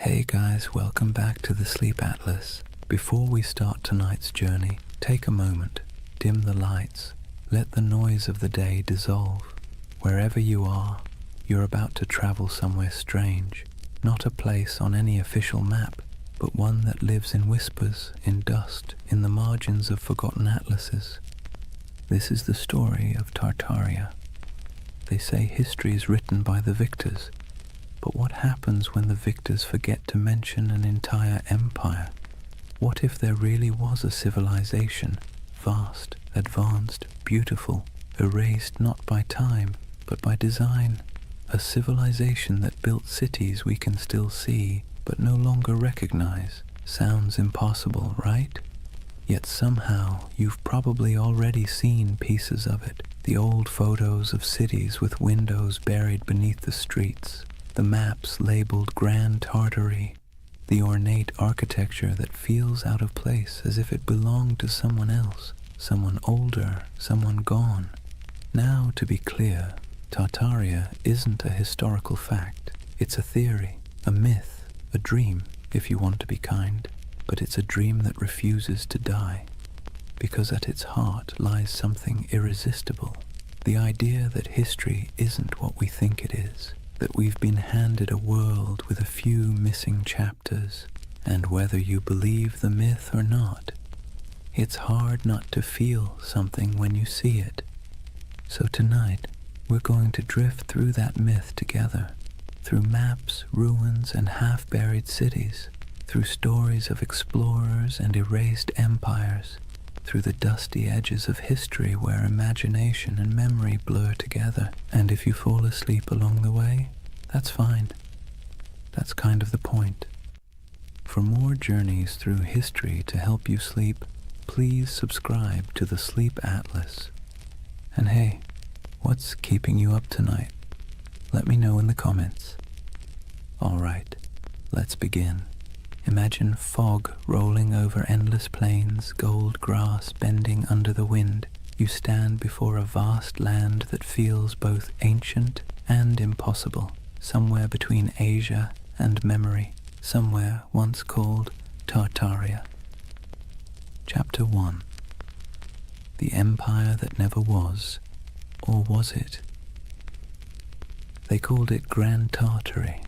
Hey guys, welcome back to the Sleep Atlas. Before we start tonight's journey, take a moment, dim the lights, let the noise of the day dissolve. Wherever you are, you're about to travel somewhere strange, not a place on any official map, but one that lives in whispers, in dust, in the margins of forgotten atlases. This is the story of Tartaria. They say history is written by the victors. But what happens when the victors forget to mention an entire empire? What if there really was a civilization, vast, advanced, beautiful, erased not by time, but by design? A civilization that built cities we can still see, but no longer recognize. Sounds impossible, right? Yet somehow you've probably already seen pieces of it. The old photos of cities with windows buried beneath the streets. The maps labeled Grand Tartary, the ornate architecture that feels out of place as if it belonged to someone else, someone older, someone gone. Now, to be clear, Tartaria isn't a historical fact. It's a theory, a myth, a dream, if you want to be kind. But it's a dream that refuses to die, because at its heart lies something irresistible. The idea that history isn't what we think it is. That we've been handed a world with a few missing chapters, and whether you believe the myth or not, it's hard not to feel something when you see it. So tonight, we're going to drift through that myth together, through maps, ruins, and half-buried cities, through stories of explorers and erased empires, through the dusty edges of history where imagination and memory blur together. And if you fall asleep along the way, that's fine. That's kind of the point. For more journeys through history to help you sleep, please subscribe to the Sleep Atlas. And hey, what's keeping you up tonight? Let me know in the comments. Alright, let's begin. Imagine fog rolling over endless plains, gold grass bending under the wind. You stand before a vast land that feels both ancient and impossible, somewhere between Asia and memory, somewhere once called Tartaria. Chapter 1. The Empire That Never Was, or was it? They called it Grand Tartary.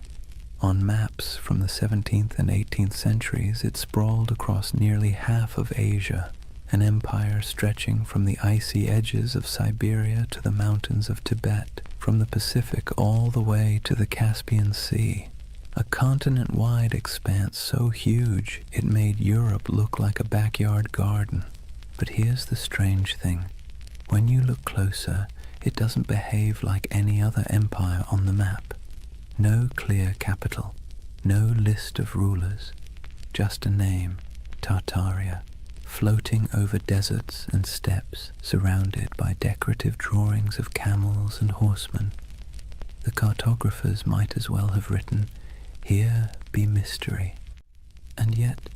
On maps from the 17th and 18th centuries, it sprawled across nearly half of Asia, an empire stretching from the icy edges of Siberia to the mountains of Tibet, from the Pacific all the way to the Caspian Sea. A continent-wide expanse so huge it made Europe look like a backyard garden. But here's the strange thing. When you look closer, it doesn't behave like any other empire on the map. No clear capital, no list of rulers, just a name, Tartaria, floating over deserts and steppes, surrounded by decorative drawings of camels and horsemen. The cartographers might as well have written, "Here be mystery." And yet,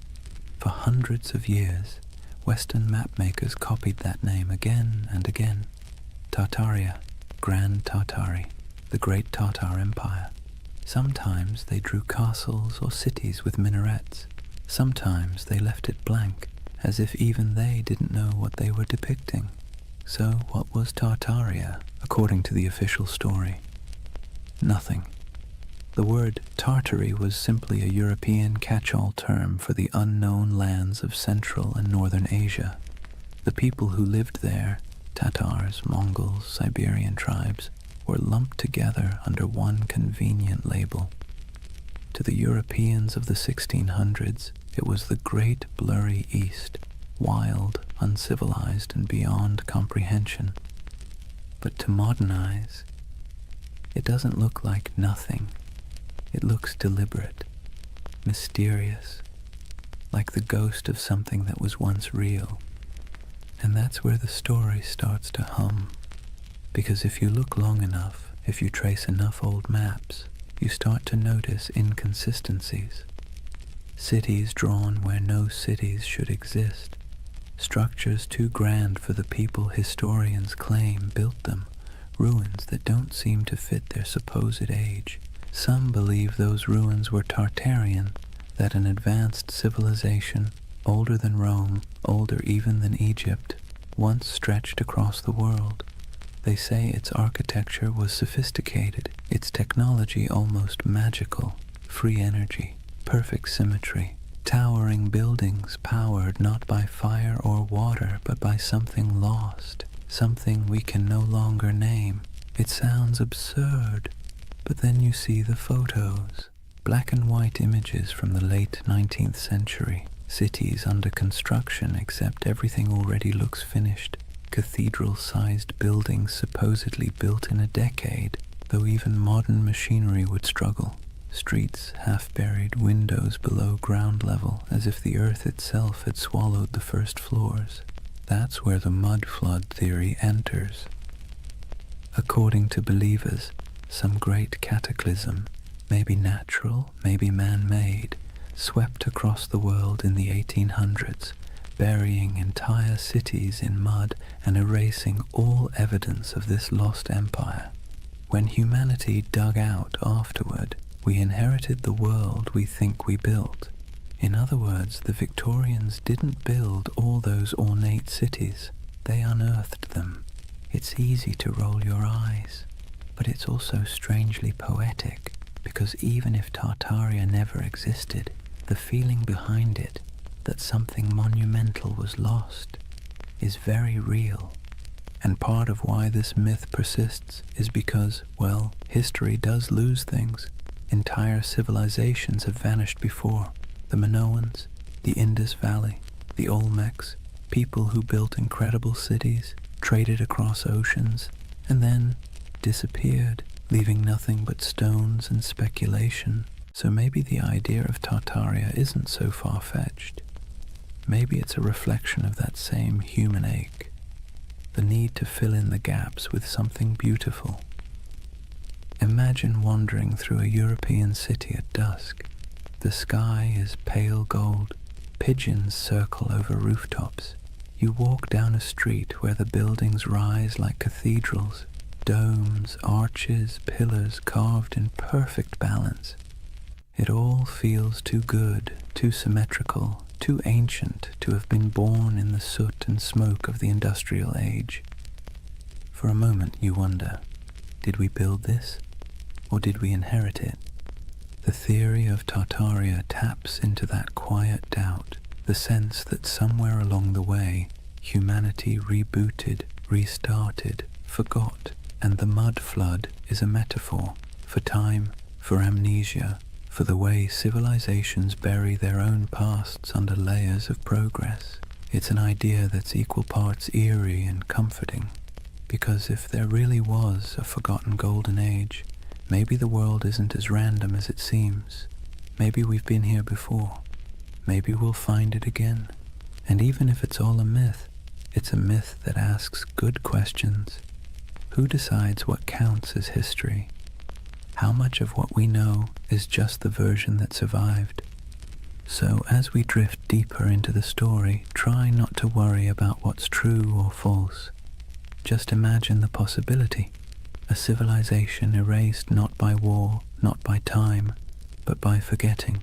for hundreds of years, Western mapmakers copied that name again and again. Tartaria, Grand Tartary, the Great Tartar Empire. Sometimes they drew castles or cities with minarets. Sometimes they left it blank, as if even they didn't know what they were depicting. So what was Tartaria, according to the official story? Nothing. The word Tartary was simply a European catch-all term for the unknown lands of Central and Northern Asia. The people who lived there, Tatars, Mongols, Siberian tribes, were lumped together under one convenient label. To the Europeans of the 1600s, it was the great blurry East, wild, uncivilized, and beyond comprehension. But to modern eyes, it doesn't look like nothing. It looks deliberate, mysterious, like the ghost of something that was once real. And that's where the story starts to hum. Because if you look long enough, if you trace enough old maps, you start to notice inconsistencies. Cities drawn where no cities should exist. Structures too grand for the people historians claim built them. Ruins that don't seem to fit their supposed age. Some believe those ruins were Tartarian, that an advanced civilization, older than Rome, older even than Egypt, once stretched across the world. They say its architecture was sophisticated, its technology almost magical, free energy, perfect symmetry, towering buildings powered not by fire or water but by something lost, something we can no longer name. It sounds absurd, but then you see the photos, black and white images from the late 19th century, cities under construction except everything already looks finished, cathedral-sized buildings supposedly built in a decade, though even modern machinery would struggle. Streets half buried, windows below ground level, as if the earth itself had swallowed the first floors. That's where the mud flood theory enters. According to believers, some great cataclysm, maybe natural, maybe man-made, swept across the world in the 1800s, burying entire cities in mud and erasing all evidence of this lost empire. When humanity dug out afterward, we inherited the world we think we built. In other words, the Victorians didn't build all those ornate cities, they unearthed them. It's easy to roll your eyes, but it's also strangely poetic, because even if Tartaria never existed, the feeling behind it, that something monumental was lost, is very real. And part of why this myth persists is because, well, history does lose things. Entire civilizations have vanished before. The Minoans, the Indus Valley, the Olmecs, people who built incredible cities, traded across oceans, and then disappeared, leaving nothing but stones and speculation. So maybe the idea of Tartaria isn't so far-fetched. Maybe it's a reflection of that same human ache, the need to fill in the gaps with something beautiful. Imagine wandering through a European city at dusk. The sky is pale gold, pigeons circle over rooftops. You walk down a street where the buildings rise like cathedrals, domes, arches, pillars carved in perfect balance. It all feels too good, too symmetrical, too ancient to have been born in the soot and smoke of the industrial age. For a moment you wonder, did we build this, or did we inherit it? The theory of Tartaria taps into that quiet doubt, the sense that somewhere along the way, humanity rebooted, restarted, forgot, and the mud flood is a metaphor for time, for amnesia, for the way civilizations bury their own pasts under layers of progress. It's an idea that's equal parts eerie and comforting, because if there really was a forgotten golden age, maybe the world isn't as random as it seems. Maybe we've been here before. Maybe we'll find it again. And even if it's all a myth, it's a myth that asks good questions. Who decides what counts as history? How much of what we know is just the version that survived? So as we drift deeper into the story, try not to worry about what's true or false. Just imagine the possibility. A civilization erased not by war, not by time, but by forgetting.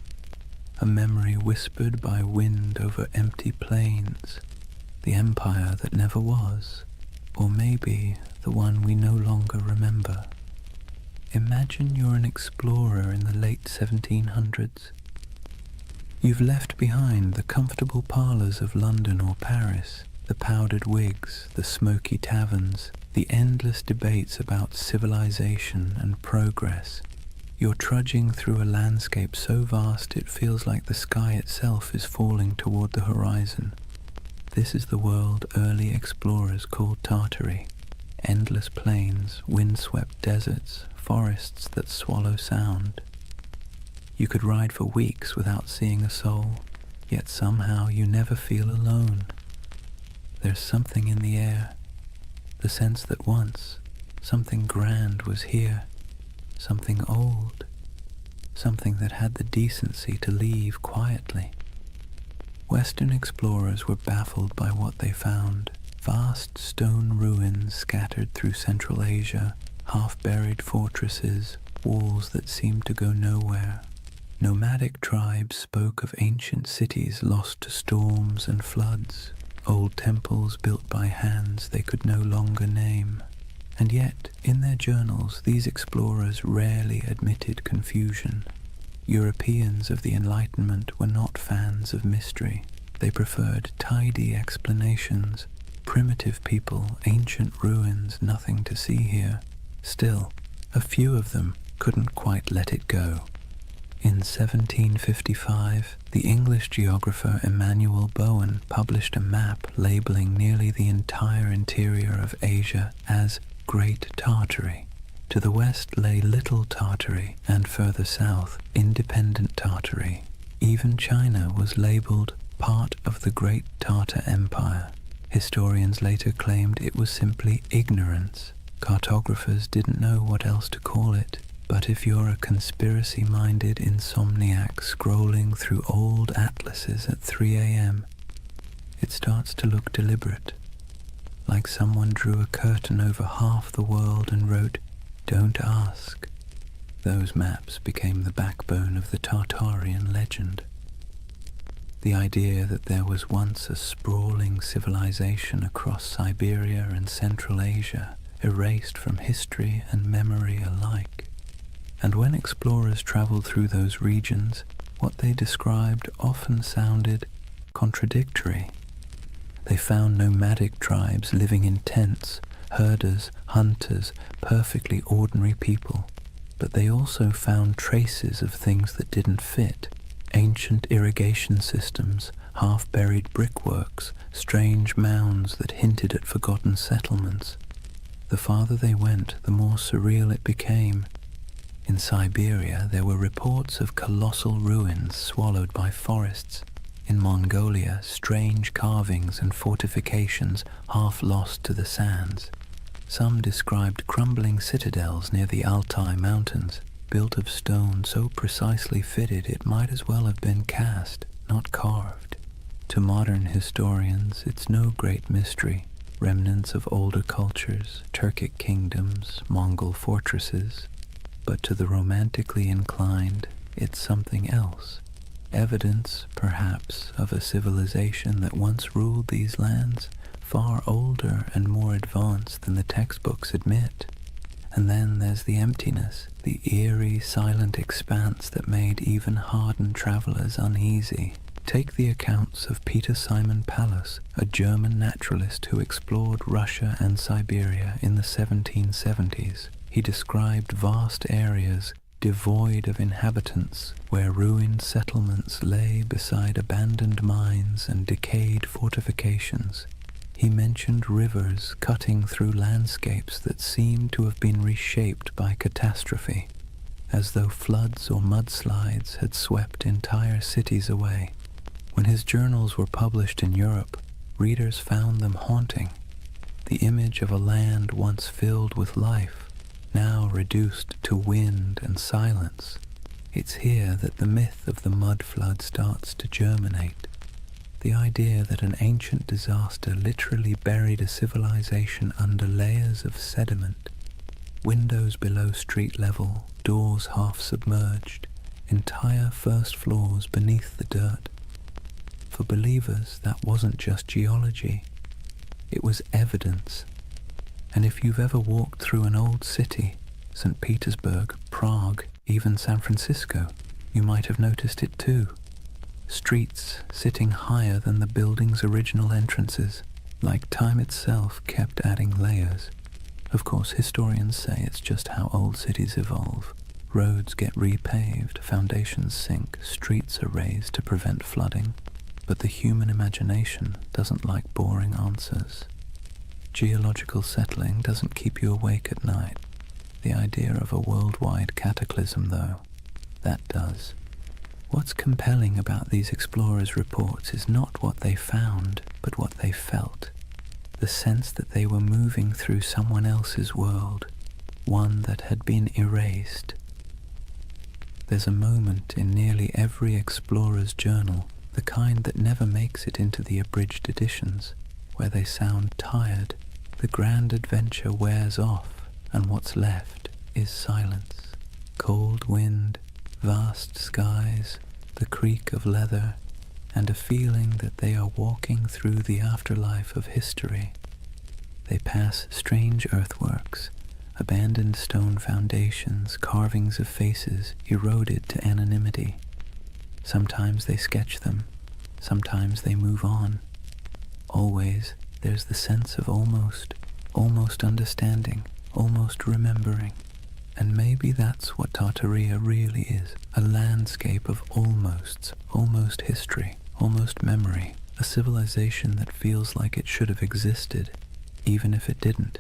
A memory whispered by wind over empty plains. The empire that never was, or maybe the one we no longer remember. Imagine you're an explorer in the late 1700s. You've left behind the comfortable parlours of London or Paris, the powdered wigs, the smoky taverns, the endless debates about civilization and progress. You're trudging through a landscape so vast it feels like the sky itself is falling toward the horizon. This is the world early explorers called Tartary. Endless plains, windswept deserts, forests that swallow sound. You could ride for weeks without seeing a soul, yet somehow you never feel alone. There's something in the air, the sense that once something grand was here, something old, something that had the decency to leave quietly. Western explorers were baffled by what they found. Vast stone ruins scattered through Central Asia, half-buried fortresses, walls that seemed to go nowhere. Nomadic tribes spoke of ancient cities lost to storms and floods, old temples built by hands they could no longer name. And yet, in their journals, these explorers rarely admitted confusion. Europeans of the Enlightenment were not fans of mystery. They preferred tidy explanations. Primitive people, ancient ruins, nothing to see here. Still, a few of them couldn't quite let it go. In 1755, the English geographer Emmanuel Bowen published a map labeling nearly the entire interior of Asia as Great Tartary. To the west lay Little Tartary, and further south, Independent Tartary. Even China was labeled part of the Great Tartar Empire. Historians later claimed it was simply ignorance. Cartographers didn't know what else to call it. But if you're a conspiracy-minded insomniac scrolling through old atlases at 3 a.m., it starts to look deliberate, like someone drew a curtain over half the world and wrote, "Don't ask." Those maps became the backbone of the Tartarian legend. The idea that there was once a sprawling civilization across Siberia and Central Asia, erased from history and memory alike. And when explorers traveled through those regions, what they described often sounded contradictory. They found nomadic tribes living in tents, herders, hunters, perfectly ordinary people. But they also found traces of things that didn't fit. Ancient irrigation systems, half-buried brickworks, strange mounds that hinted at forgotten settlements. The farther they went, the more surreal it became. In Siberia, there were reports of colossal ruins swallowed by forests. In Mongolia, strange carvings and fortifications half lost to the sands. Some described crumbling citadels near the Altai Mountains, built of stone so precisely fitted it might as well have been cast, not carved. To modern historians, it's no great mystery. Remnants of older cultures, Turkic kingdoms, Mongol fortresses. But to the romantically inclined, it's something else. Evidence, perhaps, of a civilization that once ruled these lands, far older and more advanced than the textbooks admit. And then there's the emptiness, the eerie, silent expanse that made even hardened travelers uneasy. Take the accounts of Peter Simon Pallas, a German naturalist who explored Russia and Siberia in the 1770s. He described vast areas devoid of inhabitants, where ruined settlements lay beside abandoned mines and decayed fortifications. He mentioned rivers cutting through landscapes that seemed to have been reshaped by catastrophe, as though floods or mudslides had swept entire cities away. When his journals were published in Europe, readers found them haunting. The image of a land once filled with life, now reduced to wind and silence. It's here that the myth of the mud flood starts to germinate. The idea that an ancient disaster literally buried a civilization under layers of sediment, windows below street level, doors half submerged, entire first floors beneath the dirt. For believers, that wasn't just geology, it was evidence. And if you've ever walked through an old city, St. Petersburg, Prague, even San Francisco, you might have noticed it too. Streets sitting higher than the building's original entrances, like time itself kept adding layers. Of course, historians say it's just how old cities evolve. Roads get repaved, foundations sink, streets are raised to prevent flooding. But the human imagination doesn't like boring answers. Geological settling doesn't keep you awake at night. The idea of a worldwide cataclysm, though, that does. What's compelling about these explorers' reports is not what they found, but what they felt. The sense that they were moving through someone else's world, one that had been erased. There's a moment in nearly every explorer's journal, the kind that never makes it into the abridged editions, where they sound tired. The grand adventure wears off, and what's left is silence. Cold wind, vast skies, the creak of leather, and a feeling that they are walking through the afterlife of history. They pass strange earthworks, abandoned stone foundations, carvings of faces eroded to anonymity. Sometimes they sketch them, sometimes they move on. Always there's the sense of almost understanding, almost remembering. And maybe that's what Tartaria really is, a landscape of almost history, almost memory, a civilization that feels like it should have existed, even if it didn't.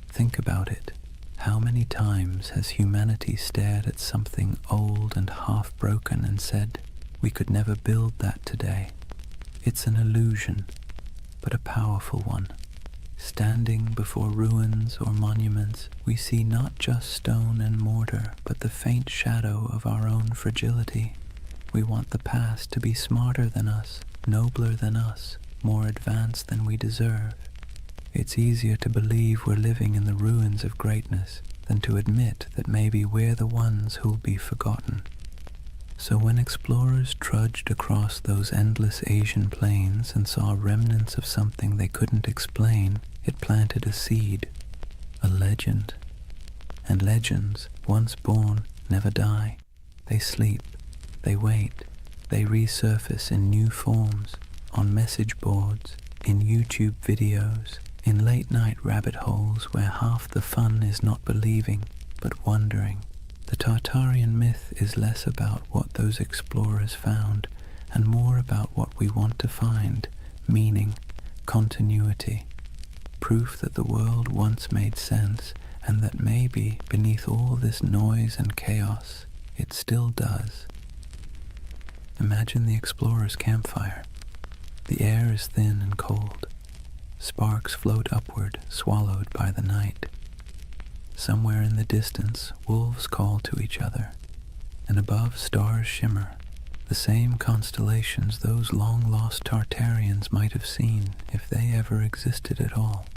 Think about it. How many times has humanity stared at something old and half-broken and said, we could never build that today? It's an illusion, but a powerful one. Standing before ruins or monuments, we see not just stone and mortar, but the faint shadow of our own fragility. We want the past to be smarter than us, nobler than us, more advanced than we deserve. It's easier to believe we're living in the ruins of greatness than to admit that maybe we're the ones who'll be forgotten. So when explorers trudged across those endless Asian plains and saw remnants of something they couldn't explain, it planted a seed, a legend. And legends, once born, never die. They sleep, they wait, they resurface in new forms, on message boards, in YouTube videos, in late-night rabbit holes where half the fun is not believing, but wondering. The Tartarian myth is less about what those explorers found and more about what we want to find, meaning, continuity, proof that the world once made sense and that maybe beneath all this noise and chaos, it still does. Imagine the explorer's campfire. The air is thin and cold. Sparks float upward, swallowed by the night. Somewhere in the distance, wolves call to each other, and above stars shimmer, the same constellations those long-lost Tartarians might have seen if they ever existed at all.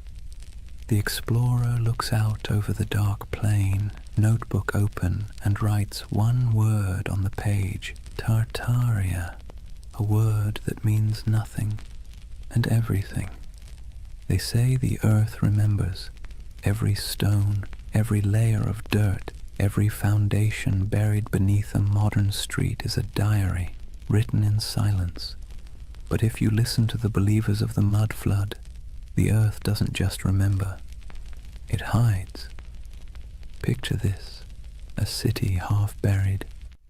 The explorer looks out over the dark plain, notebook open, and writes one word on the page, Tartaria, a word that means nothing and everything. They say the earth remembers, every stone, every layer of dirt, every foundation buried beneath a modern street is a diary written in silence. But if you listen to the believers of the mud flood, the earth doesn't just remember, it hides. Picture this, a city half buried,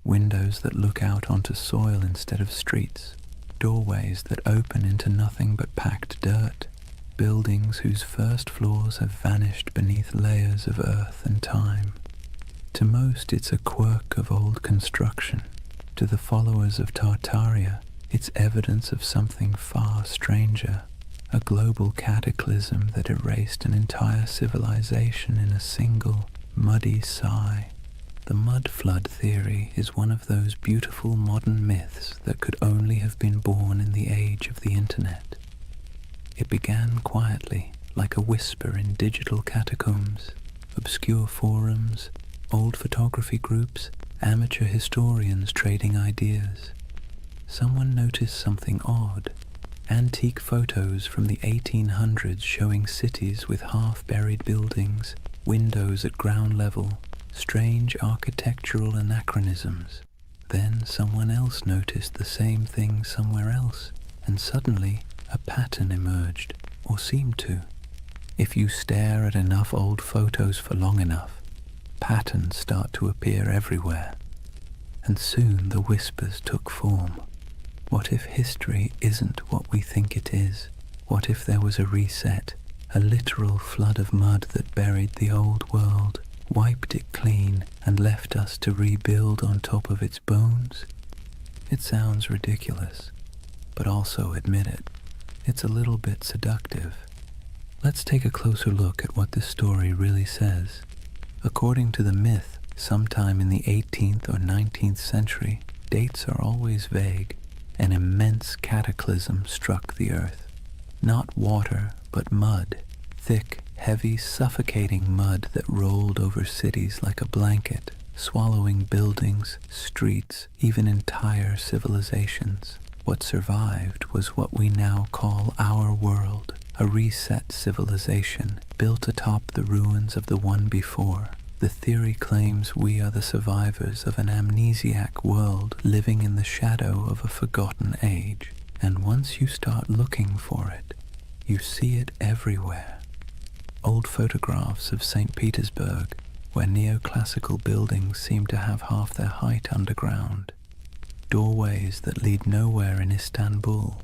windows that look out onto soil instead of streets, doorways that open into nothing but packed dirt, buildings whose first floors have vanished beneath layers of earth and time. To most, it's a quirk of old construction. To the followers of Tartaria, it's evidence of something far stranger, a global cataclysm that erased an entire civilization in a single, muddy sigh. The mud flood theory is one of those beautiful modern myths that could only have been born in the age of the internet. It began quietly, like a whisper in digital catacombs, obscure forums, old photography groups, amateur historians trading ideas. Someone noticed something odd, antique photos from the 1800s showing cities with half-buried buildings, windows at ground level, strange architectural anachronisms. Then someone else noticed the same thing somewhere else, and suddenly a pattern emerged, or seemed to. If you stare at enough old photos for long enough, patterns start to appear everywhere. And soon the whispers took form. What if history isn't what we think it is? What if there was a reset, a literal flood of mud that buried the old world, wiped it clean, and left us to rebuild on top of its bones? It sounds ridiculous, but also admit it. It's a little bit seductive. Let's take a closer look at what this story really says. According to the myth, sometime in the 18th or 19th century, dates are always vague, an immense cataclysm struck the earth. Not water, but mud, thick, heavy, suffocating mud that rolled over cities like a blanket, swallowing buildings, streets, even entire civilizations. What survived was what we now call our world, a reset civilization built atop the ruins of the one before. The theory claims we are the survivors of an amnesiac world living in the shadow of a forgotten age. And once you start looking for it, you see it everywhere. Old photographs of St. Petersburg, where neoclassical buildings seem to have half their height underground. Doorways that lead nowhere in Istanbul.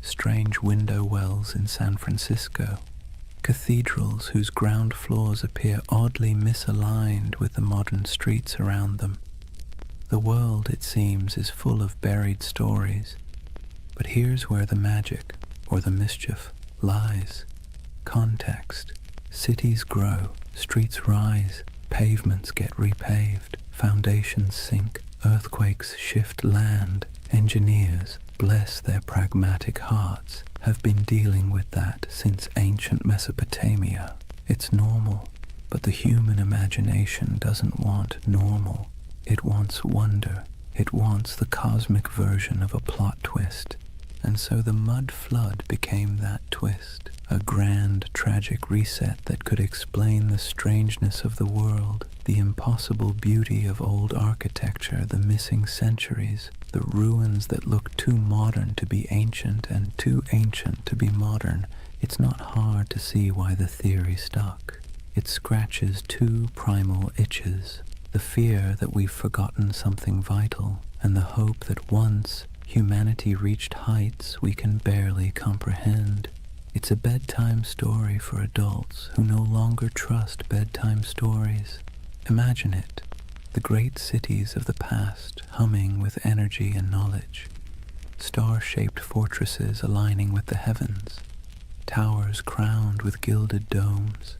Strange window wells in San Francisco. Cathedrals whose ground floors appear oddly misaligned with the modern streets around them. The world, it seems, is full of buried stories. But here's where the magic, or the mischief, lies. Context. Cities grow, streets rise, pavements get repaved, foundations sink, earthquakes shift land. Engineers, bless their pragmatic hearts, have been dealing with that since ancient Mesopotamia. It's normal, but the human imagination doesn't want normal. It wants wonder. It wants the cosmic version of a plot twist. And so the mud flood became that twist, a grand, tragic reset that could explain the strangeness of the world, the impossible beauty of old architecture, the missing centuries, the ruins that look too modern to be ancient and too ancient to be modern. It's not hard to see why the theory stuck. It scratches two primal itches, the fear that we've forgotten something vital, and the hope that once humanity reached heights we can barely comprehend. It's a bedtime story for adults who no longer trust bedtime stories. Imagine it, the great cities of the past humming with energy and knowledge, star-shaped fortresses aligning with the heavens, towers crowned with gilded domes,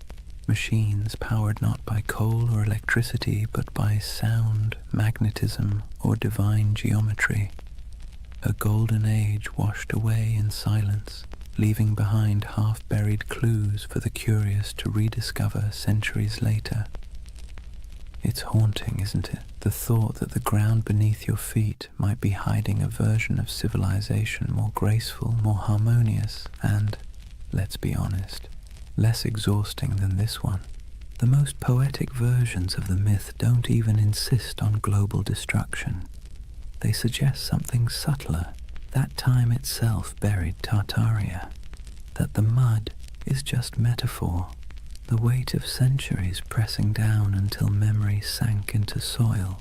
machines powered not by coal or electricity but by sound, magnetism, or divine geometry. A golden age washed away in silence, leaving behind half-buried clues for the curious to rediscover centuries later. It's haunting, isn't it? The thought that the ground beneath your feet might be hiding a version of civilization more graceful, more harmonious, and, let's be honest, less exhausting than this one. The most poetic versions of the myth don't even insist on global destruction. They suggest something subtler. That time itself buried Tartaria. That the mud is just metaphor. The weight of centuries pressing down until memory sank into soil.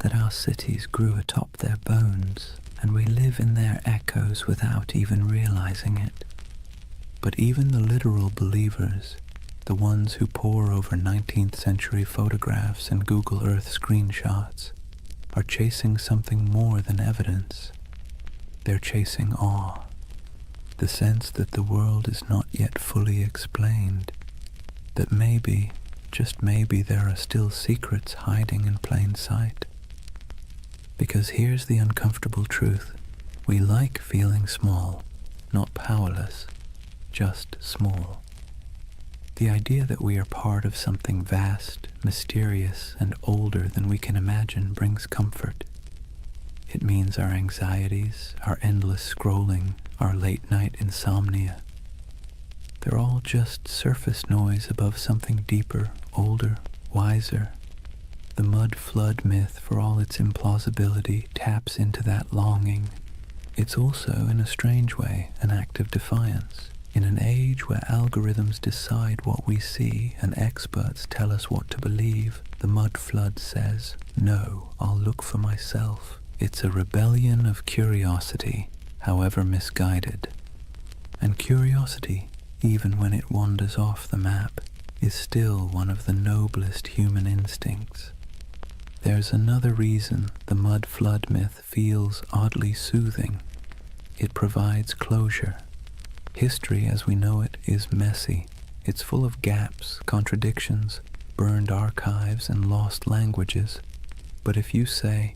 That our cities grew atop their bones, and we live in their echoes without even realizing it. But even the literal believers, the ones who pore over 19th century photographs and Google Earth screenshots, are chasing something more than evidence. They're chasing awe, the sense that the world is not yet fully explained, that maybe, just maybe, there are still secrets hiding in plain sight. Because here's the uncomfortable truth. We like feeling small, not powerless, just small. The idea that we are part of something vast, mysterious, and older than we can imagine brings comfort. It means our anxieties, our endless scrolling, our late-night insomnia, they're all just surface noise above something deeper, older, wiser. The mud flood myth, for all its implausibility, taps into that longing. It's also, in a strange way, an act of defiance. In an age where algorithms decide what we see and experts tell us what to believe, the mud flood says, "No, I'll look for myself." It's a rebellion of curiosity, however misguided. And curiosity, even when it wanders off the map, is still one of the noblest human instincts. There's another reason the mud flood myth feels oddly soothing. It provides closure. History as we know it is messy. It's full of gaps, contradictions, burned archives, and lost languages. But if you say,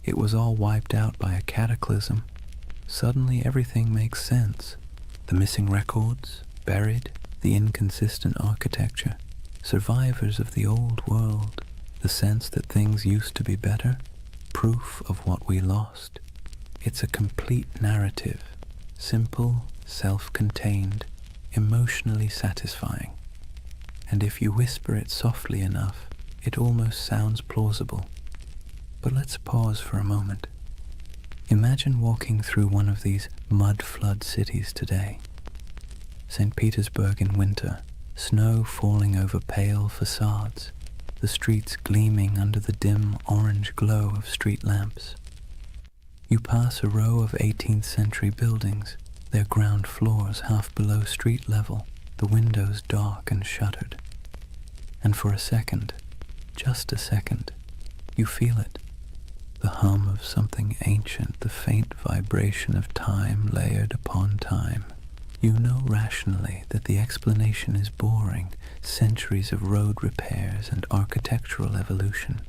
it was all wiped out by a cataclysm, suddenly everything makes sense. The missing records, buried, the inconsistent architecture, survivors of the old world, The sense that things used to be better, proof of what we lost. It's a complete narrative, simple, self-contained, emotionally satisfying. And if you whisper it softly enough, it almost sounds plausible. But let's pause for a moment. Imagine walking through one of these mud-flood cities today. St. Petersburg in winter, snow falling over pale facades, the streets gleaming under the dim orange glow of street lamps. You pass a row of 18th century buildings, their ground floors half below street level, the windows dark and shuttered. And for a second, just a second, you feel it. The hum of something ancient, the faint vibration of time layered upon time. You know rationally that the explanation is boring, centuries of road repairs and architectural evolution.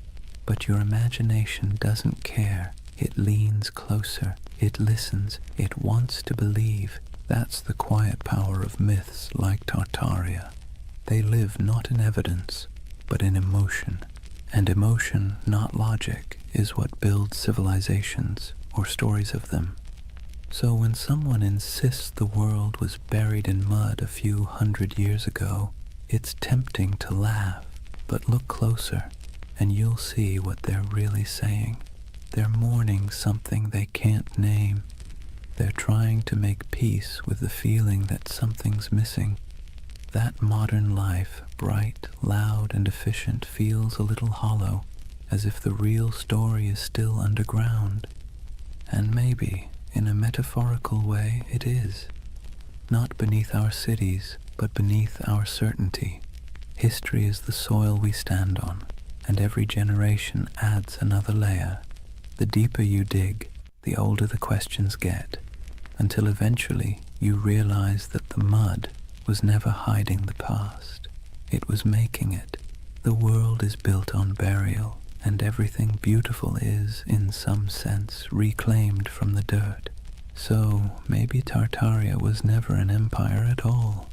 But your imagination doesn't care. It leans closer, it listens, it wants to believe. That's the quiet power of myths like Tartaria. They live not in evidence, but in emotion. And emotion, not logic, is what builds civilizations or stories of them. So when someone insists the world was buried in mud a few hundred years ago, it's tempting to laugh, but look closer and you'll see what they're really saying. They're mourning something they can't name. They're trying to make peace with the feeling that something's missing. That modern life, bright, loud, and efficient, feels a little hollow, as if the real story is still underground. And maybe, in a metaphorical way, it is. Not beneath our cities, but beneath our certainty. History is the soil we stand on, and every generation adds another layer. The deeper you dig, the older the questions get, until eventually you realize that the mud was never hiding the past. It was making it. The world is built on burial, and everything beautiful is, in some sense, reclaimed from the dirt. So maybe Tartaria was never an empire at all.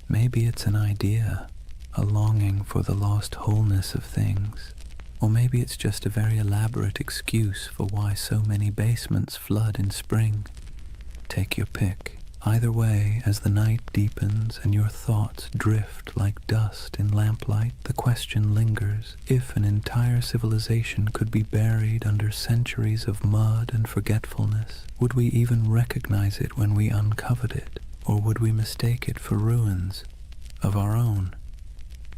Maybe it's an idea, a longing for the lost wholeness of things. Or maybe it's just a very elaborate excuse for why so many basements flood in spring. Take your pick. Either way, as the night deepens and your thoughts drift like dust in lamplight, the question lingers: if an entire civilization could be buried under centuries of mud and forgetfulness, would we even recognize it when we uncovered it? Or would we mistake it for ruins of our own?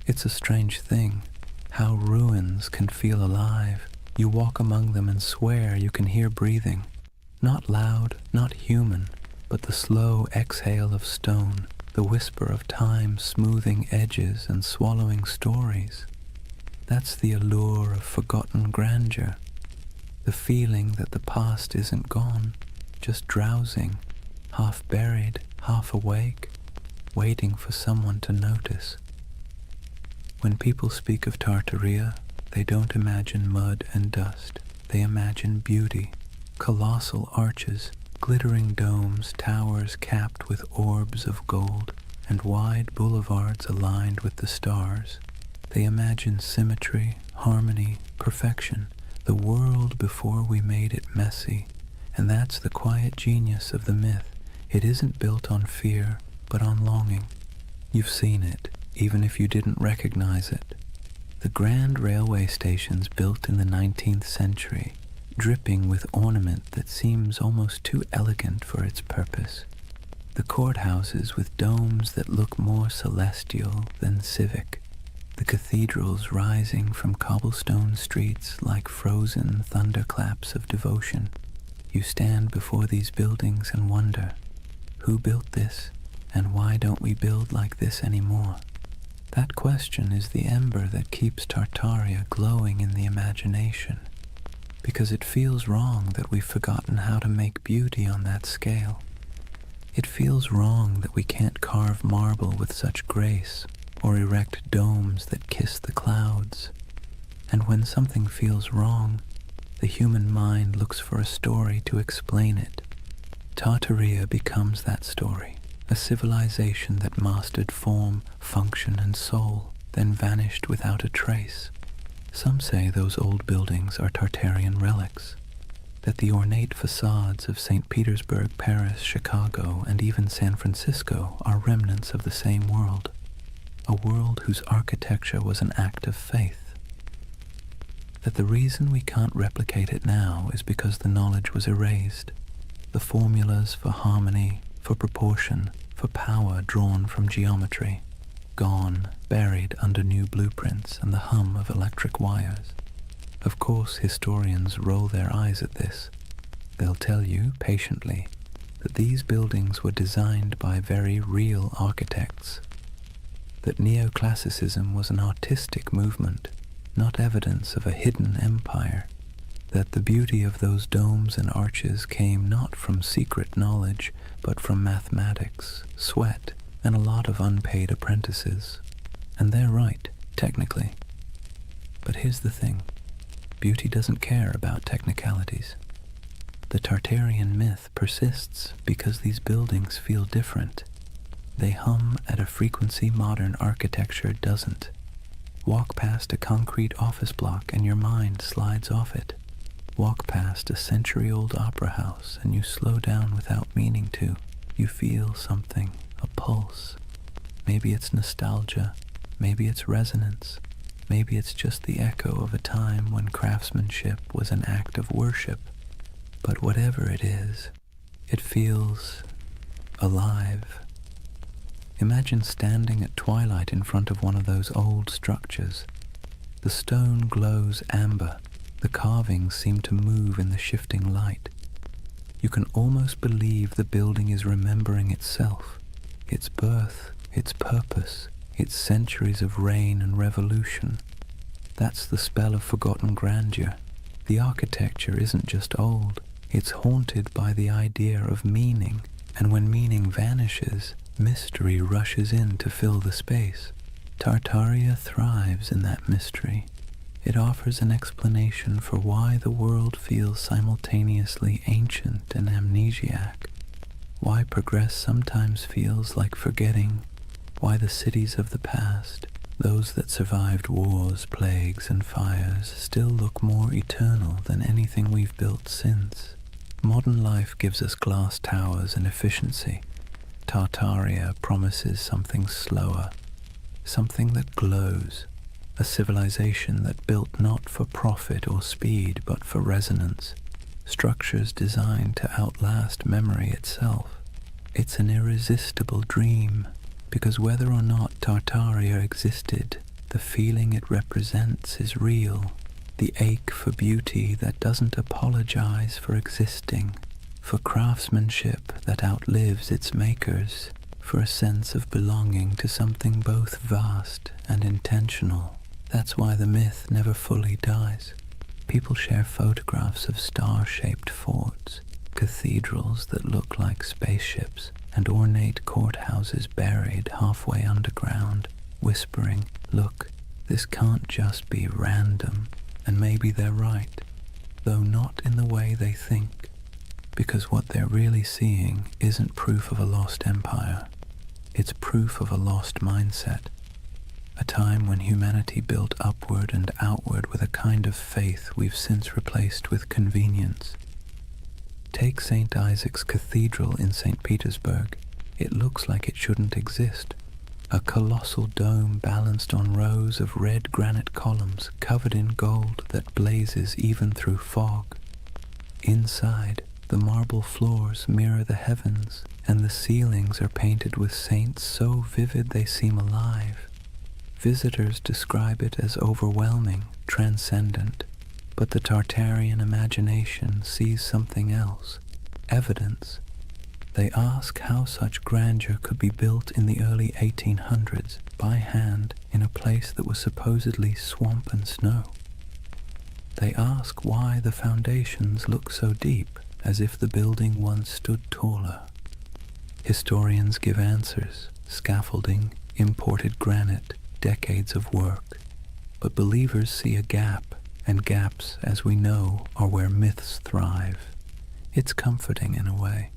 It's a strange thing, how ruins can feel alive. You walk among them and swear you can hear breathing. Not loud, not human, but the slow exhale of stone, the whisper of time smoothing edges and swallowing stories. That's the allure of forgotten grandeur, the feeling that the past isn't gone, just drowsing, half buried, half awake, waiting for someone to notice. When people speak of Tartaria, they don't imagine mud and dust. They imagine beauty, colossal arches, glittering domes, towers capped with orbs of gold, and wide boulevards aligned with the stars. They imagine symmetry, harmony, perfection, the world before we made it messy. And that's the quiet genius of the myth. It isn't built on fear, but on longing. You've seen it, even if you didn't recognize it. The grand railway stations built in the 19th century, dripping with ornament that seems almost too elegant for its purpose. The courthouses with domes that look more celestial than civic. The cathedrals rising from cobblestone streets like frozen thunderclaps of devotion. You stand before these buildings and wonder, who built this, and why don't we build like this anymore? That question is the ember that keeps Tartaria glowing in the imagination, because it feels wrong that we've forgotten how to make beauty on that scale. It feels wrong that we can't carve marble with such grace, or erect domes that kiss the clouds. And when something feels wrong, the human mind looks for a story to explain it. Tartaria becomes that story, a civilization that mastered form, function, and soul, then vanished without a trace. Some say those old buildings are Tartarian relics, that the ornate facades of St. Petersburg, Paris, Chicago, and even San Francisco are remnants of the same world, a world whose architecture was an act of faith. That the reason we can't replicate it now is because the knowledge was erased, the formulas for harmony, for proportion, for power drawn from geometry, gone, buried under new blueprints and the hum of electric wires. Of course, historians roll their eyes at this. They'll tell you, patiently, that these buildings were designed by very real architects, that neoclassicism was an artistic movement, not evidence of a hidden empire, that the beauty of those domes and arches came not from secret knowledge, but from mathematics, sweat, and a lot of unpaid apprentices. And they're right, technically. But here's the thing. Beauty doesn't care about technicalities. The Tartarian myth persists because these buildings feel different. They hum at a frequency modern architecture doesn't. Walk past a concrete office block and your mind slides off it. Walk past a century-old opera house and you slow down without meaning to. You feel something, a pulse. Maybe it's nostalgia, maybe it's resonance, maybe it's just the echo of a time when craftsmanship was an act of worship. But whatever it is, it feels alive. Imagine standing at twilight in front of one of those old structures. The stone glows amber. The carvings seem to move in the shifting light. You can almost believe the building is remembering itself, its birth, its purpose, its centuries of reign and revolution. That's the spell of forgotten grandeur. The architecture isn't just old, it's haunted by the idea of meaning, and when meaning vanishes, mystery rushes in to fill the space. Tartaria thrives in that mystery. It offers an explanation for why the world feels simultaneously ancient and amnesiac, why progress sometimes feels like forgetting, why the cities of the past, those that survived wars, plagues, and fires, still look more eternal than anything we've built since. Modern life gives us glass towers and efficiency. Tartaria promises something slower, something that glows, a civilization that built not for profit or speed but for resonance, structures designed to outlast memory itself. It's an irresistible dream, because whether or not Tartaria existed, the feeling it represents is real, the ache for beauty that doesn't apologize for existing, for craftsmanship that outlives its makers, for a sense of belonging to something both vast and intentional. That's why the myth never fully dies. People share photographs of star-shaped forts, cathedrals that look like spaceships, and ornate courthouses buried halfway underground, whispering, "Look, this can't just be random." And maybe they're right, though not in the way they think, because what they're really seeing isn't proof of a lost empire. It's proof of a lost mindset, a time when humanity built upward and outward with a kind of faith we've since replaced with convenience. Take St. Isaac's Cathedral in St. Petersburg. It looks like it shouldn't exist. A colossal dome balanced on rows of red granite columns covered in gold that blazes even through fog. Inside, the marble floors mirror the heavens, and the ceilings are painted with saints so vivid they seem alive. Visitors describe it as overwhelming, transcendent, but the Tartarian imagination sees something else, evidence. They ask how such grandeur could be built in the early 1800s by hand in a place that was supposedly swamp and snow. They ask why the foundations look so deep, as if the building once stood taller. Historians give answers: scaffolding, imported granite, decades of work. But believers see a gap, and gaps, as we know, are where myths thrive. It's comforting in a way,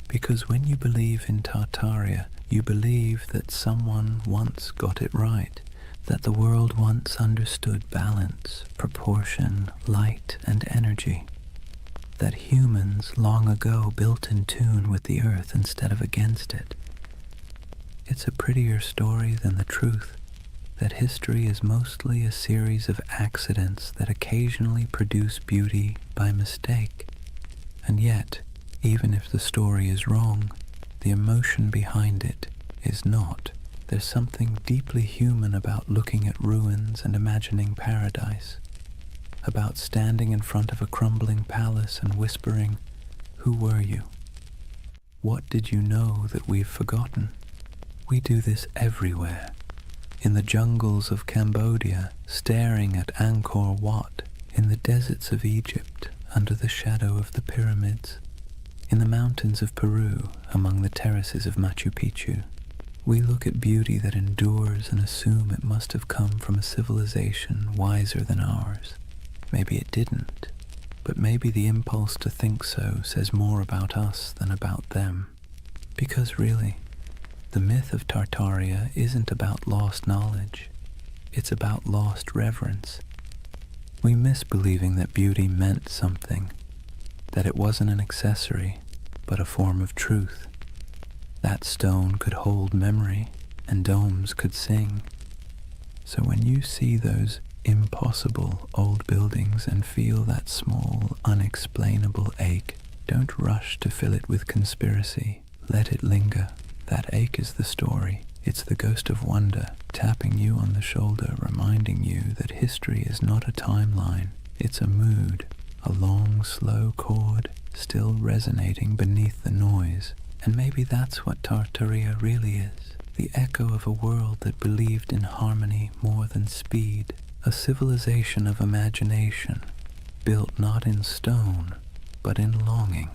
because when you believe in Tartaria, you believe that someone once got it right, that the world once understood balance, proportion, light, and energy, that humans long ago built in tune with the earth instead of against it. It's a prettier story than the truth that history is mostly a series of accidents that occasionally produce beauty by mistake. And yet, even if the story is wrong, the emotion behind it is not. There's something deeply human about looking at ruins and imagining paradise, about standing in front of a crumbling palace and whispering, "Who were you? What did you know that we've forgotten?" We do this everywhere. In the jungles of Cambodia, staring at Angkor Wat, in the deserts of Egypt, under the shadow of the pyramids, in the mountains of Peru, among the terraces of Machu Picchu. We look at beauty that endures and assume it must have come from a civilization wiser than ours. Maybe it didn't, but maybe the impulse to think so says more about us than about them. Because really, the myth of Tartaria isn't about lost knowledge, it's about lost reverence. We miss believing that beauty meant something, that it wasn't an accessory, but a form of truth. That stone could hold memory, and domes could sing. So when you see those impossible old buildings and feel that small, unexplainable ache, don't rush to fill it with conspiracy. Let it linger. That ache is the story. It's the ghost of wonder, tapping you on the shoulder, reminding you that history is not a timeline. It's a mood, a long, slow chord, still resonating beneath the noise. And maybe that's what Tartaria really is, the echo of a world that believed in harmony more than speed, a civilization of imagination, built not in stone, but in longing.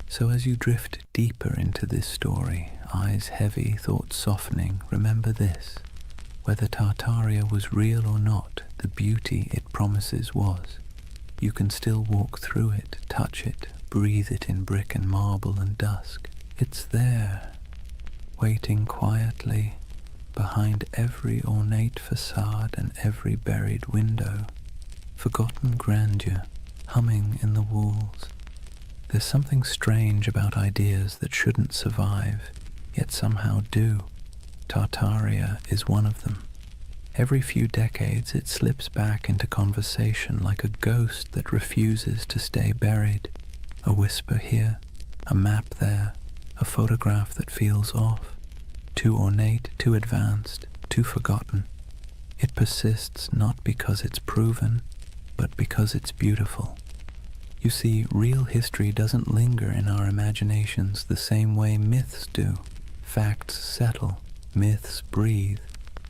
So as you drift deeper into this story, eyes heavy, thoughts softening, remember this: whether Tartaria was real or not, the beauty it promises was. You can still walk through it, touch it, breathe it in brick and marble and dusk. It's there, waiting quietly behind every ornate facade and every buried window. Forgotten grandeur, humming in the walls. There's something strange about ideas that shouldn't survive, yet somehow do. Tartaria is one of them. Every few decades it slips back into conversation like a ghost that refuses to stay buried. A whisper here, a map there, a photograph that feels off, too ornate, too advanced, too forgotten. It persists not because it's proven, but because it's beautiful. You see, real history doesn't linger in our imaginations the same way myths do. Facts settle, myths breathe,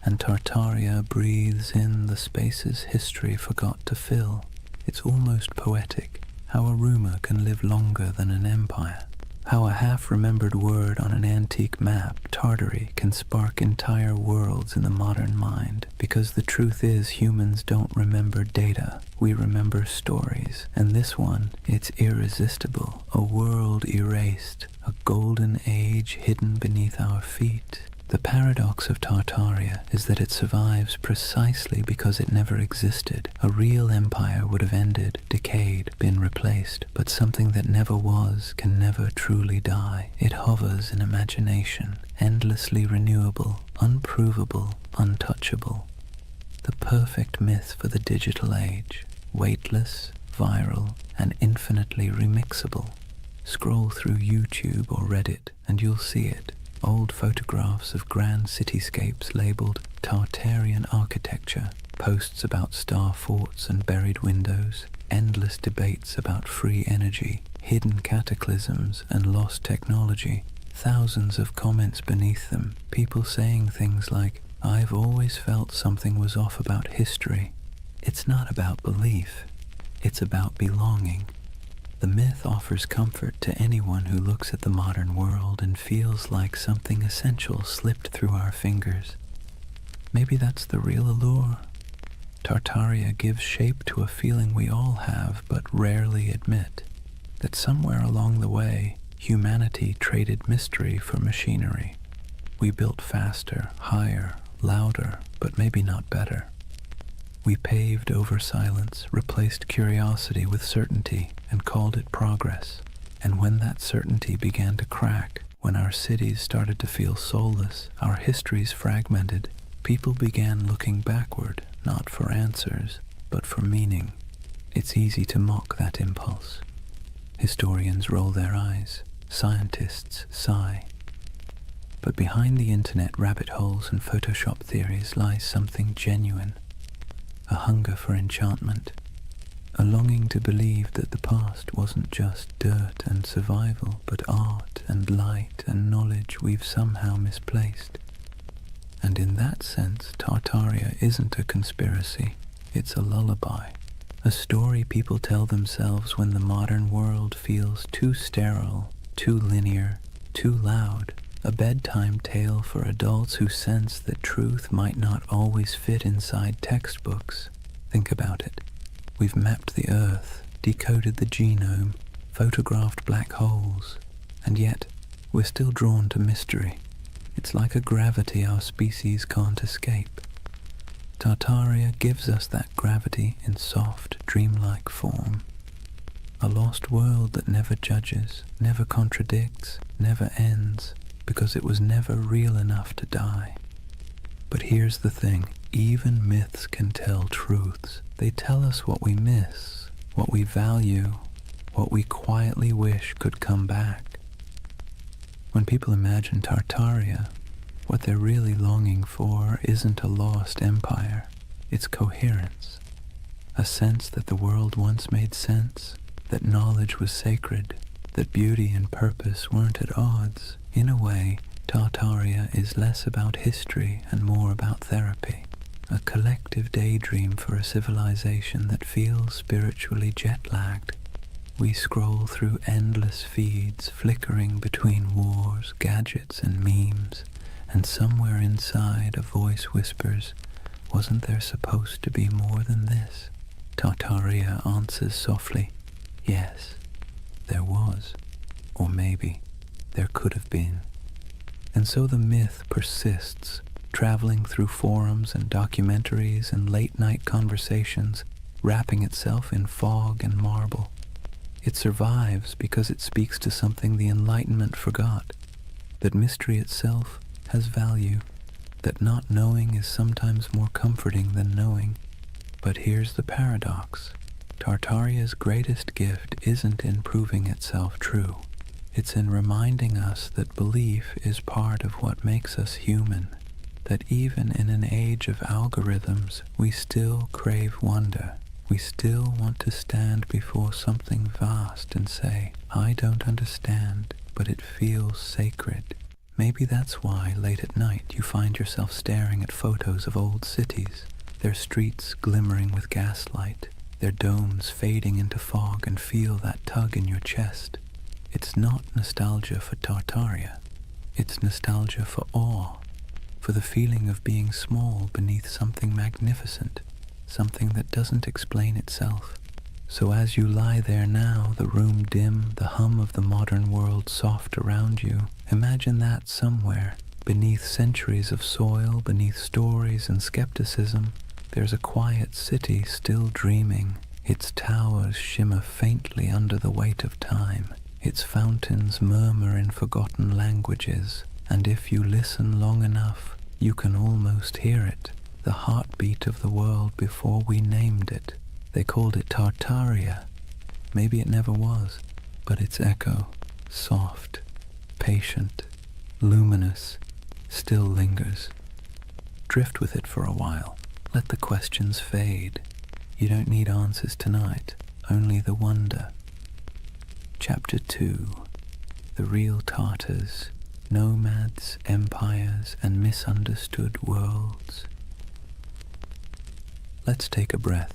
and Tartaria breathes in the spaces history forgot to fill. It's almost poetic, how a rumor can live longer than an empire. How a half-remembered word on an antique map, Tartary, can spark entire worlds in the modern mind. Because the truth is, humans don't remember data, we remember stories. And this one, it's irresistible. A world erased, a golden age hidden beneath our feet. The paradox of Tartaria is that it survives precisely because it never existed. A real empire would have ended, decayed, been replaced, but something that never was can never truly die. It hovers in imagination, endlessly renewable, unprovable, untouchable. The perfect myth for the digital age, weightless, viral, and infinitely remixable. Scroll through YouTube or Reddit and you'll see it. Old photographs of grand cityscapes labeled Tartarian architecture, posts about star forts and buried windows, endless debates about free energy, hidden cataclysms and lost technology, thousands of comments beneath them, people saying things like, "I've always felt something was off about history." It's not about belief, it's about belonging. The myth offers comfort to anyone who looks at the modern world and feels like something essential slipped through our fingers. Maybe that's the real allure. Tartaria gives shape to a feeling we all have but rarely admit, that somewhere along the way, humanity traded mystery for machinery. We built faster, higher, louder, but maybe not better. We paved over silence, replaced curiosity with certainty, and called it progress. And when that certainty began to crack, when our cities started to feel soulless, our histories fragmented, people began looking backward, not for answers, but for meaning. It's easy to mock that impulse. Historians roll their eyes, scientists sigh. But behind the internet rabbit holes and Photoshop theories lies something genuine, a hunger for enchantment, a longing to believe that the past wasn't just dirt and survival, but art and light and knowledge we've somehow misplaced. And in that sense, Tartaria isn't a conspiracy, it's a lullaby, a story people tell themselves when the modern world feels too sterile, too linear, too loud, a bedtime tale for adults who sense that truth might not always fit inside textbooks. Think about it. We've mapped the Earth, decoded the genome, photographed black holes, and yet we're still drawn to mystery. It's like a gravity our species can't escape. Tartaria gives us that gravity in soft, dreamlike form. A lost world that never judges, never contradicts, never ends, because it was never real enough to die. But here's the thing, even myths can tell truths. They tell us what we miss, what we value, what we quietly wish could come back. When people imagine Tartaria, what they're really longing for isn't a lost empire, it's coherence. A sense that the world once made sense, that knowledge was sacred, that beauty and purpose weren't at odds. In a way, Tartaria is less about history and more about therapy, a collective daydream for a civilization that feels spiritually jet-lagged. We scroll through endless feeds, flickering between wars, gadgets, and memes, and somewhere inside a voice whispers, "Wasn't there supposed to be more than this?" Tartaria answers softly, "Yes, there was, or maybe there could have been." And so the myth persists, traveling through forums and documentaries and late-night conversations, wrapping itself in fog and marble. It survives because it speaks to something the Enlightenment forgot, that mystery itself has value, that not knowing is sometimes more comforting than knowing. But here's the paradox. Tartaria's greatest gift isn't in proving itself true. It's in reminding us that belief is part of what makes us human, that even in an age of algorithms, we still crave wonder. We still want to stand before something vast and say, "I don't understand, but it feels sacred." Maybe that's why late at night you find yourself staring at photos of old cities, their streets glimmering with gaslight, their domes fading into fog, and feel that tug in your chest. It's not nostalgia for Tartaria. It's nostalgia for awe, for the feeling of being small beneath something magnificent, something that doesn't explain itself. So as you lie there now, the room dim, the hum of the modern world soft around you, imagine that somewhere, beneath centuries of soil, beneath stories and skepticism, there's a quiet city still dreaming. Its towers shimmer faintly under the weight of time. Its fountains murmur in forgotten languages, and if you listen long enough, you can almost hear it, the heartbeat of the world before we named it. They called it Tartaria. Maybe it never was, but its echo, soft, patient, luminous, still lingers. Drift with it for a while. Let the questions fade. You don't need answers tonight, only the wonder. Chapter 2. The Real Tartars, Nomads, Empires, and Misunderstood Worlds. Let's take a breath.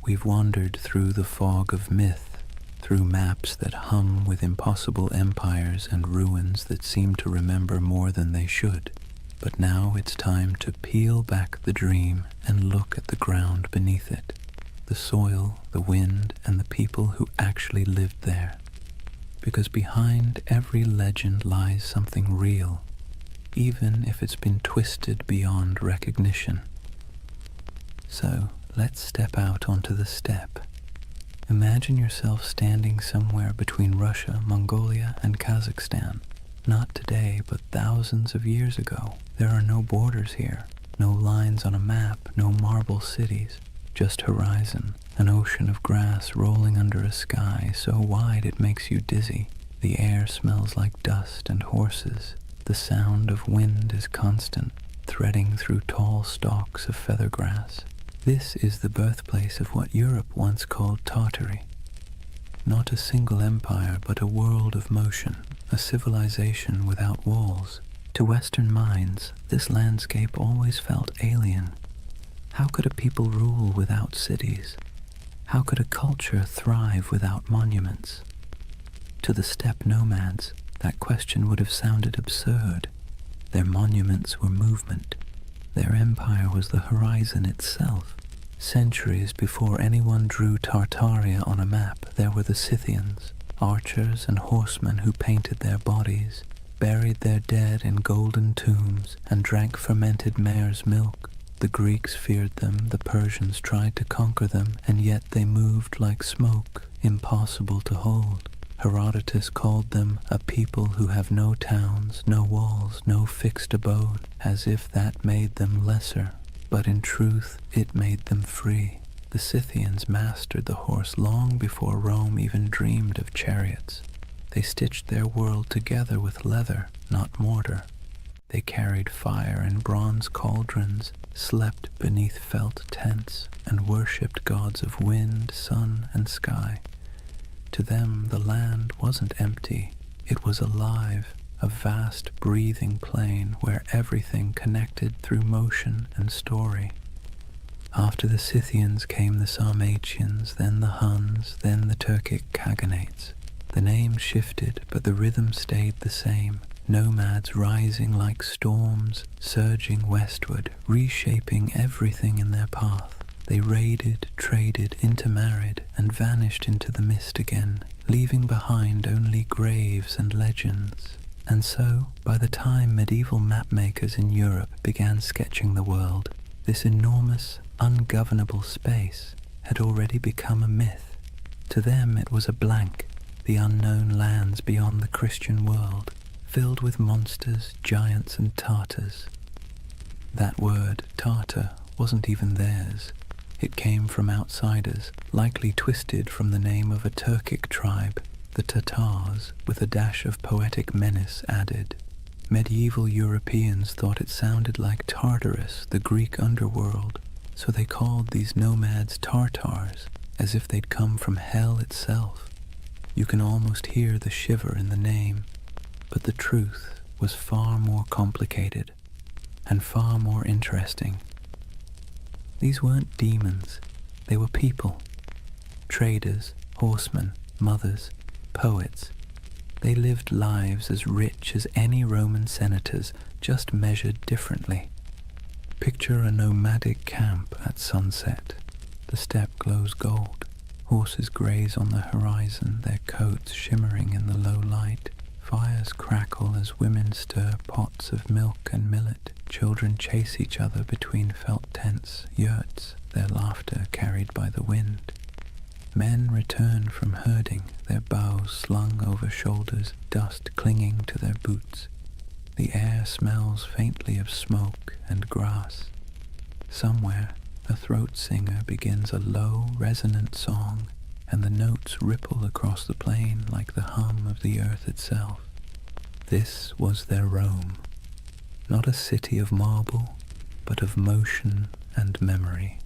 We've wandered through the fog of myth, through maps that hum with impossible empires and ruins that seem to remember more than they should. But now it's time to peel back the dream and look at the ground beneath it, the soil, the wind, and the people who actually lived there. Because behind every legend lies something real, even if it's been twisted beyond recognition. So let's step out onto the steppe. Imagine yourself standing somewhere between Russia, Mongolia, and Kazakhstan. Not today, but thousands of years ago. There are no borders here, no lines on a map, no marble cities, just horizon, an ocean of grass rolling under a sky so wide it makes you dizzy. The air smells like dust and horses. The sound of wind is constant, threading through tall stalks of feather grass. This is the birthplace of what Europe once called Tartary. Not a single empire, but a world of motion, a civilization without walls. To Western minds, this landscape always felt alien. How could a people rule without cities? How could a culture thrive without monuments? To the steppe nomads, that question would have sounded absurd. Their monuments were movement. Their empire was the horizon itself. Centuries before anyone drew Tartaria on a map, there were the Scythians, archers and horsemen who painted their bodies, buried their dead in golden tombs, and drank fermented mare's milk. The Greeks feared them, the Persians tried to conquer them, and yet they moved like smoke, impossible to hold. Herodotus called them a people who have no towns, no walls, no fixed abode, as if that made them lesser. But in truth, it made them free. The Scythians mastered the horse long before Rome even dreamed of chariots. They stitched their world together with leather, not mortar. They carried fire in bronze cauldrons, slept beneath felt tents, and worshipped gods of wind, sun, and sky. To them, the land wasn't empty. It was alive, a vast breathing plain where everything connected through motion and story. After the Scythians came the Sarmatians, then the Huns, then the Turkic Khaganates. The names shifted, but the rhythm stayed the same. Nomads rising like storms, surging westward, reshaping everything in their path. They raided, traded, intermarried, and vanished into the mist again, leaving behind only graves and legends. And so, by the time medieval mapmakers in Europe began sketching the world, this enormous, ungovernable space had already become a myth. To them it was a blank, the unknown lands beyond the Christian world, filled with monsters, giants, and Tartars. That word, Tartar, wasn't even theirs. It came from outsiders, likely twisted from the name of a Turkic tribe, the Tatars, with a dash of poetic menace added. Medieval Europeans thought it sounded like Tartarus, the Greek underworld, so they called these nomads Tartars, as if they'd come from hell itself. You can almost hear the shiver in the name, but the truth was far more complicated and far more interesting. These weren't demons, they were people. Traders, horsemen, mothers, poets. They lived lives as rich as any Roman senators, just measured differently. Picture a nomadic camp at sunset. The steppe glows gold. Horses graze on the horizon, their coats shimmering in the low light. Fires crackle as women stir pots of milk and millet. Children chase each other between felt tents, yurts, their laughter carried by the wind. Men return from herding, their bows slung over shoulders, dust clinging to their boots. The air smells faintly of smoke and grass. Somewhere, a throat singer begins a low, resonant song, and the notes ripple across the plain like the hum of the earth itself. This was their Rome. Not a city of marble, but of motion and memory.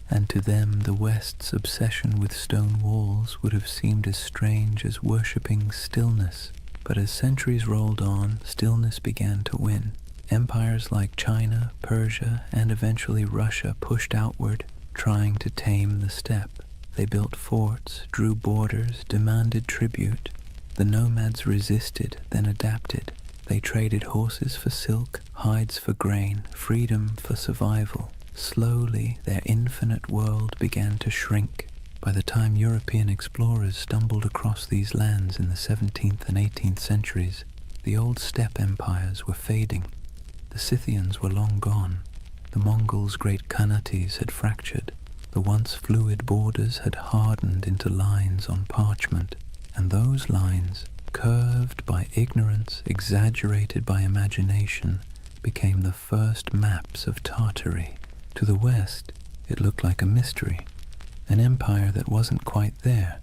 And to them the West's obsession with stone walls would have seemed as strange as worshipping stillness. But as centuries rolled on, stillness began to win. Empires like China, Persia, and eventually Russia pushed outward, trying to tame the steppe. They built forts, drew borders, demanded tribute. The nomads resisted, then adapted. They traded horses for silk, hides for grain, freedom for survival. Slowly, their infinite world began to shrink. By the time European explorers stumbled across these lands in the 17th and 18th centuries, the old steppe empires were fading. The Scythians were long gone. The Mongols' great Khanates had fractured. The once fluid borders had hardened into lines on parchment, and those lines, curved by ignorance, exaggerated by imagination, became the first maps of Tartary. To the west, it looked like a mystery, an empire that wasn't quite there,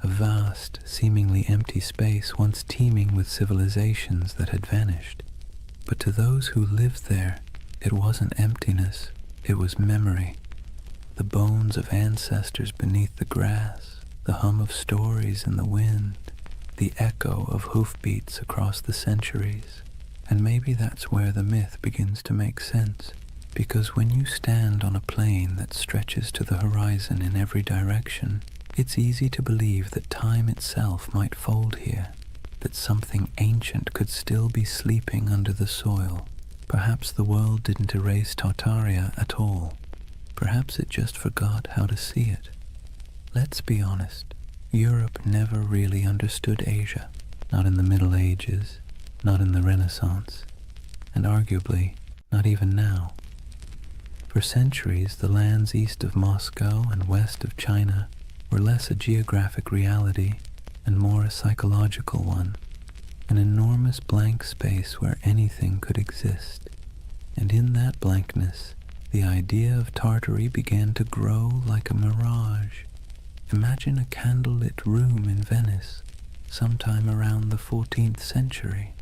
a vast, seemingly empty space once teeming with civilizations that had vanished. But to those who lived there, it wasn't emptiness, it was memory. The bones of ancestors beneath the grass, the hum of stories in the wind, the echo of hoofbeats across the centuries. And maybe that's where the myth begins to make sense, because when you stand on a plain that stretches to the horizon in every direction, it's easy to believe that time itself might fold here, that something ancient could still be sleeping under the soil. Perhaps the world didn't erase Tartaria at all. Perhaps it just forgot how to see it. Let's be honest, Europe never really understood Asia, not in the Middle Ages, not in the Renaissance, and arguably not even now. For centuries, the lands east of Moscow and west of China were less a geographic reality and more a psychological one, an enormous blank space where anything could exist. And in that blankness, the idea of Tartary began to grow like a mirage. Imagine a candlelit room in Venice, sometime around the 14th century.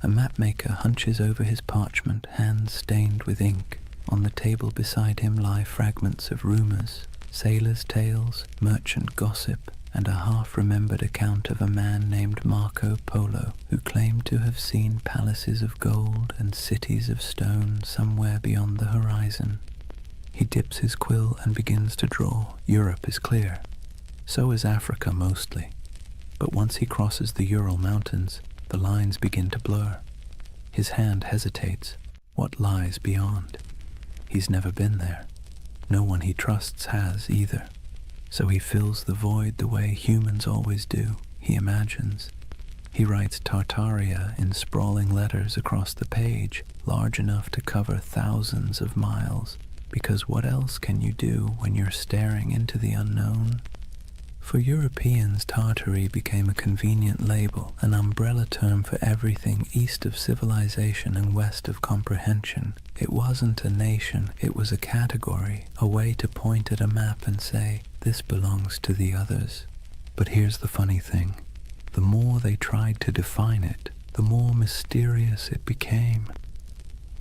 A mapmaker hunches over his parchment, hands stained with ink. On the table beside him lie fragments of rumors, sailors' tales, merchant gossip, and a half-remembered account of a man named Marco Polo, who claimed to have seen palaces of gold and cities of stone somewhere beyond the horizon. He dips his quill and begins to draw. Europe is clear. So is Africa mostly. But once he crosses the Ural Mountains, the lines begin to blur. His hand hesitates. What lies beyond? He's never been there. No one he trusts has either. So he fills the void the way humans always do. He imagines. He writes Tartaria in sprawling letters across the page, large enough to cover thousands of miles, because what else can you do when you're staring into the unknown? For Europeans, Tartary became a convenient label, an umbrella term for everything east of civilization and west of comprehension. It wasn't a nation, it was a category, a way to point at a map and say, this belongs to the others. But here's the funny thing. The more they tried to define it, the more mysterious it became.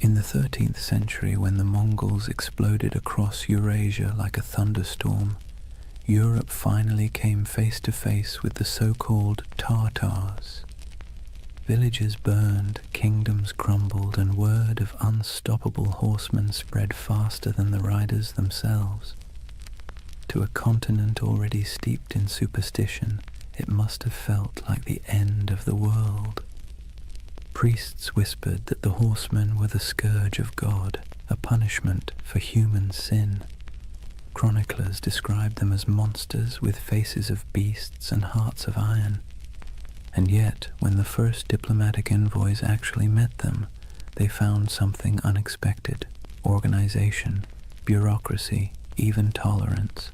In the 13th century, when the Mongols exploded across Eurasia like a thunderstorm, Europe finally came face to face with the so-called Tartars. Villages burned, kingdoms crumbled, and word of unstoppable horsemen spread faster than the riders themselves. To a continent already steeped in superstition, it must have felt like the end of the world. Priests whispered that the horsemen were the scourge of God, a punishment for human sin. Chroniclers described them as monsters with faces of beasts and hearts of iron. And yet, when the first diplomatic envoys actually met them, they found something unexpected: organization, bureaucracy, even tolerance.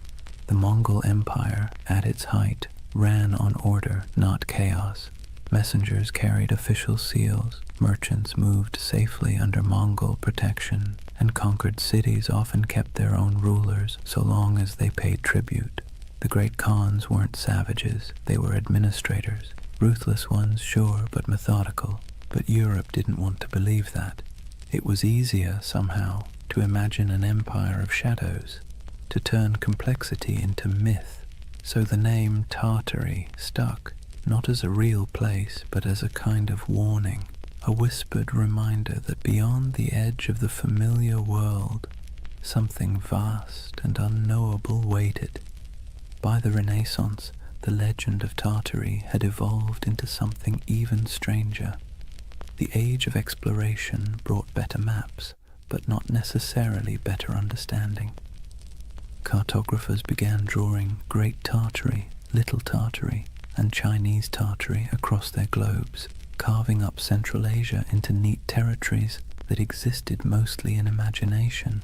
The Mongol Empire, at its height, ran on order, not chaos. Messengers carried official seals, merchants moved safely under Mongol protection, and conquered cities often kept their own rulers so long as they paid tribute. The great Khans weren't savages, they were administrators. Ruthless ones, sure, but methodical. But Europe didn't want to believe that. It was easier, somehow, to imagine an empire of shadows, to turn complexity into myth. So the name Tartary stuck, not as a real place, but as a kind of warning, a whispered reminder that beyond the edge of the familiar world, something vast and unknowable waited. By the Renaissance, the legend of Tartary had evolved into something even stranger. The age of exploration brought better maps, but not necessarily better understanding. Cartographers began drawing Great Tartary, Little Tartary, and Chinese Tartary across their globes. carving up Central Asia into neat territories that existed mostly in imagination.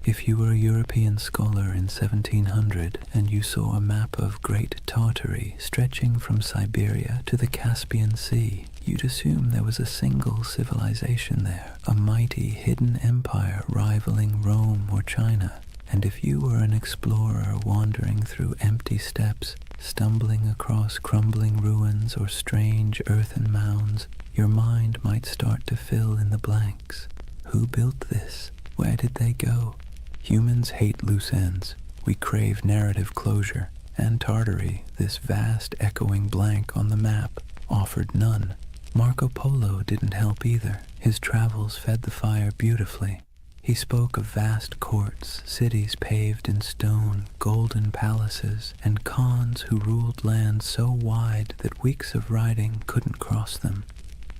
If you were a European scholar in 1700 and you saw a map of Great Tartary stretching from Siberia to the Caspian Sea, you'd assume there was a single civilization there, a mighty hidden empire rivaling Rome or China. And if you were an explorer wandering through empty steppes, stumbling across crumbling ruins or strange earthen mounds, your mind might start to fill in the blanks. Who built this? Where did they go? Humans hate loose ends. We crave narrative closure, and Tartary, this vast echoing blank on the map, offered none. Marco Polo didn't help either. His travels fed the fire beautifully. He spoke of vast courts, cities paved in stone, golden palaces, and khans who ruled lands so wide that weeks of riding couldn't cross them.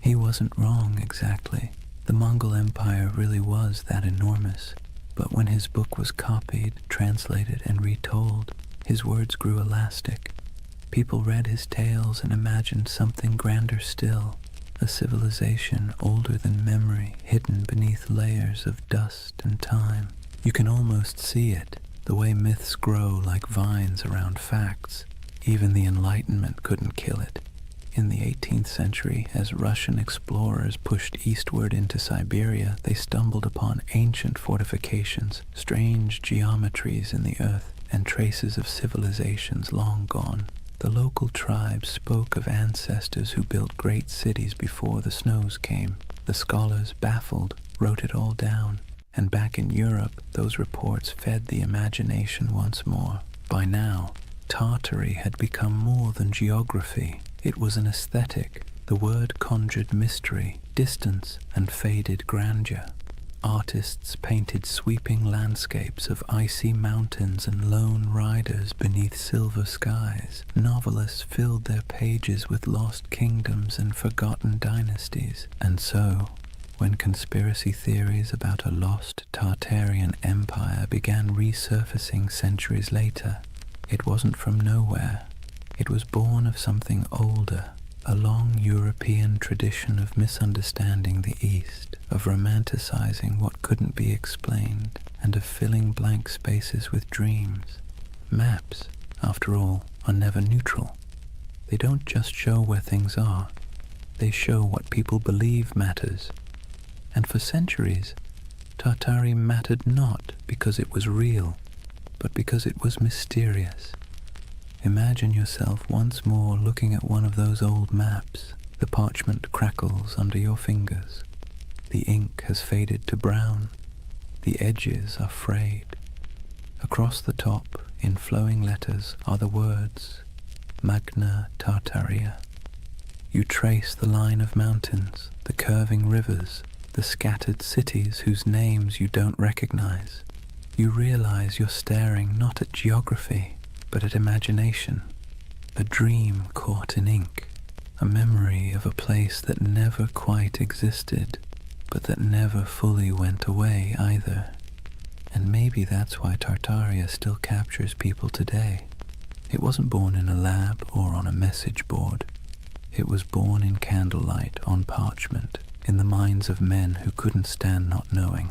He wasn't wrong exactly. The Mongol Empire really was that enormous. But when his book was copied, translated, and retold, his words grew elastic. People read his tales and imagined something grander still, a civilization older than memory, hidden beneath layers of dust and time. You can almost see it, the way myths grow like vines around facts. Even the Enlightenment couldn't kill it. In the 18th century, as Russian explorers pushed eastward into Siberia, they stumbled upon ancient fortifications, strange geometries in the earth, and traces of civilizations long gone. The local tribes spoke of ancestors who built great cities before the snows came. The scholars, baffled, wrote it all down, and back in Europe, those reports fed the imagination once more. By now, Tartary had become more than geography. It was an aesthetic. The word conjured mystery, distance, and faded grandeur. Artists painted sweeping landscapes of icy mountains and lone riders beneath silver skies. Novelists filled their pages with lost kingdoms and forgotten dynasties. And so, when conspiracy theories about a lost Tartarian empire began resurfacing centuries later, it wasn't from nowhere. It was born of something older, a long European tradition of misunderstanding the East, of romanticizing what couldn't be explained, and of filling blank spaces with dreams. Maps, after all, are never neutral. They don't just show where things are, they show what people believe matters. And for centuries, Tartary mattered not because it was real, but because it was mysterious. Imagine yourself once more looking at one of those old maps. The parchment crackles under your fingers. The ink has faded to brown. The edges are frayed. Across the top, in flowing letters, are the words, Magna Tartaria. You trace the line of mountains, the curving rivers, the scattered cities whose names you don't recognize. You realize you're staring not at geography, but at imagination, a dream caught in ink, a memory of a place that never quite existed, but that never fully went away either. And maybe that's why Tartaria still captures people today. It wasn't born in a lab or on a message board. It was born in candlelight on parchment, in the minds of men who couldn't stand not knowing.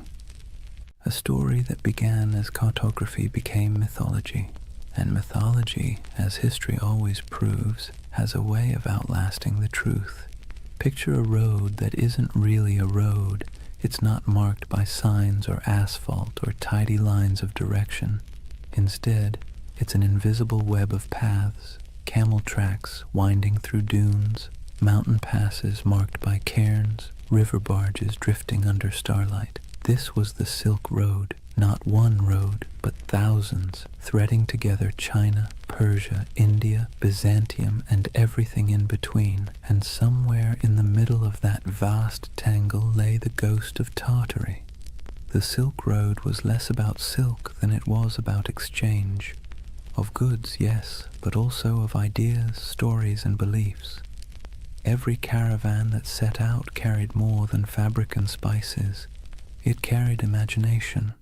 A story that began as cartography became mythology. And mythology, as history always proves, has a way of outlasting the truth. Picture a road that isn't really a road. It's not marked by signs or asphalt or tidy lines of direction. Instead, it's an invisible web of paths, camel tracks winding through dunes, mountain passes marked by cairns, river barges drifting under starlight. This was the Silk Road. Not one road, but thousands, threading together China, Persia, India, Byzantium, and everything in between. And somewhere in the middle of that vast tangle lay the ghost of Tartary. The Silk Road was less about silk than it was about exchange. Of goods, yes, but also of ideas, stories, and beliefs. Every caravan that set out carried more than fabric and spices. It carried imagination.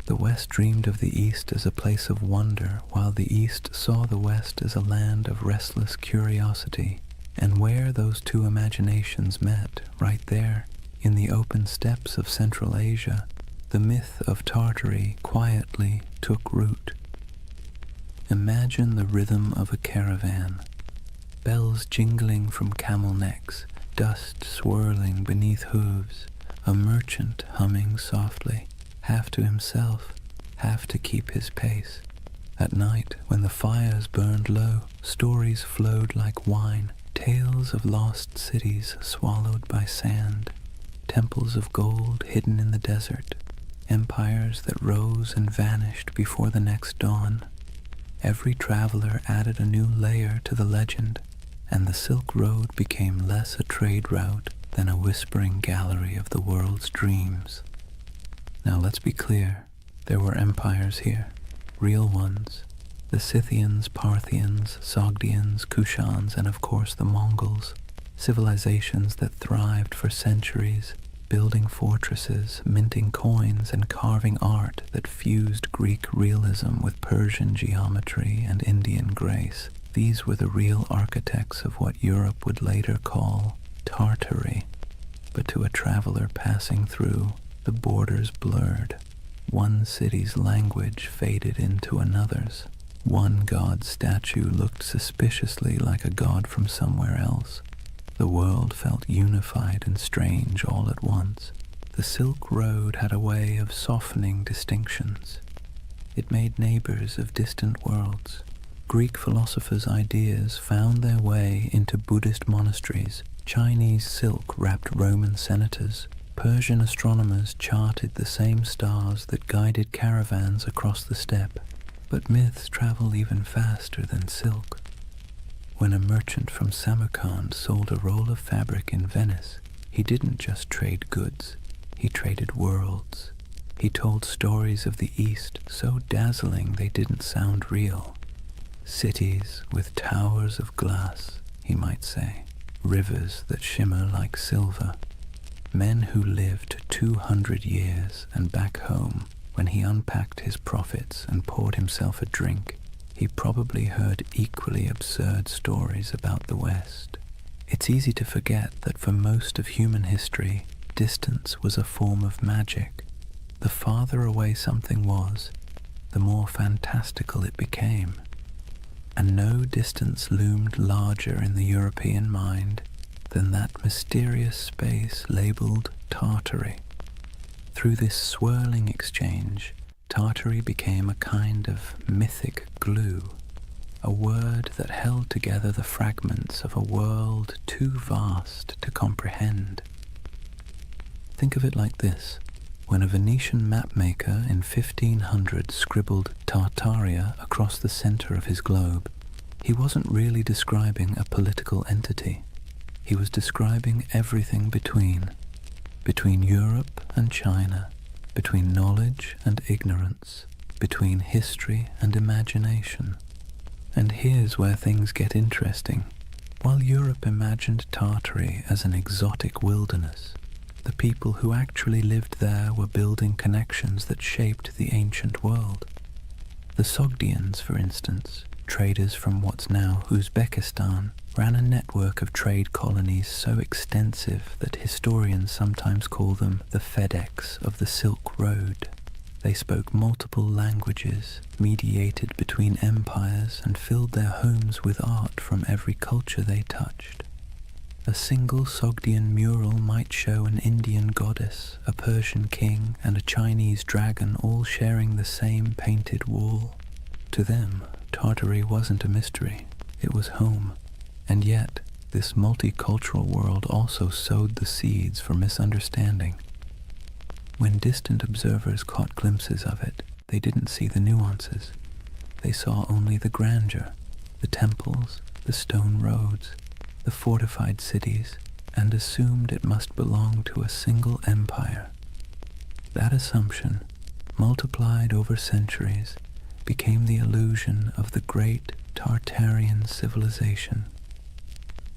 The West dreamed of the East as a place of wonder, while the East saw the West as a land of restless curiosity. And where those two imaginations met, right there, in the open steppes of Central Asia, the myth of Tartary quietly took root. Imagine the rhythm of a caravan, bells jingling from camel necks, dust swirling beneath hooves, a merchant humming softly, half to himself, half to keep his pace. At night, when the fires burned low, stories flowed like wine, tales of lost cities swallowed by sand, temples of gold hidden in the desert, empires that rose and vanished before the next dawn. Every traveler added a new layer to the legend, and the Silk Road became less a trade route than a whispering gallery of the world's dreams. Now let's be clear, there were empires here, real ones. The Scythians, Parthians, Sogdians, Kushans, and of course the Mongols, civilizations that thrived for centuries, building fortresses, minting coins, and carving art that fused Greek realism with Persian geometry and Indian grace. These were the real architects of what Europe would later call Tartary. But to a traveler passing through, the borders blurred. One city's language faded into another's. One god's statue looked suspiciously like a god from somewhere else. The world felt unified and strange all at once. The Silk Road had a way of softening distinctions. It made neighbors of distant worlds. Greek philosophers' ideas found their way into Buddhist monasteries. Chinese silk wrapped Roman senators. Persian astronomers charted the same stars that guided caravans across the steppe. But myths travel even faster than silk. When a merchant from Samarkand sold a roll of fabric in Venice, he didn't just trade goods, he traded worlds. He told stories of the East so dazzling they didn't sound real. Cities with towers of glass, he might say, rivers that shimmer like silver. Men who lived 200 years, and back home, when he unpacked his profits and poured himself a drink, he probably heard equally absurd stories about the West. It's easy to forget that for most of human history, distance was a form of magic. The farther away something was, the more fantastical it became. And no distance loomed larger in the European mind than that mysterious space labeled Tartary. Through this swirling exchange, Tartary became a kind of mythic glue, a word that held together the fragments of a world too vast to comprehend. Think of it like this. When a Venetian mapmaker in 1500 scribbled Tartaria across the center of his globe, he wasn't really describing a political entity. He was describing everything between Europe and China, between knowledge and ignorance, between history and imagination. And here's where things get interesting. While Europe imagined Tartary as an exotic wilderness, the people who actually lived there were building connections that shaped the ancient world. The Sogdians, for instance, traders from what's now Uzbekistan, ran a network of trade colonies so extensive that historians sometimes call them the FedEx of the Silk Road. They spoke multiple languages, mediated between empires, and filled their homes with art from every culture they touched. A single Sogdian mural might show an Indian goddess, a Persian king, and a Chinese dragon all sharing the same painted wall. To them, Tartary wasn't a mystery, it was home. And yet, this multicultural world also sowed the seeds for misunderstanding. When distant observers caught glimpses of it, they didn't see the nuances. They saw only the grandeur, the temples, the stone roads, the fortified cities, and assumed it must belong to a single empire. That assumption, multiplied over centuries, became the illusion of the great Tartarian civilization.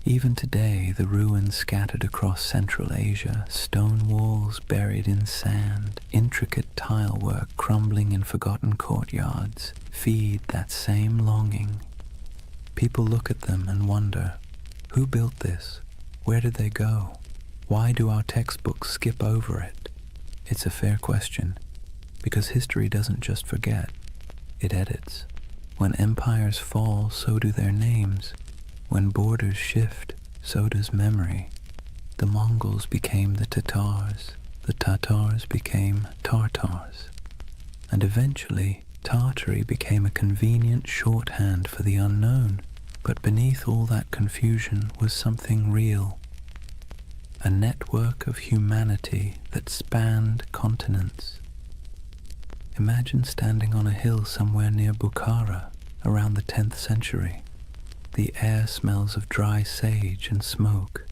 Even today, the ruins scattered across Central Asia, stone walls buried in sand, intricate tile work crumbling in forgotten courtyards, feed that same longing. People look at them and wonder, Who built this? Where did they go? Why do our textbooks skip over it? It's a fair question, because history doesn't just forget, it edits. When empires fall, so do their names. When borders shift, so does memory. The Mongols became the Tatars became Tartars. And eventually, Tartary became a convenient shorthand for the unknown. But beneath all that confusion was something real. A network of humanity that spanned continents. Imagine standing on a hill somewhere near Bukhara around the 10th century. The air smells of dry sage and smoke.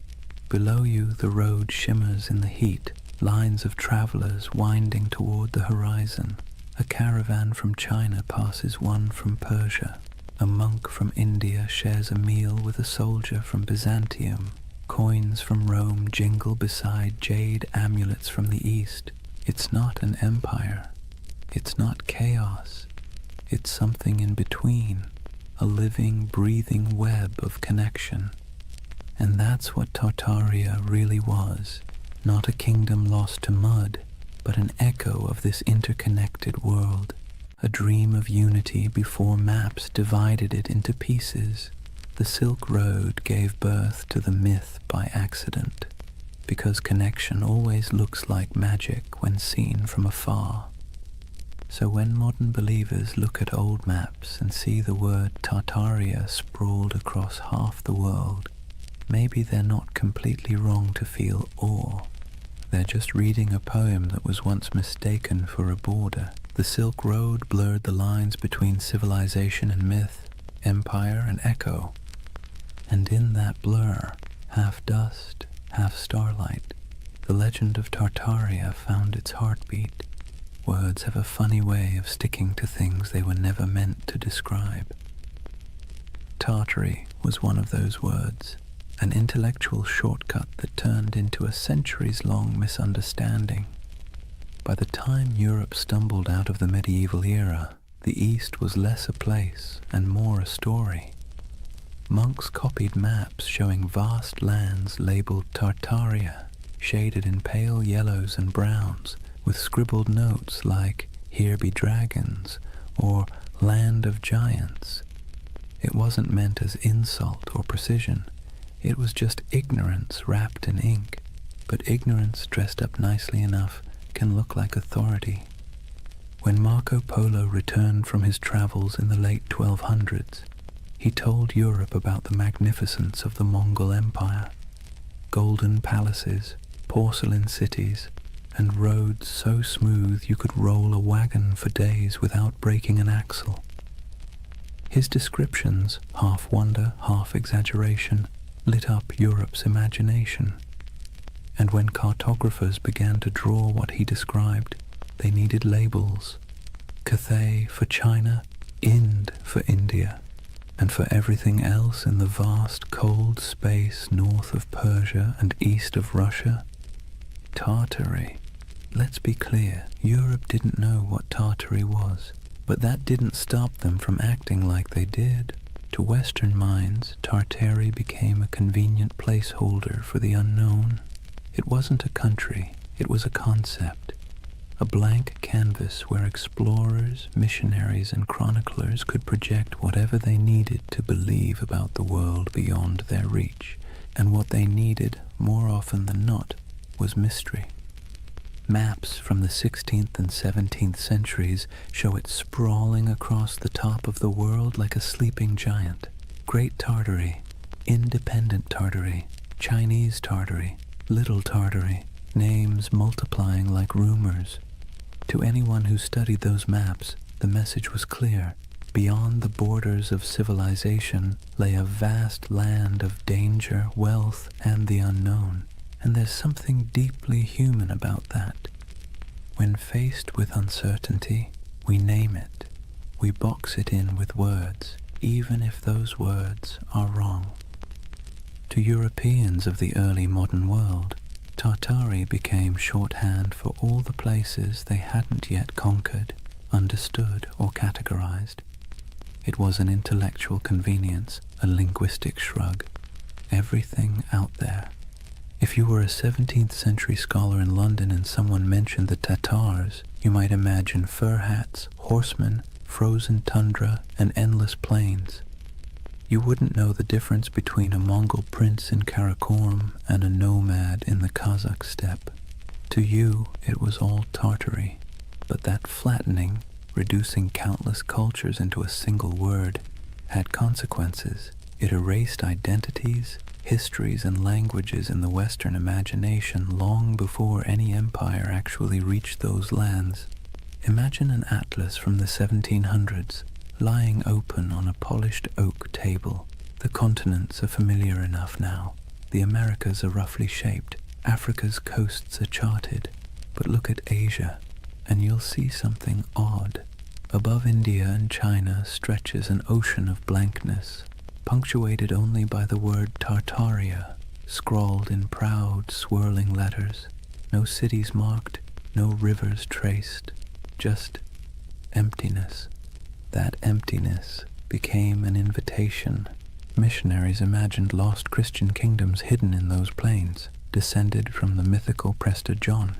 Below you, the road shimmers in the heat, lines of travelers winding toward the horizon. A caravan from China passes one from Persia. A monk from India shares a meal with a soldier from Byzantium. Coins from Rome jingle beside jade amulets from the East. It's not an empire. It's not chaos. It's something in between, a living, breathing web of connection. And that's what Tartaria really was. Not a kingdom lost to mud, but an echo of this interconnected world. A dream of unity before maps divided it into pieces. The Silk Road gave birth to the myth by accident, because connection always looks like magic when seen from afar. So when modern believers look at old maps and see the word Tartaria sprawled across half the world, maybe they're not completely wrong to feel awe. They're just reading a poem that was once mistaken for a border. The Silk Road blurred the lines between civilization and myth, empire and echo. And in that blur, half dust, half starlight, the legend of Tartaria found its heartbeat. Words have a funny way of sticking to things they were never meant to describe. Tartary was one of those words, an intellectual shortcut that turned into a centuries-long misunderstanding. By the time Europe stumbled out of the medieval era, the East was less a place and more a story. Monks copied maps showing vast lands labeled Tartaria, shaded in pale yellows and browns, with scribbled notes like, "Here be dragons," or "Land of Giants." It wasn't meant as insult or precision. It was just ignorance wrapped in ink. But ignorance dressed up nicely enough can look like authority. When Marco Polo returned from his travels in the late 1200s, he told Europe about the magnificence of the Mongol Empire. Golden palaces, porcelain cities, and roads so smooth you could roll a wagon for days without breaking an axle. His descriptions, half wonder, half exaggeration, lit up Europe's imagination. And when cartographers began to draw what he described, they needed labels. Cathay for China, Ind for India, and for everything else in the vast cold space north of Persia and east of Russia, Tartary. Let's be clear, Europe didn't know what Tartary was, but that didn't stop them from acting like they did. To Western minds, Tartary became a convenient placeholder for the unknown. It wasn't a country, it was a concept. A blank canvas where explorers, missionaries, and chroniclers could project whatever they needed to believe about the world beyond their reach. And what they needed, more often than not, was mystery. Maps from the 16th and 17th centuries show it sprawling across the top of the world like a sleeping giant. Great Tartary, Independent Tartary, Chinese Tartary, Little Tartary, names multiplying like rumors. To anyone who studied those maps, the message was clear. Beyond the borders of civilization lay a vast land of danger, wealth, and the unknown. And there's something deeply human about that. When faced with uncertainty, we name it. We box it in with words, even if those words are wrong. To Europeans of the early modern world, Tartary became shorthand for all the places they hadn't yet conquered, understood, or categorized. It was an intellectual convenience, a linguistic shrug. everything out there. If you were a 17th century scholar in London and someone mentioned the Tatars, you might imagine fur hats, horsemen, frozen tundra, and endless plains. You wouldn't know the difference between a Mongol prince in Karakorum and a nomad in the Kazakh steppe. To you, it was all Tartary, but that flattening, reducing countless cultures into a single word, had consequences. It erased identities, histories, and languages in the Western imagination long before any empire actually reached those lands. Imagine an atlas from the 1700s, lying open on a polished oak table. The continents are familiar enough now. The Americas are roughly shaped. Africa's coasts are charted. But look at Asia, and you'll see something odd. Above India and China stretches an ocean of blankness, punctuated only by the word Tartaria, scrawled in proud, swirling letters. No cities marked, no rivers traced, just emptiness. That emptiness became an invitation. Missionaries imagined lost Christian kingdoms hidden in those plains, descended from the mythical Prester John.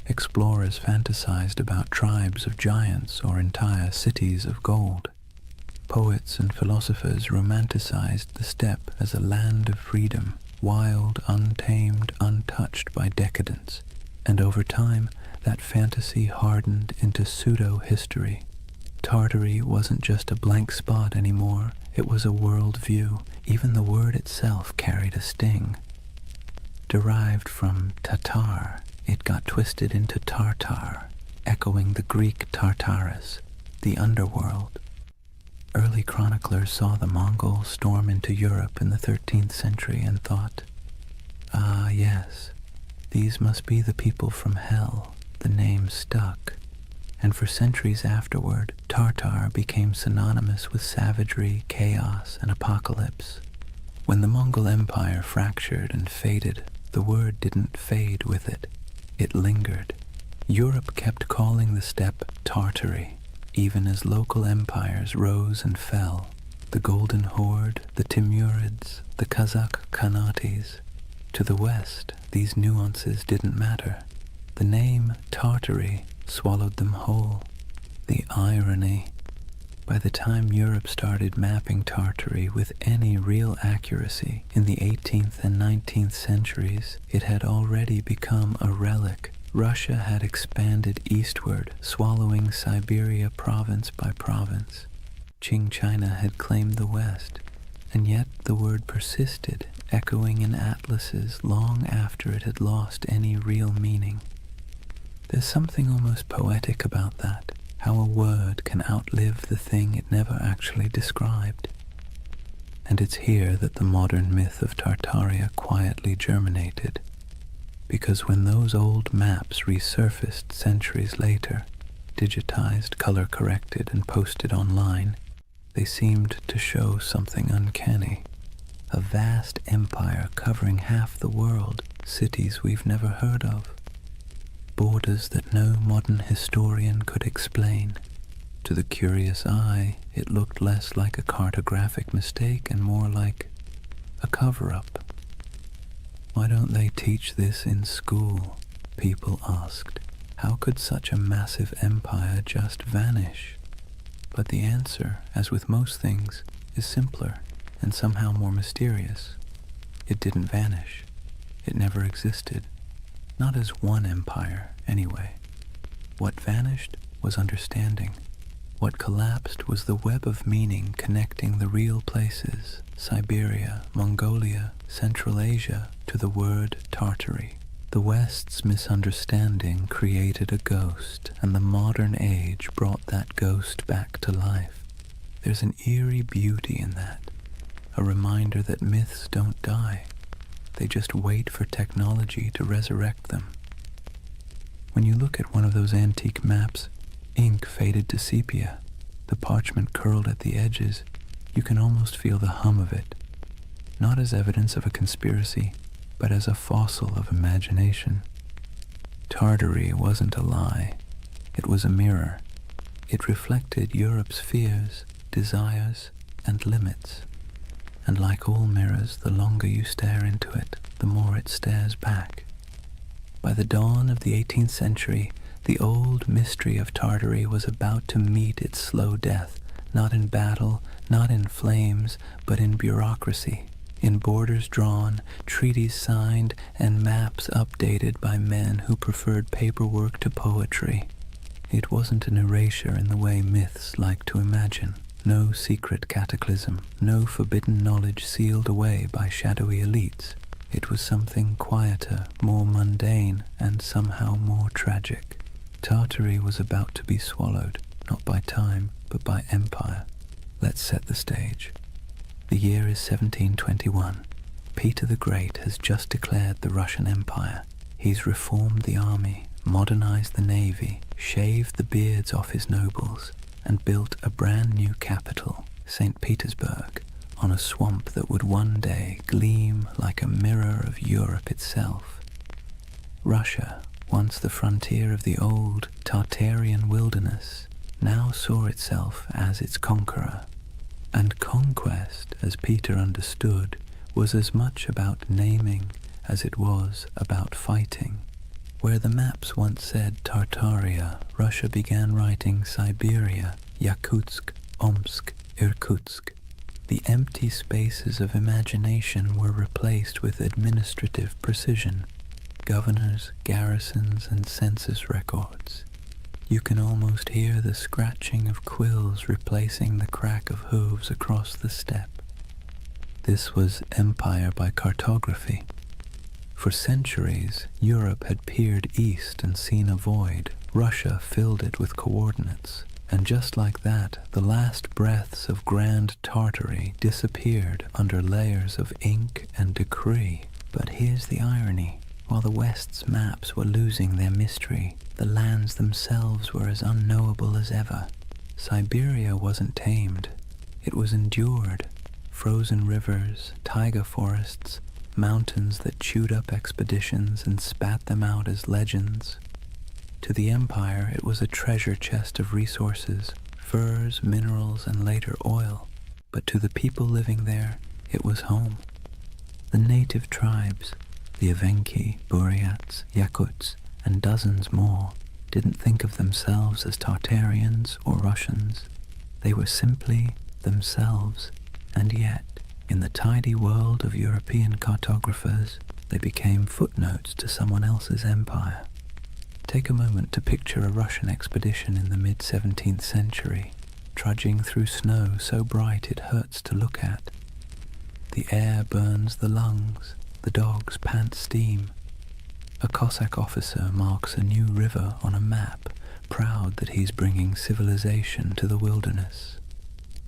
Explorers fantasized about tribes of giants or entire cities of gold. Poets and philosophers romanticized the steppe as a land of freedom, wild, untamed, untouched by decadence. And over time, that fantasy hardened into pseudo-history. Tartary wasn't just a blank spot anymore, it was a world view. Even the word itself carried a sting. Derived from Tatar, it got twisted into Tartar, echoing the Greek Tartarus, the underworld. Early chroniclers saw the Mongols storm into Europe in the 13th century and thought, "Ah, yes, these must be the people from hell." The name stuck, and for centuries afterward, Tartar became synonymous with savagery, chaos, and apocalypse. When the Mongol Empire fractured and faded, the word didn't fade with it. It lingered. Europe kept calling the steppe Tartary, even as local empires rose and fell. The Golden Horde, the Timurids, the Kazakh Khanates. To the west, these nuances didn't matter. The name Tartary swallowed them whole. The irony. By the time Europe started mapping Tartary with any real accuracy in the 18th and 19th centuries, it had already become a relic. Russia had expanded eastward, swallowing Siberia province by province. Qing China had claimed the west, and yet the word persisted, echoing in atlases long after it had lost any real meaning. There's something almost poetic about that, how a word can outlive the thing it never actually described. And it's here that the modern myth of Tartaria quietly germinated, because when those old maps resurfaced centuries later, digitized, color-corrected, and posted online, they seemed to show something uncanny. A vast empire covering half the world, cities we've never heard of. Borders that no modern historian could explain. To the curious eye, it looked less like a cartographic mistake and more like a cover-up. Why don't they teach this in school? People asked. How could such a massive empire just vanish? But the answer, as with most things, is simpler and somehow more mysterious. It didn't vanish. It never existed. Not as one empire, anyway. What vanished was understanding. What collapsed was the web of meaning connecting the real places, Siberia, Mongolia, Central Asia, to the word Tartary. The West's misunderstanding created a ghost, and the modern age brought that ghost back to life. There's an eerie beauty in that, a reminder that myths don't die. They just wait for technology to resurrect them. When you look at one of those antique maps, ink faded to sepia, the parchment curled at the edges, you can almost feel the hum of it, not as evidence of a conspiracy, but as a fossil of imagination. Tartary wasn't a lie. It was a mirror. It reflected Europe's fears, desires, and limits. and like all mirrors, the longer you stare into it, the more it stares back. By the dawn of the 18th century, the old mystery of Tartary was about to meet its slow death, not in battle, not in flames, but in bureaucracy, in borders drawn, treaties signed, and maps updated by men who preferred paperwork to poetry. It wasn't an erasure in the way myths like to imagine. No secret cataclysm, no forbidden knowledge sealed away by shadowy elites. It was something quieter, more mundane, and somehow more tragic. Tartary was about to be swallowed, not by time, but by empire. Let's set the stage. The year is 1721. Peter the Great has just declared the Russian Empire. He's reformed the army, modernized the navy, shaved the beards off his nobles, and built a brand new capital, St. Petersburg, on a swamp that would one day gleam like a mirror of Europe itself. Russia, once the frontier of the old Tartarian wilderness, now saw itself as its conqueror. And conquest, as Peter understood, was as much about naming as it was about fighting. Where the maps once said Tartaria, Russia began writing Siberia, Yakutsk, Omsk, Irkutsk. The empty spaces of imagination were replaced with administrative precision, governors, garrisons, and census records. You can almost hear the scratching of quills replacing the crack of hooves across the steppe. This was empire by cartography. For centuries, Europe had peered east and seen a void. Russia filled it with coordinates. And just like that, the last breaths of Grand Tartary disappeared under layers of ink and decree. But here's the irony. While the West's maps were losing their mystery, the lands themselves were as unknowable as ever. Siberia wasn't tamed. It was endured. Frozen rivers, taiga forests, mountains that chewed up expeditions and spat them out as legends. To the empire, it was a treasure chest of resources, furs, minerals, and later oil. But to the people living there, it was home. The native tribes, the Evenki, Buryats, Yakuts, and dozens more, didn't think of themselves as Tartarians or Russians. They were simply themselves, and yet, in the tidy world of European cartographers, they became footnotes to someone else's empire. Take a moment to picture a Russian expedition in the mid-17th century, trudging through snow so bright it hurts to look at. The air burns the lungs, the dogs pant steam. A Cossack officer marks a new river on a map, proud that he's bringing civilization to the wilderness.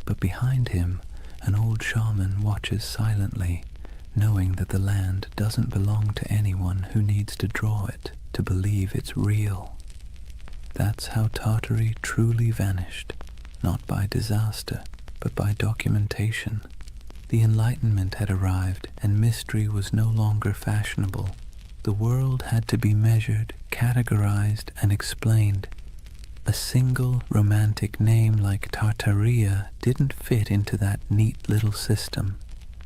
But behind him, an old shaman watches silently, knowing that the land doesn't belong to anyone who needs to draw it to believe it's real. That's how Tartary truly vanished, not by disaster, but by documentation. The Enlightenment had arrived, and mystery was no longer fashionable. The world had to be measured, categorized, and explained. A single romantic name like Tartaria didn't fit into that neat little system.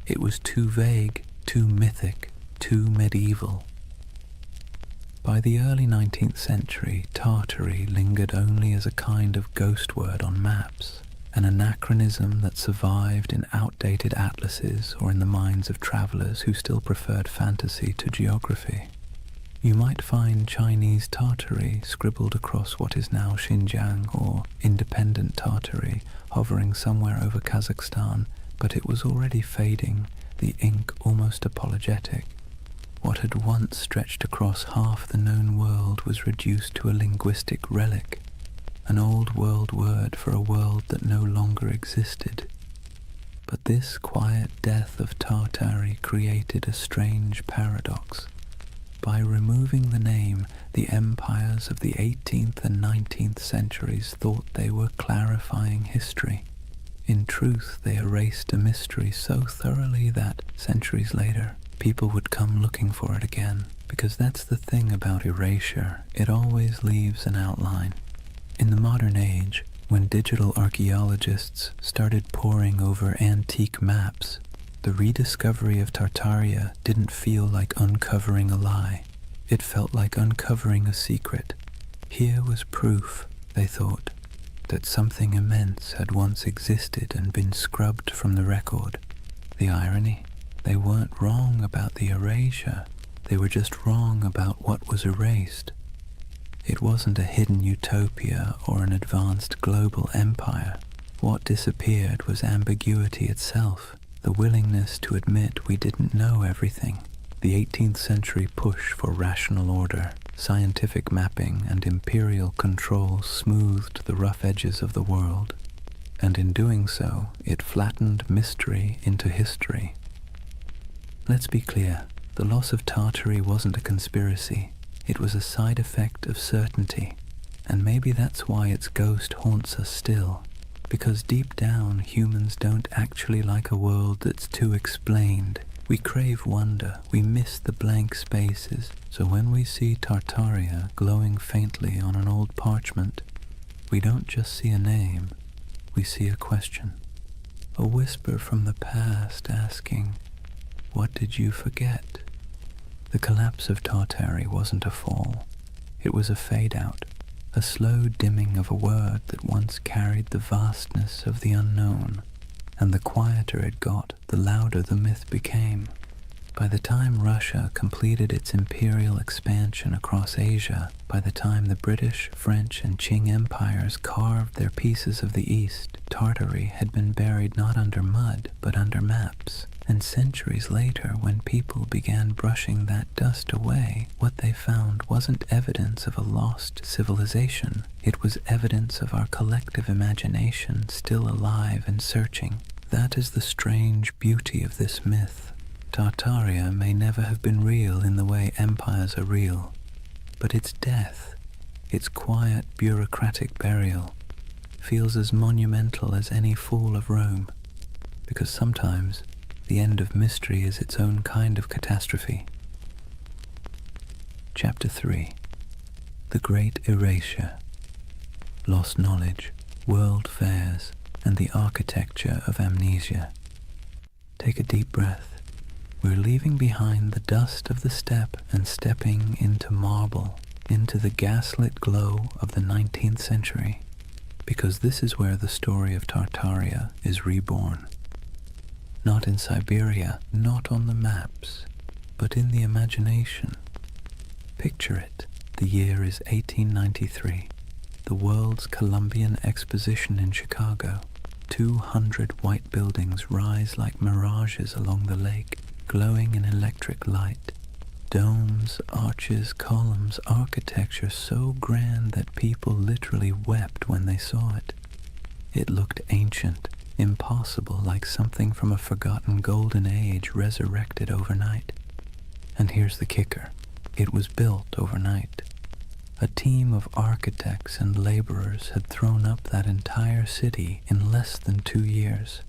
It was too vague, too mythic, too medieval. By the early 19th century, Tartary lingered only as a kind of ghost word on maps, an anachronism that survived in outdated atlases or in the minds of travelers who still preferred fantasy to geography. You might find Chinese Tartary scribbled across what is now Xinjiang, or independent Tartary hovering somewhere over Kazakhstan, but it was already fading, the ink almost apologetic. What had once stretched across half the known world was reduced to a linguistic relic, an old world word for a world that no longer existed. But this quiet death of Tartary created a strange paradox. By removing the name, the empires of the 18th and 19th centuries thought they were clarifying history. In truth, they erased a mystery so thoroughly that, centuries later, people would come looking for it again. Because that's the thing about erasure, it always leaves an outline. In the modern age, when digital archaeologists started poring over antique maps, The rediscovery of Tartaria didn't feel like uncovering a lie. It felt like uncovering a secret. Here was proof, they thought, that something immense had once existed and been scrubbed from the record. The irony? They weren't wrong about the erasure. They were just wrong about what was erased. It wasn't a hidden utopia or an advanced global empire. What disappeared was ambiguity itself, the willingness to admit we didn't know everything. The 18th century push for rational order, scientific mapping, and imperial control smoothed the rough edges of the world, and in doing so, it flattened mystery into history. Let's be clear, the loss of Tartary wasn't a conspiracy. It was a side effect of certainty, and maybe that's why its ghost haunts us still, because deep down humans don't actually like a world that's too explained. We crave wonder, we miss the blank spaces, so when we see Tartaria glowing faintly on an old parchment, we don't just see a name, we see a question. A whisper from the past asking, "What did you forget?" The collapse of Tartary wasn't a fall. It was a fade-out, a slow dimming of a word that once carried the vastness of the unknown, and the quieter it got, the louder the myth became. By the time Russia completed its imperial expansion across Asia, by the time the British, French, and Qing empires carved their pieces of the East, Tartary had been buried not under mud, but under maps. And centuries later, when people began brushing that dust away, what they found wasn't evidence of a lost civilization. It was evidence of our collective imagination still alive and searching. That is the strange beauty of this myth. Tartaria may never have been real in the way empires are real, but its death, its quiet bureaucratic burial, feels as monumental as any fall of Rome, because sometimes the end of mystery is its own kind of catastrophe. Chapter 3. The Great Erasure. Lost knowledge, world fairs, and the architecture of amnesia. Take a deep breath. We're leaving behind the dust of the steppe and stepping into marble, into the gaslit glow of the 19th century, because this is where the story of Tartaria is reborn. Not in Siberia, not on the maps, but in the imagination. Picture it. The year is 1893. The World's Columbian Exposition in Chicago. 200 white buildings rise like mirages along the lake, glowing in electric light. Domes, arches, columns, architecture so grand that people literally wept when they saw it. It looked ancient, impossible, like something from a forgotten golden age resurrected overnight. And here's the kicker. It was built overnight. A team of architects and laborers had thrown up that entire city in less than 2 years.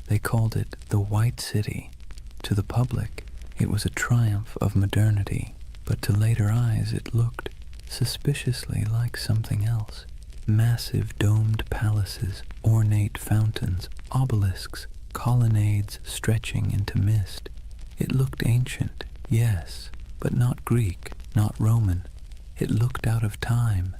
They called it the White City. To the public, it was a triumph of modernity, but to later eyes it looked suspiciously like something else. Massive domed palaces, ornate fountains, obelisks, colonnades stretching into mist. It looked ancient, yes, but not Greek, not Roman. It looked out of time.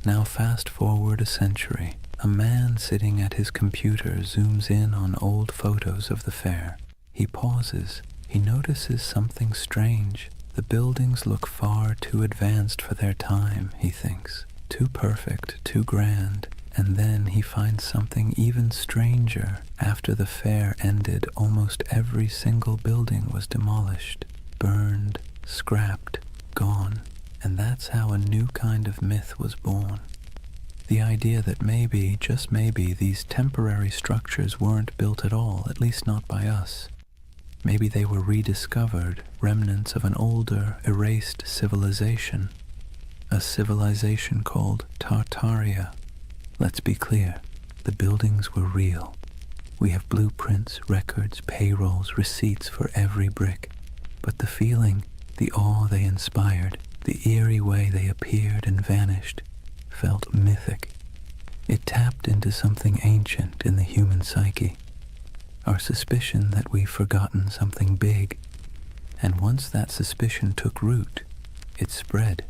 Now fast forward a century. A man sitting at his computer zooms in on old photos of the fair. He pauses. He notices something strange. The buildings look far too advanced for their time, he thinks. Too perfect, too grand. And then he finds something even stranger. After the fair ended, almost every single building was demolished, burned, scrapped, gone. And that's how a new kind of myth was born. The idea that maybe, just maybe, these temporary structures weren't built at all, at least not by us. Maybe they were rediscovered, remnants of an older, erased civilization. A civilization called Tartaria. Let's be clear, the buildings were real. We have blueprints, records, payrolls, receipts for every brick. But the feeling, the awe they inspired, the eerie way they appeared and vanished, felt mythic. It tapped into something ancient in the human psyche. our suspicion that we've forgotten something big. And once that suspicion took root, it spread.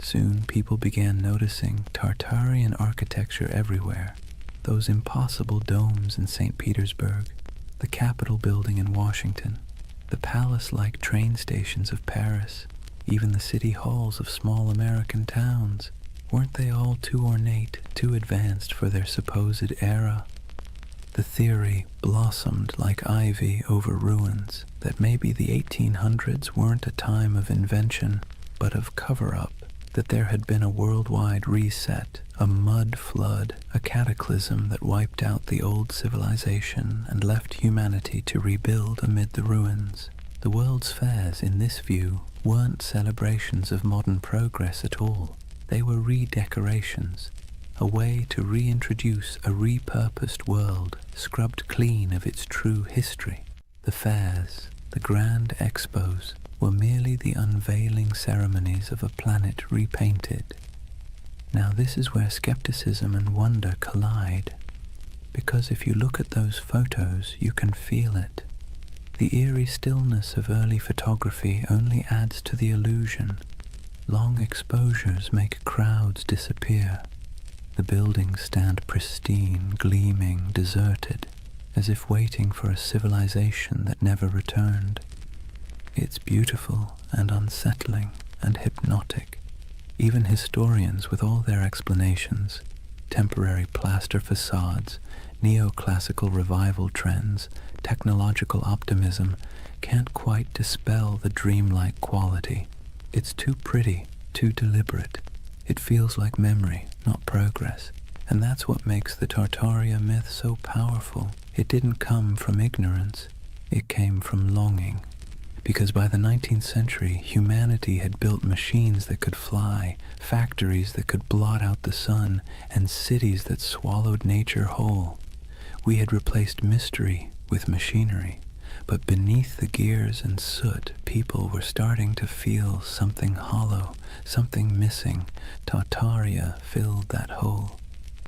Soon people began noticing Tartarian architecture everywhere. Those impossible domes in St. Petersburg, the Capitol building in Washington, the palace-like train stations of Paris, even the city halls of small American towns. Weren't they all too ornate, too advanced for their supposed era? The theory blossomed like ivy over ruins that maybe the 1800s weren't a time of invention, but of cover-up, that there had been a worldwide reset, a mud flood, a cataclysm that wiped out the old civilization and left humanity to rebuild amid the ruins. The world's fairs, in this view, weren't celebrations of modern progress at all. They were redecorations, a way to reintroduce a repurposed world scrubbed clean of its true history. The fairs, the grand expos, were merely the unveiling ceremonies of a planet repainted. Now this is where skepticism and wonder collide, because if you look at those photos, you can feel it. The eerie stillness of early photography only adds to the illusion. Long exposures make crowds disappear. The buildings stand pristine, gleaming, deserted, as if waiting for a civilization that never returned. It's beautiful and unsettling and hypnotic. Even historians, with all their explanations, temporary plaster facades, neoclassical revival trends, technological optimism, can't quite dispel the dreamlike quality. It's too pretty, too deliberate. It feels like memory, not progress. And that's what makes the Tartaria myth so powerful. It didn't come from ignorance, it came from longing. Because by the 19th century, humanity had built machines that could fly, factories that could blot out the sun, and cities that swallowed nature whole. We had replaced mystery with machinery. But beneath the gears and soot, people were starting to feel something hollow, something missing. Tartaria filled that hole.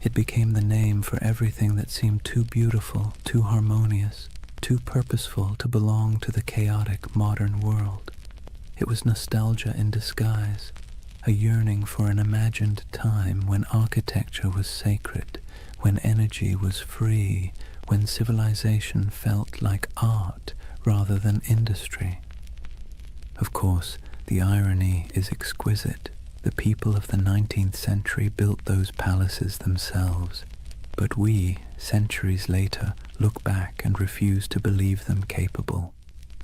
It became the name for everything that seemed too beautiful, too harmonious, too purposeful to belong to the chaotic modern world. It was nostalgia in disguise, a yearning for an imagined time when architecture was sacred, when energy was free, when civilization felt like art rather than industry. Of course, the irony is exquisite. The people of the 19th century built those palaces themselves, but we, centuries later, look back and refuse to believe them capable.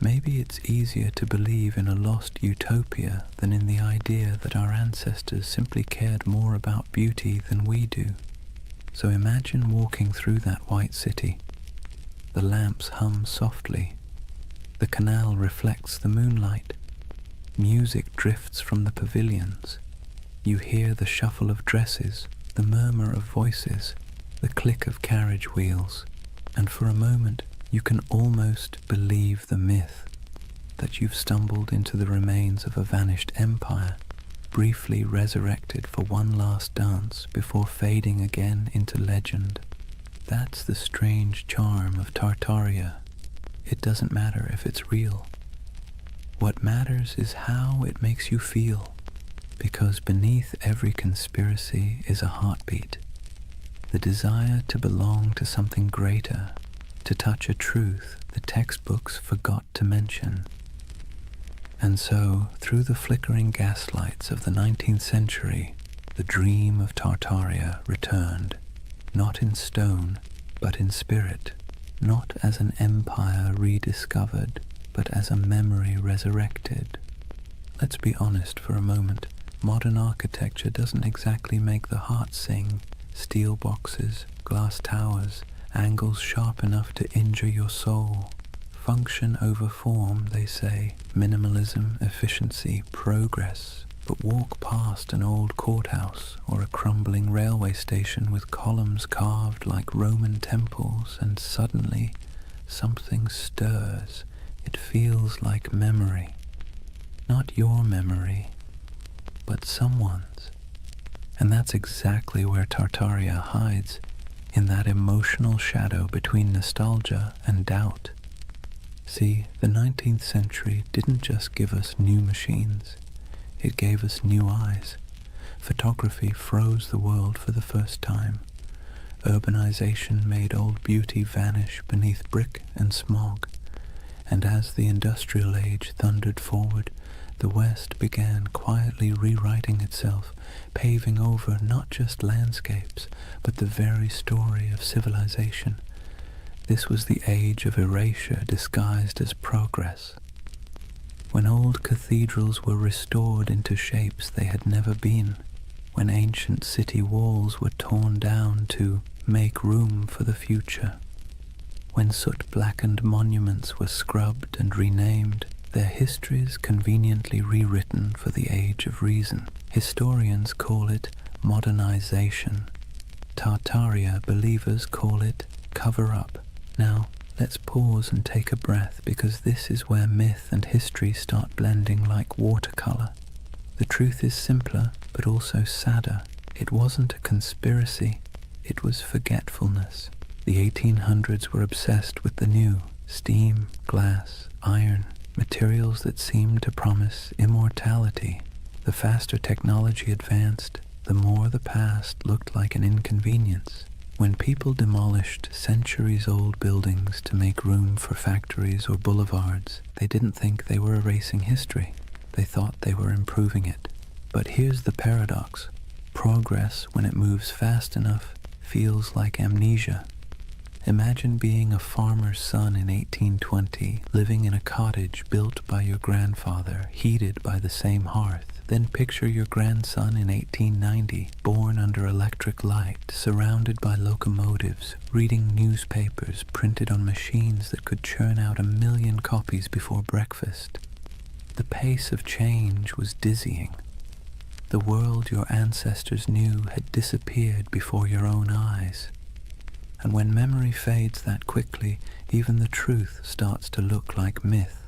Maybe it's easier to believe in a lost utopia than in the idea that our ancestors simply cared more about beauty than we do. So imagine walking through that white city. The lamps hum softly. The canal reflects the moonlight. Music drifts from the pavilions. You hear the shuffle of dresses, the murmur of voices, the click of carriage wheels, and for a moment you can almost believe the myth that you've stumbled into the remains of a vanished empire, briefly resurrected for one last dance before fading again into legend. That's the strange charm of Tartaria. It doesn't matter if it's real. What matters is how it makes you feel, because beneath every conspiracy is a heartbeat, the desire to belong to something greater, to touch a truth the textbooks forgot to mention. And so, through the flickering gaslights of the 19th century, the dream of Tartaria returned, not in stone, but in spirit, not as an empire rediscovered, but as a memory resurrected. Let's be honest for a moment. Modern architecture doesn't exactly make the heart sing. Steel boxes, glass towers, angles sharp enough to injure your soul. Function over form, they say. Minimalism, efficiency, progress. But walk past an old courthouse or a crumbling railway station with columns carved like Roman temples, and suddenly something stirs. It feels like memory. Not your memory, but someone's. And that's exactly where Tartaria hides, in that emotional shadow between nostalgia and doubt. See, the 19th century didn't just give us new machines, it gave us new eyes. Photography froze the world for the first time. Urbanization made old beauty vanish beneath brick and smog. And as the industrial age thundered forward, the West began quietly rewriting itself, paving over not just landscapes, but the very story of civilization. This was the age of erasure disguised as progress. When old cathedrals were restored into shapes they had never been, when ancient city walls were torn down to make room for the future, when soot-blackened monuments were scrubbed and renamed, their histories conveniently rewritten for the age of reason. Historians call it modernization. Tartaria believers call it cover-up. Now, let's pause and take a breath, because this is where myth and history start blending like watercolor. The truth is simpler, but also sadder. It wasn't a conspiracy, it was forgetfulness. The 1800s were obsessed with the new: steam, glass, iron, materials that seemed to promise immortality. The faster technology advanced, the more the past looked like an inconvenience. When people demolished centuries-old buildings to make room for factories or boulevards, they didn't think they were erasing history. They thought they were improving it. But here's the paradox. Progress, when it moves fast enough, feels like amnesia. Imagine being a farmer's son in 1820, living in a cottage built by your grandfather, heated by the same hearth. Then picture your grandson in 1890, born under electric light, surrounded by locomotives, reading newspapers printed on machines that could churn out 1 million copies before breakfast. The pace of change was dizzying. The world your ancestors knew had disappeared before your own eyes. And when memory fades that quickly, even the truth starts to look like myth.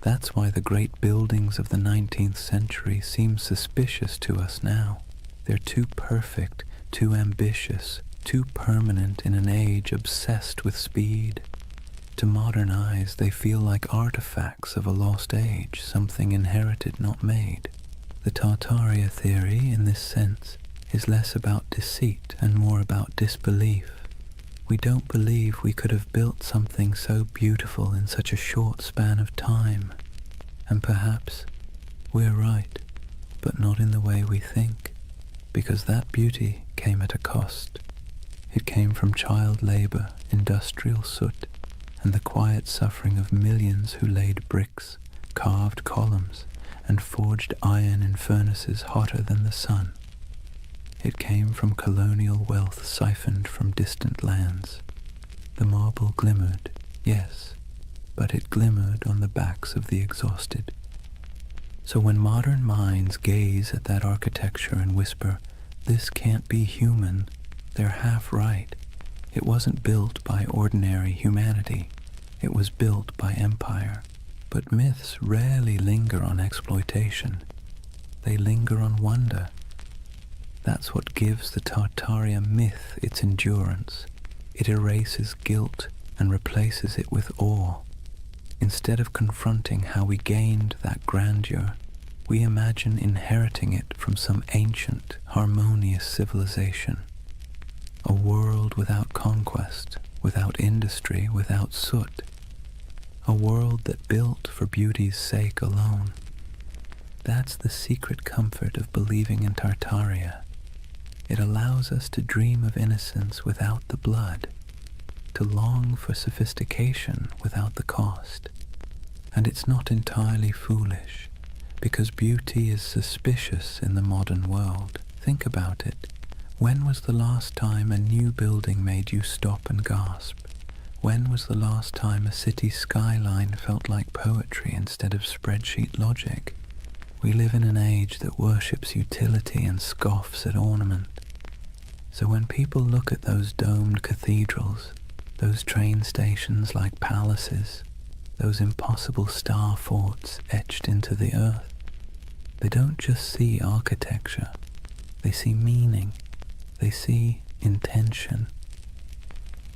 That's why the great buildings of the 19th century seem suspicious to us now. They're too perfect, too ambitious, too permanent in an age obsessed with speed. To modern eyes, they feel like artifacts of a lost age, something inherited, not made. The Tartaria theory, in this sense, is less about deceit and more about disbelief. We don't believe we could have built something so beautiful in such a short span of time. And perhaps we're right, but not in the way we think, because that beauty came at a cost. It came from child labor, industrial soot, and the quiet suffering of millions who laid bricks, carved columns, and forged iron in furnaces hotter than the sun. It came from colonial wealth siphoned from distant lands. The marble glimmered, yes, but it glimmered on the backs of the exhausted. So when modern minds gaze at that architecture and whisper, "This can't be human," they're half right. It wasn't built by ordinary humanity. It was built by empire. But myths rarely linger on exploitation. They linger on wonder. That's what gives the Tartaria myth its endurance. It erases guilt and replaces it with awe. Instead of confronting how we gained that grandeur, we imagine inheriting it from some ancient, harmonious civilization. A world without conquest, without industry, without soot. A world that built for beauty's sake alone. That's the secret comfort of believing in Tartaria. It allows us to dream of innocence without the blood, to long for sophistication without the cost. And it's not entirely foolish, because beauty is suspicious in the modern world. Think about it. When was the last time a new building made you stop and gasp? When was the last time a city skyline felt like poetry instead of spreadsheet logic? We live in an age that worships utility and scoffs at ornament. So when people look at those domed cathedrals, those train stations like palaces, those impossible star forts etched into the earth, they don't just see architecture, they see meaning, they see intention.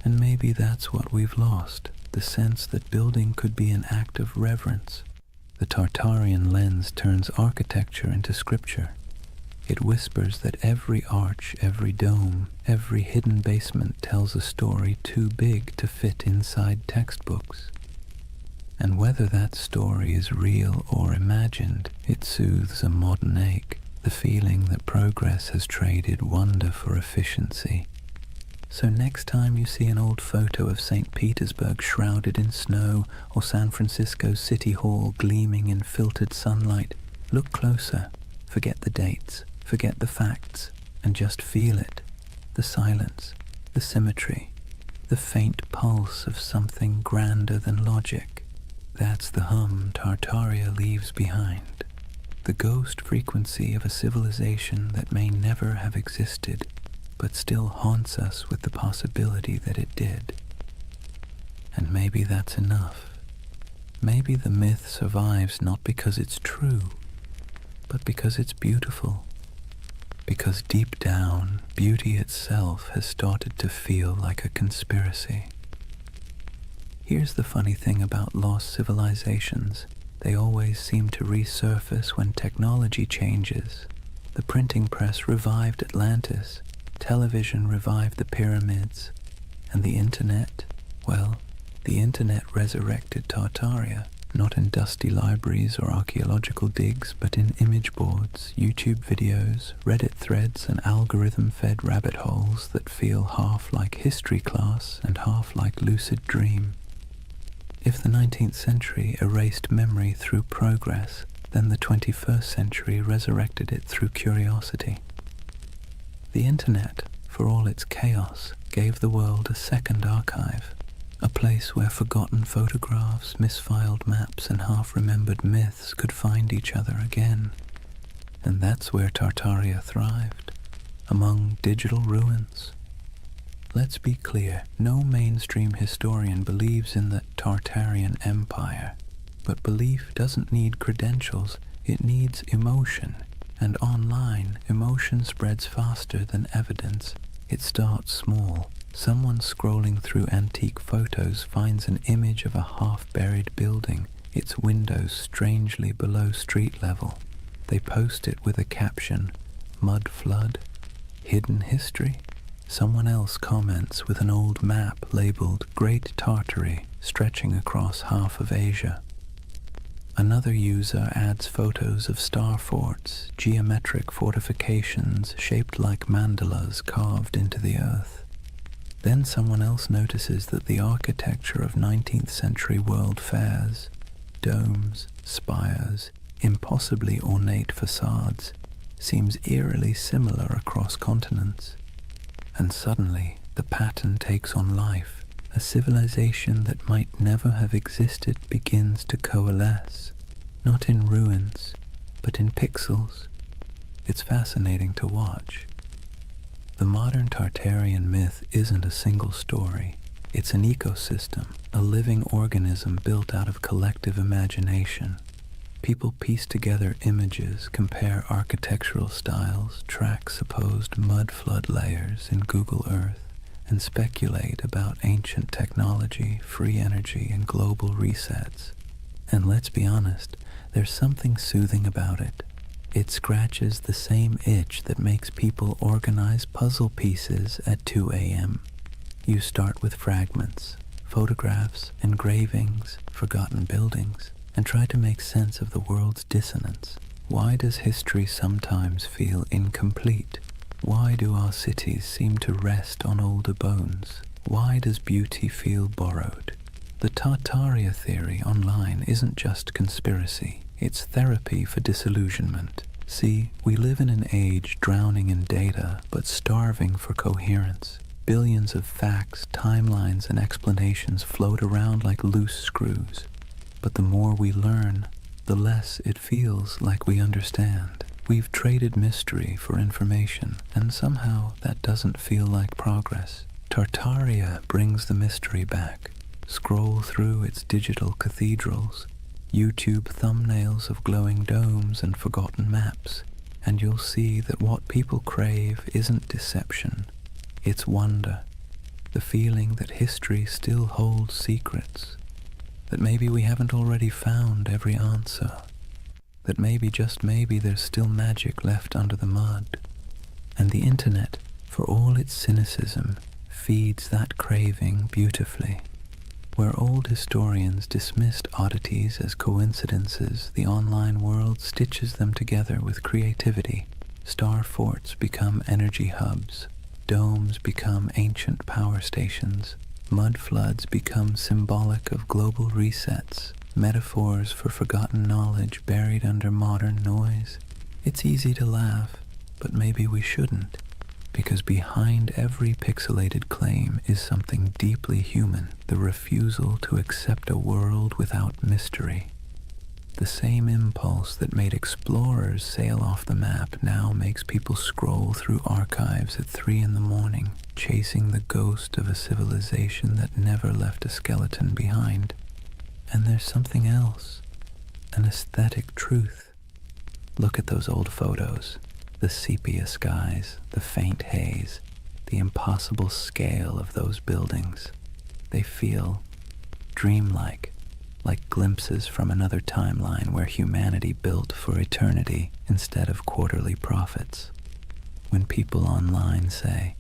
And maybe that's what we've lost, the sense that building could be an act of reverence. The Tartarian lens turns architecture into scripture. It whispers that every arch, every dome, every hidden basement tells a story too big to fit inside textbooks. And whether that story is real or imagined, it soothes a modern ache, the feeling that progress has traded wonder for efficiency. So next time you see an old photo of St. Petersburg shrouded in snow or San Francisco's City Hall gleaming in filtered sunlight, look closer, forget the dates, forget the facts, and just feel it. The silence, the symmetry, the faint pulse of something grander than logic. That's the hum Tartaria leaves behind. The ghost frequency of a civilization that may never have existed, but still haunts us with the possibility that it did. And maybe that's enough. Maybe the myth survives not because it's true, but because it's beautiful. Because deep down, beauty itself has started to feel like a conspiracy. Here's the funny thing about lost civilizations. They always seem to resurface when technology changes. The printing press revived Atlantis, television revived the pyramids, and the internet, well, the internet resurrected Tartaria, not in dusty libraries or archaeological digs, but in image boards, YouTube videos, Reddit threads, and algorithm-fed rabbit holes that feel half like history class and half like lucid dream. If the 19th century erased memory through progress, then the 21st century resurrected it through curiosity. The internet, for all its chaos, gave the world a second archive, a place where forgotten photographs, misfiled maps, and half-remembered myths could find each other again. And that's where Tartaria thrived, among digital ruins. Let's be clear, no mainstream historian believes in the Tartarian Empire, but belief doesn't need credentials, it needs emotion. And online, emotion spreads faster than evidence. It starts small. Someone scrolling through antique photos finds an image of a half-buried building, its windows strangely below street level. They post it with a caption, "Mud flood? Hidden history?" Someone else comments with an old map labeled Great Tartary, stretching across half of Asia. Another user adds photos of star forts, geometric fortifications shaped like mandalas carved into the earth. Then someone else notices that the architecture of 19th century world fairs, domes, spires, impossibly ornate facades, seems eerily similar across continents. And suddenly, the pattern takes on life. A civilization that might never have existed begins to coalesce, not in ruins, but in pixels. It's fascinating to watch. The modern Tartarian myth isn't a single story. It's an ecosystem, a living organism built out of collective imagination. People piece together images, compare architectural styles, track supposed mud flood layers in Google Earth, and speculate about ancient technology, free energy, and global resets. And let's be honest, there's something soothing about it. It scratches the same itch that makes people organize puzzle pieces at 2 a.m. You start with fragments, photographs, engravings, forgotten buildings, and try to make sense of the world's dissonance. Why does history sometimes feel incomplete? Why do our cities seem to rest on older bones? Why does beauty feel borrowed? The Tartaria theory online isn't just conspiracy, it's therapy for disillusionment. See, we live in an age drowning in data, but starving for coherence. Billions of facts, timelines, and explanations float around like loose screws. But the more we learn, the less it feels like we understand. We've traded mystery for information, and somehow that doesn't feel like progress. Tartaria brings the mystery back. Scroll through its digital cathedrals, YouTube thumbnails of glowing domes and forgotten maps, and you'll see that what people crave isn't deception, it's wonder. the feeling that history still holds secrets, that maybe we haven't already found every answer, that maybe, just maybe, there's still magic left under the mud. And the internet, for all its cynicism, feeds that craving beautifully. Where old historians dismissed oddities as coincidences, the online world stitches them together with creativity. Star forts become energy hubs, domes become ancient power stations, mud floods become symbolic of global resets, metaphors for forgotten knowledge buried under modern noise. It's easy to laugh, but maybe we shouldn't, because behind every pixelated claim is something deeply human, the refusal to accept a world without mystery. The same impulse that made explorers sail off the map now makes people scroll through archives at 3 a.m, chasing the ghost of a civilization that never left a skeleton behind. And there's something else, an aesthetic truth. Look at those old photos, the sepia skies, the faint haze, the impossible scale of those buildings. They feel dreamlike, like glimpses from another timeline where humanity built for eternity instead of quarterly profits. When people online say,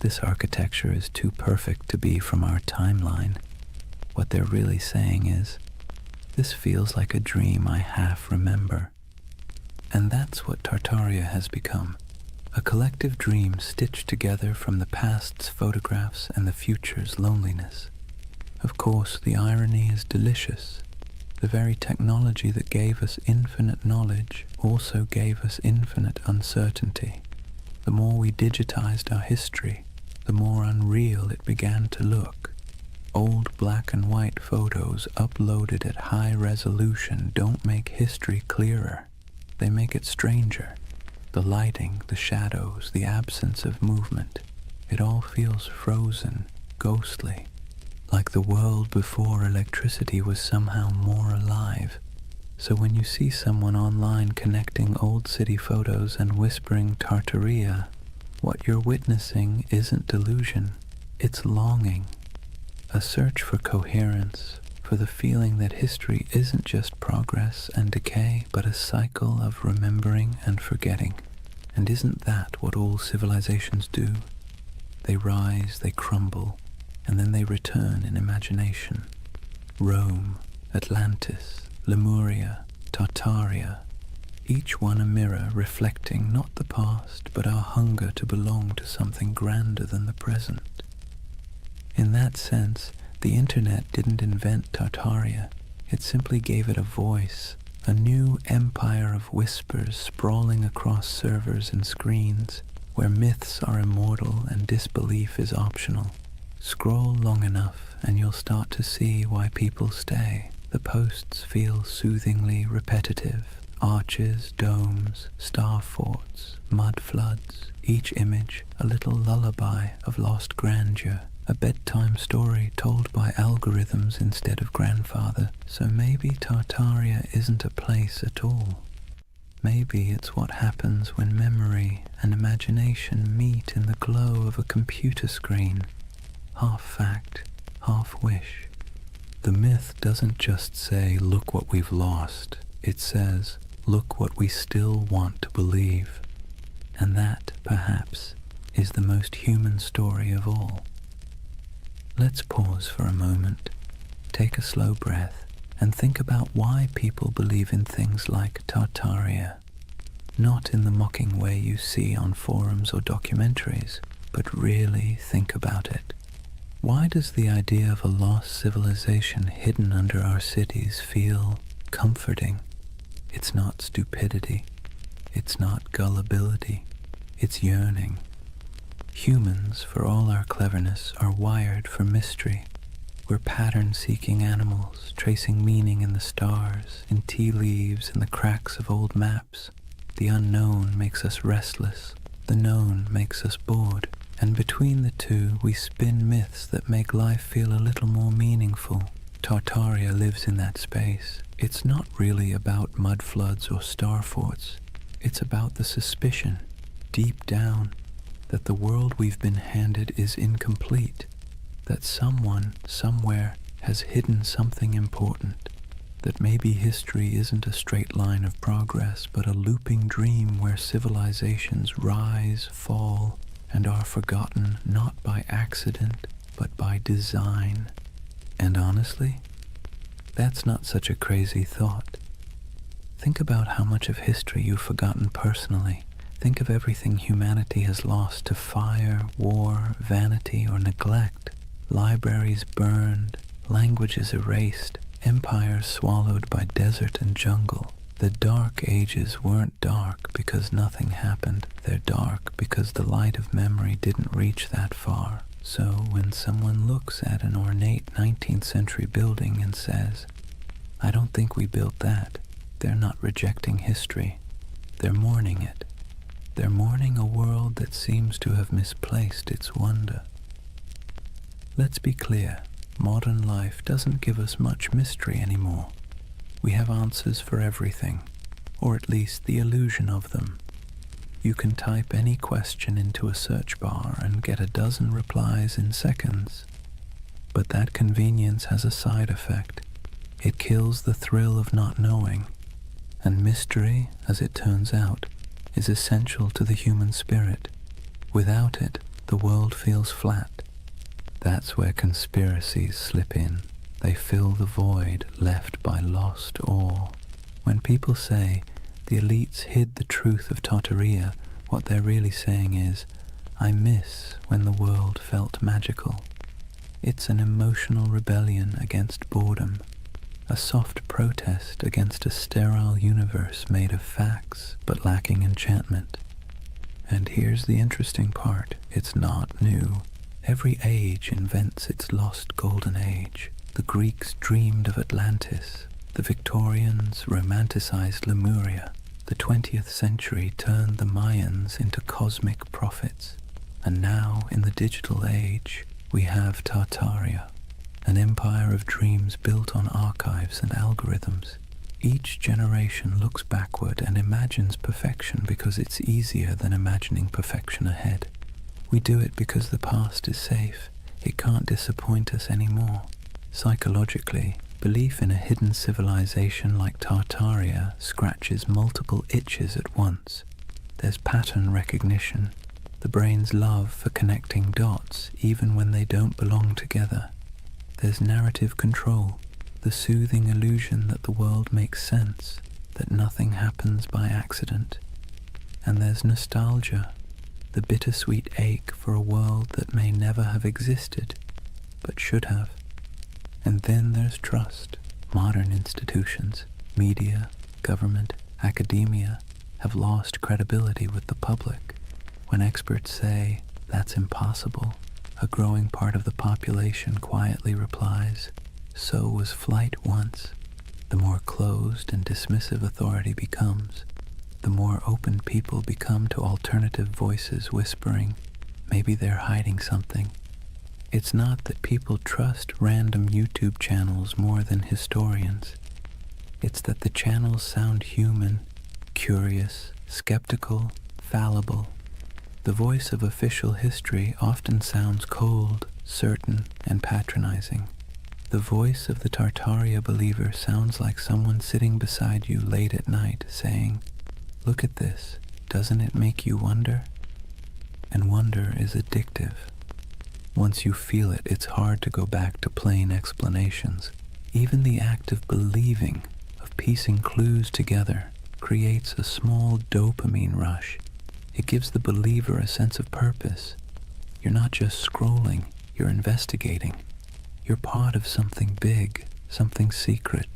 "This architecture is too perfect to be from our timeline," what they're really saying is, "This feels like a dream I half remember." And that's what Tartaria has become, a collective dream stitched together from the past's photographs and the future's loneliness. Of course, the irony is delicious. The very technology that gave us infinite knowledge also gave us infinite uncertainty. The more we digitized our history, the more unreal it began to look. Old black and white photos uploaded at high resolution don't make history clearer. They make it stranger. The lighting, the shadows, the absence of movement, it all feels frozen, ghostly, like the world before electricity was somehow more alive. So when you see someone online connecting old city photos and whispering Tartaria, what you're witnessing isn't delusion, it's longing, a search for coherence, for the feeling that history isn't just progress and decay, but a cycle of remembering and forgetting. And isn't that what all civilizations do? They rise, they crumble, and then they return in imagination. Rome, Atlantis, Lemuria, Tartaria, each one a mirror reflecting not the past, but our hunger to belong to something grander than the present. In that sense, the internet didn't invent Tartaria. It simply gave it a voice, a new empire of whispers sprawling across servers and screens, where myths are immortal and disbelief is optional. Scroll long enough and you'll start to see why people stay. The posts feel soothingly repetitive. Arches, domes, star forts, mud floods, each image a little lullaby of lost grandeur, a bedtime story told by algorithms instead of grandfather. So maybe Tartaria isn't a place at all. Maybe it's what happens when memory and imagination meet in the glow of a computer screen. Half fact, half wish. The myth doesn't just say, "Look what we've lost." It says, "Look what we still want to believe." And that, perhaps, is the most human story of all. Let's pause for a moment, take a slow breath, and think about why people believe in things like Tartaria. Not in the mocking way you see on forums or documentaries, but really think about it. Why does the idea of a lost civilization hidden under our cities feel comforting? It's not stupidity. It's not gullibility. It's yearning. Humans, for all our cleverness, are wired for mystery. We're pattern-seeking animals, tracing meaning in the stars, in tea leaves, in the cracks of old maps. The unknown makes us restless. The known makes us bored. And between the two, we spin myths that make life feel a little more meaningful. Tartaria lives in that space. It's not really about mud floods or star forts. It's about the suspicion, deep down, that the world we've been handed is incomplete, that someone, somewhere, has hidden something important, that maybe history isn't a straight line of progress, but a looping dream where civilizations rise, fall, and are forgotten not by accident, but by design. And honestly, that's not such a crazy thought. Think about how much of history you've forgotten personally. Think of everything humanity has lost to fire, war, vanity, or neglect. Libraries burned, languages erased, empires swallowed by desert and jungle. The dark ages weren't dark because nothing happened. They're dark because the light of memory didn't reach that far. So when someone looks at an ornate 19th century building and says, "I don't think we built that," they're not rejecting history. They're mourning it. They're mourning a world that seems to have misplaced its wonder. Let's be clear, modern life doesn't give us much mystery anymore. We have answers for everything, or at least the illusion of them. You can type any question into a search bar and get a dozen replies in seconds. But that convenience has a side effect. It kills the thrill of not knowing. And mystery, as it turns out, is essential to the human spirit. Without it, the world feels flat. That's where conspiracies slip in. They fill the void left by lost awe. When people say the elites hid the truth of Tartaria, what they're really saying is, I miss when the world felt magical. It's an emotional rebellion against boredom, a soft protest against a sterile universe made of facts but lacking enchantment. And here's the interesting part, it's not new. Every age invents its lost golden age. The Greeks dreamed of Atlantis. The Victorians romanticized Lemuria. The 20th century turned the Mayans into cosmic prophets. And now, in the digital age, we have Tartaria, an empire of dreams built on archives and algorithms. Each generation looks backward and imagines perfection because it's easier than imagining perfection ahead. We do it because the past is safe. It can't disappoint us anymore. Psychologically, belief in a hidden civilization like Tartaria scratches multiple itches at once. There's pattern recognition, the brain's love for connecting dots even when they don't belong together. There's narrative control, the soothing illusion that the world makes sense, that nothing happens by accident. And there's nostalgia, the bittersweet ache for a world that may never have existed, but should have. And then there's trust. Modern institutions, media, government, academia, have lost credibility with the public. When experts say, that's impossible, a growing part of the population quietly replies, so was flight once. The more closed and dismissive authority becomes, the more open people become to alternative voices whispering, maybe they're hiding something. It's not that people trust random YouTube channels more than historians. It's that the channels sound human, curious, skeptical, fallible. The voice of official history often sounds cold, certain, and patronizing. The voice of the Tartaria believer sounds like someone sitting beside you late at night saying, "Look at this, doesn't it make you wonder?" And wonder is addictive. Once you feel it, it's hard to go back to plain explanations. Even the act of believing, of piecing clues together, creates a small dopamine rush. It gives the believer a sense of purpose. You're not just scrolling, you're investigating. You're part of something big, something secret.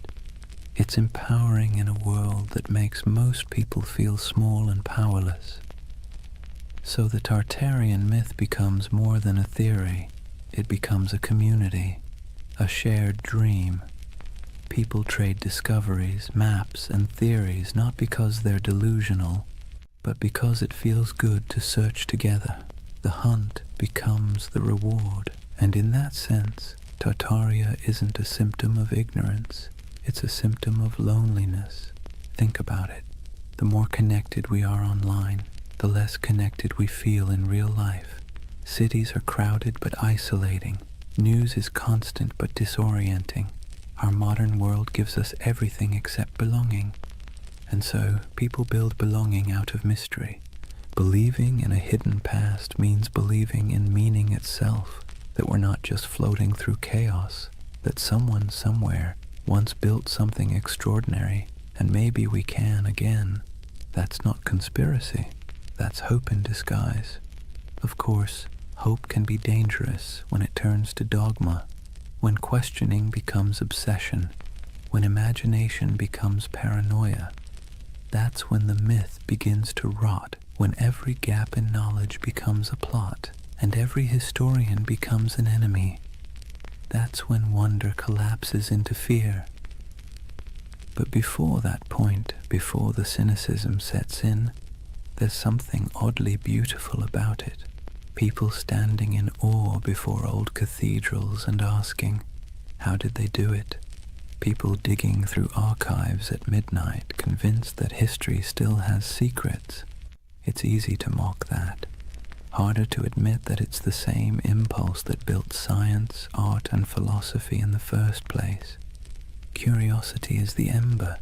It's empowering in a world that makes most people feel small and powerless. So the Tartarian myth becomes more than a theory. It becomes a community, a shared dream. People trade discoveries, maps, and theories not because they're delusional, but because it feels good to search together. The hunt becomes the reward. And in that sense, Tartaria isn't a symptom of ignorance. It's a symptom of loneliness. Think about it. The more connected we are online, the less connected we feel in real life. Cities are crowded but isolating. News is constant but disorienting. Our modern world gives us everything except belonging. And so, people build belonging out of mystery. Believing in a hidden past means believing in meaning itself, that we're not just floating through chaos, that someone somewhere once built something extraordinary, and maybe we can again. That's not conspiracy. That's hope in disguise. Of course, hope can be dangerous when it turns to dogma, when questioning becomes obsession, when imagination becomes paranoia. That's when the myth begins to rot, when every gap in knowledge becomes a plot, and every historian becomes an enemy. That's when wonder collapses into fear. But before that point, before the cynicism sets in, there's something oddly beautiful about it. People standing in awe before old cathedrals and asking, how did they do it? People digging through archives at midnight, convinced that history still has secrets. It's easy to mock that. Harder to admit that it's the same impulse that built science, art, and philosophy in the first place. Curiosity is the ember.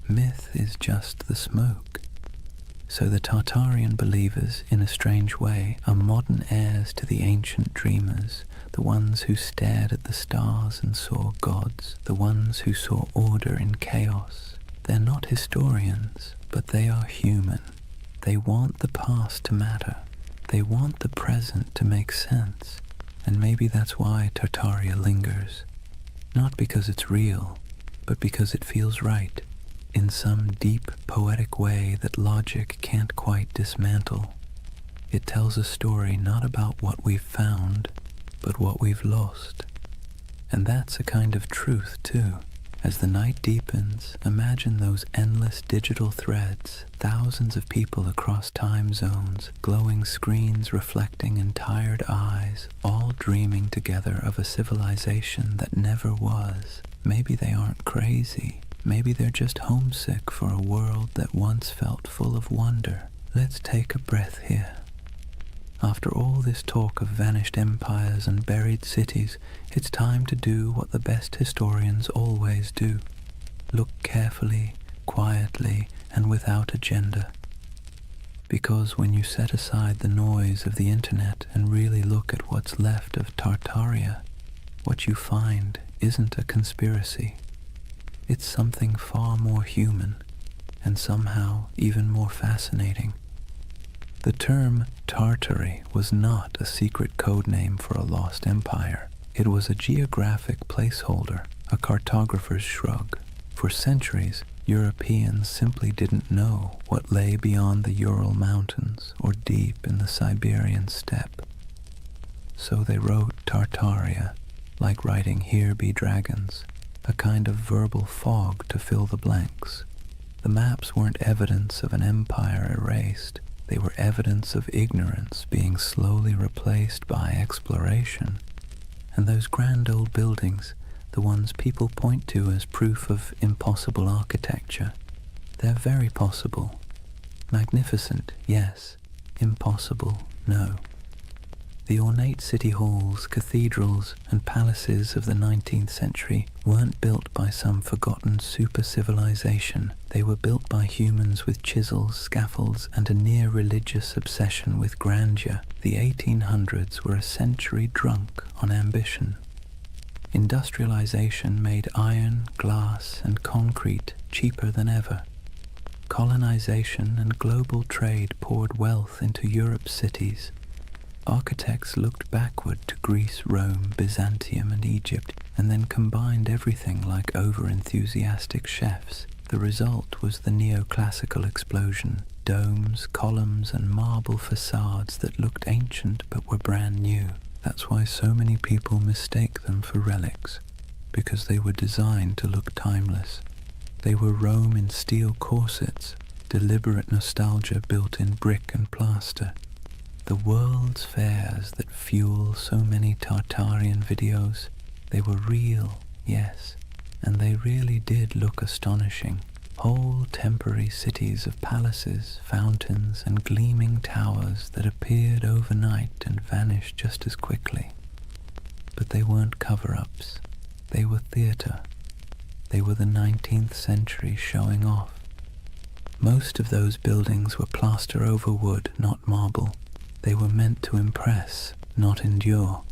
Myth is just the smoke. So the Tartarian believers, in a strange way, are modern heirs to the ancient dreamers, the ones who stared at the stars and saw gods, the ones who saw order in chaos. They're not historians, but they are human. They want the past to matter. They want the present to make sense. And maybe that's why Tartaria lingers. Not because it's real, but because it feels right, in some deep, poetic way that logic can't quite dismantle. It tells a story not about what we've found, but what we've lost. And that's a kind of truth, too. As the night deepens, imagine those endless digital threads, thousands of people across time zones, glowing screens reflecting in tired eyes, all dreaming together of a civilization that never was. Maybe they aren't crazy. Maybe they're just homesick for a world that once felt full of wonder. Let's take a breath here. After all this talk of vanished empires and buried cities, it's time to do what the best historians always do. Look carefully, quietly, and without agenda. Because when you set aside the noise of the internet and really look at what's left of Tartaria, what you find isn't a conspiracy. It's something far more human, and somehow even more fascinating. The term Tartary was not a secret code name for a lost empire. It was a geographic placeholder, a cartographer's shrug. For centuries, Europeans simply didn't know what lay beyond the Ural Mountains or deep in the Siberian steppe. So they wrote Tartaria, like writing "Here be dragons," a kind of verbal fog to fill the blanks. The maps weren't evidence of an empire erased. They were evidence of ignorance being slowly replaced by exploration. And those grand old buildings, the ones people point to as proof of impossible architecture, they're very possible. Magnificent, yes. Impossible, no. The ornate city halls, cathedrals, and palaces of the 19th century weren't built by some forgotten super-civilization. They were built by humans with chisels, scaffolds, and a near-religious obsession with grandeur. The 1800s were a century drunk on ambition. Industrialization made iron, glass, and concrete cheaper than ever. Colonization and global trade poured wealth into Europe's cities. Architects looked backward to Greece, Rome, Byzantium, and Egypt, and then combined everything like over-enthusiastic chefs. The result was the neoclassical explosion, domes, columns, and marble facades that looked ancient but were brand new. That's why so many people mistake them for relics, because they were designed to look timeless. They were Rome in steel corsets, deliberate nostalgia built in brick and plaster. The world's fairs that fuel so many Tartarian videos, they were real, yes, and they really did look astonishing. Whole temporary cities of palaces, fountains, and gleaming towers that appeared overnight and vanished just as quickly. But they weren't cover-ups. They were theatre. They were the 19th century showing off. Most of those buildings were plaster over wood, not marble. They were meant to impress, not endure.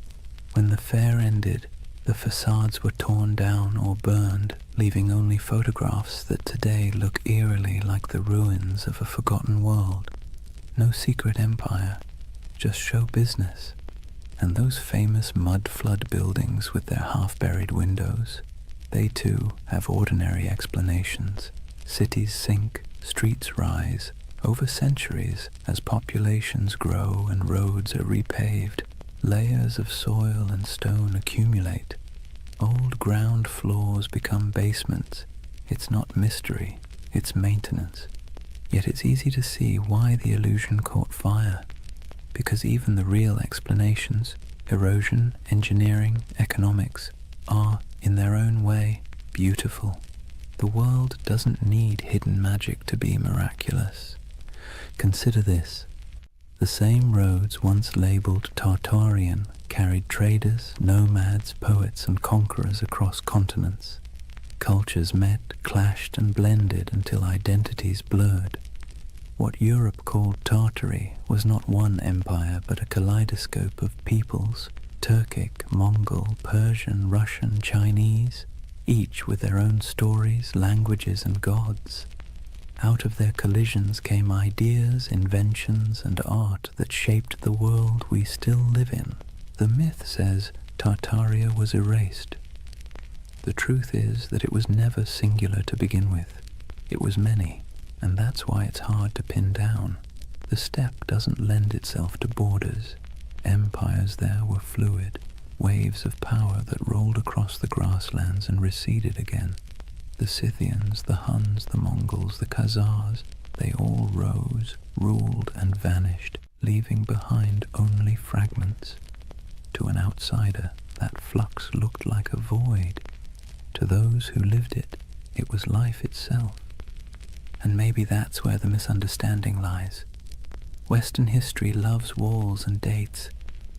When the fair ended, the facades were torn down or burned, leaving only photographs that today look eerily like the ruins of a forgotten world. No secret empire, just show business. And those famous mud flood buildings with their half-buried windows, they too have ordinary explanations. Cities sink, streets rise, over centuries as populations grow and roads are repaved. Layers of soil and stone accumulate. Old ground floors become basements. It's not mystery, it's maintenance. Yet it's easy to see why the illusion caught fire. Because even the real explanations, erosion, engineering, economics, are, in their own way, beautiful. The world doesn't need hidden magic to be miraculous. Consider this. The same roads once labeled Tartarian carried traders, nomads, poets, and conquerors across continents. Cultures met, clashed, and blended until identities blurred. What Europe called Tartary was not one empire but a kaleidoscope of peoples, Turkic, Mongol, Persian, Russian, Chinese, each with their own stories, languages, and gods. Out of their collisions came ideas, inventions, and art that shaped the world we still live in. The myth says Tartaria was erased. The truth is that it was never singular to begin with. It was many, and that's why it's hard to pin down. The steppe doesn't lend itself to borders. Empires there were fluid, waves of power that rolled across the grasslands and receded again. The Scythians, the Huns, the Mongols, the Khazars, they all rose, ruled, and vanished, leaving behind only fragments. To an outsider, that flux looked like a void. To those who lived it, it was life itself. And maybe that's where the misunderstanding lies. Western history loves walls and dates,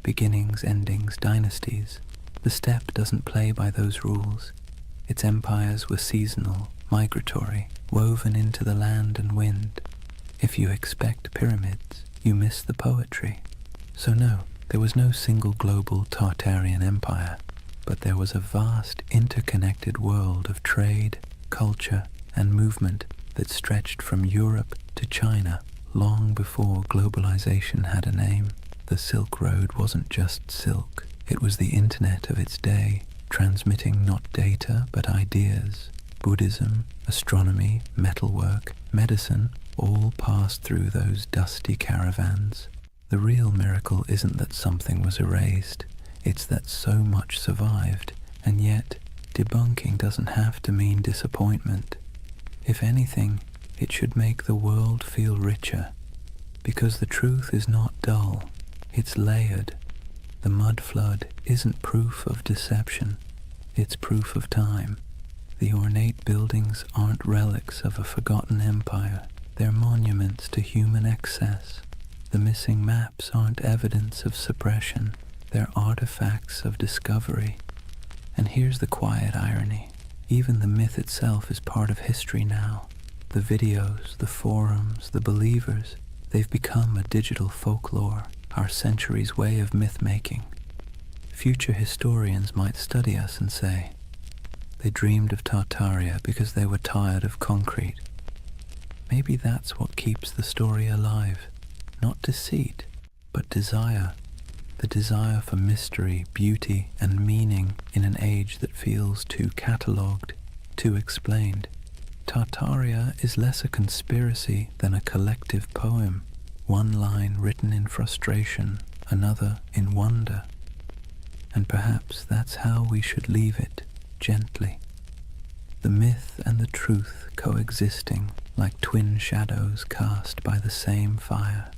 beginnings, endings, dynasties. The steppe doesn't play by those rules. Its empires were seasonal, migratory, woven into the land and wind. If you expect pyramids, you miss the poetry. So no, there was no single global Tartarian empire, but there was a vast, interconnected world of trade, culture, and movement that stretched from Europe to China long before globalization had a name. The Silk Road wasn't just silk, it was the internet of its day, transmitting not data but ideas. Buddhism, astronomy, metalwork, medicine all passed through those dusty caravans. The real miracle isn't that something was erased, it's that so much survived, and yet debunking doesn't have to mean disappointment. If anything, it should make the world feel richer, because the truth is not dull, it's layered. The mud flood isn't proof of deception, it's proof of time. The ornate buildings aren't relics of a forgotten empire, they're monuments to human excess. The missing maps aren't evidence of suppression, they're artifacts of discovery. And here's the quiet irony. Even the myth itself is part of history now. The videos, the forums, the believers, they've become a digital folklore, our century's way of myth-making. Future historians might study us and say, they dreamed of Tartaria because they were tired of concrete. Maybe that's what keeps the story alive. Not deceit, but desire. The desire for mystery, beauty, and meaning in an age that feels too catalogued, too explained. Tartaria is less a conspiracy than a collective poem, one line written in frustration, another in wonder. And perhaps that's how we should leave it, gently. The myth and the truth coexisting like twin shadows cast by the same fire.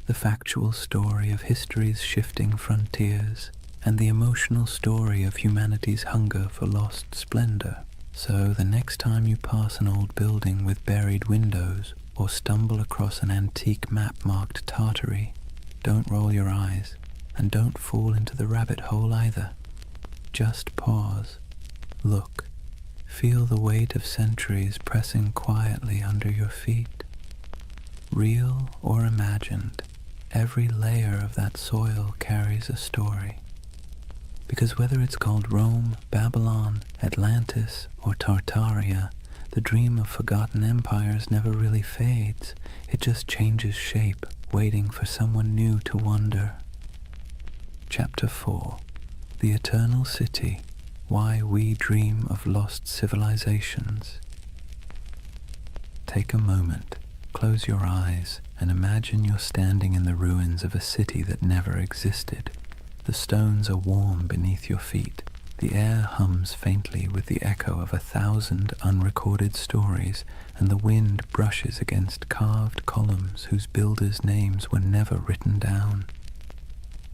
The factual story of history's shifting frontiers, and the emotional story of humanity's hunger for lost splendor. So the next time you pass an old building with buried windows, or stumble across an antique map marked Tartary, don't roll your eyes. And don't fall into the rabbit hole either. Just pause, look, feel the weight of centuries pressing quietly under your feet. Real or imagined, every layer of that soil carries a story. Because whether it's called Rome, Babylon, Atlantis, or Tartaria, the dream of forgotten empires never really fades. It just changes shape, waiting for someone new to wonder. Chapter 4. The Eternal City. Why We Dream of Lost Civilizations. Take a moment, close your eyes, and imagine you're standing in the ruins of a city that never existed. The stones are warm beneath your feet. The air hums faintly with the echo of 1,000 unrecorded stories, and the wind brushes against carved columns whose builders' names were never written down.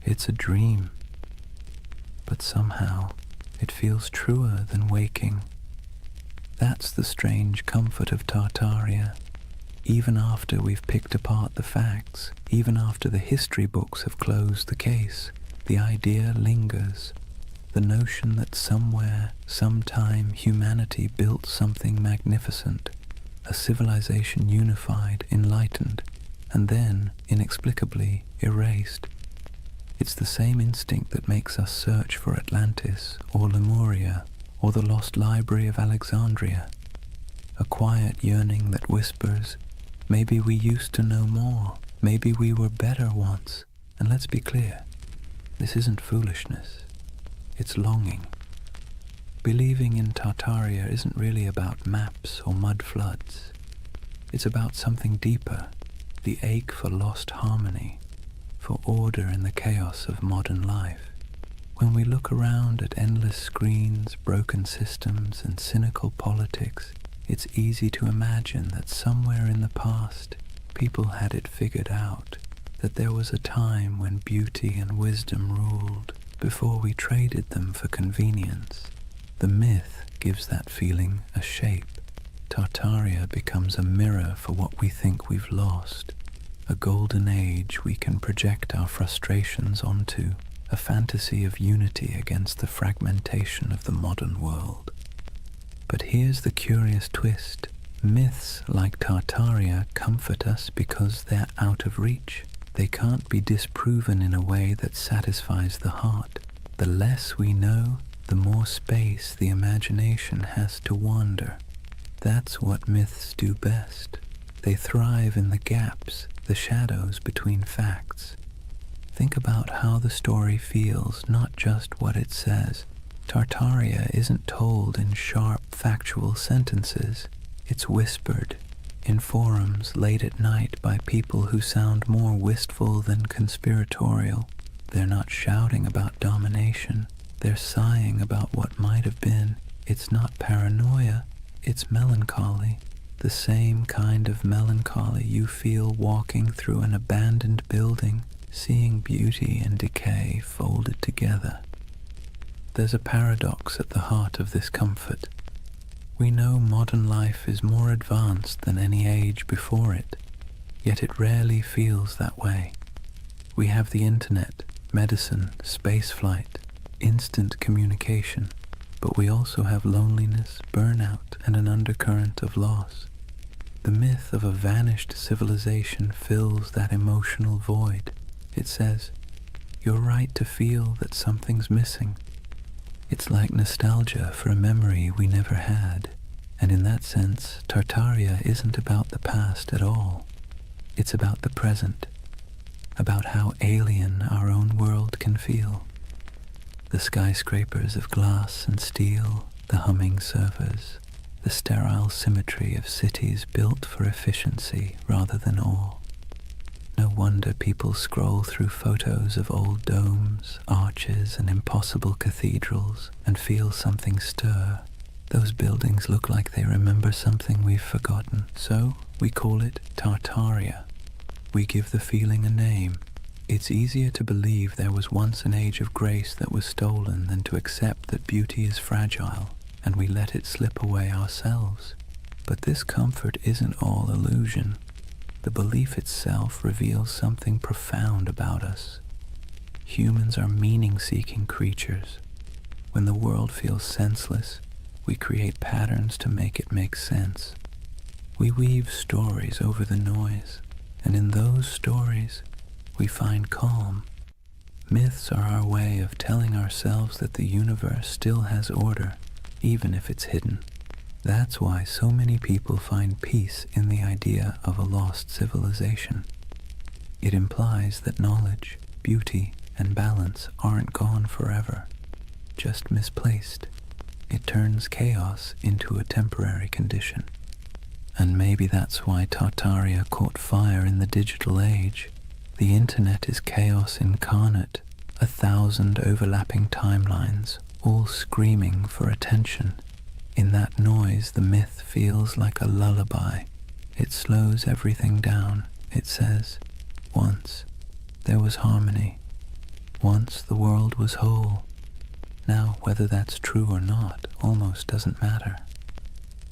It's a dream, but somehow it feels truer than waking. That's the strange comfort of Tartaria. Even after we've picked apart the facts, even after the history books have closed the case, the idea lingers. The notion that somewhere, sometime, humanity built something magnificent, a civilization unified, enlightened, and then, inexplicably, erased. It's the same instinct that makes us search for Atlantis, or Lemuria, or the lost library of Alexandria. A quiet yearning that whispers, maybe we used to know more, maybe we were better once. And let's be clear, this isn't foolishness, it's longing. Believing in Tartaria isn't really about maps or mud floods. It's about something deeper, the ache for lost harmony, for order in the chaos of modern life. When we look around at endless screens, broken systems, and cynical politics, it's easy to imagine that somewhere in the past, people had it figured out, that there was a time when beauty and wisdom ruled, before we traded them for convenience. The myth gives that feeling a shape. Tartaria becomes a mirror for what we think we've lost, a golden age we can project our frustrations onto, a fantasy of unity against the fragmentation of the modern world. But here's the curious twist. Myths like Tartaria comfort us because they're out of reach. They can't be disproven in a way that satisfies the heart. The less we know, the more space the imagination has to wander. That's what myths do best. They thrive in the gaps, the shadows between facts. Think about how the story feels, not just what it says. Tartaria isn't told in sharp, factual sentences. It's whispered in forums late at night by people who sound more wistful than conspiratorial. They're not shouting about domination. They're sighing about what might have been. It's not paranoia. It's melancholy. The same kind of melancholy you feel walking through an abandoned building, seeing beauty and decay folded together. There's a paradox at the heart of this comfort. We know modern life is more advanced than any age before it, yet it rarely feels that way. We have the internet, medicine, spaceflight, instant communication, but we also have loneliness, burnout, and an undercurrent of loss. The myth of a vanished civilization fills that emotional void. It says, you're right to feel that something's missing. It's like nostalgia for a memory we never had, and in that sense, Tartaria isn't about the past at all. It's about the present, about how alien our own world can feel. The skyscrapers of glass and steel, the humming servers, the sterile symmetry of cities built for efficiency rather than awe. No wonder people scroll through photos of old domes, arches, and impossible cathedrals and feel something stir. Those buildings look like they remember something we've forgotten, so we call it Tartaria. We give the feeling a name. It's easier to believe there was once an age of grace that was stolen than to accept that beauty is fragile, and we let it slip away ourselves. But this comfort isn't all illusion. The belief itself reveals something profound about us. Humans are meaning-seeking creatures. When the world feels senseless, we create patterns to make it make sense. We weave stories over the noise, and in those stories, we find calm. Myths are our way of telling ourselves that the universe still has order, even if it's hidden. That's why so many people find peace in the idea of a lost civilization. It implies that knowledge, beauty, and balance aren't gone forever, just misplaced. It turns chaos into a temporary condition. And maybe that's why Tartaria caught fire in the digital age. The internet is chaos incarnate, 1,000 overlapping timelines, all screaming for attention. In that noise, the myth feels like a lullaby. It slows everything down. It says, once there was harmony. Once the world was whole. Now, whether that's true or not almost doesn't matter.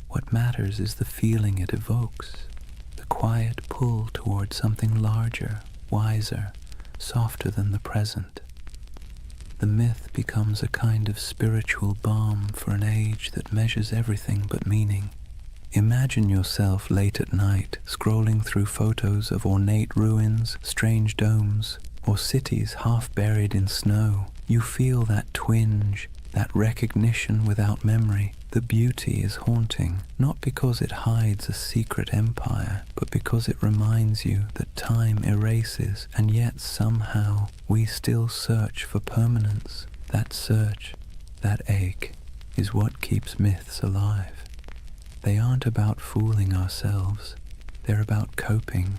What matters is the feeling it evokes, the quiet pull towards something larger, wiser, softer than the present. The myth becomes a kind of spiritual balm for an age that measures everything but meaning. Imagine yourself late at night, scrolling through photos of ornate ruins, strange domes, or cities half buried in snow. You feel that twinge, that recognition without memory. The beauty is haunting, not because it hides a secret empire, but because it reminds you that time erases, and yet somehow we still search for permanence. That search, that ache, is what keeps myths alive. They aren't about fooling ourselves. They're about coping,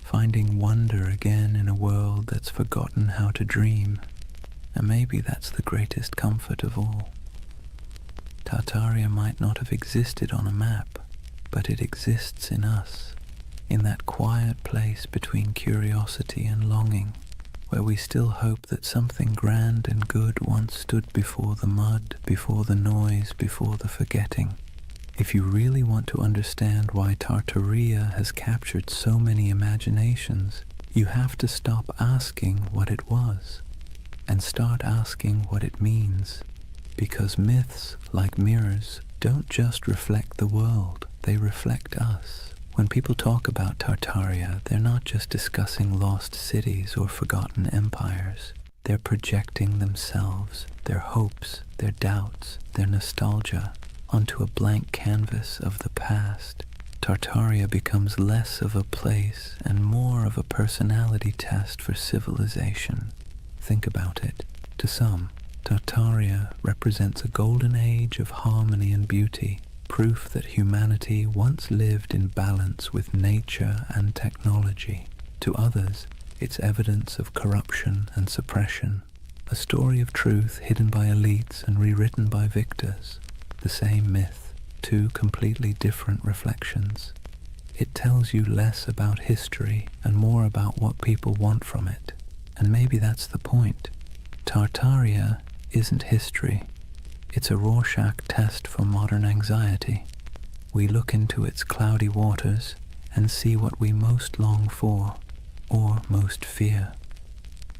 finding wonder again in a world that's forgotten how to dream. And maybe that's the greatest comfort of all. Tartaria might not have existed on a map, but it exists in us, in that quiet place between curiosity and longing, where we still hope that something grand and good once stood before the mud, before the noise, before the forgetting. If you really want to understand why Tartaria has captured so many imaginations, you have to stop asking what it was and start asking what it means. Because myths, like mirrors, don't just reflect the world, they reflect us. When people talk about Tartaria, they're not just discussing lost cities or forgotten empires. They're projecting themselves, their hopes, their doubts, their nostalgia, onto a blank canvas of the past. Tartaria becomes less of a place and more of a personality test for civilization. Think about it. To some, Tartaria represents a golden age of harmony and beauty, proof that humanity once lived in balance with nature and technology. To others, it's evidence of corruption and suppression, a story of truth hidden by elites and rewritten by victors. The same myth, two completely different reflections. It tells you less about history and more about what people want from it. And maybe that's the point. Tartaria isn't history. It's a Rorschach test for modern anxiety. We look into its cloudy waters and see what we most long for, or most fear.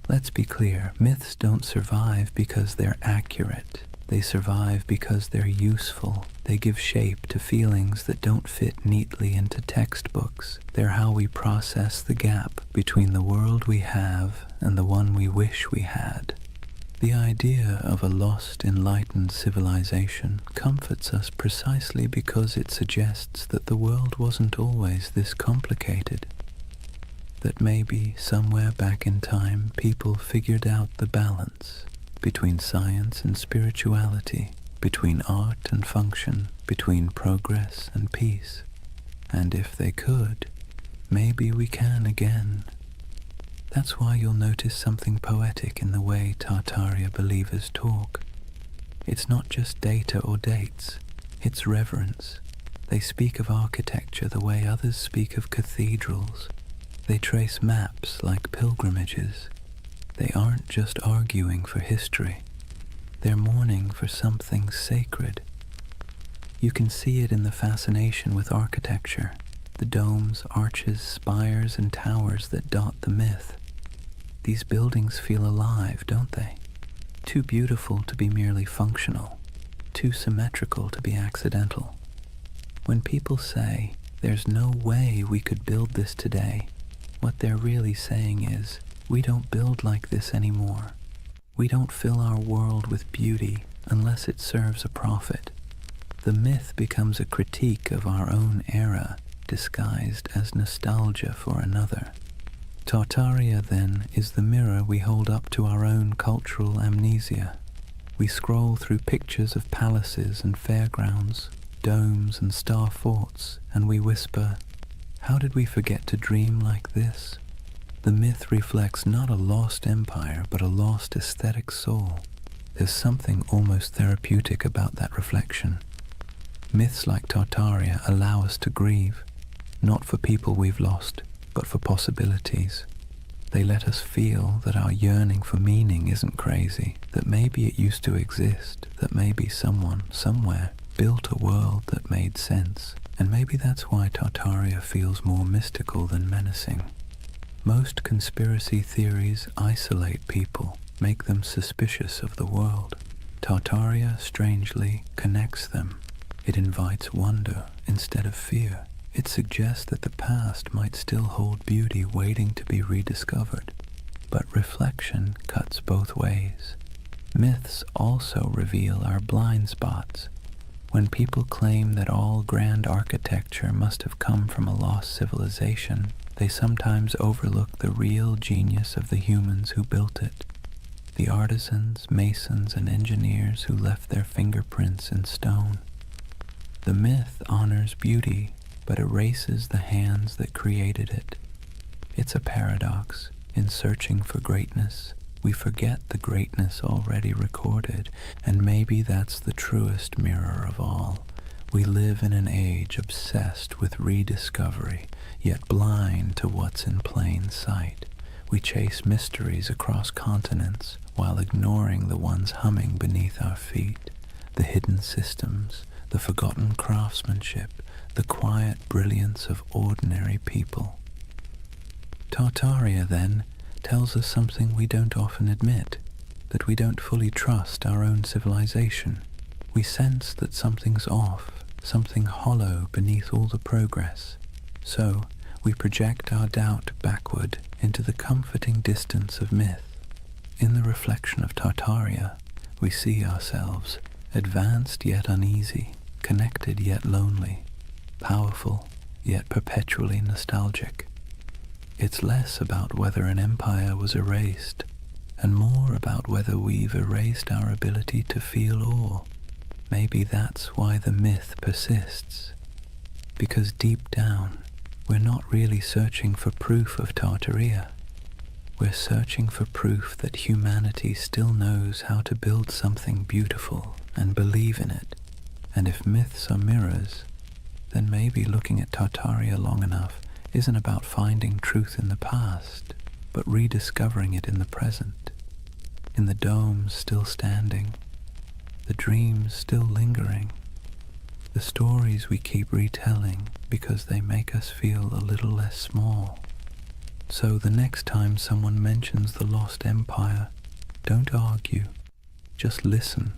Let's be clear, myths don't survive because they're accurate. They survive because they're useful. They give shape to feelings that don't fit neatly into textbooks. They're how we process the gap between the world we have and the one we wish we had. The idea of a lost, enlightened civilization comforts us precisely because it suggests that the world wasn't always this complicated. That maybe, somewhere back in time, people figured out the balance between science and spirituality, between art and function, between progress and peace. And if they could, maybe we can again. That's why you'll notice something poetic in the way Tartaria believers talk. It's not just data or dates, it's reverence. They speak of architecture the way others speak of cathedrals. They trace maps like pilgrimages. They aren't just arguing for history. They're mourning for something sacred. You can see it in the fascination with architecture, the domes, arches, spires, and towers that dot the myth. These buildings feel alive, don't they? Too beautiful to be merely functional, too symmetrical to be accidental. When people say, "There's no way we could build this today," what they're really saying is, we don't build like this anymore. We don't fill our world with beauty unless it serves a profit. The myth becomes a critique of our own era, disguised as nostalgia for another. Tartaria, then, is the mirror we hold up to our own cultural amnesia. We scroll through pictures of palaces and fairgrounds, domes and star forts, and we whisper, "How did we forget to dream like this?" The myth reflects not a lost empire, but a lost aesthetic soul. There's something almost therapeutic about that reflection. Myths like Tartaria allow us to grieve, not for people we've lost, but for possibilities. They let us feel that our yearning for meaning isn't crazy, that maybe it used to exist, that maybe someone, somewhere, built a world that made sense, and maybe that's why Tartaria feels more mystical than menacing. Most conspiracy theories isolate people, make them suspicious of the world. Tartaria, strangely, connects them. It invites wonder instead of fear. It suggests that the past might still hold beauty waiting to be rediscovered. But reflection cuts both ways. Myths also reveal our blind spots. When people claim that all grand architecture must have come from a lost civilization, they sometimes overlook the real genius of the humans who built it. The artisans, masons, and engineers who left their fingerprints in stone. The myth honors beauty, but erases the hands that created it. It's a paradox. In searching for greatness, we forget the greatness already recorded, and maybe that's the truest mirror of all. We live in an age obsessed with rediscovery, yet blind to what's in plain sight. We chase mysteries across continents while ignoring the ones humming beneath our feet. The hidden systems, the forgotten craftsmanship, the quiet brilliance of ordinary people. Tartaria, then, tells us something we don't often admit, that we don't fully trust our own civilization. We sense that something's off, something hollow beneath all the progress. So, we project our doubt backward into the comforting distance of myth. In the reflection of Tartaria, we see ourselves, advanced yet uneasy, connected yet lonely, powerful yet perpetually nostalgic. It's less about whether an empire was erased, and more about whether we've erased our ability to feel awe. Maybe that's why the myth persists. Because deep down, we're not really searching for proof of Tartaria. We're searching for proof that humanity still knows how to build something beautiful and believe in it. And if myths are mirrors, then maybe looking at Tartaria long enough isn't about finding truth in the past, but rediscovering it in the present, in the domes still standing, the dreams still lingering, the stories we keep retelling because they make us feel a little less small. So the next time someone mentions the lost empire, don't argue, just listen,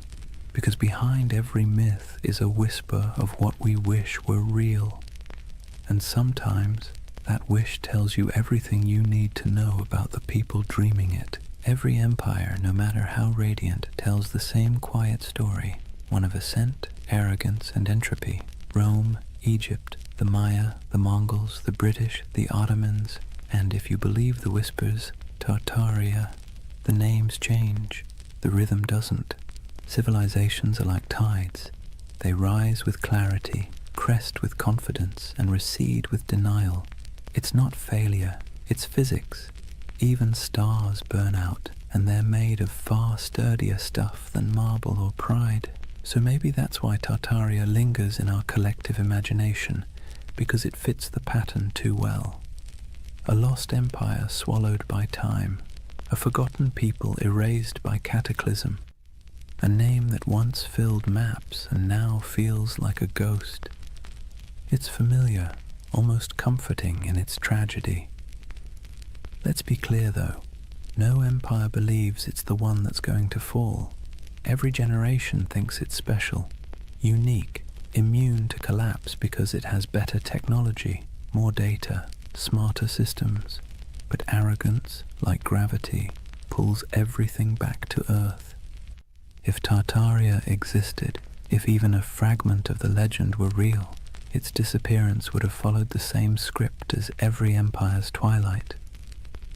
because behind every myth is a whisper of what we wish were real. And sometimes that wish tells you everything you need to know about the people dreaming it. Every empire, no matter how radiant, tells the same quiet story, one of ascent, arrogance, and entropy. Rome, Egypt, the Maya, the Mongols, the British, the Ottomans, and if you believe the whispers, Tartaria. The names change, the rhythm doesn't. Civilizations are like tides. They rise with clarity, crest with confidence, and recede with denial. It's not failure, it's physics. Even stars burn out, and they're made of far sturdier stuff than marble or pride. So maybe that's why Tartaria lingers in our collective imagination, because it fits the pattern too well. A lost empire swallowed by time, a forgotten people erased by cataclysm, a name that once filled maps and now feels like a ghost. It's familiar, almost comforting in its tragedy. Let's be clear though, No empire believes it's the one that's going to fall. Every generation thinks it's special, unique, immune to collapse because it has better technology, more data, smarter systems. But arrogance, like gravity, pulls everything back to Earth. If Tartaria existed, if even a fragment of the legend were real, its disappearance would have followed the same script as every empire's twilight.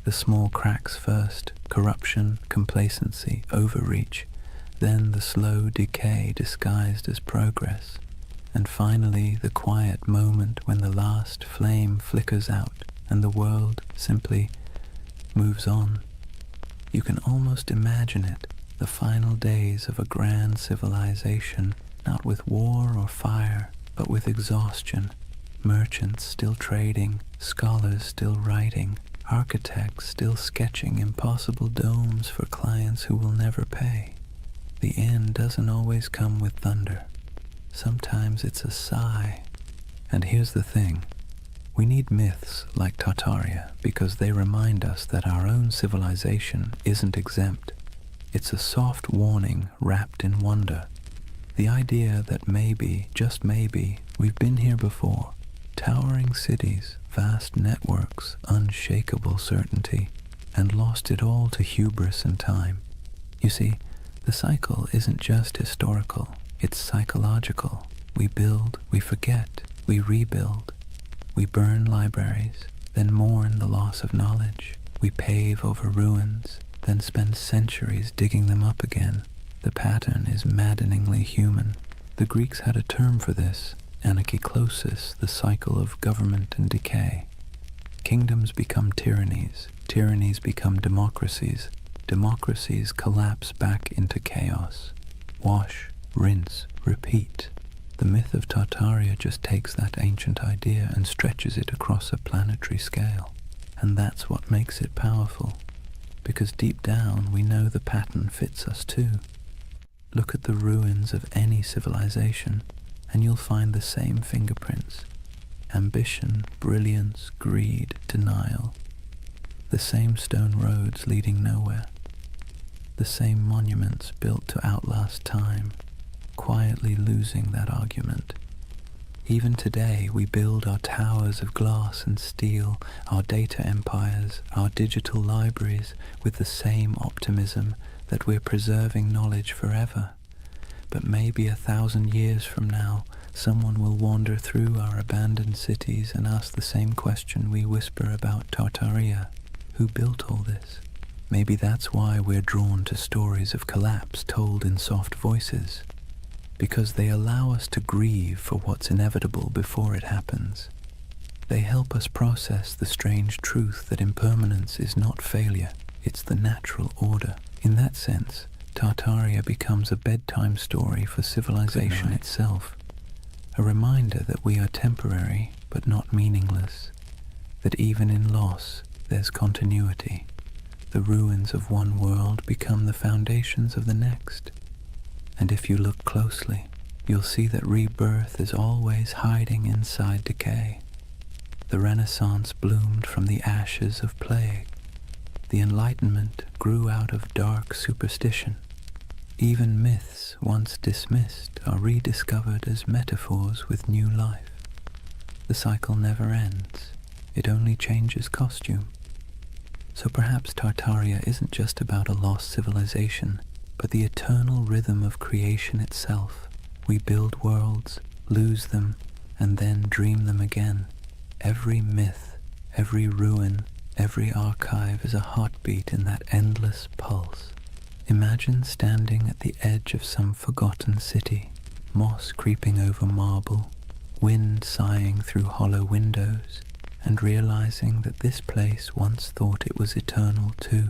The small cracks first, corruption, complacency, overreach, then the slow decay disguised as progress, and finally the quiet moment when the last flame flickers out and the world simply moves on. You can almost imagine it, the final days of a grand civilization, not with war or fire, but with exhaustion, merchants still trading, scholars still writing, architects still sketching impossible domes for clients who will never pay. The end doesn't always come with thunder. Sometimes it's a sigh. And here's the thing. We need myths like Tartaria because they remind us that our own civilization isn't exempt. It's a soft warning wrapped in wonder. The idea that maybe, just maybe, we've been here before. Towering cities, vast networks, unshakable certainty, and lost it all to hubris and time. You see, the cycle isn't just historical, it's psychological. We build, we forget, we rebuild. We burn libraries, then mourn the loss of knowledge. We pave over ruins, then spend centuries digging them up again. The pattern is maddeningly human. The Greeks had a term for this, anarchiklosis, the cycle of government and decay. Kingdoms become tyrannies, tyrannies become democracies, democracies collapse back into chaos. Wash, rinse, repeat. The myth of Tartaria just takes that ancient idea and stretches it across a planetary scale. And that's what makes it powerful, because deep down we know the pattern fits us too. Look at the ruins of any civilization, and you'll find the same fingerprints. Ambition, brilliance, greed, denial. The same stone roads leading nowhere. The same monuments built to outlast time, quietly losing that argument. Even today we build our towers of glass and steel, our data empires, our digital libraries with the same optimism that we're preserving knowledge forever. But maybe 1,000 years from now, someone will wander through our abandoned cities and ask the same question we whisper about Tartaria. Who built all this? Maybe that's why we're drawn to stories of collapse told in soft voices, because they allow us to grieve for what's inevitable before it happens. They help us process the strange truth that impermanence is not failure, it's the natural order. In that sense, Tartaria becomes a bedtime story for civilization itself, a reminder that we are temporary but not meaningless, that even in loss there's continuity. The ruins of one world become the foundations of the next. And if you look closely, you'll see that rebirth is always hiding inside decay. The Renaissance bloomed from the ashes of plague. The Enlightenment grew out of dark superstition. Even myths once dismissed are rediscovered as metaphors with new life. The cycle never ends. It only changes costume. So perhaps Tartaria isn't just about a lost civilization, but the eternal rhythm of creation itself. We build worlds, lose them, and then dream them again. Every myth, every ruin, every archive is a heartbeat in that endless pulse. Imagine standing at the edge of some forgotten city, moss creeping over marble, wind sighing through hollow windows, and realizing that this place once thought it was eternal too,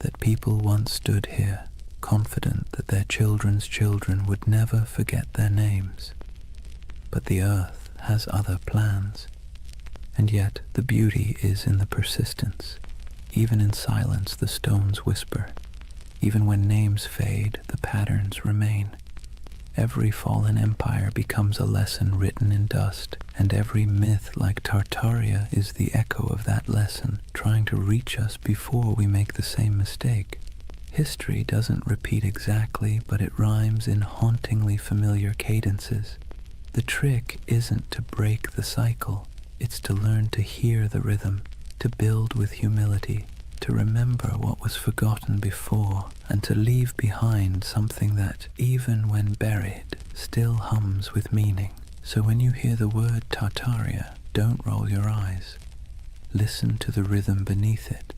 that people once stood here, confident that their children's children would never forget their names. But the earth has other plans, and yet the beauty is in the persistence. Even in silence the stones whisper. Even when names fade, the patterns remain. Every fallen empire becomes a lesson written in dust, and every myth like Tartaria is the echo of that lesson, trying to reach us before we make the same mistake. History doesn't repeat exactly, but it rhymes in hauntingly familiar cadences. The trick isn't to break the cycle, it's to learn to hear the rhythm, to build with humility, to remember what was forgotten before, and to leave behind something that, even when buried, still hums with meaning. So when you hear the word Tartaria, don't roll your eyes. Listen to the rhythm beneath it,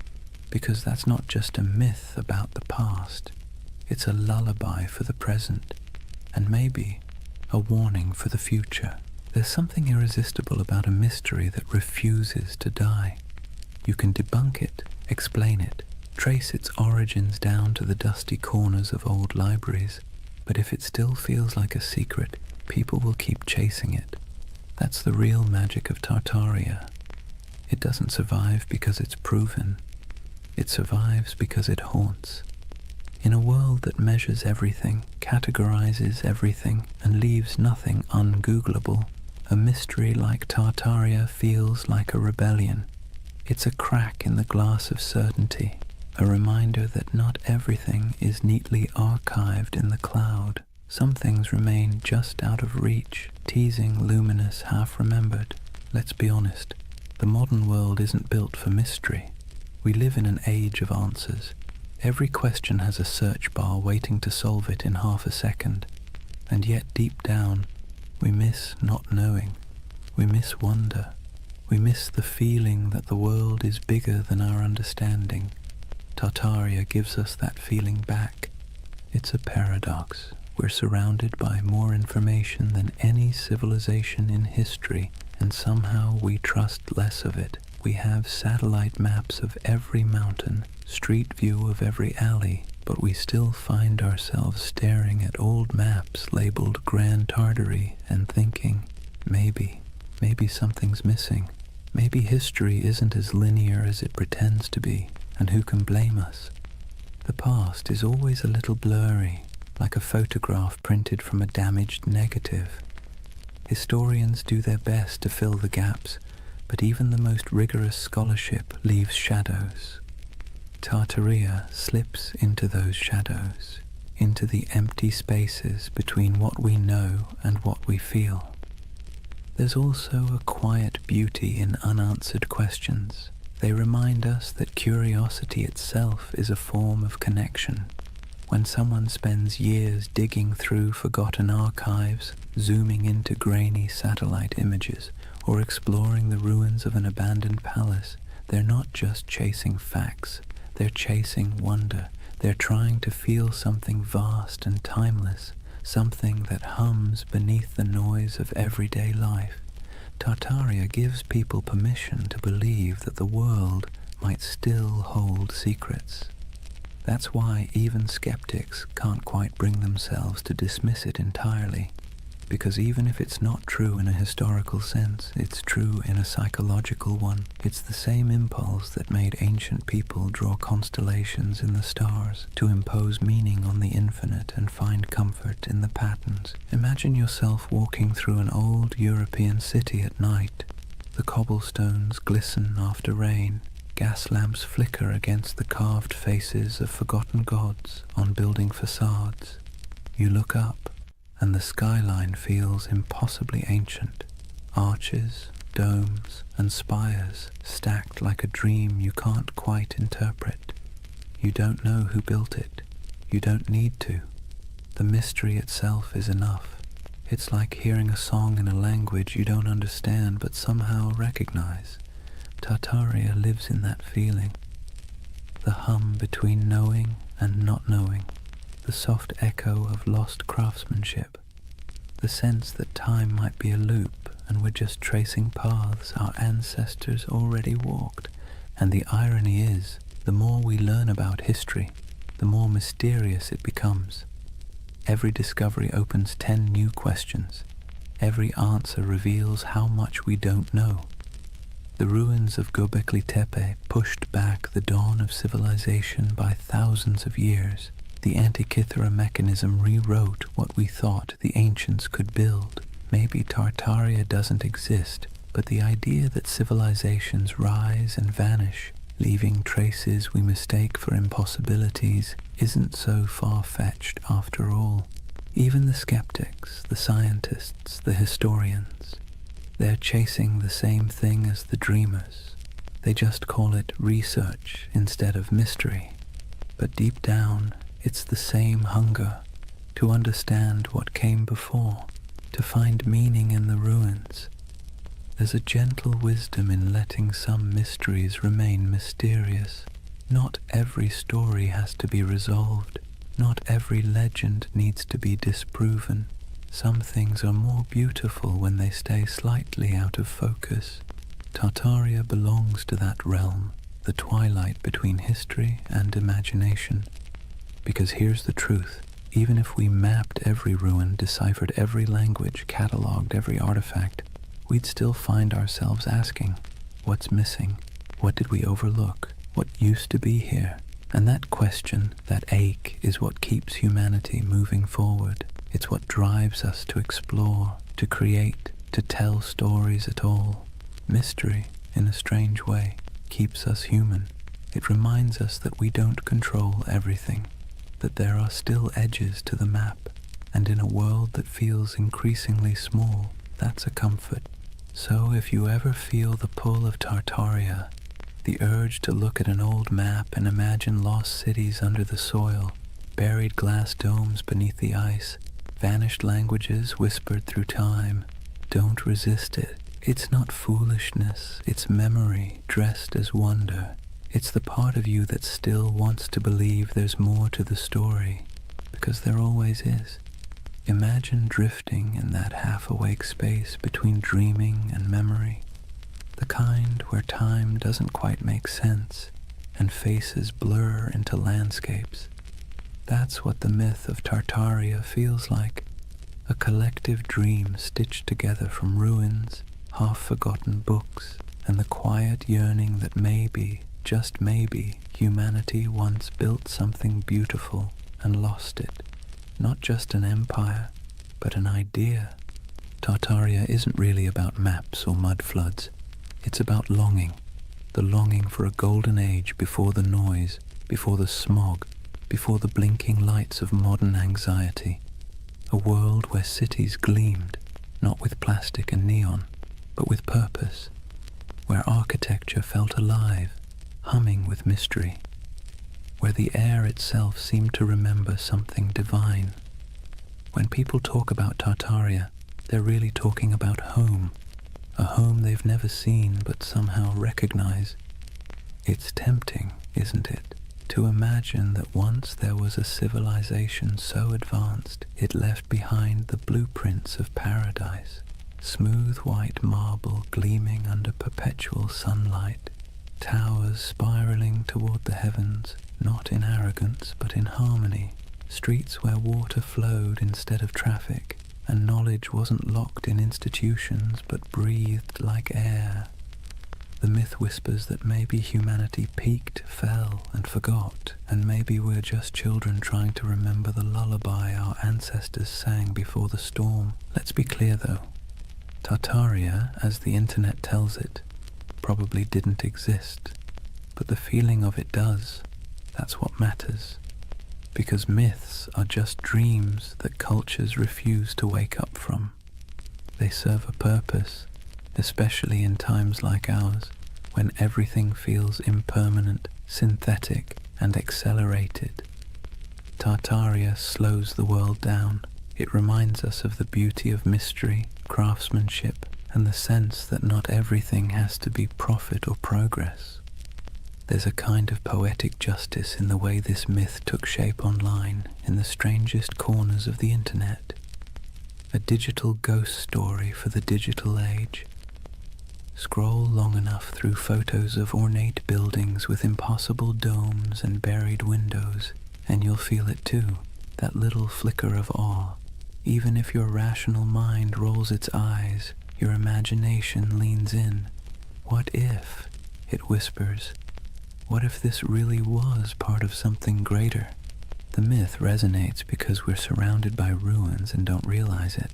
because that's not just a myth about the past. It's a lullaby for the present, and maybe a warning for the future. There's something irresistible about a mystery that refuses to die. You can debunk it, explain it, trace its origins down to the dusty corners of old libraries, but if it still feels like a secret, people will keep chasing it. That's the real magic of Tartaria. It doesn't survive because it's proven. It survives because it haunts. In a world that measures everything, categorizes everything, and leaves nothing ungoogleable, a mystery like Tartaria feels like a rebellion. It's a crack in the glass of certainty, a reminder that not everything is neatly archived in the cloud. Some things remain just out of reach, teasing, luminous, half-remembered. Let's be honest, the modern world isn't built for mystery. We live in an age of answers. Every question has a search bar waiting to solve it in half a second. And yet deep down, we miss not knowing. We miss wonder. We miss the feeling that the world is bigger than our understanding. Tartaria gives us that feeling back. It's a paradox. We're surrounded by more information than any civilization in history, and somehow we trust less of it. We have satellite maps of every mountain, street view of every alley, but we still find ourselves staring at old maps labeled Grand Tartary and thinking, maybe something's missing. Maybe history isn't as linear as it pretends to be, and who can blame us? The past is always a little blurry, like a photograph printed from a damaged negative. Historians do their best to fill the gaps, but even the most rigorous scholarship leaves shadows. Tartaria slips into those shadows, into the empty spaces between what we know and what we feel. There's also a quiet beauty in unanswered questions. They remind us that curiosity itself is a form of connection. When someone spends years digging through forgotten archives, zooming into grainy satellite images, or exploring the ruins of an abandoned palace, they're not just chasing facts, they're chasing wonder. They're trying to feel something vast and timeless, something that hums beneath the noise of everyday life. Tartaria gives people permission to believe that the world might still hold secrets. That's why even skeptics can't quite bring themselves to dismiss it entirely, because even if it's not true in a historical sense, it's true in a psychological one. It's the same impulse that made ancient people draw constellations in the stars, to impose meaning on the infinite and find comfort in the patterns. Imagine yourself walking through an old European city at night. The cobblestones glisten after rain. Gas lamps flicker against the carved faces of forgotten gods on building facades. You look up, and the skyline feels impossibly ancient. Arches, domes, and spires stacked like a dream you can't quite interpret. You don't know who built it. You don't need to. The mystery itself is enough. It's like hearing a song in a language you don't understand but somehow recognize. Tartaria lives in that feeling. The hum between knowing and not knowing. The soft echo of lost craftsmanship, the sense that time might be a loop and we're just tracing paths our ancestors already walked. And the irony is, the more we learn about history, the more mysterious it becomes. Every discovery opens 10 new questions. Every answer reveals how much we don't know. The ruins of Göbekli Tepe pushed back the dawn of civilization by thousands of years. The Antikythera mechanism rewrote what we thought the ancients could build. Maybe Tartaria doesn't exist, but the idea that civilizations rise and vanish, leaving traces we mistake for impossibilities, isn't so far-fetched after all. Even the skeptics, the scientists, the historians, they're chasing the same thing as the dreamers. They just call it research instead of mystery. But deep down, it's the same hunger to understand what came before, to find meaning in the ruins. There's a gentle wisdom in letting some mysteries remain mysterious. Not every story has to be resolved. Not every legend needs to be disproven. Some things are more beautiful when they stay slightly out of focus. Tartaria belongs to that realm, the twilight between history and imagination. Because here's the truth, even if we mapped every ruin, deciphered every language, catalogued every artifact, we'd still find ourselves asking, what's missing? What did we overlook? What used to be here? And that question, that ache, is what keeps humanity moving forward. It's what drives us to explore, to create, to tell stories at all. Mystery, in a strange way, keeps us human. It reminds us that we don't control everything, that there are still edges to the map, and in a world that feels increasingly small, that's a comfort. So if you ever feel the pull of Tartaria, the urge to look at an old map and imagine lost cities under the soil, buried glass domes beneath the ice, vanished languages whispered through time, don't resist it. It's not foolishness, it's memory dressed as wonder. It's the part of you that still wants to believe there's more to the story, because there always is. Imagine drifting in that half-awake space between dreaming and memory, the kind where time doesn't quite make sense and faces blur into landscapes. That's what the myth of Tartaria feels like, a collective dream stitched together from ruins, half-forgotten books, and the quiet yearning that maybe, just maybe, humanity once built something beautiful and lost it. Not just an empire, but an idea. Tartaria isn't really about maps or mud floods. It's about longing, the longing for a golden age before the noise, before the smog, before the blinking lights of modern anxiety. A world where cities gleamed, not with plastic and neon, but with purpose, where architecture felt alive, humming with mystery, where the air itself seemed to remember something divine. When people talk about Tartaria, they're really talking about home, a home they've never seen but somehow recognize. It's tempting, isn't it, to imagine that once there was a civilization so advanced it left behind the blueprints of paradise, smooth white marble gleaming under perpetual sunlight, towers spiraling toward the heavens, not in arrogance but in harmony, streets where water flowed instead of traffic, and knowledge wasn't locked in institutions but breathed like air. The myth whispers that maybe humanity peaked, fell, and forgot, and maybe we're just children trying to remember the lullaby our ancestors sang before the storm. Let's be clear though, Tartaria, as the internet tells it, probably didn't exist, but the feeling of it does. That's what matters. Because myths are just dreams that cultures refuse to wake up from. They serve a purpose, especially in times like ours, when everything feels impermanent, synthetic, and accelerated. Tartaria slows the world down. It reminds us of the beauty of mystery, craftsmanship, and the sense that not everything has to be profit or progress. There's a kind of poetic justice in the way this myth took shape online, in the strangest corners of the internet. A digital ghost story for the digital age. Scroll long enough through photos of ornate buildings with impossible domes and buried windows, and you'll feel it too, that little flicker of awe. Even if your rational mind rolls its eyes, your imagination leans in. What if, it whispers, what if this really was part of something greater? the myth resonates because we're surrounded by ruins and don't realize it.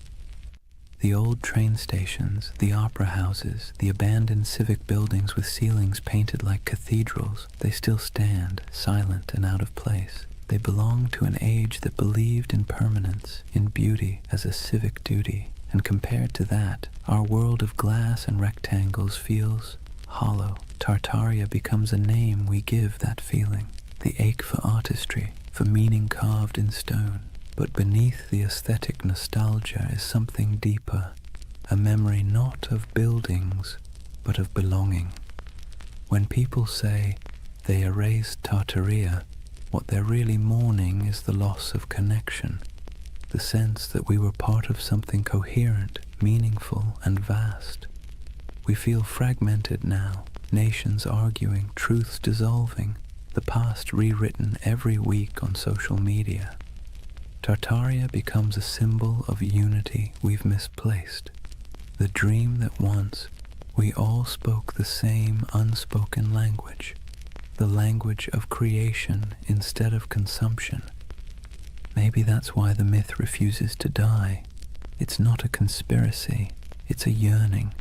The old train stations, the opera houses, the abandoned civic buildings with ceilings painted like cathedrals, they still stand, silent and out of place. They belong to an age that believed in permanence, in beauty as a civic duty. And compared to that, our world of glass and rectangles feels hollow. Tartaria becomes a name we give that feeling. The ache for artistry, for meaning carved in stone. But beneath the aesthetic nostalgia is something deeper, a memory not of buildings, but of belonging. When people say they erased Tartaria, what they're really mourning is the loss of connection, the sense that we were part of something coherent, meaningful, and vast. We feel fragmented now, nations arguing, truths dissolving, the past rewritten every week on social media. Tartaria becomes a symbol of unity we've misplaced, the dream that once we all spoke the same unspoken language, the language of creation instead of consumption. Maybe that's why the myth refuses to die. It's not a conspiracy, it's a yearning,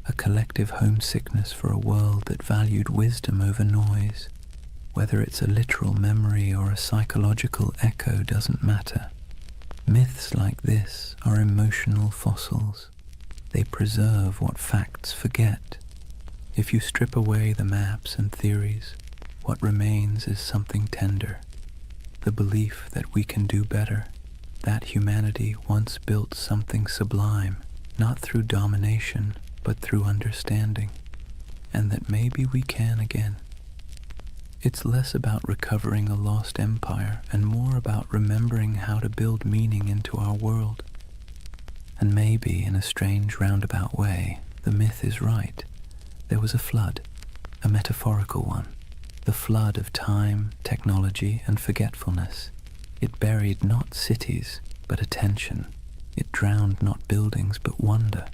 a collective homesickness for a world that valued wisdom over noise. Whether it's a literal memory or a psychological echo doesn't matter. Myths like this are emotional fossils. They preserve what facts forget. If you strip away the maps and theories, what remains is something tender. The belief that we can do better, that humanity once built something sublime, not through domination, but through understanding, and that maybe we can again. It's less about recovering a lost empire and more about remembering how to build meaning into our world. And maybe, in a strange roundabout way, the myth is right. There was a flood, a metaphorical one, the flood of time, technology, and forgetfulness. It buried not cities, but attention. It drowned not buildings, but wonder.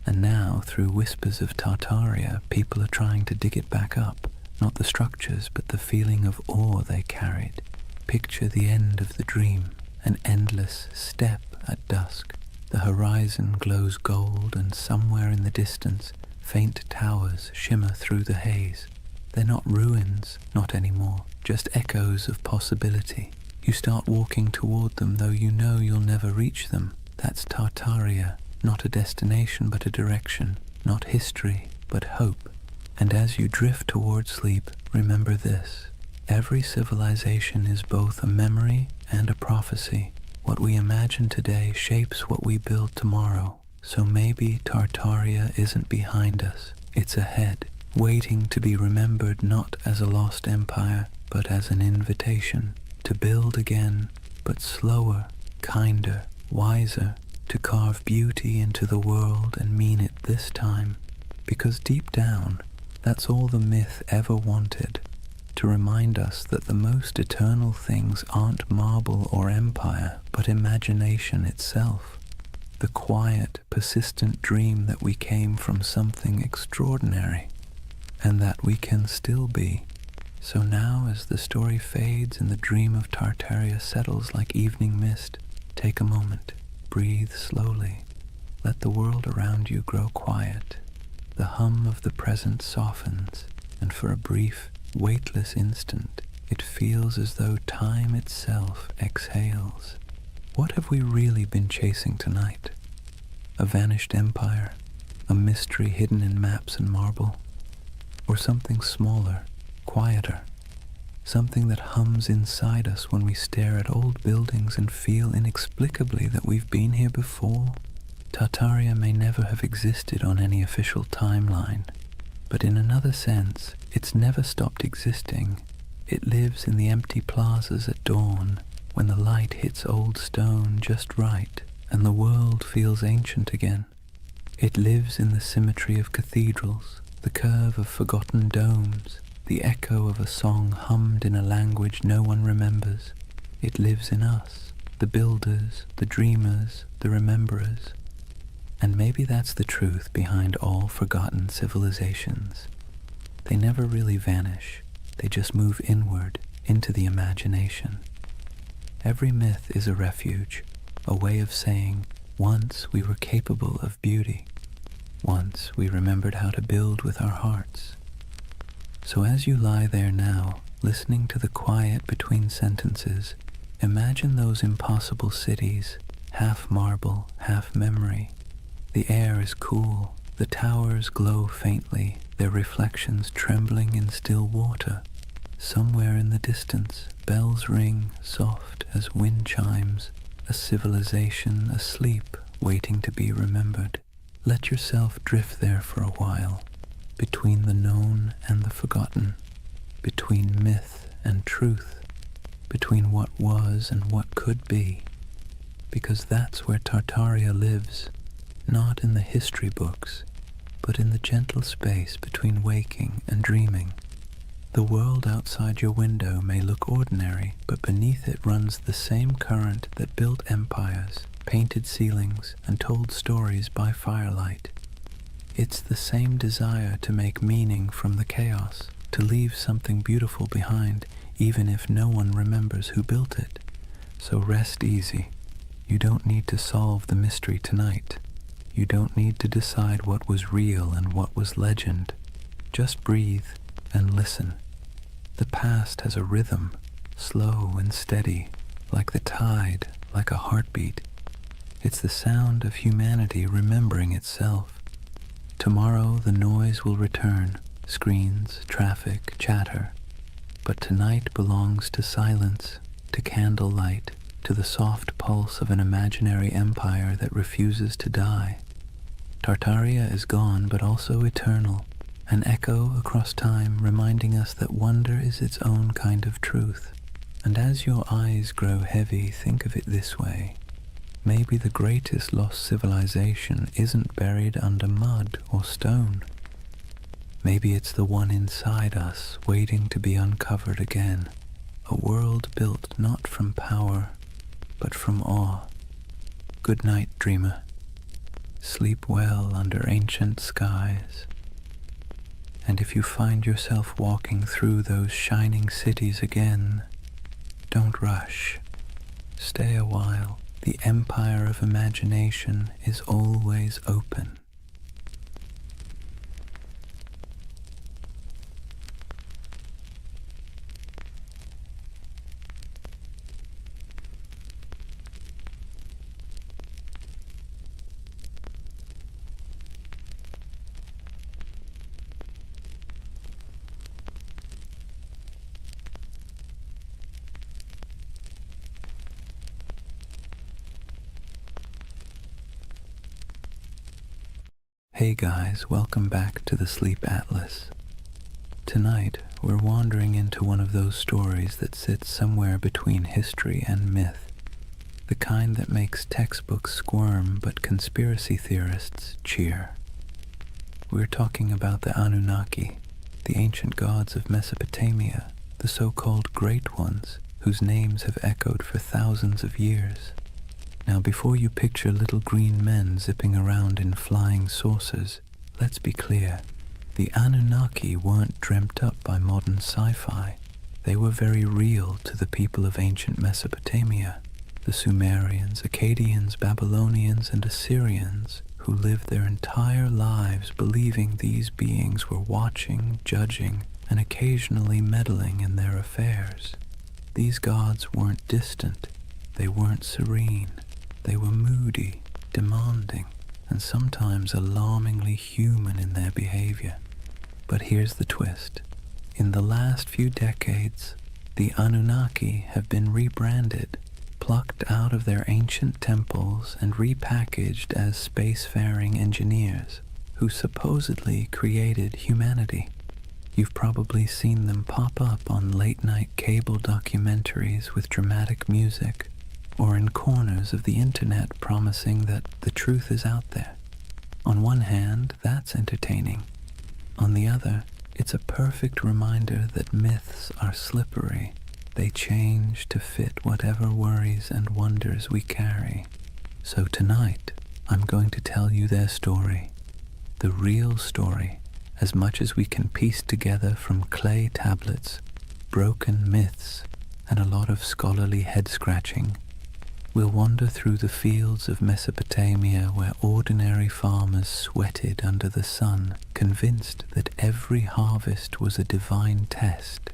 And now, through whispers of Tartaria, people are trying to dig it back up. Not the structures, but the feeling of awe they carried. Picture the end of the dream, an endless step at dusk. The horizon glows gold, and somewhere in the distance, faint towers shimmer through the haze. They're not ruins, not anymore, just echoes of possibility. You start walking toward them, though you know you'll never reach them. That's Tartaria, not a destination, but a direction. Not history, but hope. And as you drift toward sleep, remember this. Every civilization is both a memory and a prophecy. What we imagine today shapes what we build tomorrow. So maybe Tartaria isn't behind us. It's ahead, waiting to be remembered not as a lost empire, but as an invitation to build again, but slower, kinder, wiser, to carve beauty into the world and mean it this time. Because deep down, that's all the myth ever wanted, to remind us that the most eternal things aren't marble or empire, but imagination itself. The quiet, persistent dream that we came from something extraordinary, and that we can still be. So now, as the story fades and the dream of Tartaria settles like evening mist, take a moment, breathe slowly, let the world around you grow quiet. The hum of the present softens, and for a brief, weightless instant, it feels as though time itself exhales. What have we really been chasing tonight? A vanished empire? A mystery hidden in maps and marble? Or something smaller, quieter? Something that hums inside us when we stare at old buildings and feel inexplicably that we've been here before? Tartaria may never have existed on any official timeline, but in another sense, it's never stopped existing. It lives in the empty plazas at dawn, when the light hits old stone just right, and the world feels ancient again. It lives in the symmetry of cathedrals, the curve of forgotten domes, the echo of a song hummed in a language no one remembers. It lives in us, the builders, the dreamers, the rememberers. And maybe that's the truth behind all forgotten civilizations. They never really vanish, they just move inward into the imagination. Every myth is a refuge, a way of saying, once we were capable of beauty. Once we remembered how to build with our hearts. So as you lie there now, listening to the quiet between sentences, imagine those impossible cities, half marble, half memory. The air is cool, the towers glow faintly, their reflections trembling in still water. Somewhere in the distance, bells ring, soft as wind chimes, a civilization asleep, waiting to be remembered. Let yourself drift there for a while, between the known and the forgotten, between myth and truth, between what was and what could be, because that's where Tartaria lives, not in the history books, but in the gentle space between waking and dreaming. The world outside your window may look ordinary, but beneath it runs the same current that built empires, painted ceilings, and told stories by firelight. It's the same desire to make meaning from the chaos, to leave something beautiful behind, even if no one remembers who built it. So rest easy. You don't need to solve the mystery tonight. You don't need to decide what was real and what was legend. Just breathe and listen. The past has a rhythm, slow and steady, like the tide, like a heartbeat. It's the sound of humanity remembering itself. Tomorrow the noise will return, screens, traffic, chatter. But tonight belongs to silence, to candlelight, to the soft pulse of an imaginary empire that refuses to die. Tartaria is gone, but also eternal, an echo across time reminding us that wonder is its own kind of truth. And as your eyes grow heavy, think of it this way. Maybe the greatest lost civilization isn't buried under mud or stone. Maybe it's the one inside us, waiting to be uncovered again. A world built not from power, but from awe. Good night, dreamer. Sleep well under ancient skies. And if you find yourself walking through those shining cities again, don't rush. Stay a while. The empire of imagination is always open. Hey guys, welcome back to the Sleep Atlas. Tonight, we're wandering into one of those stories that sits somewhere between history and myth, the kind that makes textbooks squirm but conspiracy theorists cheer. We're talking about the Anunnaki, the ancient gods of Mesopotamia, the so-called Great Ones, whose names have echoed for thousands of years. Now, before you picture little green men zipping around in flying saucers, let's be clear. The Anunnaki weren't dreamt up by modern sci-fi. They were very real to the people of ancient Mesopotamia, the Sumerians, Akkadians, Babylonians, and Assyrians, who lived their entire lives believing these beings were watching, judging, and occasionally meddling in their affairs. These gods weren't distant. They weren't serene. They were moody, demanding, and sometimes alarmingly human in their behavior. But here's the twist. In the last few decades, the Anunnaki have been rebranded, plucked out of their ancient temples and repackaged as spacefaring engineers who supposedly created humanity. You've probably seen them pop up on late-night cable documentaries with dramatic music, or in corners of the internet promising that the truth is out there. On one hand, that's entertaining. On the other, it's a perfect reminder that myths are slippery. They change to fit whatever worries and wonders we carry. So tonight, I'm going to tell you their story. The real story, as much as we can piece together from clay tablets, broken myths, and a lot of scholarly head-scratching. We'll wander through the fields of Mesopotamia where ordinary farmers sweated under the sun, convinced that every harvest was a divine test.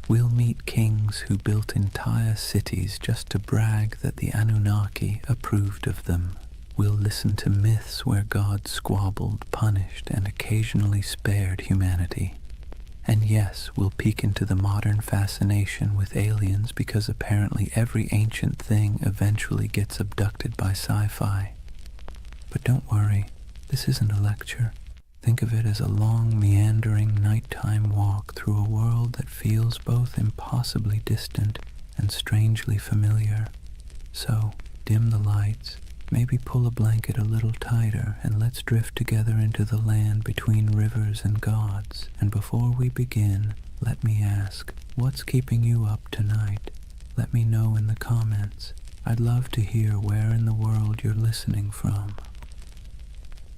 We'll meet kings who built entire cities just to brag that the Anunnaki approved of them. We'll listen to myths where gods squabbled, punished, and occasionally spared humanity. And yes, we'll peek into the modern fascination with aliens because apparently every ancient thing eventually gets abducted by sci-fi. But don't worry, this isn't a lecture. Think of it as a long, meandering nighttime walk through a world that feels both impossibly distant and strangely familiar. So, dim the lights, maybe pull a blanket a little tighter, and let's drift together into the land between rivers and gods. And before we begin, let me ask, what's keeping you up tonight? Let me know in the comments. I'd love to hear where in the world you're listening from.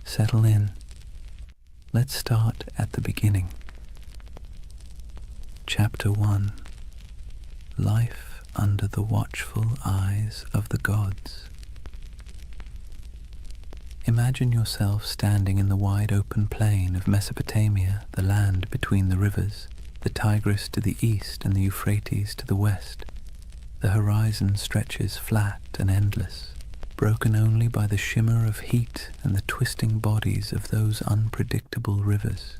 Settle in. Let's start at the beginning. Chapter 1. Life under the watchful eyes of the gods. Imagine yourself standing in the wide open plain of Mesopotamia, the land between the rivers, the Tigris to the east and the Euphrates to the west. The horizon stretches flat and endless, broken only by the shimmer of heat and the twisting bodies of those unpredictable rivers.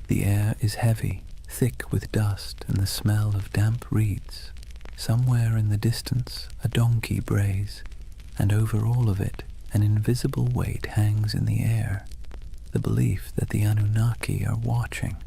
The air is heavy, thick with dust and the smell of damp reeds. Somewhere in the distance a donkey brays, and over all of it an invisible weight hangs in the air, the belief that the Anunnaki are watching.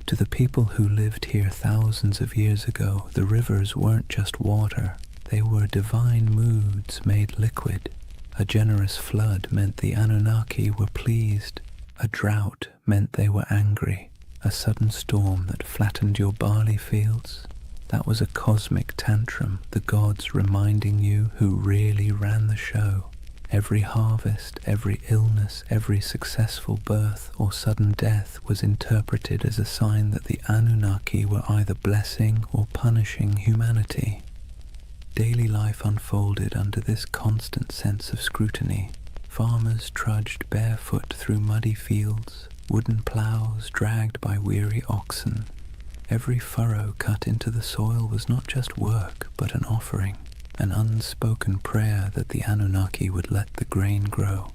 To the people who lived here thousands of years ago, the rivers weren't just water, they were divine moods made liquid. A generous flood meant the Anunnaki were pleased, a drought meant they were angry, a sudden storm that flattened your barley fields. That was a cosmic tantrum, the gods reminding you who really ran the show. Every harvest, every illness, every successful birth or sudden death was interpreted as a sign that the Anunnaki were either blessing or punishing humanity. Daily life unfolded under this constant sense of scrutiny. Farmers trudged barefoot through muddy fields, wooden plows dragged by weary oxen. Every furrow cut into the soil was not just work, but an offering. An unspoken prayer that the Anunnaki would let the grain grow.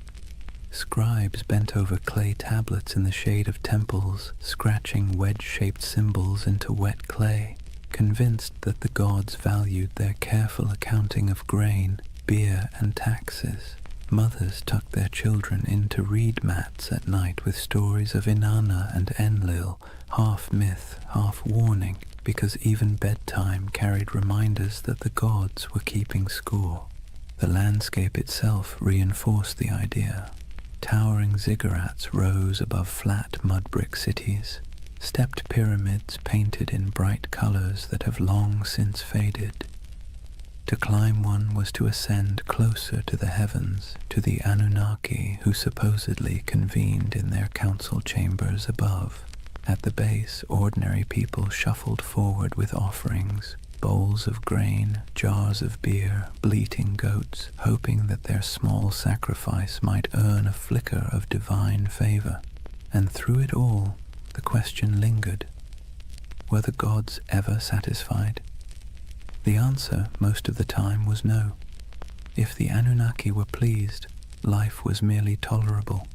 Scribes bent over clay tablets in the shade of temples, scratching wedge-shaped symbols into wet clay, convinced that the gods valued their careful accounting of grain, beer, and taxes. Mothers tucked their children into reed mats at night with stories of Inanna and Enlil, half myth, half warning, because even bedtime carried reminders that the gods were keeping score. The landscape itself reinforced the idea. Towering ziggurats rose above flat mud-brick cities, stepped pyramids painted in bright colors that have long since faded. To climb one was to ascend closer to the heavens, to the Anunnaki who supposedly convened in their council chambers above. At the base, ordinary people shuffled forward with offerings, bowls of grain, jars of beer, bleating goats, hoping that their small sacrifice might earn a flicker of divine favor. And through it all, the question lingered. Were the gods ever satisfied? The answer, most of the time, was no. If the Anunnaki were pleased, life was merely tolerable.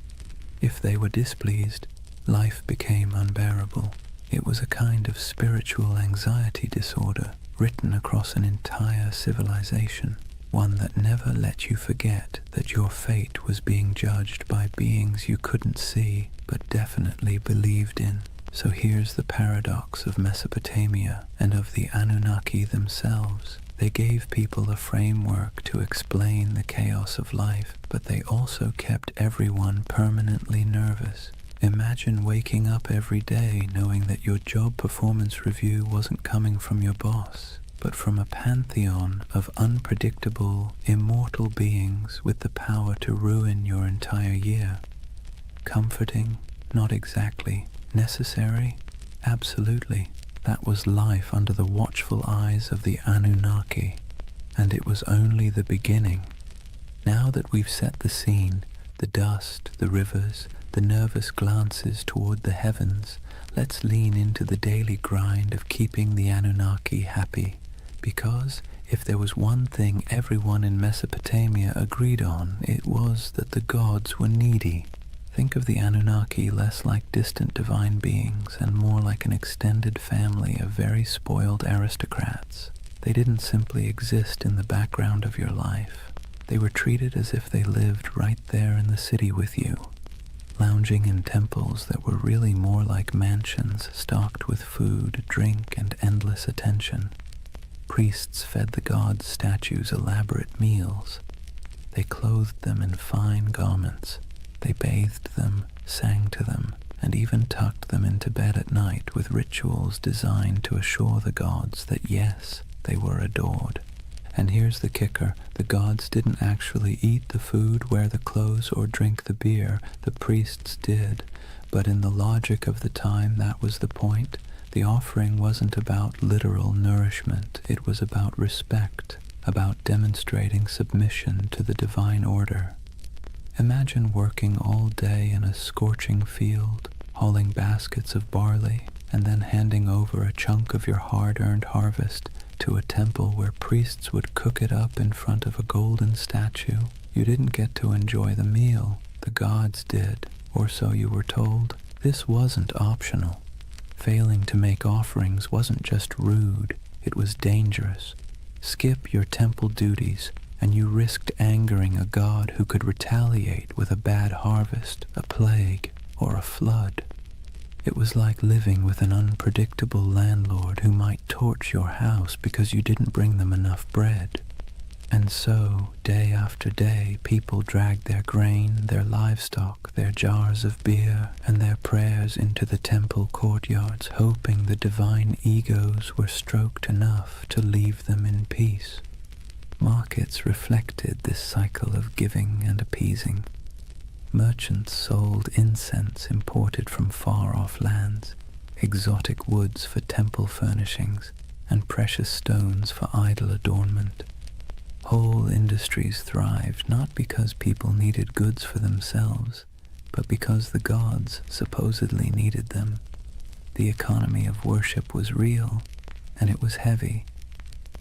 If they were displeased, life became unbearable. It was a kind of spiritual anxiety disorder written across an entire civilization, one that never let you forget that your fate was being judged by beings you couldn't see but definitely believed in. So here's the paradox of Mesopotamia and of the Anunnaki themselves. They gave people a framework to explain the chaos of life, but they also kept everyone permanently nervous. Imagine waking up every day knowing that your job performance review wasn't coming from your boss, but from a pantheon of unpredictable, immortal beings with the power to ruin your entire year. Comforting? Not exactly. Necessary? Absolutely. That was life under the watchful eyes of the Anunnaki, and it was only the beginning. Now that we've set the scene, the dust, the rivers, the nervous glances toward the heavens, let's lean into the daily grind of keeping the Anunnaki happy, because if there was one thing everyone in Mesopotamia agreed on, it was that the gods were needy. Think of the Anunnaki less like distant divine beings and more like an extended family of very spoiled aristocrats. They didn't simply exist in the background of your life. They were treated as if they lived right there in the city with you, lounging in temples that were really more like mansions stocked with food, drink, and endless attention. Priests fed the gods' statues elaborate meals. They clothed them in fine garments. They bathed them, sang to them, and even tucked them into bed at night with rituals designed to assure the gods that yes, they were adored. And here's the kicker, the gods didn't actually eat the food, wear the clothes, or drink the beer. The priests did. But in the logic of the time, that was the point. The offering wasn't about literal nourishment. It was about respect, about demonstrating submission to the divine order. Imagine working all day in a scorching field, hauling baskets of barley, and then handing over a chunk of your hard-earned harvest to a temple where priests would cook it up in front of a golden statue. You didn't get to enjoy the meal. The gods did, or so you were told. This wasn't optional. Failing to make offerings wasn't just rude, it was dangerous. Skip your temple duties, and you risked angering a god who could retaliate with a bad harvest, a plague, or a flood. It was like living with an unpredictable landlord who might torch your house because you didn't bring them enough bread. And so, day after day, people dragged their grain, their livestock, their jars of beer, and their prayers into the temple courtyards, hoping the divine egos were stroked enough to leave them in peace. Markets reflected this cycle of giving and appeasing. Merchants sold incense imported from far-off lands, exotic woods for temple furnishings, and precious stones for idol adornment. Whole industries thrived not because people needed goods for themselves, but because the gods supposedly needed them. The economy of worship was real, and it was heavy.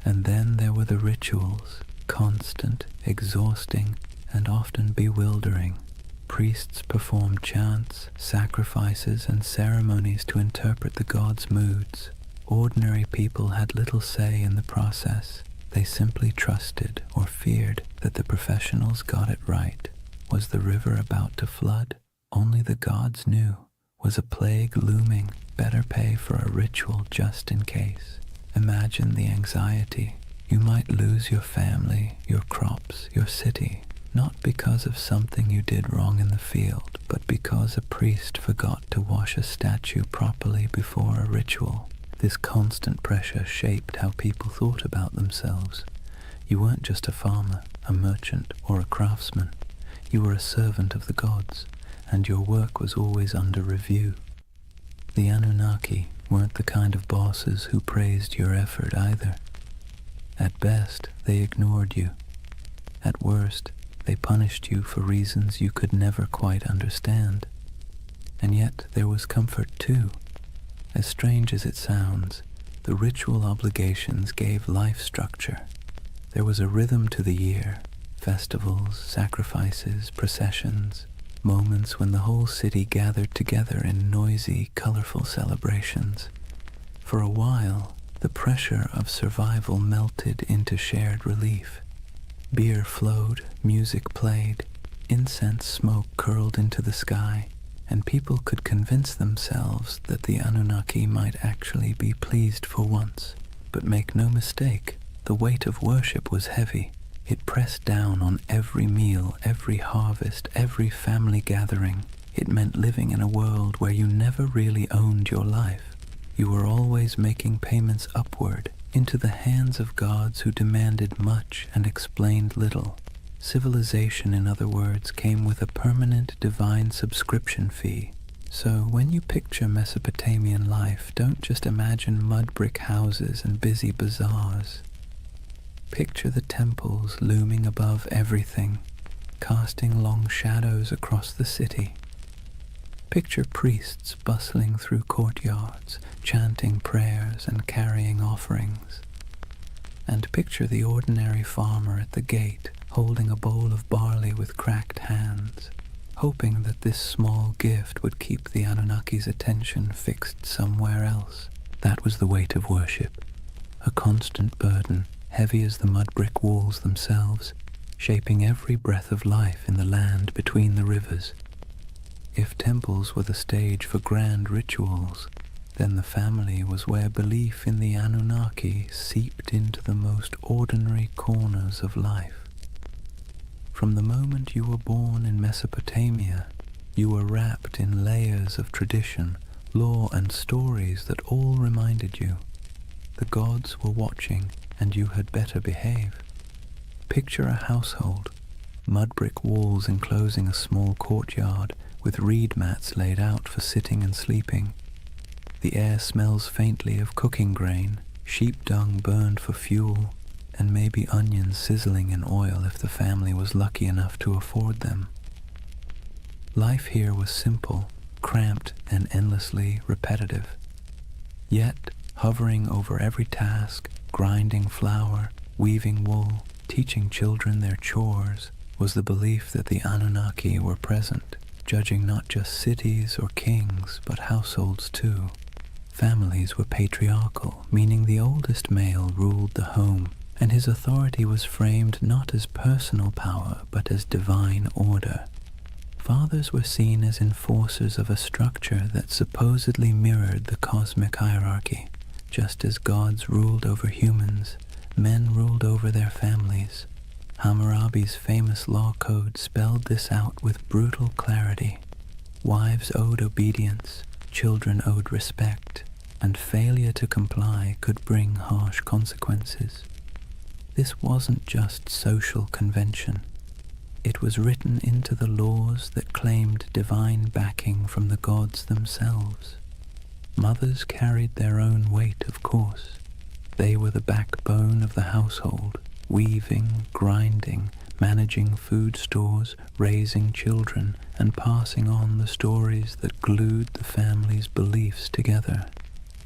And then there were the rituals, constant, exhausting, and often bewildering. Priests performed chants, sacrifices, and ceremonies to interpret the gods' moods. Ordinary people had little say in the process. They simply trusted or feared that the professionals got it right. Was the river about to flood? Only the gods knew. Was a plague looming? Better pay for a ritual just in case. Imagine the anxiety. You might lose your family, your crops, your city, not because of something you did wrong in the field, but because a priest forgot to wash a statue properly before a ritual. This constant pressure shaped how people thought about themselves. You weren't just a farmer, a merchant, or a craftsman. You were a servant of the gods, and your work was always under review. The Anunnaki weren't the kind of bosses who praised your effort either. At best, they ignored you. At worst, they punished you for reasons you could never quite understand. And yet there was comfort too. As strange as it sounds, the ritual obligations gave life structure. There was a rhythm to the year, festivals, sacrifices, processions, moments when the whole city gathered together in noisy, colorful celebrations. For a while, the pressure of survival melted into shared relief. Beer flowed, music played, incense smoke curled into the sky, and people could convince themselves that the Anunnaki might actually be pleased for once. But make no mistake, the weight of worship was heavy. It pressed down on every meal, every harvest, every family gathering. It meant living in a world where you never really owned your life. You were always making payments upward, into the hands of gods who demanded much and explained little. Civilization, in other words, came with a permanent divine subscription fee. So when you picture Mesopotamian life, don't just imagine mud brick houses and busy bazaars. Picture the temples looming above everything, casting long shadows across the city. Picture priests bustling through courtyards, chanting prayers and carrying offerings. And picture the ordinary farmer at the gate, holding a bowl of barley with cracked hands, hoping that this small gift would keep the Anunnaki's attention fixed somewhere else. That was the weight of worship, a constant burden, heavy as the mud brick walls themselves, shaping every breath of life in the land between the rivers. If temples were the stage for grand rituals, then the family was where belief in the Anunnaki seeped into the most ordinary corners of life. From the moment you were born in Mesopotamia, you were wrapped in layers of tradition, law, and stories that all reminded you the gods were watching and you had better behave. Picture a household, mud brick walls enclosing a small courtyard with reed mats laid out for sitting and sleeping. The air smells faintly of cooking grain, sheep dung burned for fuel, and maybe onions sizzling in oil if the family was lucky enough to afford them. Life here was simple, cramped, and endlessly repetitive. Yet, hovering over every task, grinding flour, weaving wool, teaching children their chores, was the belief that the Anunnaki were present, judging not just cities or kings, but households too. Families were patriarchal, meaning the oldest male ruled the home, and his authority was framed not as personal power, but as divine order. Fathers were seen as enforcers of a structure that supposedly mirrored the cosmic hierarchy. Just as gods ruled over humans, men ruled over their families. Hammurabi's famous law code spelled this out with brutal clarity. Wives owed obedience, children owed respect, and failure to comply could bring harsh consequences. This wasn't just social convention. It was written into the laws that claimed divine backing from the gods themselves. Mothers carried their own weight, of course. They were the backbone of the household, weaving, grinding, managing food stores, raising children, and passing on the stories that glued the family's beliefs together.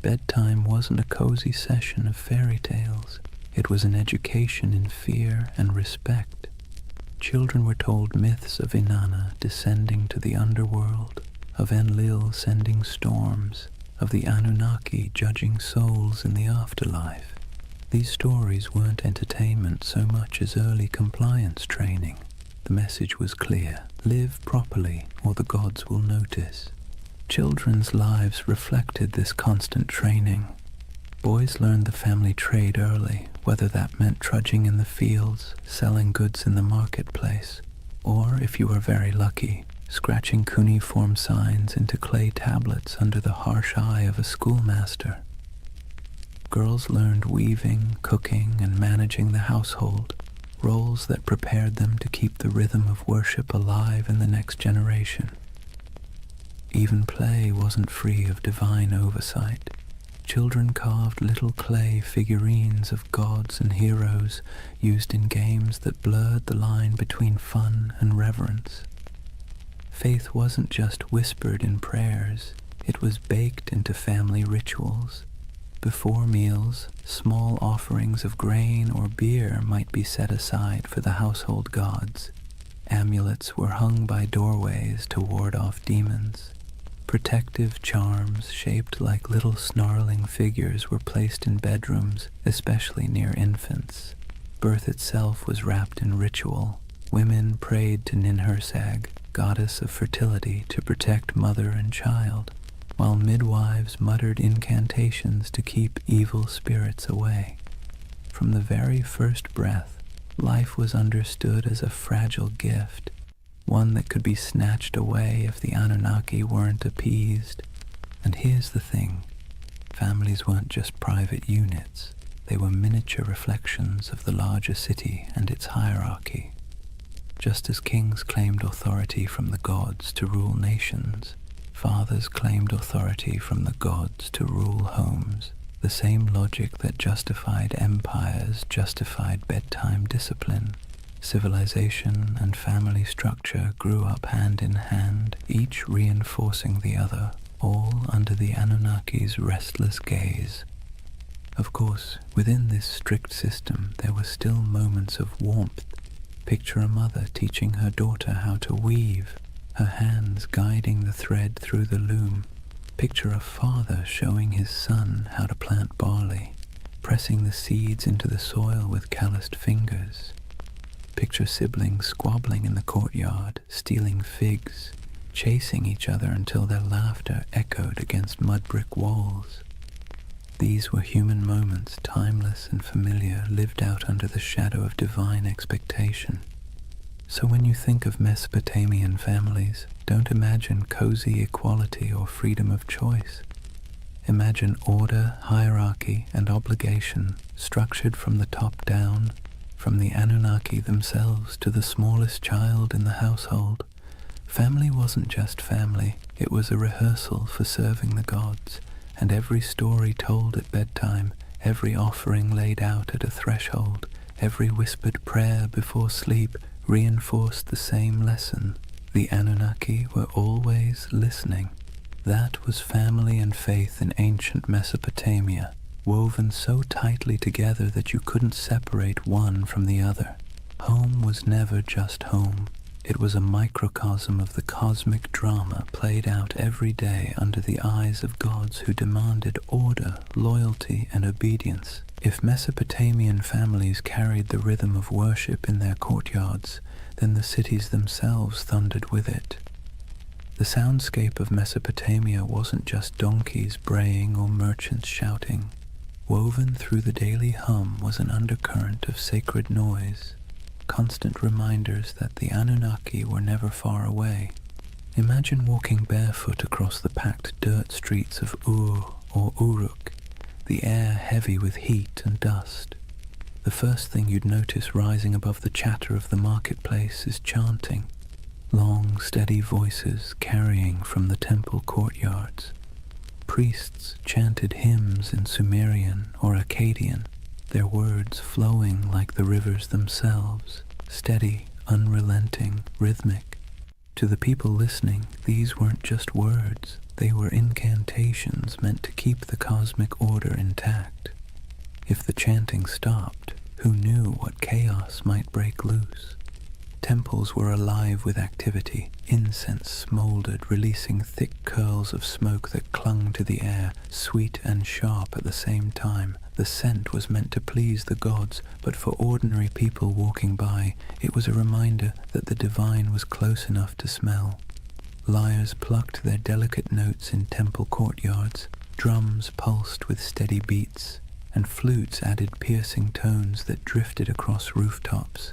Bedtime wasn't a cozy session of fairy tales. It was an education in fear and respect. Children were told myths of Inanna descending to the underworld, of Enlil sending storms, of the Anunnaki judging souls in the afterlife. These stories weren't entertainment so much as early compliance training. The message was clear: live properly or the gods will notice. Children's lives reflected this constant training. Boys learned the family trade early, whether that meant trudging in the fields, selling goods in the marketplace, or, if you were very lucky, scratching cuneiform signs into clay tablets under the harsh eye of a schoolmaster. Girls learned weaving, cooking, and managing the household, roles that prepared them to keep the rhythm of worship alive in the next generation. Even play wasn't free of divine oversight. Children carved little clay figurines of gods and heroes used in games that blurred the line between fun and reverence. Faith wasn't just whispered in prayers, it was baked into family rituals. Before meals, small offerings of grain or beer might be set aside for the household gods. Amulets were hung by doorways to ward off demons. Protective charms shaped like little snarling figures were placed in bedrooms, especially near infants. Birth itself was wrapped in ritual. Women prayed to Ninhursag, goddess of fertility, to protect mother and child, while midwives muttered incantations to keep evil spirits away. From the very first breath, life was understood as a fragile gift, one that could be snatched away if the Anunnaki weren't appeased. And here's the thing, families weren't just private units, they were miniature reflections of the larger city and its hierarchy. Just as kings claimed authority from the gods to rule nations, fathers claimed authority from the gods to rule homes. The same logic that justified empires justified bedtime discipline. Civilization and family structure grew up hand in hand, each reinforcing the other, all under the Anunnaki's restless gaze. Of course, within this strict system there were still moments of warmth. Picture a mother teaching her daughter how to weave, her hands guiding the thread through the loom. Picture a father showing his son how to plant barley, pressing the seeds into the soil with calloused fingers. Picture siblings squabbling in the courtyard, stealing figs, chasing each other until their laughter echoed against mud-brick walls. These were human moments, timeless and familiar, lived out under the shadow of divine expectation. So when you think of Mesopotamian families, don't imagine cozy equality or freedom of choice. Imagine order, hierarchy, and obligation structured from the top down, from the Anunnaki themselves to the smallest child in the household. Family wasn't just family, it was a rehearsal for serving the gods, and every story told at bedtime, every offering laid out at a threshold, every whispered prayer before sleep reinforced the same lesson. The Anunnaki were always listening. That was family and faith in ancient Mesopotamia, woven so tightly together that you couldn't separate one from the other. Home was never just home. It was a microcosm of the cosmic drama played out every day under the eyes of gods who demanded order, loyalty, and obedience. If Mesopotamian families carried the rhythm of worship in their courtyards, then the cities themselves thundered with it. The soundscape of Mesopotamia wasn't just donkeys braying or merchants shouting. Woven through the daily hum was an undercurrent of sacred noise, constant reminders that the Anunnaki were never far away. Imagine walking barefoot across the packed dirt streets of Ur or Uruk, the air heavy with heat and dust. The first thing you'd notice rising above the chatter of the marketplace is chanting, long, steady voices carrying from the temple courtyards. Priests chanted hymns in Sumerian or Akkadian, their words flowing like the rivers themselves, steady, unrelenting, rhythmic. To the people listening, these weren't just words, they were incantations meant to keep the cosmic order intact. If the chanting stopped, who knew what chaos might break loose? Temples were alive with activity. Incense smoldered, releasing thick curls of smoke that clung to the air, sweet and sharp at the same time. The scent was meant to please the gods, but for ordinary people walking by, it was a reminder that the divine was close enough to smell. Lyres plucked their delicate notes in temple courtyards, drums pulsed with steady beats, and flutes added piercing tones that drifted across rooftops.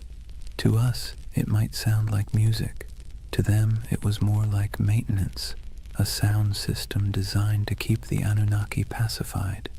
To us, it might sound like music. To them, it was more like maintenance, a sound system designed to keep the Anunnaki pacified.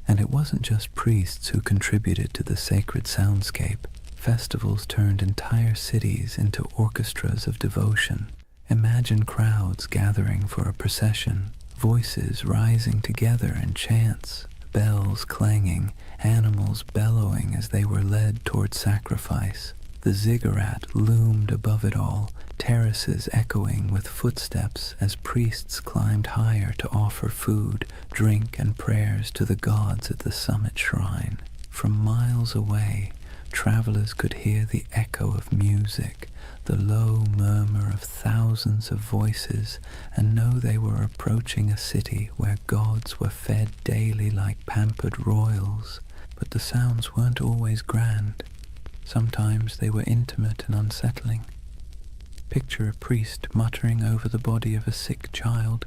And it wasn't just priests who contributed to the sacred soundscape. Festivals turned entire cities into orchestras of devotion. Imagine crowds gathering for a procession, voices rising together in chants, bells clanging, animals bellowing as they were led toward sacrifice. The ziggurat loomed above it all, terraces echoing with footsteps as priests climbed higher to offer food, drink, and prayers to the gods at the summit shrine. From miles away, travelers could hear the echo of music, the low murmur of thousands of voices, and know they were approaching a city where gods were fed daily like pampered royals. But the sounds weren't always grand. Sometimes they were intimate and unsettling. Picture a priest muttering over the body of a sick child,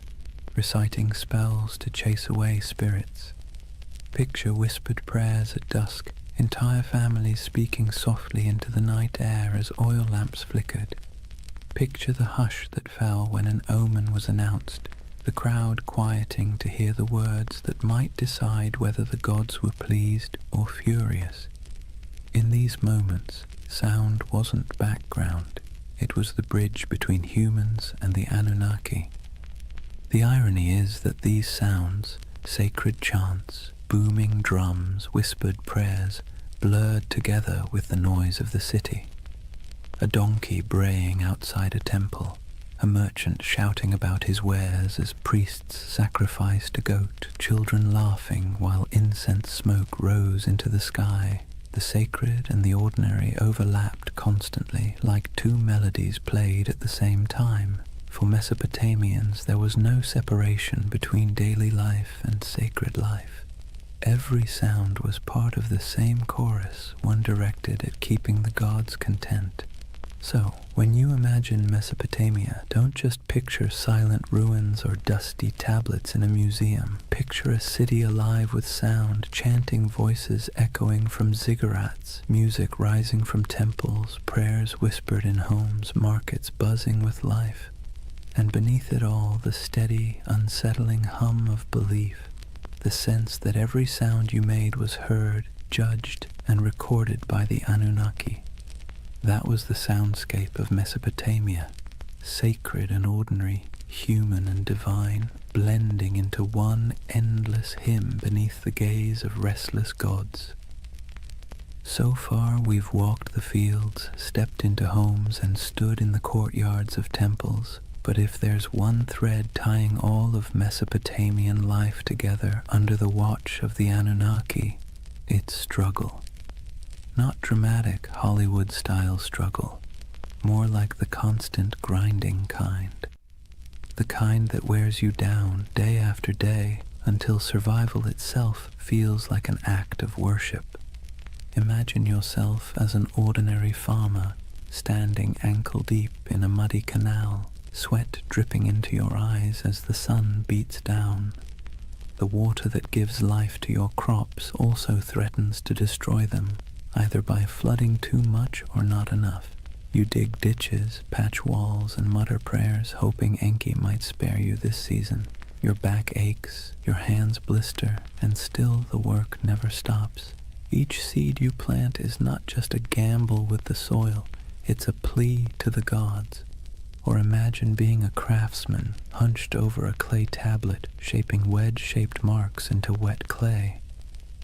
reciting spells to chase away spirits. Picture whispered prayers at dusk, entire families speaking softly into the night air as oil lamps flickered. Picture the hush that fell when an omen was announced, the crowd quieting to hear the words that might decide whether the gods were pleased or furious. In these moments, sound wasn't background, it was the bridge between humans and the Anunnaki. The irony is that these sounds, sacred chants, booming drums, whispered prayers, blurred together with the noise of the city. A donkey braying outside a temple, a merchant shouting about his wares as priests sacrificed a goat, children laughing while incense smoke rose into the sky. The sacred and the ordinary overlapped constantly, like two melodies played at the same time. For Mesopotamians, there was no separation between daily life and sacred life. Every sound was part of the same chorus, one directed at keeping the gods content. So, when you imagine Mesopotamia, don't just picture silent ruins or dusty tablets in a museum. Picture a city alive with sound, chanting voices echoing from ziggurats, music rising from temples, prayers whispered in homes, markets buzzing with life. And beneath it all, the steady, unsettling hum of belief, the sense that every sound you made was heard, judged, and recorded by the Anunnaki. That was the soundscape of Mesopotamia, sacred and ordinary, human and divine, blending into one endless hymn beneath the gaze of restless gods. So far we've walked the fields, stepped into homes, and stood in the courtyards of temples. But if there's one thread tying all of Mesopotamian life together under the watch of the Anunnaki, it's struggle. Not dramatic Hollywood-style struggle, more like the constant grinding kind. The kind that wears you down day after day until survival itself feels like an act of worship. Imagine yourself as an ordinary farmer standing ankle-deep in a muddy canal, sweat dripping into your eyes as the sun beats down. The water that gives life to your crops also threatens to destroy them, either by flooding too much or not enough. You dig ditches, patch walls, and mutter prayers, hoping Enki might spare you this season. Your back aches, your hands blister, and still the work never stops. Each seed you plant is not just a gamble with the soil, it's a plea to the gods. Or imagine being a craftsman, hunched over a clay tablet, shaping wedge-shaped marks into wet clay.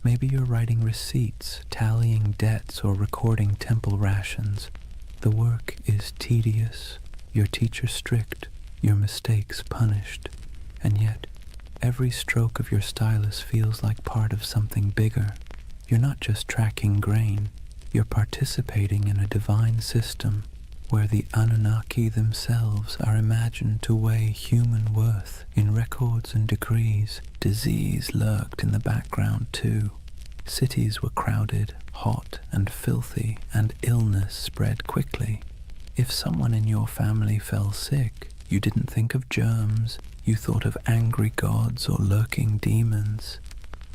Maybe you're writing receipts, tallying debts, or recording temple rations. The work is tedious, your teacher strict, your mistakes punished, and yet every stroke of your stylus feels like part of something bigger. You're not just tracking grain, you're participating in a divine system where the Anunnaki themselves are imagined to weigh human worth in records and decrees. Disease lurked in the background too. Cities were crowded, hot and filthy, and illness spread quickly. If someone in your family fell sick, you didn't think of germs, you thought of angry gods or lurking demons.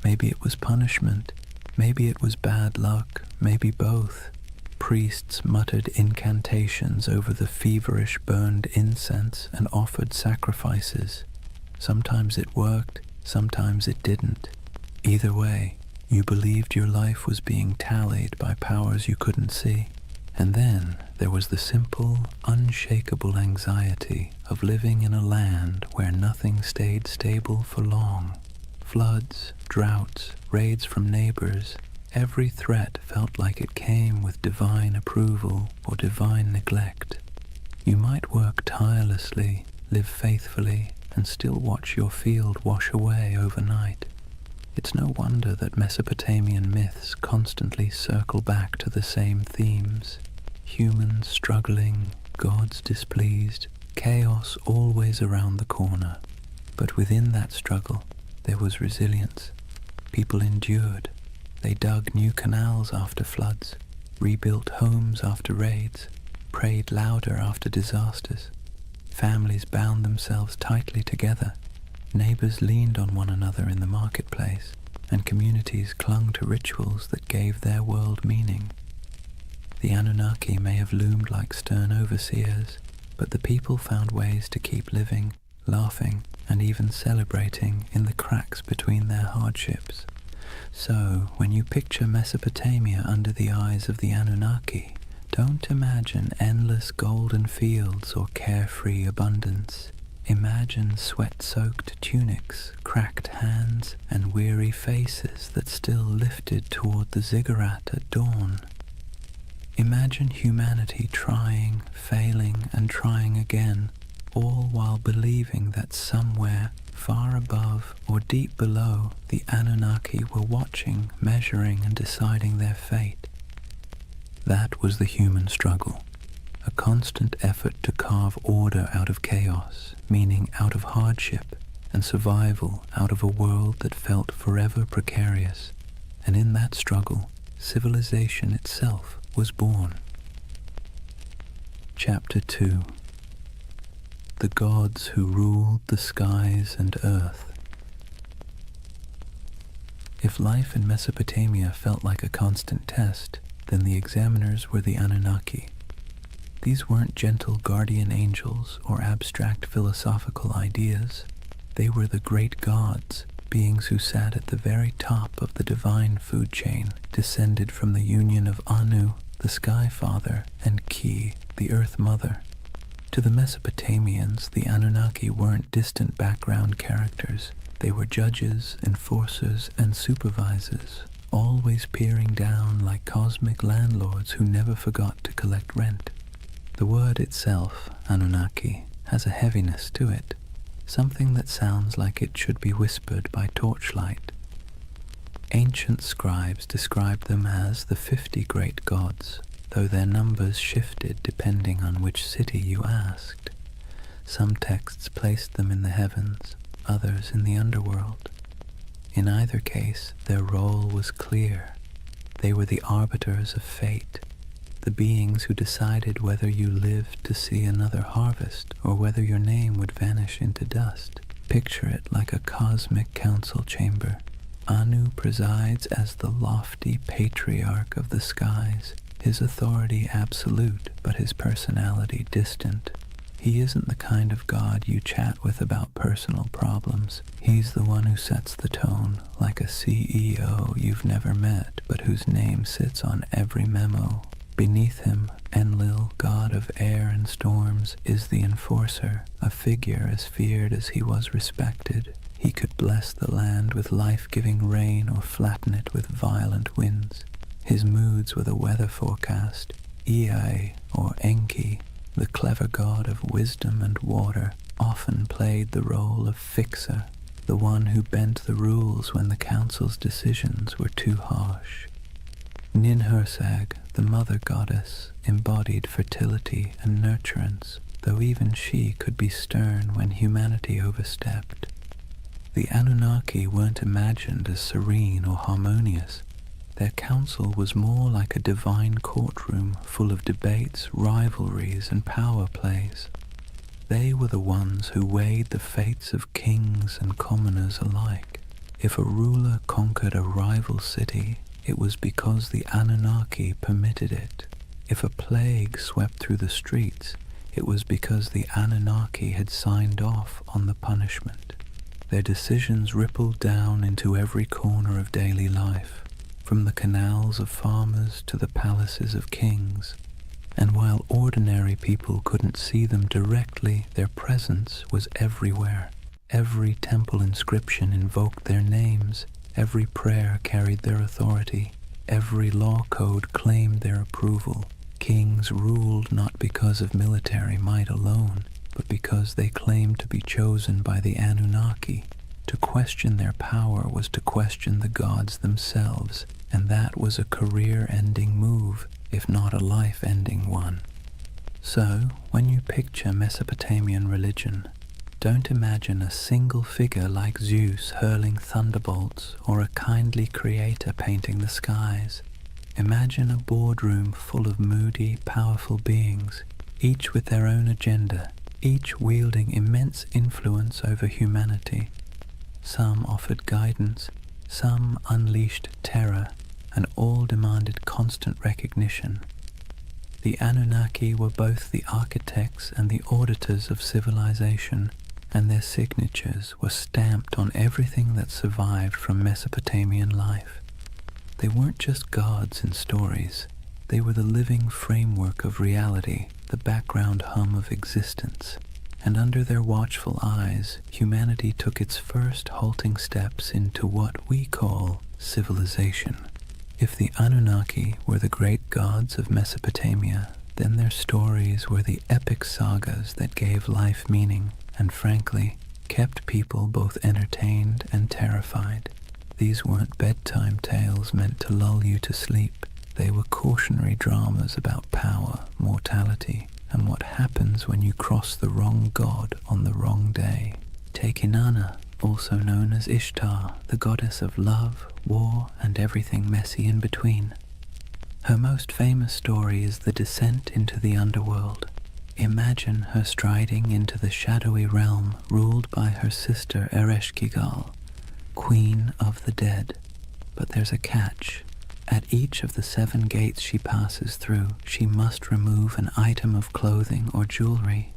Maybe it was punishment, maybe it was bad luck, maybe both. Priests muttered incantations over the feverish burned incense and offered sacrifices. Sometimes it worked, sometimes it didn't. Either way, you believed your life was being tallied by powers you couldn't see. And then there was the simple, unshakable anxiety of living in a land where nothing stayed stable for long. Floods, droughts, raids from neighbors, every threat felt like it came with divine approval or divine neglect. You might work tirelessly, live faithfully, and still watch your field wash away overnight. It's no wonder that Mesopotamian myths constantly circle back to the same themes. Humans struggling, gods displeased, chaos always around the corner. But within that struggle, there was resilience. People endured. They dug new canals after floods, rebuilt homes after raids, prayed louder after disasters. Families bound themselves tightly together. Neighbors leaned on one another in the marketplace, and communities clung to rituals that gave their world meaning. The Anunnaki may have loomed like stern overseers, but the people found ways to keep living, laughing, and even celebrating in the cracks between their hardships. So, when you picture Mesopotamia under the eyes of the Anunnaki, don't imagine endless golden fields or carefree abundance. Imagine sweat-soaked tunics, cracked hands, and weary faces that still lifted toward the ziggurat at dawn. Imagine humanity trying, failing, and trying again, all while believing that somewhere, far above or deep below, the Anunnaki were watching, measuring, and deciding their fate. That was the human struggle. A constant effort to carve order out of chaos, meaning out of hardship, and survival out of a world that felt forever precarious. And in that struggle, civilization itself was born. Chapter 2. The Gods Who Ruled the Skies and Earth. If life in Mesopotamia felt like a constant test, then the examiners were the Anunnaki. These weren't gentle guardian angels or abstract philosophical ideas. They were the great gods, beings who sat at the very top of the divine food chain, descended from the union of Anu, the Sky Father, and Ki, the Earth Mother. To the Mesopotamians, the Anunnaki weren't distant background characters. They were judges, enforcers, and supervisors, always peering down like cosmic landlords who never forgot to collect rent. The word itself, Anunnaki, has a heaviness to it, something that sounds like it should be whispered by torchlight. Ancient scribes described them as the 50 great gods, though their numbers shifted depending on which city you asked. Some texts placed them in the heavens, others in the underworld. In either case, their role was clear. They were the arbiters of fate, the beings who decided whether you lived to see another harvest or whether your name would vanish into dust. Picture it like a cosmic council chamber. Anu presides as the lofty patriarch of the skies, his authority absolute, but his personality distant. He isn't the kind of god you chat with about personal problems. He's the one who sets the tone, like a CEO you've never met, but whose name sits on every memo. Beneath him, Enlil, god of air and storms, is the enforcer, a figure as feared as he was respected. He could bless the land with life-giving rain or flatten it with violent winds. His moods were the weather forecast. Ea, or Enki, the clever god of wisdom and water, often played the role of fixer, the one who bent the rules when the council's decisions were too harsh. Ninhursag, the mother goddess, embodied fertility and nurturance, though even she could be stern when humanity overstepped. The Anunnaki weren't imagined as serene or harmonious. Their council was more like a divine courtroom full of debates, rivalries, and power plays. They were the ones who weighed the fates of kings and commoners alike. If a ruler conquered a rival city, it was because the Anunnaki permitted it. If a plague swept through the streets, it was because the Anunnaki had signed off on the punishment. Their decisions rippled down into every corner of daily life, from the canals of farmers to the palaces of kings. And while ordinary people couldn't see them directly, their presence was everywhere. Every temple inscription invoked their names. Every prayer carried their authority. Every law code claimed their approval. Kings ruled not because of military might alone, but because they claimed to be chosen by the Anunnaki. To question their power was to question the gods themselves, and that was a career-ending move, if not a life-ending one. So, when you picture Mesopotamian religion, don't imagine a single figure like Zeus hurling thunderbolts or a kindly creator painting the skies. Imagine a boardroom full of moody, powerful beings, each with their own agenda, each wielding immense influence over humanity. Some offered guidance, some unleashed terror, and all demanded constant recognition. The Anunnaki were both the architects and the auditors of civilization, and their signatures were stamped on everything that survived from Mesopotamian life. They weren't just gods in stories. They were the living framework of reality, the background hum of existence. and under their watchful eyes, humanity took its first halting steps into what we call civilization. If the Anunnaki were the great gods of Mesopotamia, then their stories were the epic sagas that gave life meaning and, frankly, kept people both entertained and terrified. These weren't bedtime tales meant to lull you to sleep. They were cautionary dramas about power, mortality, and what happens when you cross the wrong god on the wrong day. Take Inanna, also known as Ishtar, the goddess of love, war, and everything messy in between. Her most famous story is the descent into the underworld. Imagine her striding into the shadowy realm ruled by her sister Ereshkigal, Queen of the Dead. But there's a catch. At each of the 7 gates she passes through, she must remove an item of clothing or jewelry.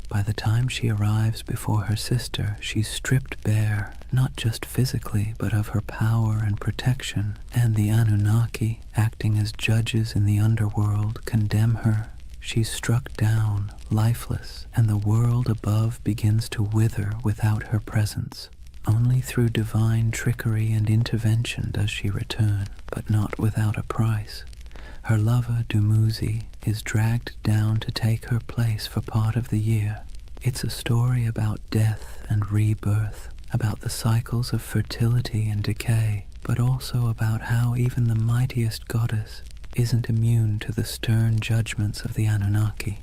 By the time she arrives before her sister, she's stripped bare, not just physically, but of her power and protection, and the Anunnaki, acting as judges in the underworld, condemn her. She's struck down, lifeless, and the world above begins to wither without her presence. Only through divine trickery and intervention does she return, but not without a price. Her lover, Dumuzi, is dragged down to take her place for part of the year. It's a story about death and rebirth, about the cycles of fertility and decay, but also about how even the mightiest goddess isn't immune to the stern judgments of the Anunnaki.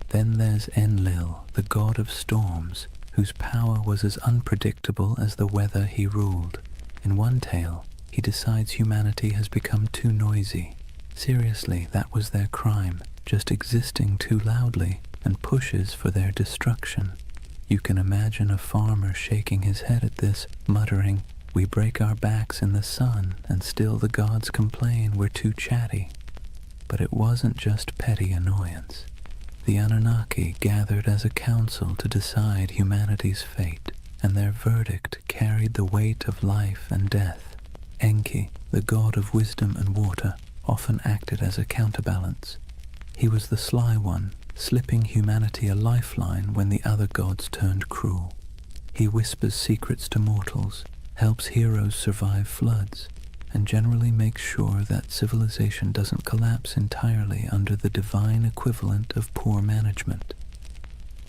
Then there's Enlil, the god of storms, whose power was as unpredictable as the weather he ruled. In one tale, he decides humanity has become too noisy. Seriously, that was their crime, just existing too loudly, and pushes for their destruction. You can imagine a farmer shaking his head at this, muttering, "We break our backs in the sun, and still the gods complain we're too chatty." But it wasn't just petty annoyance. The Anunnaki gathered as a council to decide humanity's fate, and their verdict carried the weight of life and death. Enki, the god of wisdom and water, often acted as a counterbalance. He was the sly one, slipping humanity a lifeline when the other gods turned cruel. He whispers secrets to mortals, helps heroes survive floods, and generally makes sure that civilization doesn't collapse entirely under the divine equivalent of poor management.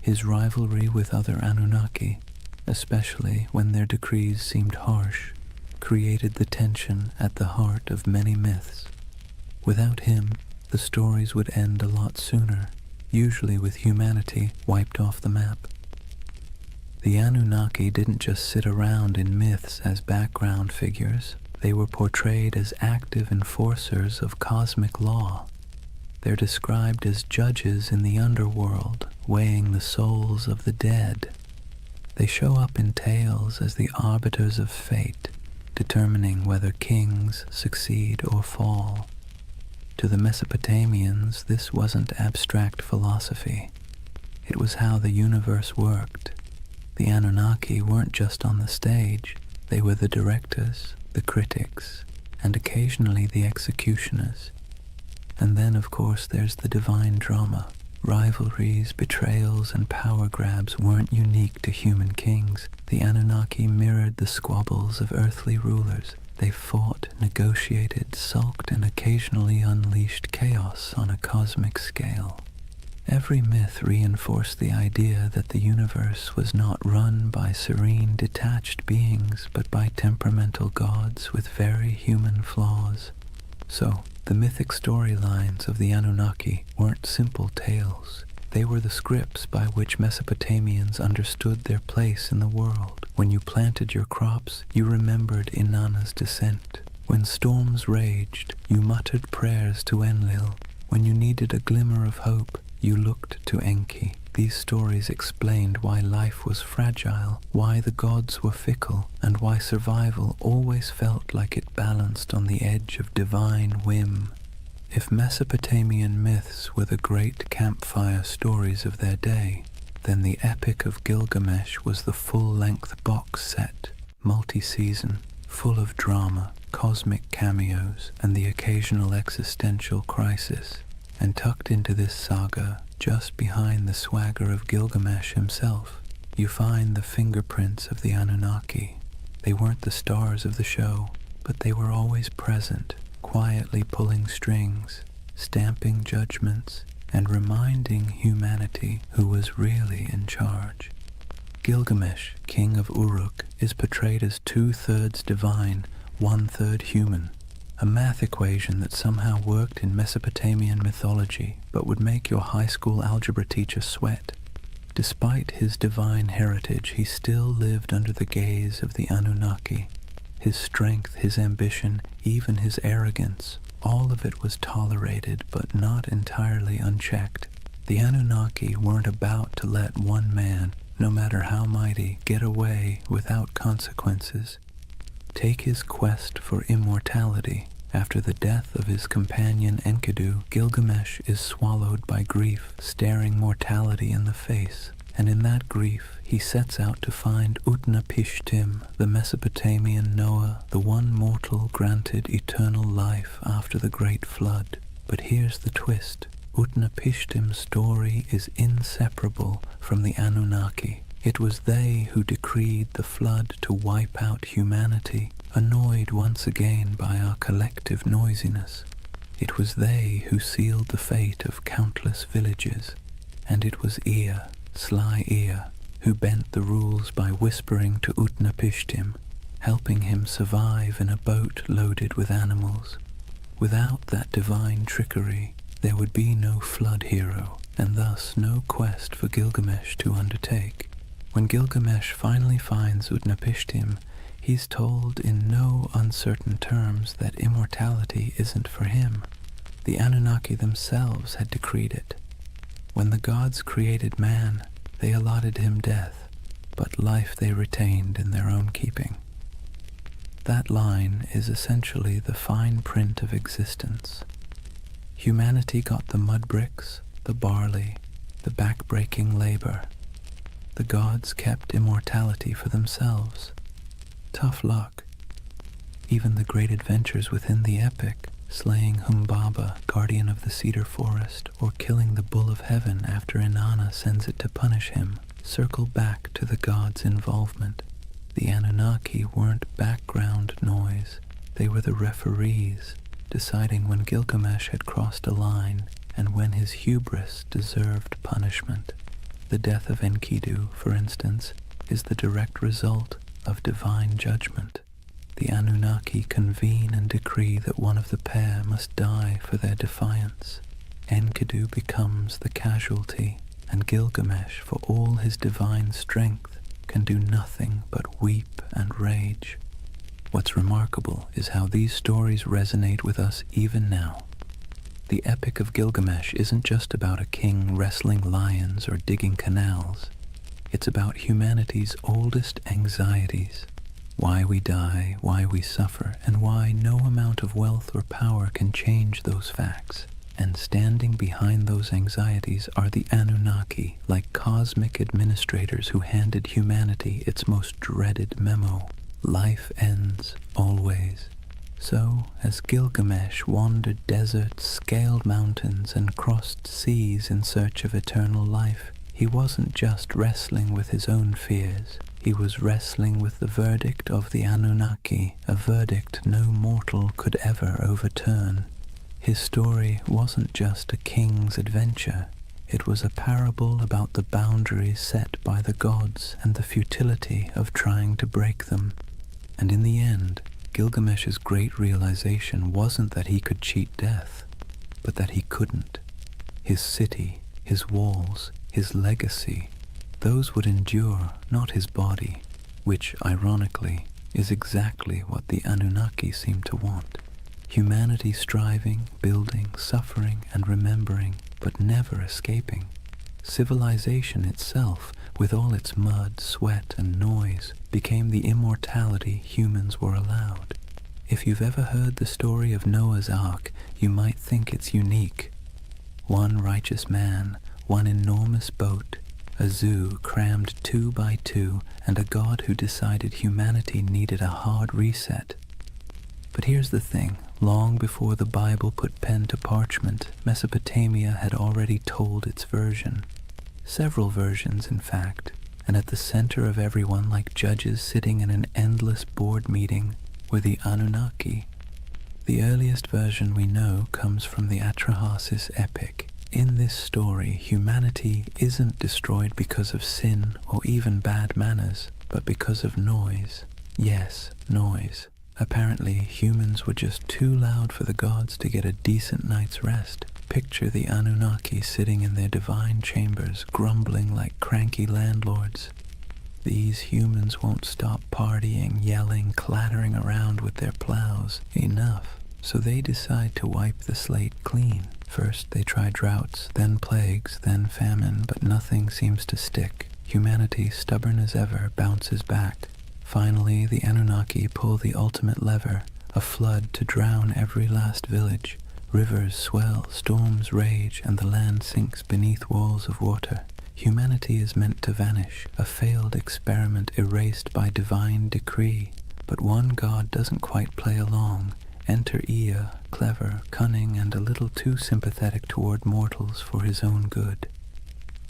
His rivalry with other Anunnaki, especially when their decrees seemed harsh, created the tension at the heart of many myths. Without him, the stories would end a lot sooner, usually with humanity wiped off the map. The Anunnaki didn't just sit around in myths as background figures. They were portrayed as active enforcers of cosmic law. They're described as judges in the underworld, weighing the souls of the dead. They show up in tales as the arbiters of fate, determining whether kings succeed or fall. To the Mesopotamians, this wasn't abstract philosophy. It was how the universe worked. The Anunnaki weren't just on the stage. They were the directors, the critics, and occasionally the executioners. And then, of course, there's the divine drama. Rivalries, betrayals, and power grabs weren't unique to human kings. The Anunnaki mirrored the squabbles of earthly rulers. They fought, negotiated, sulked, and occasionally unleashed chaos on a cosmic scale. Every myth reinforced the idea that the universe was not run by serene, detached beings, but by temperamental gods with very human flaws. So, the mythic storylines of the Anunnaki weren't simple tales. They were the scripts by which Mesopotamians understood their place in the world. When you planted your crops, you remembered Inanna's descent. When storms raged, you muttered prayers to Enlil. When you needed a glimmer of hope, you looked to Enki. These stories explained why life was fragile, why the gods were fickle, and why survival always felt like it balanced on the edge of divine whim. If Mesopotamian myths were the great campfire stories of their day, then the Epic of Gilgamesh was the full-length box set, multi-season, full of drama, cosmic cameos, and the occasional existential crisis. And tucked into this saga, just behind the swagger of Gilgamesh himself, you find the fingerprints of the Anunnaki. They weren't the stars of the show, but they were always present, quietly pulling strings, stamping judgments, and reminding humanity who was really in charge. Gilgamesh, king of Uruk, is portrayed as 2/3 divine, 1/3 human, a math equation that somehow worked in Mesopotamian mythology but would make your high school algebra teacher sweat. Despite his divine heritage, he still lived under the gaze of the Anunnaki. His strength, his ambition, even his arrogance, all of it was tolerated but not entirely unchecked. The Anunnaki weren't about to let one man, no matter how mighty, get away without consequences. Take his quest for immortality. After the death of his companion Enkidu, Gilgamesh is swallowed by grief, staring mortality in the face. And in that grief, he sets out to find Utnapishtim, the Mesopotamian Noah, the one mortal granted eternal life after the great flood. But here's the twist. Utnapishtim's story is inseparable from the Anunnaki. It was they who decreed the flood to wipe out humanity, annoyed once again by our collective noisiness. It was they who sealed the fate of countless villages. And it was Ea, sly Ea, who bent the rules by whispering to Utnapishtim, helping him survive in a boat loaded with animals. Without that divine trickery, there would be no flood hero, and thus no quest for Gilgamesh to undertake. When Gilgamesh finally finds Utnapishtim, he's told in no uncertain terms that immortality isn't for him. The Anunnaki themselves had decreed it. When the gods created man, they allotted him death, but life they retained in their own keeping. That line is essentially the fine print of existence. Humanity got the mud bricks, the barley, the back-breaking labor. The gods kept immortality for themselves. Tough luck. Even the great adventures within the epic, slaying Humbaba, guardian of the cedar forest, or killing the bull of heaven after Inanna sends it to punish him, circle back to the gods' involvement. The Anunnaki weren't background noise. They were the referees, deciding when Gilgamesh had crossed a line and when his hubris deserved punishment. The death of Enkidu, for instance, is the direct result of divine judgment. The Anunnaki convene and decree that one of the pair must die for their defiance. Enkidu becomes the casualty, and Gilgamesh, for all his divine strength, can do nothing but weep and rage. What's remarkable is how these stories resonate with us even now. The Epic of Gilgamesh isn't just about a king wrestling lions or digging canals. It's about humanity's oldest anxieties. Why we die, why we suffer, and why no amount of wealth or power can change those facts. And standing behind those anxieties are the Anunnaki, like cosmic administrators who handed humanity its most dreaded memo. Life ends, always. So, as Gilgamesh wandered deserts, scaled mountains, and crossed seas in search of eternal life, he wasn't just wrestling with his own fears. He was wrestling with the verdict of the Anunnaki, a verdict no mortal could ever overturn. His story wasn't just a king's adventure. It was a parable about the boundaries set by the gods and the futility of trying to break them. And in the end, Gilgamesh's great realization wasn't that he could cheat death, but that he couldn't. His city, his walls, his legacy, those would endure, not his body, which, ironically, is exactly what the Anunnaki seem to want. Humanity striving, building, suffering, and remembering, but never escaping. Civilization itself, with all its mud, sweat, and noise, became the immortality humans were allowed. If you've ever heard the story of Noah's Ark, you might think it's unique. One righteous man, one enormous boat, a zoo crammed 2 by 2, and a god who decided humanity needed a hard reset. But here's the thing, Long before the Bible put pen to parchment, Mesopotamia had already told its version. Several versions, in fact, and at the center of everyone, like judges sitting in an endless board meeting, were the Anunnaki. The earliest version we know comes from the Atrahasis epic. In this story, humanity isn't destroyed because of sin or even bad manners, but because of noise. Yes, noise. Apparently, humans were just too loud for the gods to get a decent night's rest. Picture the Anunnaki sitting in their divine chambers, grumbling like cranky landlords. These humans won't stop partying, yelling, clattering around with their plows. Enough. So they decide to wipe the slate clean. First they try droughts, then plagues, then famine, but nothing seems to stick. Humanity, stubborn as ever, bounces back. Finally, the Anunnaki pull the ultimate lever, a flood to drown every last village. Rivers swell, storms rage, and the land sinks beneath walls of water. Humanity is meant to vanish, a failed experiment erased by divine decree. But one god doesn't quite play along. Enter Ea, clever, cunning, and a little too sympathetic toward mortals for his own good.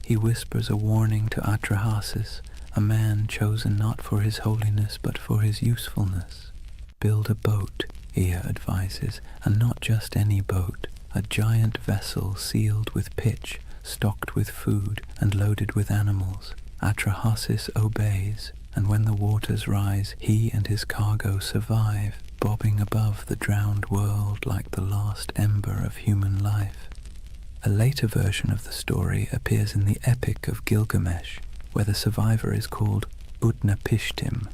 He whispers a warning to Atrahasis, a man chosen not for his holiness but for his usefulness. Build a boat, Ea advises, and not just any boat, a giant vessel sealed with pitch, stocked with food, and loaded with animals. Atrahasis obeys, and when the waters rise, he and his cargo survive, bobbing above the drowned world like the last ember of human life. A later version of the story appears in the Epic of Gilgamesh, where the survivor is called Utnapishtim.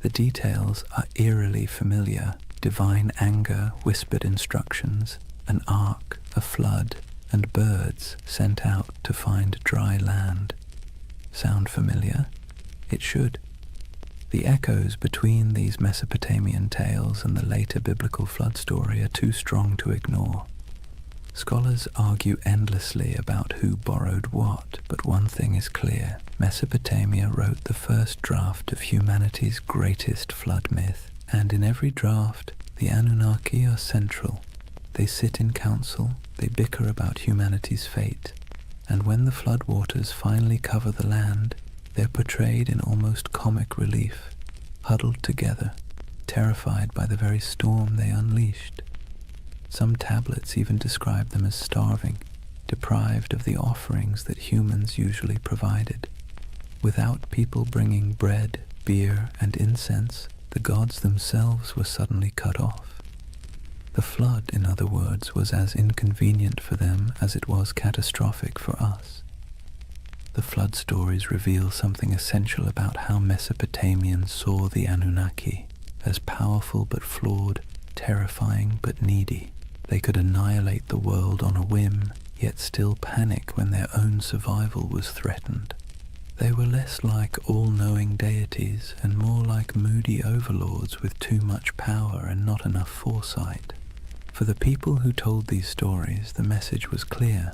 The details are eerily familiar: divine anger, whispered instructions, an ark, a flood, and birds sent out to find dry land. Sound familiar? It should. The echoes between these Mesopotamian tales and the later biblical flood story are too strong to ignore. Scholars argue endlessly about who borrowed what, but one thing is clear. Mesopotamia wrote the first draft of humanity's greatest flood myth, and in every draft, the Anunnaki are central. They sit in council, they bicker about humanity's fate, and when the floodwaters finally cover the land, they're portrayed in almost comic relief, huddled together, terrified by the very storm they unleashed. Some tablets even describe them as starving, deprived of the offerings that humans usually provided. Without people bringing bread, beer, and incense, the gods themselves were suddenly cut off. The flood, in other words, was as inconvenient for them as it was catastrophic for us. The flood stories reveal something essential about how Mesopotamians saw the Anunnaki, as powerful but flawed, terrifying but needy. They could annihilate the world on a whim, yet still panic when their own survival was threatened. They were less like all-knowing deities and more like moody overlords with too much power and not enough foresight. For the people who told these stories, the message was clear.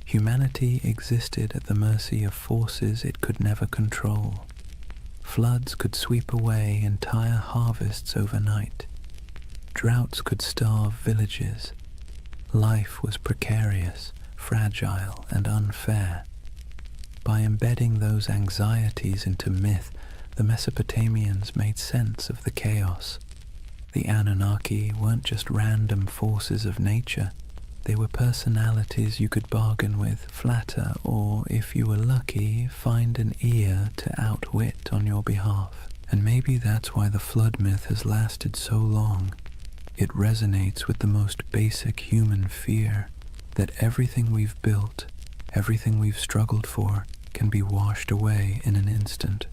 Humanity existed at the mercy of forces it could never control. Floods could sweep away entire harvests overnight. Droughts could starve villages. Life was precarious, fragile, and unfair. By embedding those anxieties into myth, the Mesopotamians made sense of the chaos. The Anunnaki weren't just random forces of nature. They were personalities you could bargain with, flatter, or, if you were lucky, find an ear to outwit on your behalf. And maybe that's why the flood myth has lasted so long. It resonates with the most basic human fear, that everything we've built, everything we've struggled for, can be washed away in an instant.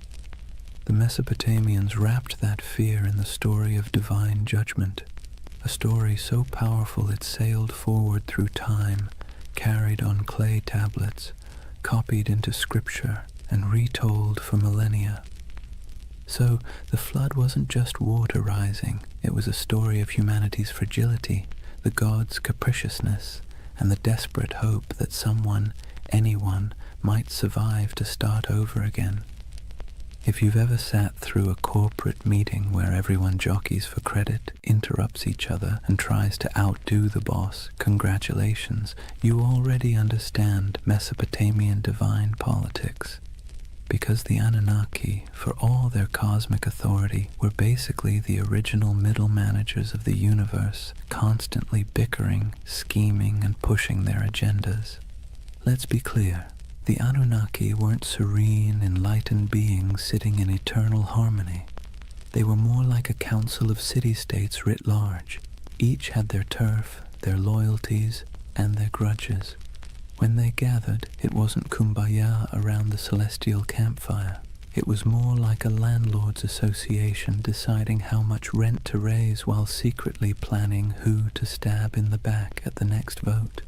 The Mesopotamians wrapped that fear in the story of divine judgment, a story so powerful it sailed forward through time, carried on clay tablets, copied into scripture, and retold for millennia. So the flood wasn't just water rising, it was a story of humanity's fragility, the gods' capriciousness, and the desperate hope that someone, anyone, might survive to start over again. If you've ever sat through a corporate meeting where everyone jockeys for credit, interrupts each other, and tries to outdo the boss, congratulations, you already understand Mesopotamian divine politics. Because the Anunnaki, for all their cosmic authority, were basically the original middle managers of the universe, constantly bickering, scheming, and pushing their agendas. Let's be clear. The Anunnaki weren't serene, enlightened beings sitting in eternal harmony. They were more like a council of city-states writ large. Each had their turf, their loyalties, and their grudges. When they gathered, it wasn't kumbaya around the celestial campfire. It was more like a landlord's association deciding how much rent to raise while secretly planning who to stab in the back at the next vote.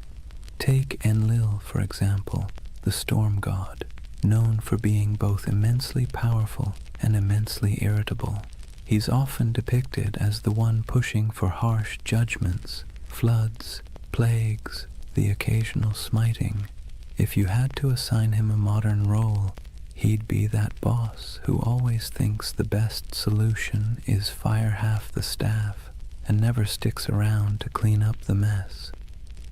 Take Enlil, for example, the storm god, known for being both immensely powerful and immensely irritable. He's often depicted as the one pushing for harsh judgments, floods, plagues, the occasional smiting. If you had to assign him a modern role, he'd be that boss who always thinks the best solution is fire half the staff and never sticks around to clean up the mess.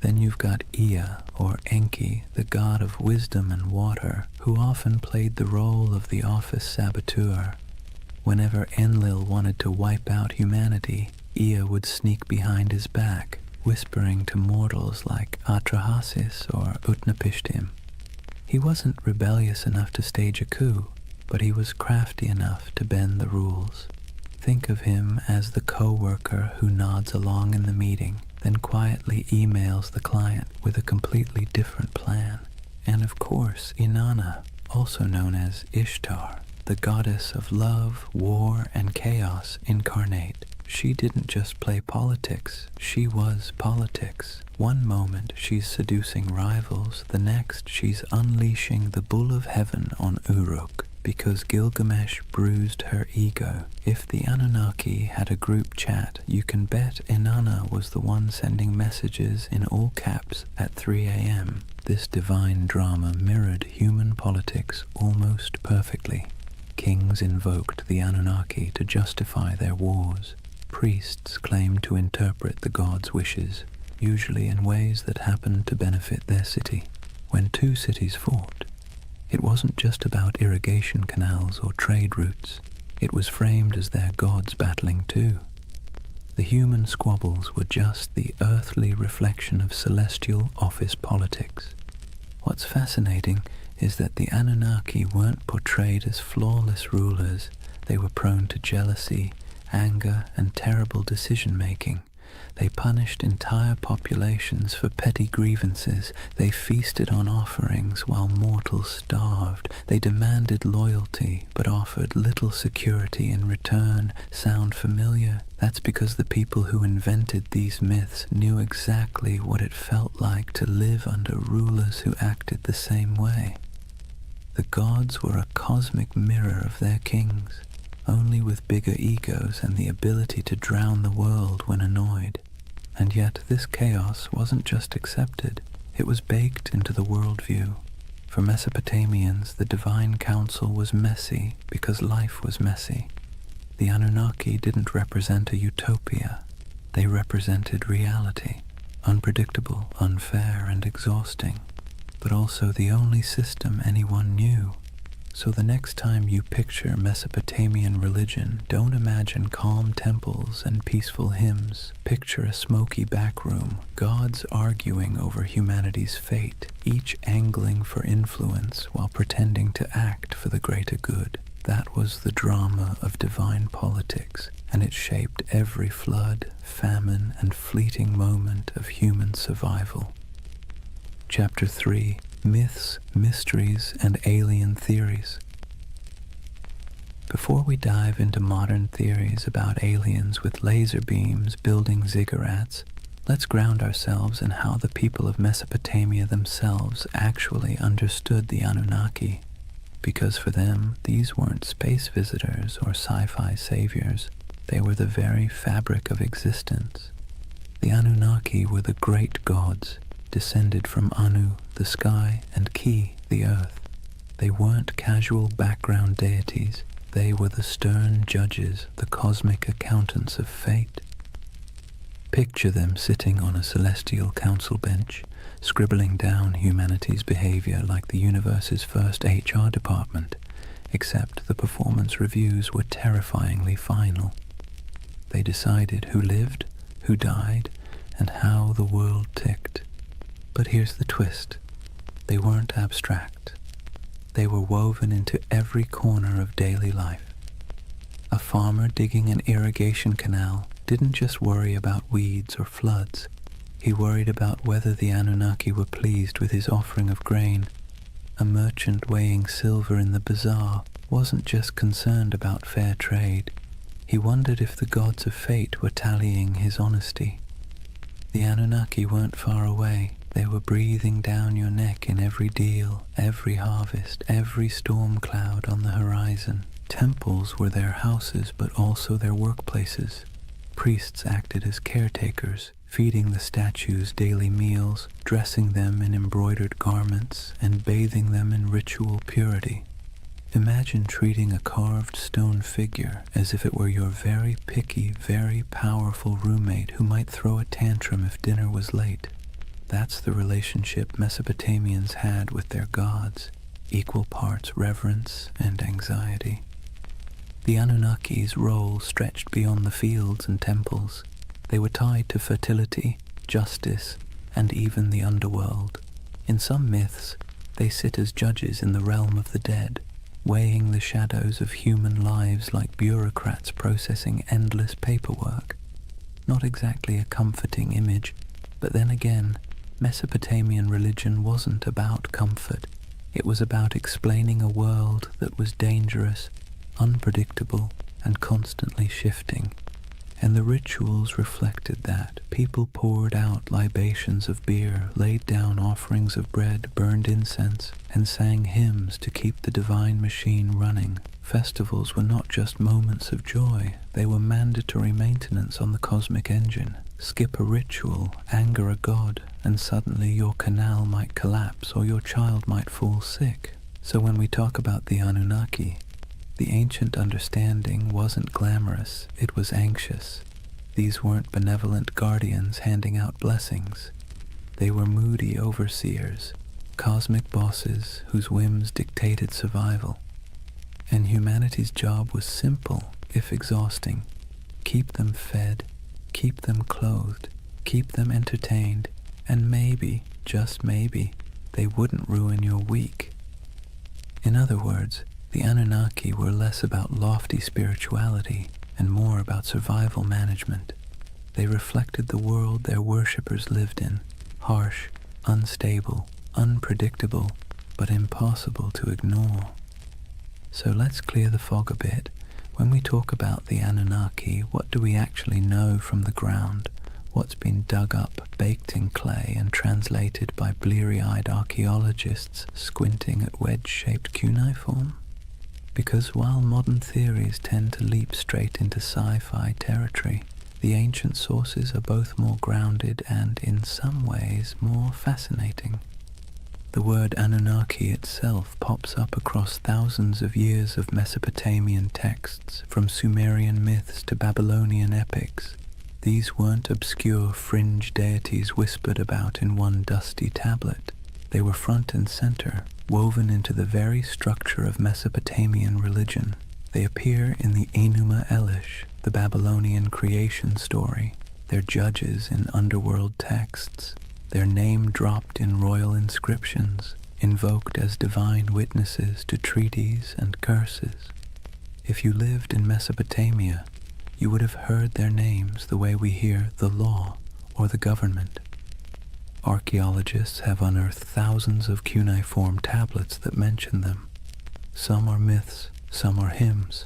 Then you've got Ea, or Enki, the god of wisdom and water, who often played the role of the office saboteur. Whenever Enlil wanted to wipe out humanity, Ea would sneak behind his back, whispering to mortals like Atrahasis or Utnapishtim. He wasn't rebellious enough to stage a coup, but he was crafty enough to bend the rules. Think of him as the co-worker who nods along in the meeting, then quietly emails the client with a completely different plan. And of course, Inanna, also known as Ishtar, the goddess of love, war, and chaos incarnate. She didn't just play politics, she was politics. One moment she's seducing rivals, the next she's unleashing the bull of heaven on Uruk, because Gilgamesh bruised her ego. If the Anunnaki had a group chat, you can bet Inanna was the one sending messages in all caps at 3 a.m. This divine drama mirrored human politics almost perfectly. Kings invoked the Anunnaki to justify their wars. Priests claimed to interpret the gods' wishes, usually in ways that happened to benefit their city. When two cities fought, it wasn't just about irrigation canals or trade routes. It was framed as their gods battling too. The human squabbles were just the earthly reflection of celestial office politics. What's fascinating is that the Anunnaki weren't portrayed as flawless rulers. They were prone to jealousy, anger, and terrible decision-making. They punished entire populations for petty grievances. They feasted on offerings while mortals starved. They demanded loyalty, but offered little security in return. Sound familiar? That's because the people who invented these myths knew exactly what it felt like to live under rulers who acted the same way. The gods were a cosmic mirror of their kings, only with bigger egos and the ability to drown the world when annoyed. And yet this chaos wasn't just accepted, it was baked into the worldview. For Mesopotamians, the divine council was messy because life was messy. The Anunnaki didn't represent a utopia, they represented reality, unpredictable, unfair, and exhausting, but also the only system anyone knew. So the next time you picture Mesopotamian religion, don't imagine calm temples and peaceful hymns. Picture a smoky back room, gods arguing over humanity's fate, each angling for influence while pretending to act for the greater good. That was the drama of divine politics, and it shaped every flood, famine, and fleeting moment of human survival. Chapter 3. Myths, Mysteries, and Alien Theories. Before we dive into modern theories about aliens with laser beams building ziggurats, let's ground ourselves in how the people of Mesopotamia themselves actually understood the Anunnaki, because for them, these weren't space visitors or sci-fi saviors. They were the very fabric of existence. The Anunnaki were the great gods, descended from Anu, the sky, and Ki, the earth. They weren't casual background deities. They were the stern judges, the cosmic accountants of fate. Picture them sitting on a celestial council bench, scribbling down humanity's behavior like the universe's first HR department, except the performance reviews were terrifyingly final. They decided who lived, who died, and how the world ticked. But here's the twist. They weren't abstract. They were woven into every corner of daily life. A farmer digging an irrigation canal didn't just worry about weeds or floods. He worried about whether the Anunnaki were pleased with his offering of grain. A merchant weighing silver in the bazaar wasn't just concerned about fair trade. He wondered if the gods of fate were tallying his honesty. The Anunnaki weren't far away. They were breathing down your neck in every deal, every harvest, every storm cloud on the horizon. Temples were their houses, but also their workplaces. Priests acted as caretakers, feeding the statues daily meals, dressing them in embroidered garments, and bathing them in ritual purity. Imagine treating a carved stone figure as if it were your very picky, very powerful roommate who might throw a tantrum if dinner was late. That's the relationship Mesopotamians had with their gods, equal parts reverence and anxiety. The Anunnaki's role stretched beyond the fields and temples. They were tied to fertility, justice, and even the underworld. In some myths, they sit as judges in the realm of the dead, weighing the shadows of human lives like bureaucrats processing endless paperwork. Not exactly a comforting image, but then again, Mesopotamian religion wasn't about comfort. It was about explaining a world that was dangerous, unpredictable, and constantly shifting. And the rituals reflected that. People poured out libations of beer, laid down offerings of bread, burned incense, and sang hymns to keep the divine machine running. Festivals were not just moments of joy, they were mandatory maintenance on the cosmic engine. Skip a ritual, anger a god, and suddenly your canal might collapse or your child might fall sick. So when we talk about the Anunnaki, the ancient understanding wasn't glamorous, it was anxious. These weren't benevolent guardians handing out blessings. They were moody overseers, cosmic bosses whose whims dictated survival. And humanity's job was simple, if exhausting. Keep them fed, keep them clothed, keep them entertained, and maybe, just maybe, they wouldn't ruin your week. In other words, the Anunnaki were less about lofty spirituality and more about survival management. They reflected the world their worshippers lived in, harsh, unstable, unpredictable, but impossible to ignore. So let's clear the fog a bit. When we talk about the Anunnaki, what do we actually know from the ground? What's been dug up, baked in clay, and translated by bleary-eyed archaeologists squinting at wedge-shaped cuneiform? Because while modern theories tend to leap straight into sci-fi territory, the ancient sources are both more grounded and, in some ways, more fascinating. The word Anunnaki itself pops up across thousands of years of Mesopotamian texts, from Sumerian myths to Babylonian epics. These weren't obscure fringe deities whispered about in one dusty tablet. They were front and center, woven into the very structure of Mesopotamian religion. They appear in the Enuma Elish, the Babylonian creation story, their judges in underworld texts, their name dropped in royal inscriptions, invoked as divine witnesses to treaties and curses. If you lived in Mesopotamia, you would have heard their names the way we hear the law or the government. Archaeologists have unearthed thousands of cuneiform tablets that mention them. Some are myths, some are hymns.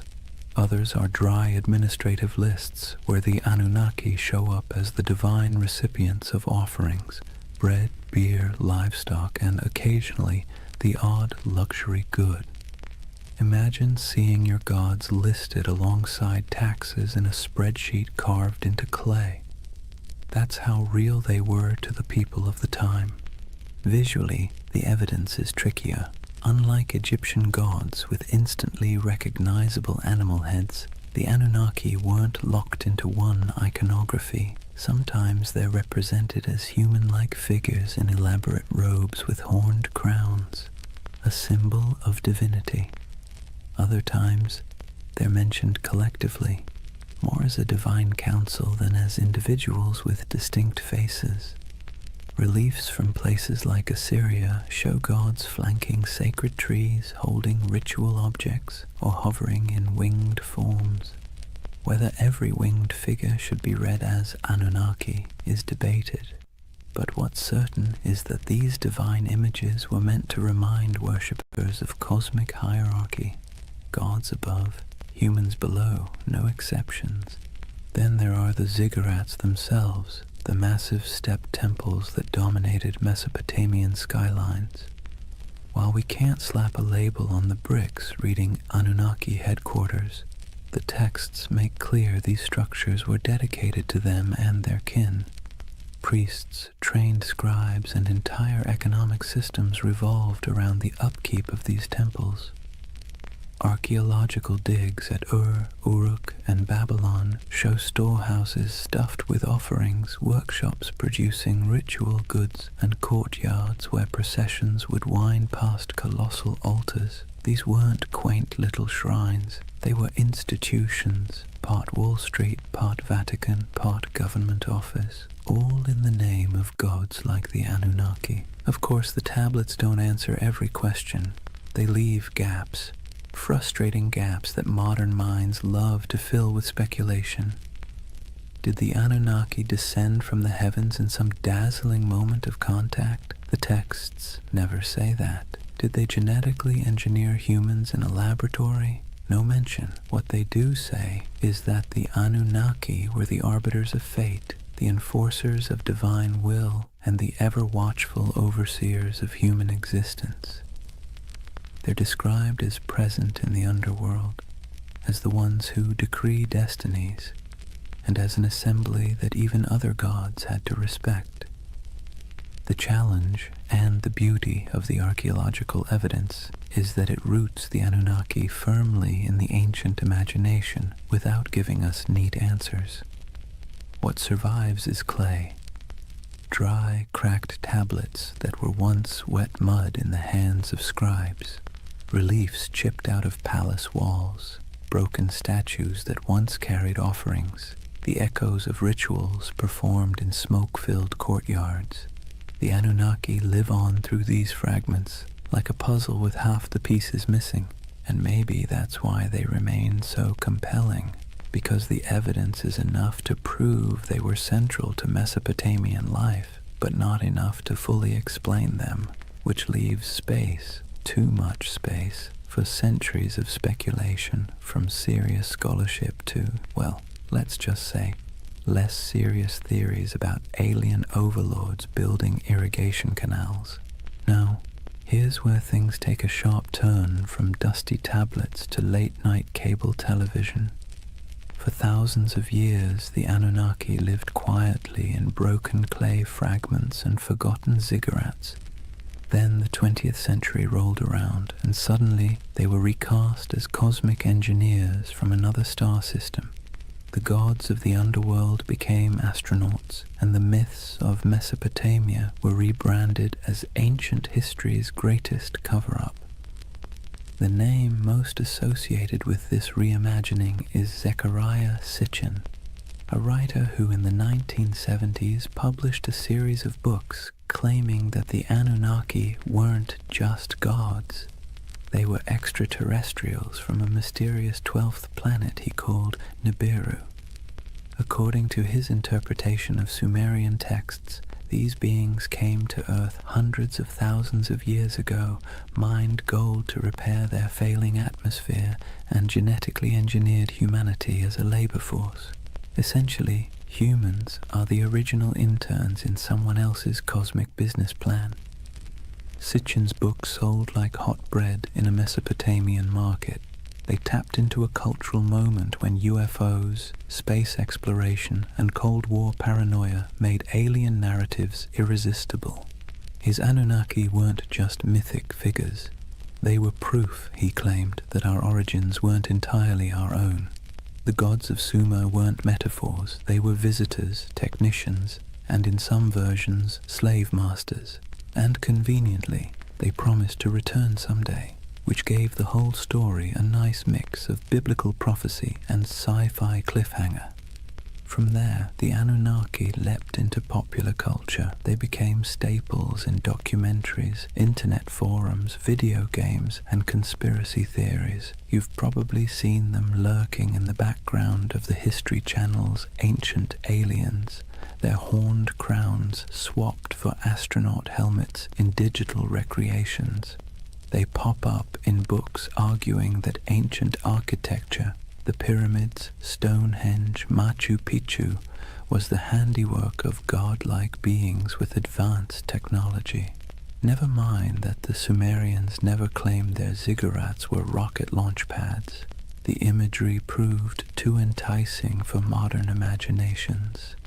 Others are dry administrative lists where the Anunnaki show up as the divine recipients of offerings, bread, beer, livestock, and occasionally the odd luxury good. Imagine seeing your gods listed alongside taxes in a spreadsheet carved into clay. That's how real they were to the people of the time. Visually, the evidence is trickier. Unlike Egyptian gods with instantly recognizable animal heads, the Anunnaki weren't locked into one iconography. Sometimes they're represented as human-like figures in elaborate robes with horned crowns, a symbol of divinity. Other times, they're mentioned collectively, more as a divine council than as individuals with distinct faces. Reliefs from places like Assyria show gods flanking sacred trees, holding ritual objects, or hovering in winged forms. Whether every winged figure should be read as Anunnaki is debated, but what's certain is that these divine images were meant to remind worshippers of cosmic hierarchy, gods above, humans below, no exceptions. Then there are the ziggurats themselves, the massive step temples that dominated Mesopotamian skylines. While we can't slap a label on the bricks reading Anunnaki headquarters, the texts make clear these structures were dedicated to them and their kin. Priests, trained scribes, and entire economic systems revolved around the upkeep of these temples. Archaeological digs at Ur, Uruk, and Babylon show storehouses stuffed with offerings, workshops producing ritual goods, and courtyards where processions would wind past colossal altars. These weren't quaint little shrines. They were institutions, part Wall Street, part Vatican, part government office, all in the name of gods like the Anunnaki. Of course, the tablets don't answer every question. They leave gaps. Frustrating gaps that modern minds love to fill with speculation. Did the Anunnaki descend from the heavens in some dazzling moment of contact? The texts never say that. Did they genetically engineer humans in a laboratory? No mention. What they do say is that the Anunnaki were the arbiters of fate, the enforcers of divine will, and the ever-watchful overseers of human existence. They're described as present in the underworld, as the ones who decree destinies, and as an assembly that even other gods had to respect. The challenge and the beauty of the archaeological evidence is that it roots the Anunnaki firmly in the ancient imagination without giving us neat answers. What survives is clay, dry, cracked tablets that were once wet mud in the hands of scribes. Reliefs chipped out of palace walls, broken statues that once carried offerings, the echoes of rituals performed in smoke-filled courtyards. The Anunnaki live on through these fragments, like a puzzle with half the pieces missing, and maybe that's why they remain so compelling, because the evidence is enough to prove they were central to Mesopotamian life, but not enough to fully explain them, which leaves space, too much space, for centuries of speculation, from serious scholarship to, well, let's just say, less serious theories about alien overlords building irrigation canals. Now, here's where things take a sharp turn from dusty tablets to late-night cable television. For thousands of years, the Anunnaki lived quietly in broken clay fragments and forgotten ziggurats. Then the 20th century rolled around, and suddenly they were recast as cosmic engineers from another star system. The gods of the underworld became astronauts, and the myths of Mesopotamia were rebranded as ancient history's greatest cover-up. The name most associated with this reimagining is Zecharia Sitchin, a writer who in the 1970s published a series of books claiming that the Anunnaki weren't just gods. They were extraterrestrials from a mysterious 12th planet he called Nibiru. According to his interpretation of Sumerian texts, these beings came to Earth hundreds of thousands of years ago, mined gold to repair their failing atmosphere, and genetically engineered humanity as a labor force. Essentially, humans are the original interns in someone else's cosmic business plan. Sitchin's books sold like hot bread in a Mesopotamian market. They tapped into a cultural moment when UFOs, space exploration, and Cold War paranoia made alien narratives irresistible. His Anunnaki weren't just mythic figures. They were proof, he claimed, that our origins weren't entirely our own. The gods of Sumer weren't metaphors, they were visitors, technicians, and in some versions, slave masters. And conveniently, they promised to return someday, which gave the whole story a nice mix of biblical prophecy and sci-fi cliffhanger. From there, the Anunnaki leapt into popular culture. They became staples in documentaries, internet forums, video games, and conspiracy theories. You've probably seen them lurking in the background of the History Channel's Ancient Aliens, their horned crowns swapped for astronaut helmets in digital recreations. They pop up in books arguing that ancient architecture, the pyramids, Stonehenge, Machu Picchu, was the handiwork of godlike beings with advanced technology. Never mind that the Sumerians never claimed their ziggurats were rocket launch pads. The imagery proved too enticing for modern imaginations.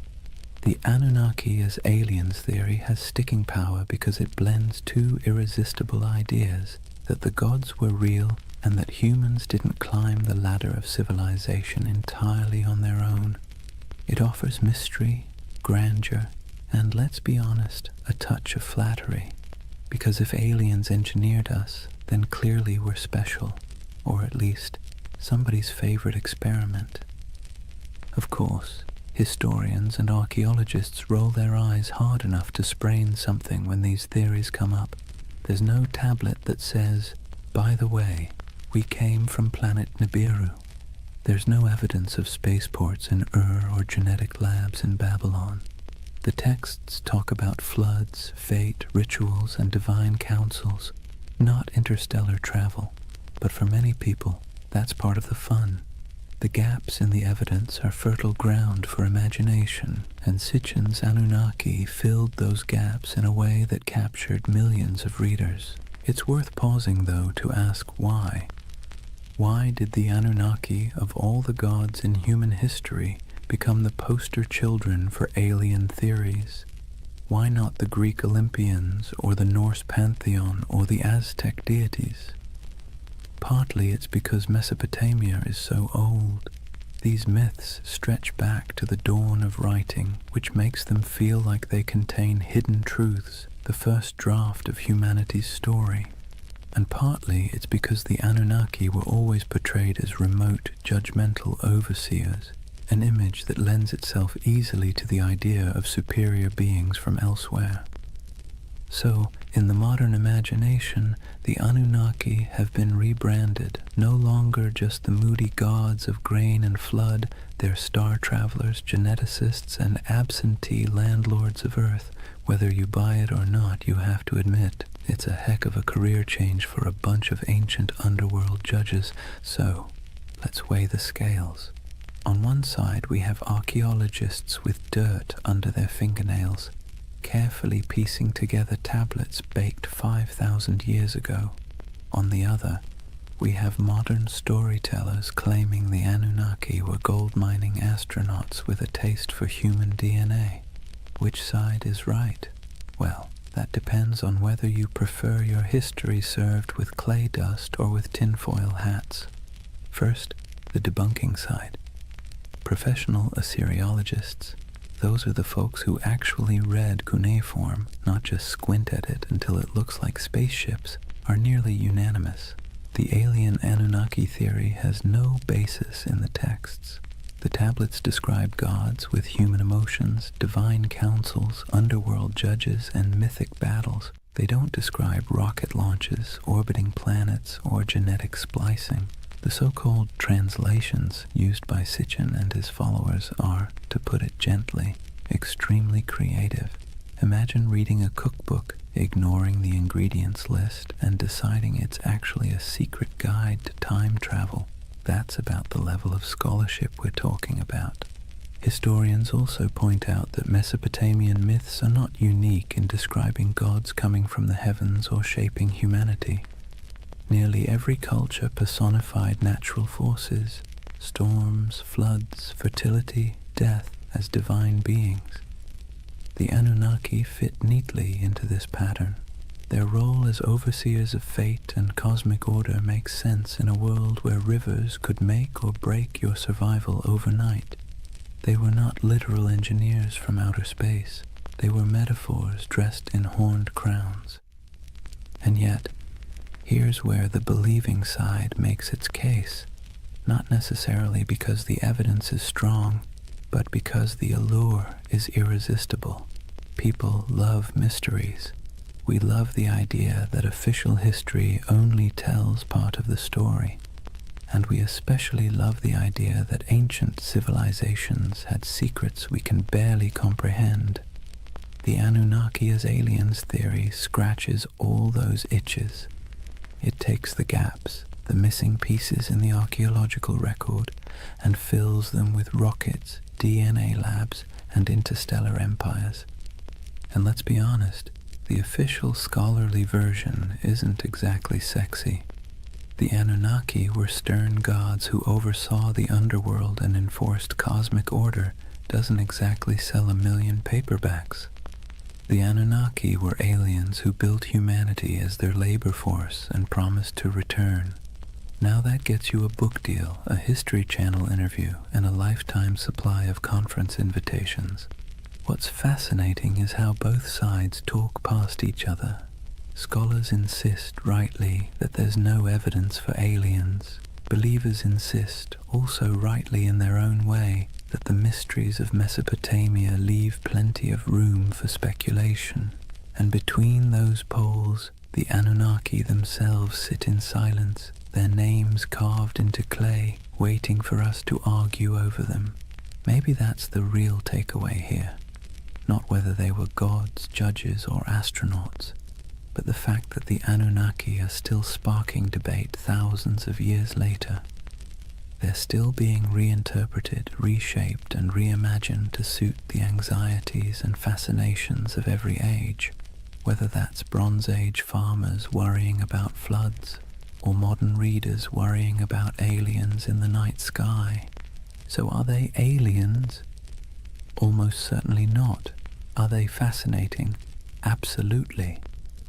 The Anunnaki as aliens theory has sticking power because it blends two irresistible ideas, that the gods were real and that humans didn't climb the ladder of civilization entirely on their own. It offers mystery, grandeur, and let's be honest, a touch of flattery. Because if aliens engineered us, then clearly we're special, or at least somebody's favorite experiment. Of course, historians and archaeologists roll their eyes hard enough to sprain something when these theories come up. There's no tablet that says, by the way, we came from planet Nibiru. There's no evidence of spaceports in Ur or genetic labs in Babylon. The texts talk about floods, fate, rituals, and divine councils, not interstellar travel. But for many people, that's part of the fun. The gaps in the evidence are fertile ground for imagination, and Sitchin's Anunnaki filled those gaps in a way that captured millions of readers. It's worth pausing, though, to ask why. Why did the Anunnaki of all the gods in human history become the poster children for alien theories? Why not the Greek Olympians, or the Norse pantheon, or the Aztec deities? Partly it's because Mesopotamia is so old. These myths stretch back to the dawn of writing, which makes them feel like they contain hidden truths, the first draft of humanity's story. And partly it's because the Anunnaki were always portrayed as remote, judgmental overseers, an image that lends itself easily to the idea of superior beings from elsewhere. So, in the modern imagination, the Anunnaki have been rebranded, no longer just the moody gods of grain and flood. They're star travelers, geneticists, and absentee landlords of Earth. Whether you buy it or not, you have to admit, it's a heck of a career change for a bunch of ancient underworld judges. So, let's weigh the scales. On one side, we have archaeologists with dirt under their fingernails, carefully piecing together tablets baked 5,000 years ago. On the other, we have modern storytellers claiming the Anunnaki were gold-mining astronauts with a taste for human DNA. Which side is right? Well, that depends on whether you prefer your history served with clay dust or with tinfoil hats. First, the debunking side. Professional Assyriologists, those are the folks who actually read cuneiform, not just squint at it until it looks like spaceships, are nearly unanimous. The alien Anunnaki theory has no basis in the texts. The tablets describe gods with human emotions, divine councils, underworld judges, and mythic battles. They don't describe rocket launches, orbiting planets, or genetic splicing. The so-called translations used by Sitchin and his followers are, to put it gently, extremely creative. Imagine reading a cookbook, ignoring the ingredients list, and deciding it's actually a secret guide to time travel. That's about the level of scholarship we're talking about. Historians also point out that Mesopotamian myths are not unique in describing gods coming from the heavens or shaping humanity. Nearly every culture personified natural forces, storms, floods, fertility, death, as divine beings. The Anunnaki fit neatly into this pattern. Their role as overseers of fate and cosmic order makes sense in a world where rivers could make or break your survival overnight. They were not literal engineers from outer space. They were metaphors dressed in horned crowns. And yet, here's where the believing side makes its case, not necessarily because the evidence is strong, but because the allure is irresistible. People love mysteries. We love the idea that official history only tells part of the story, and we especially love the idea that ancient civilizations had secrets we can barely comprehend. The Anunnaki as aliens theory scratches all those itches. It takes the gaps, the missing pieces in the archaeological record, and fills them with rockets, DNA labs, and interstellar empires. And let's be honest, the official scholarly version isn't exactly sexy. The Anunnaki were stern gods who oversaw the underworld and enforced cosmic order doesn't exactly sell 1 million paperbacks. The Anunnaki were aliens who built humanity as their labor force and promised to return. Now that gets you a book deal, a History Channel interview, and a lifetime supply of conference invitations. What's fascinating is how both sides talk past each other. Scholars insist, rightly, that there's no evidence for aliens. Believers insist, also rightly in their own way, that the mysteries of Mesopotamia leave plenty of room for speculation. And between those poles, the Anunnaki themselves sit in silence, their names carved into clay, waiting for us to argue over them. Maybe that's the real takeaway here. Not whether they were gods, judges, or astronauts, but the fact that the Anunnaki are still sparking debate thousands of years later. They're still being reinterpreted, reshaped, and reimagined to suit the anxieties and fascinations of every age, whether that's Bronze Age farmers worrying about floods, or modern readers worrying about aliens in the night sky. So are they aliens? Almost certainly not. Are they fascinating? Absolutely.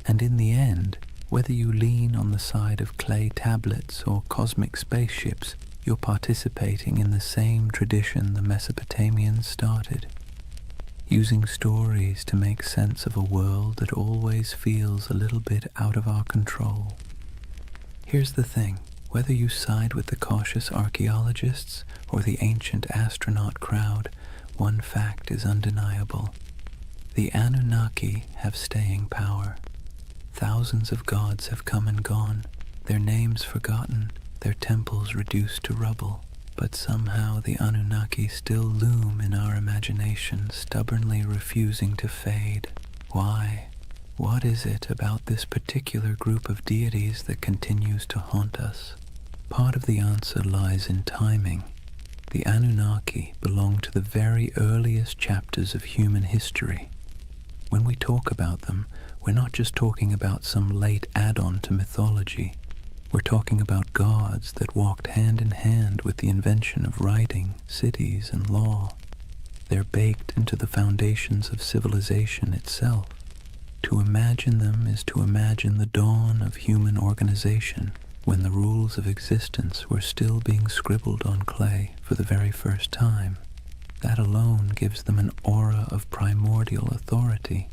And in the end, whether you lean on the side of clay tablets or cosmic spaceships, you're participating in the same tradition the Mesopotamians started, using stories to make sense of a world that always feels a little bit out of our control. Here's the thing, whether you side with the cautious archaeologists or the ancient astronaut crowd, one fact is undeniable. The Anunnaki have staying power. Thousands of gods have come and gone, their names forgotten, their temples reduced to rubble, but somehow the Anunnaki still loom in our imagination, stubbornly refusing to fade. Why? What is it about this particular group of deities that continues to haunt us? Part of the answer lies in timing. The Anunnaki belong to the very earliest chapters of human history. When we talk about them, we're not just talking about some late add-on to mythology. We're talking about gods that walked hand in hand with the invention of writing, cities, and law. They're baked into the foundations of civilization itself. To imagine them is to imagine the dawn of human organization, when the rules of existence were still being scribbled on clay for the very first time. That alone gives them an aura of primordial authority.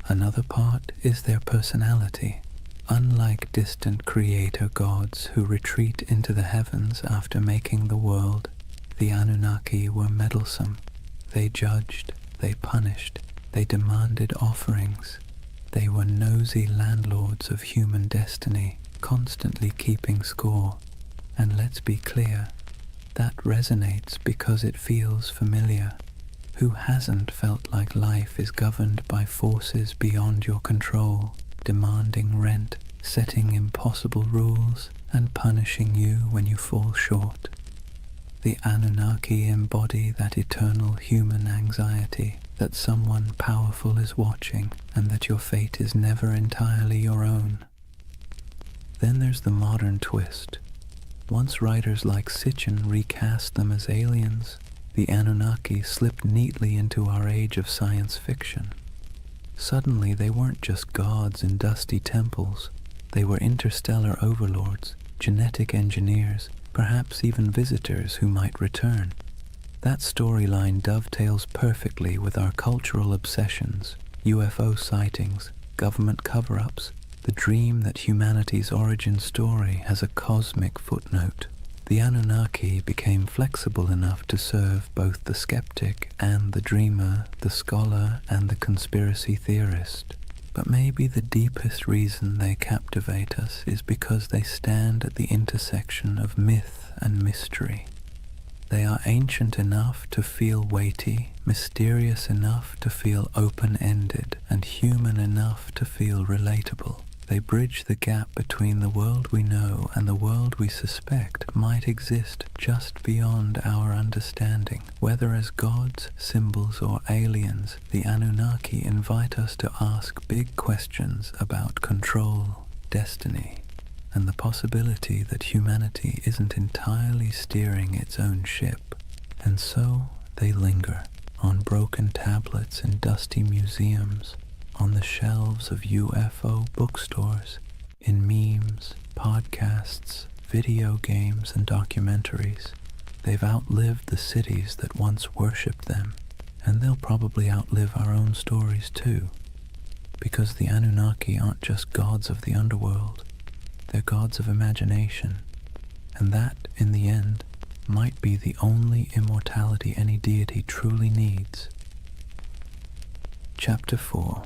Another part is their personality. Unlike distant creator gods who retreat into the heavens after making the world, the Anunnaki were meddlesome. They judged, they punished, they demanded offerings. They were nosy landlords of human destiny, constantly keeping score. And let's be clear, that resonates because it feels familiar. Who hasn't felt like life is governed by forces beyond your control, demanding rent, setting impossible rules, and punishing you when you fall short? The Anunnaki embody that eternal human anxiety that someone powerful is watching and that your fate is never entirely your own. Then there's the modern twist. Once writers like Sitchin recast them as aliens, the Anunnaki slipped neatly into our age of science fiction. Suddenly they weren't just gods in dusty temples. They were interstellar overlords, genetic engineers, perhaps even visitors who might return. That storyline dovetails perfectly with our cultural obsessions, UFO sightings, government cover-ups, the dream that humanity's origin story has a cosmic footnote. The Anunnaki became flexible enough to serve both the skeptic and the dreamer, the scholar and the conspiracy theorist. But maybe the deepest reason they captivate us is because they stand at the intersection of myth and mystery. They are ancient enough to feel weighty, mysterious enough to feel open-ended, and human enough to feel relatable. They bridge the gap between the world we know and the world we suspect might exist just beyond our understanding. Whether as gods, symbols, or aliens, the Anunnaki invite us to ask big questions about control, destiny, and the possibility that humanity isn't entirely steering its own ship. And so they linger on broken tablets in dusty museums, on the shelves of UFO bookstores, in memes, podcasts, video games, and documentaries. They've outlived the cities that once worshipped them, and they'll probably outlive our own stories too, because the Anunnaki aren't just gods of the underworld, they're gods of imagination, and that, in the end, might be the only immortality any deity truly needs. Chapter 4.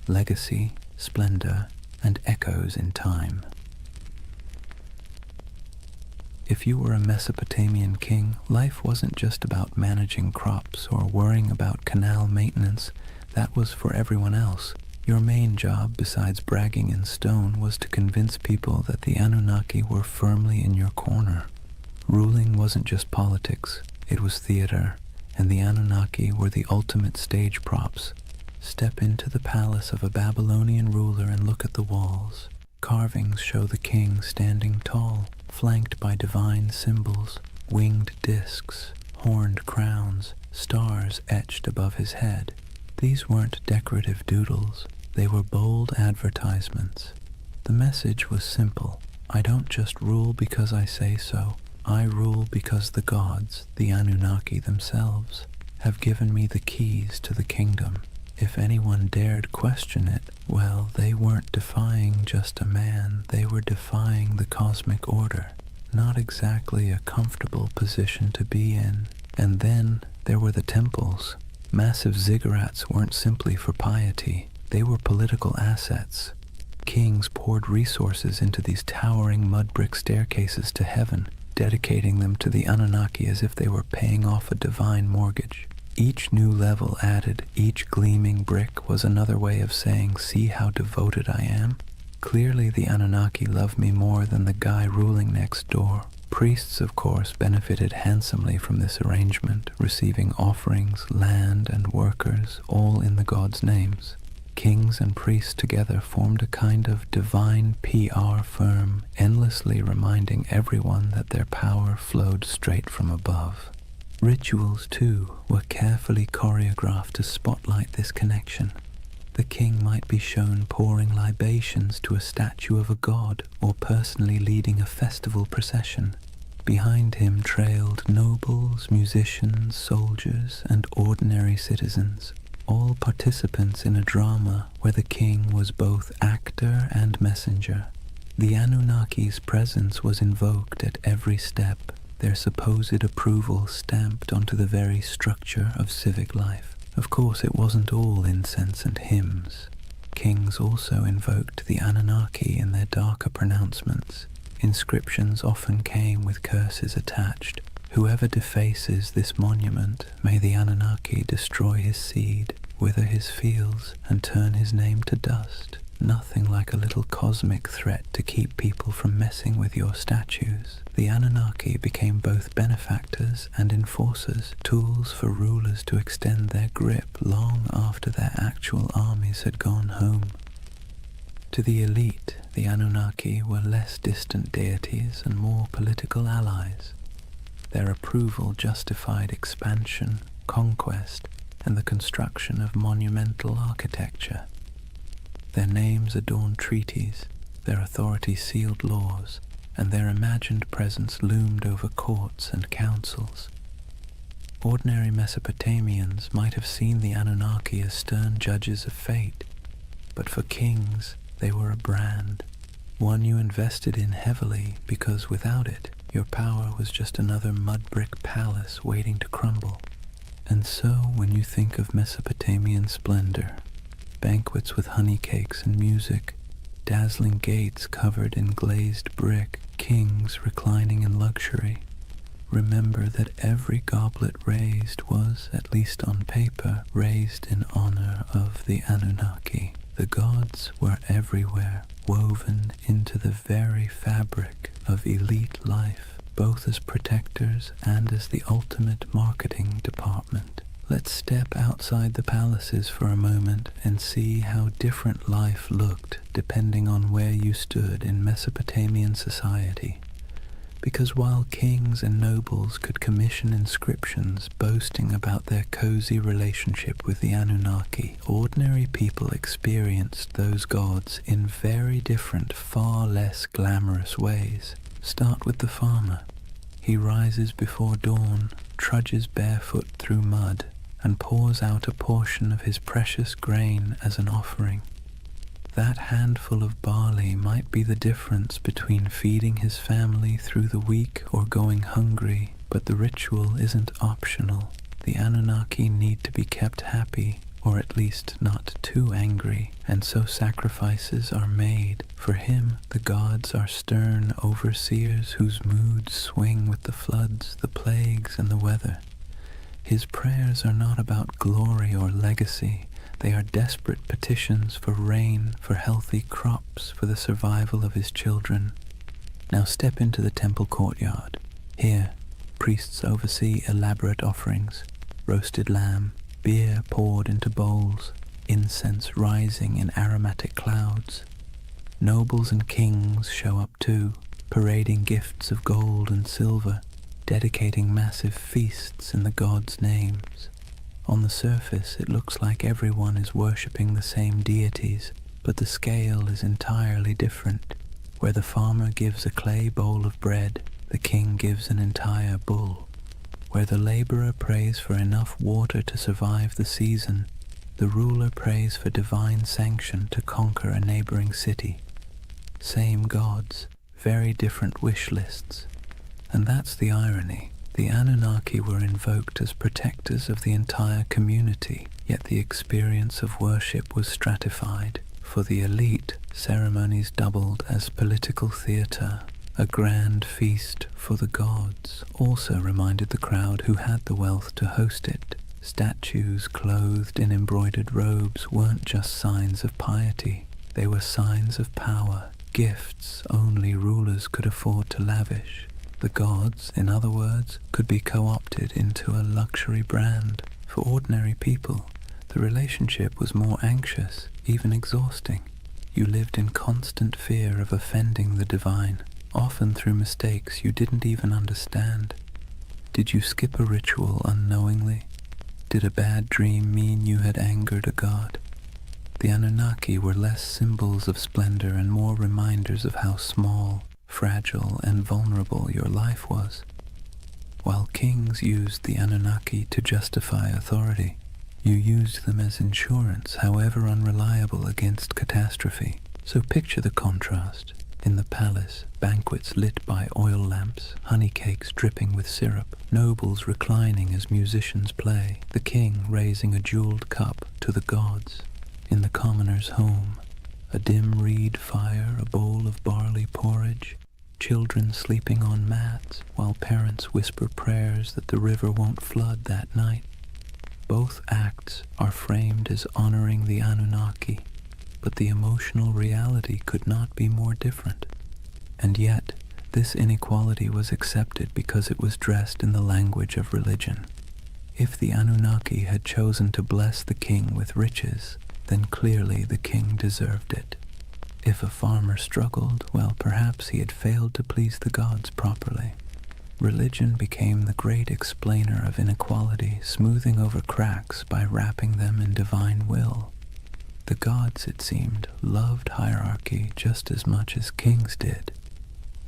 Legacy, Splendor, and Echoes in Time. If you were a Mesopotamian king, life wasn't just about managing crops or worrying about canal maintenance. That was for everyone else. Your main job, besides bragging in stone, was to convince people that the Anunnaki were firmly in your corner. Ruling wasn't just politics, it was theater, and the Anunnaki were the ultimate stage props. Step into the palace of a Babylonian ruler and look at the walls. Carvings show the king standing tall, flanked by divine symbols, winged discs, horned crowns, stars etched above his head. These weren't decorative doodles, they were bold advertisements. The message was simple: I don't just rule because I say so, I rule because the gods, the Anunnaki themselves, have given me the keys to the kingdom. If anyone dared question it, well, they weren't defying just a man, they were defying the cosmic order. Not exactly a comfortable position to be in. And then there were the temples. Massive ziggurats weren't simply for piety, they were political assets. Kings poured resources into these towering mud brick staircases to heaven, dedicating them to the Anunnaki as if they were paying off a divine mortgage. Each new level added, each gleaming brick was another way of saying, see how devoted I am? Clearly the Anunnaki love me more than the guy ruling next door. Priests, of course, benefited handsomely from this arrangement, receiving offerings, land, and workers, all in the gods' names. Kings and priests together formed a kind of divine PR firm, endlessly reminding everyone that their power flowed straight from above. Rituals, too, were carefully choreographed to spotlight this connection. The king might be shown pouring libations to a statue of a god or personally leading a festival procession. Behind him trailed nobles, musicians, soldiers, and ordinary citizens, all participants in a drama where the king was both actor and messenger. The Anunnaki's presence was invoked at every step, their supposed approval stamped onto the very structure of civic life. Of course, it wasn't all incense and hymns. Kings also invoked the Anunnaki in their darker pronouncements. Inscriptions often came with curses attached. Whoever defaces this monument, may the Anunnaki destroy his seed, wither his fields, and turn his name to dust. Nothing like a little cosmic threat to keep people from messing with your statues. The Anunnaki became both benefactors and enforcers, tools for rulers to extend their grip long after their actual armies had gone home. To the elite, the Anunnaki were less distant deities and more political allies. Their approval justified expansion, conquest, and the construction of monumental architecture. Their names adorned treaties, their authority sealed laws, and their imagined presence loomed over courts and councils. Ordinary Mesopotamians might have seen the Anunnaki as stern judges of fate, but for kings they were a brand, one you invested in heavily because without it your power was just another mud-brick palace waiting to crumble. And so when you think of Mesopotamian splendor, banquets with honey cakes and music, dazzling gates covered in glazed brick, kings reclining in luxury, remember that every goblet raised was, at least on paper, raised in honor of the Anunnaki. The gods were everywhere, woven into the very fabric of elite life, both as protectors and as the ultimate marketing department. Let's step outside the palaces for a moment and see how different life looked depending on where you stood in Mesopotamian society. Because while kings and nobles could commission inscriptions boasting about their cozy relationship with the Anunnaki, ordinary people experienced those gods in very different, far less glamorous ways. Start with the farmer. He rises before dawn, trudges barefoot through mud, and pours out a portion of his precious grain as an offering. That handful of barley might be the difference between feeding his family through the week or going hungry, but the ritual isn't optional. The Anunnaki need to be kept happy, or at least not too angry, and so sacrifices are made. For him, the gods are stern overseers whose moods swing with the floods, the plagues, and the weather. His prayers are not about glory or legacy. They are desperate petitions for rain, for healthy crops, for the survival of his children. Now step into the temple courtyard. Here, priests oversee elaborate offerings, roasted lamb, beer poured into bowls, incense rising in aromatic clouds. Nobles and kings show up too, parading gifts of gold and silver, dedicating massive feasts in the gods' names. On the surface, it looks like everyone is worshipping the same deities, but the scale is entirely different. Where the farmer gives a clay bowl of bread, the king gives an entire bull. Where the laborer prays for enough water to survive the season, the ruler prays for divine sanction to conquer a neighboring city. Same gods, very different wish lists. And that's the irony. The Anunnaki were invoked as protectors of the entire community, yet the experience of worship was stratified. For the elite, ceremonies doubled as political theatre. A grand feast for the gods also reminded the crowd who had the wealth to host it. Statues clothed in embroidered robes weren't just signs of piety. They were signs of power, gifts only rulers could afford to lavish. The gods, in other words, could be co-opted into a luxury brand. For ordinary people, the relationship was more anxious, even exhausting. You lived in constant fear of offending the divine, often through mistakes you didn't even understand. Did you skip a ritual unknowingly? Did a bad dream mean you had angered a god? The Anunnaki were less symbols of splendor and more reminders of how small, fragile, and vulnerable your life was. While kings used the Anunnaki to justify authority, you used them as insurance, however unreliable, against catastrophe. So picture the contrast. In the palace, banquets lit by oil lamps, honey cakes dripping with syrup, nobles reclining as musicians play, the king raising a jeweled cup to the gods. In the commoner's home, a dim reed fire, a bowl of barley porridge, children sleeping on mats, while parents whisper prayers that the river won't flood that night. Both acts are framed as honoring the Anunnaki, but the emotional reality could not be more different. And yet, this inequality was accepted because it was dressed in the language of religion. If the Anunnaki had chosen to bless the king with riches, then clearly the king deserved it. If a farmer struggled, well, perhaps he had failed to please the gods properly. Religion became the great explainer of inequality, smoothing over cracks by wrapping them in divine will. The gods, it seemed, loved hierarchy just as much as kings did.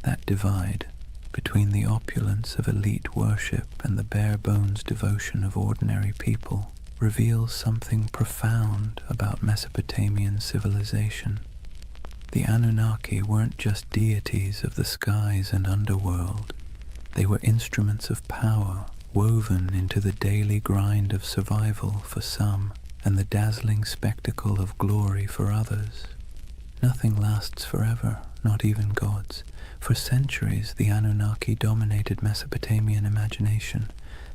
That divide between the opulence of elite worship and the bare-bones devotion of ordinary people reveals something profound about Mesopotamian civilization. The Anunnaki weren't just deities of the skies and underworld. They were instruments of power woven into the daily grind of survival for some and the dazzling spectacle of glory for others. Nothing lasts forever, not even gods. For centuries, the Anunnaki dominated Mesopotamian imagination.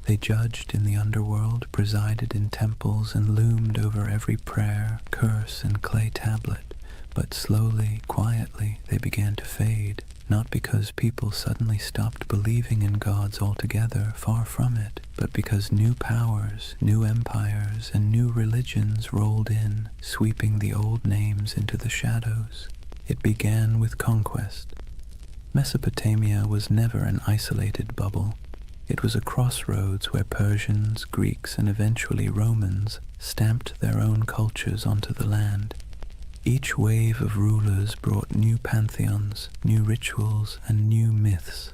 They judged in the underworld, presided in temples, and loomed over every prayer, curse, and clay tablet. But slowly, quietly, they began to fade, not because people suddenly stopped believing in gods altogether, far from it, but because new powers, new empires, and new religions rolled in, sweeping the old names into the shadows. It began with conquest. Mesopotamia was never an isolated bubble. It was a crossroads where Persians, Greeks, and eventually Romans stamped their own cultures onto the land. Each wave of rulers brought new pantheons, new rituals, and new myths.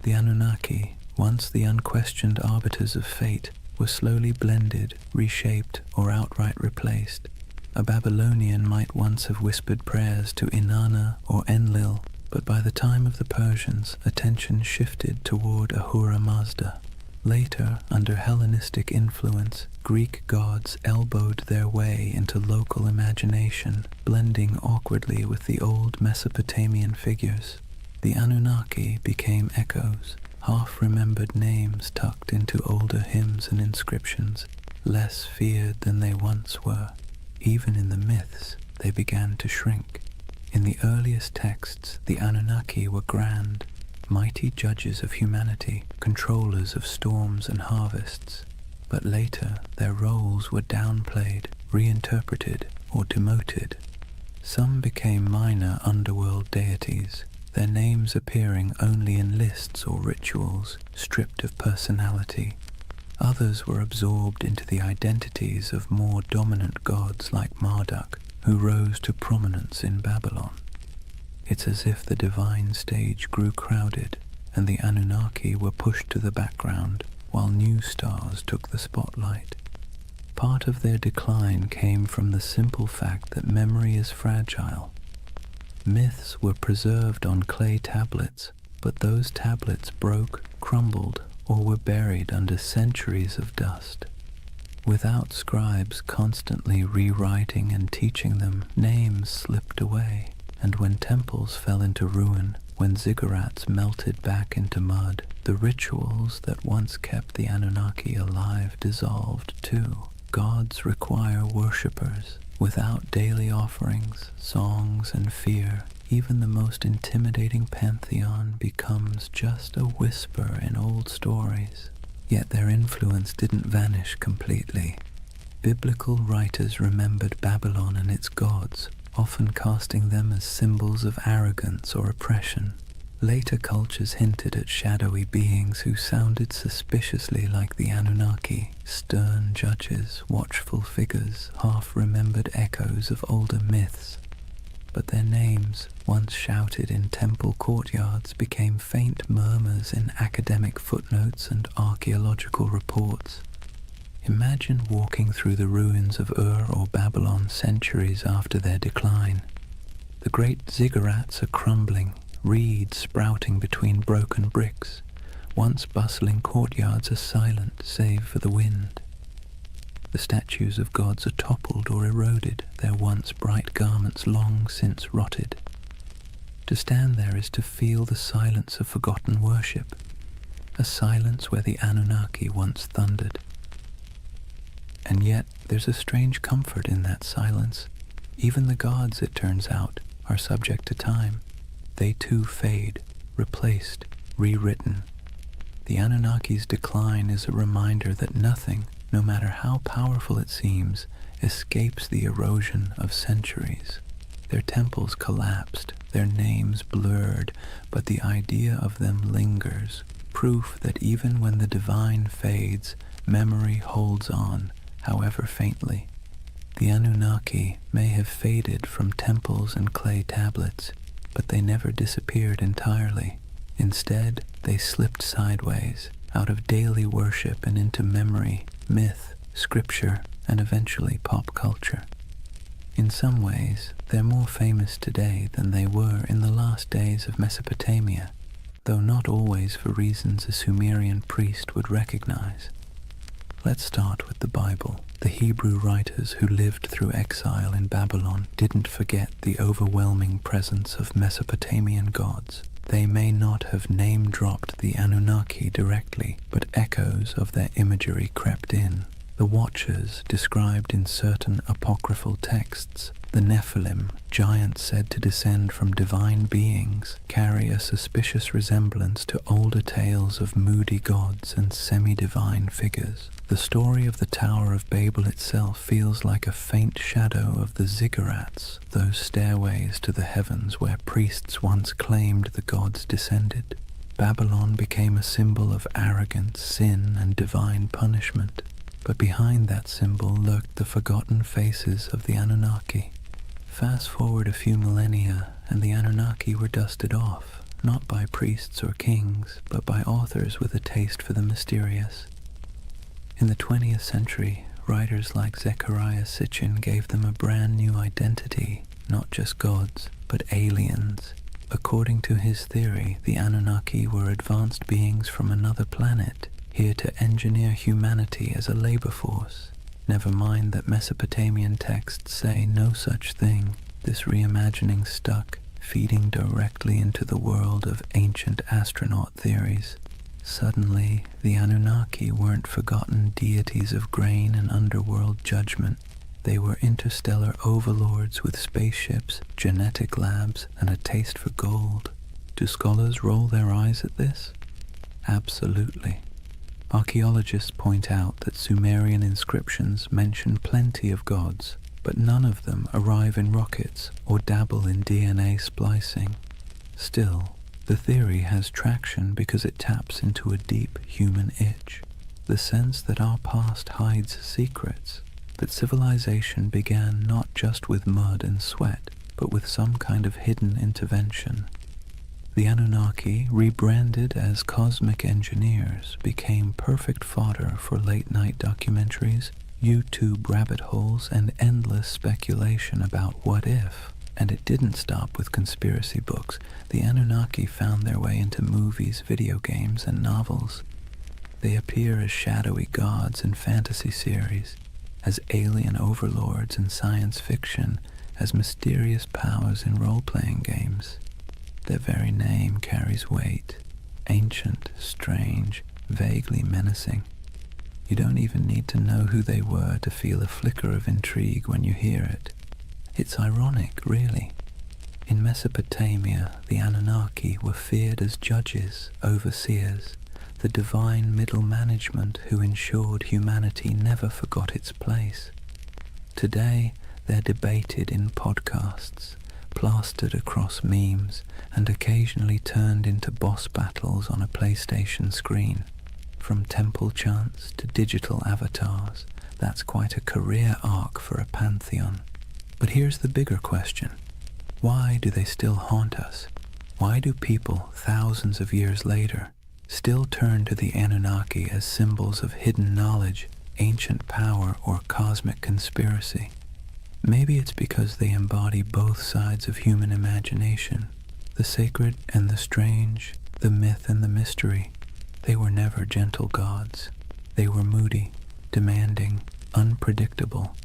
The Anunnaki, once the unquestioned arbiters of fate, were slowly blended, reshaped, or outright replaced. A Babylonian might once have whispered prayers to Inanna or Enlil, but by the time of the Persians, attention shifted toward Ahura Mazda. Later, under Hellenistic influence, Greek gods elbowed their way into local imagination, blending awkwardly with the old Mesopotamian figures. The Anunnaki became echoes, half-remembered names tucked into older hymns and inscriptions, less feared than they once were. Even in the myths, they began to shrink. In the earliest texts, the Anunnaki were grand, mighty judges of humanity, controllers of storms and harvests. But later, their roles were downplayed, reinterpreted, or demoted. Some became minor underworld deities, their names appearing only in lists or rituals, stripped of personality. Others were absorbed into the identities of more dominant gods like Marduk, who rose to prominence in Babylon. It's as if the divine stage grew crowded, and the Anunnaki were pushed to the background, while new stars took the spotlight. Part of their decline came from the simple fact that memory is fragile. Myths were preserved on clay tablets, but those tablets broke, crumbled, or were buried under centuries of dust. Without scribes constantly rewriting and teaching them, names slipped away, and when temples fell into ruin, when ziggurats melted back into mud, the rituals that once kept the Anunnaki alive dissolved too. Gods require worshippers. Without daily offerings, songs, and fear, even the most intimidating pantheon becomes just a whisper in old stories. Yet their influence didn't vanish completely. Biblical writers remembered Babylon and its gods, often casting them as symbols of arrogance or oppression. Later cultures hinted at shadowy beings who sounded suspiciously like the Anunnaki, stern judges, watchful figures, half-remembered echoes of older myths. But their names, once shouted in temple courtyards, became faint murmurs in academic footnotes and archaeological reports. Imagine walking through the ruins of Ur or Babylon centuries after their decline. The great ziggurats are crumbling, reeds sprouting between broken bricks. Once bustling courtyards are silent save for the wind. The statues of gods are toppled or eroded, their once bright garments long since rotted. To stand there is to feel the silence of forgotten worship, a silence where the Anunnaki once thundered. And yet there's a strange comfort in that silence. Even the gods, it turns out, are subject to time. They too fade, replaced, rewritten. The Anunnaki's decline is a reminder that nothing, no matter how powerful it seems, escapes the erosion of centuries. Their temples collapsed, their names blurred, but the idea of them lingers, proof that even when the divine fades, memory holds on, however faintly. The Anunnaki may have faded from temples and clay tablets, but they never disappeared entirely. Instead, they slipped sideways, out of daily worship and into memory, myth, scripture, and eventually pop culture. In some ways, they're more famous today than they were in the last days of Mesopotamia, though not always for reasons a Sumerian priest would recognize. Let's start with the Bible. The Hebrew writers who lived through exile in Babylon didn't forget the overwhelming presence of Mesopotamian gods. They may not have name-dropped the Anunnaki directly, but echoes of their imagery crept in. The Watchers, described in certain apocryphal texts, the Nephilim, giants said to descend from divine beings, carry a suspicious resemblance to older tales of moody gods and semi-divine figures. The story of the Tower of Babel itself feels like a faint shadow of the ziggurats, those stairways to the heavens where priests once claimed the gods descended. Babylon became a symbol of arrogance, sin, and divine punishment. But behind that symbol lurked the forgotten faces of the Anunnaki. Fast forward a few millennia, and the Anunnaki were dusted off, not by priests or kings, but by authors with a taste for the mysterious. In the 20th century, writers like Zecharia Sitchin gave them a brand new identity, not just gods, but aliens. According to his theory, the Anunnaki were advanced beings from another planet, here to engineer humanity as a labor force. Never mind that Mesopotamian texts say no such thing. This reimagining stuck, feeding directly into the world of ancient astronaut theories. Suddenly, the Anunnaki weren't forgotten deities of grain and underworld judgment. They were interstellar overlords with spaceships, genetic labs, and a taste for gold. Do scholars roll their eyes at this? Absolutely. Archaeologists point out that Sumerian inscriptions mention plenty of gods, but none of them arrive in rockets or dabble in DNA splicing. Still, the theory has traction because it taps into a deep human itch, the sense that our past hides secrets, that civilization began not just with mud and sweat, but with some kind of hidden intervention. The Anunnaki, rebranded as cosmic engineers, became perfect fodder for late-night documentaries, YouTube rabbit holes, and endless speculation about what if. And it didn't stop with conspiracy books. The Anunnaki found their way into movies, video games, and novels. They appear as shadowy gods in fantasy series, as alien overlords in science fiction, as mysterious powers in role-playing games. Their very name carries weight, ancient, strange, vaguely menacing. You don't even need to know who they were to feel a flicker of intrigue when you hear it. It's ironic, really. In Mesopotamia, the Anunnaki were feared as judges, overseers, the divine middle management who ensured humanity never forgot its place. Today, they're debated in podcasts, plastered across memes, and occasionally turned into boss battles on a PlayStation screen. From temple chants to digital avatars, that's quite a career arc for a pantheon. But here's the bigger question. Why do they still haunt us? Why do people, thousands of years later, still turn to the Anunnaki as symbols of hidden knowledge, ancient power, or cosmic conspiracy? Maybe it's because they embody both sides of human imagination, the sacred and the strange, the myth and the mystery. They were never gentle gods. They were moody, demanding, unpredictable.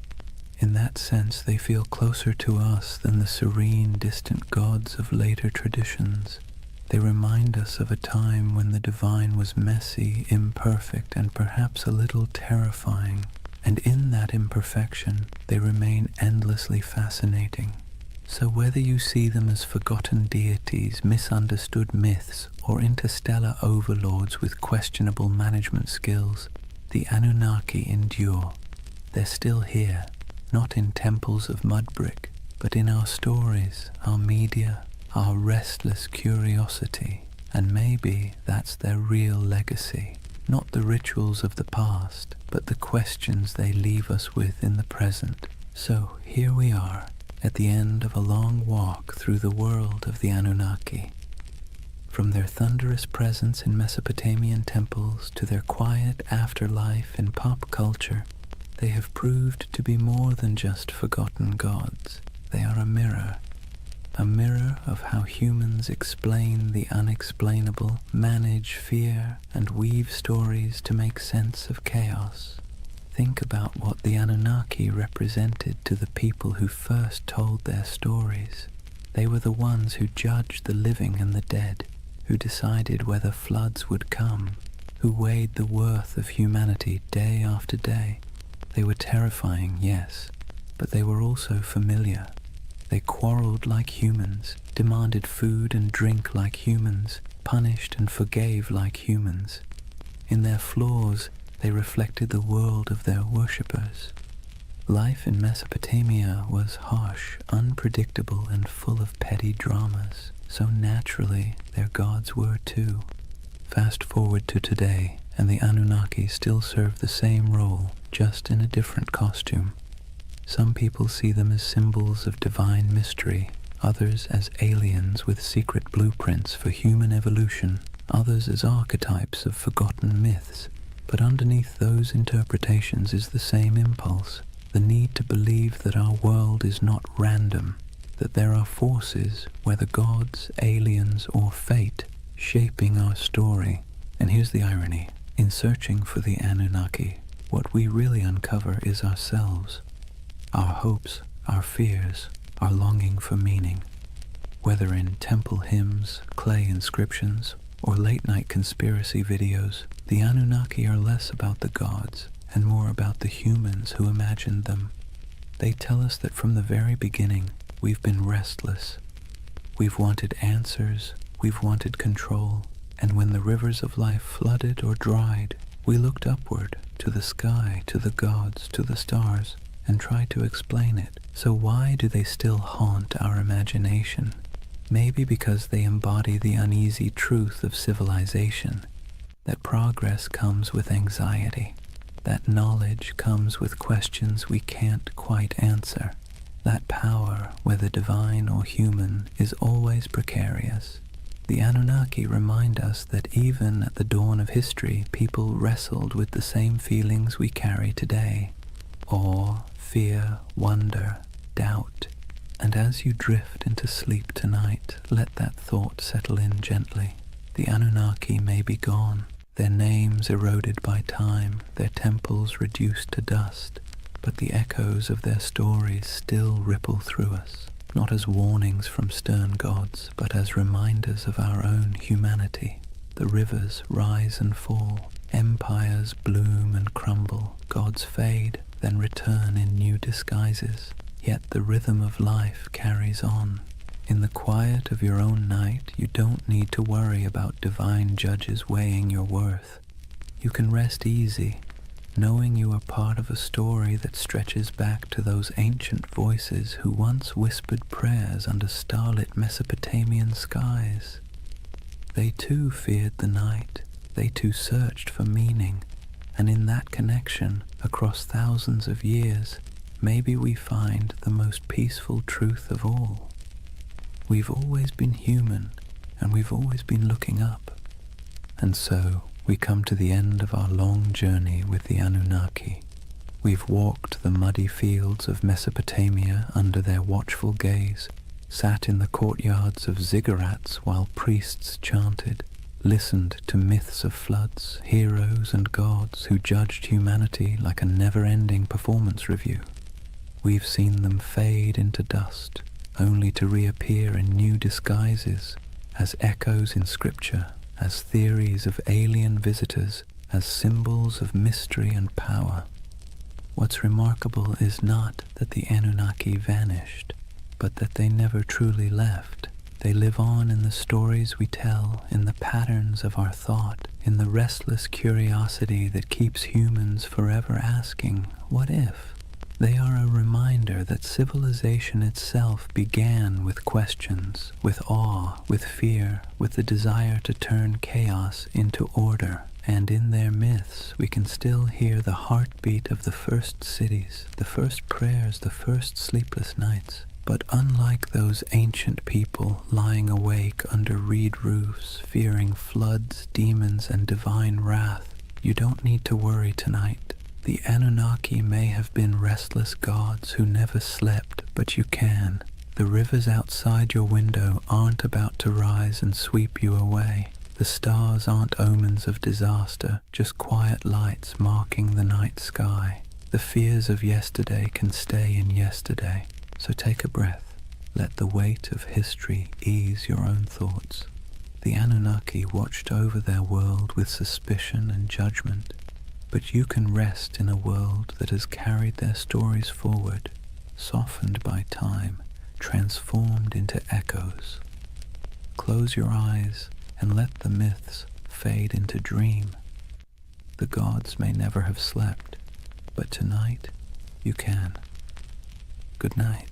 In that sense, they feel closer to us than the serene, distant gods of later traditions. They remind us of a time when the divine was messy, imperfect, and perhaps a little terrifying. And in that imperfection, they remain endlessly fascinating. So whether you see them as forgotten deities, misunderstood myths, or interstellar overlords with questionable management skills, the Anunnaki endure. They're still here, not in temples of mud brick, but in our stories, our media, our restless curiosity, and maybe that's their real legacy. Not the rituals of the past, but the questions they leave us with in the present. So here we are, at the end of a long walk through the world of the Anunnaki. From their thunderous presence in Mesopotamian temples to their quiet afterlife in pop culture, they have proved to be more than just forgotten gods. They are a mirror of how humans explain the unexplainable, manage fear, and weave stories to make sense of chaos. Think about what the Anunnaki represented to the people who first told their stories. They were the ones who judged the living and the dead, who decided whether floods would come, who weighed the worth of humanity day after day. They were terrifying, yes, but they were also familiar. They quarreled like humans, demanded food and drink like humans, punished and forgave like humans. In their flaws, they reflected the world of their worshippers. Life in Mesopotamia was harsh, unpredictable, and full of petty dramas. So naturally, their gods were too. Fast forward to today, and the Anunnaki still serve the same role, just in a different costume. Some people see them as symbols of divine mystery, others as aliens with secret blueprints for human evolution, others as archetypes of forgotten myths. But underneath those interpretations is the same impulse, the need to believe that our world is not random, that there are forces, whether gods, aliens, or fate, shaping our story. And here's the irony. In searching for the Anunnaki, what we really uncover is ourselves, our hopes, our fears, our longing for meaning. Whether in temple hymns, clay inscriptions, or late-night conspiracy videos, the Anunnaki are less about the gods and more about the humans who imagined them. They tell us that from the very beginning, we've been restless. We've wanted answers, we've wanted control, and when the rivers of life flooded or dried, we looked upward, to the sky, to the gods, to the stars, and tried to explain it. So why do they still haunt our imagination? Maybe because they embody the uneasy truth of civilization, that progress comes with anxiety, that knowledge comes with questions we can't quite answer, that power, whether divine or human, is always precarious. The Anunnaki remind us that even at the dawn of history, people wrestled with the same feelings we carry today: awe, fear, wonder, doubt. And as you drift into sleep tonight, let that thought settle in gently. The Anunnaki may be gone, their names eroded by time, their temples reduced to dust, but the echoes of their stories still ripple through us, not as warnings from stern gods, but as reminders of our own humanity. The rivers rise and fall, empires bloom and crumble, gods fade, then return in new disguises. Yet the rhythm of life carries on. In the quiet of your own night, you don't need to worry about divine judges weighing your worth. You can rest easy, knowing you are part of a story that stretches back to those ancient voices who once whispered prayers under starlit Mesopotamian skies. They too feared the night, they too searched for meaning, and in that connection, across thousands of years, maybe we find the most peaceful truth of all. We've always been human, and we've always been looking up. And so, we come to the end of our long journey with the Anunnaki. We've walked the muddy fields of Mesopotamia under their watchful gaze, sat in the courtyards of ziggurats while priests chanted, listened to myths of floods, heroes and gods who judged humanity like a never-ending performance review. We've seen them fade into dust, only to reappear in new disguises, as echoes in scripture, as theories of alien visitors, as symbols of mystery and power. What's remarkable is not that the Anunnaki vanished, but that they never truly left. They live on in the stories we tell, in the patterns of our thought, in the restless curiosity that keeps humans forever asking, what if? They are a reminder that civilization itself began with questions, with awe, with fear, with the desire to turn chaos into order. And in their myths, we can still hear the heartbeat of the first cities, the first prayers, the first sleepless nights. But unlike those ancient people lying awake under reed roofs, fearing floods, demons, and divine wrath, you don't need to worry tonight. The Anunnaki may have been restless gods who never slept, but you can. The rivers outside your window aren't about to rise and sweep you away. The stars aren't omens of disaster, just quiet lights marking the night sky. The fears of yesterday can stay in yesterday, so take a breath. Let the weight of history ease your own thoughts. The Anunnaki watched over their world with suspicion and judgment, but you can rest in a world that has carried their stories forward, softened by time, transformed into echoes. Close your eyes and let the myths fade into dream. The gods may never have slept, but tonight you can. Good night.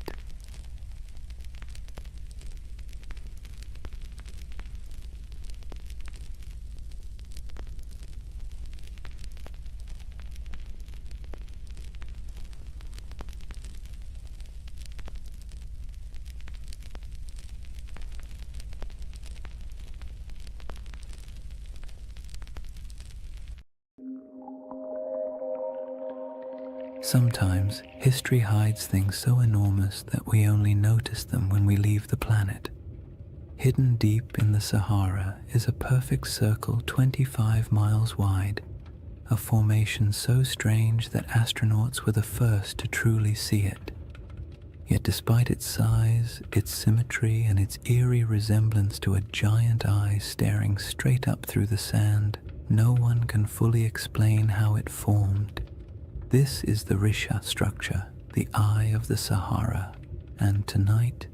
Sometimes history hides things so enormous that we only notice them when we leave the planet. Hidden deep in the Sahara is a perfect circle 25 miles wide, a formation so strange that astronauts were the first to truly see it. Yet despite its size, its symmetry, and its eerie resemblance to a giant eye staring straight up through the sand, no one can fully explain how it formed. This is the Risha structure, the Eye of the Sahara, and tonight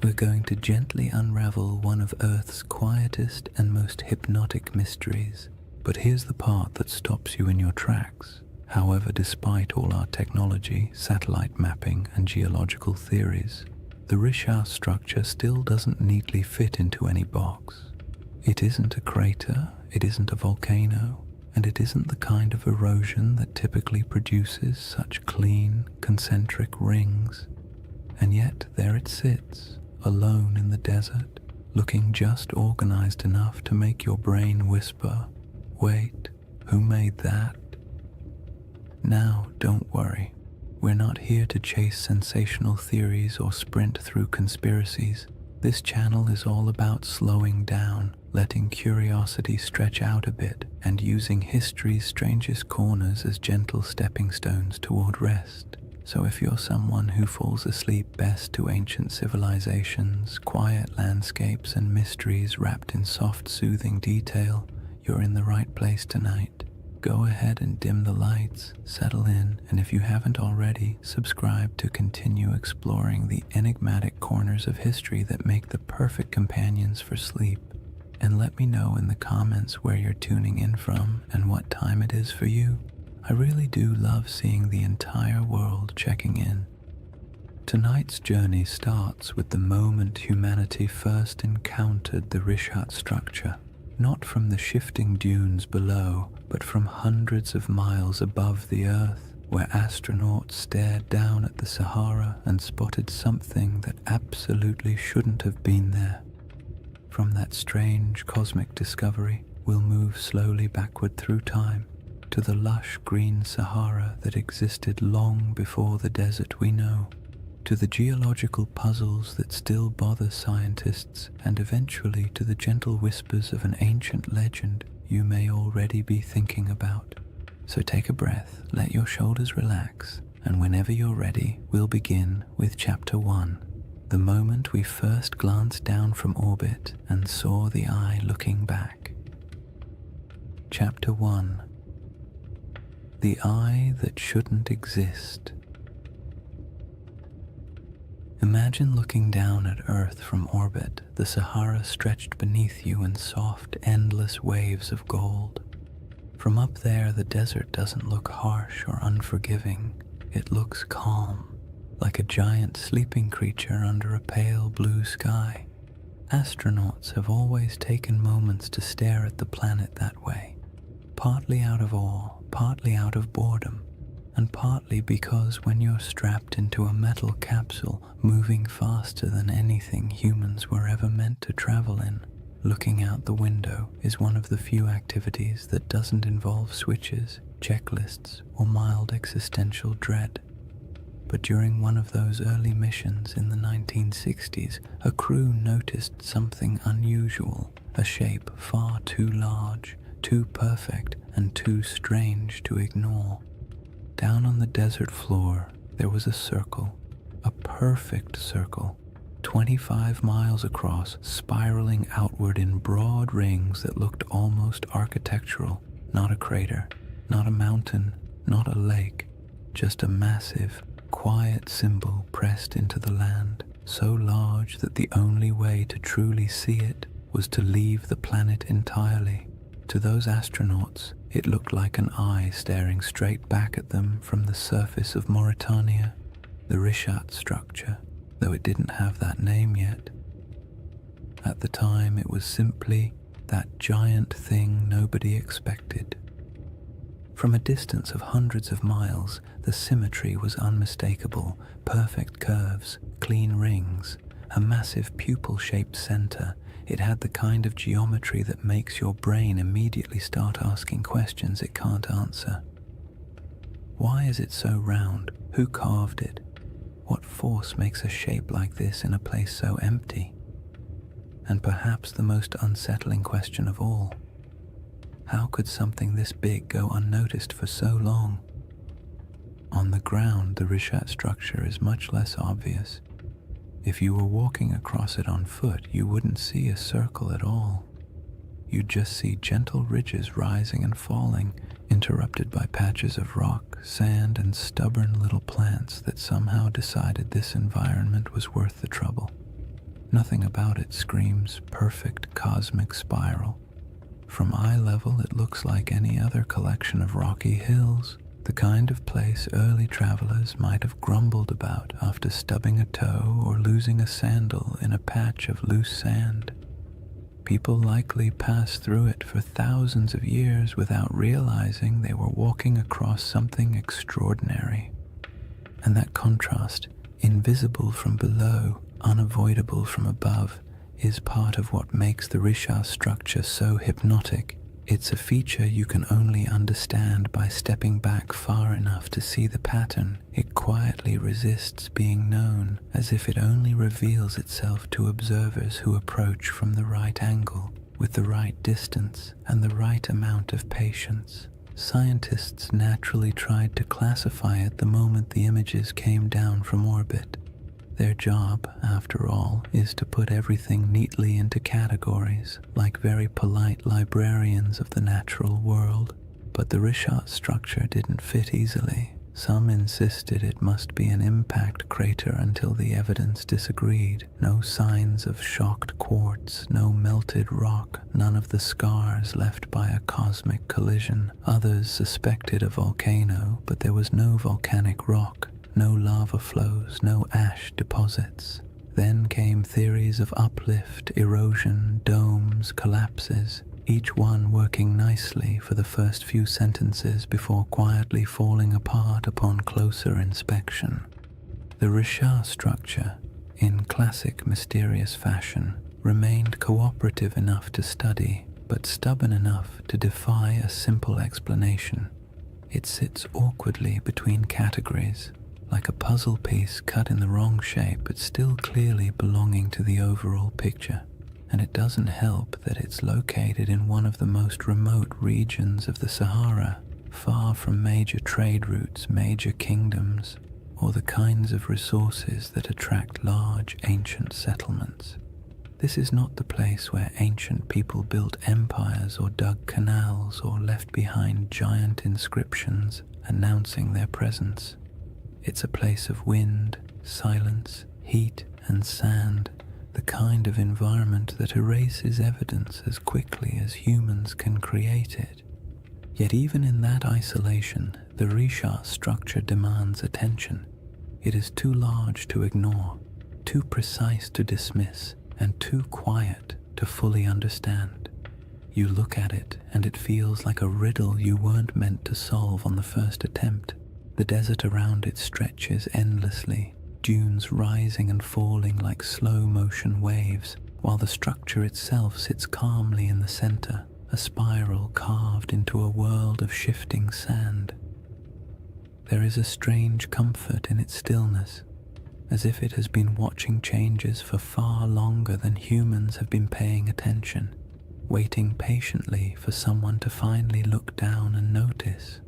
we're going to gently unravel one of Earth's quietest and most hypnotic mysteries. But here's the part that stops you in your tracks. However, despite all our technology, satellite mapping, and geological theories, the Risha structure still doesn't neatly fit into any box. It isn't a crater, it isn't a volcano, and it isn't the kind of erosion that typically produces such clean, concentric rings. And yet there it sits, alone in the desert, looking just organized enough to make your brain whisper, "Wait, who made that?" Now, don't worry. We're not here to chase sensational theories or sprint through conspiracies. This channel is all about slowing down, letting curiosity stretch out a bit, and using history's strangest corners as gentle stepping stones toward rest. So if you're someone who falls asleep best to ancient civilizations, quiet landscapes, and mysteries wrapped in soft, soothing detail, you're in the right place tonight. Go ahead and dim the lights, settle in, and if you haven't already, subscribe to continue exploring the enigmatic corners of history that make the perfect companions for sleep. And let me know in the comments where you're tuning in from and what time it is for you. I really do love seeing the entire world checking in. Tonight's journey starts with the moment humanity first encountered the Rishat structure. Not from the shifting dunes below, but from hundreds of miles above the Earth, where astronauts stared down at the Sahara and spotted something that absolutely shouldn't have been there. From that strange cosmic discovery, we'll move slowly backward through time to the lush green Sahara that existed long before the desert we know, to the geological puzzles that still bother scientists, and eventually to the gentle whispers of an ancient legend you may already be thinking about. So take a breath, let your shoulders relax, and whenever you're ready, we'll begin with Chapter 1. The moment we first glanced down from orbit and saw the eye looking back. Chapter 1. The Eye That Shouldn't Exist. Imagine looking down at Earth from orbit, the Sahara stretched beneath you in soft, endless waves of gold. From up there, the desert doesn't look harsh or unforgiving. It looks calm, like a giant sleeping creature under a pale blue sky. Astronauts have always taken moments to stare at the planet that way, partly out of awe, partly out of boredom, and partly because when you're strapped into a metal capsule moving faster than anything humans were ever meant to travel in, looking out the window is one of the few activities that doesn't involve switches, checklists, or mild existential dread. But during one of those early missions in the 1960s, a crew noticed something unusual, a shape far too large, too perfect, and too strange to ignore. Down on the desert floor, there was a circle, a perfect circle, 25 miles across, spiraling outward in broad rings that looked almost architectural. Not a crater, not a mountain, not a lake, just a massive, quiet symbol pressed into the land, so large that the only way to truly see it was to leave the planet entirely. To those astronauts, it looked like an eye staring straight back at them from the surface of Mauritania, the Richat structure, though it didn't have that name yet. At the time, it was simply that giant thing nobody expected. From a distance of hundreds of miles, the symmetry was unmistakable: perfect curves, clean rings, a massive pupil-shaped center. It had the kind of geometry that makes your brain immediately start asking questions it can't answer. Why is it so round? Who carved it? What force makes a shape like this in a place so empty? And perhaps the most unsettling question of all, how could something this big go unnoticed for so long? On the ground, the Richat structure is much less obvious. If you were walking across it on foot, you wouldn't see a circle at all. You'd just see gentle ridges rising and falling, interrupted by patches of rock, sand, and stubborn little plants that somehow decided this environment was worth the trouble. Nothing about it screams perfect cosmic spiral. From eye level, it looks like any other collection of rocky hills, the kind of place early travelers might have grumbled about after stubbing a toe or losing a sandal in a patch of loose sand. People likely passed through it for thousands of years without realizing they were walking across something extraordinary. And that contrast, invisible from below, unavoidable from above, is part of what makes the Richat structure so hypnotic. It's a feature you can only understand by stepping back far enough to see the pattern. It quietly resists being known, as if it only reveals itself to observers who approach from the right angle, with the right distance, and the right amount of patience. Scientists naturally tried to classify it the moment the images came down from orbit. Their job, after all, is to put everything neatly into categories, like very polite librarians of the natural world. But the Richat structure didn't fit easily. Some insisted it must be an impact crater until the evidence disagreed. No signs of shocked quartz, no melted rock, none of the scars left by a cosmic collision. Others suspected a volcano, but there was no volcanic rock. No lava flows, no ash deposits. Then came theories of uplift, erosion, domes, collapses, each one working nicely for the first few sentences before quietly falling apart upon closer inspection. The Richat structure, in classic mysterious fashion, remained cooperative enough to study, but stubborn enough to defy a simple explanation. It sits awkwardly between categories, like a puzzle piece cut in the wrong shape but still clearly belonging to the overall picture. And it doesn't help that it's located in one of the most remote regions of the Sahara, far from major trade routes, major kingdoms, or the kinds of resources that attract large ancient settlements. This is not the place where ancient people built empires or dug canals or left behind giant inscriptions announcing their presence. It's a place of wind, silence, heat, and sand, the kind of environment that erases evidence as quickly as humans can create it. Yet even in that isolation, The Risha structure demands attention. It is too large to ignore, too precise to dismiss, and too quiet to fully understand. You look at it and it feels like a riddle you weren't meant to solve on the first attempt. The desert around it stretches endlessly, dunes rising and falling like slow-motion waves, while the structure itself sits calmly in the center, a spiral carved into a world of shifting sand. There is a strange comfort in its stillness, as if it has been watching changes for far longer than humans have been paying attention, waiting patiently for someone to finally look down and notice.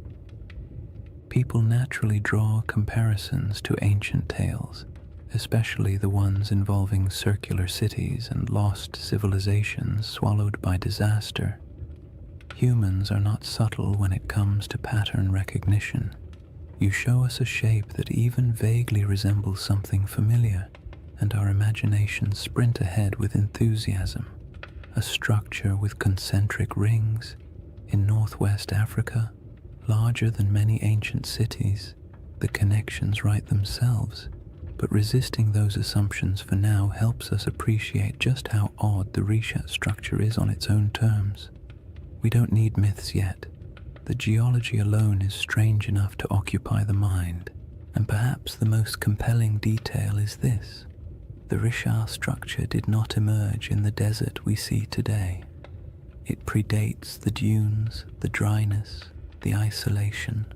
People naturally draw comparisons to ancient tales, especially the ones involving circular cities and lost civilizations swallowed by disaster. Humans are not subtle when it comes to pattern recognition. You show us a shape that even vaguely resembles something familiar, and our imaginations sprint ahead with enthusiasm. A structure with concentric rings in northwest Africa, larger than many ancient cities. The connections write themselves, but resisting those assumptions for now helps us appreciate just how odd the Risha structure is on its own terms. We don't need myths yet. The geology alone is strange enough to occupy the mind, and perhaps the most compelling detail is this. The Risha structure did not emerge in the desert we see today. It predates the dunes, the dryness, the isolation.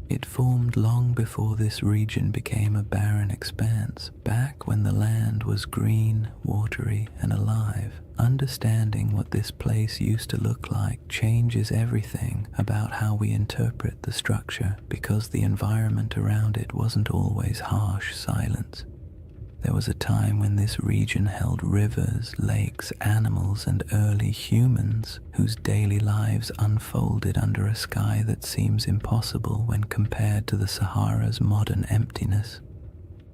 It formed long before this region became a barren expanse, back when the land was green, watery, and alive. Understanding what this place used to look like changes everything about how we interpret the structure, because the environment around it wasn't always harsh silence. There was a time when this region held rivers, lakes, animals, and early humans whose daily lives unfolded under a sky that seems impossible when compared to the Sahara's modern emptiness.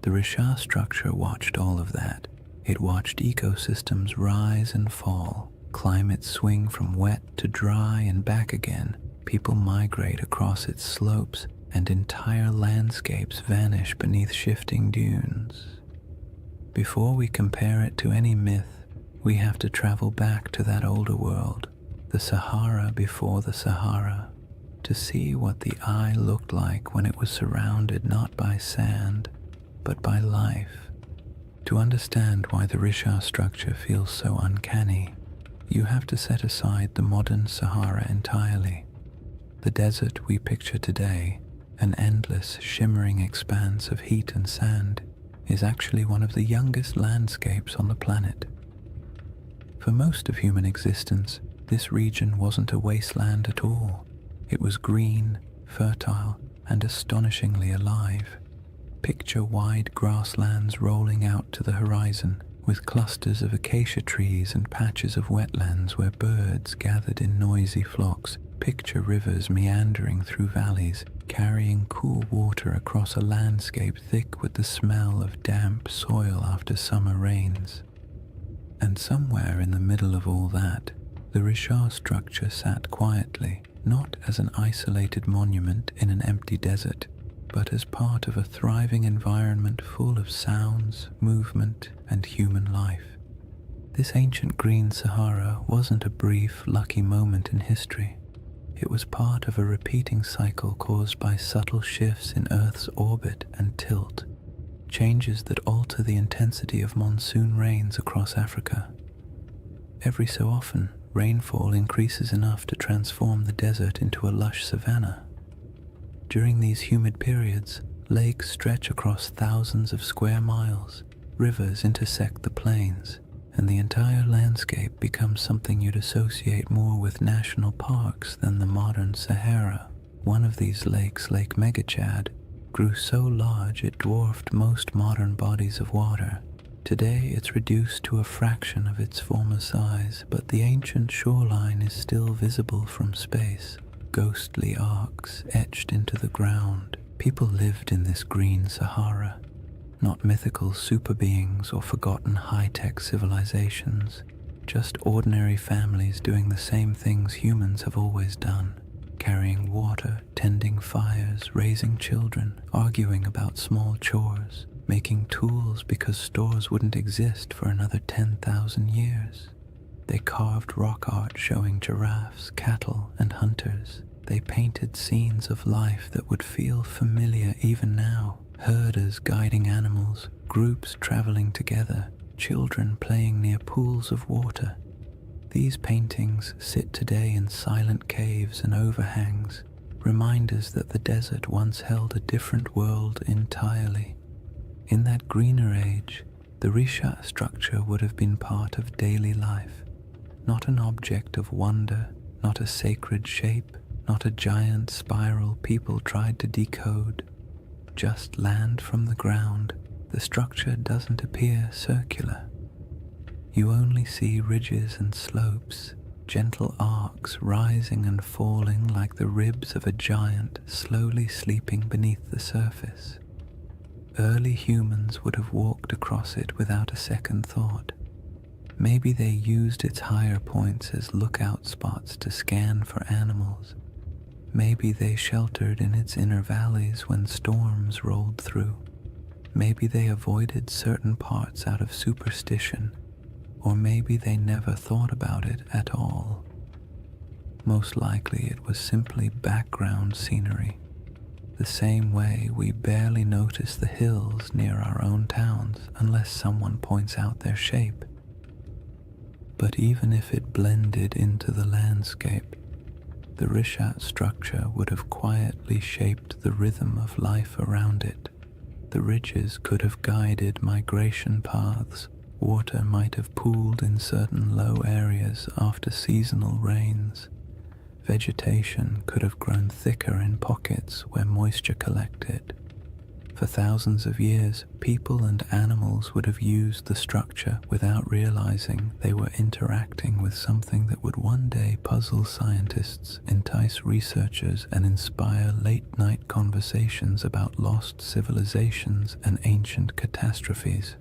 The Risha structure watched all of that. It watched ecosystems rise and fall, climates swing from wet to dry and back again, people migrate across its slopes, and entire landscapes vanish beneath shifting dunes. Before we compare it to any myth, we have to travel back to that older world, the Sahara before the Sahara, to see what the eye looked like when it was surrounded not by sand, but by life. To understand why the Risha structure feels so uncanny, you have to set aside the modern Sahara entirely. The desert we picture today, an endless, shimmering expanse of heat and sand, is actually one of the youngest landscapes on the planet. For most of human existence, this region wasn't a wasteland at all. It was green, fertile, and astonishingly alive. Picture wide grasslands rolling out to the horizon, with clusters of acacia trees and patches of wetlands where birds gathered in noisy flocks. Picture rivers meandering through valleys, carrying cool water across a landscape thick with the smell of damp soil after summer rains. And somewhere in the middle of all that, the Risha structure sat quietly, not as an isolated monument in an empty desert, but as part of a thriving environment full of sounds, movement, and human life. This ancient green Sahara wasn't a brief, lucky moment in history. It was part of a repeating cycle caused by subtle shifts in Earth's orbit and tilt, changes that alter the intensity of monsoon rains across Africa. Every so often, rainfall increases enough to transform the desert into a lush savanna. During these humid periods, lakes stretch across thousands of square miles, rivers intersect the plains, and the entire landscape becomes something you'd associate more with national parks than the modern Sahara. One of these lakes, Lake Megachad, grew so large it dwarfed most modern bodies of water. Today it's reduced to a fraction of its former size, but the ancient shoreline is still visible from space, ghostly arcs etched into the ground. People lived in this green Sahara, not mythical super beings or forgotten high-tech civilizations, just ordinary families doing the same things humans have always done. carrying water, tending fires, raising children, arguing about small chores, making tools because stores wouldn't exist for another 10,000 years. They carved rock art showing giraffes, cattle, and hunters. They painted scenes of life that would feel familiar even now. Herders guiding animals, groups traveling together, children playing near pools of water. These paintings sit today in silent caves and overhangs, reminders that the desert once held a different world entirely. In that greener age, the Risha structure would have been part of daily life, not an object of wonder, not a sacred shape, not a giant spiral people tried to decode. Just land from the ground. The structure doesn't appear circular. You only see ridges and slopes, gentle arcs rising and falling like the ribs of a giant slowly sleeping beneath the surface. Early humans would have walked across it without a second thought. Maybe they used its higher points as lookout spots to scan for animals. Maybe they sheltered in its inner valleys when storms rolled through. Maybe they avoided certain parts out of superstition, or maybe they never thought about it at all. Most likely it was simply background scenery, the same way we barely notice the hills near our own towns unless someone points out their shape. But even if it blended into the landscape, the Rishat structure would have quietly shaped the rhythm of life around it. The ridges could have guided migration paths. Water might have pooled in certain low areas after seasonal rains. Vegetation could have grown thicker in pockets where moisture collected. For thousands of years, people and animals would have used the structure without realizing they were interacting with something that would one day puzzle scientists, entice researchers, and inspire late-night conversations about lost civilizations and ancient catastrophes.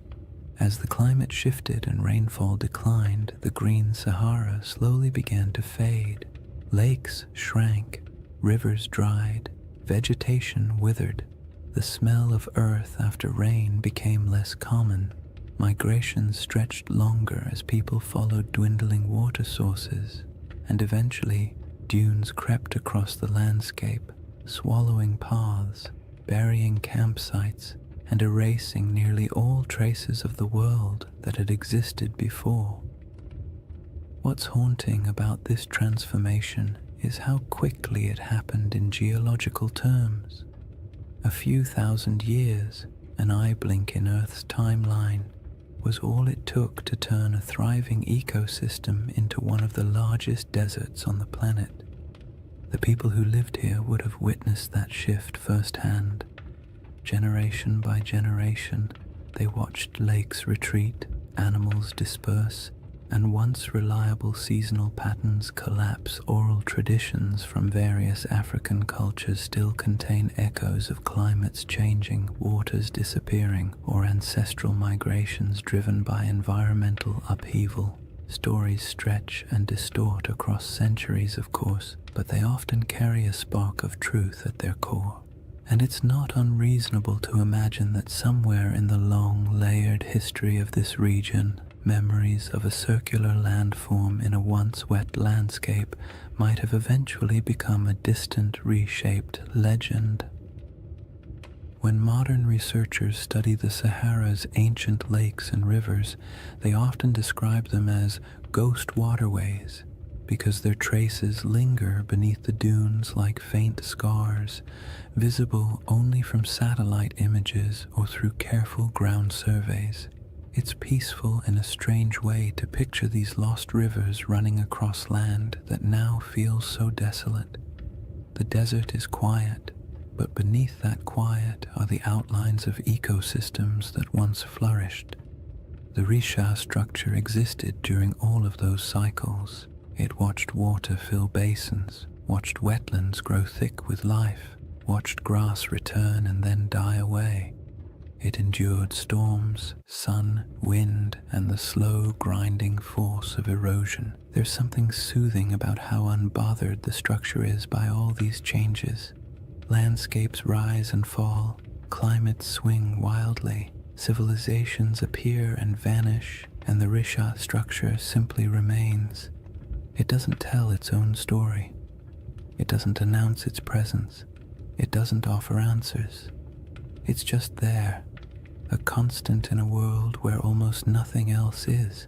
As the climate shifted and rainfall declined, the green Sahara slowly began to fade. Lakes shrank, rivers dried, vegetation withered. The smell of earth after rain became less common. Migration stretched longer as people followed dwindling water sources, and eventually dunes crept across the landscape, swallowing paths, burying campsites, and erasing nearly all traces of the world that had existed before. What's haunting about this transformation is how quickly it happened in geological terms. A few thousand years, an eye blink in Earth's timeline, was all it took to turn a thriving ecosystem into one of the largest deserts on the planet. The people who lived here would have witnessed that shift firsthand. Generation by generation, they watched lakes retreat, animals disperse, and once reliable seasonal patterns collapse. Oral traditions from various African cultures still contain echoes of climates changing, waters disappearing, or ancestral migrations driven by environmental upheaval. Stories stretch and distort across centuries, of course, but they often carry a spark of truth at their core. And it's not unreasonable to imagine that somewhere in the long, layered history of this region, memories of a circular landform in a once wet landscape might have eventually become a distant, reshaped legend. When modern researchers study the Sahara's ancient lakes and rivers, they often describe them as ghost waterways, because their traces linger beneath the dunes like faint scars, visible only from satellite images or through careful ground surveys. It's peaceful in a strange way to picture these lost rivers running across land that now feels so desolate. The desert is quiet, but beneath that quiet are the outlines of ecosystems that once flourished. The Risha structure existed during all of those cycles. It watched water fill basins, watched wetlands grow thick with life, watched grass return and then die away. It endured storms, sun, wind, and the slow grinding force of erosion. There's something soothing about how unbothered the structure is by all these changes. Landscapes rise and fall, climates swing wildly, civilizations appear and vanish, and the Risha structure simply remains. It doesn't tell its own story. It doesn't announce its presence. It doesn't offer answers. It's just there, a constant in a world where almost nothing else is.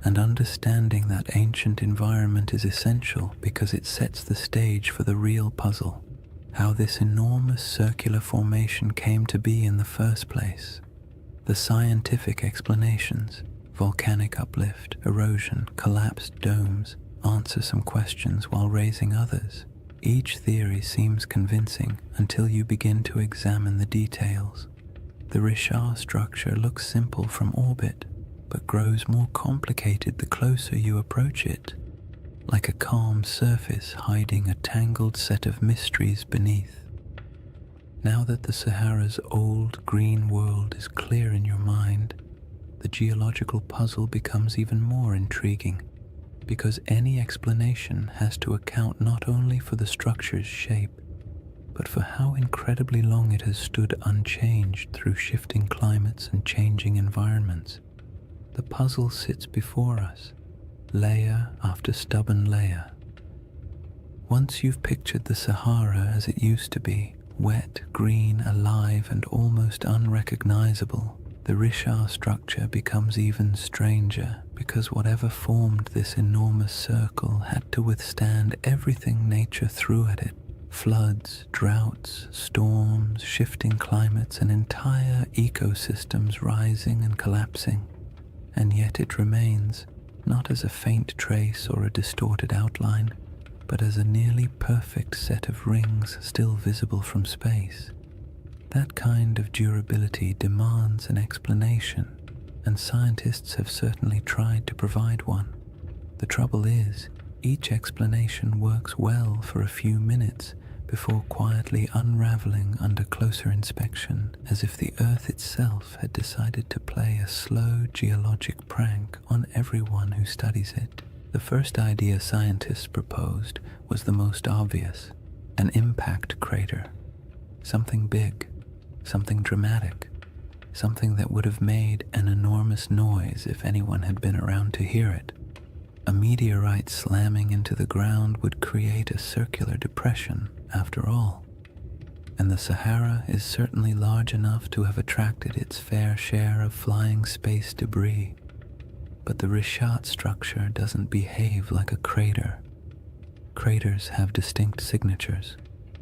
And understanding that ancient environment is essential because it sets the stage for the real puzzle, how this enormous circular formation came to be in the first place. The scientific explanations, volcanic uplift, erosion, collapsed domes, answer some questions while raising others. Each theory seems convincing until you begin to examine the details. The Risha structure looks simple from orbit, but grows more complicated the closer you approach it, like a calm surface hiding a tangled set of mysteries beneath. Now that the Sahara's old green world is clear in your mind, the geological puzzle becomes even more intriguing, because any explanation has to account not only for the structure's shape, but for how incredibly long it has stood unchanged through shifting climates and changing environments. The puzzle sits before us, layer after stubborn layer. Once you've pictured the Sahara as it used to be, wet, green, alive, and almost unrecognizable, the Risha structure becomes even stranger, because whatever formed this enormous circle had to withstand everything nature threw at it. Floods, droughts, storms, shifting climates, and entire ecosystems rising and collapsing. And yet it remains, not as a faint trace or a distorted outline, but as a nearly perfect set of rings still visible from space. That kind of durability demands an explanation, and scientists have certainly tried to provide one. The trouble is, each explanation works well for a few minutes before quietly unraveling under closer inspection, as if the Earth itself had decided to play a slow geologic prank on everyone who studies it. The first idea scientists proposed was the most obvious: an impact crater. Something big, something dramatic, something that would have made an enormous noise if anyone had been around to hear it. A meteorite slamming into the ground would create a circular depression, after all. And the Sahara is certainly large enough to have attracted its fair share of flying space debris. But the Rishat structure doesn't behave like a crater. Craters have distinct signatures,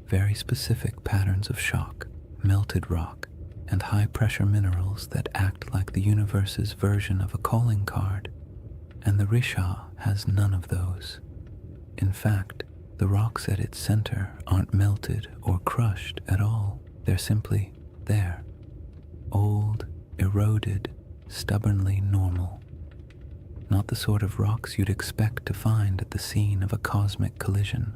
very specific patterns of shock, melted rock, and high-pressure minerals that act like the universe's version of a calling card. And the Risha has none of those. In fact, the rocks at its center aren't melted or crushed at all. They're simply there. Old, eroded, stubbornly normal. Not the sort of rocks you'd expect to find at the scene of a cosmic collision.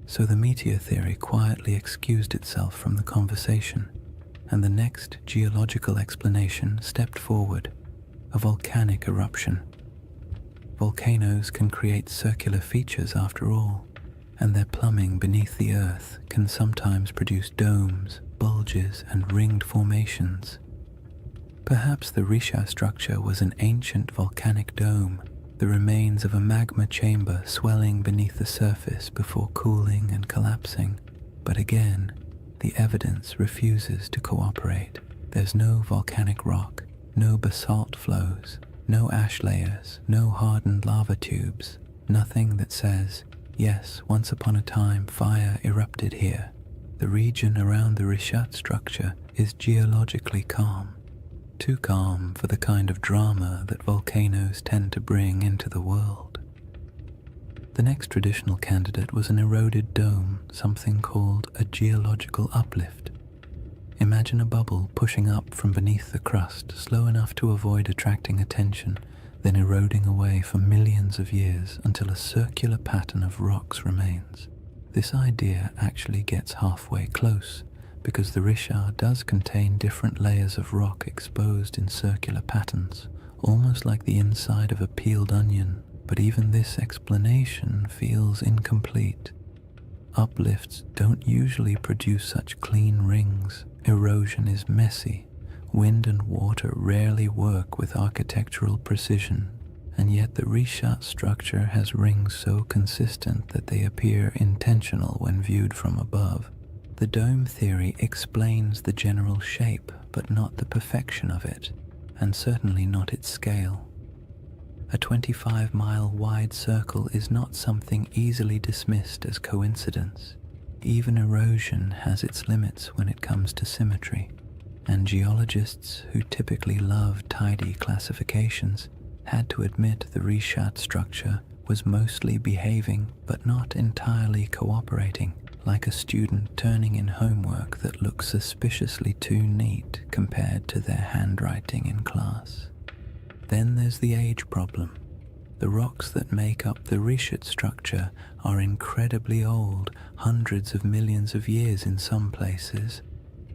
So the meteor theory quietly excused itself from the conversation, and the next geological explanation stepped forward: a volcanic eruption. Volcanoes can create circular features after all, and their plumbing beneath the earth can sometimes produce domes, bulges, and ringed formations. Perhaps the Risha structure was an ancient volcanic dome, the remains of a magma chamber swelling beneath the surface before cooling and collapsing. But again, the evidence refuses to cooperate. There's no volcanic rock, no basalt flows, no ash layers, no hardened lava tubes, nothing that says, yes, once upon a time fire erupted here. The region around the Rishat structure is geologically calm. Too calm for the kind of drama that volcanoes tend to bring into the world. The next traditional candidate was an eroded dome, something called a geological uplift. Imagine a bubble pushing up from beneath the crust, slow enough to avoid attracting attention, then eroding away for millions of years until a circular pattern of rocks remains. This idea actually gets halfway close, because the Richard does contain different layers of rock exposed in circular patterns, almost like the inside of a peeled onion, but even this explanation feels incomplete. Uplifts don't usually produce such clean rings. Erosion is messy. Wind and water rarely work with architectural precision, and yet the Richat structure has rings so consistent that they appear intentional when viewed from above. The dome theory explains the general shape, but not the perfection of it, and certainly not its scale. A 25-mile wide circle is not something easily dismissed as coincidence. Even erosion has its limits when it comes to symmetry, and geologists who typically love tidy classifications had to admit the Richat structure was mostly behaving but not entirely cooperating, like a student turning in homework that looks suspiciously too neat compared to their handwriting in class. Then there's the age problem. The rocks that make up the Richat structure are incredibly old, hundreds of millions of years in some places,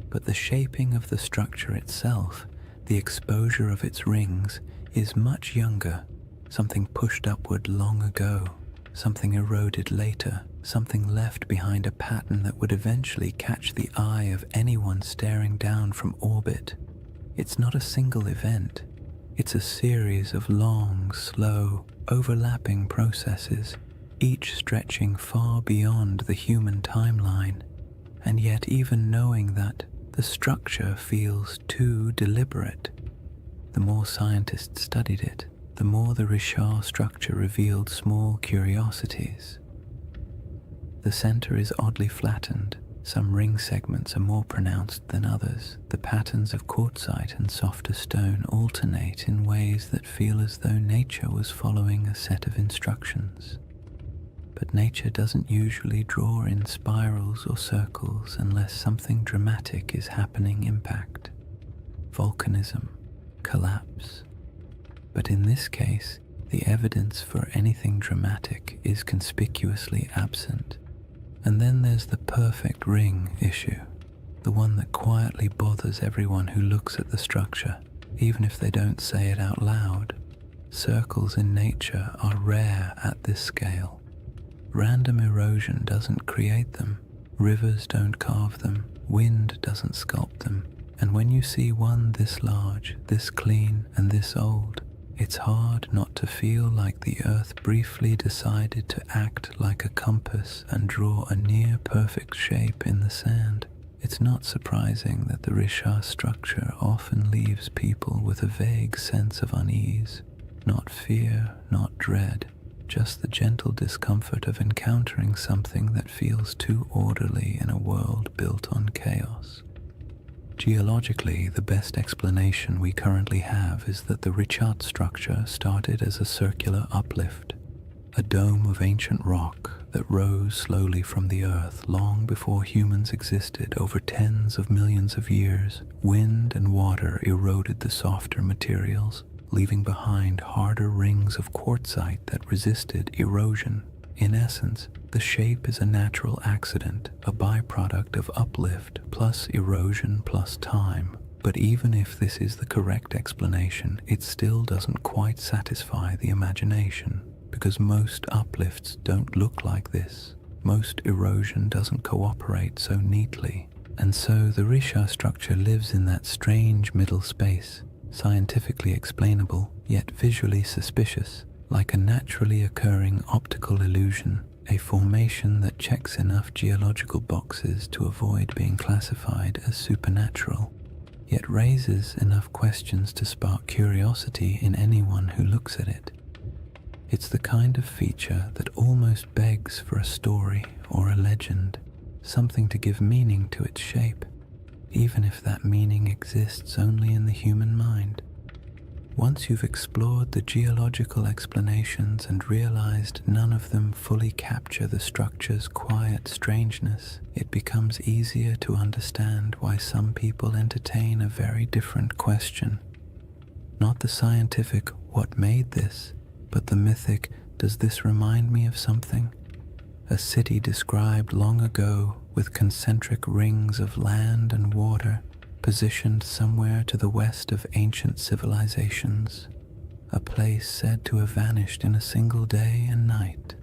but the shaping of the structure itself, the exposure of its rings, is much younger, something pushed upward long ago, something eroded later, something left behind a pattern that would eventually catch the eye of anyone staring down from orbit. It's not a single event. It's a series of long, slow, overlapping processes, each stretching far beyond the human timeline. And yet even knowing that, the structure feels too deliberate. The more scientists studied it, the more the Richat structure revealed small curiosities. The center is oddly flattened. Some ring segments are more pronounced than others. The patterns of quartzite and softer stone alternate in ways that feel as though nature was following a set of instructions. But nature doesn't usually draw in spirals or circles unless something dramatic is happening. Impact, volcanism, collapse. But in this case, the evidence for anything dramatic is conspicuously absent. And then there's the perfect ring issue, the one that quietly bothers everyone who looks at the structure, even if they don't say it out loud. Circles in nature are rare at this scale. Random erosion doesn't create them, rivers don't carve them, wind doesn't sculpt them, and when you see one this large, this clean, and this old, it's hard not to feel like the earth briefly decided to act like a compass and draw a near-perfect shape in the sand. It's not surprising that the Richat structure often leaves people with a vague sense of unease, not fear, not dread, just the gentle discomfort of encountering something that feels too orderly in a world built on chaos. Geologically, the best explanation we currently have is that the Richat structure started as a circular uplift, a dome of ancient rock that rose slowly from the earth long before humans existed. Over tens of millions of years, wind and water eroded the softer materials, leaving behind harder rings of quartzite that resisted erosion. In essence, the shape is a natural accident, a byproduct of uplift plus erosion plus time. But even if this is the correct explanation, it still doesn't quite satisfy the imagination, because most uplifts don't look like this. Most erosion doesn't cooperate so neatly, and so the Richat structure lives in that strange middle space, scientifically explainable, yet visually suspicious, like a naturally occurring optical illusion, a formation that checks enough geological boxes to avoid being classified as supernatural, yet raises enough questions to spark curiosity in anyone who looks at it. It's the kind of feature that almost begs for a story or a legend, something to give meaning to its shape, even if that meaning exists only in the human mind. Once you've explored the geological explanations and realized none of them fully capture the structure's quiet strangeness, it becomes easier to understand why some people entertain a very different question. Not the scientific, what made this, but the mythic, does this remind me of something? A city described long ago, with concentric rings of land and water positioned somewhere to the west of ancient civilizations, a place said to have vanished in a single day and night.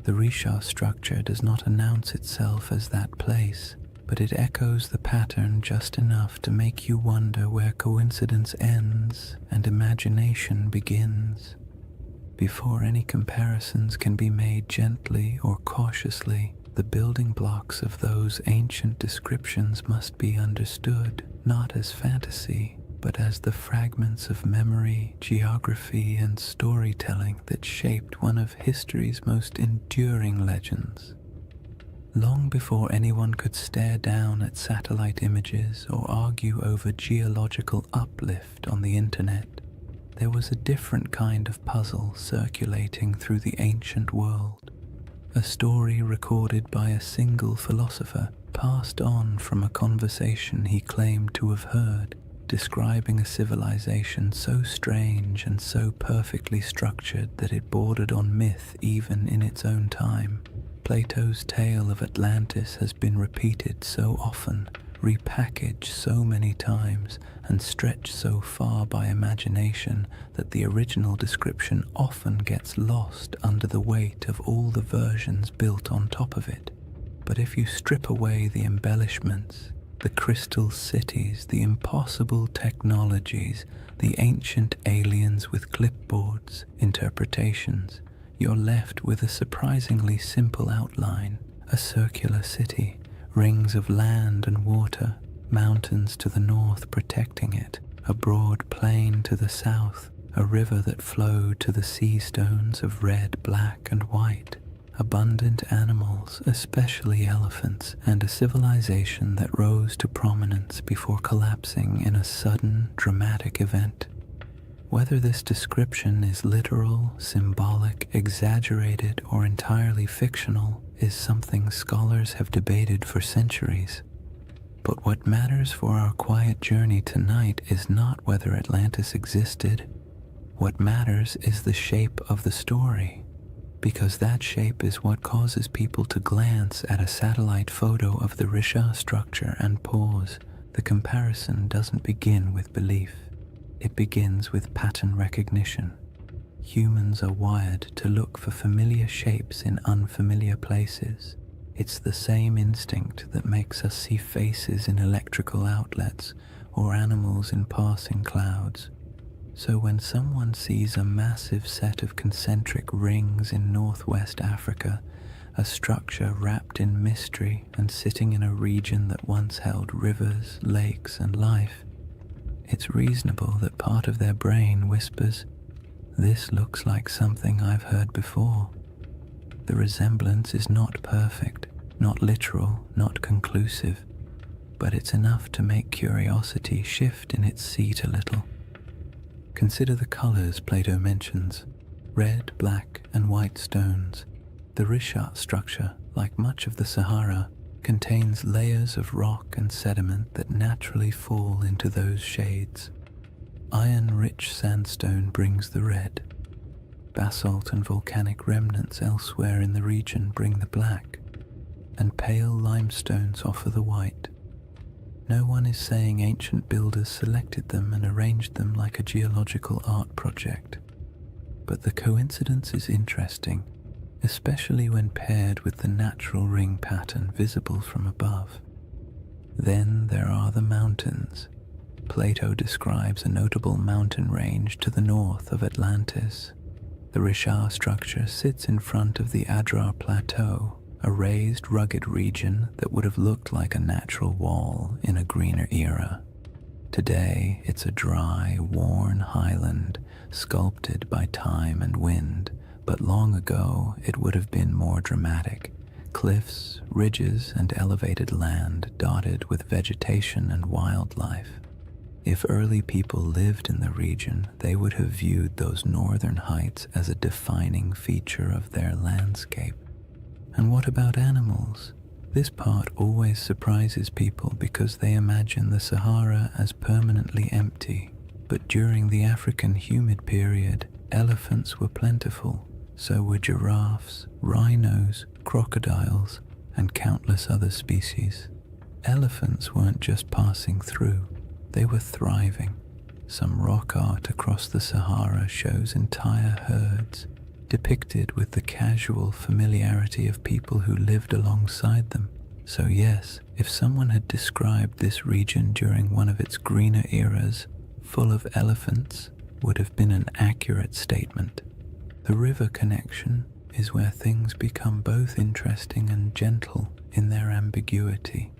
The Risha structure does not announce itself as that place, but it echoes the pattern just enough to make you wonder where coincidence ends and imagination begins. Before any comparisons can be made gently or cautiously, the building blocks of those ancient descriptions must be understood, not as fantasy, but as the fragments of memory, geography, and storytelling that shaped one of history's most enduring legends. Long before anyone could stare down at satellite images or argue over geological uplift on the internet, there was a different kind of puzzle circulating through the ancient world, a story recorded by a single philosopher, passed on from a conversation he claimed to have heard, describing a civilization so strange and so perfectly structured that it bordered on myth even in its own time. Plato's tale of Atlantis has been repeated so often, repackaged so many times, and stretched so far by imagination that the original description often gets lost under the weight of all the versions built on top of it. But if you strip away the embellishments, the crystal cities, the impossible technologies, the ancient aliens with clipboards, interpretations, you're left with a surprisingly simple outline: a circular city, rings of land and water, mountains to the north protecting it, a broad plain to the south, a river that flowed to the sea stones of red, black, and white, abundant animals, especially elephants, and a civilization that rose to prominence before collapsing in a sudden, dramatic event. Whether this description is literal, symbolic, exaggerated, or entirely fictional is something scholars have debated for centuries. But what matters for our quiet journey tonight is not whether Atlantis existed. What matters is the shape of the story, because that shape is what causes people to glance at a satellite photo of the Risha structure and pause. The comparison doesn't begin with belief. It begins with pattern recognition. Humans are wired to look for familiar shapes in unfamiliar places. It's the same instinct that makes us see faces in electrical outlets or animals in passing clouds. So when someone sees a massive set of concentric rings in northwest Africa, a structure wrapped in mystery and sitting in a region that once held rivers, lakes, and life, it's reasonable that part of their brain whispers, "This looks like something I've heard before." The resemblance is not perfect, not literal, not conclusive, but it's enough to make curiosity shift in its seat a little. Consider the colors Plato mentions: red, black, and white stones. The Rishat structure, like much of the Sahara, contains layers of rock and sediment that naturally fall into those shades. Iron-rich sandstone brings the red. Basalt and volcanic remnants elsewhere in the region bring the black, and pale limestones offer the white. No one is saying ancient builders selected them and arranged them like a geological art project, but the coincidence is interesting, especially when paired with the natural ring pattern visible from above. Then there are the mountains. Plato describes a notable mountain range to the north of Atlantis. The Risha structure sits in front of the Adrar Plateau, a raised, rugged region that would have looked like a natural wall in a greener era. Today, it's a dry, worn highland, sculpted by time and wind, but long ago it would have been more dramatic. Cliffs, ridges, and elevated land dotted with vegetation and wildlife. If early people lived in the region, they would have viewed those northern heights as a defining feature of their landscape. And what about animals? This part always surprises people because they imagine the Sahara as permanently empty. But during the African humid period, elephants were plentiful. So were giraffes, rhinos, crocodiles, and countless other species. Elephants weren't just passing through, they were thriving. Some rock art across the Sahara shows entire herds, depicted with the casual familiarity of people who lived alongside them. So yes, if someone had described this region during one of its greener eras, full of elephants, would have been an accurate statement. The river connection is where things become both interesting and gentle in their ambiguity.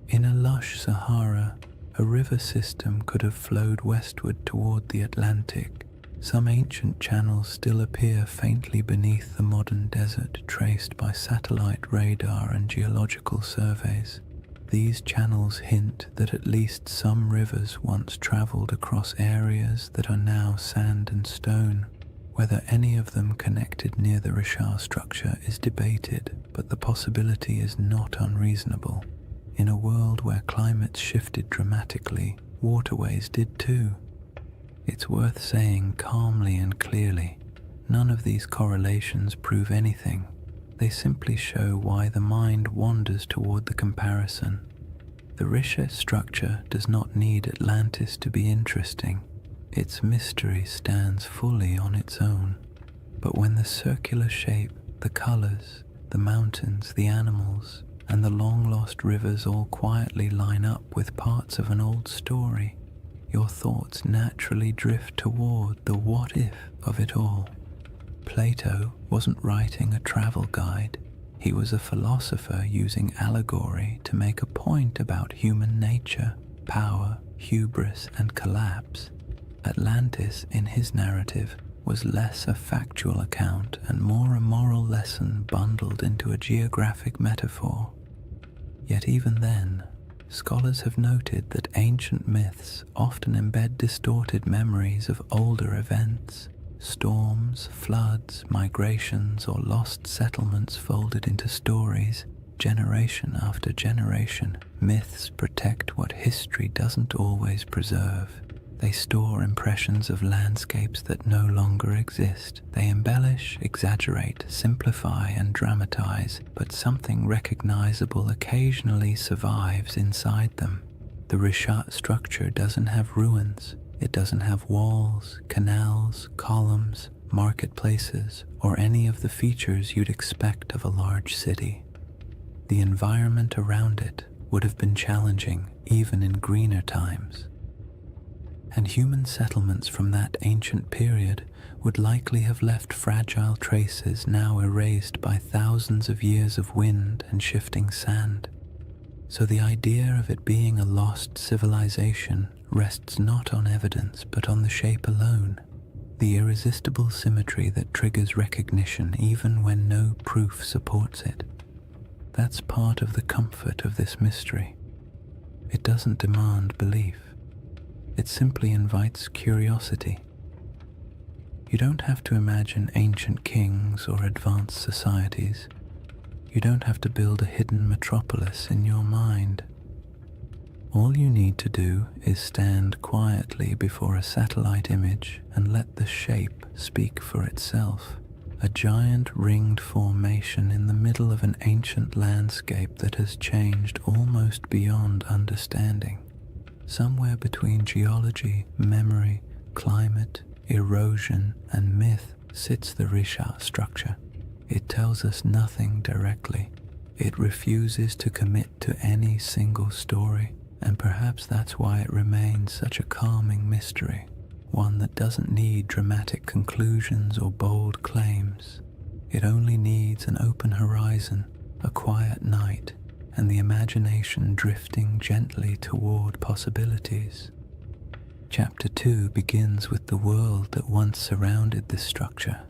In a lush Sahara, a river system could have flowed westward toward the Atlantic. Some ancient channels still appear faintly beneath the modern desert, traced by satellite radar and geological surveys. These channels hint that at least some rivers once traveled across areas that are now sand and stone. Whether any of them connected near the Richard structure is debated, but the possibility is not unreasonable. In a world where climates shifted dramatically, waterways did too. It's worth saying calmly and clearly, none of these correlations prove anything. They simply show why the mind wanders toward the comparison. The Richard structure does not need Atlantis to be interesting. Its mystery stands fully on its own. But when the circular shape, the colors, the mountains, the animals, and the long-lost rivers all quietly line up with parts of an old story, your thoughts naturally drift toward the what-if of it all. Plato wasn't writing a travel guide. He was a philosopher using allegory to make a point about human nature, power, hubris, and collapse. Atlantis, in his narrative, was less a factual account and more a moral lesson bundled into a geographic metaphor. Yet even then, scholars have noted that ancient myths often embed distorted memories of older events. Storms, floods, migrations, or lost settlements folded into stories, generation after generation. Myths protect what history doesn't always preserve. They store impressions of landscapes that no longer exist. They embellish, exaggerate, simplify, and dramatize, but something recognizable occasionally survives inside them. The Richard structure doesn't have ruins. It doesn't have walls, canals, columns, marketplaces, or any of the features you'd expect of a large city. The environment around it would have been challenging even in greener times. And human settlements from that ancient period would likely have left fragile traces now erased by thousands of years of wind and shifting sand. So the idea of it being a lost civilization rests not on evidence but on the shape alone, the irresistible symmetry that triggers recognition even when no proof supports it. That's part of the comfort of this mystery. It doesn't demand belief. It simply invites curiosity. You don't have to imagine ancient kings or advanced societies. You don't have to build a hidden metropolis in your mind. All you need to do is stand quietly before a satellite image and let the shape speak for itself. A giant ringed formation in the middle of an ancient landscape that has changed almost beyond understanding. Somewhere between geology, memory, climate, erosion, and myth sits the Richard structure. It tells us nothing directly. It refuses to commit to any single story, and perhaps that's why it remains such a calming mystery, one that doesn't need dramatic conclusions or bold claims. It only needs an open horizon, a quiet night, and the imagination drifting gently toward possibilities. Chapter 2 begins with the world that once surrounded this structure,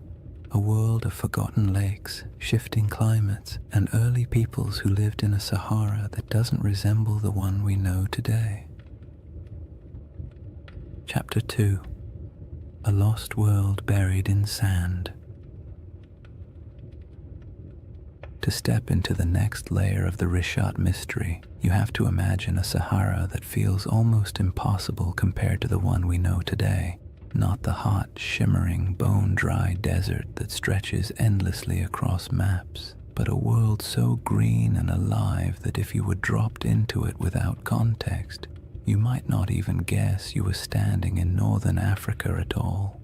a world of forgotten lakes, shifting climates, and early peoples who lived in a Sahara that doesn't resemble the one we know today. Chapter 2: A Lost World Buried in Sand. To step into the next layer of the Richard mystery, you have to imagine a Sahara that feels almost impossible compared to the one we know today. Not the hot, shimmering, bone-dry desert that stretches endlessly across maps, but a world so green and alive that if you were dropped into it without context, you might not even guess you were standing in northern Africa at all.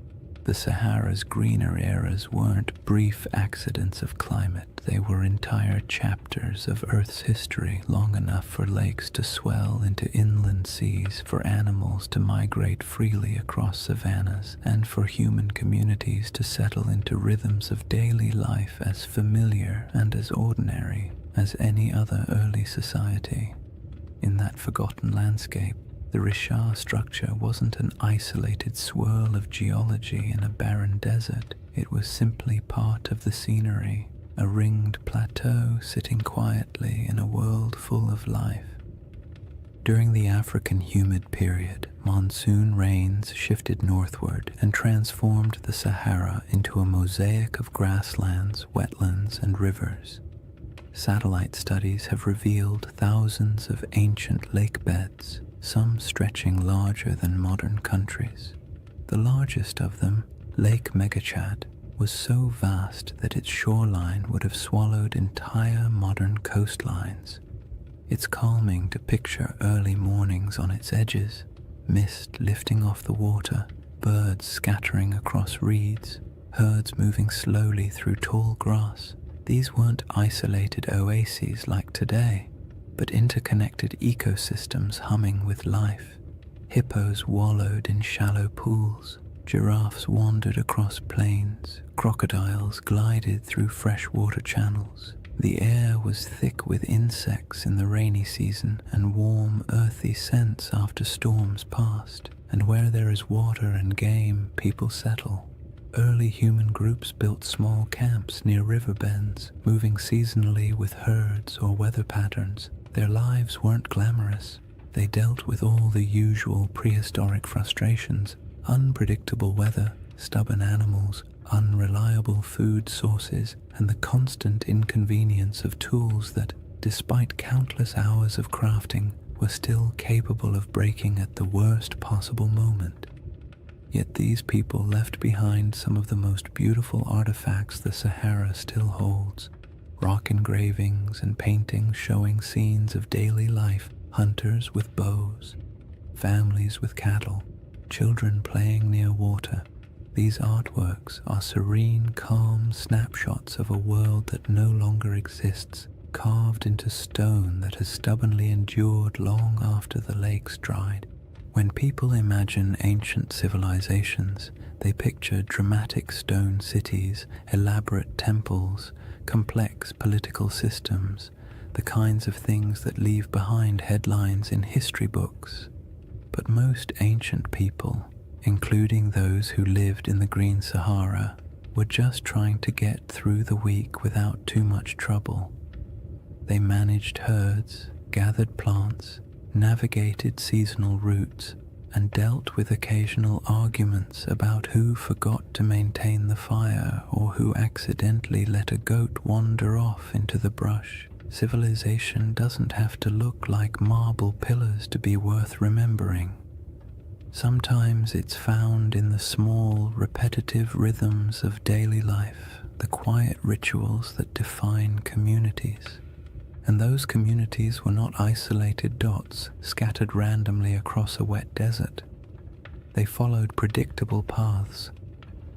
The Sahara's greener eras weren't brief accidents of climate, they were entire chapters of Earth's history, long enough for lakes to swell into inland seas, for animals to migrate freely across savannas, and for human communities to settle into rhythms of daily life as familiar and as ordinary as any other early society. In that forgotten landscape, the Richard structure wasn't an isolated swirl of geology in a barren desert. It was simply part of the scenery, a ringed plateau sitting quietly in a world full of life. During the African humid period, monsoon rains shifted northward and transformed the Sahara into a mosaic of grasslands, wetlands, and rivers. Satellite studies have revealed thousands of ancient lake beds, some stretching larger than modern countries. The largest of them, Lake Megachad, was so vast that its shoreline would have swallowed entire modern coastlines. It's calming to picture early mornings on its edges, mist lifting off the water, birds scattering across reeds, herds moving slowly through tall grass. These weren't isolated oases like today, but interconnected ecosystems humming with life. Hippos wallowed in shallow pools, giraffes wandered across plains, crocodiles glided through freshwater channels. The air was thick with insects in the rainy season and warm, earthy scents after storms passed. And where there is water and game, people settle. Early human groups built small camps near river bends, moving seasonally with herds or weather patterns. Their lives weren't glamorous. They dealt with all the usual prehistoric frustrations: unpredictable weather, stubborn animals, unreliable food sources, and the constant inconvenience of tools that, despite countless hours of crafting, were still capable of breaking at the worst possible moment. Yet these people left behind some of the most beautiful artifacts the Sahara still holds: rock engravings and paintings showing scenes of daily life, hunters with bows, families with cattle, children playing near water. These artworks are serene, calm snapshots of a world that no longer exists, carved into stone that has stubbornly endured long after the lakes dried. When people imagine ancient civilizations, they picture dramatic stone cities, elaborate temples, complex political systems, the kinds of things that leave behind headlines in history books. But most ancient people, including those who lived in the Green Sahara, were just trying to get through the week without too much trouble. They managed herds, gathered plants, navigated seasonal routes, and dealt with occasional arguments about who forgot to maintain the fire or who accidentally let a goat wander off into the brush. Civilization doesn't have to look like marble pillars to be worth remembering. Sometimes it's found in the small, repetitive rhythms of daily life, the quiet rituals that define communities. And those communities were not isolated dots scattered randomly across a wet desert. They followed predictable paths.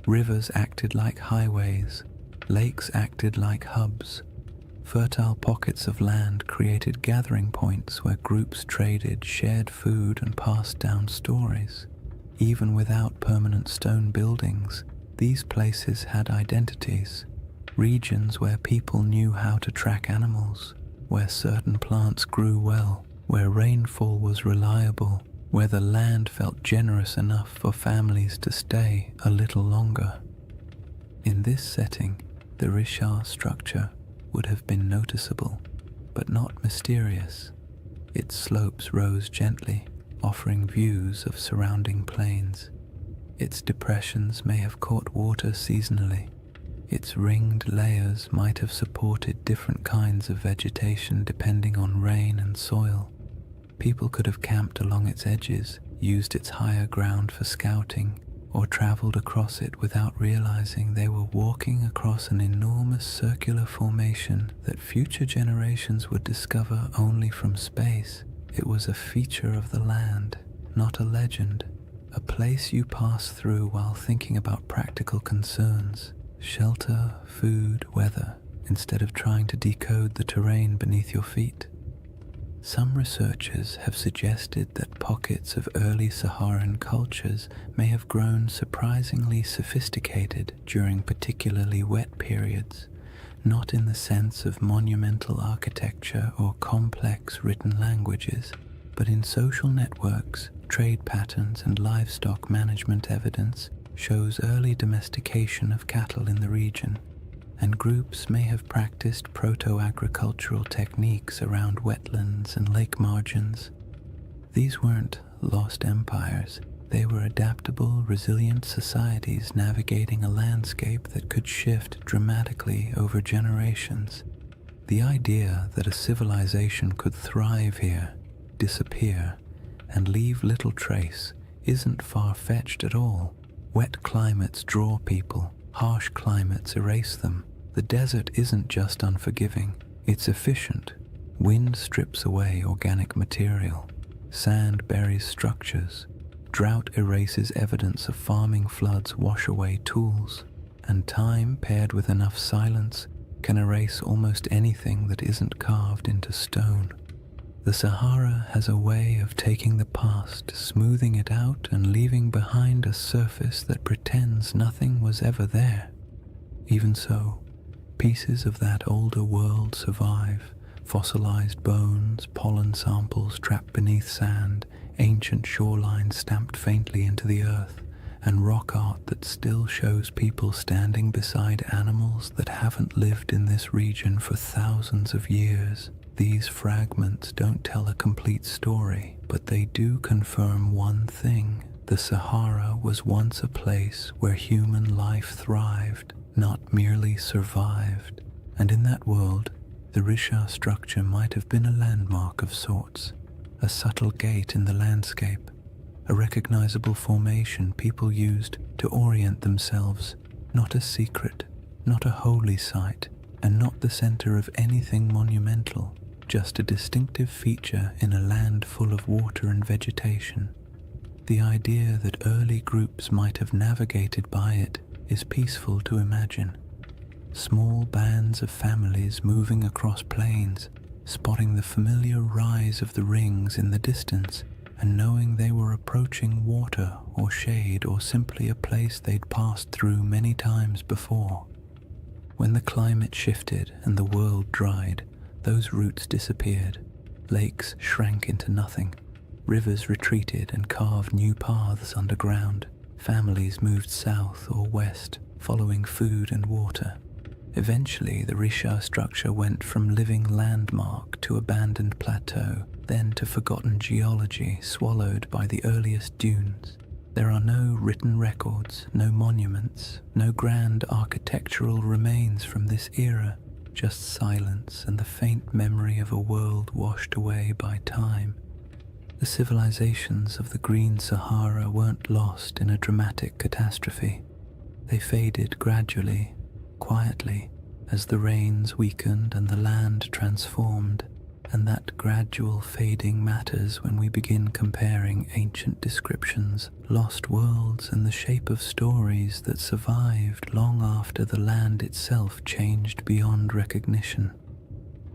Rivers acted like highways, lakes acted like hubs. Fertile pockets of land created gathering points where groups traded, shared food, and passed down stories. Even without permanent stone buildings, these places had identities, regions where people knew how to track animals, where certain plants grew well, where rainfall was reliable, where the land felt generous enough for families to stay a little longer. In this setting, the Richard structure would have been noticeable, but not mysterious. Its slopes rose gently, offering views of surrounding plains. Its depressions may have caught water seasonally. Its ringed layers might have supported different kinds of vegetation depending on rain and soil. People could have camped along its edges, used its higher ground for scouting, or traveled across it without realizing they were walking across an enormous circular formation that future generations would discover only from space. It was a feature of the land, not a legend, a place you pass through while thinking about practical concerns, shelter, food, weather, instead of trying to decode the terrain beneath your feet. Some researchers have suggested that pockets of early Saharan cultures may have grown surprisingly sophisticated during particularly wet periods, not in the sense of monumental architecture or complex written languages, but in social networks, trade patterns, and livestock management. Evidence shows early domestication of cattle in the region, and groups may have practiced proto-agricultural techniques around wetlands and lake margins. These weren't lost empires. They were adaptable, resilient societies navigating a landscape that could shift dramatically over generations. The idea that a civilization could thrive here, disappear, and leave little trace isn't far-fetched at all. Wet climates draw people, harsh climates erase them. The desert isn't just unforgiving, it's efficient. Wind strips away organic material, sand buries structures, drought erases evidence of farming, floods wash away tools, and time paired with enough silence can erase almost anything that isn't carved into stone. The Sahara has a way of taking the past, smoothing it out, and leaving behind a surface that pretends nothing was ever there. Even so, pieces of that older world survive: fossilized bones, pollen samples trapped beneath sand, ancient shorelines stamped faintly into the earth, and rock art that still shows people standing beside animals that haven't lived in this region for thousands of years. These fragments don't tell a complete story, but they do confirm one thing: the Sahara was once a place where human life thrived, not merely survived. And in that world, the Risha structure might have been a landmark of sorts, a subtle gate in the landscape, a recognizable formation people used to orient themselves, not a secret, not a holy site, and not the center of anything monumental, just a distinctive feature in a land full of water and vegetation. The idea that early groups might have navigated by it is peaceful to imagine. Small bands of families moving across plains, spotting the familiar rise of the rings in the distance, and knowing they were approaching water or shade, or simply a place they'd passed through many times before. When the climate shifted and the world dried, those routes disappeared. Lakes shrank into nothing. Rivers retreated and carved new paths underground. Families moved south or west, following food and water. Eventually, the Risha structure went from living landmark to abandoned plateau, then to forgotten geology swallowed by the earliest dunes. There are no written records, no monuments, no grand architectural remains from this era, just silence and the faint memory of a world washed away by time. The civilizations of the Green Sahara weren't lost in a dramatic catastrophe. They faded gradually, quietly, as the rains weakened and the land transformed, and that gradual fading matters when we begin comparing ancient descriptions, lost worlds, and the shape of stories that survived long after the land itself changed beyond recognition.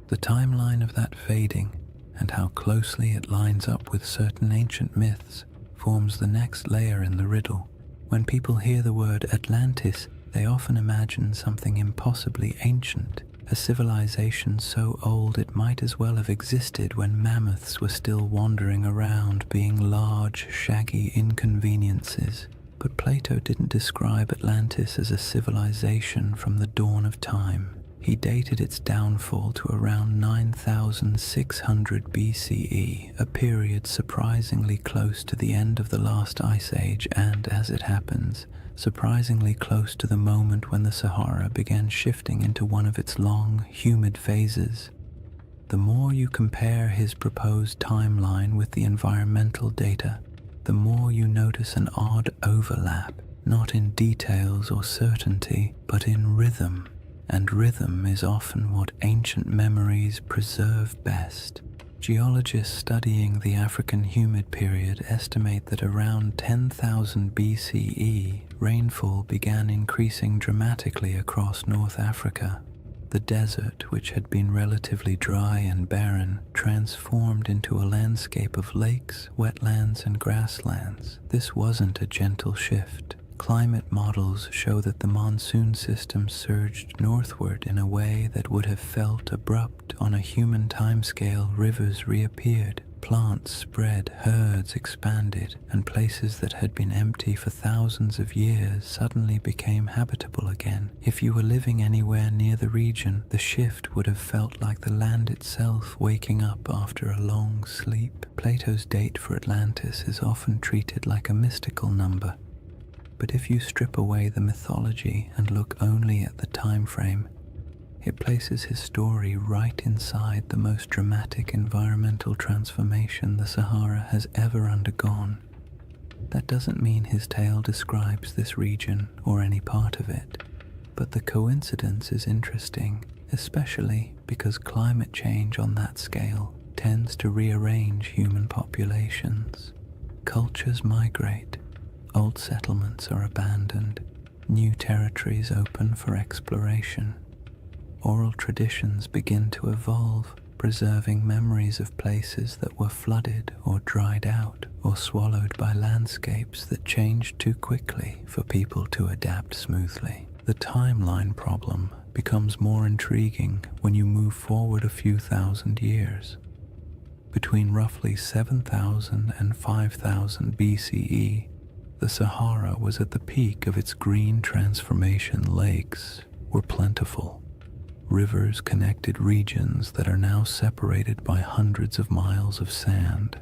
The timeline of that fading, and how closely it lines up with certain ancient myths, forms the next layer in the riddle. When people hear the word Atlantis, they often imagine something impossibly ancient, a civilization so old it might as well have existed when mammoths were still wandering around, being large, shaggy inconveniences. But Plato didn't describe Atlantis as a civilization from the dawn of time. He dated its downfall to around 9,600 BCE, a period surprisingly close to the end of the last ice age and, as it happens, surprisingly close to the moment when the Sahara began shifting into one of its long, humid phases. The more you compare his proposed timeline with the environmental data, the more you notice an odd overlap, not in details or certainty, but in rhythm. And rhythm is often what ancient memories preserve best. Geologists studying the African humid period estimate that around 10,000 BCE, rainfall began increasing dramatically across North Africa. The desert, which had been relatively dry and barren, transformed into a landscape of lakes, wetlands, and grasslands. This wasn't a gentle shift. Climate models show that the monsoon system surged northward in a way that would have felt abrupt on a human timescale. Rivers reappeared, plants spread, herds expanded, and places that had been empty for thousands of years suddenly became habitable again. If you were living anywhere near the region, the shift would have felt like the land itself waking up after a long sleep. Plato's date for Atlantis is often treated like a mystical number. But if you strip away the mythology and look only at the time frame, it places his story right inside the most dramatic environmental transformation the Sahara has ever undergone. That doesn't mean his tale describes this region or any part of it, but the coincidence is interesting, especially because climate change on that scale tends to rearrange human populations. Cultures migrate. Old settlements are abandoned, new territories open for exploration. Oral traditions begin to evolve, preserving memories of places that were flooded or dried out or swallowed by landscapes that changed too quickly for people to adapt smoothly. The timeline problem becomes more intriguing when you move forward a few thousand years. Between roughly 7,000 and 5,000 BCE, the Sahara was at the peak of its green transformation. Lakes were plentiful. Rivers connected regions that are now separated by hundreds of miles of sand.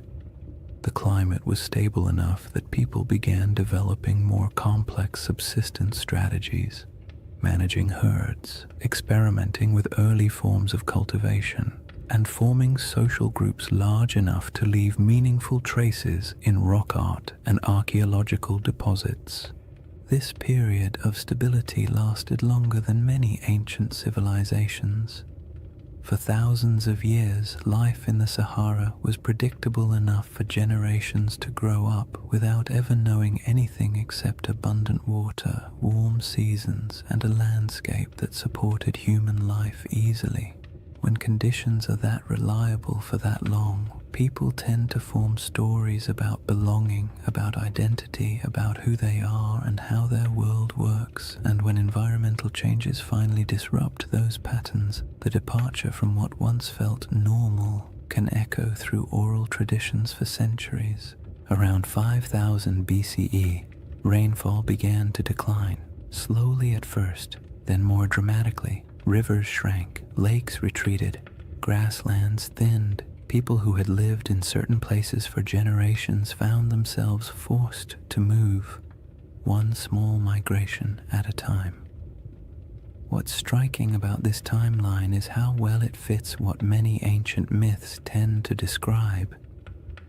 The climate was stable enough that people began developing more complex subsistence strategies, managing herds, experimenting with early forms of cultivation, and forming social groups large enough to leave meaningful traces in rock art and archaeological deposits. This period of stability lasted longer than many ancient civilizations. For thousands of years, life in the Sahara was predictable enough for generations to grow up without ever knowing anything except abundant water, warm seasons, and a landscape that supported human life easily. When conditions are that reliable for that long, people tend to form stories about belonging, about identity, about who they are and how their world works. And when environmental changes finally disrupt those patterns, the departure from what once felt normal can echo through oral traditions for centuries. Around 5000 BCE, rainfall began to decline, slowly at first, then more dramatically. Rivers shrank, lakes retreated, grasslands thinned. People who had lived in certain places for generations found themselves forced to move, one small migration at a time. What's striking about this timeline is how well it fits what many ancient myths tend to describe.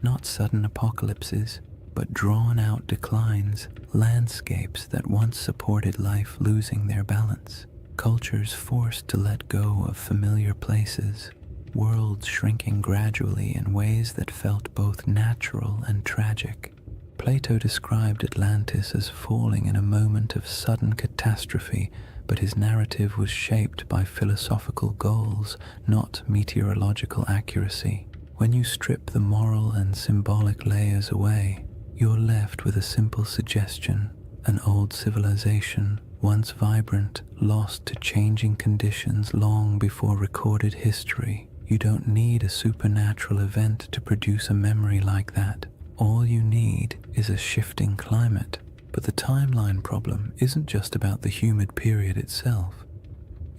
Not sudden apocalypses, but drawn-out declines, landscapes that once supported life losing their balance. Cultures forced to let go of familiar places, worlds shrinking gradually in ways that felt both natural and tragic. Plato described Atlantis as falling in a moment of sudden catastrophe, but his narrative was shaped by philosophical goals, not meteorological accuracy. When you strip the moral and symbolic layers away, you're left with a simple suggestion: an old civilization, once vibrant, lost to changing conditions long before recorded history. You don't need a supernatural event to produce a memory like that. All you need is a shifting climate. But the timeline problem isn't just about the humid period itself.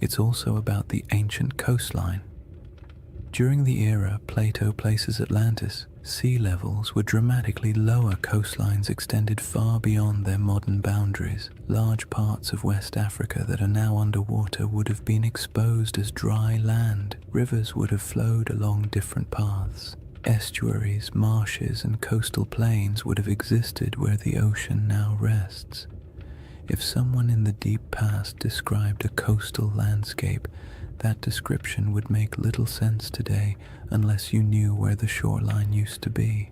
It's also about the ancient coastline. During the era Plato places Atlantis, sea levels were dramatically lower. Coastlines extended far beyond their modern boundaries. Large parts of West Africa that are now underwater would have been exposed as dry land. Rivers would have flowed along different paths. Estuaries, marshes, and coastal plains would have existed where the ocean now rests. If someone in the deep past described a coastal landscape, that description would make little sense today unless you knew where the shoreline used to be.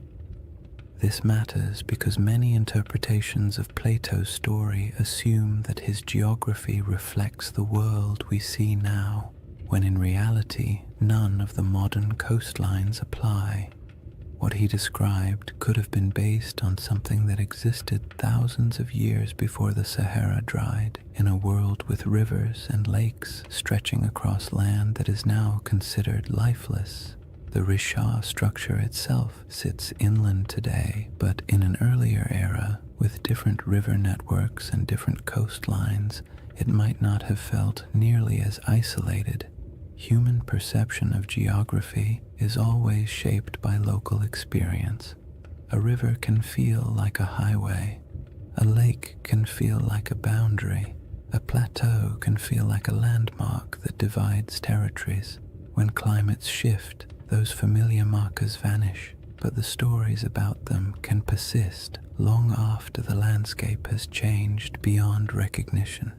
This matters because many interpretations of Plato's story assume that his geography reflects the world we see now, when in reality none of the modern coastlines apply. What he described could have been based on something that existed thousands of years before the Sahara dried, in a world with rivers and lakes stretching across land that is now considered lifeless. The Risha structure itself sits inland today, but in an earlier era, with different river networks and different coastlines, it might not have felt nearly as isolated. Human perception of geography is always shaped by local experience. A river can feel like a highway. A lake can feel like a boundary. A plateau can feel like a landmark that divides territories. When climates shift, those familiar markers vanish, but the stories about them can persist long after the landscape has changed beyond recognition.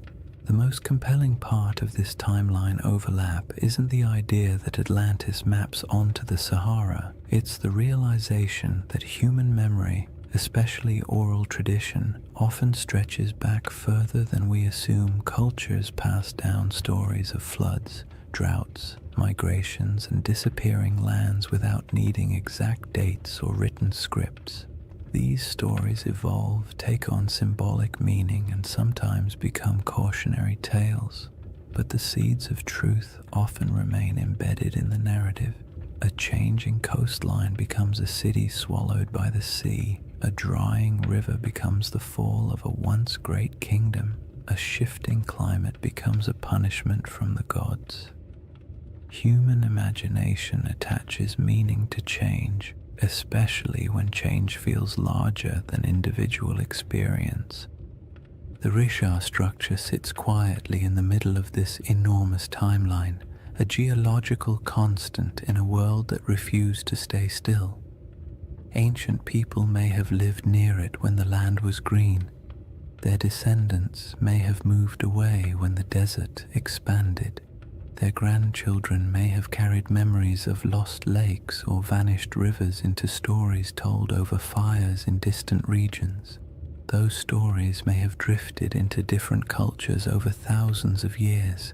The most compelling part of this timeline overlap isn't the idea that Atlantis maps onto the Sahara, it's the realization that human memory, especially oral tradition, often stretches back further than we assume. Cultures pass down stories of floods, droughts, migrations, and disappearing lands without needing exact dates or written scripts. These stories evolve, take on symbolic meaning, and sometimes become cautionary tales, but the seeds of truth often remain embedded in the narrative. A changing coastline becomes a city swallowed by the sea. A drying river becomes the fall of a once great kingdom. A shifting climate becomes a punishment from the gods. Human imagination attaches meaning to change, especially when change feels larger than individual experience. The Risha structure sits quietly in the middle of this enormous timeline, a geological constant in a world that refused to stay still. Ancient people may have lived near it when the land was green. Their descendants may have moved away when the desert expanded. Their grandchildren may have carried memories of lost lakes or vanished rivers into stories told over fires in distant regions. Those stories may have drifted into different cultures over thousands of years,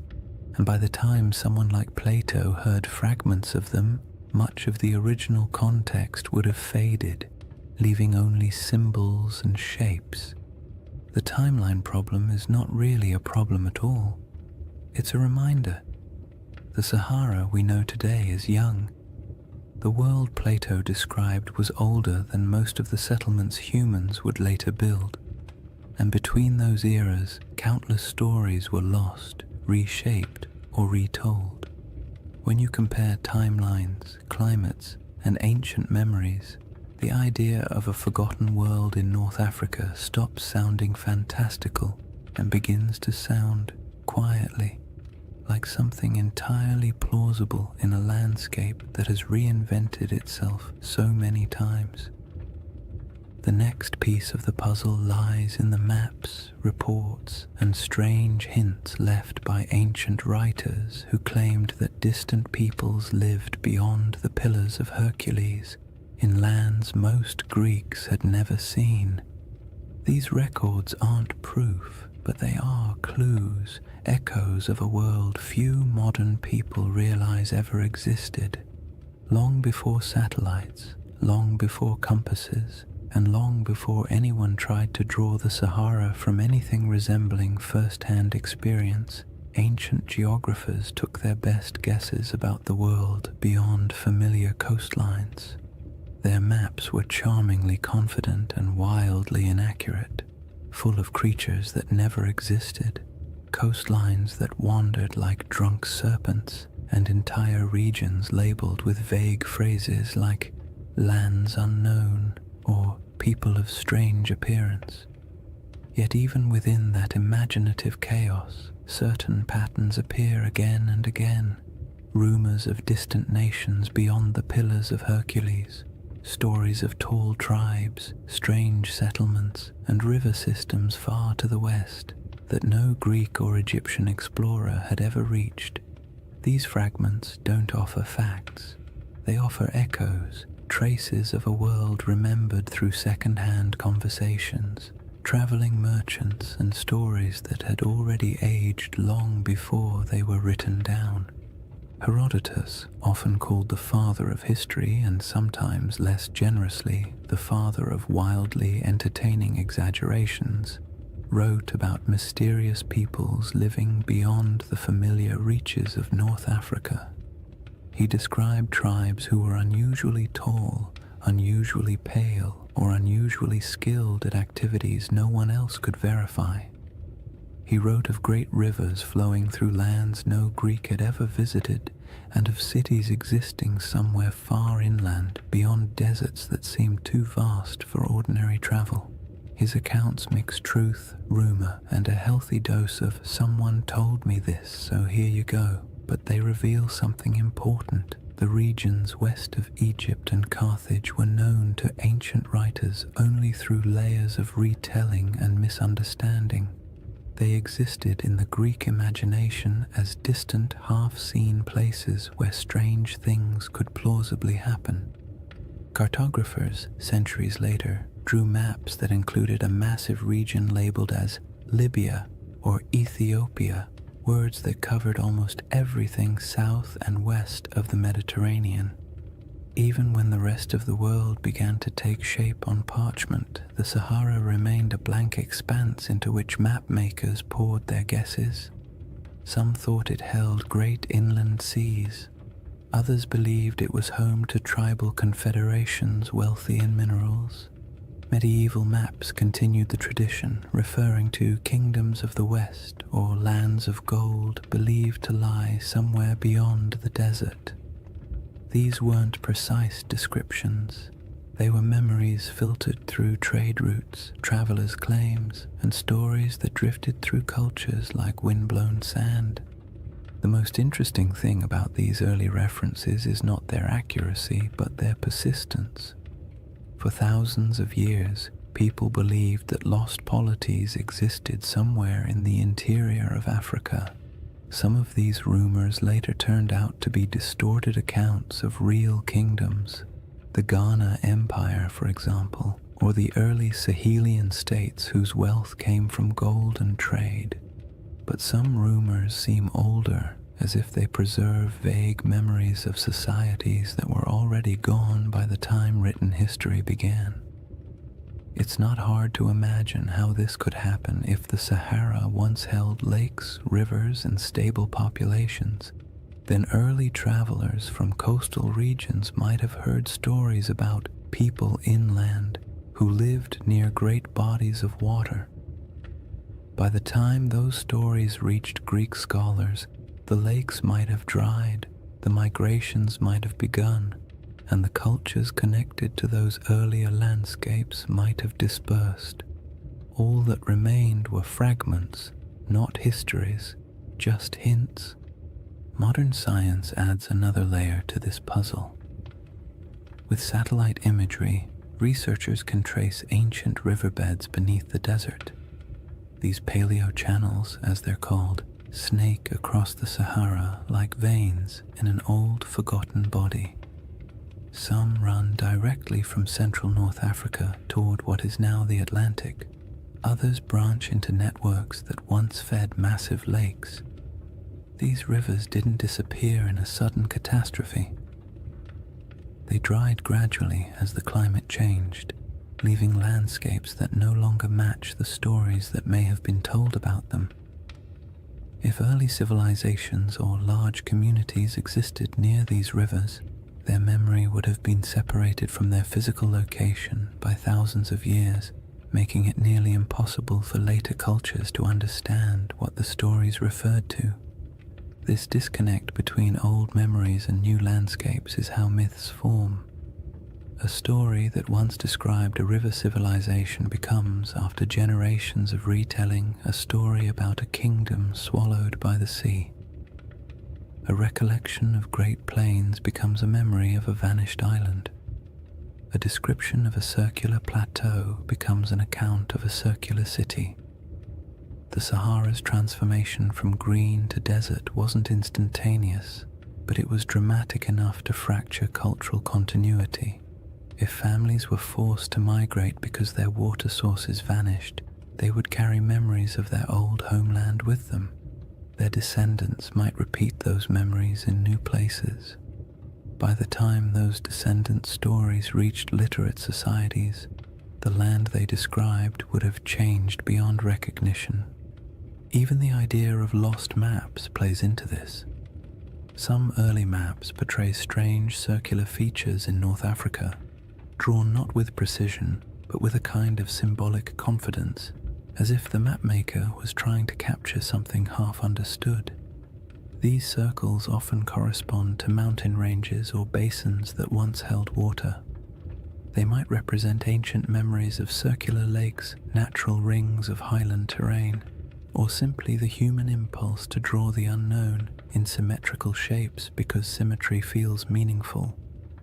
and by the time someone like Plato heard fragments of them, much of the original context would have faded, leaving only symbols and shapes. The timeline problem is not really a problem at all. It's a reminder. The Sahara we know today is young. The world Plato described was older than most of the settlements humans would later build. And between those eras, countless stories were lost, reshaped, or retold. When you compare timelines, climates, and ancient memories, the idea of a forgotten world in North Africa stops sounding fantastical and begins to sound quietly like something entirely plausible in a landscape that has reinvented itself so many times. The next piece of the puzzle lies in the maps, reports, and strange hints left by ancient writers who claimed that distant peoples lived beyond the Pillars of Hercules, in lands most Greeks had never seen. These records aren't proof, but they are clues, echoes of a world few modern people realize ever existed. Long before satellites, long before compasses, and long before anyone tried to draw the Sahara from anything resembling first-hand experience, ancient geographers took their best guesses about the world beyond familiar coastlines. Their maps were charmingly confident and wildly inaccurate, full of creatures that never existed, coastlines that wandered like drunk serpents, and entire regions labeled with vague phrases like lands unknown or people of strange appearance. Yet even within that imaginative chaos, certain patterns appear again and again. rumors of distant nations beyond the Pillars of Hercules, stories of tall tribes, strange settlements, and river systems far to the west that no Greek or Egyptian explorer had ever reached. These fragments don't offer facts. They offer echoes, traces of a world remembered through second-hand conversations, traveling merchants, and stories that had already aged long before they were written down. Herodotus, often called the father of history and sometimes less generously the father of wildly entertaining exaggerations, wrote about mysterious peoples living beyond the familiar reaches of North Africa. He described tribes who were unusually tall, unusually pale, or unusually skilled at activities no one else could verify. He wrote of great rivers flowing through lands no Greek had ever visited, and of cities existing somewhere far inland beyond deserts that seemed too vast for ordinary travel. His accounts mix truth, rumor, and a healthy dose of "someone told me this, so here you go," but they reveal something important. The regions west of Egypt and Carthage were known to ancient writers only through layers of retelling and misunderstanding. They existed in the Greek imagination as distant, half-seen places where strange things could plausibly happen. Cartographers, centuries later, drew maps that included a massive region labeled as Libya or Ethiopia, words that covered almost everything south and west of the Mediterranean. Even when the rest of the world began to take shape on parchment, the Sahara remained a blank expanse into which map makers poured their guesses. Some thought it held great inland seas. Others believed it was home to tribal confederations wealthy in minerals. Medieval maps continued the tradition, referring to kingdoms of the West or lands of gold believed to lie somewhere beyond the desert. These weren't precise descriptions. They were memories filtered through trade routes, travelers' claims, and stories that drifted through cultures like windblown sand. The most interesting thing about these early references is not their accuracy, but their persistence. For thousands of years, people believed that lost polities existed somewhere in the interior of Africa. Some of these rumors later turned out to be distorted accounts of real kingdoms. The Ghana Empire, for example, or the early Sahelian states whose wealth came from gold and trade. But some rumors seem older, as if they preserve vague memories of societies that were already gone by the time written history began. It's not hard to imagine how this could happen if the Sahara once held lakes, rivers, and stable populations. Then early travelers from coastal regions might have heard stories about people inland who lived near great bodies of water. By the time those stories reached Greek scholars, the lakes might have dried, the migrations might have begun, and the cultures connected to those earlier landscapes might have dispersed. All that remained were fragments, not histories, just hints. Modern science adds another layer to this puzzle. With satellite imagery, researchers can trace ancient riverbeds beneath the desert. These paleo-channels, as they're called, snake across the Sahara like veins in an old, forgotten body. Some run directly from central North Africa toward what is now the Atlantic. Others branch into networks that once fed massive lakes. These rivers didn't disappear in a sudden catastrophe. They dried gradually as the climate changed, leaving landscapes that no longer match the stories that may have been told about them. If early civilizations or large communities existed near these rivers, their memory would have been separated from their physical location by thousands of years, making it nearly impossible for later cultures to understand what the stories referred to. This disconnect between old memories and new landscapes is how myths form. A story that once described a river civilization becomes, after generations of retelling, a story about a kingdom swallowed by the sea. A recollection of great plains becomes a memory of a vanished island. A description of a circular plateau becomes an account of a circular city. The Sahara's transformation from green to desert wasn't instantaneous, but it was dramatic enough to fracture cultural continuity. If families were forced to migrate because their water sources vanished, they would carry memories of their old homeland with them. Their descendants might repeat those memories in new places. By the time those descendant stories reached literate societies, the land they described would have changed beyond recognition. Even the idea of lost maps plays into this. Some early maps portray strange circular features in North Africa, drawn not with precision, but with a kind of symbolic confidence, as if the mapmaker was trying to capture something half understood. These circles often correspond to mountain ranges or basins that once held water. They might represent ancient memories of circular lakes, natural rings of highland terrain, or simply the human impulse to draw the unknown in symmetrical shapes because symmetry feels meaningful.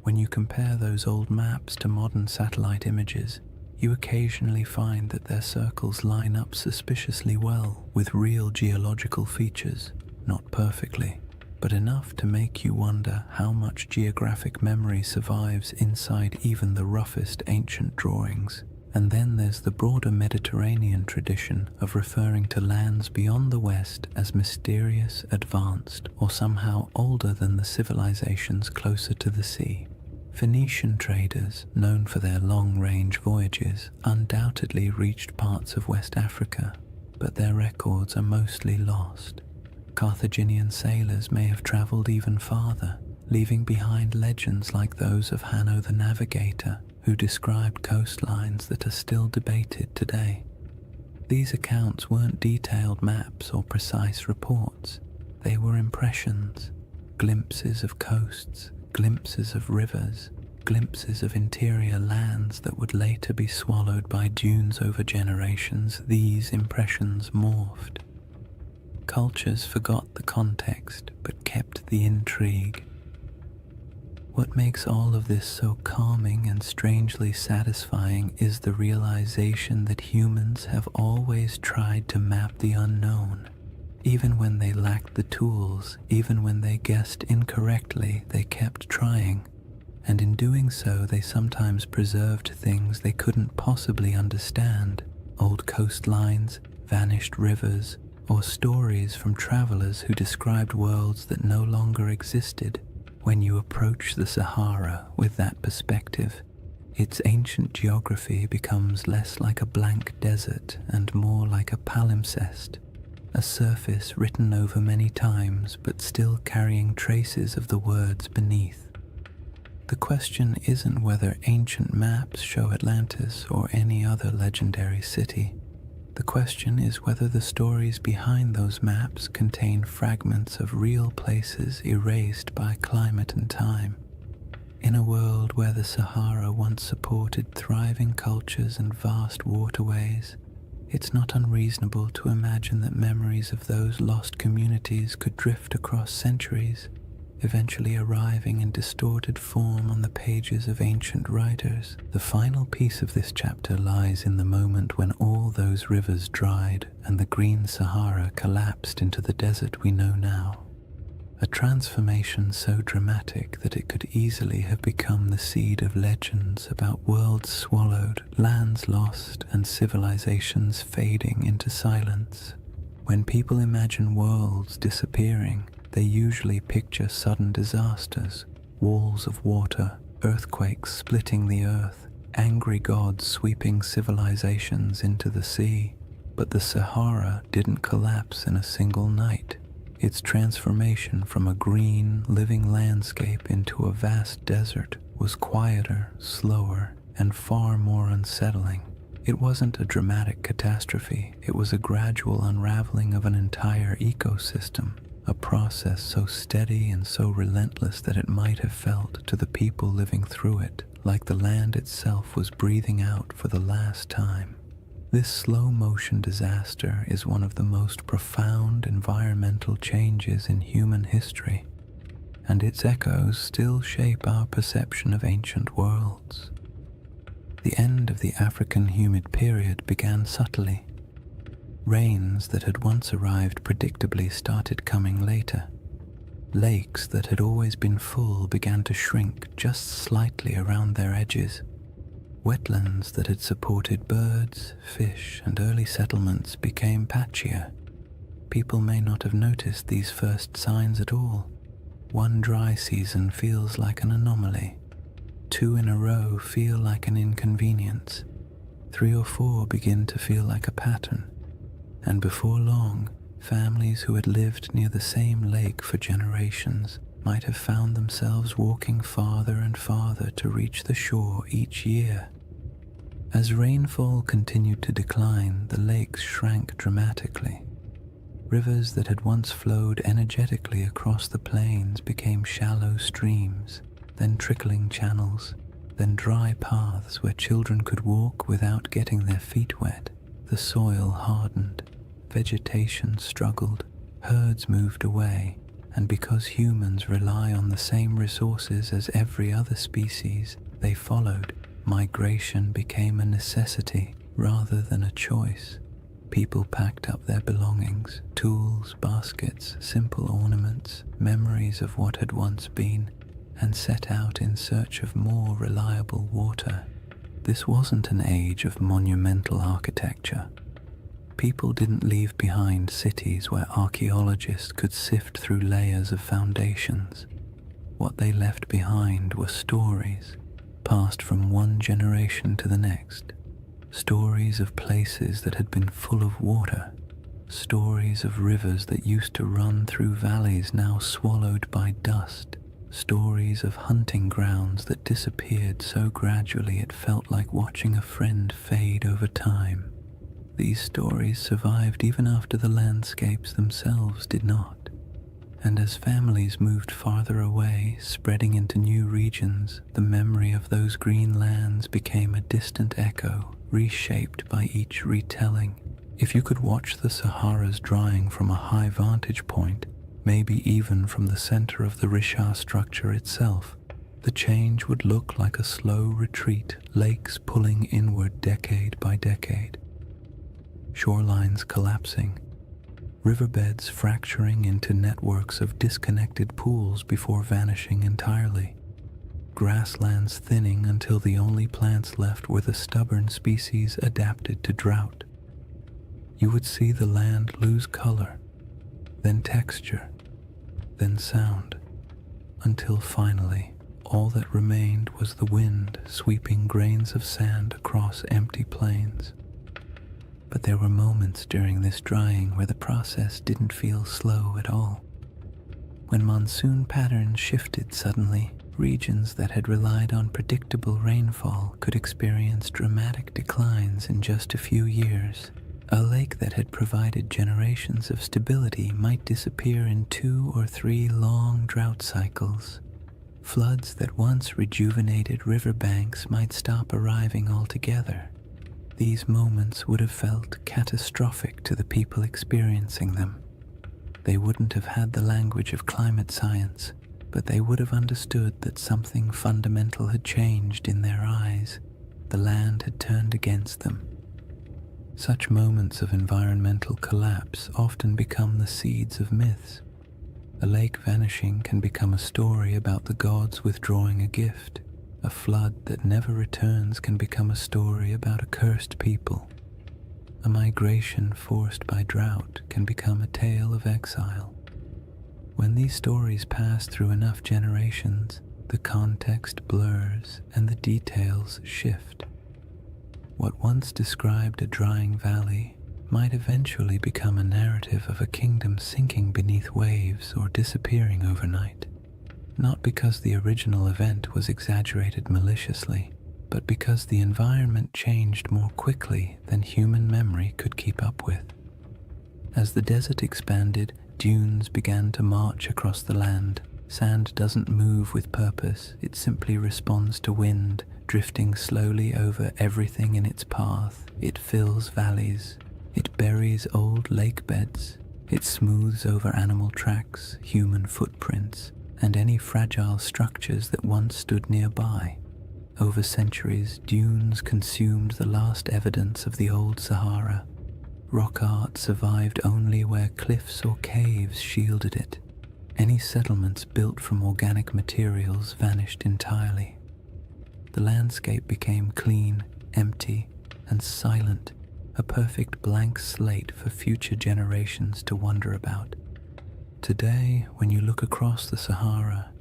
When you compare those old maps to modern satellite images, you occasionally find that their circles line up suspiciously well with real geological features, not perfectly, but enough to make you wonder how much geographic memory survives inside even the roughest ancient drawings. And then there's the broader Mediterranean tradition of referring to lands beyond the West as mysterious, advanced, or somehow older than the civilizations closer to the sea. Phoenician traders, known for their long-range voyages, undoubtedly reached parts of West Africa, but their records are mostly lost. Carthaginian sailors may have traveled even farther, leaving behind legends like those of Hanno the Navigator, who described coastlines that are still debated today. These accounts weren't detailed maps or precise reports. They were impressions, glimpses of coasts, glimpses of rivers, glimpses of interior lands that would later be swallowed by dunes over generations. These impressions morphed. Cultures forgot the context but kept the intrigue. What makes all of this so calming and strangely satisfying is the realization that humans have always tried to map the unknown. Even when they lacked the tools, even when they guessed incorrectly, they kept trying. And in doing so, they sometimes preserved things they couldn't possibly understand. Old coastlines, vanished rivers, or stories from travelers who described worlds that no longer existed. When you approach the Sahara with that perspective, its ancient geography becomes less like a blank desert and more like a palimpsest, a surface written over many times but still carrying traces of the words beneath. The question isn't whether ancient maps show Atlantis or any other legendary city. The question is whether the stories behind those maps contain fragments of real places erased by climate and time. In a world where the Sahara once supported thriving cultures and vast waterways, it's not unreasonable to imagine that memories of those lost communities could drift across centuries, eventually arriving in distorted form on the pages of ancient writers. The final piece of this chapter lies in the moment when all those rivers dried and the green Sahara collapsed into the desert we know now. A transformation so dramatic that it could easily have become the seed of legends about worlds swallowed, lands lost, and civilizations fading into silence. When people imagine worlds disappearing, they usually picture sudden disasters, walls of water, earthquakes splitting the earth, angry gods sweeping civilizations into the sea. But the Sahara didn't collapse in a single night. Its transformation from a green, living landscape into a vast desert was quieter, slower, and far more unsettling. It wasn't a dramatic catastrophe, it was a gradual unraveling of an entire ecosystem, a process so steady and so relentless that it might have felt to the people living through it like the land itself was breathing out for the last time. This slow-motion disaster is one of the most profound environmental changes in human history, and its echoes still shape our perception of ancient worlds. The end of the African humid period began subtly. Rains that had once arrived predictably started coming later. Lakes that had always been full began to shrink just slightly around their edges. Wetlands that had supported birds, fish, and early settlements became patchier. People may not have noticed these first signs at all. One dry season feels like an anomaly. 2 in a row feel like an inconvenience. 3 or 4 begin to feel like a pattern. And before long, families who had lived near the same lake for generations might have found themselves walking farther and farther to reach the shore each year. As rainfall continued to decline, the lakes shrank dramatically. Rivers that had once flowed energetically across the plains became shallow streams, then trickling channels, then dry paths where children could walk without getting their feet wet. The soil hardened, vegetation struggled, herds moved away, and because humans rely on the same resources as every other species, they followed. Migration became a necessity rather than a choice. People packed up their belongings, tools, baskets, simple ornaments, memories of what had once been, and set out in search of more reliable water. This wasn't an age of monumental architecture. People didn't leave behind cities where archaeologists could sift through layers of foundations. What they left behind were stories, passed from one generation to the next. Stories of places that had been full of water. Stories of rivers that used to run through valleys now swallowed by dust. Stories of hunting grounds that disappeared so gradually it felt like watching a friend fade over time. These stories survived even after the landscapes themselves did not. And as families moved farther away, spreading into new regions, the memory of those green lands became a distant echo, reshaped by each retelling. If you could watch the Sahara's drying from a high vantage point, maybe even from the center of the Richard structure itself, the change would look like a slow retreat, lakes pulling inward decade by decade. Shorelines collapsing, riverbeds fracturing into networks of disconnected pools before vanishing entirely, grasslands thinning until the only plants left were the stubborn species adapted to drought. You would see the land lose color, then texture, then sound, until finally all that remained was the wind sweeping grains of sand across empty plains. But there were moments during this drying where the process didn't feel slow at all. When monsoon patterns shifted suddenly, regions that had relied on predictable rainfall could experience dramatic declines in just a few years. A lake that had provided generations of stability might disappear in 2 or 3 long drought cycles. Floods that once rejuvenated riverbanks might stop arriving altogether. These moments would have felt catastrophic to the people experiencing them. They wouldn't have had the language of climate science, but they would have understood that something fundamental had changed in their eyes. The land had turned against them. Such moments of environmental collapse often become the seeds of myths. A lake vanishing can become a story about the gods withdrawing a gift. A flood that never returns can become a story about a cursed people. A migration forced by drought can become a tale of exile. When these stories pass through enough generations, the context blurs and the details shift. What once described a drying valley might eventually become a narrative of a kingdom sinking beneath waves or disappearing overnight. Not because the original event was exaggerated maliciously, but because the environment changed more quickly than human memory could keep up with. As the desert expanded, dunes began to march across the land. Sand doesn't move with purpose, it simply responds to wind, drifting slowly over everything in its path. It fills valleys, it buries old lake beds, it smooths over animal tracks, human footprints, and any fragile structures that once stood nearby. Over centuries, dunes consumed the last evidence of the old Sahara. Rock art survived only where cliffs or caves shielded it. Any settlements built from organic materials vanished entirely. The landscape became clean, empty, and silent, a perfect blank slate for future generations to wonder about. Today, when you look across the Sahara,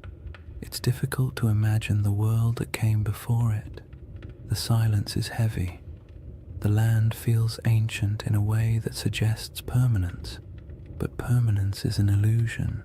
it's difficult to imagine the world that came before it. The silence is heavy. The land feels ancient in a way that suggests permanence, but permanence is an illusion.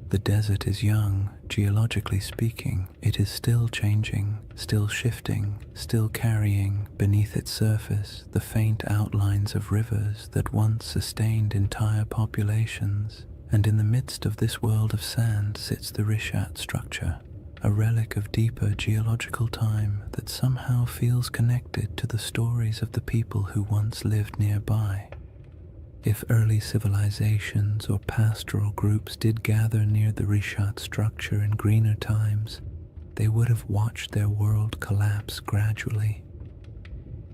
The desert is young, geologically speaking. It is still changing, still shifting, still carrying beneath its surface the faint outlines of rivers that once sustained entire populations. And in the midst of this world of sand sits the Rishat structure, a relic of deeper geological time that somehow feels connected to the stories of the people who once lived nearby. If early civilizations or pastoral groups did gather near the Rishat structure in greener times, they would have watched their world collapse gradually.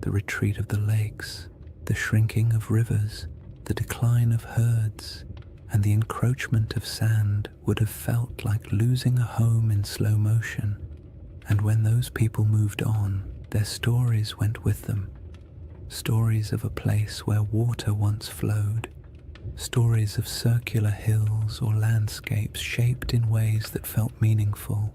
The retreat of the lakes, the shrinking of rivers, the decline of herds, and the encroachment of sand would have felt like losing a home in slow motion. And when those people moved on, their stories went with them. Stories of a place where water once flowed, stories of circular hills or landscapes shaped in ways that felt meaningful.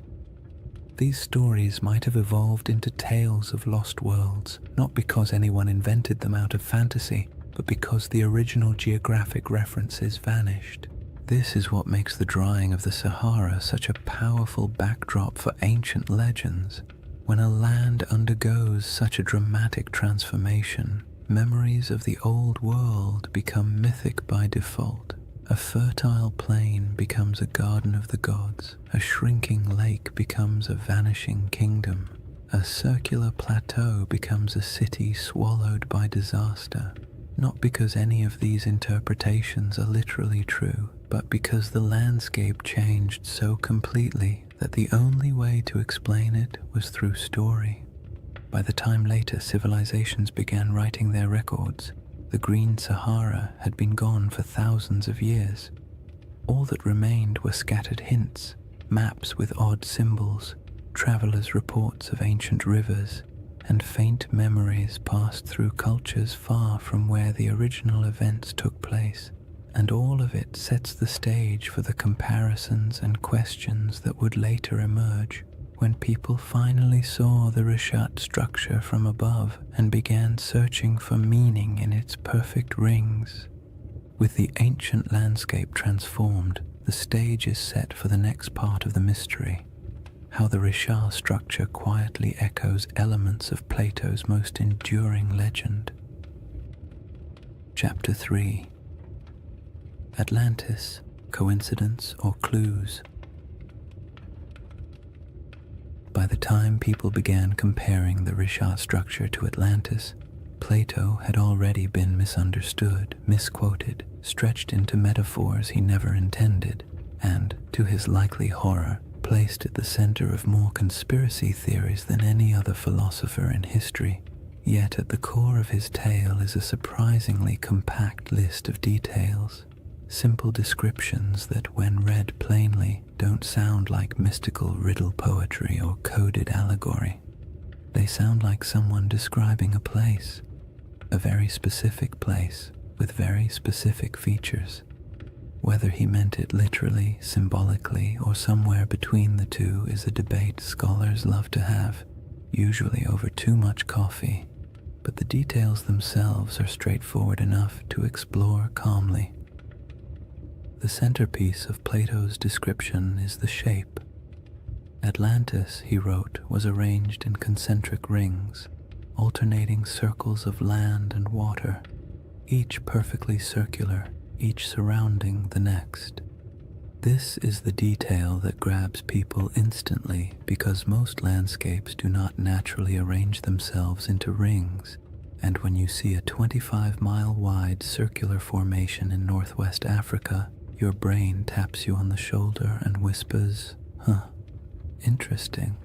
These stories might have evolved into tales of lost worlds, not because anyone invented them out of fantasy, but because the original geographic references vanished. This is what makes the drying of the Sahara such a powerful backdrop for ancient legends. When a land undergoes such a dramatic transformation, memories of the old world become mythic by default. A fertile plain becomes a garden of the gods. A shrinking lake becomes a vanishing kingdom. A circular plateau becomes a city swallowed by disaster. Not because any of these interpretations are literally true, but because the landscape changed so completely that the only way to explain it was through story. By the time later civilizations began writing their records, the Green Sahara had been gone for thousands of years. All that remained were scattered hints, maps with odd symbols, travelers' reports of ancient rivers, and faint memories passed through cultures far from where the original events took place. And all of it sets the stage for the comparisons and questions that would later emerge when people finally saw the Rishat structure from above and began searching for meaning in its perfect rings. With the ancient landscape transformed, the stage is set for the next part of the mystery, how the Rishat structure quietly echoes elements of Plato's most enduring legend. Chapter 3. Atlantis, coincidence or clues? By the time people began comparing the Rishat structure to Atlantis, Plato had already been misunderstood, misquoted, stretched into metaphors he never intended, and, to his likely horror, placed at the center of more conspiracy theories than any other philosopher in history. Yet at the core of his tale is a surprisingly compact list of details. Simple descriptions that, when read plainly, don't sound like mystical riddle poetry or coded allegory. They sound like someone describing a place, a very specific place with very specific features. Whether he meant it literally, symbolically, or somewhere between the two is a debate scholars love to have, usually over too much coffee, but the details themselves are straightforward enough to explore calmly. The centerpiece of Plato's description is the shape. Atlantis, he wrote, was arranged in concentric rings, alternating circles of land and water, each perfectly circular, each surrounding the next. This is the detail that grabs people instantly because most landscapes do not naturally arrange themselves into rings, and when you see a 25-mile-wide circular formation in northwest Africa, your brain taps you on the shoulder and whispers, "Huh, interesting."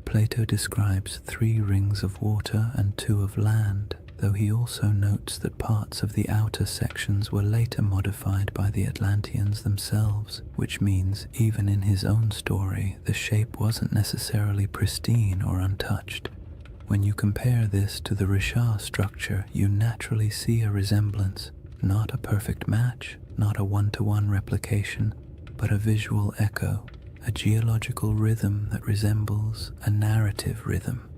Plato describes 3 rings of water and 2 of land, though he also notes that parts of the outer sections were later modified by the Atlanteans themselves, which means even in his own story, the shape wasn't necessarily pristine or untouched. When you compare this to the Richat structure, you naturally see a resemblance, not a perfect match, not a one-to-one replication, but a visual echo, a geological rhythm that resembles a narrative rhythm.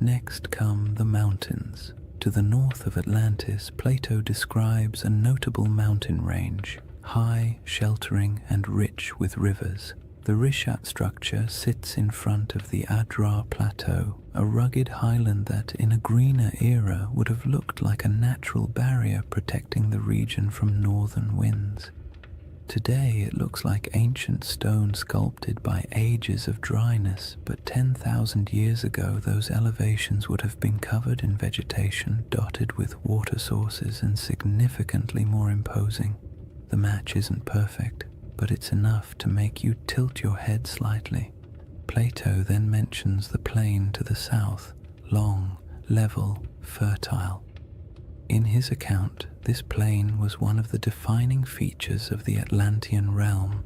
Next come the mountains. To the north of Atlantis, Plato describes a notable mountain range, high, sheltering, and rich with rivers. The Richat structure sits in front of the Adrar Plateau, a rugged highland that, in a greener era, would have looked like a natural barrier protecting the region from northern winds. Today it looks like ancient stone sculpted by ages of dryness, but 10,000 years ago those elevations would have been covered in vegetation dotted with water sources and significantly more imposing. The match isn't perfect, but it's enough to make you tilt your head slightly. Plato then mentions the plain to the south, long, level, fertile. In his account, this plain was one of the defining features of the Atlantean realm,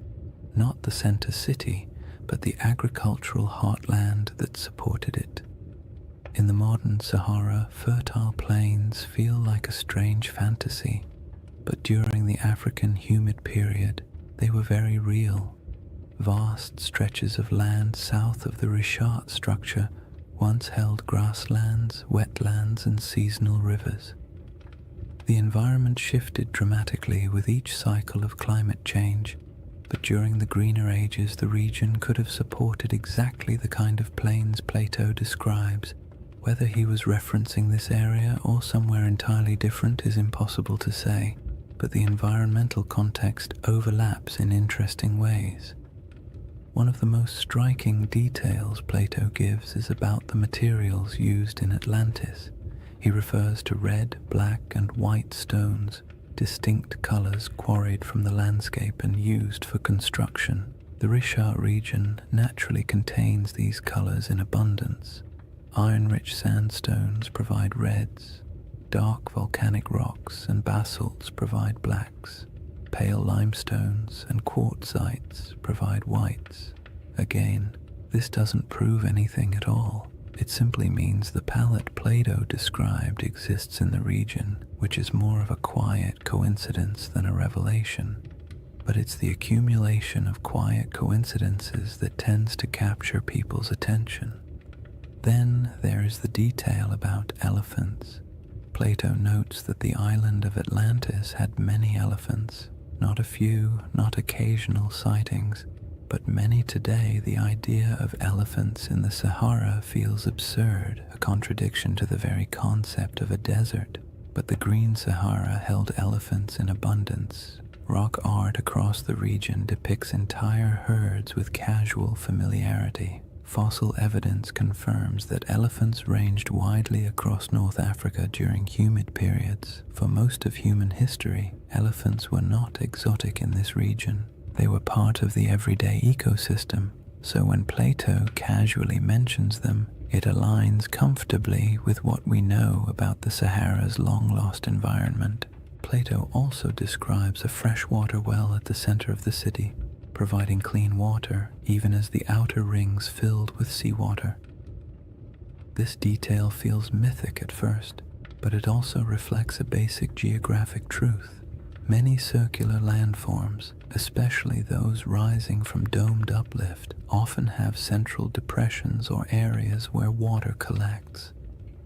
not the center city, but the agricultural heartland that supported it. In the modern Sahara, fertile plains feel like a strange fantasy, but during the African humid period, they were very real. Vast stretches of land south of the Richat structure once held grasslands, wetlands, and seasonal rivers. The environment shifted dramatically with each cycle of climate change, but during the greener ages the region could have supported exactly the kind of plains Plato describes. Whether he was referencing this area or somewhere entirely different is impossible to say, but the environmental context overlaps in interesting ways. One of the most striking details Plato gives is about the materials used in Atlantis. He refers to red, black, and white stones, distinct colors quarried from the landscape and used for construction. The Richat region naturally contains these colors in abundance. Iron-rich sandstones provide reds, dark volcanic rocks and basalts provide blacks, pale limestones and quartzites provide whites. Again, this doesn't prove anything at all. It simply means the palette Plato described exists in the region, which is more of a quiet coincidence than a revelation. But it's the accumulation of quiet coincidences that tends to capture people's attention. Then there is the detail about elephants. Plato notes that the island of Atlantis had many elephants, not a few, not occasional sightings, but many today. The idea of elephants in the Sahara feels absurd, a contradiction to the very concept of a desert. But the Green Sahara held elephants in abundance. Rock art across the region depicts entire herds with casual familiarity. Fossil evidence confirms that elephants ranged widely across North Africa during humid periods. For most of human history, elephants were not exotic in this region. They were part of the everyday ecosystem, so when Plato casually mentions them, it aligns comfortably with what we know about the Sahara's long-lost environment. Plato also describes a freshwater well at the center of the city, providing clean water even as the outer rings filled with seawater. This detail feels mythic at first, but it also reflects a basic geographic truth. Many circular landforms, especially those rising from domed uplift, often have central depressions or areas where water collects.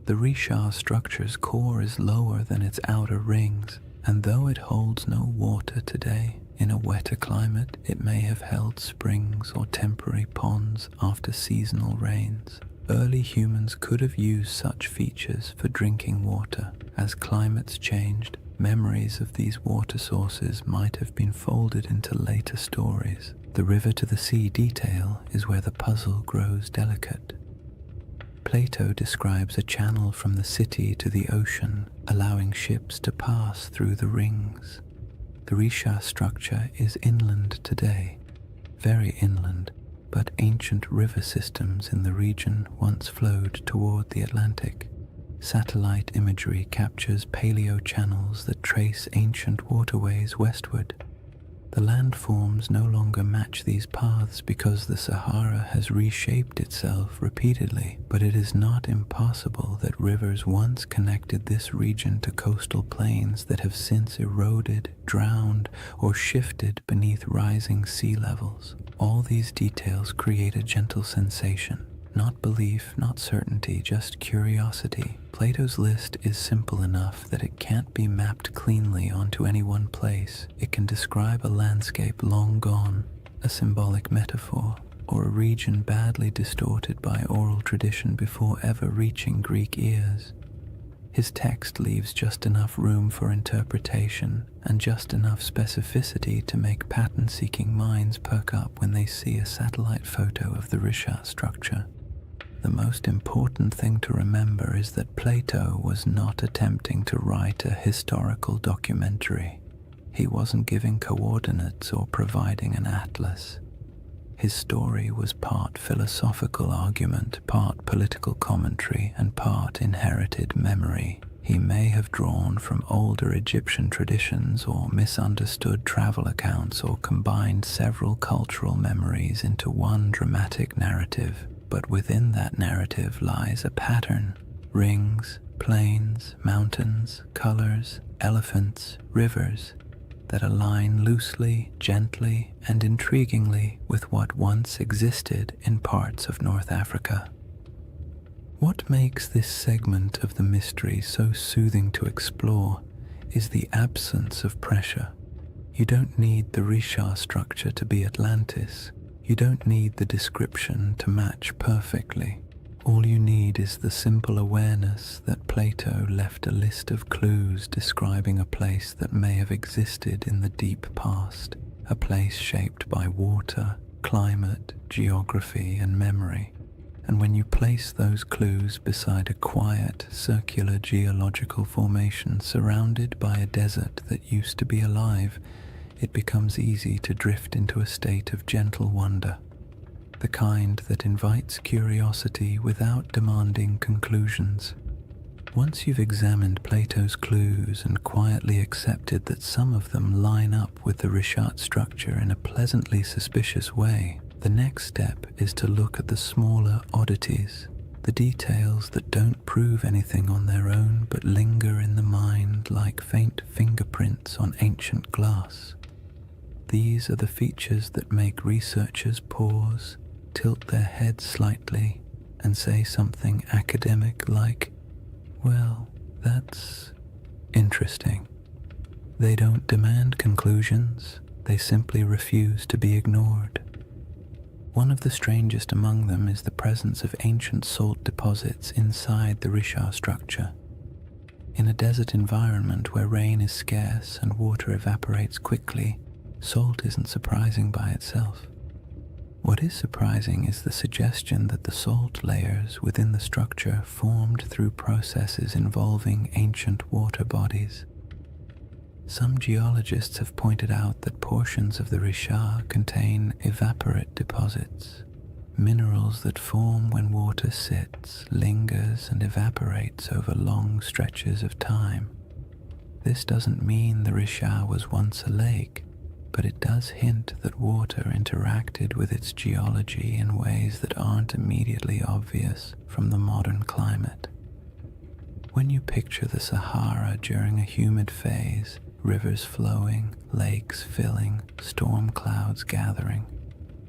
The Richat structure's core is lower than its outer rings, and though it holds no water today, in a wetter climate it may have held springs or temporary ponds after seasonal rains. Early humans could have used such features for drinking water. As climates changed, memories of these water sources might have been folded into later stories. The river to the sea detail is where the puzzle grows delicate. Plato describes a channel from the city to the ocean, allowing ships to pass through the rings. The Risha structure is inland today, very inland, but ancient river systems in the region once flowed toward the Atlantic. Satellite imagery captures paleo-channels that trace ancient waterways westward. The landforms no longer match these paths because the Sahara has reshaped itself repeatedly, but it is not impossible that rivers once connected this region to coastal plains that have since eroded, drowned, or shifted beneath rising sea levels. All these details create a gentle sensation. Not belief, not certainty, just curiosity. Plato's list is simple enough that it can't be mapped cleanly onto any one place. It can describe a landscape long gone, a symbolic metaphor, or a region badly distorted by oral tradition before ever reaching Greek ears. His text leaves just enough room for interpretation and just enough specificity to make pattern-seeking minds perk up when they see a satellite photo of the Risha structure. The most important thing to remember is that Plato was not attempting to write a historical documentary. He wasn't giving coordinates or providing an atlas. His story was part philosophical argument, part political commentary, and part inherited memory. He may have drawn from older Egyptian traditions or misunderstood travel accounts or combined several cultural memories into one dramatic narrative. But within that narrative lies a pattern: rings, plains, mountains, colors, elephants, rivers that align loosely, gently, and intriguingly with what once existed in parts of North Africa. What makes this segment of the mystery so soothing to explore is the absence of pressure. You don't need the Risha structure to be Atlantis. You don't need the description to match perfectly. All you need is the simple awareness that Plato left a list of clues describing a place that may have existed in the deep past, a place shaped by water, climate, geography, and memory. And when you place those clues beside a quiet, circular geological formation surrounded by a desert that used to be alive, it becomes easy to drift into a state of gentle wonder, the kind that invites curiosity without demanding conclusions. Once you've examined Plato's clues and quietly accepted that some of them line up with the Rishat structure in a pleasantly suspicious way, the next step is to look at the smaller oddities, the details that don't prove anything on their own but linger in the mind like faint fingerprints on ancient glass. These are the features that make researchers pause, tilt their heads slightly, and say something academic like, "Well, that's interesting." They don't demand conclusions, they simply refuse to be ignored. One of the strangest among them is the presence of ancient salt deposits inside the Risha structure. In a desert environment where rain is scarce and water evaporates quickly, salt isn't surprising by itself. What is surprising is the suggestion that the salt layers within the structure formed through processes involving ancient water bodies. Some geologists have pointed out that portions of the Risha contain evaporate deposits, minerals that form when water sits, lingers, and evaporates over long stretches of time. This doesn't mean the Risha was once a lake, but it does hint that water interacted with its geology in ways that aren't immediately obvious from the modern climate. When you picture the Sahara during a humid phase, rivers flowing, lakes filling, storm clouds gathering,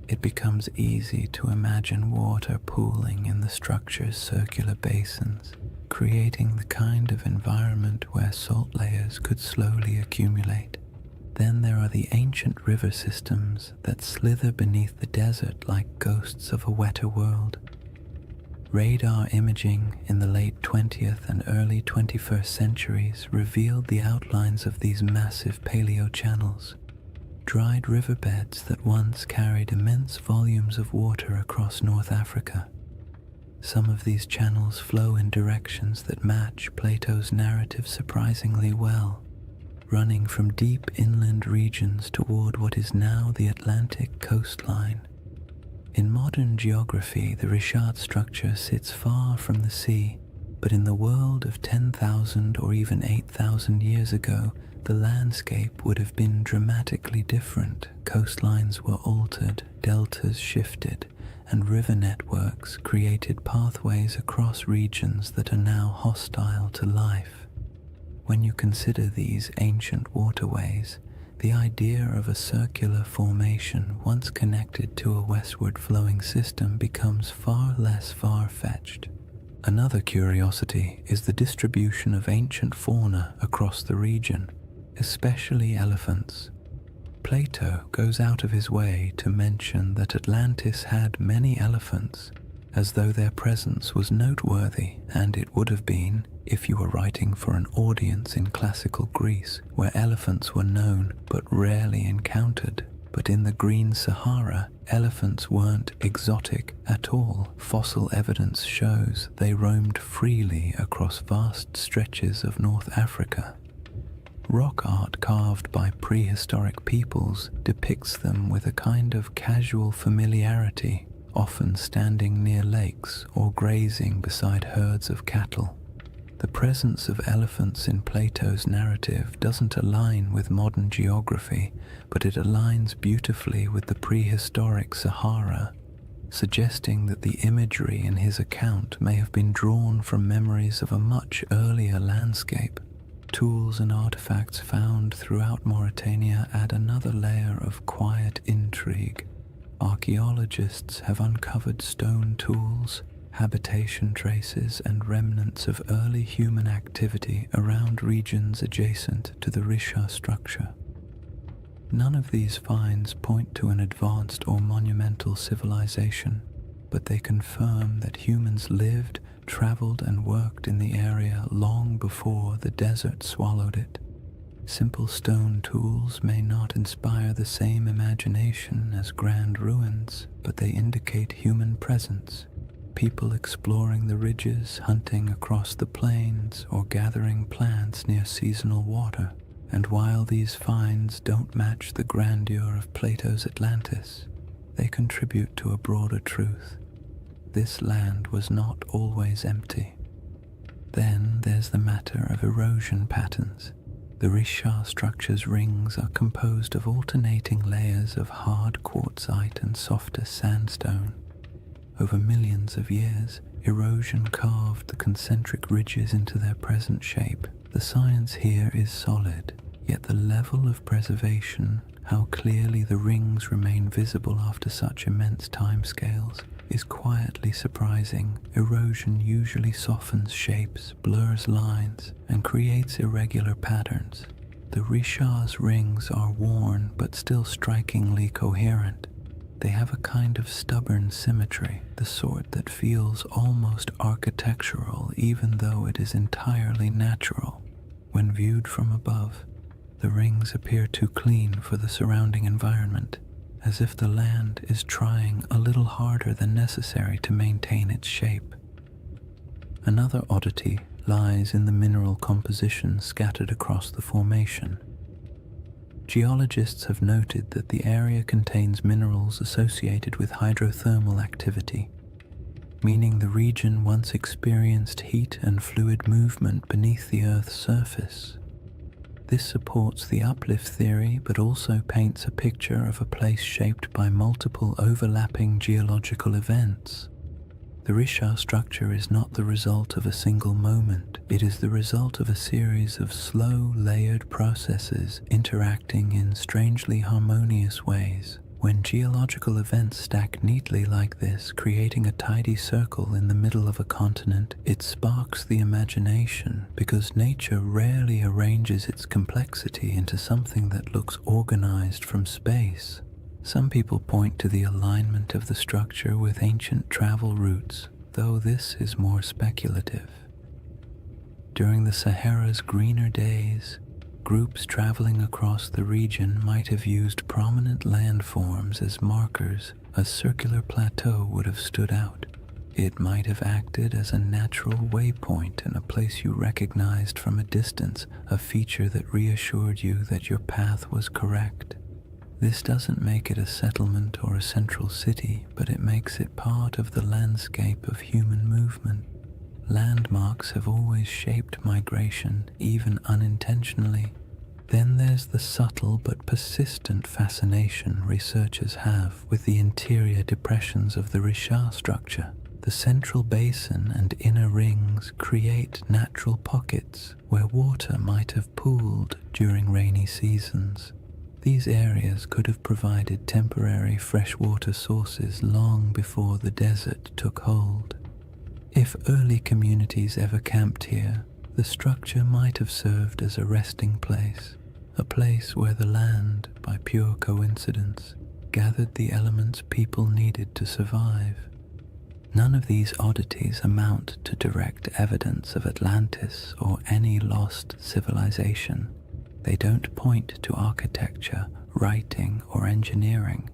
it becomes easy to imagine water pooling in the structure's circular basins, creating the kind of environment where salt layers could slowly accumulate. Then there are the ancient river systems that slither beneath the desert like ghosts of a wetter world. Radar imaging in the late 20th and early 21st centuries revealed the outlines of these massive paleo channels. dried riverbeds that once carried immense volumes of water across North Africa. Some of these channels flow in directions that match Plato's narrative surprisingly well, running from deep inland regions toward what is now the Atlantic coastline. In modern geography, the Richard structure sits far from the sea, but in the world of 10,000 or even 8,000 years ago, the landscape would have been dramatically different. Coastlines were altered, deltas shifted, and river networks created pathways across regions that are now hostile to life. When you consider these ancient waterways, the idea of a circular formation once connected to a westward flowing system becomes far less far-fetched. Another curiosity is the distribution of ancient fauna across the region, especially elephants. Plato goes out of his way to mention that Atlantis had many elephants, as though their presence was noteworthy, and it would have been if you were writing for an audience in classical Greece, where elephants were known but rarely encountered. But in the Green Sahara, elephants weren't exotic at all. Fossil evidence shows they roamed freely across vast stretches of North Africa. Rock art carved by prehistoric peoples depicts them with a kind of casual familiarity, often standing near lakes or grazing beside herds of cattle. The presence of elephants in Plato's narrative doesn't align with modern geography, but it aligns beautifully with the prehistoric Sahara, suggesting that the imagery in his account may have been drawn from memories of a much earlier landscape. Tools and artifacts found throughout Mauritania add another layer of quiet intrigue. Archaeologists have uncovered stone tools, habitation traces, and remnants of early human activity around regions adjacent to the Richard structure. None of these finds point to an advanced or monumental civilization, but they confirm that humans lived, traveled, and worked in the area long before the desert swallowed it. Simple stone tools may not inspire the same imagination as grand ruins, but they indicate human presence. People exploring the ridges, hunting across the plains, or gathering plants near seasonal water. And while these finds don't match the grandeur of Plato's Atlantis, they contribute to a broader truth. This land was not always empty. Then there's the matter of erosion patterns. The Richard structure's rings are composed of alternating layers of hard quartzite and softer sandstone. Over millions of years, erosion carved the concentric ridges into their present shape. The science here is solid, yet the level of preservation, how clearly the rings remain visible after such immense timescales, is quietly surprising. Erosion usually softens shapes, blurs lines, and creates irregular patterns. The Richard's rings are worn but still strikingly coherent. They have a kind of stubborn symmetry, the sort that feels almost architectural even though it is entirely natural. When viewed from above, the rings appear too clean for the surrounding environment, as if the land is trying a little harder than necessary to maintain its shape. Another oddity lies in the mineral composition scattered across the formation. Geologists have noted that the area contains minerals associated with hydrothermal activity, meaning the region once experienced heat and fluid movement beneath the Earth's surface. This supports the uplift theory, but also paints a picture of a place shaped by multiple overlapping geological events. The Richard structure is not the result of a single moment. It is the result of a series of slow, layered processes interacting in strangely harmonious ways. When geological events stack neatly like this, creating a tidy circle in the middle of a continent, it sparks the imagination, because nature rarely arranges its complexity into something that looks organized from space. Some people point to the alignment of the structure with ancient travel routes, though this is more speculative. During the Sahara's greener days, Groups traveling across the region might have used prominent landforms as markers. A circular plateau would have stood out. It might have acted as a natural waypoint and a place you recognized from a distance, a feature that reassured you that your path was correct. This doesn't make it a settlement or a central city, but it makes it part of the landscape of human movement. Landmarks have always shaped migration, even unintentionally. Then there's the subtle but persistent fascination researchers have with the interior depressions of the Richat structure. The central basin and inner rings create natural pockets where water might have pooled during rainy seasons. These areas could have provided temporary freshwater sources long before the desert took hold. If early communities ever camped here, the structure might have served as a resting place, a place where the land, by pure coincidence, gathered the elements people needed to survive. None of these oddities amount to direct evidence of Atlantis or any lost civilization. They don't point to architecture, writing, or engineering.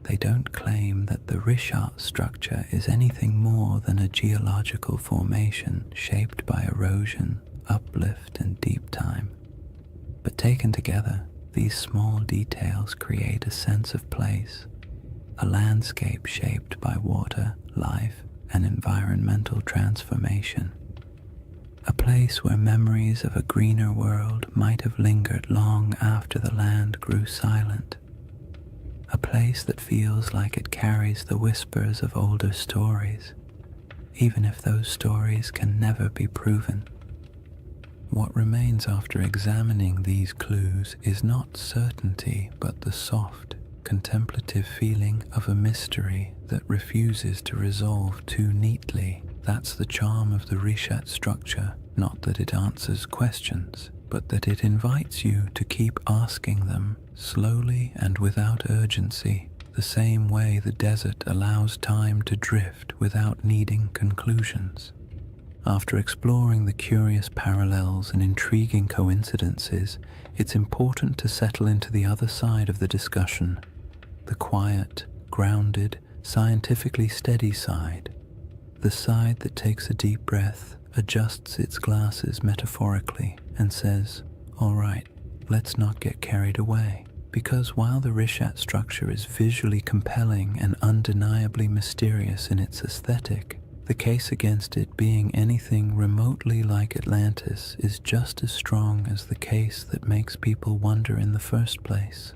They don't claim that the Richat structure is anything more than a geological formation shaped by erosion, uplift, and deep time. But taken together, these small details create a sense of place, a landscape shaped by water, life, and environmental transformation. A place where memories of a greener world might have lingered long after the land grew silent. A place that feels like it carries the whispers of older stories, even if those stories can never be proven. What remains after examining these clues is not certainty, but the soft, contemplative feeling of a mystery that refuses to resolve too neatly. That's the charm of the Richat structure, not that it answers questions, but that it invites you to keep asking them slowly and without urgency, the same way the desert allows time to drift without needing conclusions. After exploring the curious parallels and intriguing coincidences, it's important to settle into the other side of the discussion, the quiet, grounded, scientifically steady side, the side that takes a deep breath, adjusts its glasses metaphorically, and says, "All right, let's not get carried away." Because while the Richat structure is visually compelling and undeniably mysterious in its aesthetic, the case against it being anything remotely like Atlantis is just as strong as the case that makes people wonder in the first place.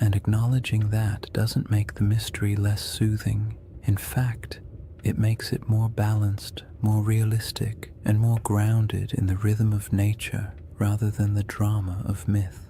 And acknowledging that doesn't make the mystery less soothing. In fact, it makes it more balanced, more realistic, and more grounded in the rhythm of nature rather than the drama of myth.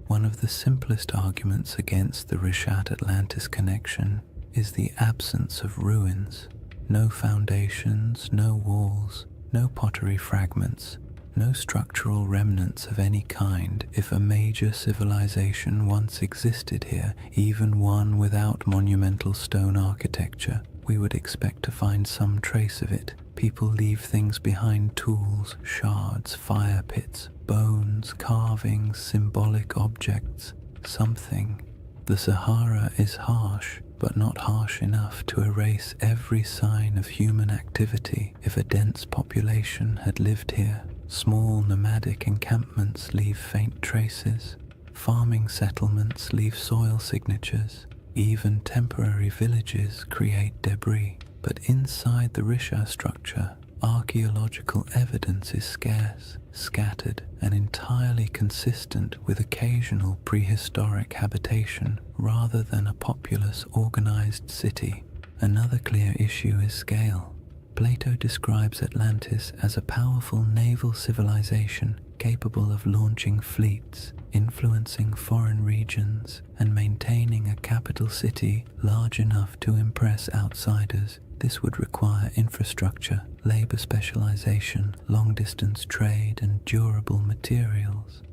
One of the simplest arguments against the Richat-Atlantis connection is the absence of ruins. No foundations, no walls, no pottery fragments, no structural remnants of any kind. If a major civilization once existed here, even one without monumental stone architecture, we would expect to find some trace of it. People leave things behind: tools, shards, fire pits, bones, carvings, symbolic objects, something. The Sahara is harsh, but not harsh enough to erase every sign of human activity. If a dense population had lived here, small nomadic encampments leave faint traces, farming settlements leave soil signatures, even temporary villages create debris. But inside the Richat structure, archaeological evidence is scarce, scattered, and entirely consistent with occasional prehistoric habitation rather than a populous, organized city. Another clear issue is scale. Plato describes Atlantis as a powerful naval civilization capable of launching fleets, influencing foreign regions, and maintaining a capital city large enough to impress outsiders. This would require infrastructure, labor specialization, long-distance trade, and durable materials.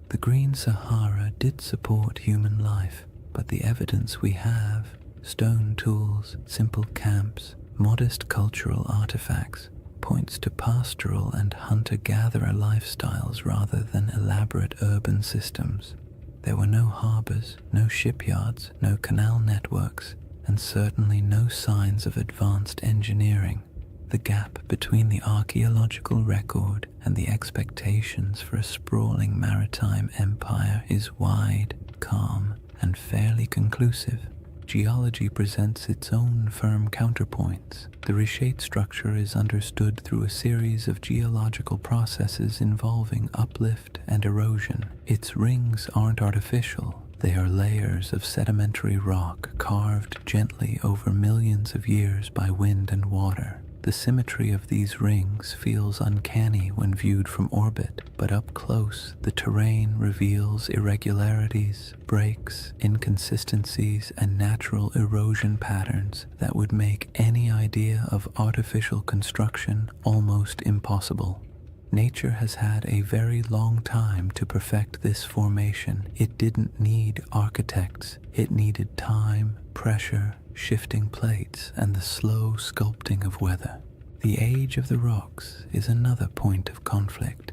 The Green Sahara did support human life, but the evidence we have, stone tools, simple camps, modest cultural artifacts, points to pastoral and hunter-gatherer lifestyles rather than elaborate urban systems. There were no harbors, no shipyards, no canal networks, and certainly no signs of advanced engineering. The gap between the archaeological record and the expectations for a sprawling maritime empire is wide, calm, and fairly conclusive. Geology presents its own firm counterpoints. The reshaped structure is understood through a series of geological processes involving uplift and erosion. Its rings aren't artificial. They are layers of sedimentary rock carved gently over millions of years by wind and water. The symmetry of these rings feels uncanny when viewed from orbit, but up close, the terrain reveals irregularities, breaks, inconsistencies, and natural erosion patterns that would make any idea of artificial construction almost impossible. Nature has had a very long time to perfect this formation. It didn't need architects. It needed time, pressure, shifting plates, and the slow sculpting of weather. The age of the rocks is another point of conflict.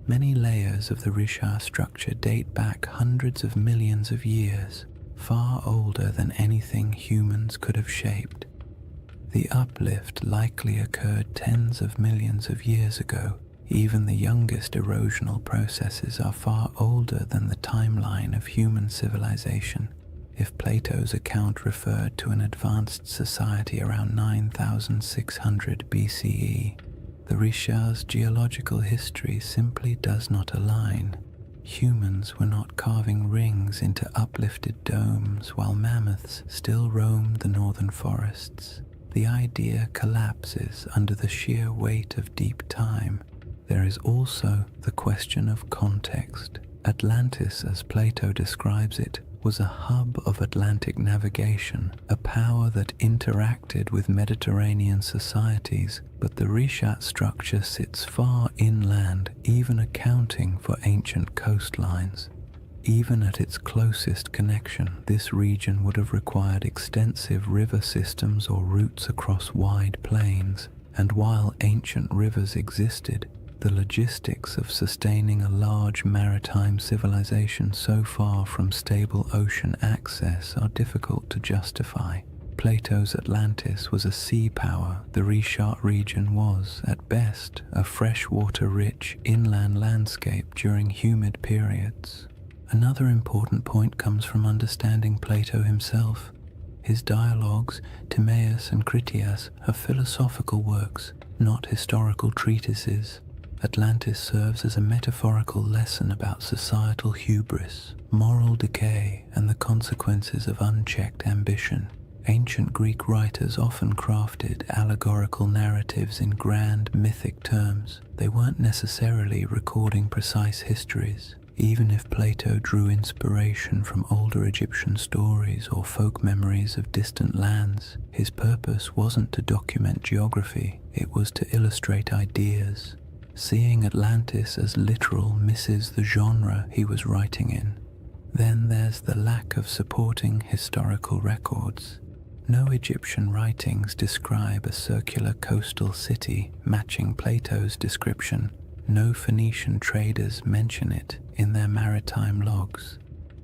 Many layers of the Richat structure date back hundreds of millions of years, far older than anything humans could have shaped. The uplift likely occurred tens of millions of years ago. Even the youngest erosional processes are far older than the timeline of human civilization. If Plato's account referred to an advanced society around 9600 BCE, the Richat's geological history simply does not align. Humans were not carving rings into uplifted domes while mammoths still roamed the northern forests. The idea collapses under the sheer weight of deep time. There is also the question of context. Atlantis, as Plato describes it, was a hub of Atlantic navigation, a power that interacted with Mediterranean societies, but the Richat structure sits far inland, even accounting for ancient coastlines. Even at its closest connection, this region would have required extensive river systems or routes across wide plains, and while ancient rivers existed, the logistics of sustaining a large maritime civilization so far from stable ocean access are difficult to justify. Plato's Atlantis was a sea power. The Richat region was, at best, a freshwater-rich inland landscape during humid periods. Another important point comes from understanding Plato himself. His dialogues, Timaeus and Critias, are philosophical works, not historical treatises. Atlantis serves as a metaphorical lesson about societal hubris, moral decay, and the consequences of unchecked ambition. Ancient Greek writers often crafted allegorical narratives in grand mythic terms. They weren't necessarily recording precise histories. Even if Plato drew inspiration from older Egyptian stories or folk memories of distant lands, his purpose wasn't to document geography, it was to illustrate ideas. Seeing Atlantis as literal misses the genre he was writing in. Then there's the lack of supporting historical records. No Egyptian writings describe a circular coastal city matching Plato's description. No Phoenician traders mention it in their maritime logs.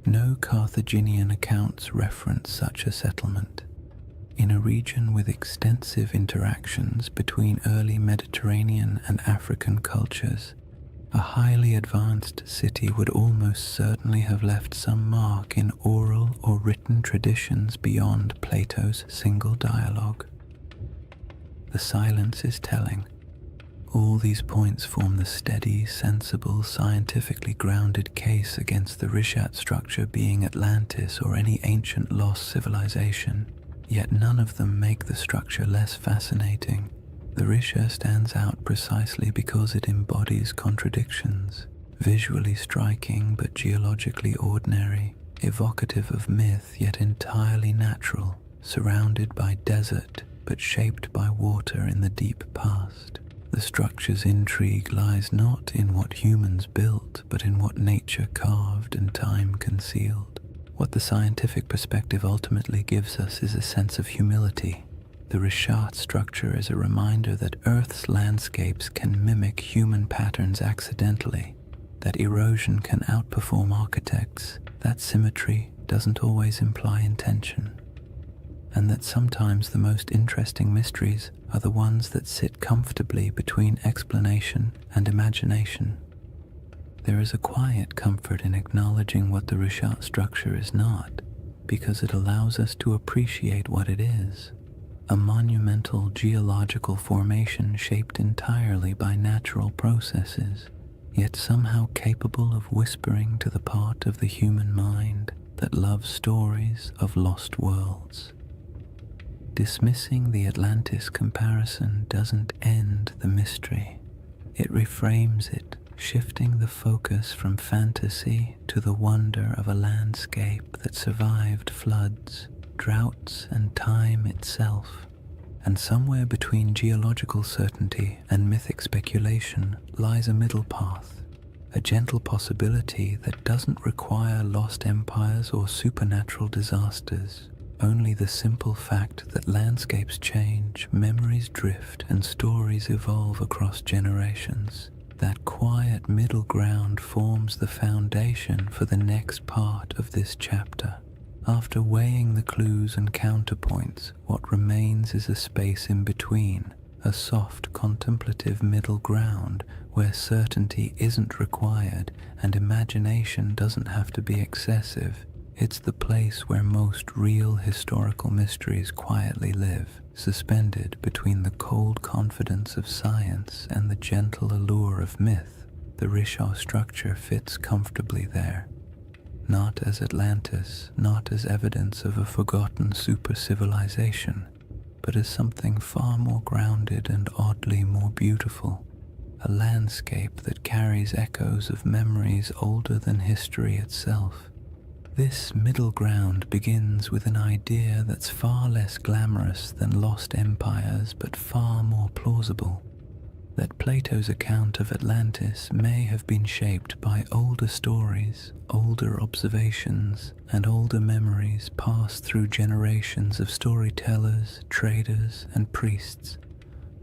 No Carthaginian accounts reference such a settlement. In a region with extensive interactions between early Mediterranean and African cultures, a highly advanced city would almost certainly have left some mark in oral or written traditions beyond Plato's single dialogue. The silence is telling. All these points form the steady, sensible, scientifically grounded case against the Richat structure being Atlantis or any ancient lost civilization. Yet none of them make the structure less fascinating. The Richat stands out precisely because it embodies contradictions, visually striking but geologically ordinary, evocative of myth yet entirely natural, surrounded by desert but shaped by water in the deep past. The structure's intrigue lies not in what humans built, but in what nature carved and time concealed. What the scientific perspective ultimately gives us is a sense of humility. The Richat structure is a reminder that Earth's landscapes can mimic human patterns accidentally, that erosion can outperform architects, that symmetry doesn't always imply intention, and that sometimes the most interesting mysteries are the ones that sit comfortably between explanation and imagination. There is a quiet comfort in acknowledging what the Richat structure is not, because it allows us to appreciate what it is: a monumental geological formation shaped entirely by natural processes, yet somehow capable of whispering to the part of the human mind that loves stories of lost worlds. Dismissing the Atlantis comparison doesn't end the mystery. It reframes it, shifting the focus from fantasy to the wonder of a landscape that survived floods, droughts, and time itself. And somewhere between geological certainty and mythic speculation lies a middle path, a gentle possibility that doesn't require lost empires or supernatural disasters, only the simple fact that landscapes change, memories drift, and stories evolve across generations. That quiet middle ground forms the foundation for the next part of this chapter. After weighing the clues and counterpoints, what remains is a space in between, a soft, contemplative middle ground where certainty isn't required and imagination doesn't have to be excessive. It's the place where most real historical mysteries quietly live, suspended between the cold confidence of science and the gentle allure of myth. The Richat structure fits comfortably there. Not as Atlantis, not as evidence of a forgotten super-civilization, but as something far more grounded and oddly more beautiful, a landscape that carries echoes of memories older than history itself. This middle ground begins with an idea that's far less glamorous than lost empires, but far more plausible. That Plato's account of Atlantis may have been shaped by older stories, older observations, and older memories passed through generations of storytellers, traders, and priests.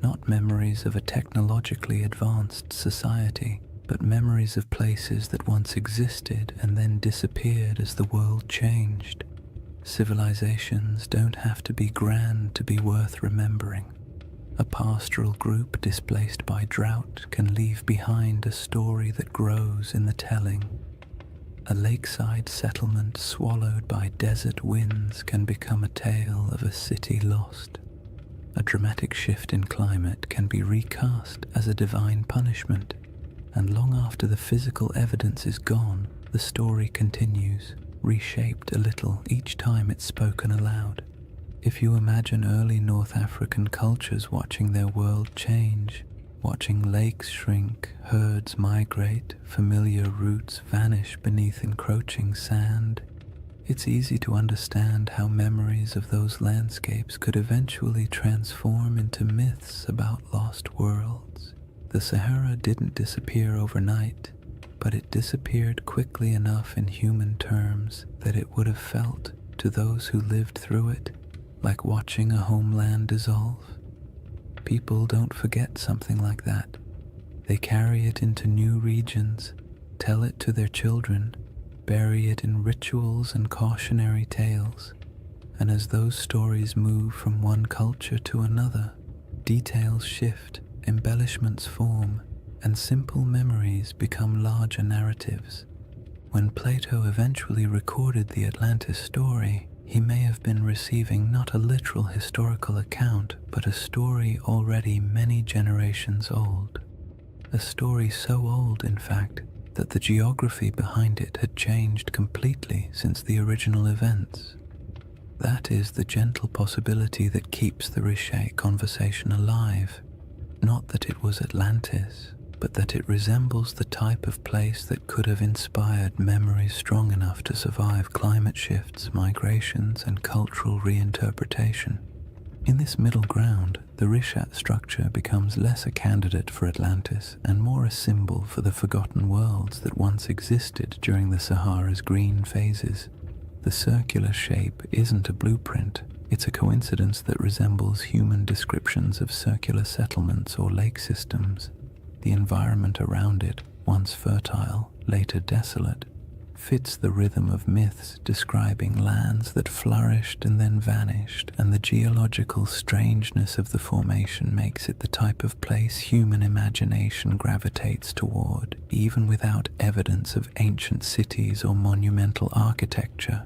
Not memories of a technologically advanced society, but memories of places that once existed and then disappeared as the world changed. Civilizations don't have to be grand to be worth remembering. A pastoral group displaced by drought can leave behind a story that grows in the telling. A lakeside settlement swallowed by desert winds can become a tale of a city lost. A dramatic shift in climate can be recast as a divine punishment, and long after the physical evidence is gone, the story continues, reshaped a little each time it's spoken aloud. If you imagine early North African cultures watching their world change, watching lakes shrink, herds migrate, familiar routes vanish beneath encroaching sand, it's easy to understand how memories of those landscapes could eventually transform into myths about lost worlds. The Sahara didn't disappear overnight, but it disappeared quickly enough in human terms that it would have felt, to those who lived through it, like watching a homeland dissolve. People don't forget something like that. They carry it into new regions, tell it to their children, bury it in rituals and cautionary tales, and as those stories move from one culture to another, details shift, embellishments form, and simple memories become larger narratives. When Plato eventually recorded the Atlantis story, he may have been receiving not a literal historical account, but a story already many generations old. A story so old, in fact, that the geography behind it had changed completely since the original events. That is the gentle possibility that keeps the Richat conversation alive. Not that it was Atlantis, but that it resembles the type of place that could have inspired memories strong enough to survive climate shifts, migrations, and cultural reinterpretation. In this middle ground, the Richat structure becomes less a candidate for Atlantis and more a symbol for the forgotten worlds that once existed during the Sahara's green phases. The circular shape isn't a blueprint, it's a coincidence that resembles human descriptions of circular settlements or lake systems. The environment around it, once fertile, later desolate, fits the rhythm of myths describing lands that flourished and then vanished, and the geological strangeness of the formation makes it the type of place human imagination gravitates toward, even without evidence of ancient cities or monumental architecture.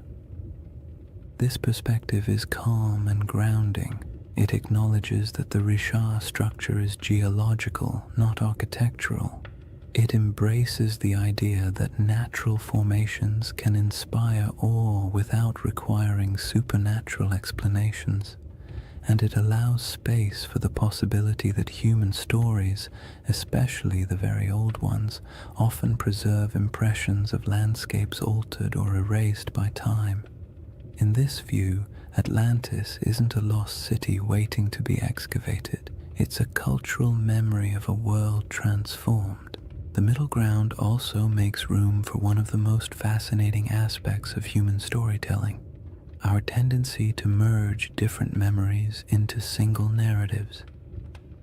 This perspective is calm and grounding. It acknowledges that the Richat structure is geological, not architectural. It embraces the idea that natural formations can inspire awe without requiring supernatural explanations, and it allows space for the possibility that human stories, especially the very old ones, often preserve impressions of landscapes altered or erased by time. In this view, Atlantis isn't a lost city waiting to be excavated. It's a cultural memory of a world transformed. The middle ground also makes room for one of the most fascinating aspects of human storytelling, our tendency to merge different memories into single narratives.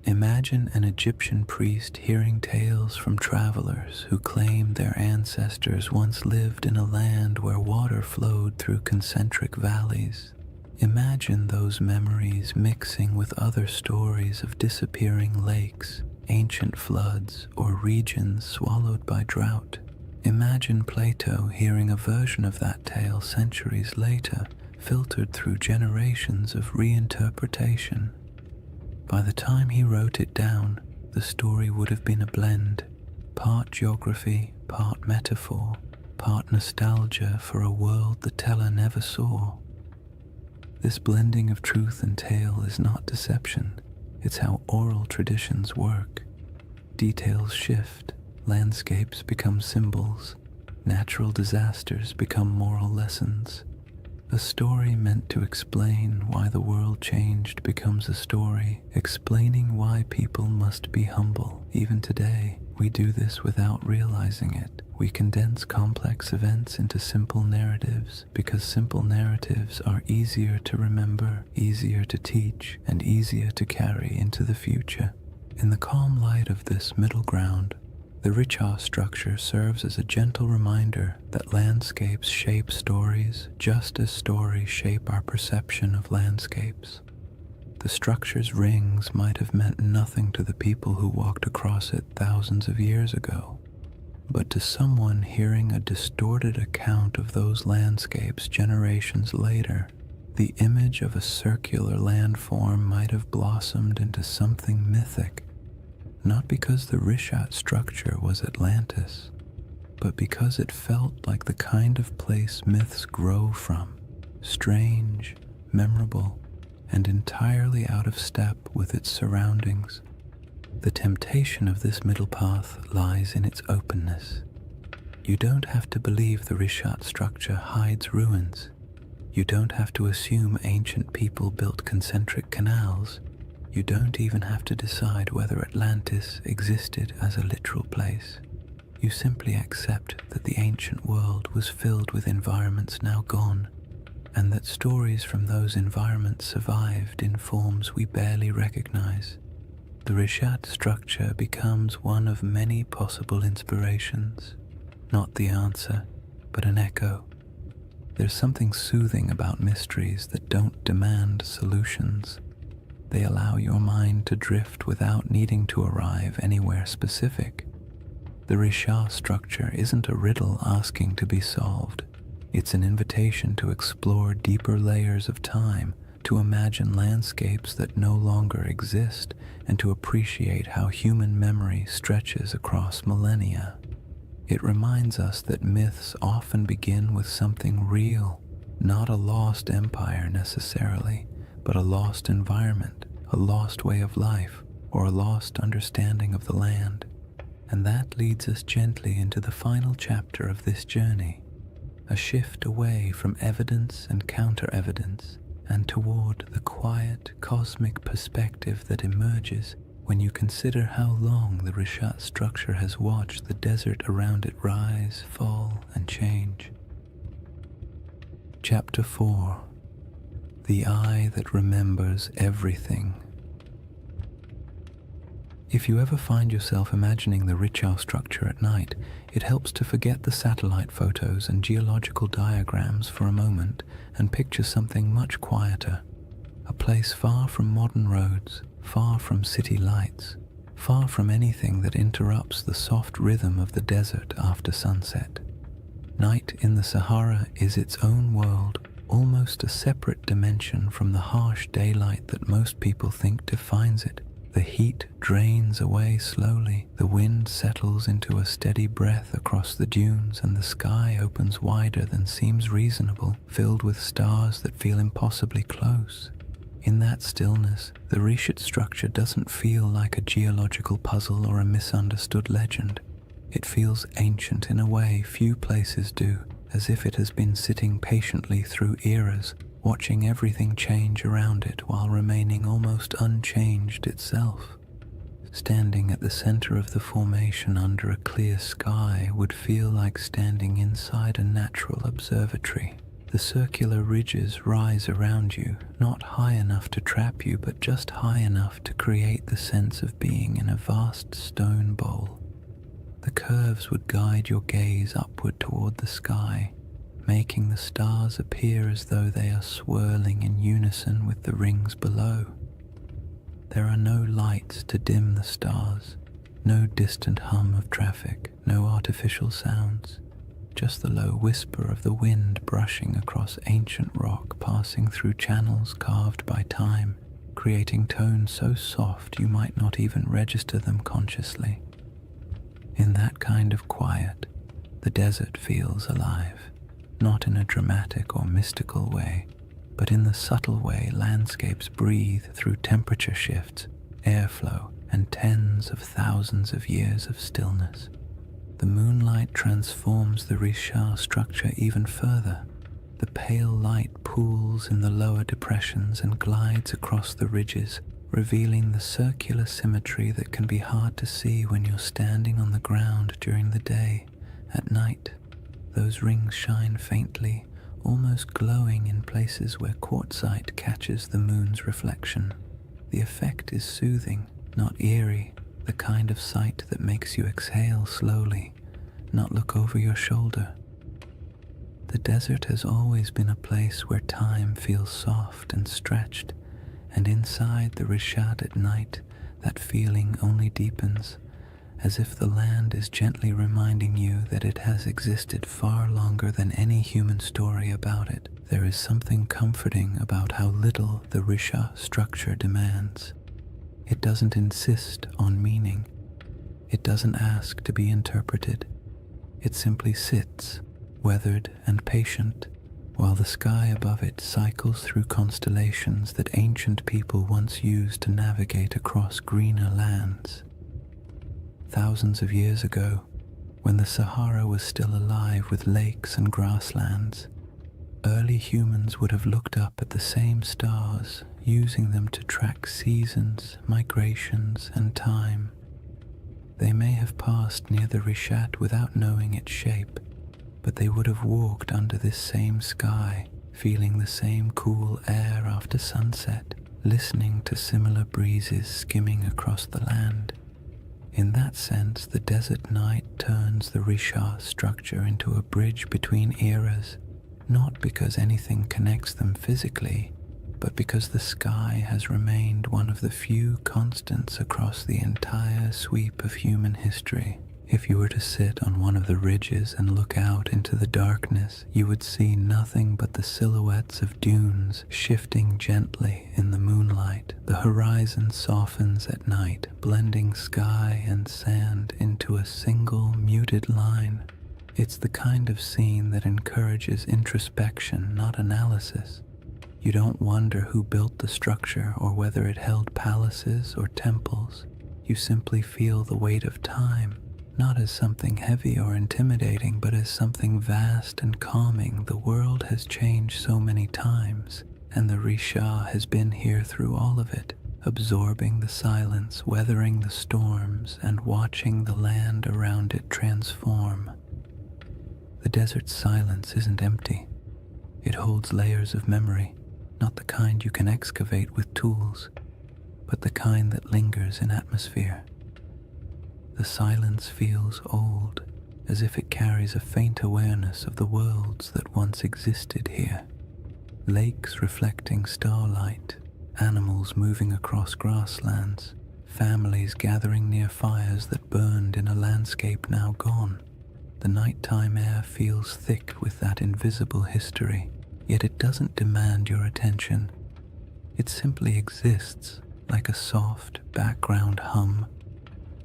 Imagine an Egyptian priest hearing tales from travelers who claim their ancestors once lived in a land where water flowed through concentric valleys. Imagine those memories mixing with other stories of disappearing lakes, ancient floods, or regions swallowed by drought. Imagine Plato hearing a version of that tale centuries later, filtered through generations of reinterpretation. By the time he wrote it down, the story would have been a blend, part geography, part metaphor, part nostalgia for a world the teller never saw. This blending of truth and tale is not deception. It's how oral traditions work. Details shift, landscapes become symbols, natural disasters become moral lessons. A story meant to explain why the world changed becomes a story explaining why people must be humble. Even today, we do this without realizing it. We condense complex events into simple narratives because simple narratives are easier to remember, easier to teach, and easier to carry into the future. In the calm light of this middle ground, the Richat structure serves as a gentle reminder that landscapes shape stories just as stories shape our perception of landscapes. The structure's rings might have meant nothing to the people who walked across it thousands of years ago, but to someone hearing a distorted account of those landscapes generations later, the image of a circular landform might have blossomed into something mythic, not because the Richat structure was Atlantis, but because it felt like the kind of place myths grow from, strange, memorable, and entirely out of step with its surroundings. The temptation of this middle path lies in its openness. You don't have to believe the Richat structure hides ruins. You don't have to assume ancient people built concentric canals. You don't even have to decide whether Atlantis existed as a literal place. You simply accept that the ancient world was filled with environments now gone, and that stories from those environments survived in forms we barely recognize. The Richat structure becomes one of many possible inspirations, not the answer, but an echo. There's something soothing about mysteries that don't demand solutions. They allow your mind to drift without needing to arrive anywhere specific. The Richat structure isn't a riddle asking to be solved. It's an invitation to explore deeper layers of time, to imagine landscapes that no longer exist, and to appreciate how human memory stretches across millennia. It reminds us that myths often begin with something real, not a lost empire necessarily, but a lost environment, a lost way of life, or a lost understanding of the land. And that leads us gently into the final chapter of this journey, a shift away from evidence and counter-evidence, and toward the quiet, cosmic perspective that emerges when you consider how long the Richat structure has watched the desert around it rise, fall, and change. Chapter 4: The Eye That Remembers Everything. If you ever find yourself imagining the Richow structure at night, it helps to forget the satellite photos and geological diagrams for a moment and picture something much quieter. A place far from modern roads, far from city lights, far from anything that interrupts the soft rhythm of the desert after sunset. Night in the Sahara is its own world, almost a separate dimension from the harsh daylight that most people think defines it. The heat drains away slowly, the wind settles into a steady breath across the dunes, and the sky opens wider than seems reasonable, filled with stars that feel impossibly close. In that stillness, the Rishat structure doesn't feel like a geological puzzle or a misunderstood legend. It feels ancient in a way few places do, as if it has been sitting patiently through eras, watching everything change around it while remaining almost unchanged itself. Standing at the center of the formation under a clear sky would feel like standing inside a natural observatory. The circular ridges rise around you, not high enough to trap you, but just high enough to create the sense of being in a vast stone bowl. The curves would guide your gaze upward toward the sky, making the stars appear as though they are swirling in unison with the rings below. There are no lights to dim the stars, no distant hum of traffic, no artificial sounds, just the low whisper of the wind brushing across ancient rock, passing through channels carved by time, creating tones so soft you might not even register them consciously. In that kind of quiet, the desert feels alive, not in a dramatic or mystical way, but in the subtle way landscapes breathe through temperature shifts, airflow, and tens of thousands of years of stillness. The moonlight transforms the Risha structure even further. The pale light pools in the lower depressions and glides across the ridges, revealing the circular symmetry that can be hard to see when you're standing on the ground during the day. At night, those rings shine faintly, almost glowing in places where quartzite catches the moon's reflection. The effect is soothing, not eerie, the kind of sight that makes you exhale slowly, not look over your shoulder. The desert has always been a place where time feels soft and stretched, and inside the Rishat at night, that feeling only deepens, as if the land is gently reminding you that it has existed far longer than any human story about it. There is something comforting about how little the Risha structure demands. It doesn't insist on meaning. It doesn't ask to be interpreted. It simply sits, weathered and patient, while the sky above it cycles through constellations that ancient people once used to navigate across greener lands. Thousands of years ago, when the Sahara was still alive with lakes and grasslands, early humans would have looked up at the same stars, using them to track seasons, migrations, and time. They may have passed near the Rishat without knowing its shape, but they would have walked under this same sky, feeling the same cool air after sunset, listening to similar breezes skimming across the land. In that sense, the desert night turns the Risha structure into a bridge between eras, not because anything connects them physically, but because the sky has remained one of the few constants across the entire sweep of human history. If you were to sit on one of the ridges and look out into the darkness, you would see nothing but the silhouettes of dunes shifting gently in the moonlight. The horizon softens at night, blending sky and sand into a single muted line. It's the kind of scene that encourages introspection, not analysis. You don't wonder who built the structure or whether it held palaces or temples. You simply feel the weight of time, not as something heavy or intimidating, but as something vast and calming. The world has changed so many times, and the Risha has been here through all of it, absorbing the silence, weathering the storms, and watching the land around it transform. The desert's silence isn't empty. It holds layers of memory, not the kind you can excavate with tools, but the kind that lingers in atmosphere. The silence feels old, as if it carries a faint awareness of the worlds that once existed here. Lakes reflecting starlight, animals moving across grasslands, families gathering near fires that burned in a landscape now gone. The nighttime air feels thick with that invisible history, yet it doesn't demand your attention. It simply exists, like a soft background hum.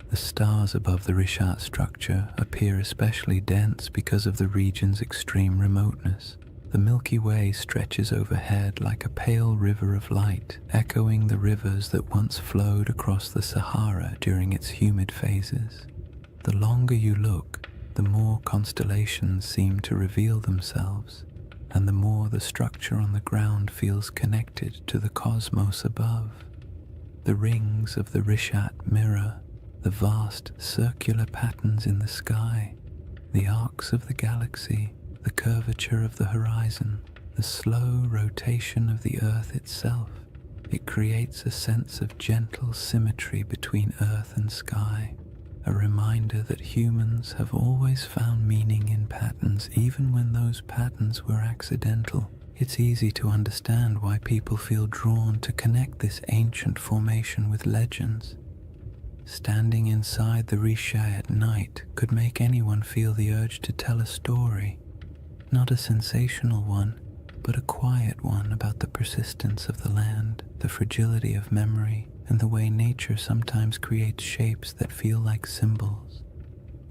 The stars above the Rishat structure appear especially dense because of the region's extreme remoteness. The Milky Way stretches overhead like a pale river of light, echoing the rivers that once flowed across the Sahara during its humid phases. The longer you look, the more constellations seem to reveal themselves, and the more the structure on the ground feels connected to the cosmos above. The rings of the Rishat mirror the vast circular patterns in the sky, the arcs of the galaxy, the curvature of the horizon, the slow rotation of the Earth itself. It creates a sense of gentle symmetry between Earth and sky, a reminder that humans have always found meaning in patterns even when those patterns were accidental. It's easy to understand why people feel drawn to connect this ancient formation with legends. Standing inside the Risha at night could make anyone feel the urge to tell a story, not a sensational one, but a quiet one about the persistence of the land, the fragility of memory, and the way nature sometimes creates shapes that feel like symbols.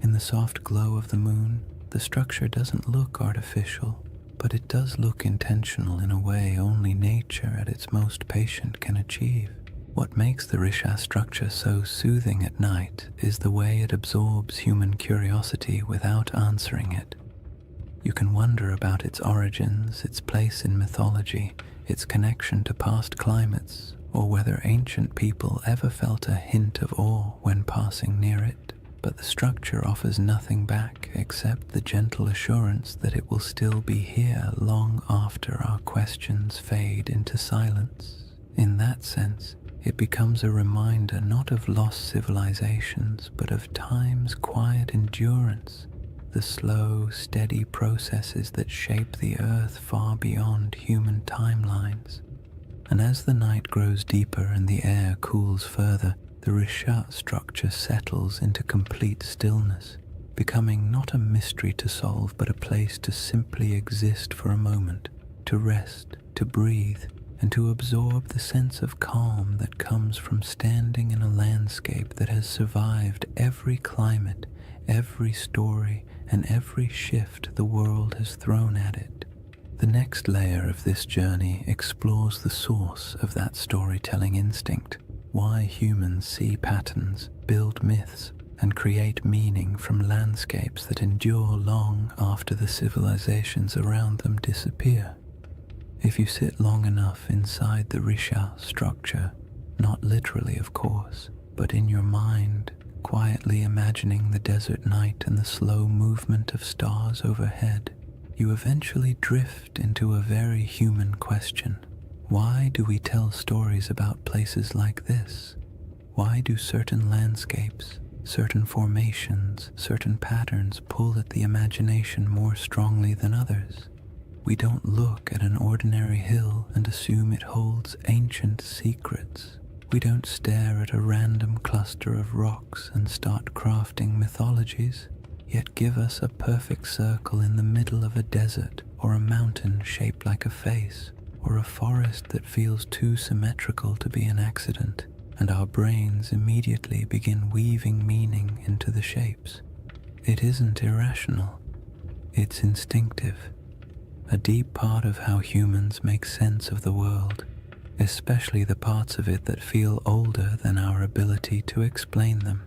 In the soft glow of the moon, the structure doesn't look artificial, but it does look intentional in a way only nature at its most patient can achieve. What makes the Risha structure so soothing at night is the way it absorbs human curiosity without answering it. You can wonder about its origins, its place in mythology, its connection to past climates, or whether ancient people ever felt a hint of awe when passing near it. But the structure offers nothing back except the gentle assurance that it will still be here long after our questions fade into silence. In that sense, it becomes a reminder not of lost civilizations, but of time's quiet endurance, the slow, steady processes that shape the Earth far beyond human timelines. And as the night grows deeper and the air cools further, the Rishat structure settles into complete stillness, becoming not a mystery to solve, but a place to simply exist for a moment, to rest, to breathe, and to absorb the sense of calm that comes from standing in a landscape that has survived every climate, every story, and every shift the world has thrown at it. The next layer of this journey explores the source of that storytelling instinct, why humans see patterns, build myths, and create meaning from landscapes that endure long after the civilizations around them disappear. If you sit long enough inside the Risha structure, not literally of course, but in your mind, quietly imagining the desert night and the slow movement of stars overhead, you eventually drift into a very human question. Why do we tell stories about places like this? Why do certain landscapes, certain formations, certain patterns pull at the imagination more strongly than others? We don't look at an ordinary hill and assume it holds ancient secrets. We don't stare at a random cluster of rocks and start crafting mythologies, yet give us a perfect circle in the middle of a desert, or a mountain shaped like a face, or a forest that feels too symmetrical to be an accident, and our brains immediately begin weaving meaning into the shapes. It isn't irrational, it's instinctive. A deep part of how humans make sense of the world, especially the parts of it that feel older than our ability to explain them.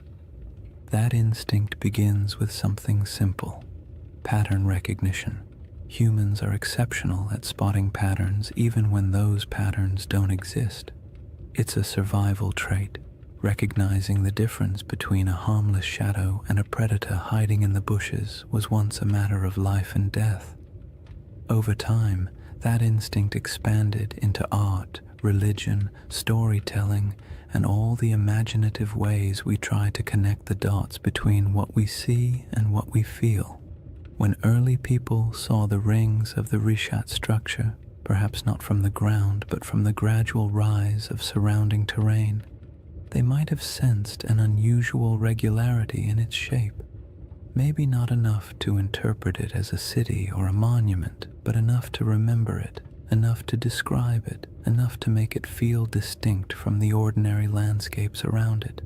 That instinct begins with something simple: pattern recognition. Humans are exceptional at spotting patterns even when those patterns don't exist. It's a survival trait. Recognizing the difference between a harmless shadow and a predator hiding in the bushes was once a matter of life and death. Over time, That instinct expanded into art, religion, storytelling, and all the imaginative ways we try to connect the dots between what we see and what we feel. When early people saw the rings of the Rishat structure, perhaps not from the ground but from the gradual rise of surrounding terrain, they might have sensed an unusual regularity in its shape. Maybe not enough to interpret it as a city or a monument, but enough to remember it, enough to describe it, enough to make it feel distinct from the ordinary landscapes around it.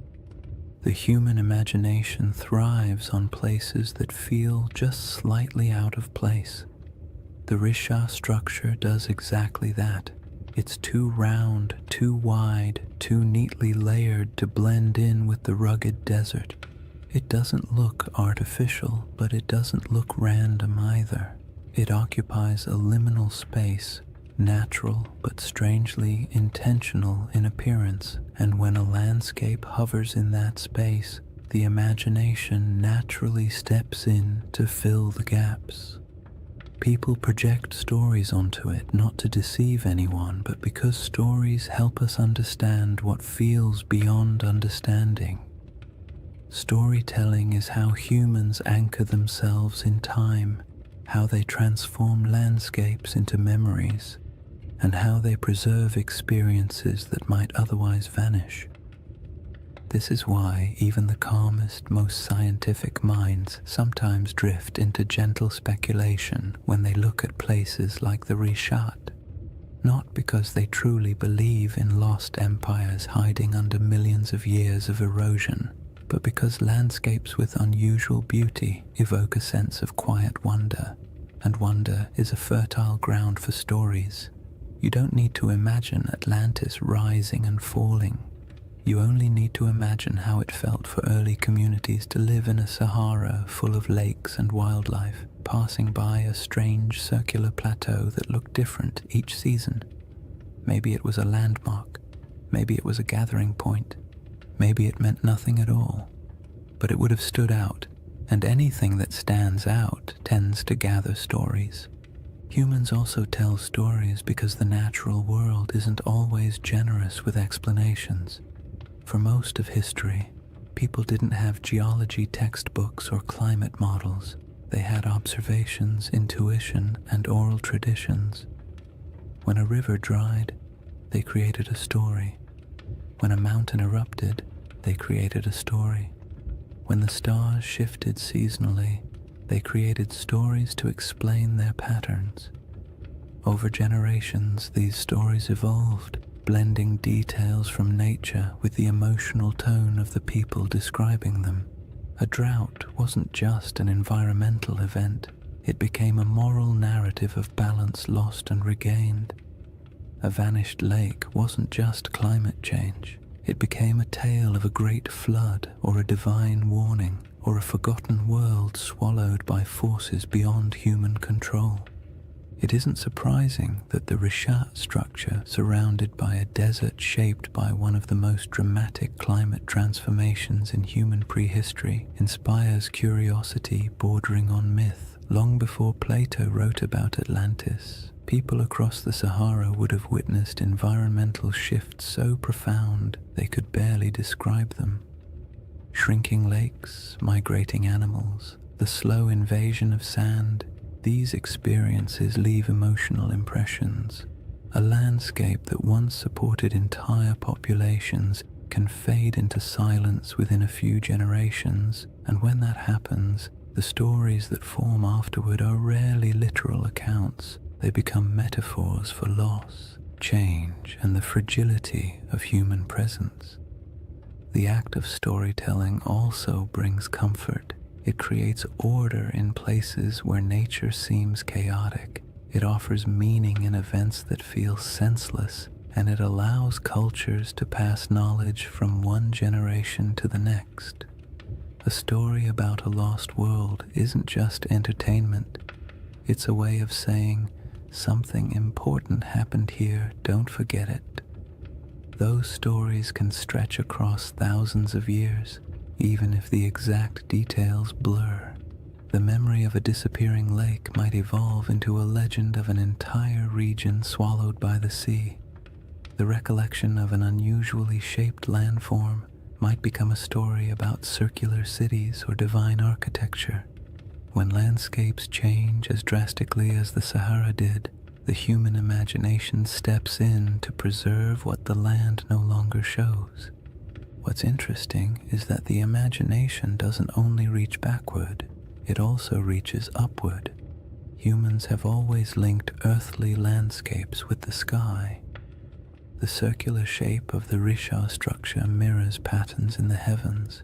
The human imagination thrives on places that feel just slightly out of place. The Risha structure does exactly that. It's too round, too wide, too neatly layered to blend in with the rugged desert. It doesn't look artificial, but it doesn't look random either. It occupies a liminal space, natural but strangely intentional in appearance, and when a landscape hovers in that space, the imagination naturally steps in to fill the gaps. People project stories onto it not to deceive anyone, but because stories help us understand what feels beyond understanding. Storytelling is how humans anchor themselves in time, how they transform landscapes into memories, and how they preserve experiences that might otherwise vanish. This is why even the calmest, most scientific minds sometimes drift into gentle speculation when they look at places like the Rishat, not because they truly believe in lost empires hiding under millions of years of erosion, but because landscapes with unusual beauty evoke a sense of quiet wonder, and wonder is a fertile ground for stories. You don't need to imagine Atlantis rising and falling. You only need to imagine how it felt for early communities to live in a Sahara full of lakes and wildlife, passing by a strange circular plateau that looked different each season. Maybe it was a landmark, maybe it was a gathering point, maybe it meant nothing at all, but it would have stood out, and anything that stands out tends to gather stories. Humans also tell stories because the natural world isn't always generous with explanations. For most of history, people didn't have geology textbooks or climate models. They had observations, intuition, and oral traditions. When a river dried, they created a story. When a mountain erupted, they created a story. When the stars shifted seasonally, they created stories to explain their patterns. Over generations, these stories evolved, blending details from nature with the emotional tone of the people describing them. A drought wasn't just an environmental event, it became a moral narrative of balance lost and regained. A vanished lake wasn't just climate change, it became a tale of a great flood or a divine warning or a forgotten world swallowed by forces beyond human control. It isn't surprising that the Rishat structure, surrounded by a desert shaped by one of the most dramatic climate transformations in human prehistory, inspires curiosity bordering on myth. Long before Plato wrote about Atlantis, people across the Sahara would have witnessed environmental shifts so profound they could barely describe them. Shrinking lakes, migrating animals, the slow invasion of sand, these experiences leave emotional impressions. A landscape that once supported entire populations can fade into silence within a few generations, and when that happens, the stories that form afterward are rarely literal accounts. They become metaphors for loss, change, and the fragility of human presence. The act of storytelling also brings comfort. It creates order in places where nature seems chaotic. It offers meaning in events that feel senseless, and it allows cultures to pass knowledge from one generation to the next. A story about a lost world isn't just entertainment. It's a way of saying, something important happened here, don't forget it. Those stories can stretch across thousands of years, even if the exact details blur. The memory of a disappearing lake might evolve into a legend of an entire region swallowed by the sea. The recollection of an unusually shaped landform might become a story about circular cities or divine architecture. When landscapes change as drastically as the Sahara did, the human imagination steps in to preserve what the land no longer shows. What's interesting is that the imagination doesn't only reach backward, it also reaches upward. Humans have always linked earthly landscapes with the sky. The circular shape of the Risha structure mirrors patterns in the heavens,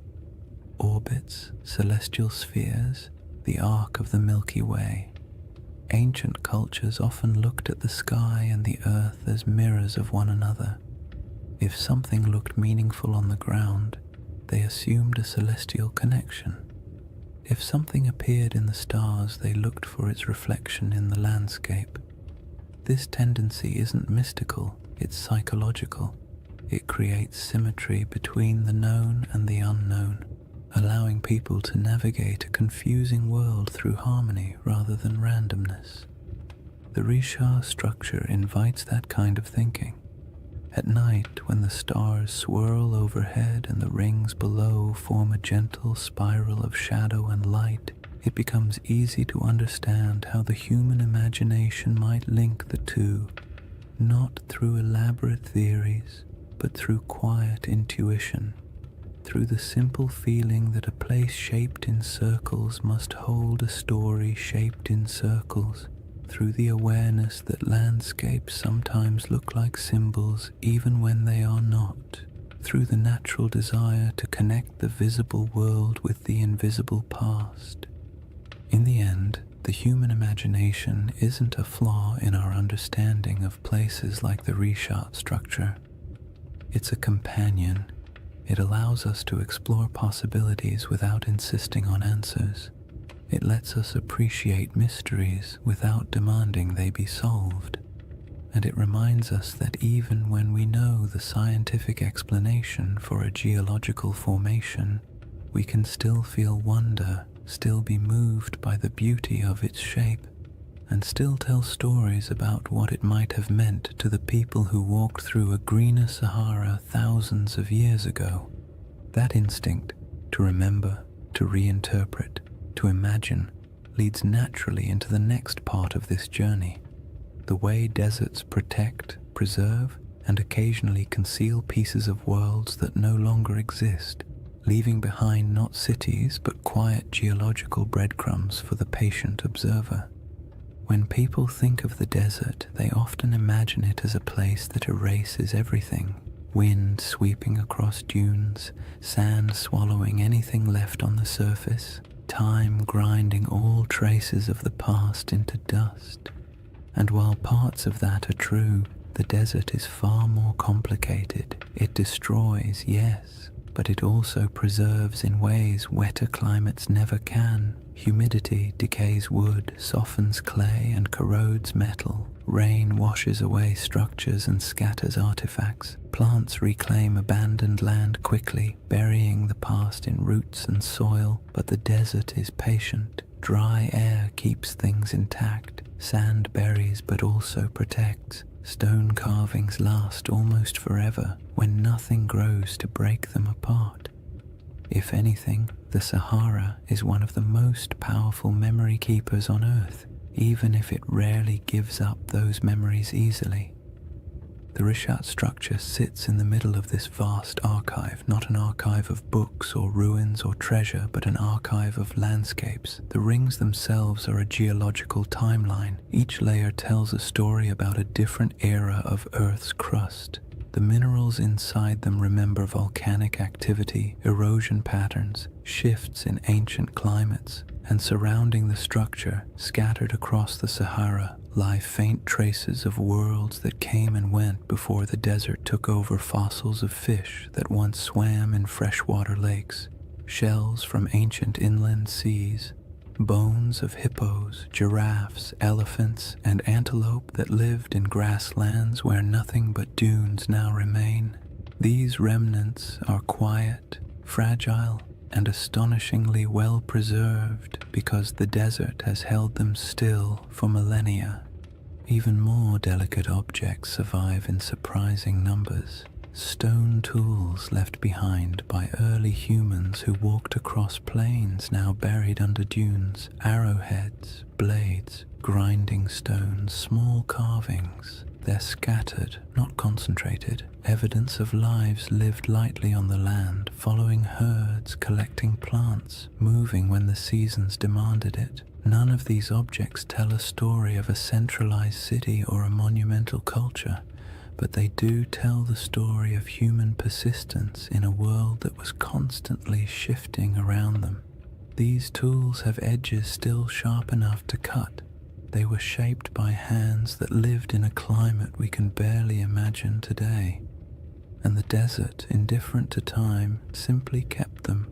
orbits, celestial spheres, the arc of the Milky Way. Ancient cultures often looked at the sky and the earth as mirrors of one another. If something looked meaningful on the ground, they assumed a celestial connection. If something appeared in the stars, they looked for its reflection in the landscape. This tendency isn't mystical, it's psychological. It creates symmetry between the known and the unknown, allowing people to navigate a confusing world through harmony rather than randomness. The Risha structure invites that kind of thinking. At night, when the stars swirl overhead and the rings below form a gentle spiral of shadow and light, it becomes easy to understand how the human imagination might link the two, not through elaborate theories, but through quiet intuition, through the simple feeling that a place shaped in circles must hold a story shaped in circles, through the awareness that landscapes sometimes look like symbols even when they are not, through the natural desire to connect the visible world with the invisible past. In the end, the human imagination isn't a flaw in our understanding of places like the Risha structure. It's a companion. It allows us to explore possibilities without insisting on answers. It lets us appreciate mysteries without demanding they be solved. And it reminds us that even when we know the scientific explanation for a geological formation, we can still feel wonder, still be moved by the beauty of its shape, and still tell stories about what it might have meant to the people who walked through a greener Sahara thousands of years ago. That instinct to remember, to reinterpret, to imagine, leads naturally into the next part of this journey, the way deserts protect, preserve, and occasionally conceal pieces of worlds that no longer exist, leaving behind not cities but quiet geological breadcrumbs for the patient observer. When people think of the desert, they often imagine it as a place that erases everything. Wind sweeping across dunes, sand swallowing anything left on the surface, time grinding all traces of the past into dust. And while parts of that are true, the desert is far more complicated. It destroys, yes, but it also preserves in ways wetter climates never can. Humidity decays wood, softens clay, and corrodes metal. Rain washes away structures and scatters artifacts. Plants reclaim abandoned land quickly, burying the past in roots and soil, but the desert is patient. Dry air keeps things intact. Sand buries but also protects. Stone carvings last almost forever when nothing grows to break them apart. If anything, the Sahara is one of the most powerful memory keepers on Earth, even if it rarely gives up those memories easily. The Rishat structure sits in the middle of this vast archive, not an archive of books or ruins or treasure, but an archive of landscapes. The rings themselves are a geological timeline. Each layer tells a story about a different era of Earth's crust. The minerals inside them remember volcanic activity, erosion patterns, shifts in ancient climates, and surrounding the structure, scattered across the Sahara, lie faint traces of worlds that came and went before the desert took over. Fossils of fish that once swam in freshwater lakes, shells from ancient inland seas, bones of hippos, giraffes, elephants, and antelope that lived in grasslands where nothing but dunes now remain. These remnants are quiet, fragile, and astonishingly well preserved because the desert has held them still for millennia. Even more delicate objects survive in surprising numbers. Stone tools left behind by early humans who walked across plains now buried under dunes, arrowheads, blades, grinding stones, small carvings. They're scattered, not concentrated, evidence of lives lived lightly on the land, following herds, collecting plants, moving when the seasons demanded it. None of these objects tell a story of a centralized city or a monumental culture, but they do tell the story of human persistence in a world that was constantly shifting around them. These tools have edges still sharp enough to cut. They were shaped by hands that lived in a climate we can barely imagine today, and the desert, indifferent to time, simply kept them.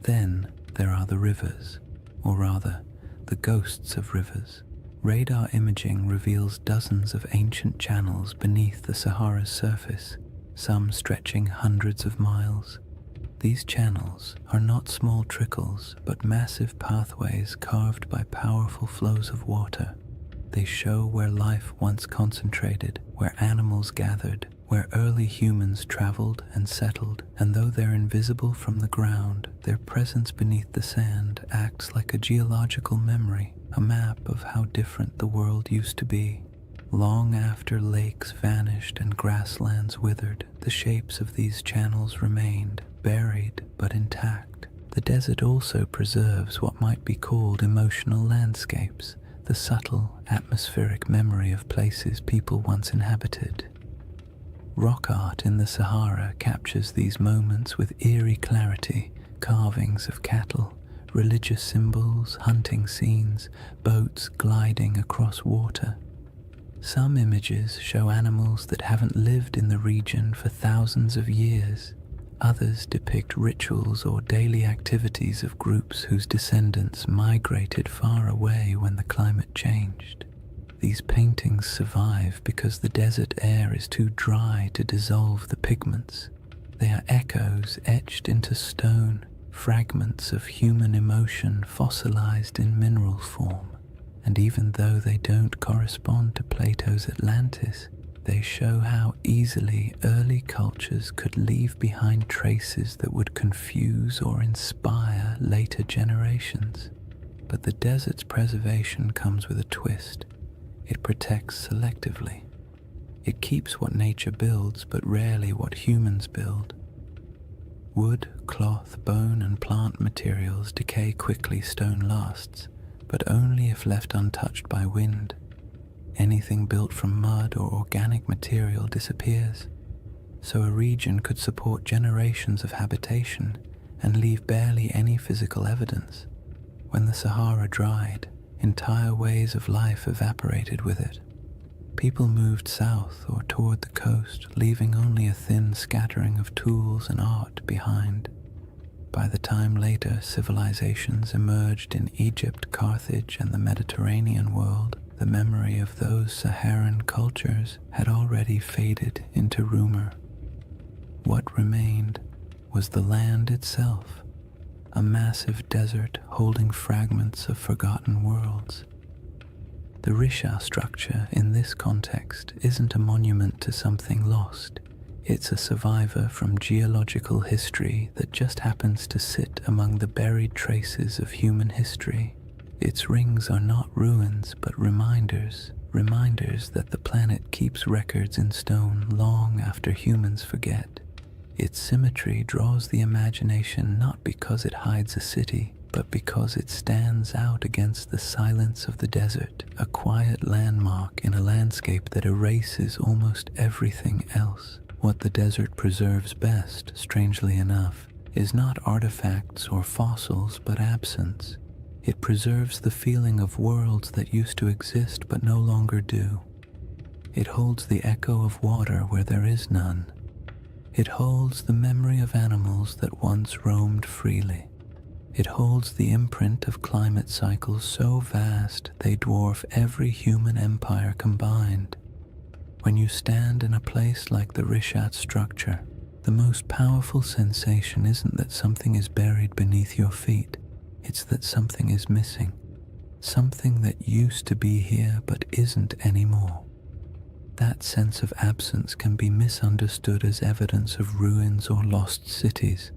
Then there are the rivers, or rather, the ghosts of rivers. Radar imaging reveals dozens of ancient channels beneath the Sahara's surface, some stretching hundreds of miles. These channels are not small trickles, but massive pathways carved by powerful flows of water. They show where life once concentrated, where animals gathered, where early humans traveled and settled, and though they're invisible from the ground, their presence beneath the sand acts like a geological memory, a map of how different the world used to be. Long after lakes vanished and grasslands withered, the shapes of these channels remained, buried but intact. The desert also preserves what might be called emotional landscapes, the subtle, atmospheric memory of places people once inhabited. Rock art in the Sahara captures these moments with eerie clarity, carvings of cattle, religious symbols, hunting scenes, boats gliding across water. Some images show animals that haven't lived in the region for thousands of years. Others depict rituals or daily activities of groups whose descendants migrated far away when the climate changed. These paintings survive because the desert air is too dry to dissolve the pigments. They are echoes etched into stone, fragments of human emotion fossilized in mineral form. And even though they don't correspond to Plato's Atlantis, they show how easily early cultures could leave behind traces that would confuse or inspire later generations. But the desert's preservation comes with a twist. It protects selectively. It keeps what nature builds, but rarely what humans build. Wood, cloth, bone, and plant materials decay quickly, stone lasts, but only if left untouched by wind. Anything built from mud or organic material disappears, so a region could support generations of habitation and leave barely any physical evidence. When the Sahara dried, entire ways of life evaporated with it. People moved south or toward the coast, leaving only a thin scattering of tools and art behind. By the time later civilizations emerged in Egypt, Carthage, and the Mediterranean world, the memory of those Saharan cultures had already faded into rumor. What remained was the land itself, a massive desert holding fragments of forgotten worlds. The Risha structure in this context isn't a monument to something lost. It's a survivor from geological history that just happens to sit among the buried traces of human history. Its rings are not ruins, but reminders that the planet keeps records in stone long after humans forget. Its symmetry draws the imagination not because it hides a city, but because it stands out against the silence of the desert, a quiet landmark in a landscape that erases almost everything else. What the desert preserves best, strangely enough, is not artifacts or fossils, but absence. It preserves the feeling of worlds that used to exist but no longer do. It holds the echo of water where there is none. It holds the memory of animals that once roamed freely. It holds the imprint of climate cycles so vast they dwarf every human empire combined. When you stand in a place like the Rishat structure, The most powerful sensation isn't that something is buried beneath your feet, it's that something is missing, something that used to be here but isn't anymore. That sense of absence can be misunderstood as evidence of ruins or lost cities,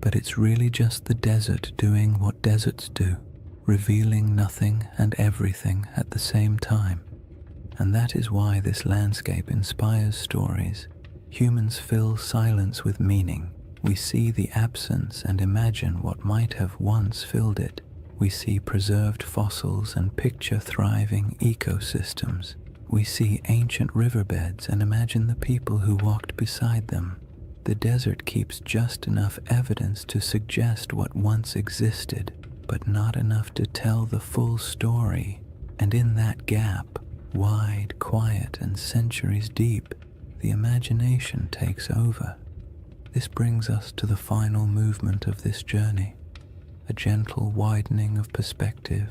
but it's really just the desert doing what deserts do, revealing nothing and everything at the same time. And that is why this landscape inspires stories. Humans fill silence with meaning. We see the absence and imagine what might have once filled it. We see preserved fossils and picture thriving ecosystems. We see ancient riverbeds and imagine the people who walked beside them. The desert keeps just enough evidence to suggest what once existed, but not enough to tell the full story. And in that gap, wide, quiet, and centuries deep, the imagination takes over. This brings us to the final movement of this journey, a gentle widening of perspective,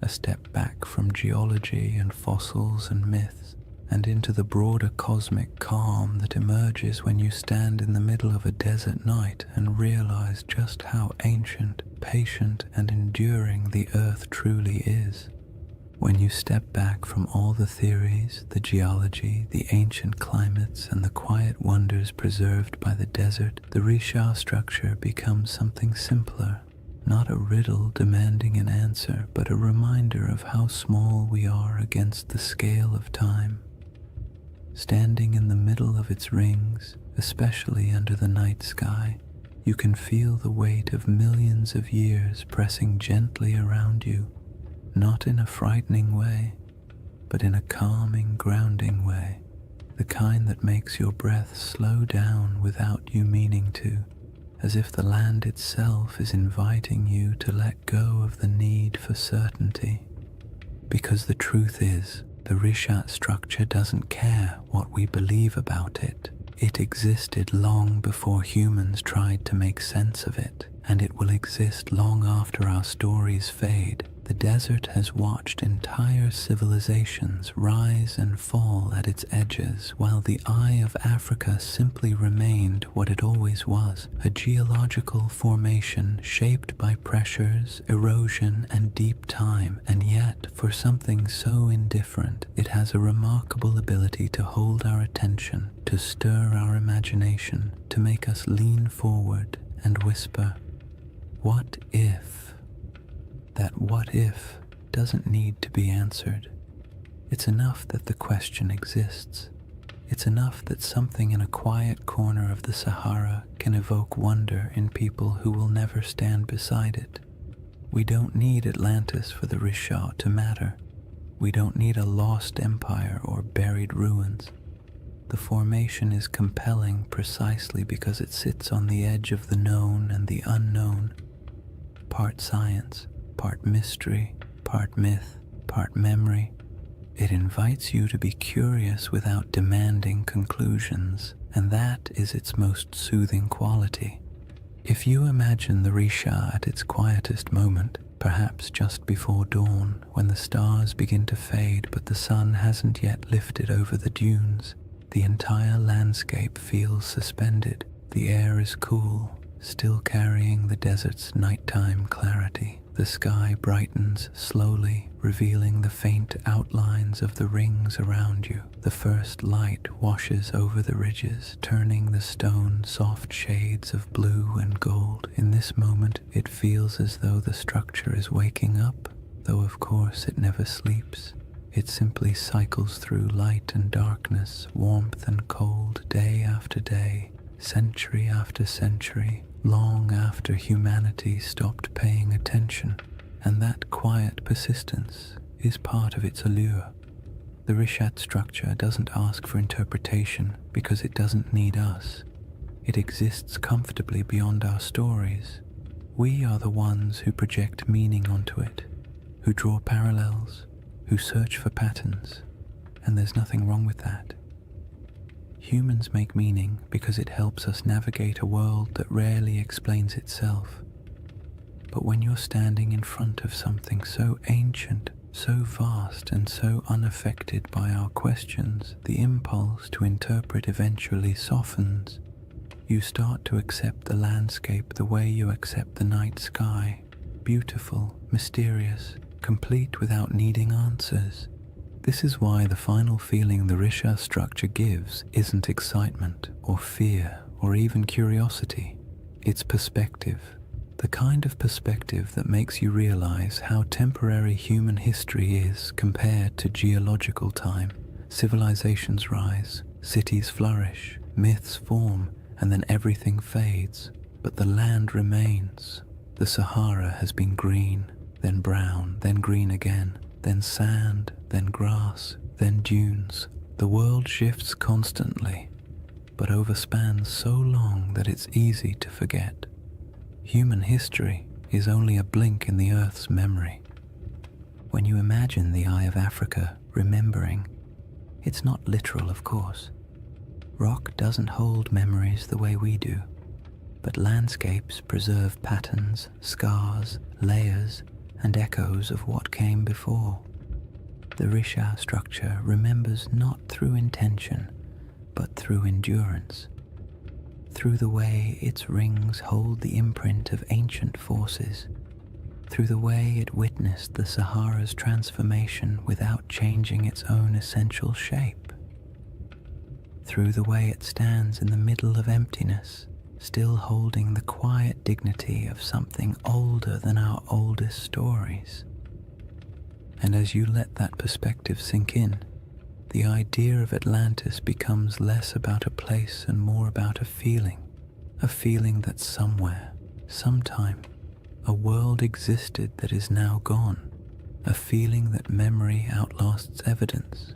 a step back from geology and fossils and myths, and into the broader cosmic calm that emerges when you stand in the middle of a desert night and realize just how ancient, patient, and enduring the earth truly is. When you step back from all the theories, the geology, the ancient climates, and the quiet wonders preserved by the desert, the Risha structure becomes something simpler. Not a riddle demanding an answer, but a reminder of how small we are against the scale of time. Standing in the middle of its rings, especially under the night sky, you can feel the weight of millions of years pressing gently around you, not in a frightening way, but in a calming, grounding way, the kind that makes your breath slow down without you meaning to, as if the land itself is inviting you to let go of the need for certainty. Because the truth is, the Rishat structure doesn't care what we believe about it. It existed long before humans tried to make sense of it, and it will exist long after our stories fade. The desert has watched entire civilizations rise and fall at its edges, while the eye of Africa simply remained what it always was, a geological formation shaped by pressures, erosion, and deep time. And yet, for something so indifferent, it has a remarkable ability to hold our attention, to stir our imagination, to make us lean forward and whisper, "What if?" That what if doesn't need to be answered. It's enough that the question exists. It's enough that something in a quiet corner of the Sahara can evoke wonder in people who will never stand beside it. We don't need Atlantis for the Risha to matter. We don't need a lost empire or buried ruins. The formation is compelling precisely because it sits on the edge of the known and the unknown, part science, part mystery, part myth, part memory. It invites you to be curious without demanding conclusions, and that is its most soothing quality. If you imagine the Risha at its quietest moment, perhaps just before dawn, when the stars begin to fade but the sun hasn't yet lifted over the dunes, the entire landscape feels suspended. The air is cool, still carrying the desert's nighttime clarity. The sky brightens slowly, revealing the faint outlines of the rings around you. The first light washes over the ridges, turning the stone soft shades of blue and gold. In this moment, it feels as though the structure is waking up, though of course it never sleeps. It simply cycles through light and darkness, warmth and cold, day after day, century after century, long after humanity stopped paying attention, and that quiet persistence is part of its allure. The Rishat structure doesn't ask for interpretation because it doesn't need us. It exists comfortably beyond our stories. We are the ones who project meaning onto it, who draw parallels, who search for patterns, and there's nothing wrong with that. Humans make meaning because it helps us navigate a world that rarely explains itself. But when you're standing in front of something so ancient, so vast, and so unaffected by our questions, the impulse to interpret eventually softens. You start to accept the landscape the way you accept the night sky, beautiful, mysterious, complete without needing answers. This is why the final feeling the Risha structure gives isn't excitement or fear or even curiosity. It's perspective, the kind of perspective that makes you realize how temporary human history is compared to geological time. Civilizations rise, cities flourish, myths form, and then everything fades. But the land remains. The Sahara has been green, then brown, then green again, then sand, then grass, then dunes. The world shifts constantly, but overspans so long that it's easy to forget. Human history is only a blink in the Earth's memory. When you imagine the Eye of Africa remembering, it's not literal, of course. Rock doesn't hold memories the way we do, but landscapes preserve patterns, scars, layers, and echoes of what came before. The Risha structure remembers not through intention, but through endurance, through the way its rings hold the imprint of ancient forces, through the way it witnessed the Sahara's transformation without changing its own essential shape, through the way it stands in the middle of emptiness, still holding the quiet dignity of something older than our oldest stories. And as you let that perspective sink in, the idea of Atlantis becomes less about a place and more about a feeling that somewhere, sometime, a world existed that is now gone, a feeling that memory outlasts evidence,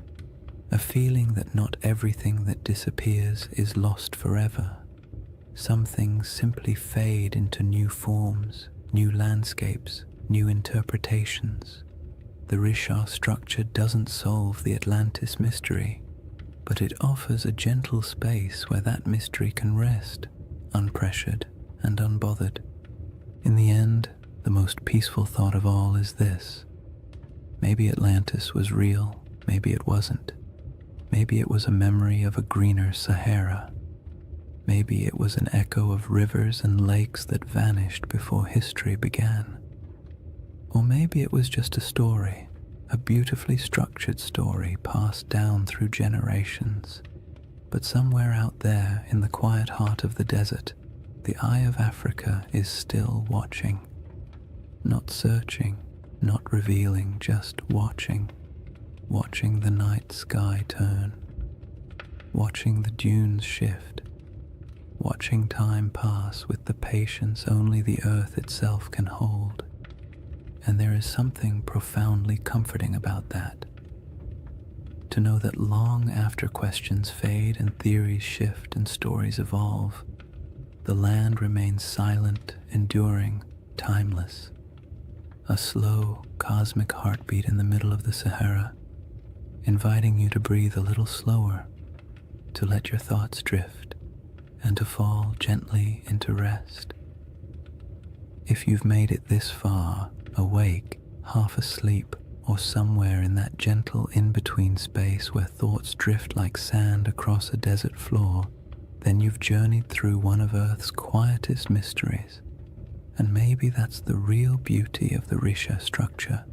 a feeling that not everything that disappears is lost forever. Some things simply fade into new forms, new landscapes, new interpretations. The Risha structure doesn't solve the Atlantis mystery, but it offers a gentle space where that mystery can rest, unpressured and unbothered. In the end, the most peaceful thought of all is this: maybe Atlantis was real, maybe it wasn't. Maybe it was a memory of a greener Sahara. Maybe it was an echo of rivers and lakes that vanished before history began. Or maybe it was just a story, a beautifully structured story passed down through generations. But somewhere out there in the quiet heart of the desert, the Eye of Africa is still watching. Not searching, not revealing, just watching. Watching the night sky turn. Watching the dunes shift. Watching time pass with the patience only the earth itself can hold. And there is something profoundly comforting about that. To know that long after questions fade and theories shift and stories evolve, the land remains silent, enduring, timeless. A slow, cosmic heartbeat in the middle of the Sahara, inviting you to breathe a little slower, to let your thoughts drift, and to fall gently into rest. If you've made it this far, awake, half asleep, or somewhere in that gentle in-between space where thoughts drift like sand across a desert floor, then you've journeyed through one of Earth's quietest mysteries. And maybe that's the real beauty of the Risha structure.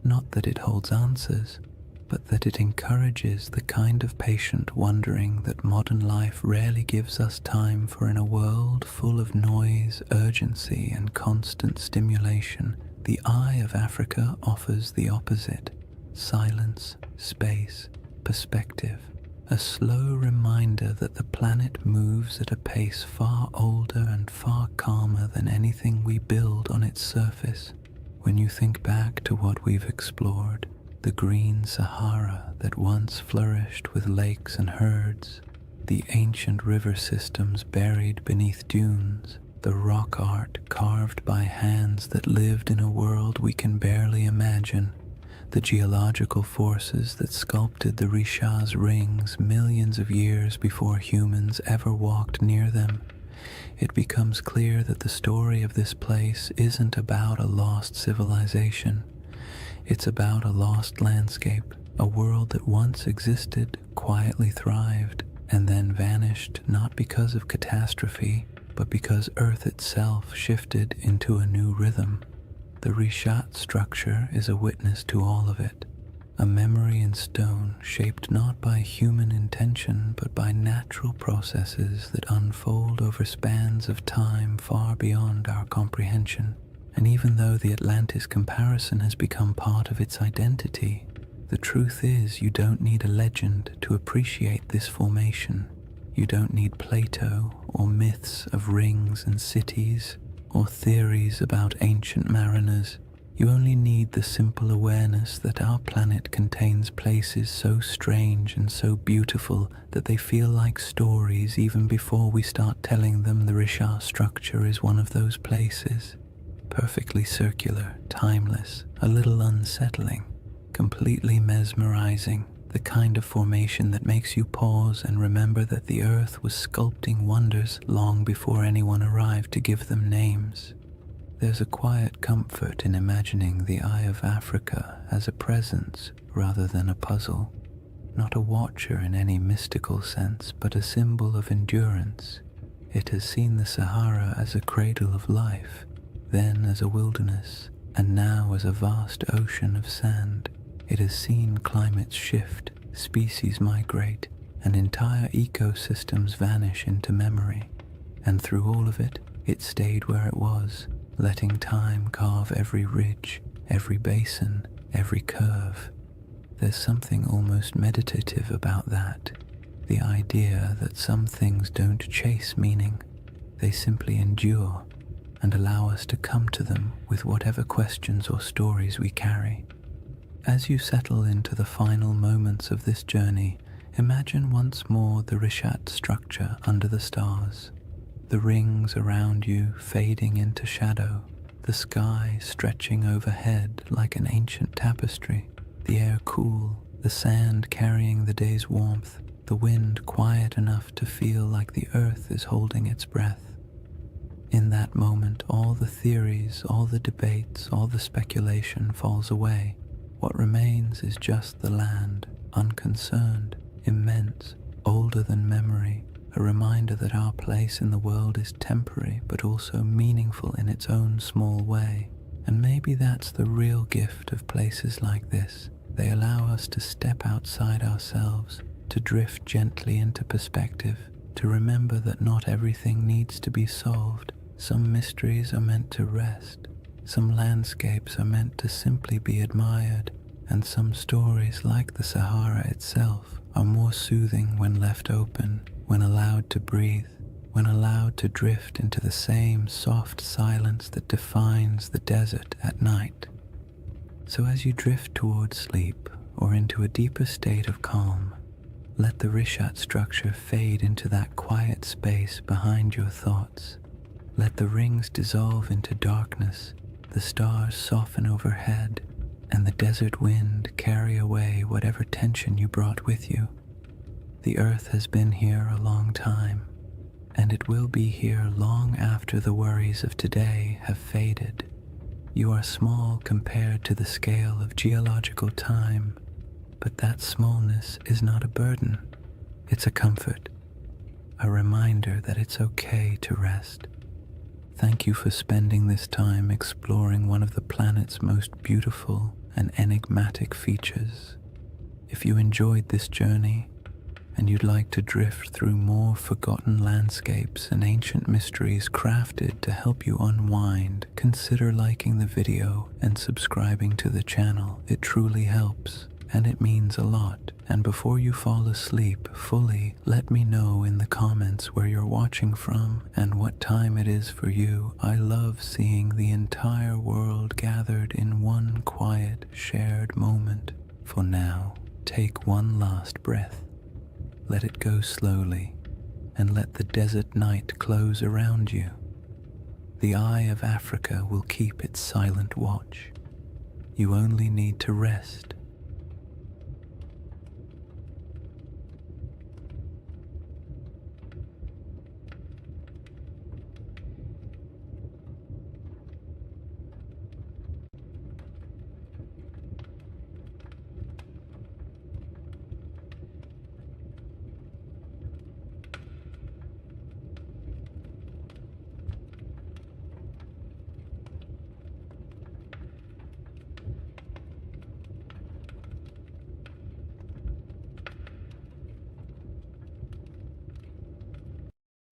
Not that it holds answers, but that it encourages the kind of patient wondering that modern life rarely gives us time for. In a world full of noise, urgency, and constant stimulation, the Eye of Africa offers the opposite: silence, space, perspective, a slow reminder that the planet moves at a pace far older and far calmer than anything we build on its surface. When you think back to what we've explored, the green Sahara that once flourished with lakes and herds, the ancient river systems buried beneath dunes, the rock art carved by hands that lived in a world we can barely imagine, the geological forces that sculpted the Risha's rings millions of years before humans ever walked near them, it becomes clear that the story of this place isn't about a lost civilization. It's about a lost landscape, a world that once existed, quietly thrived, and then vanished not because of catastrophe, but because Earth itself shifted into a new rhythm. The Rishat structure is a witness to all of it, a memory in stone shaped not by human intention but by natural processes that unfold over spans of time far beyond our comprehension. And even though the Atlantis comparison has become part of its identity, the truth is you don't need a legend to appreciate this formation. You don't need Plato or myths of rings and cities or theories about ancient mariners. You only need the simple awareness that our planet contains places so strange and so beautiful that they feel like stories even before we start telling them. The Rishat structure is one of those places. Perfectly circular, timeless, a little unsettling, completely mesmerizing, the kind of formation that makes you pause and remember that the Earth was sculpting wonders long before anyone arrived to give them names. There's a quiet comfort in imagining the Eye of Africa as a presence rather than a puzzle, not a watcher in any mystical sense, but a symbol of endurance. It has seen the Sahara as a cradle of life, then as a wilderness, and now as a vast ocean of sand. It has seen climates shift, species migrate, and entire ecosystems vanish into memory. And through all of it, it stayed where it was, letting time carve every ridge, every basin, every curve. There's something almost meditative about that, the idea that some things don't chase meaning, they simply endure and allow us to come to them with whatever questions or stories we carry. As you settle into the final moments of this journey, imagine once more the Rishat structure under the stars, the rings around you fading into shadow, the sky stretching overhead like an ancient tapestry, the air cool, the sand carrying the day's warmth, the wind quiet enough to feel like the earth is holding its breath. In that moment, all the theories, all the debates, all the speculation falls away. What remains is just the land, unconcerned, immense, older than memory, a reminder that our place in the world is temporary but also meaningful in its own small way. And maybe that's the real gift of places like this. They allow us to step outside ourselves, to drift gently into perspective, to remember that not everything needs to be solved. Some mysteries are meant to rest. Some landscapes are meant to simply be admired, and some stories, like the Sahara itself, are more soothing when left open, when allowed to breathe, when allowed to drift into the same soft silence that defines the desert at night. So as you drift towards sleep or into a deeper state of calm, let the Rishat structure fade into that quiet space behind your thoughts. Let the rings dissolve into darkness, the stars soften overhead, and the desert wind carry away whatever tension you brought with you. The earth has been here a long time, and it will be here long after the worries of today have faded. You are small compared to the scale of geological time, but that smallness is not a burden. It's a comfort, a reminder that it's okay to rest. Thank you for spending this time exploring one of the planet's most beautiful and enigmatic features. If you enjoyed this journey and you'd like to drift through more forgotten landscapes and ancient mysteries crafted to help you unwind, consider liking the video and subscribing to the channel. It truly helps, and it means a lot. And before you fall asleep fully, let me know in the comments where you're watching from and what time it is for you. I love seeing the entire world gathered in one quiet, shared moment. For now, take one last breath. Let it go slowly, and let the desert night close around you. The Eye of Africa will keep its silent watch. You only need to rest.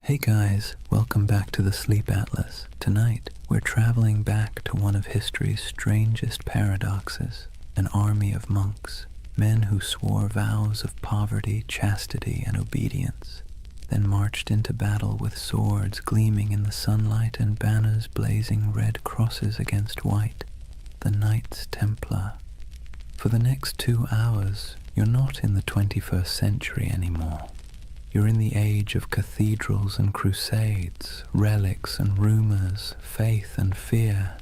Hey guys, welcome back to the Sleep Atlas. Tonight, we're traveling back to one of history's strangest paradoxes, an army of monks, men who swore vows of poverty, chastity, and obedience, then marched into battle with swords gleaming in the sunlight and banners blazing red crosses against white, the Knights Templar. For the next 2 hours, you're not in the 21st century anymore. You're in the age of cathedrals and crusades, relics and rumors, faith and fear.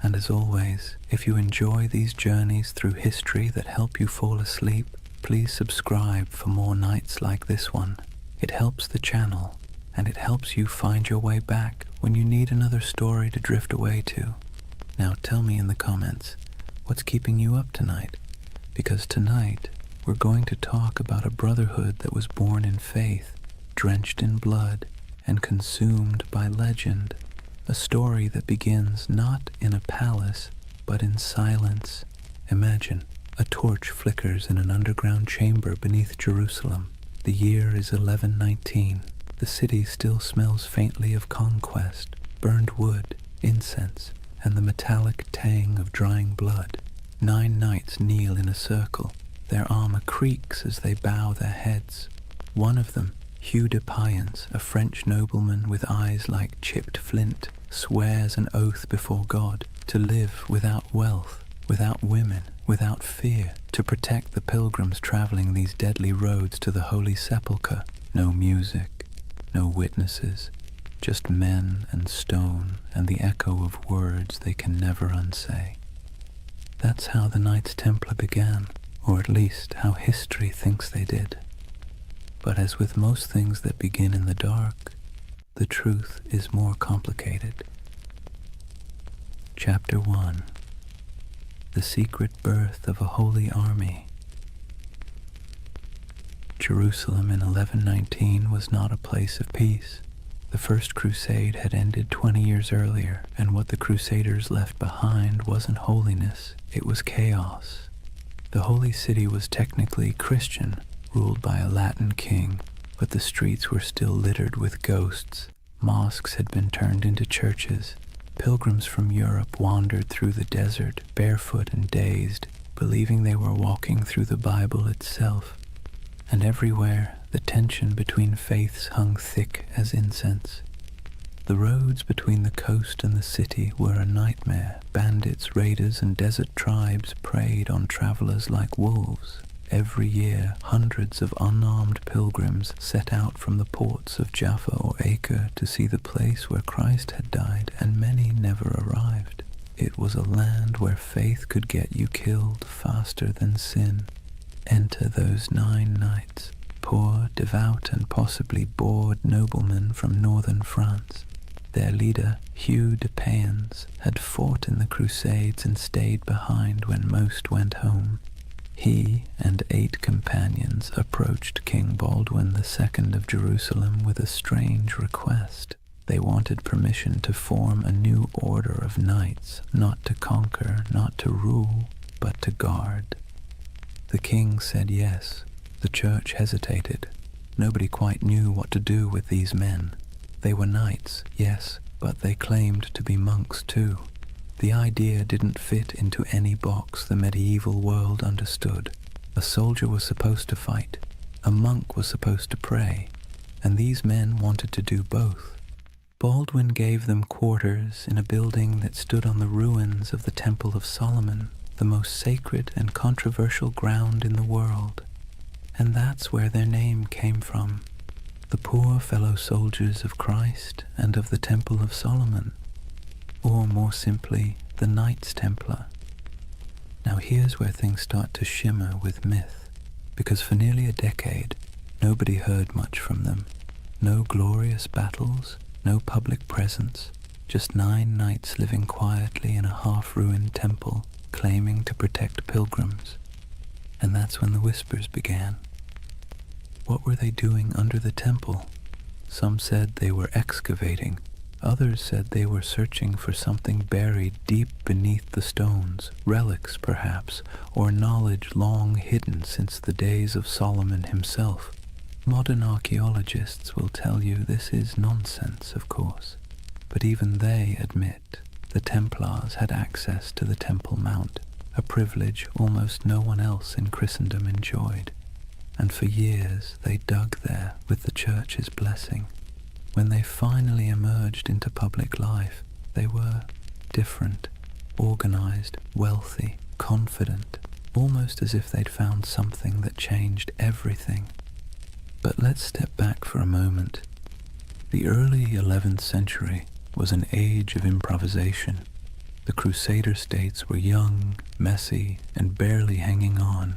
And as always, if you enjoy these journeys through history that help you fall asleep, please subscribe for more nights like this one. It helps the channel, and it helps you find your way back when you need another story to drift away to. Now tell me in the comments, what's keeping you up tonight? Because tonight, we're going to talk about a brotherhood that was born in faith, drenched in blood, and consumed by legend. A story that begins not in a palace, but in silence. Imagine, a torch flickers in an underground chamber beneath Jerusalem. The year is 1119. The city still smells faintly of conquest, burned wood, incense, and the metallic tang of drying blood. 9 knights kneel in a circle. Their armor creaks as they bow their heads. One of them, Hugh de Payens, a French nobleman with eyes like chipped flint, swears an oath before God to live without wealth, without women, without fear, to protect the pilgrims traveling these deadly roads to the Holy Sepulchre. No music, no witnesses, just men and stone and the echo of words they can never unsay. That's how the Knights Templar began, or at least how history thinks they did. But as with most things that begin in the dark, the truth is more complicated. Chapter 1. The Secret Birth of a Holy Army. Jerusalem in 1119 was not a place of peace. The First Crusade had ended 20 years earlier, and what the Crusaders left behind wasn't holiness, it was chaos. The Holy City was technically Christian, ruled by a Latin king, but the streets were still littered with ghosts. Mosques had been turned into churches. Pilgrims from Europe wandered through the desert, barefoot and dazed, believing they were walking through the Bible itself. And everywhere, the tension between faiths hung thick as incense. The roads between the coast and the city were a nightmare. Bandits, raiders, and desert tribes preyed on travelers like wolves. Every year, hundreds of unarmed pilgrims set out from the ports of Jaffa or Acre to see the place where Christ had died, and many never arrived. It was a land where faith could get you killed faster than sin. Enter those 9 knights, poor, devout, and possibly bored noblemen from northern France. Their leader, Hugh de Payens, had fought in the Crusades and stayed behind when most went home. He and 8 companions approached King Baldwin II of Jerusalem with a strange request. They wanted permission to form a new order of knights, not to conquer, not to rule, but to guard. The king said yes. The church hesitated. Nobody quite knew what to do with these men. They were knights, yes, but they claimed to be monks too. The idea didn't fit into any box the medieval world understood. A soldier was supposed to fight, a monk was supposed to pray, and these men wanted to do both. Baldwin gave them quarters in a building that stood on the ruins of the Temple of Solomon, the most sacred and controversial ground in the world. And that's where their name came from. The poor fellow soldiers of Christ and of the Temple of Solomon, or more simply, the Knights Templar. Now here's where things start to shimmer with myth, because for nearly a decade, nobody heard much from them. No glorious battles, no public presence, just 9 knights living quietly in a half-ruined temple, claiming to protect pilgrims. And that's when the whispers began. What were they doing under the temple? Some said they were excavating. Others said they were searching for something buried deep beneath the stones, relics perhaps, or knowledge long hidden since the days of Solomon himself. Modern archaeologists will tell you this is nonsense, of course, but even they admit the Templars had access to the Temple Mount, a privilege almost no one else in Christendom enjoyed, and for years they dug there with the Church's blessing. When they finally emerged into public life, they were different, organized, wealthy, confident, almost as if they'd found something that changed everything. But let's step back for a moment. The early 11th century was an age of improvisation. The Crusader states were young, messy, and barely hanging on.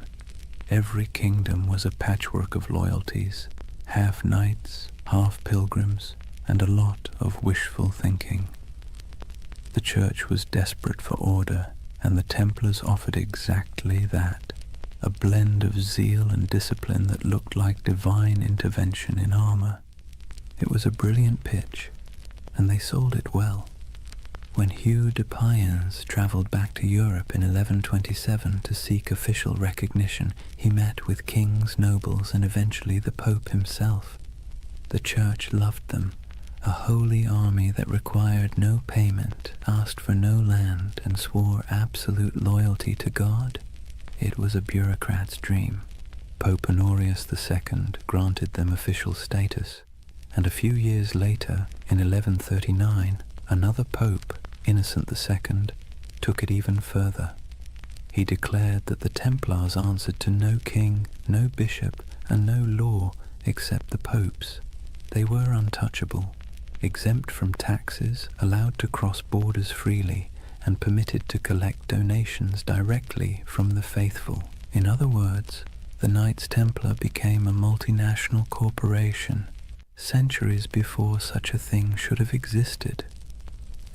Every kingdom was a patchwork of loyalties, half knights, half pilgrims, and a lot of wishful thinking. The Church was desperate for order, and the Templars offered exactly that, a blend of zeal and discipline that looked like divine intervention in armor. It was a brilliant pitch, and they sold it well. When Hugh de Payens traveled back to Europe in 1127 to seek official recognition, he met with kings, nobles, and eventually the Pope himself. The Church loved them, a holy army that required no payment, asked for no land, and swore absolute loyalty to God. It was a bureaucrat's dream. Pope Honorius II granted them official status, and a few years later, in 1139, another pope, Innocent II, took it even further. He declared that the Templars answered to no king, no bishop, and no law except the popes. They were untouchable, exempt from taxes, allowed to cross borders freely, and permitted to collect donations directly from the faithful. In other words, the Knights Templar became a multinational corporation, centuries before such a thing should have existed.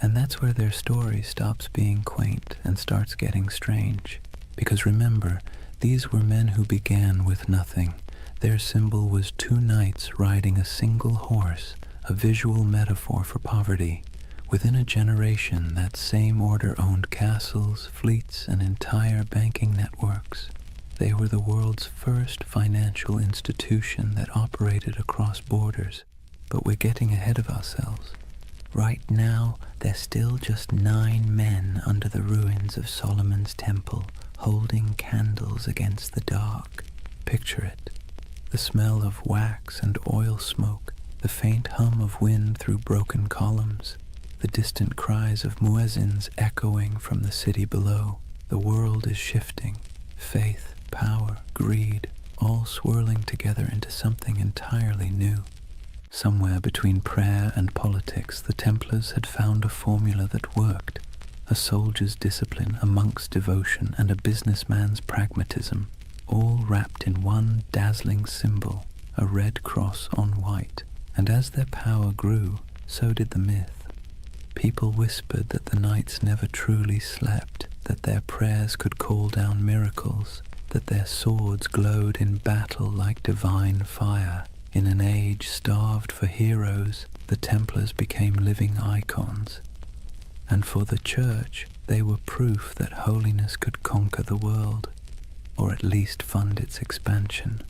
And that's where their story stops being quaint and starts getting strange. Because remember, these were men who began with nothing. Their symbol was two knights riding a single horse, a visual metaphor for poverty. Within a generation, that same order owned castles, fleets, and entire banking networks. They were the world's first financial institution that operated across borders. But we're getting ahead of ourselves. Right now, there's still just 9 men under the ruins of Solomon's temple, holding candles against the dark. Picture it. The smell of wax and oil smoke, the faint hum of wind through broken columns, the distant cries of muezzins echoing from the city below. The world is shifting. Faith, power, greed, all swirling together into something entirely new. Somewhere between prayer and politics, the Templars had found a formula that worked. A soldier's discipline, a monk's devotion, and a businessman's pragmatism, all wrapped in one dazzling symbol, a red cross on white. And as their power grew, so did the myth. People whispered that the knights never truly slept, that their prayers could call down miracles, that their swords glowed in battle like divine fire. In an age starved for heroes, the Templars became living icons. And for the Church, they were proof that holiness could conquer the world, or at least fund its expansion.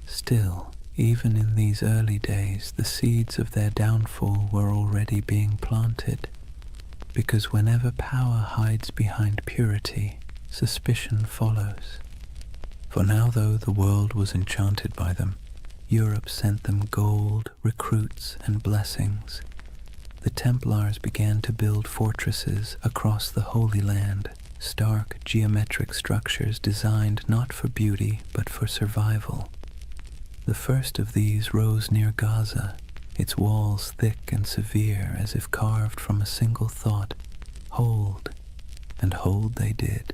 Still, even in these early days, the seeds of their downfall were already being planted, because whenever power hides behind purity, suspicion follows. For now, though the world was enchanted by them, Europe sent them gold, recruits, and blessings. The Templars began to build fortresses across the Holy Land, stark geometric structures designed not for beauty but for survival. The first of these rose near Gaza, its walls thick and severe as if carved from a single thought, hold. And hold they did.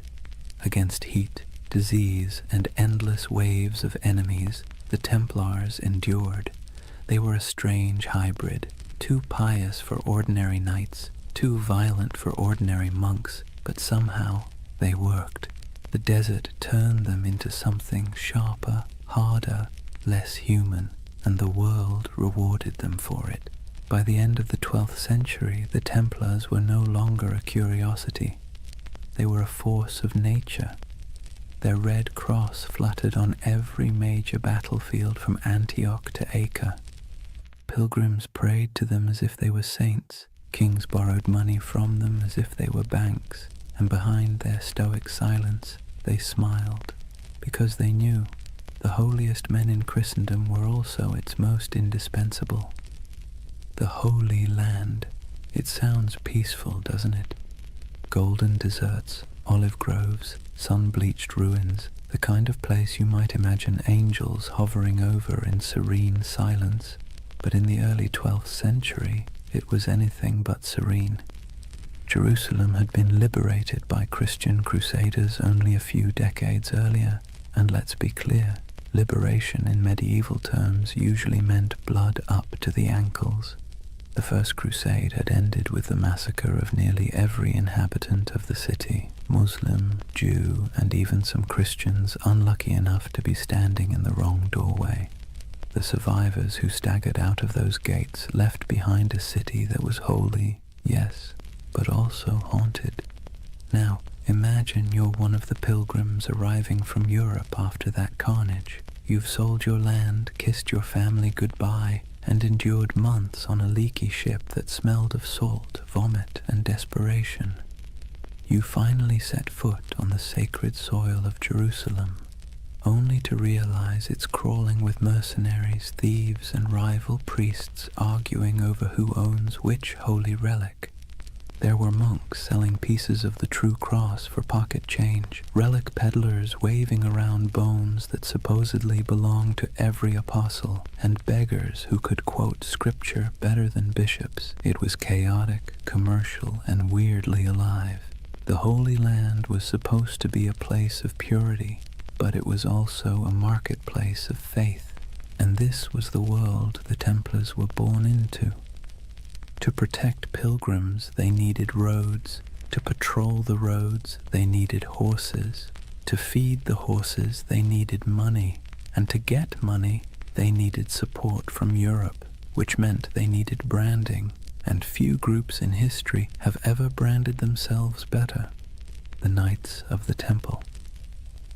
Against heat, disease, and endless waves of enemies, the Templars endured. They were a strange hybrid, too pious for ordinary knights, too violent for ordinary monks, but somehow they worked. The desert turned them into something sharper, harder, less human, and the world rewarded them for it. By the end of the 12th century, the Templars were no longer a curiosity. They were a force of nature. Their red cross fluttered on every major battlefield from Antioch to Acre. Pilgrims prayed to them as if they were saints. Kings borrowed money from them as if they were banks, and behind their stoic silence they smiled, because they knew the holiest men in Christendom were also its most indispensable. The Holy Land. It sounds peaceful, doesn't it? Golden deserts, olive groves, sun-bleached ruins, the kind of place you might imagine angels hovering over in serene silence. But in the early 12th century, it was anything but serene. Jerusalem had been liberated by Christian crusaders only a few decades earlier, and let's be clear, liberation in medieval terms usually meant blood up to the ankles. The First Crusade had ended with the massacre of nearly every inhabitant of the city, Muslim, Jew, and even some Christians unlucky enough to be standing in the wrong doorway. The survivors who staggered out of those gates left behind a city that was holy, yes, but also haunted. Now, imagine you're one of the pilgrims arriving from Europe after that carnage. You've sold your land, kissed your family goodbye, and endured months on a leaky ship that smelled of salt, vomit, and desperation. You finally set foot on the sacred soil of Jerusalem, only to realize it's crawling with mercenaries, thieves, and rival priests arguing over who owns which holy relic. There were monks selling pieces of the true cross for pocket change, relic peddlers waving around bones that supposedly belonged to every apostle, and beggars who could quote scripture better than bishops. It was chaotic, commercial, and weirdly alive. The Holy Land was supposed to be a place of purity, but it was also a marketplace of faith, and this was the world the Templars were born into. To protect pilgrims, they needed roads. To patrol the roads, they needed horses. To feed the horses, they needed money. And to get money, they needed support from Europe, which meant they needed branding. And few groups in history have ever branded themselves better. The Knights of the Temple.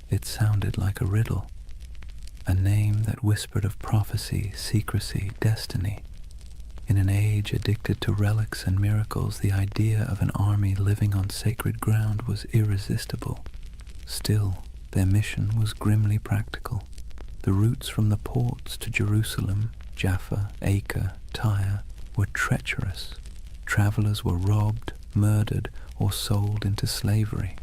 It sounded like a riddle, a name that whispered of prophecy, secrecy, destiny. In an age addicted to relics and miracles, the idea of an army living on sacred ground was irresistible. Still, their mission was grimly practical. The routes from the ports to Jerusalem, Jaffa, Acre, Tyre, were treacherous. Travelers were robbed, murdered, or sold into slavery.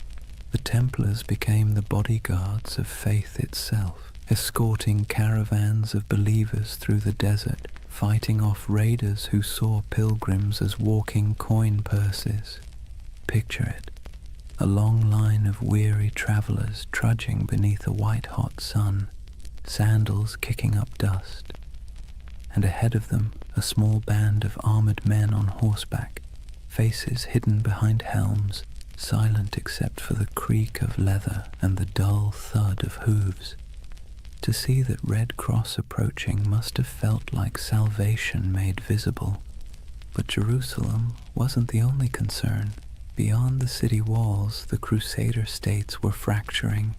The Templars became the bodyguards of faith itself, escorting caravans of believers through the desert, fighting off raiders who saw pilgrims as walking coin purses. Picture it, a long line of weary travelers trudging beneath a white-hot sun, sandals kicking up dust, and ahead of them a small band of armored men on horseback, faces hidden behind helms, silent except for the creak of leather and the dull thud of hooves. To see that Red Cross approaching must have felt like salvation made visible. But Jerusalem wasn't the only concern. Beyond the city walls, the Crusader states were fracturing.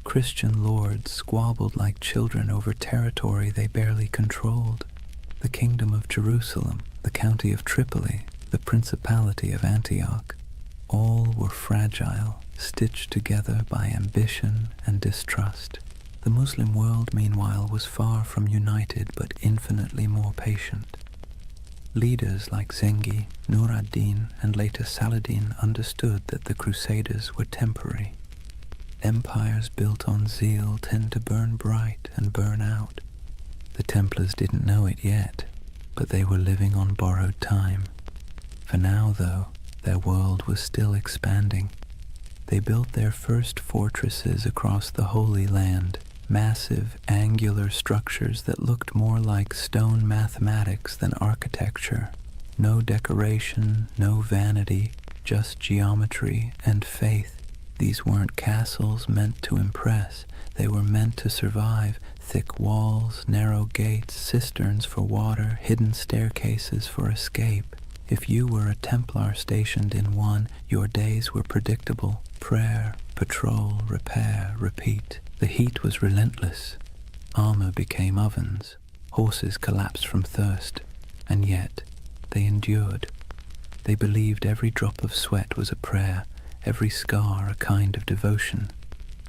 Christian lords squabbled like children over territory they barely controlled. The Kingdom of Jerusalem, the County of Tripoli, the Principality of Antioch, all were fragile, stitched together by ambition and distrust. The Muslim world, meanwhile, was far from united but infinitely more patient. Leaders like Zengi, Nur ad-Din, and later Saladin understood that the Crusaders were temporary. Empires built on zeal tend to burn bright and burn out. The Templars didn't know it yet, but they were living on borrowed time. For now, though, their world was still expanding. They built their first fortresses across the Holy Land, massive, angular structures that looked more like stone mathematics than architecture. No decoration, no vanity, just geometry and faith. These weren't castles meant to impress. They were meant to survive. Thick walls, narrow gates, cisterns for water, hidden staircases for escape. If you were a Templar stationed in one, your days were predictable. Prayer, Patrol, repair, repeat. The heat was relentless. Armor became ovens. Horses collapsed from thirst. And yet, they endured. They believed every drop of sweat was a prayer, every scar a kind of devotion.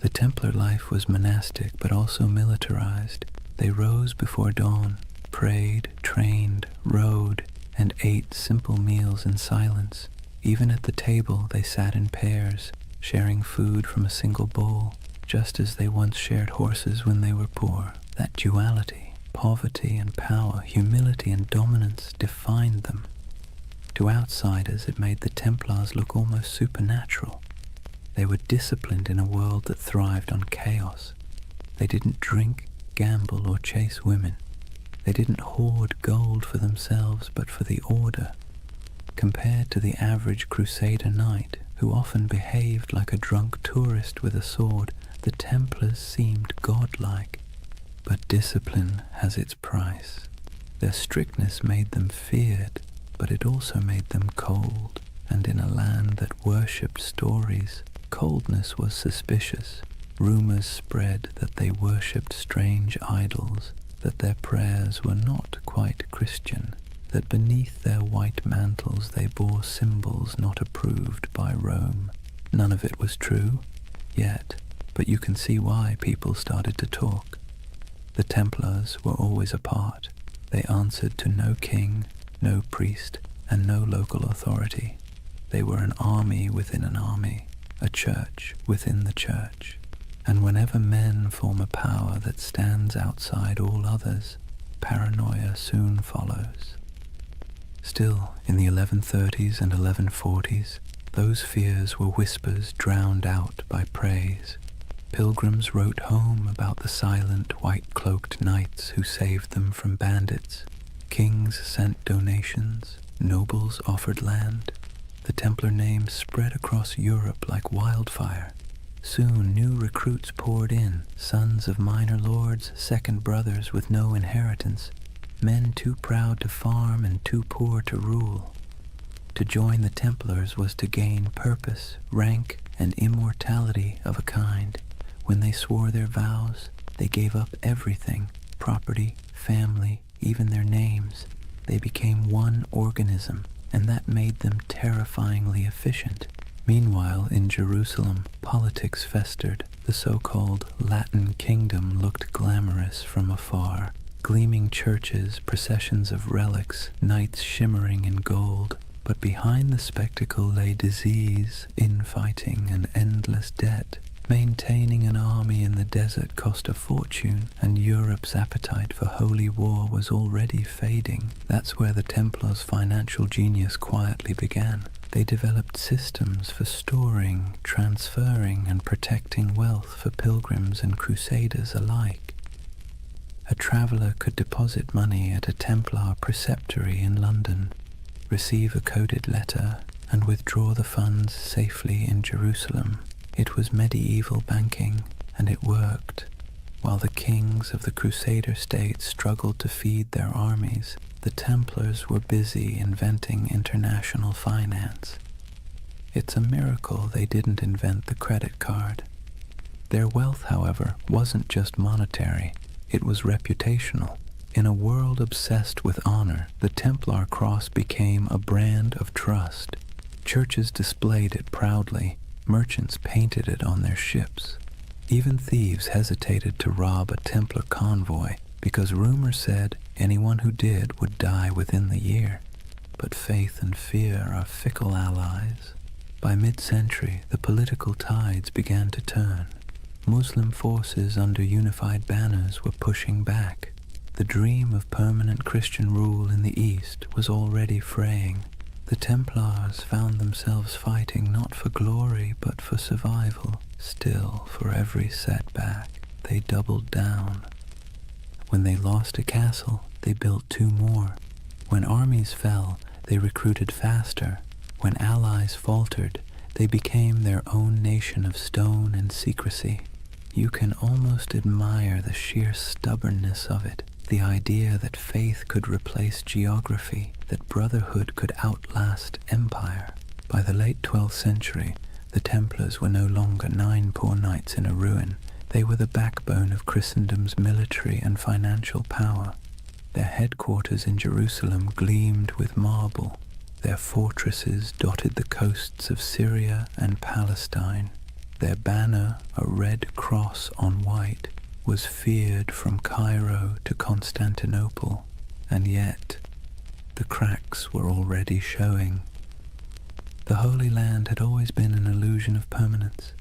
The Templar life was monastic but also militarized. They rose before dawn, prayed, trained, rode, and ate simple meals in silence. Even at the table they sat in pairs, sharing food from a single bowl, just as they once shared horses when they were poor. That duality, poverty and power, humility and dominance, defined them. To outsiders it made the Templars look almost supernatural. They were disciplined in a world that thrived on chaos. They didn't drink, gamble, or chase women. They didn't hoard gold for themselves but for the order. Compared to the average Crusader knight, who often behaved like a drunk tourist with a sword, the Templars seemed godlike. But discipline has its price. Their strictness made them feared, but it also made them cold. And in a land that worshipped stories, coldness was suspicious. Rumors spread that they worshipped strange idols, that their prayers were not quite Christian, that beneath their white mantles they bore symbols not approved by Rome. None of it was true, yet, but you can see why people started to talk. The Templars were always apart. They answered to no king, no priest, and no local authority. They were an army within an army, a church within the church. And whenever men form a power that stands outside all others, paranoia soon follows. Still, in the 1130s and 1140s, those fears were whispers drowned out by praise. Pilgrims wrote home about the silent, white-cloaked knights who saved them from bandits. Kings sent donations, nobles offered land. The Templar name spread across Europe like wildfire. Soon new recruits poured in, sons of minor lords, second brothers with no inheritance, men too proud to farm and too poor to rule. To join the Templars was to gain purpose, rank, and immortality of a kind. When they swore their vows, they gave up everything, property, family, even their names. They became one organism, and that made them terrifyingly efficient. Meanwhile, in Jerusalem, politics festered. The so-called Latin kingdom looked glamorous from afar. Gleaming churches, processions of relics, knights shimmering in gold. But behind the spectacle lay disease, infighting, and endless debt. Maintaining an army in the desert cost a fortune, and Europe's appetite for holy war was already fading. That's where the Templars' financial genius quietly began. They developed systems for storing, transferring, and protecting wealth for pilgrims and crusaders alike. A traveller could deposit money at a Templar preceptory in London, receive a coded letter, and withdraw the funds safely in Jerusalem. It was medieval banking, and it worked. While the kings of the Crusader states struggled to feed their armies, the Templars were busy inventing international finance. It's a miracle they didn't invent the credit card. Their wealth, however, wasn't just monetary, it was reputational. In a world obsessed with honor, the Templar cross became a brand of trust. Churches displayed it proudly, merchants painted it on their ships. Even thieves hesitated to rob a Templar convoy because rumor said anyone who did would die within the year. But faith and fear are fickle allies. By mid-century, the political tides began to turn. Muslim forces under unified banners were pushing back. The dream of permanent Christian rule in the East was already fraying. The Templars found themselves fighting not for glory but for survival. Still, for every setback, they doubled down. When they lost a castle, they built two more. When armies fell, they recruited faster. When allies faltered, they became their own nation of stone and secrecy. You can almost admire the sheer stubbornness of it. The idea that faith could replace geography, that brotherhood could outlast empire. By the late 12th century, The Templars were no longer 9 poor knights in a ruin. They were the backbone of Christendom's military and financial power. Their headquarters in Jerusalem gleamed with marble. Their fortresses dotted the coasts of Syria and Palestine. Their banner, a red cross on white, was feared from Cairo to Constantinople, and yet the cracks were already showing. The Holy Land had always been an illusion of permanence.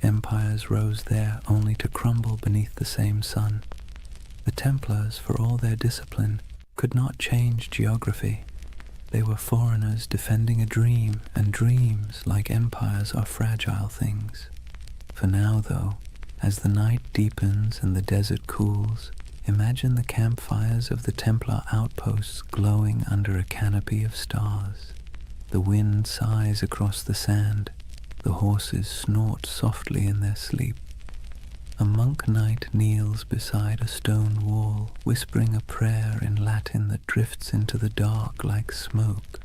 Empires rose there only to crumble beneath the same sun. The Templars, for all their discipline, could not change geography. They were foreigners defending a dream, and dreams, like empires, are fragile things. For now, though, as the night deepens and the desert cools, imagine the campfires of the Templar outposts glowing under a canopy of stars. The wind sighs across the sand. The horses snort softly in their sleep. A monk knight kneels beside a stone wall, whispering a prayer in Latin that drifts into the dark like smoke.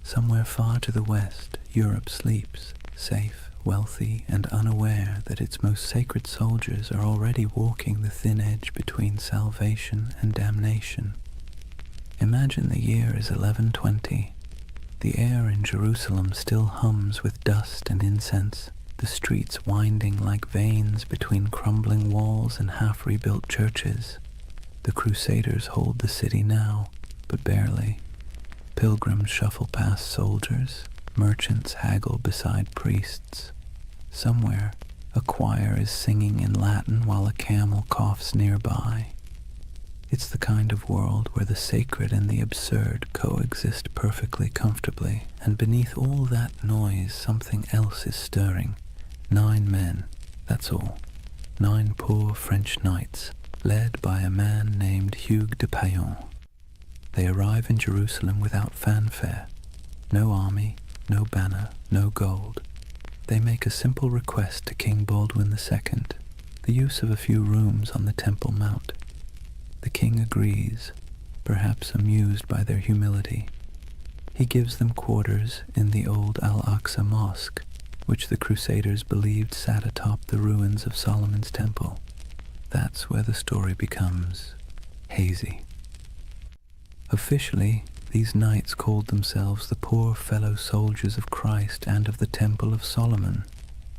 Somewhere far to the west, Europe sleeps, safe, wealthy, and unaware that its most sacred soldiers are already walking the thin edge between salvation and damnation. Imagine the year is 1120. The air in Jerusalem still hums with dust and incense, the streets winding like veins between crumbling walls and half-rebuilt churches. The Crusaders hold the city now, but barely. Pilgrims shuffle past soldiers, merchants haggle beside priests. Somewhere, a choir is singing in Latin while a camel coughs nearby. It's the kind of world where the sacred and the absurd coexist perfectly comfortably, and beneath all that noise something else is stirring. 9 men, that's all. 9 poor French knights, led by a man named Hugues de Payan. They arrive in Jerusalem without fanfare. No army, no banner, no gold. They make a simple request to King Baldwin II, the use of a few rooms on the Temple Mount. The king agrees, perhaps amused by their humility. He gives them quarters in the old Al-Aqsa Mosque, which the Crusaders believed sat atop the ruins of Solomon's Temple. That's where the story becomes hazy. Officially, these knights called themselves the poor fellow soldiers of Christ and of the Temple of Solomon.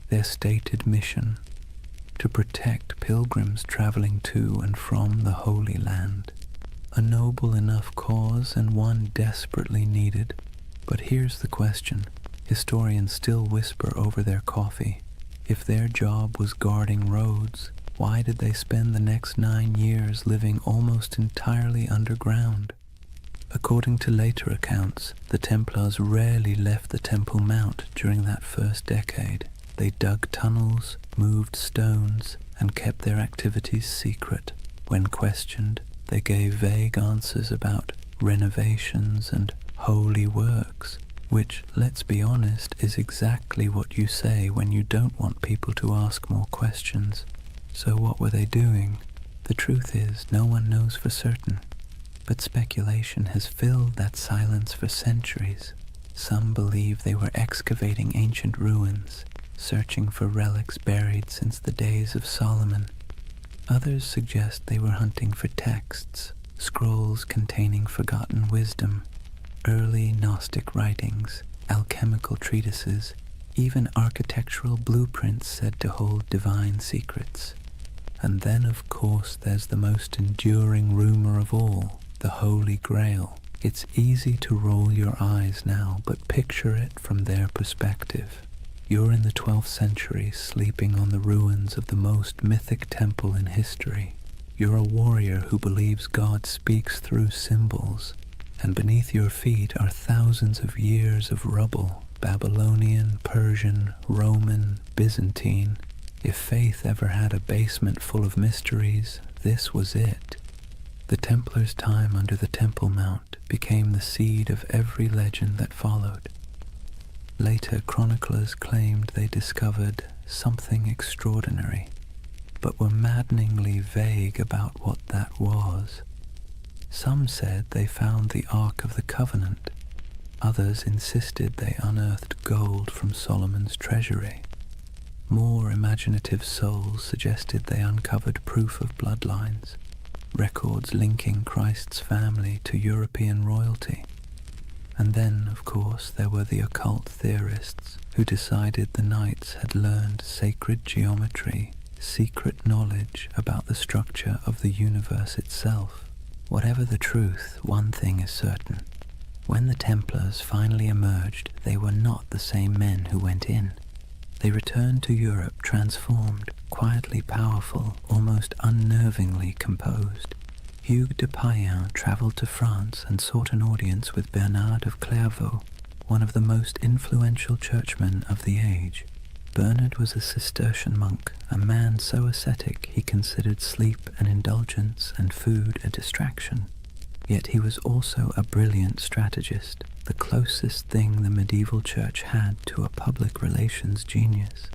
Their stated mission: to protect pilgrims traveling to and from the Holy Land. A noble enough cause and one desperately needed. But here's the question. Historians still whisper over their coffee. If their job was guarding roads, why did they spend the next 9 years living almost entirely underground? According to later accounts, the Templars rarely left the Temple Mount during that first decade. They dug tunnels, moved stones, and kept their activities secret. When questioned, they gave vague answers about renovations and holy works, which, let's be honest, is exactly what you say when you don't want people to ask more questions. So what were they doing? The truth is, no one knows for certain. But speculation has filled that silence for centuries. Some believe they were excavating ancient ruins, searching for relics buried since the days of Solomon. Others suggest they were hunting for texts, scrolls containing forgotten wisdom, early Gnostic writings, alchemical treatises, even architectural blueprints said to hold divine secrets. And then, of course, there's the most enduring rumor of all, the Holy Grail. It's easy to roll your eyes now, but picture it from their perspective. You're in the 12th century, sleeping on the ruins of the most mythic temple in history. You're a warrior who believes God speaks through symbols, and beneath your feet are thousands of years of rubble, Babylonian, Persian, Roman, Byzantine. If faith ever had a basement full of mysteries, this was it. The Templars' time under the Temple Mount became the seed of every legend that followed. Later chroniclers claimed they discovered something extraordinary, but were maddeningly vague about what that was. Some said they found the Ark of the Covenant, Others insisted they unearthed gold from Solomon's treasury. More imaginative souls suggested they uncovered proof of bloodlines, records linking Christ's family to European royalty. And then, of course, there were the occult theorists who decided the knights had learned sacred geometry, secret knowledge about the structure of the universe itself. Whatever the truth, one thing is certain. When the Templars finally emerged, they were not the same men who went in. They returned to Europe transformed, quietly powerful, almost unnervingly composed. Hugues de Payen travelled to France and sought an audience with Bernard of Clairvaux, one of the most influential churchmen of the age. Bernard was a Cistercian monk, a man so ascetic he considered sleep an indulgence and food a distraction. Yet he was also a brilliant strategist, the closest thing the medieval church had to a public relations genius.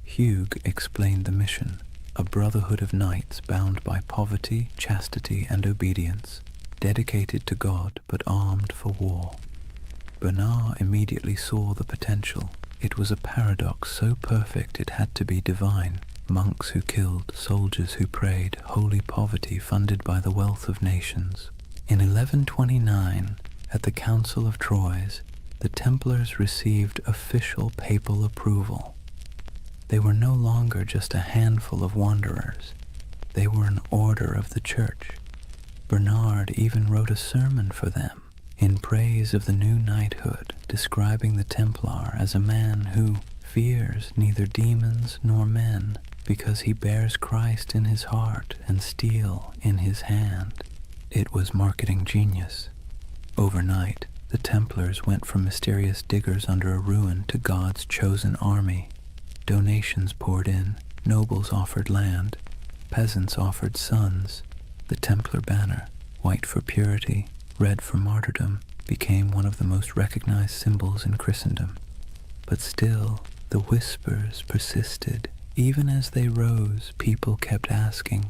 Hugues explained the mission, a brotherhood of knights bound by poverty, chastity, and obedience, dedicated to God but armed for war. Bernard immediately saw the potential. It was a paradox so perfect it had to be divine. Monks who killed, soldiers who prayed, holy poverty funded by the wealth of nations. In 1129, at the Council of Troyes, the Templars received official papal approval. They were no longer just a handful of wanderers. They were an order of the Church. Bernard even wrote a sermon for them, in praise of the new knighthood, describing the Templar as a man who fears neither demons nor men, because he bears Christ in his heart and steel in his hand. It was marketing genius. Overnight, the Templars went from mysterious diggers under a ruin to God's chosen army. Donations poured in, nobles offered land, peasants offered sons. The Templar banner, white for purity, red for martyrdom, became one of the most recognized symbols in Christendom. But still, the whispers persisted. Even as they rose, people kept asking,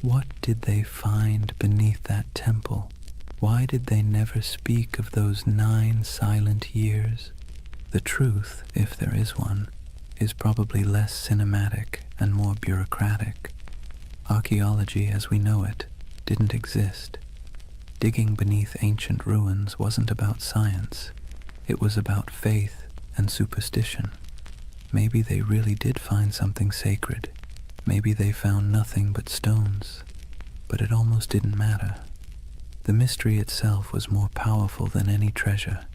what did they find beneath that temple? Why did they never speak of those 9 silent years? The truth, if there is one, is probably less cinematic and more bureaucratic. Archaeology as we know it didn't exist. Digging beneath ancient ruins wasn't about science. It was about faith and superstition. Maybe they really did find something sacred. Maybe they found nothing but stones. But it almost didn't matter. The mystery itself was more powerful than any treasure,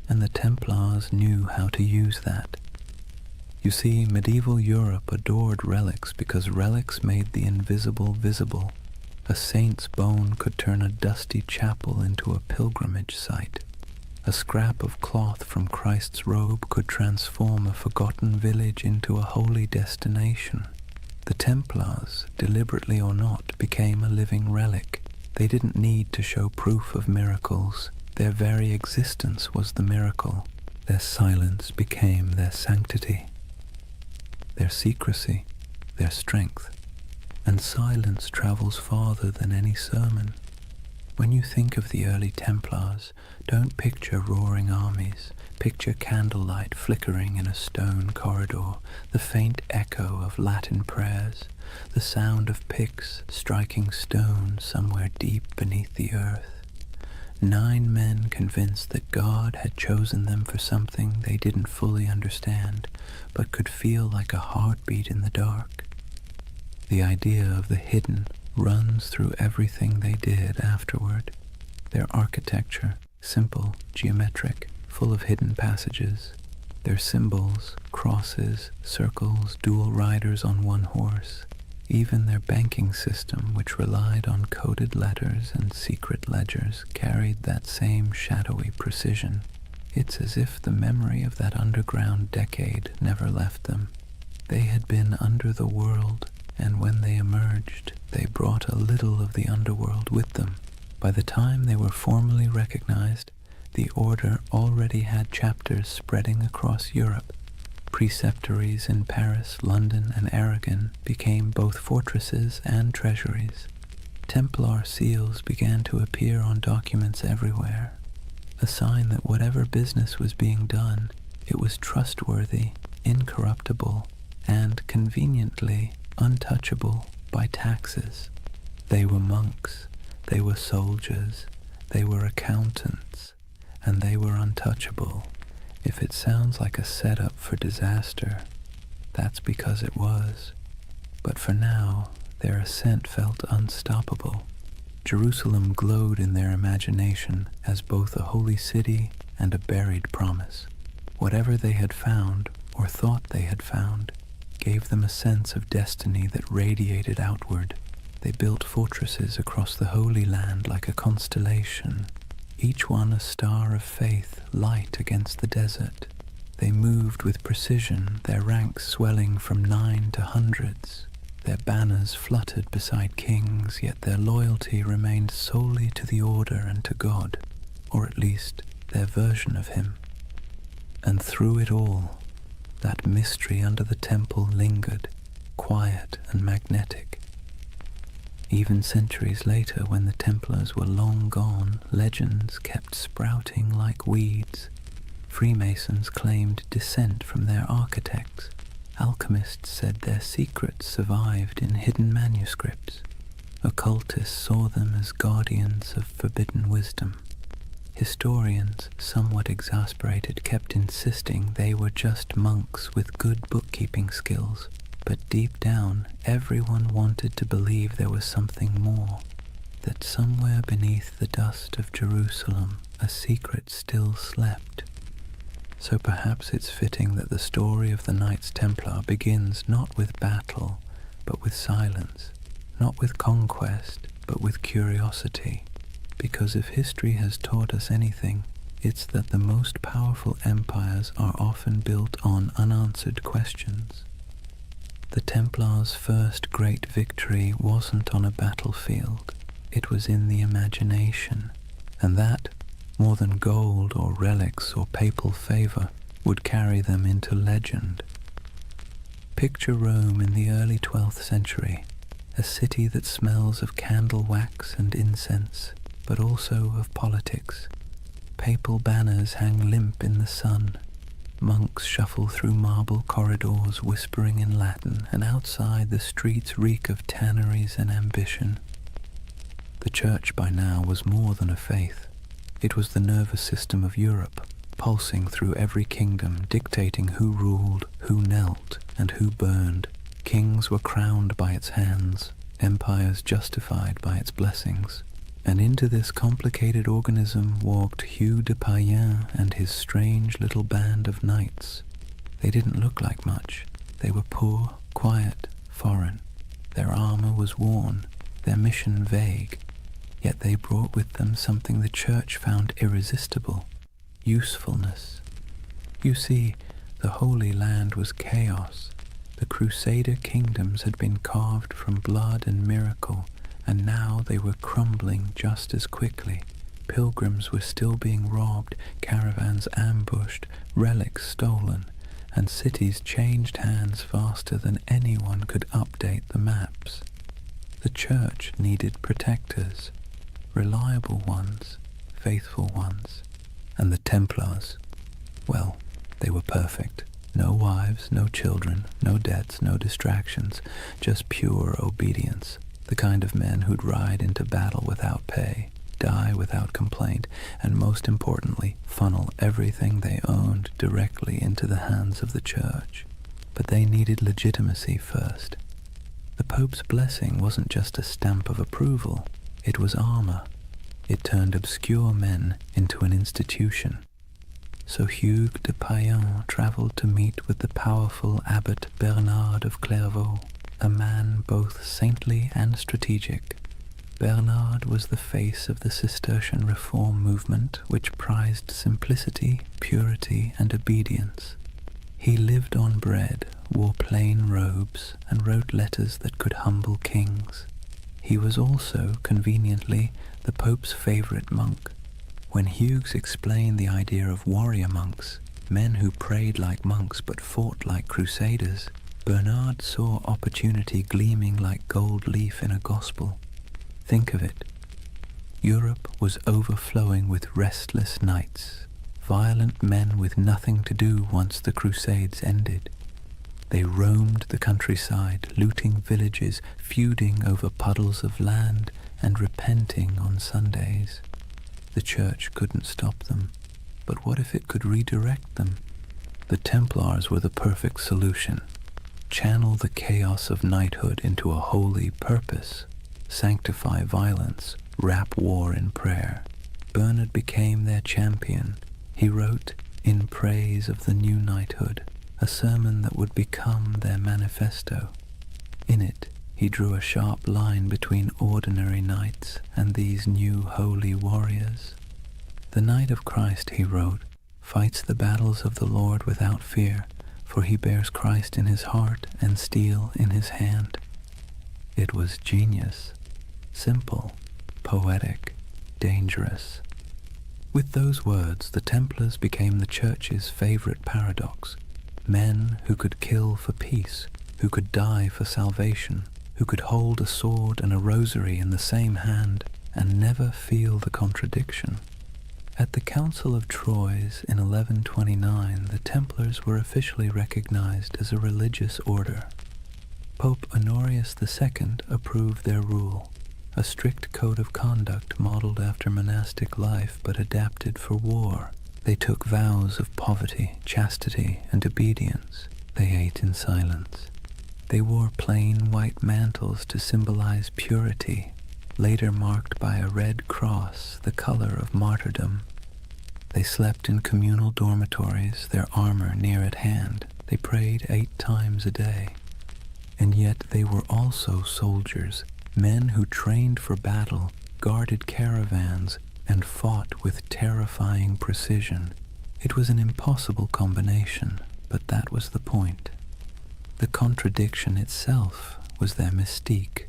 and the Templars knew how to use that. You see, medieval Europe adored relics because relics made the invisible visible. A saint's bone could turn a dusty chapel into a pilgrimage site. A scrap of cloth from Christ's robe could transform a forgotten village into a holy destination. The Templars, deliberately or not, became a living relic. They didn't need to show proof of miracles. Their very existence was the miracle. Their silence became their sanctity, their secrecy, their strength. And silence travels farther than any sermon. When you think of the early Templars, don't picture roaring armies. Picture candlelight flickering in a stone corridor, the faint echo of Latin prayers, the sound of picks striking stone somewhere deep beneath the earth. 9 men convinced that God had chosen them for something they didn't fully understand, but could feel like a heartbeat in the dark. The idea of the hidden runs through everything they did afterward. Their architecture, simple, geometric, full of hidden passages. Their symbols, crosses, circles, dual riders on one horse. Even their banking system, which relied on coded letters and secret ledgers, carried that same shadowy precision. It's as if the memory of that underground decade never left them. They had been under the world, and when they emerged, they brought a little of the underworld with them. By the time they were formally recognized, the order already had chapters spreading across Europe. Preceptories in Paris, London, and Aragon became both fortresses and treasuries. Templar seals began to appear on documents everywhere. a sign that whatever business was being done, it was trustworthy, incorruptible, and conveniently untouchable by taxes. They were monks, they were soldiers, they were accountants, and they were untouchable. If it sounds like a setup for disaster, that's because it was. But for now, their ascent felt unstoppable. Jerusalem glowed in their imagination as both a holy city and a buried promise. Whatever they had found, or thought they had found, gave them a sense of destiny that radiated outward. They built fortresses across the Holy Land like a constellation, each one a star of faith, light against the desert. They moved with precision, their ranks swelling from 9 to hundreds. Their banners fluttered beside kings, yet their loyalty remained solely to the order and to God, or at least their version of him. And through it all, that mystery under the temple lingered, quiet and magnetic. Even centuries later, when the Templars were long gone, legends kept sprouting like weeds. Freemasons claimed descent from their architects. Alchemists said their secrets survived in hidden manuscripts. Occultists saw them as guardians of forbidden wisdom. Historians, somewhat exasperated, kept insisting they were just monks with good bookkeeping skills. But deep down, everyone wanted to believe there was something more, that somewhere beneath the dust of Jerusalem, a secret still slept. So perhaps it's fitting that the story of the Knights Templar begins not with battle, but with silence, not with conquest, but with curiosity. Because if history has taught us anything, it's that the most powerful empires are often built on unanswered questions. The Templars' first great victory wasn't on a battlefield, it was in the imagination, and that, more than gold or relics or papal favor, would carry them into legend. Picture Rome in the early 12th century, a city that smells of candle wax and incense, but also of politics. Papal banners hang limp in the sun. Monks shuffle through marble corridors whispering in Latin, and outside the streets reek of tanneries and ambition. The church by now was more than a faith. It was the nervous system of Europe, pulsing through every kingdom, dictating who ruled, who knelt, and who burned. Kings were crowned by its hands, empires justified by its blessings. And into this complicated organism walked Hugh de Payens and his strange little band of knights. They didn't look like much. They were poor, quiet, foreign. Their armor was worn, their mission vague. Yet they brought with them something the church found irresistible: usefulness. You see, the Holy Land was chaos. The Crusader kingdoms had been carved from blood and miracle, and now they were crumbling just as quickly. Pilgrims were still being robbed, caravans ambushed, relics stolen, and cities changed hands faster than anyone could update the maps. The church needed protectors, reliable ones, faithful ones. And the Templars, well, they were perfect. No wives, no children, no debts, no distractions, just pure obedience. The kind of men who'd ride into battle without pay, die without complaint, and most importantly, funnel everything they owned directly into the hands of the church. But they needed legitimacy first. The Pope's blessing wasn't just a stamp of approval, it was armor. It turned obscure men into an institution. So Hugh de Payens travelled to meet with the powerful Abbot Bernard of Clairvaux, a man both saintly and strategic. Bernard was the face of the Cistercian reform movement, which prized simplicity, purity, and obedience. He lived on bread, wore plain robes, and wrote letters that could humble kings. He was also, conveniently, the Pope's favourite monk. When Hughes explained the idea of warrior monks, men who prayed like monks but fought like crusaders, Bernard saw opportunity gleaming like gold leaf in a gospel. Think of it. Europe was overflowing with restless knights, violent men with nothing to do once the Crusades ended. They roamed the countryside, looting villages, feuding over puddles of land, and repenting on Sundays. The church couldn't stop them, but what if it could redirect them? The Templars were the perfect solution. Channel the chaos of knighthood into a holy purpose, sanctify violence, wrap war in prayer. Bernard became their champion. He wrote, in praise of the new knighthood, a sermon that would become their manifesto. In it, he drew a sharp line between ordinary knights and these new holy warriors. The Knight of Christ, he wrote, fights the battles of the Lord without fear, for he bears Christ in his heart and steel in his hand. It was genius, simple, poetic, dangerous. With those words, the Templars became the Church's favorite paradox. Men who could kill for peace, who could die for salvation, who could hold a sword and a rosary in the same hand and never feel the contradiction. At the Council of Troyes in 1129, the Templars were officially recognized as a religious order. Pope Honorius II approved their rule, a strict code of conduct modeled after monastic life but adapted for war. They took vows of poverty, chastity, and obedience. They ate in silence. They wore plain white mantles to symbolize purity, later marked by a red cross, the color of martyrdom. They slept in communal dormitories, their armor near at hand. They prayed 8 times a day. And yet they were also soldiers, men who trained for battle, guarded caravans, and fought with terrifying precision. It was an impossible combination, but that was the point. The contradiction itself was their mystique.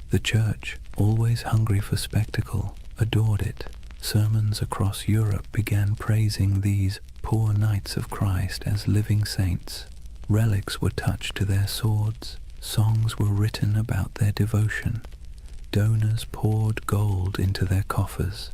The Church, always hungry for spectacle, adored it. Sermons across Europe began praising these poor knights of Christ as living saints. Relics were touched to their swords. Songs were written about their devotion. Donors poured gold into their coffers.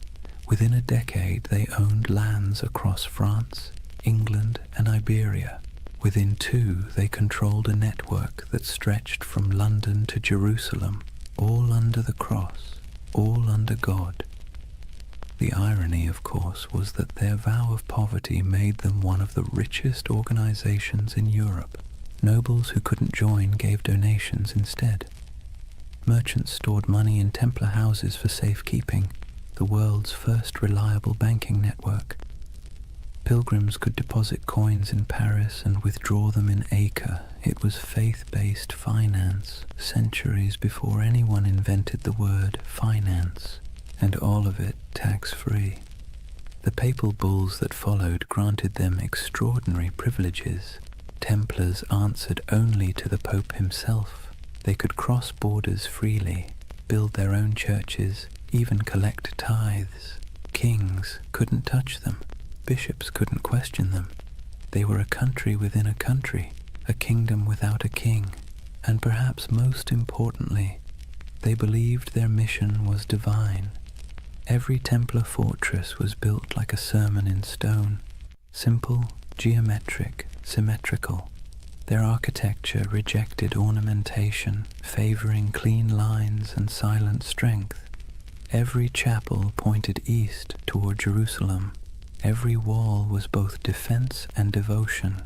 Within a decade, they owned lands across France, England, and Iberia. Within 2, they controlled a network that stretched from London to Jerusalem, all under the cross, all under God. The irony, of course, was that their vow of poverty made them one of the richest organizations in Europe. Nobles who couldn't join gave donations instead. Merchants stored money in Templar houses for safekeeping, the world's first reliable banking network. Pilgrims could deposit coins in Paris and withdraw them in Acre. It was faith-based finance, centuries before anyone invented the word finance, and all of it tax-free. The papal bulls that followed granted them extraordinary privileges. Templars answered only to the Pope himself. They could cross borders freely, build their own churches, even collect tithes. Kings couldn't touch them. Bishops couldn't question them. They were a country within a country, a kingdom without a king. And perhaps most importantly, they believed their mission was divine. Every Templar fortress was built like a sermon in stone, simple, geometric, symmetrical. Their architecture rejected ornamentation, favoring clean lines and silent strength. Every chapel pointed east toward Jerusalem. Every wall was both defense and devotion.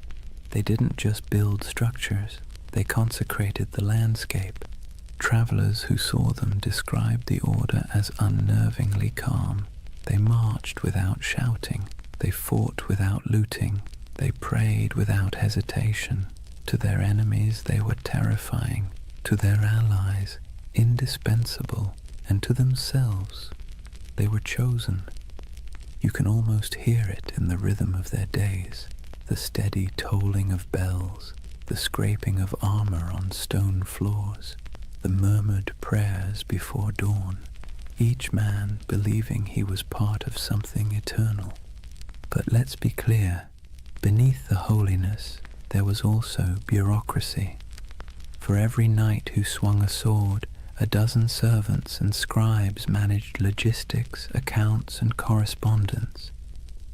They didn't just build structures, they consecrated the landscape. Travelers who saw them described the order as unnervingly calm. They marched without shouting. They fought without looting. They prayed without hesitation. To their enemies they were terrifying. To their allies, indispensable. And to themselves, they were chosen. You can almost hear it in the rhythm of their days, the steady tolling of bells, the scraping of armor on stone floors, the murmured prayers before dawn, each man believing he was part of something eternal. But let's be clear, beneath the holiness there was also bureaucracy. For every knight who swung a sword, A dozen servants and scribes managed logistics, accounts, and correspondence.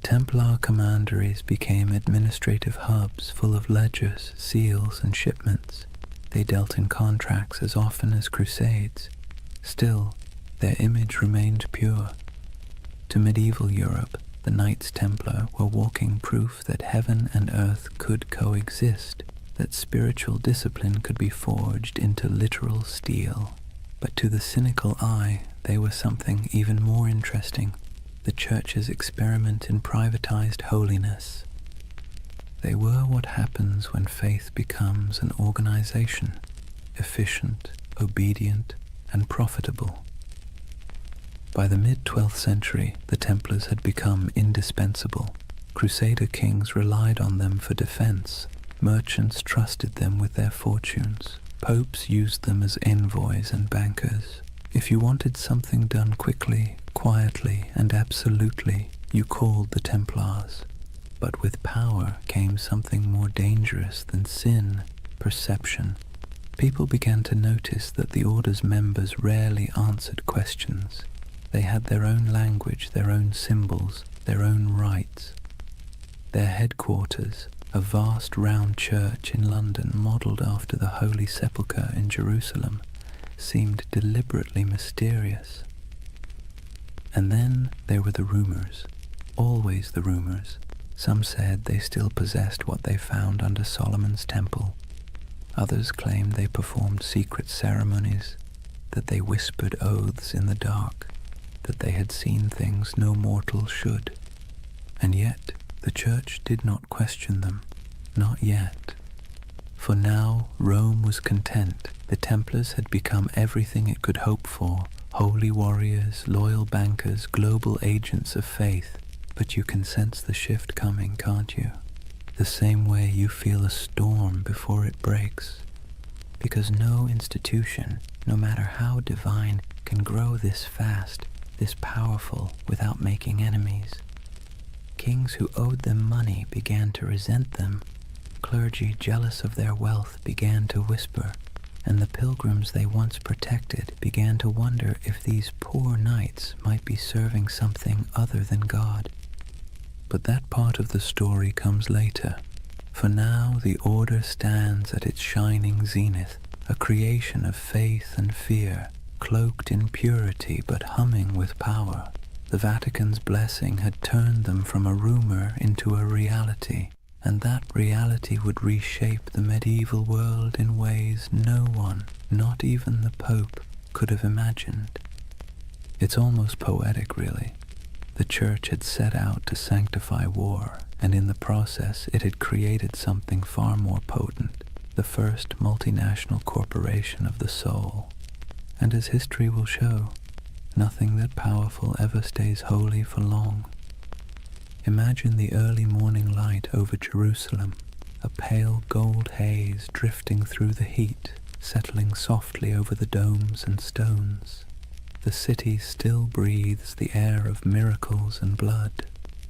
Templar commanderies became administrative hubs full of ledgers, seals, and shipments. They dealt in contracts as often as crusades. Still, their image remained pure. To medieval Europe, the Knights Templar were walking proof that heaven and earth could coexist, that spiritual discipline could be forged into literal steel. But to the cynical eye, they were something even more interesting, the Church's experiment in privatized holiness. They were what happens when faith becomes an organization, efficient, obedient, and profitable. By the mid-12th century, the Templars had become indispensable. Crusader kings relied on them for defense. Merchants trusted them with their fortunes. Popes used them as envoys and bankers. If you wanted something done quickly, quietly, and absolutely, you called the Templars. But with power came something more dangerous than sin, perception. People began to notice that the order's members rarely answered questions. They had their own language, their own symbols, their own rites. Their headquarters, a vast round church in London modelled after the Holy Sepulchre in Jerusalem, seemed deliberately mysterious. And then there were the rumours, always the rumours. Some said they still possessed what they found under Solomon's temple. Others claimed they performed secret ceremonies, that they whispered oaths in the dark, that they had seen things no mortal should. And yet the Church did not question them, not yet. For now Rome was content. The Templars had become everything it could hope for, holy warriors, loyal bankers, global agents of faith. But you can sense the shift coming, can't you? The same way you feel a storm before it breaks. Because no institution, no matter how divine, can grow this fast, this powerful, without making enemies. Kings who owed them money began to resent them. Clergy jealous of their wealth began to whisper, and the pilgrims they once protected began to wonder if these poor knights might be serving something other than God. But that part of the story comes later. For now the order stands at its shining zenith, a creation of faith and fear, cloaked in purity but humming with power. The Vatican's blessing had turned them from a rumor into a reality, and that reality would reshape the medieval world in ways no one, not even the Pope, could have imagined. It's almost poetic, really. The Church had set out to sanctify war, and in the process it had created something far more potent, the first multinational corporation of the soul. And as history will show, nothing that powerful ever stays holy for long. Imagine the early morning light over Jerusalem, a pale gold haze drifting through the heat, settling softly over the domes and stones. The city still breathes the air of miracles and blood.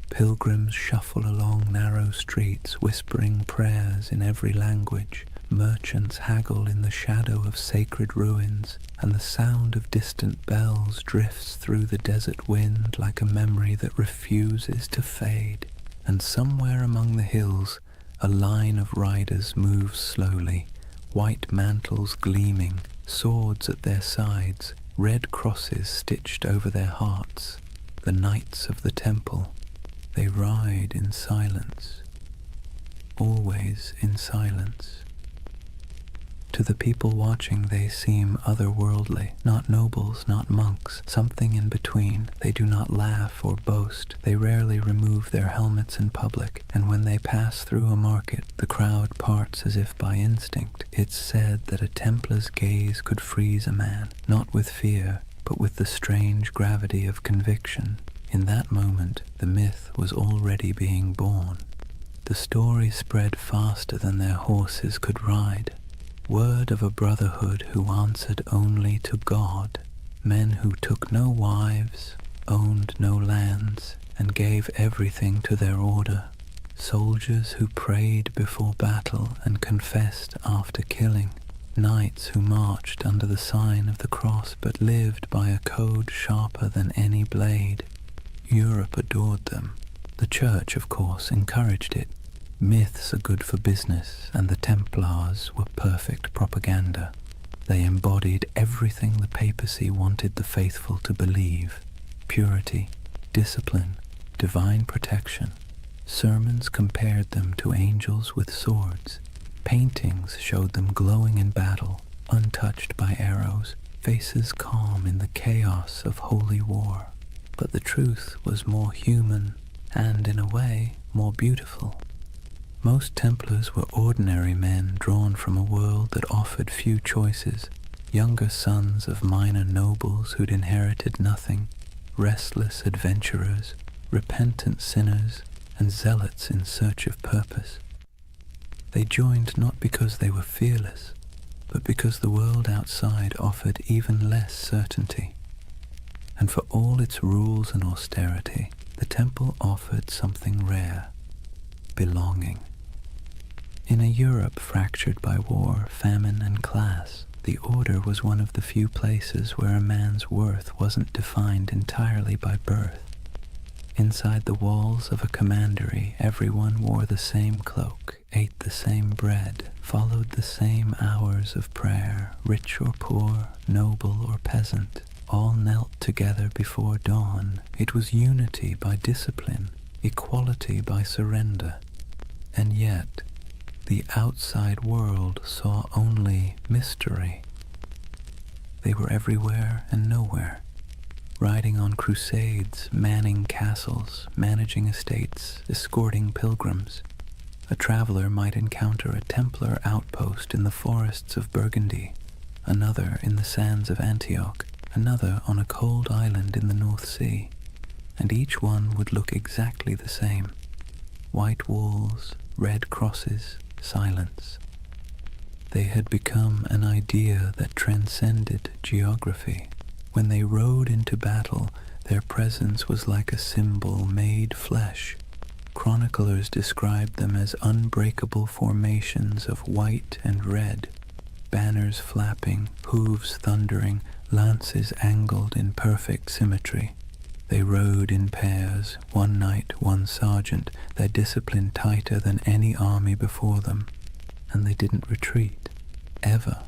Pilgrims shuffle along narrow streets, whispering prayers in every language. Merchants haggle in the shadow of sacred ruins, and the sound of distant bells drifts through the desert wind like a memory that refuses to fade. And somewhere among the hills, a line of riders moves slowly, white mantles gleaming, swords at their sides, red crosses stitched over their hearts. The Knights of the Temple. They ride in silence, always in silence. To the people watching they seem otherworldly, not nobles, not monks, something in between. They do not laugh or boast. They rarely remove their helmets in public, and when they pass through a market, the crowd parts as if by instinct. It's said that a Templar's gaze could freeze a man, not with fear, but with the strange gravity of conviction. In that moment, the myth was already being born. The story spread faster than their horses could ride. Word of a brotherhood who answered only to God, men who took no wives, owned no lands, and gave everything to their order, soldiers who prayed before battle and confessed after killing, knights who marched under the sign of the cross but lived by a code sharper than any blade. Europe adored them. The Church, of course, encouraged it. Myths are good for business, and the Templars were perfect propaganda. They embodied everything the papacy wanted the faithful to believe: purity, discipline, divine protection. Sermons compared them to angels with swords. Paintings showed them glowing in battle, untouched by arrows, faces calm in the chaos of holy war. But the truth was more human and, in a way, more beautiful. Most Templars were ordinary men drawn from a world that offered few choices, younger sons of minor nobles who'd inherited nothing, restless adventurers, repentant sinners, and zealots in search of purpose. They joined not because they were fearless, but because the world outside offered even less certainty. And for all its rules and austerity, the temple offered something rare: belonging. In a Europe fractured by war, famine, and class, the Order was one of the few places where a man's worth wasn't defined entirely by birth. Inside the walls of a commandery, everyone wore the same cloak, ate the same bread, followed the same hours of prayer. Rich or poor, noble or peasant, all knelt together before dawn. It was unity by discipline, equality by surrender. And yet, the outside world saw only mystery. They were everywhere and nowhere, riding on crusades, manning castles, managing estates, escorting pilgrims. A traveler might encounter a Templar outpost in the forests of Burgundy, another in the sands of Antioch, another on a cold island in the North Sea, and each one would look exactly the same: white walls, red crosses, silence. They had become an idea that transcended geography. When they rode into battle, their presence was like a symbol made flesh. Chroniclers described them as unbreakable formations of white and red, banners flapping, hooves thundering, lances angled in perfect symmetry. They rode in pairs, one knight, one sergeant, their discipline tighter than any army before them, and they didn't retreat, ever.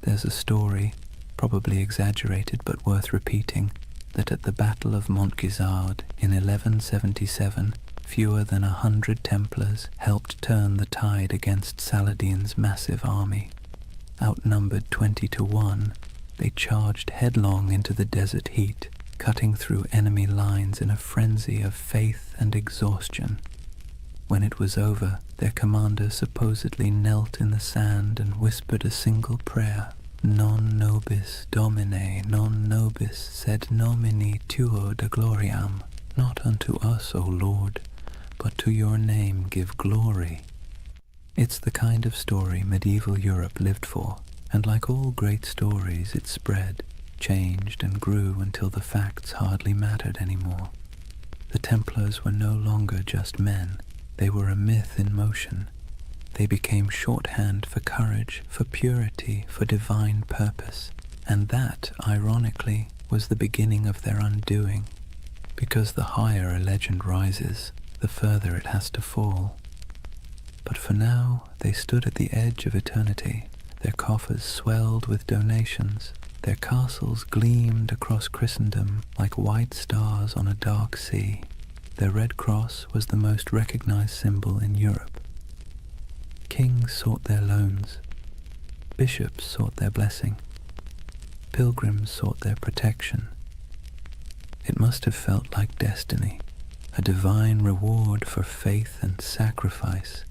There's a story, probably exaggerated but worth repeating, that at the Battle of Montgisard in 1177, fewer than 100 Templars helped turn the tide against Saladin's massive army. Outnumbered 20-1, they charged headlong into the desert heat, cutting through enemy lines in a frenzy of faith and exhaustion. When it was over, their commander supposedly knelt in the sand and whispered a single prayer: Non nobis Domine, non nobis sed nomini tuo de gloriam. Not unto us, O Lord, but to your name give glory. It's the kind of story medieval Europe lived for, and like all great stories, it spread, changed and grew until the facts hardly mattered anymore. The Templars were no longer just men. They were a myth in motion. They became shorthand for courage, for purity, for divine purpose. And that, ironically, was the beginning of their undoing. Because the higher a legend rises, the further it has to fall. But for now, they stood at the edge of eternity. Their coffers swelled with donations. Their castles gleamed across Christendom like white stars on a dark sea. Their red cross was the most recognized symbol in Europe. Kings sought their loans. Bishops sought their blessing. Pilgrims sought their protection. It must have felt like destiny, a divine reward for faith and sacrifice.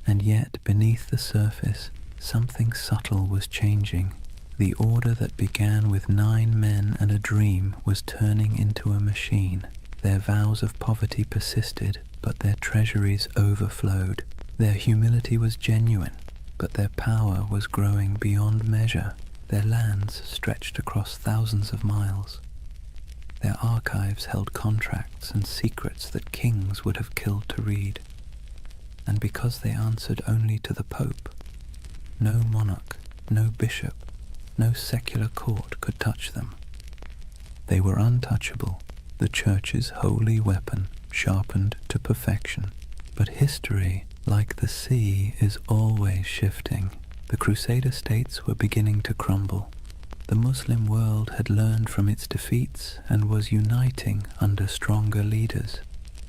And yet, beneath the surface, something subtle was changing. The order that began with 9 men and a dream was turning into a machine. Their vows of poverty persisted, but their treasuries overflowed. Their humility was genuine, but their power was growing beyond measure. Their lands stretched across thousands of miles. Their archives held contracts and secrets that kings would have killed to read. And because they answered only to the Pope, no monarch, no bishop, no secular court could touch them. They were untouchable, the Church's holy weapon, sharpened to perfection. But history, like the sea, is always shifting. The Crusader states were beginning to crumble. The Muslim world had learned from its defeats and was uniting under stronger leaders.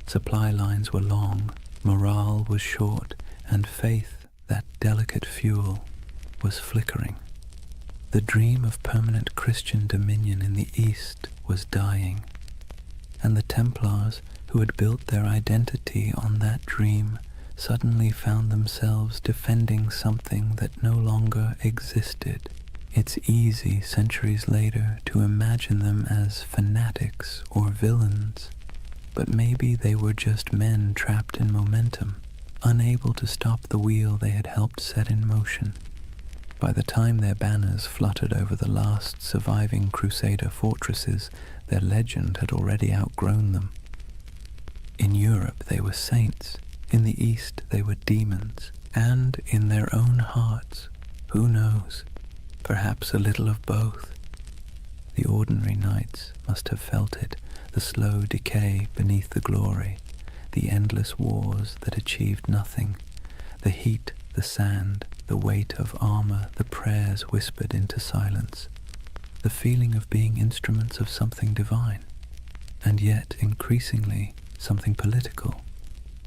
Supply lines were long, morale was short, and faith, that delicate fuel, was flickering. The dream of permanent Christian dominion in the East was dying, and the Templars, who had built their identity on that dream, suddenly found themselves defending something that no longer existed. It's easy, centuries later, to imagine them as fanatics or villains, but maybe they were just men trapped in momentum, unable to stop the wheel they had helped set in motion. By the time their banners fluttered over the last surviving Crusader fortresses, their legend had already outgrown them. In Europe they were saints, in the East they were demons, and in their own hearts, who knows, perhaps a little of both. The ordinary knights must have felt it, the slow decay beneath the glory, the endless wars that achieved nothing, the heat, the sand, the weight of armor, the prayers whispered into silence, the feeling of being instruments of something divine, and yet increasingly something political.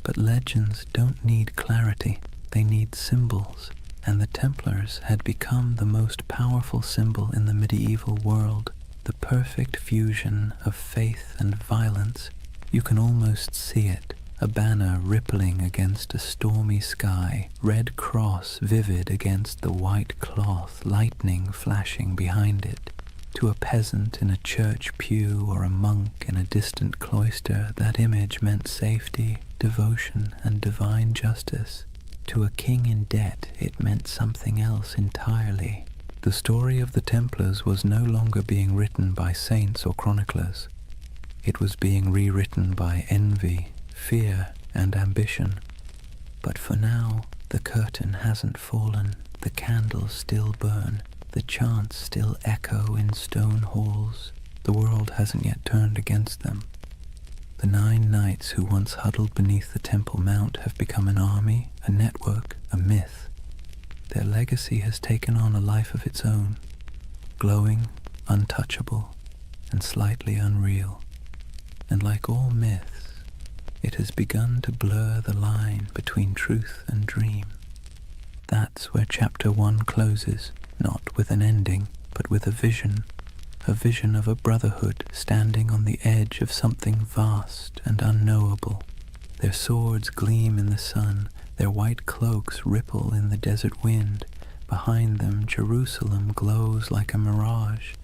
But legends don't need clarity, they need symbols, and the Templars had become the most powerful symbol in the medieval world, the perfect fusion of faith and violence. You can almost see it, a banner rippling against a stormy sky, red cross vivid against the white cloth, lightning flashing behind it. To a peasant in a church pew or a monk in a distant cloister, that image meant safety, devotion, and divine justice. To a king in debt, it meant something else entirely. The story of the Templars was no longer being written by saints or chroniclers. It was being rewritten by envy, fear, and ambition. But for now, the curtain hasn't fallen, the candles still burn, the chants still echo in stone halls. The world hasn't yet turned against them. The 9 knights who once huddled beneath the Temple Mount have become an army, a network, a myth. Their legacy has taken on a life of its own, glowing, untouchable, and slightly unreal. And like all myths, it has begun to blur the line between truth and dream. That's where Chapter 1 closes, not with an ending, but with a vision of a brotherhood standing on the edge of something vast and unknowable. Their swords gleam in the sun, their white cloaks ripple in the desert wind. Behind them, Jerusalem glows like a mirage,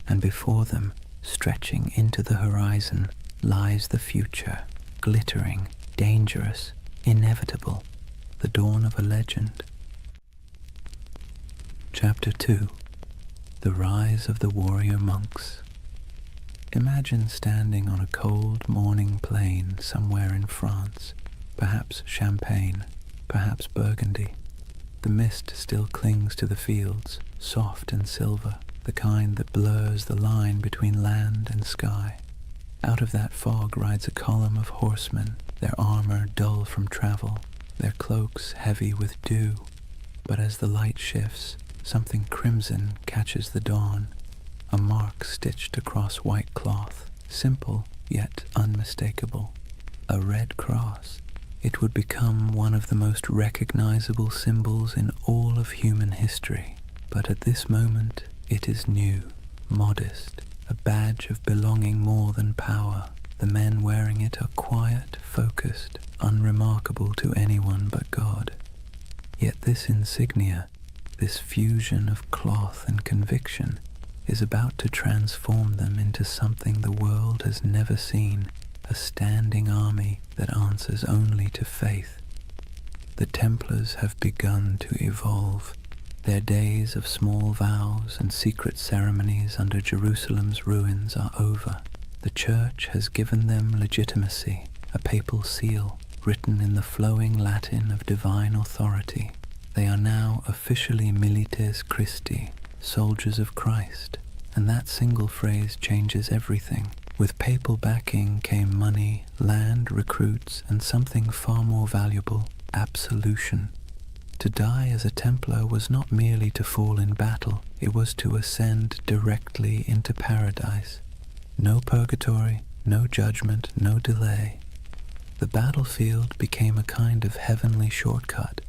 and before them, stretching into the horizon, lies the future, glittering, dangerous, inevitable, the dawn of a legend. Chapter 2. The Rise of the Warrior Monks. Imagine standing on a cold morning plain somewhere in France, perhaps Champagne, perhaps Burgundy. The mist still clings to the fields, soft and silver, the kind that blurs the line between land and sky. Out of that fog rides a column of horsemen, their armor dull from travel, their cloaks heavy with dew. But as the light shifts, something crimson catches the dawn, a mark stitched across white cloth, simple yet unmistakable, a red cross. It would become one of the most recognizable symbols in all of human history, but at this moment it is new, modest, a badge of belonging more than power. The men wearing it are quiet, focused, unremarkable to anyone but God. Yet this insignia, this fusion of cloth and conviction, is about to transform them into something the world has never seen, a standing army that answers only to faith. The Templars have begun to evolve. Their days of small vows and secret ceremonies under Jerusalem's ruins are over. The Church has given them legitimacy, a papal seal written in the flowing Latin of divine authority. They are now officially milites Christi, soldiers of Christ, and that single phrase changes everything. With papal backing came money, land, recruits, and something far more valuable, absolution. To die as a Templar was not merely to fall in battle, it was to ascend directly into paradise. No purgatory, no judgment, no delay. The battlefield became a kind of heavenly shortcut.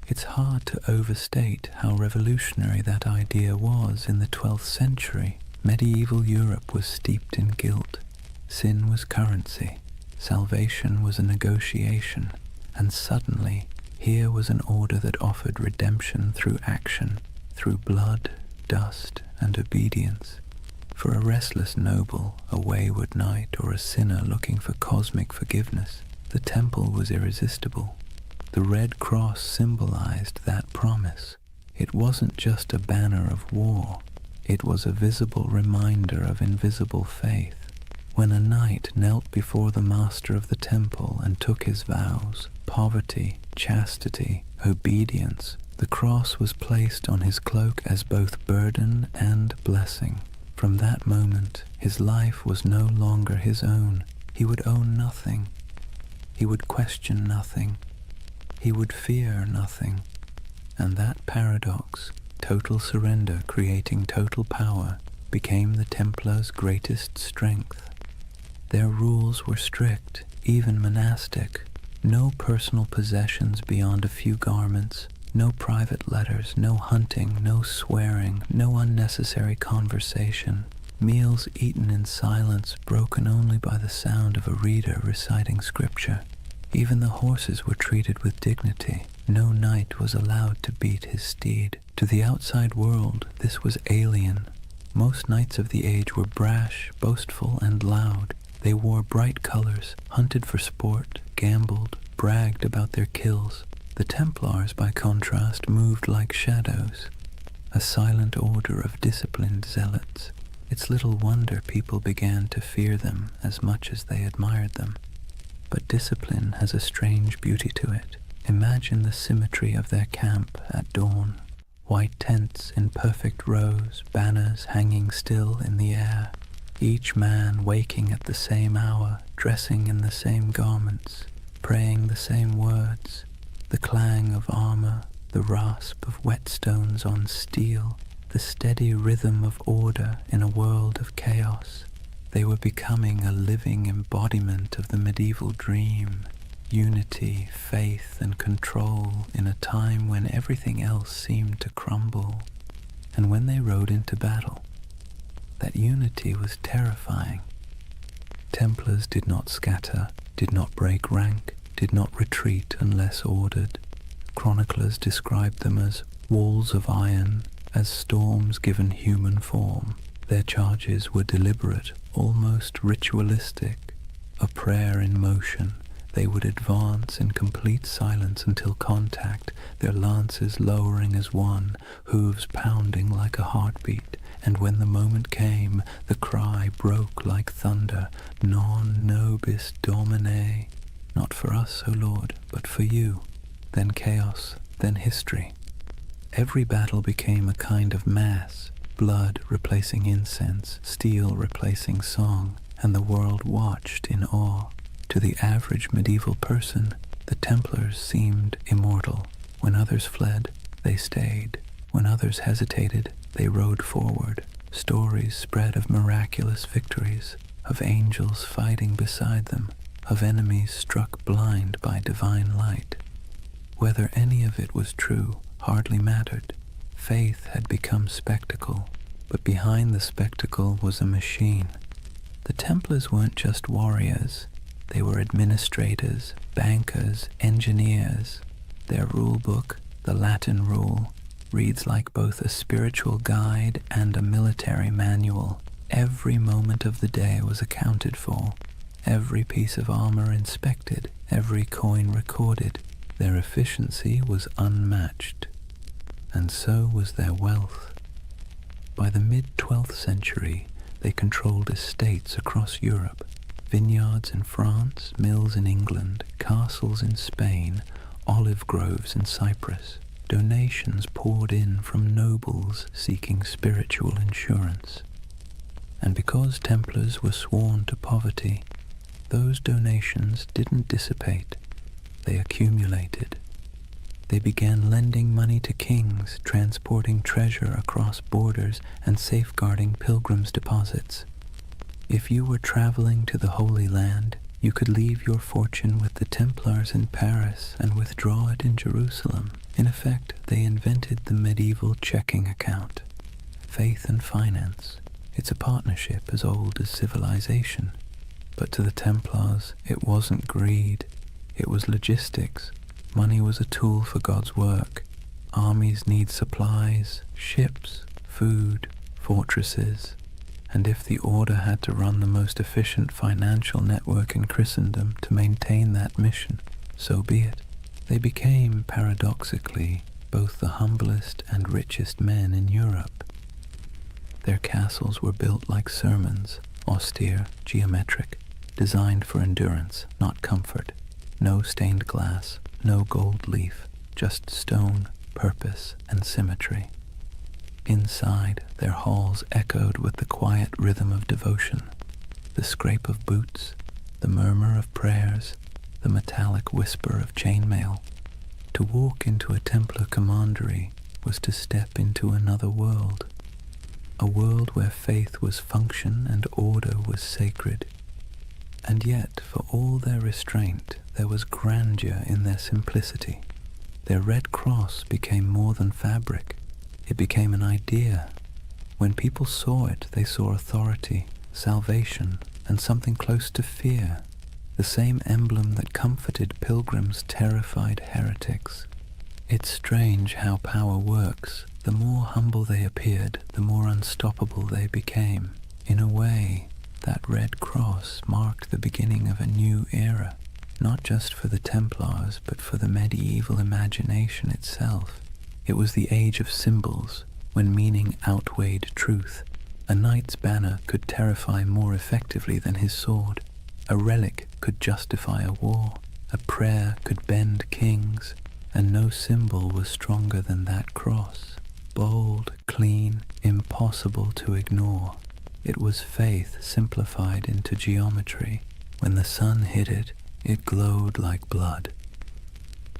It's hard to overstate how revolutionary that idea was in the 12th century. Medieval Europe was steeped in guilt. Sin was currency. Salvation was a negotiation. And suddenly, here was an order that offered redemption through action, through blood, dust, and obedience. For a restless noble, a wayward knight, or a sinner looking for cosmic forgiveness, the temple was irresistible. The Red Cross symbolized that promise. It wasn't just a banner of war. It was a visible reminder of invisible faith. When a knight knelt before the master of the temple and took his vows, poverty, chastity, obedience, the cross was placed on his cloak as both burden and blessing. From that moment, his life was no longer his own. He would own nothing. He would question nothing. He would fear nothing. And that paradox, total surrender creating total power, became the Templars' greatest strength. Their rules were strict, even monastic. No personal possessions beyond a few garments, no private letters, no hunting, no swearing, no unnecessary conversation. Meals eaten in silence, broken only by the sound of a reader reciting scripture. Even the horses were treated with dignity. No knight was allowed to beat his steed. To the outside world, this was alien. Most knights of the age were brash, boastful, and loud. They wore bright colors, hunted for sport, gambled, bragged about their kills. The Templars, by contrast, moved like shadows, a silent order of disciplined zealots. It's little wonder people began to fear them as much as they admired them. But discipline has a strange beauty to it. Imagine the symmetry of their camp at dawn. White tents in perfect rows, banners hanging still in the air. Each man waking at the same hour, dressing in the same garments, praying the same words. The clang of armor, the rasp of whetstones on steel, the steady rhythm of order in a world of chaos. They were becoming a living embodiment of the medieval dream. Unity, faith, and control in a time when everything else seemed to crumble. And when they rode into battle, that unity was terrifying. Templars did not scatter, did not break rank, did not retreat unless ordered. Chroniclers described them as walls of iron, as storms given human form. Their charges were deliberate, almost ritualistic, a prayer in motion. They would advance in complete silence until contact, their lances lowering as one, hooves pounding like a heartbeat, and when the moment came, the cry broke like thunder, Non nobis Domine, not for us, O Lord, but for you. Then chaos, then history. Every battle became a kind of mass, blood replacing incense, steel replacing song, and the world watched in awe. To the average medieval person, the Templars seemed immortal. When others fled, they stayed. When others hesitated, they rode forward. Stories spread of miraculous victories, of angels fighting beside them, of enemies struck blind by divine light. Whether any of it was true hardly mattered. Faith had become spectacle, but behind the spectacle was a machine. The Templars weren't just warriors. They were administrators, bankers, engineers. Their rule book, the Latin rule, reads like both a spiritual guide and a military manual. Every moment of the day was accounted for, every piece of armor inspected, every coin recorded. Their efficiency was unmatched, and so was their wealth. By the mid-12th century, they controlled estates across Europe. Vineyards in France, mills in England, castles in Spain, olive groves in Cyprus. donations poured in from nobles seeking spiritual insurance. And because Templars were sworn to poverty, those donations didn't dissipate, they accumulated. They began lending money to kings, transporting treasure across borders, and safeguarding pilgrims' deposits. If you were traveling to the Holy Land, you could leave your fortune with the Templars in Paris and withdraw it in Jerusalem. In effect, they invented the medieval checking account. Faith and finance. It's a partnership as old as civilization. But to the Templars, it wasn't greed, it was logistics. Money was a tool for God's work. Armies need supplies, ships, food, fortresses. And if the order had to run the most efficient financial network in Christendom to maintain that mission, so be it. They became, paradoxically, both the humblest and richest men in Europe. Their castles were built like sermons, austere, geometric, designed for endurance, not comfort. No stained glass, no gold leaf, just stone, purpose, and symmetry. Inside, their halls echoed with the quiet rhythm of devotion, the scrape of boots, the murmur of prayers, the metallic whisper of chainmail. To walk into a Templar commandery was to step into another world, a world where faith was function and order was sacred. And yet, for all their restraint, there was grandeur in their simplicity. Their red cross became more than fabric. It became an idea. When people saw it, they saw authority, salvation, and something close to fear. The same emblem that comforted pilgrims terrified heretics. It's strange how power works. The more humble they appeared, the more unstoppable they became. In a way, that red cross marked the beginning of a new era, not just for the Templars, but for the medieval imagination itself. It was the age of symbols, when meaning outweighed truth. A knight's banner could terrify more effectively than his sword. A relic could justify a war. A prayer could bend kings, and no symbol was stronger than that cross. Bold, clean, impossible to ignore. It was faith simplified into geometry. When the sun hit it, it glowed like blood.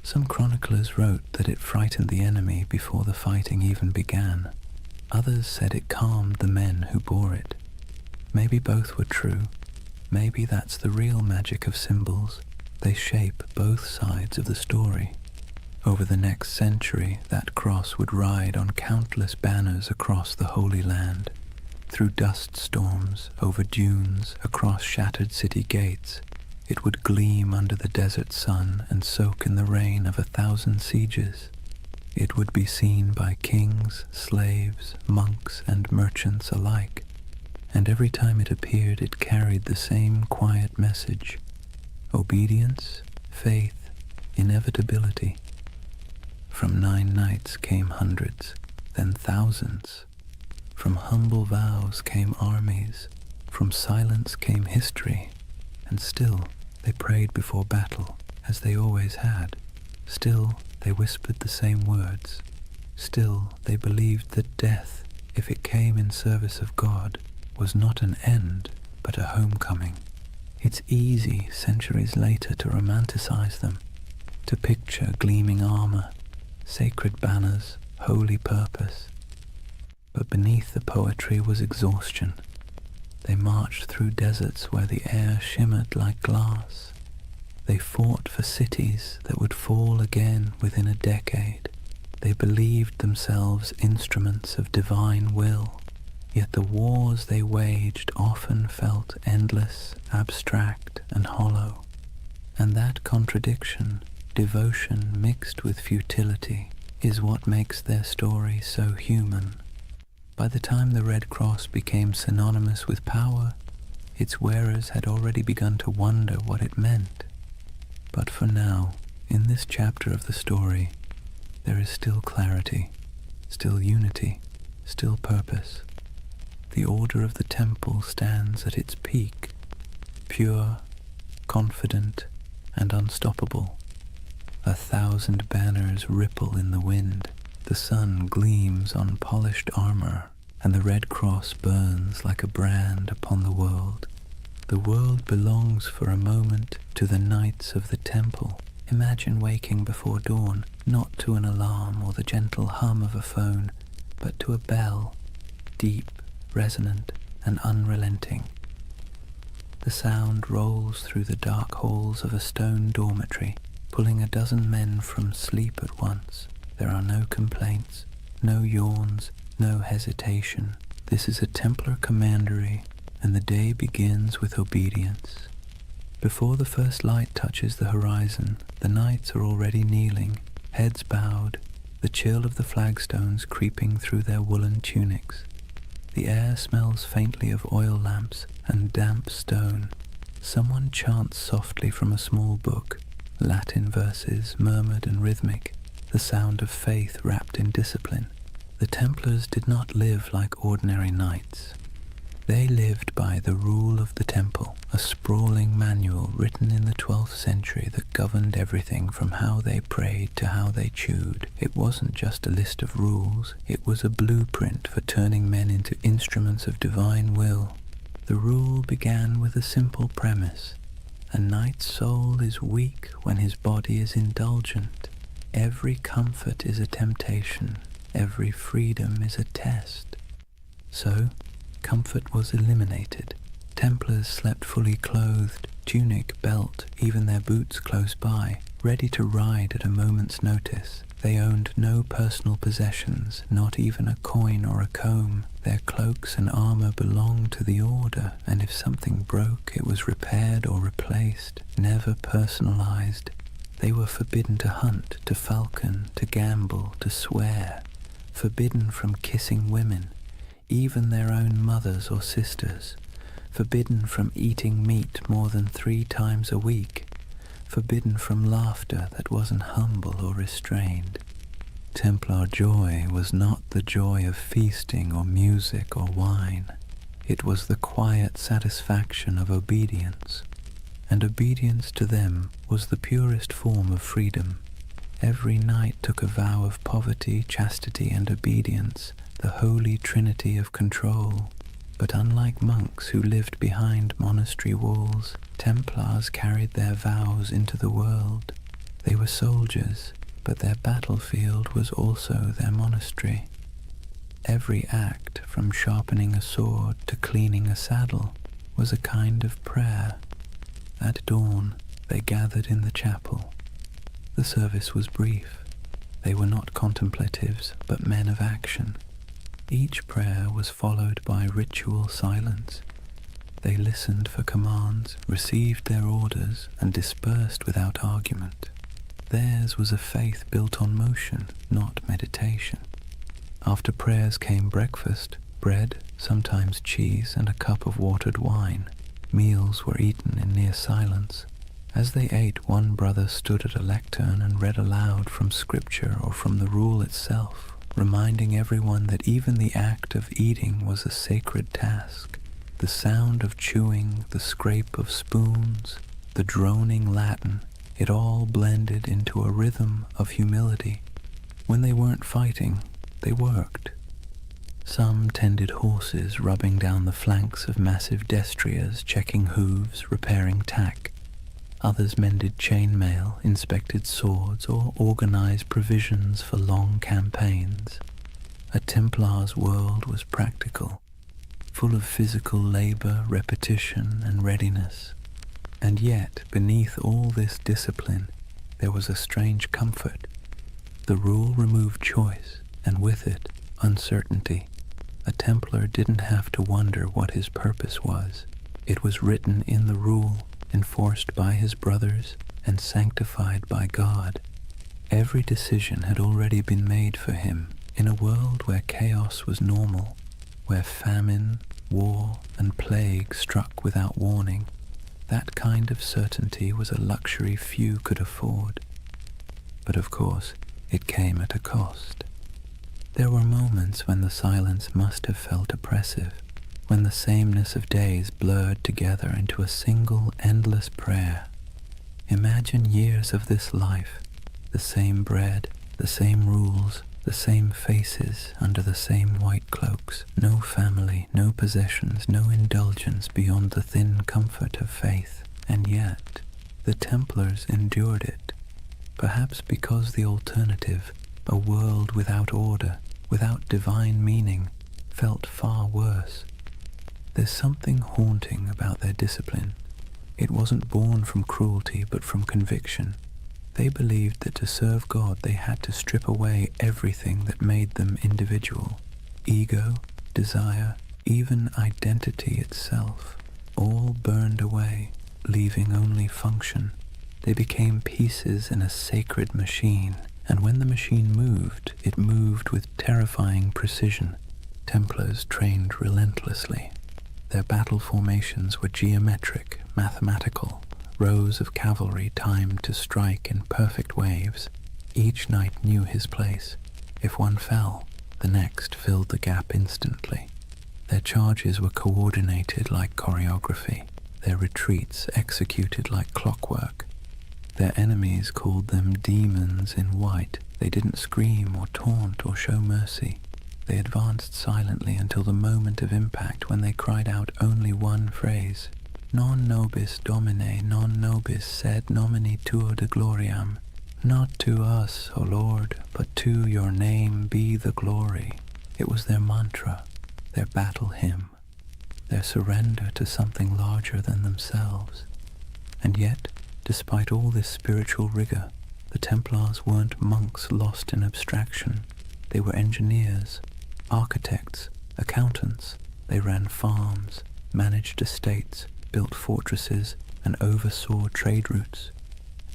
Some chroniclers wrote that it frightened the enemy before the fighting even began. Others said it calmed the men who bore it. Maybe both were true. Maybe that's the real magic of symbols. They shape both sides of the story. Over the next century, that cross would ride on countless banners across the Holy Land. Through dust storms, over dunes, across shattered city gates, it would gleam under the desert sun and soak in the rain of 1,000 sieges. It would be seen by kings, slaves, monks, and merchants alike, and every time it appeared it carried the same quiet message: obedience, faith, inevitability. From 9 nights came hundreds, then thousands. From humble vows came armies, from silence came history, and still they prayed before battle, as they always had. Still they whispered the same words. Still they believed that death, if it came in service of God, was not an end, but a homecoming. It's easy, centuries later, to romanticize them, to picture gleaming armor, sacred banners, holy purpose. But beneath the poetry was exhaustion. They marched through deserts where the air shimmered like glass. They fought for cities that would fall again within a decade. They believed themselves instruments of divine will, yet the wars they waged often felt endless, abstract, and hollow. And that contradiction, devotion mixed with futility, is what makes their story so human. By the time the Red Cross became synonymous with power, its wearers had already begun to wonder what it meant. But for now, in this chapter of the story, there is still clarity, still unity, still purpose. The order of the temple stands at its peak, pure, confident, and unstoppable. 1,000 banners ripple in the wind, the sun gleams on polished armor, and the red cross burns like a brand upon the world. The world belongs for a moment to the knights of the temple. Imagine waking before dawn, not to an alarm or the gentle hum of a phone, but to a bell, deep, resonant, and unrelenting. The sound rolls through the dark halls of a stone dormitory, pulling a dozen men from sleep at once. There are no complaints, no yawns, no hesitation. This is a Templar commandery, and the day begins with obedience. Before the first light touches the horizon, the knights are already kneeling, heads bowed, the chill of the flagstones creeping through their woolen tunics. The air smells faintly of oil lamps and damp stone. Someone chants softly from a small book, Latin verses murmured and rhythmic, the sound of faith wrapped in discipline. The Templars did not live like ordinary knights. They lived by the rule of the temple, a sprawling manual written in the 12th century that governed everything from how they prayed to how they chewed. It wasn't just a list of rules, it was a blueprint for turning men into instruments of divine will. The rule began with a simple premise. A knight's soul is weak when his body is indulgent. Every comfort is a temptation, every freedom is a test. So, comfort was eliminated. Templars slept fully clothed, tunic, belt, even their boots close by, ready to ride at a moment's notice. They owned no personal possessions, not even a coin or a comb. Their cloaks and armor belonged to the order, and if something broke, it was repaired or replaced, never personalized. They were forbidden to hunt, to falcon, to gamble, to swear, forbidden from kissing women, even their own mothers or sisters, forbidden from eating meat more than 3 times a week, forbidden from laughter that wasn't humble or restrained. Templar joy was not the joy of feasting or music or wine. It was the quiet satisfaction of obedience, and obedience to them was the purest form of freedom. Every knight took a vow of poverty, chastity, and obedience, the holy trinity of control. But unlike monks who lived behind monastery walls, Templars carried their vows into the world. They were soldiers, but their battlefield was also their monastery. Every act, from sharpening a sword to cleaning a saddle, was a kind of prayer. At dawn, they gathered in the chapel. The service was brief. They were not contemplatives, but men of action. Each prayer was followed by ritual silence. They listened for commands, received their orders, and dispersed without argument. Theirs was a faith built on motion, not meditation. After prayers came breakfast, bread, sometimes cheese, and a cup of watered wine. Meals were eaten in near silence. As they ate, one brother stood at a lectern and read aloud from scripture or from the rule itself, reminding everyone that even the act of eating was a sacred task. The sound of chewing, the scrape of spoons, the droning Latin, it all blended into a rhythm of humility. When they weren't fighting, they worked. Some tended horses, rubbing down the flanks of massive destriers, checking hooves, repairing tack. Others mended chainmail, inspected swords, or organized provisions for long campaigns. A Templar's world was practical, full of physical labor, repetition, and readiness. And yet, beneath all this discipline, there was a strange comfort. The rule removed choice, and with it, uncertainty. A Templar didn't have to wonder what his purpose was. It was written in the rule, enforced by his brothers, and sanctified by God. Every decision had already been made for him in a world where chaos was normal, where famine, war, and plague struck without warning. That kind of certainty was a luxury few could afford. But of course, it came at a cost. There were moments when the silence must have felt oppressive, when the sameness of days blurred together into a single endless prayer. Imagine years of this life, The same bread, the same rules, the same faces under the same white cloaks. No family, no possessions, no indulgence beyond the thin comfort of faith. And yet, the Templars endured it, perhaps because the alternative, a world without order, without divine meaning, felt far worse. There's something haunting about their discipline. It wasn't born from cruelty but from conviction. They believed that to serve God they had to strip away everything that made them individual. Ego, desire, even identity itself, all burned away, leaving only function. They became pieces in a sacred machine, and when the machine moved, it moved with terrifying precision. Templars trained relentlessly. Their battle formations were geometric, mathematical, rows of cavalry timed to strike in perfect waves. Each knight knew his place. If one fell, the next filled the gap instantly. Their charges were coordinated like choreography, their retreats executed like clockwork. Their enemies called them demons in white. They didn't scream or taunt or show mercy. They advanced silently until the moment of impact, when they cried out only one phrase: Non nobis Domine, non nobis sed nomini tuo de gloriam. Not to us, O Lord, but to your name be the glory. It was their mantra, their battle hymn, their surrender to something larger than themselves. And yet, despite all this spiritual rigor, the Templars weren't monks lost in abstraction. They were engineers, architects, accountants. They ran farms, managed estates, built fortresses, and oversaw trade routes.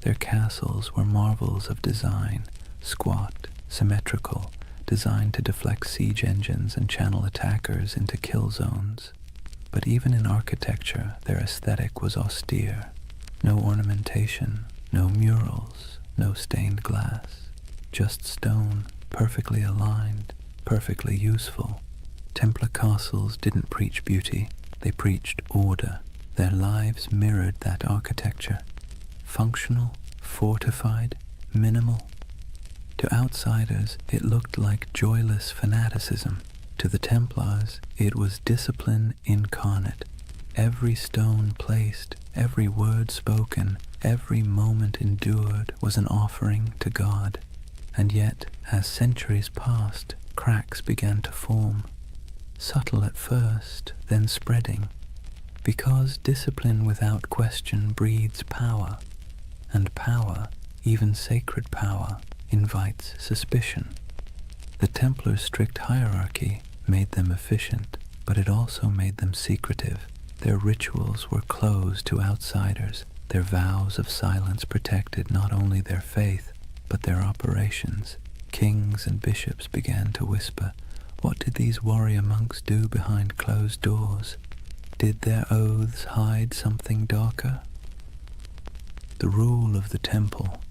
Their castles were marvels of design, squat, symmetrical, designed to deflect siege engines and channel attackers into kill zones. But even in architecture, their aesthetic was austere. No ornamentation, no murals, no stained glass, just stone, perfectly aligned, perfectly useful. Templar castles didn't preach beauty, they preached order. Their lives mirrored that architecture. Functional, fortified, minimal. To outsiders, it looked like joyless fanaticism. To the Templars, it was discipline incarnate. Every stone placed, every word spoken, every moment endured was an offering to God. And yet, as centuries passed, cracks began to form. Subtle at first, then spreading. Because discipline without question breeds power, and power, even sacred power, invites suspicion. The Templars' strict hierarchy made them efficient, but it also made them secretive. Their rituals were closed to outsiders. Their vows of silence protected not only their faith, but their operations. Kings and bishops began to whisper, what did these warrior monks do behind closed doors? Did their oaths hide something darker? The rule of the temple,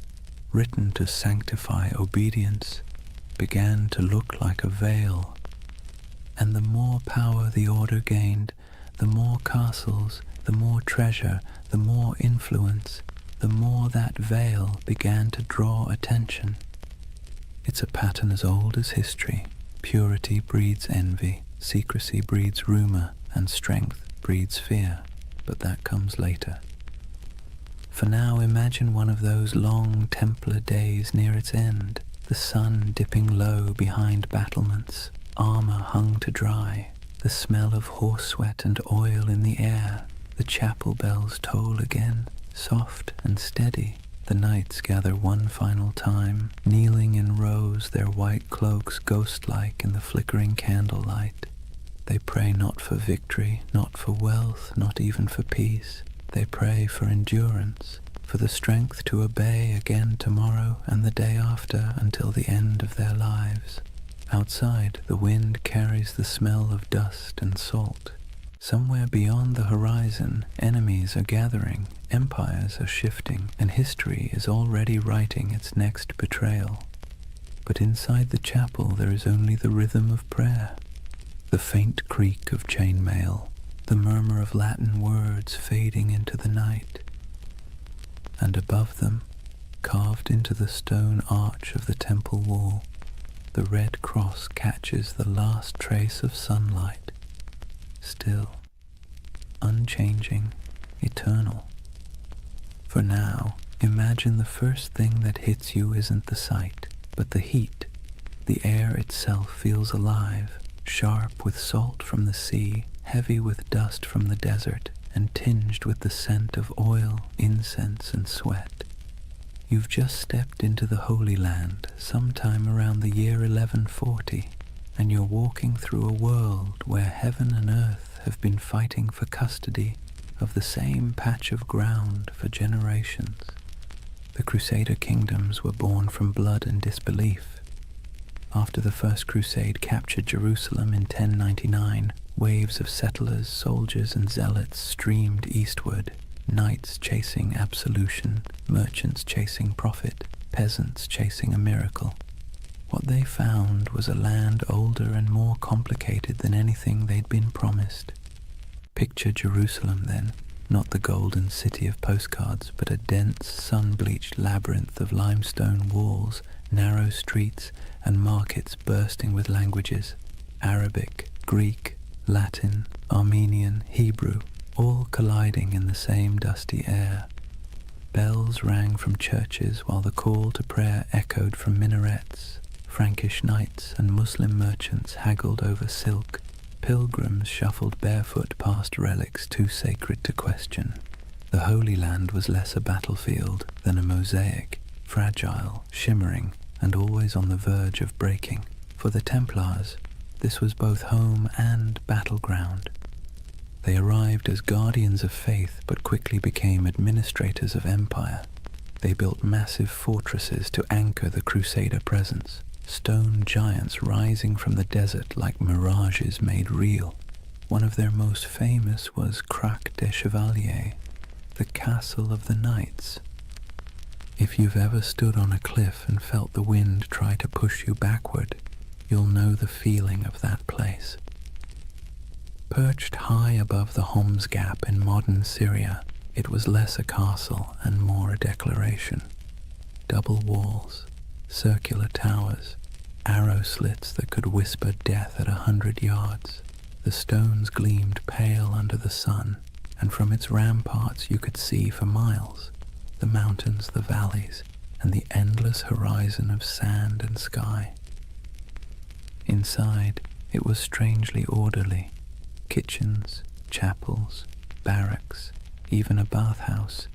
written to sanctify obedience, began to look like a veil. And the more power the order gained, the more castles, the more treasure, the more influence, the more that veil began to draw attention. It's a pattern as old as history. Purity breeds envy, secrecy breeds rumor, and strength breeds fear, but that comes later. For now, imagine one of those long Templar days near its end, the sun dipping low behind battlements, armor hung to dry, the smell of horse sweat and oil in the air. The chapel bells toll again, soft and steady. The knights gather one final time, kneeling in rows, their white cloaks ghost-like in the flickering candlelight. They pray not for victory, not for wealth, not even for peace. They pray for endurance, for the strength to obey again tomorrow and the day after until the end of their lives. Outside, the wind carries the smell of dust and salt. Somewhere beyond the horizon, enemies are gathering, empires are shifting, and history is already writing its next betrayal. But inside the chapel there is only the rhythm of prayer, the faint creak of chainmail, the murmur of Latin words fading into the night. And above them, Carved into the stone arch of the temple wall, the red cross catches the last trace of sunlight, still, unchanging, eternal. For now, imagine the first thing that hits you isn't the sight, but the heat. The air itself feels alive, sharp with salt from the sea, heavy with dust from the desert, and tinged with the scent of oil, incense, and sweat. You've just stepped into the Holy Land sometime around the year 1140, and you're walking through a world where heaven and earth have been fighting for custody of the same patch of ground for generations. The Crusader kingdoms were born from blood and disbelief. After the First Crusade captured Jerusalem in 1099, waves of settlers, soldiers, and zealots streamed eastward, knights chasing absolution, merchants chasing profit, peasants chasing a miracle. What they found was a land older and more complicated than anything they'd been promised. Picture Jerusalem then, not the golden city of postcards, but a dense, sun-bleached labyrinth of limestone walls, narrow streets, and markets bursting with languages: Arabic, Greek, Latin, Armenian, Hebrew, all colliding in the same dusty air. Bells rang from churches while the call to prayer echoed from minarets. Frankish knights and Muslim merchants haggled over silk. Pilgrims shuffled barefoot past relics too sacred to question. The Holy Land was less a battlefield than a mosaic, fragile, shimmering, and always on the verge of breaking. For the Templars, this was both home and battleground. They arrived as guardians of faith but quickly became administrators of empire. They built massive fortresses to anchor the Crusader presence, stone giants rising from the desert like mirages made real. One of their most famous was Crac des Chevaliers, the castle of the knights. If you've ever stood on a cliff and felt the wind try to push you backward, you'll know the feeling of that place. Perched high above the Homs Gap in modern Syria, it was less a castle and more a declaration. Double walls, circular towers, arrow slits that could whisper death at 100 yards. The stones gleamed pale under the sun, and from its ramparts you could see for miles the mountains, the valleys, and the endless horizon of sand and sky. Inside, it was strangely orderly. Kitchens, chapels, barracks, even a bathhouse.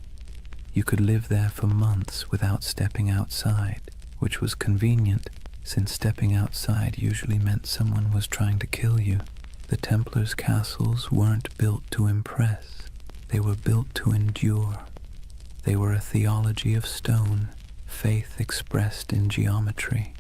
You could live there for months without stepping outside, which was convenient, since stepping outside usually meant someone was trying to kill you. The Templars' castles weren't built to impress, they were built to endure. They were a theology of stone, faith expressed in geometry.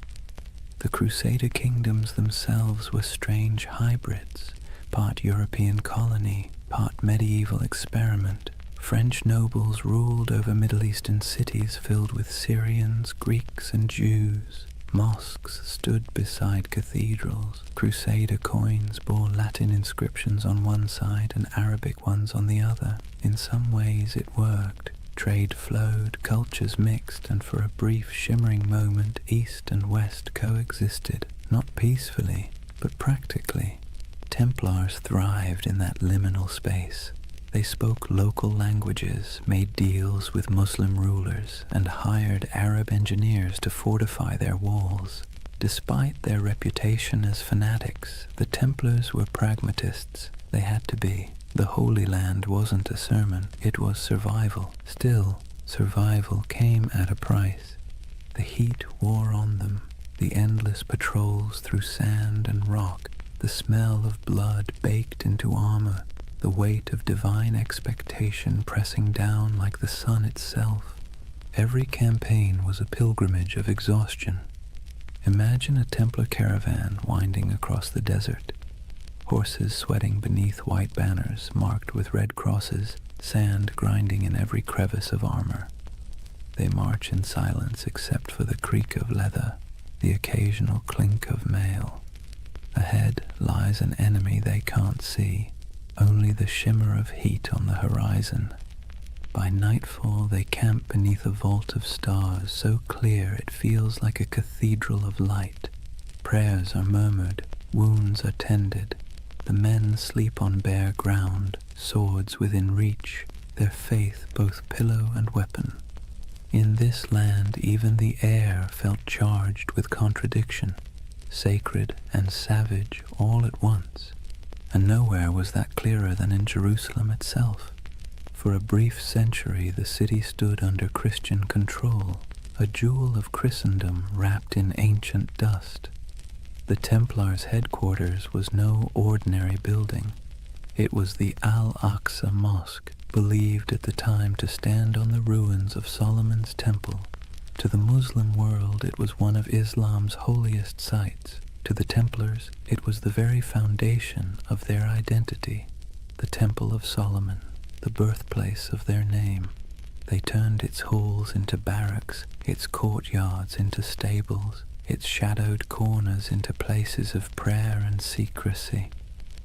The Crusader kingdoms themselves were strange hybrids, part European colony, part medieval experiment. French nobles ruled over Middle Eastern cities filled with Syrians, Greeks, and Jews. Mosques stood beside cathedrals. Crusader coins bore Latin inscriptions on one side and Arabic ones on the other. In some ways it worked. Trade flowed, cultures mixed, and for a brief shimmering moment East and West coexisted, not peacefully, but practically. Templars thrived in that liminal space. They spoke local languages, made deals with Muslim rulers, and hired Arab engineers to fortify their walls. Despite their reputation as fanatics, the Templars were pragmatists. They had to be. The Holy Land wasn't a sermon, it was survival. Still, survival came at a price. The heat wore on them, the endless patrols through sand and rock, the smell of blood baked into armor, the weight of divine expectation pressing down like the sun itself. Every campaign was a pilgrimage of exhaustion. Imagine a Templar caravan winding across the desert. Horses sweating beneath white banners marked with red crosses, sand grinding in every crevice of armor. They march in silence except for the creak of leather, the occasional clink of mail. Ahead lies an enemy they can't see, only the shimmer of heat on the horizon. By nightfall they camp beneath a vault of stars so clear it feels like a cathedral of light. Prayers are murmured, wounds are tended. The men sleep on bare ground, swords within reach, their faith both pillow and weapon. In this land even the air felt charged with contradiction, sacred and savage all at once, and nowhere was that clearer than in Jerusalem itself. For a brief century the city stood under Christian control, a jewel of Christendom wrapped in ancient dust. The Templars' headquarters was no ordinary building. It was the Al-Aqsa Mosque, believed at the time to stand on the ruins of Solomon's Temple. To the Muslim world it was one of Islam's holiest sites. To the Templars it was the very foundation of their identity, the Temple of Solomon, the birthplace of their name. They turned its halls into barracks, its courtyards into stables, its shadowed corners into places of prayer and secrecy.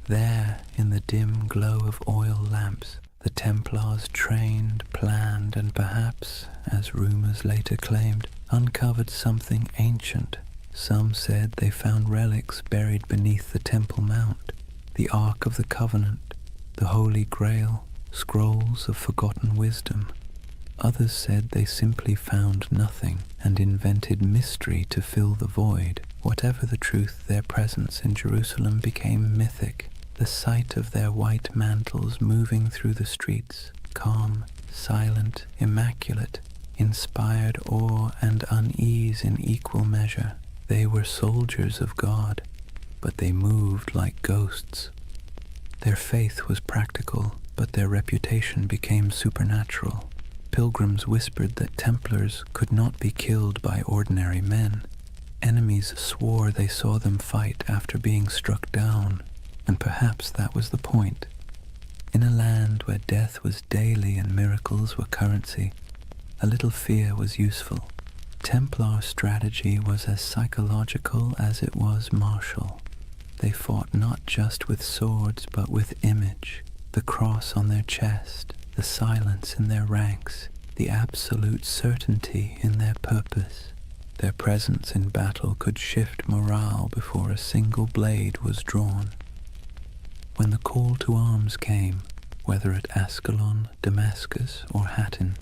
There, in the dim glow of oil lamps, the Templars trained, planned, and perhaps, as rumors later claimed, uncovered something ancient. Some said they found relics buried beneath the Temple Mount, the Ark of the Covenant, the Holy Grail, scrolls of forgotten wisdom. Others said they simply found nothing and invented mystery to fill the void. Whatever the truth, their presence in Jerusalem became mythic. The sight of their white mantles moving through the streets, calm, silent, immaculate, inspired awe and unease in equal measure. They were soldiers of God, but they moved like ghosts. Their faith was practical, but their reputation became supernatural. Pilgrims whispered that Templars could not be killed by ordinary men. Enemies swore they saw them fight after being struck down, and perhaps that was the point. In a land where death was daily and miracles were currency, a little fear was useful. Templar strategy was as psychological as it was martial. They fought not just with swords but with image, the cross on their chest, the silence in their ranks, the absolute certainty in their purpose. Their presence in battle could shift morale before a single blade was drawn. When the call to arms came, whether at Ascalon, Damascus, or Hattin,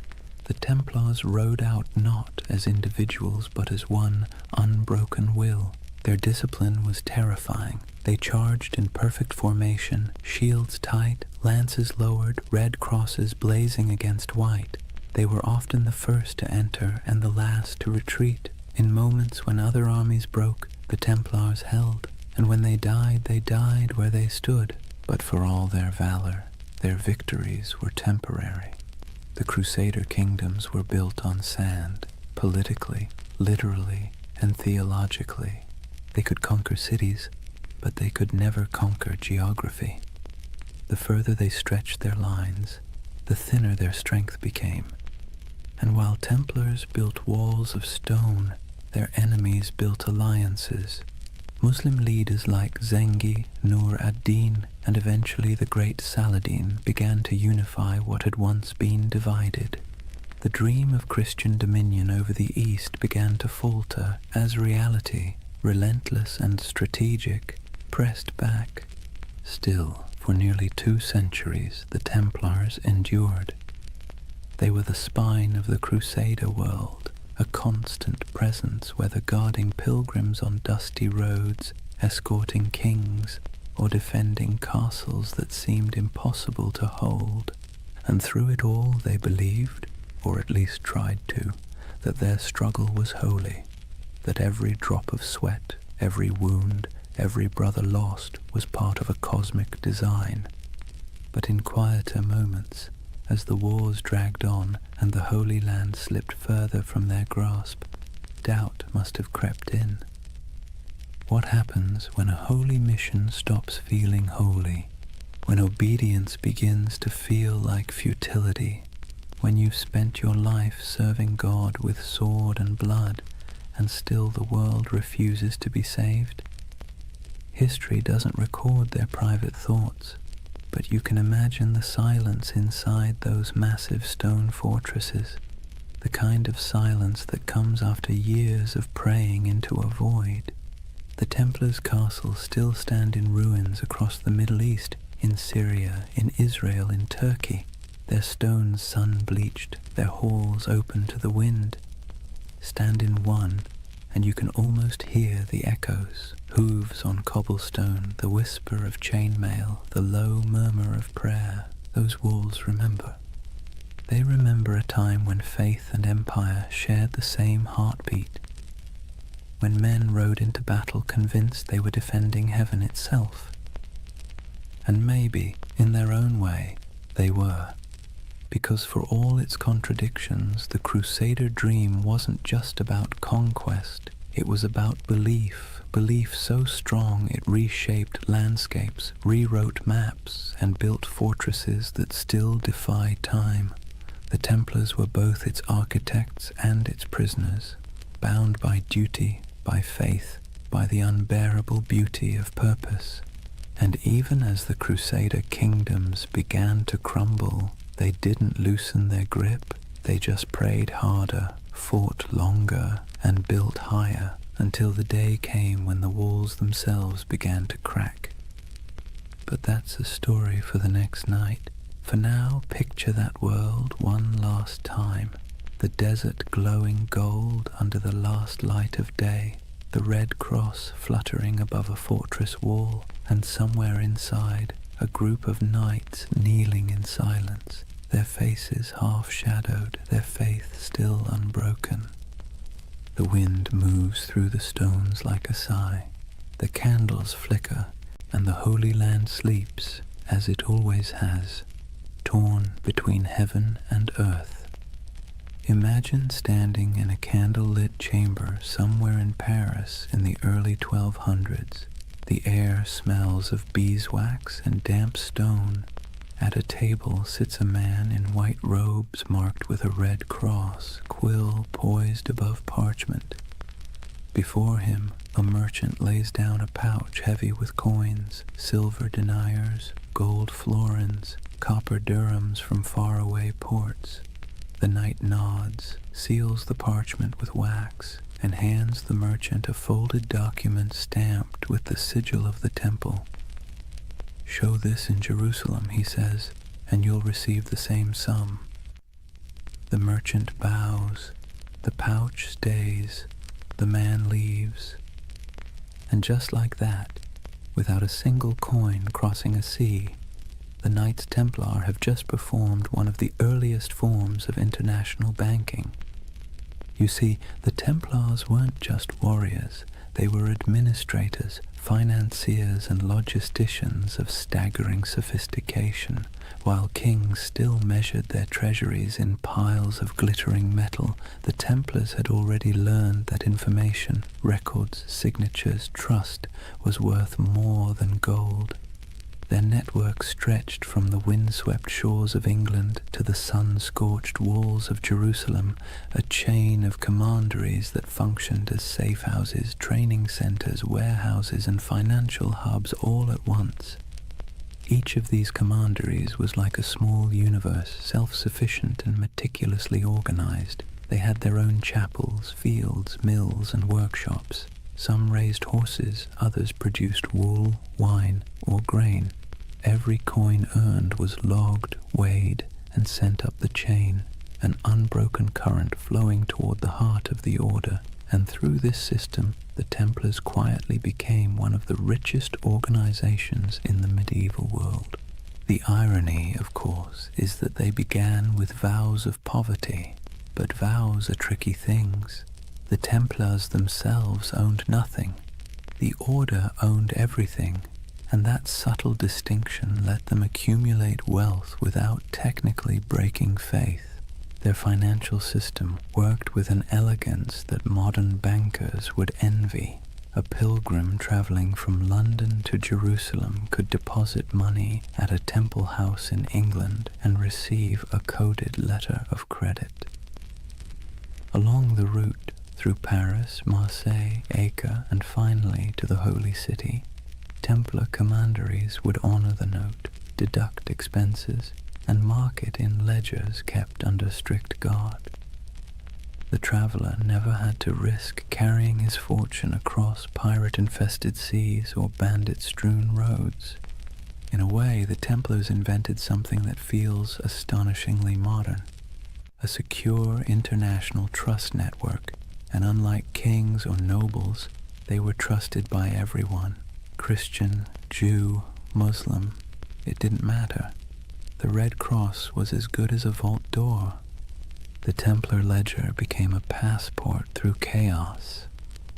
the Templars rode out not as individuals but as one unbroken will. Their discipline was terrifying. They charged in perfect formation, shields tight, lances lowered, red crosses blazing against white. They were often the first to enter and the last to retreat. In moments when other armies broke, the Templars held, and when they died where they stood. But for all their valor, their victories were temporary. The Crusader kingdoms were built on sand, politically, literally, and theologically. They could conquer cities, but they could never conquer geography. The further they stretched their lines, the thinner their strength became. And while Templars built walls of stone, their enemies built alliances. Muslim leaders like Zengi, Nur ad-Din, and eventually the great Saladin began to unify what had once been divided. The dream of Christian dominion over the East began to falter as reality, relentless and strategic, pressed back. Still, for nearly 2 centuries, the Templars endured. They were the spine of the Crusader world, a constant presence whether guarding pilgrims on dusty roads, escorting kings, or defending castles that seemed impossible to hold. And through it all they believed, or at least tried to, that their struggle was holy, that every drop of sweat, every wound, every brother lost was part of a cosmic design. But in quieter moments, as the wars dragged on and the Holy Land slipped further from their grasp, doubt must have crept in. What happens when a holy mission stops feeling holy? When obedience begins to feel like futility? When you've spent your life serving God with sword and blood, and still the world refuses to be saved? History doesn't record their private thoughts, but you can imagine the silence inside those massive stone fortresses. the kind of silence that comes after years of praying into a void. The Templars' castles still stand in ruins across the Middle East, in Syria, in Israel, in Turkey, their stones sun-bleached, their halls open to the wind. Stand in one, and you can almost hear the echoes, hooves on cobblestone, the whisper of chainmail, the low murmur of prayer. Those walls remember. They remember a time when faith and empire shared the same heartbeat, when men rode into battle convinced they were defending heaven itself. And maybe, in their own way, they were, because for all its contradictions, the Crusader dream wasn't just about conquest, it was about belief, belief so strong it reshaped landscapes, rewrote maps, and built fortresses that still defy time. The Templars were both its architects and its prisoners, bound by duty, by faith, by the unbearable beauty of purpose. And even as the Crusader kingdoms began to crumble, they didn't loosen their grip, they just prayed harder, fought longer, and built higher, until the day came when the walls themselves began to crack. But that's a story for the next night. For now, picture that world one last time, the desert glowing gold under the last light of day, the red cross fluttering above a fortress wall, and somewhere inside, a group of knights kneeling in silence, their faces half-shadowed, their faith still unbroken. The wind moves through the stones like a sigh, the candles flicker, and the Holy Land sleeps, as it always has, torn between heaven and earth. Imagine standing in a candle-lit chamber somewhere in Paris in the early 1200s. The air smells of beeswax and damp stone. At a table sits a man in white robes marked with a red cross, quill poised above parchment. Before him, a merchant lays down a pouch heavy with coins, silver deniers, gold florins, copper dirhams from faraway ports. The knight nods, seals the parchment with wax, and hands the merchant a folded document stamped with the sigil of the temple. "Show this in Jerusalem," he says, "and you'll receive the same sum." The merchant bows, the pouch stays, the man leaves. And just like that, without a single coin crossing a sea, the Knights Templar have just performed one of the earliest forms of international banking. You see, the Templars weren't just warriors, they were administrators, financiers and logisticians of staggering sophistication. While kings still measured their treasuries in piles of glittering metal, the Templars had already learned that information, records, signatures, trust was worth more than gold. Their network stretched from the windswept shores of England to the sun-scorched walls of Jerusalem, a chain of commanderies that functioned as safe houses, training centers, warehouses, and financial hubs all at once. Each of these commanderies was like a small universe, self-sufficient and meticulously organized. They had their own chapels, fields, mills, and workshops. Some raised horses, others produced wool, wine, or grain. Every coin earned was logged, weighed, and sent up the chain, an unbroken current flowing toward the heart of the order. And through this system, the Templars quietly became one of the richest organizations in the medieval world. The irony, of course, is that they began with vows of poverty, but vows are tricky things. The Templars themselves owned nothing. The order owned everything, and that subtle distinction let them accumulate wealth without technically breaking faith. Their financial system worked with an elegance that modern bankers would envy. A pilgrim traveling from London to Jerusalem could deposit money at a temple house in England and receive a coded letter of credit. Along the route, through Paris, Marseille, Acre, and finally to the Holy City, Templar commanderies would honor the note, deduct expenses, and mark it in ledgers kept under strict guard. The traveler never had to risk carrying his fortune across pirate-infested seas or bandit-strewn roads. In a way, the Templars invented something that feels astonishingly modern, a secure international trust network, and unlike kings or nobles, they were trusted by everyone. Christian, Jew, Muslim, it didn't matter. The Red Cross was as good as a vault door. The Templar ledger became a passport through chaos.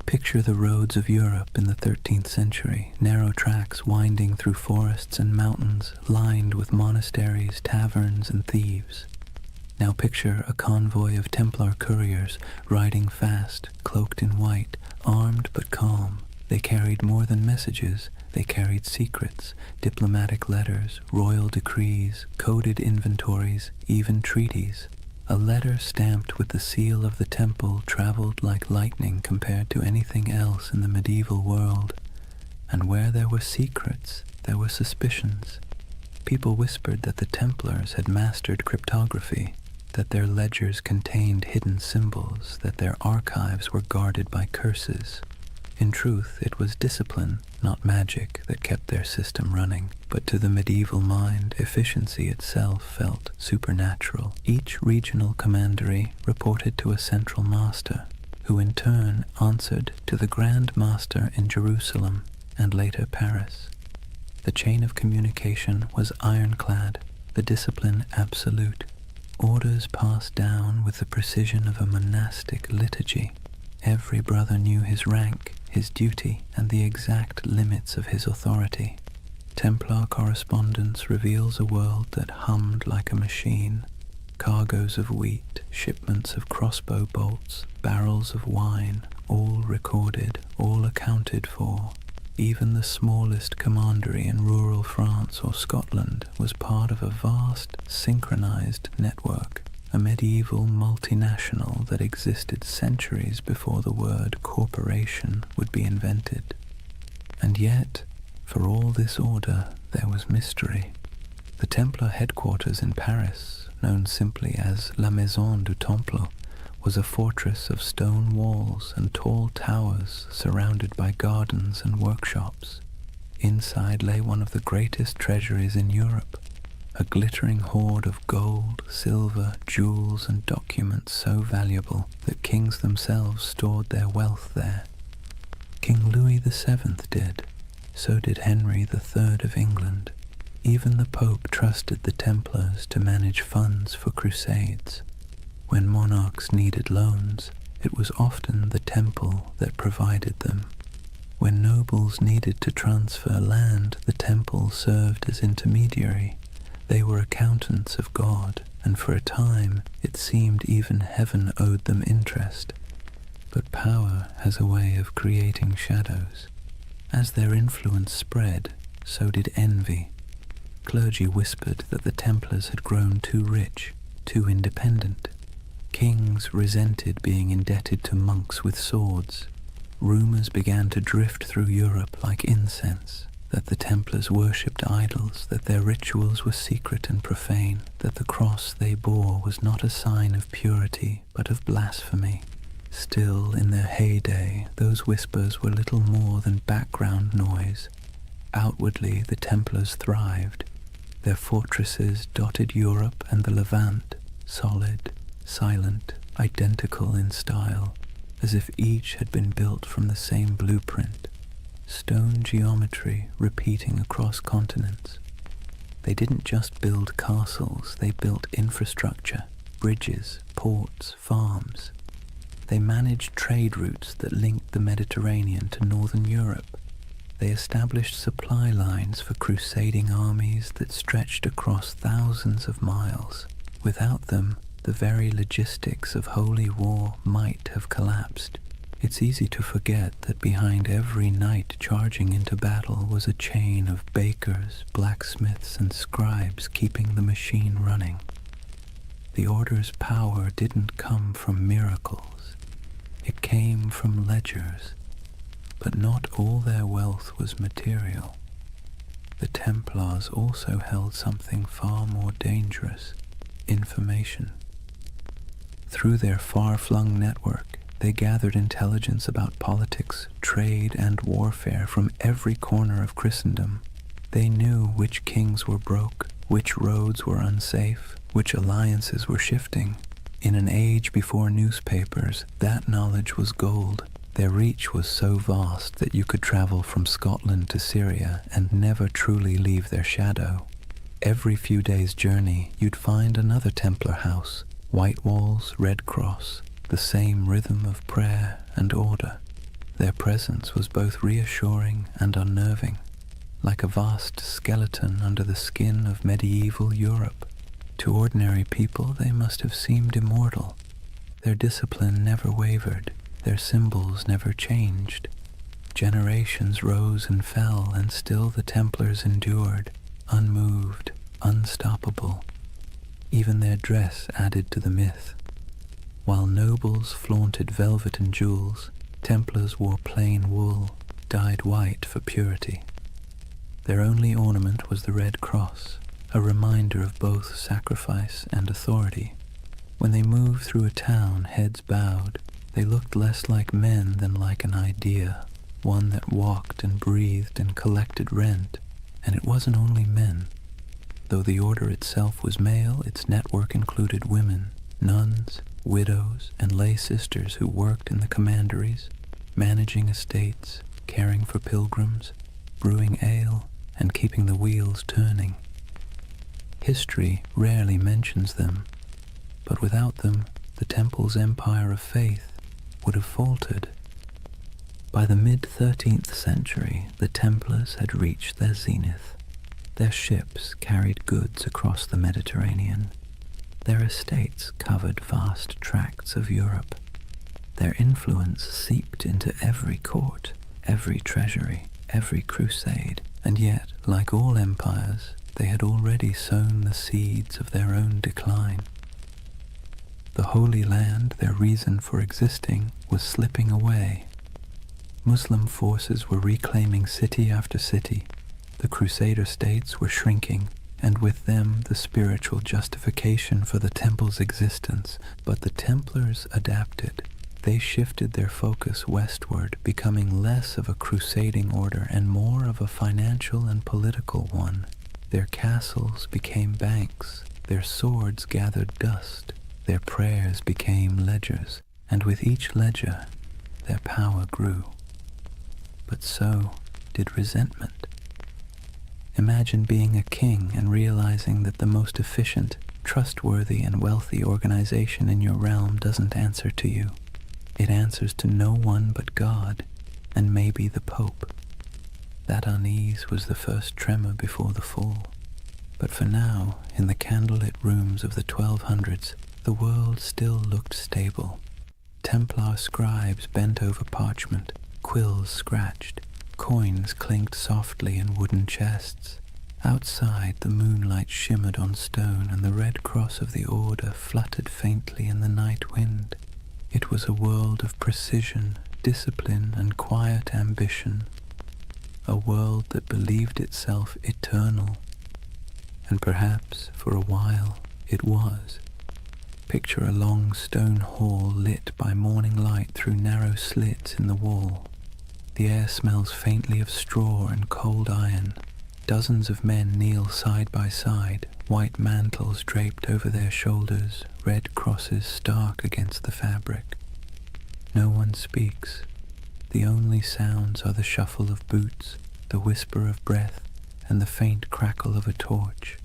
Picture the roads of Europe in the 13th century, narrow tracks winding through forests and mountains, lined with monasteries, taverns, and thieves. Now picture a convoy of Templar couriers riding fast, cloaked in white, armed but calm. They carried more than messages. They carried secrets, diplomatic letters, royal decrees, coded inventories, even treaties. A letter stamped with the seal of the temple traveled like lightning compared to anything else in the medieval world. And where there were secrets, there were suspicions. People whispered that the Templars had mastered cryptography, that their ledgers contained hidden symbols, that their archives were guarded by curses. In truth, it was discipline, not magic, that kept their system running. But to the medieval mind, efficiency itself felt supernatural. Each regional commandery reported to a central master, who in turn answered to the Grand Master in Jerusalem and later Paris. The chain of communication was ironclad, the discipline absolute. Orders passed down with the precision of a monastic liturgy. Every brother knew his rank, his duty, and the exact limits of his authority. Templar correspondence reveals a world that hummed like a machine. Cargoes of wheat, shipments of crossbow bolts, barrels of wine, all recorded, all accounted for. Even the smallest commandery in rural France or Scotland was part of a vast, synchronized network, a medieval multinational that existed centuries before the word corporation would be invented. And yet, for all this order, there was mystery. The Templar headquarters in Paris, known simply as La Maison du Temple, was a fortress of stone walls and tall towers surrounded by gardens and workshops. Inside lay one of the greatest treasuries in Europe, a glittering hoard of gold, silver, jewels, and documents so valuable that kings themselves stored their wealth there. King Louis VII did. So did Henry III of England. Even the Pope trusted the Templars to manage funds for crusades. When monarchs needed loans, it was often the temple that provided them. When nobles needed to transfer land, the temple served as intermediary. They were accountants of God, and for a time it seemed even heaven owed them interest. But power has a way of creating shadows. As their influence spread, so did envy. Clergy whispered that the Templars had grown too rich, too independent. Kings resented being indebted to monks with swords. Rumors began to drift through Europe like incense, that the Templars worshipped idols, that their rituals were secret and profane, that the cross they bore was not a sign of purity, but of blasphemy. Still, in their heyday, those whispers were little more than background noise. Outwardly, the Templars thrived. Their fortresses dotted Europe and the Levant, solid, silent, identical in style, as if each had been built from the same blueprint. Stone geometry repeating across continents. They didn't just build castles, they built infrastructure, bridges, ports, farms. They managed trade routes that linked the Mediterranean to northern Europe. They established supply lines for crusading armies that stretched across thousands of miles. Without them, the very logistics of holy war might have collapsed. It's easy to forget that behind every knight charging into battle was a chain of bakers, blacksmiths, and scribes keeping the machine running. The Order's power didn't come from miracles. It came from ledgers. But not all their wealth was material. The Templars also held something far more dangerous: information. Through their far-flung network, they gathered intelligence about politics, trade, and warfare from every corner of Christendom. They knew which kings were broke, which roads were unsafe, which alliances were shifting. In an age before newspapers, that knowledge was gold. Their reach was so vast that you could travel from Scotland to Syria and never truly leave their shadow. Every few days' journey, you'd find another Templar house, white walls, red cross, the same rhythm of prayer and order. Their presence was both reassuring and unnerving, like a vast skeleton under the skin of medieval Europe. To ordinary people, they must have seemed immortal. Their discipline never wavered, their symbols never changed. Generations rose and fell, and still the Templars endured, unmoved, unstoppable. Even their dress added to the myth. While nobles flaunted velvet and jewels, Templars wore plain wool, dyed white for purity. Their only ornament was the red cross, a reminder of both sacrifice and authority. When they moved through a town, heads bowed, they looked less like men than like an idea, one that walked and breathed and collected rent. And it wasn't only men. Though the order itself was male, its network included women, nuns, widows, and lay sisters who worked in the commanderies, managing estates, caring for pilgrims, brewing ale, and keeping the wheels turning. History rarely mentions them, but without them, the Temple's empire of faith would have faltered. By the mid-13th century, the Templars had reached their zenith. Their ships carried goods across the Mediterranean. Their estates covered vast tracts of Europe. Their influence seeped into every court, every treasury, every crusade, and yet, like all empires, they had already sown the seeds of their own decline. The Holy Land, their reason for existing, was slipping away. Muslim forces were reclaiming city after city. The Crusader states were shrinking, and with them the spiritual justification for the Temple's existence. But the Templars adapted. They shifted their focus westward, becoming less of a crusading order and more of a financial and political one. Their castles became banks, their swords gathered dust, their prayers became ledgers, and with each ledger their power grew. But so did resentment. Imagine being a king and realizing that the most efficient, trustworthy, and wealthy organization in your realm doesn't answer to you. It answers to no one but God, and maybe the Pope. That unease was the first tremor before the fall. But for now, in the candlelit rooms of the 1200s, the world still looked stable. Templar scribes bent over parchment, quills scratched, coins clinked softly in wooden chests. Outside, the moonlight shimmered on stone, and the red cross of the order fluttered faintly in the night wind. It was a world of precision, discipline, and quiet ambition. A world that believed itself eternal. And perhaps, for a while, it was. Picture a long stone hall lit by morning light through narrow slits in the wall. The air smells faintly of straw and cold iron. Dozens of men kneel side by side, white mantles draped over their shoulders, red crosses stark against the fabric. No one speaks. The only sounds are the shuffle of boots, the whisper of breath, and the faint crackle of a torch.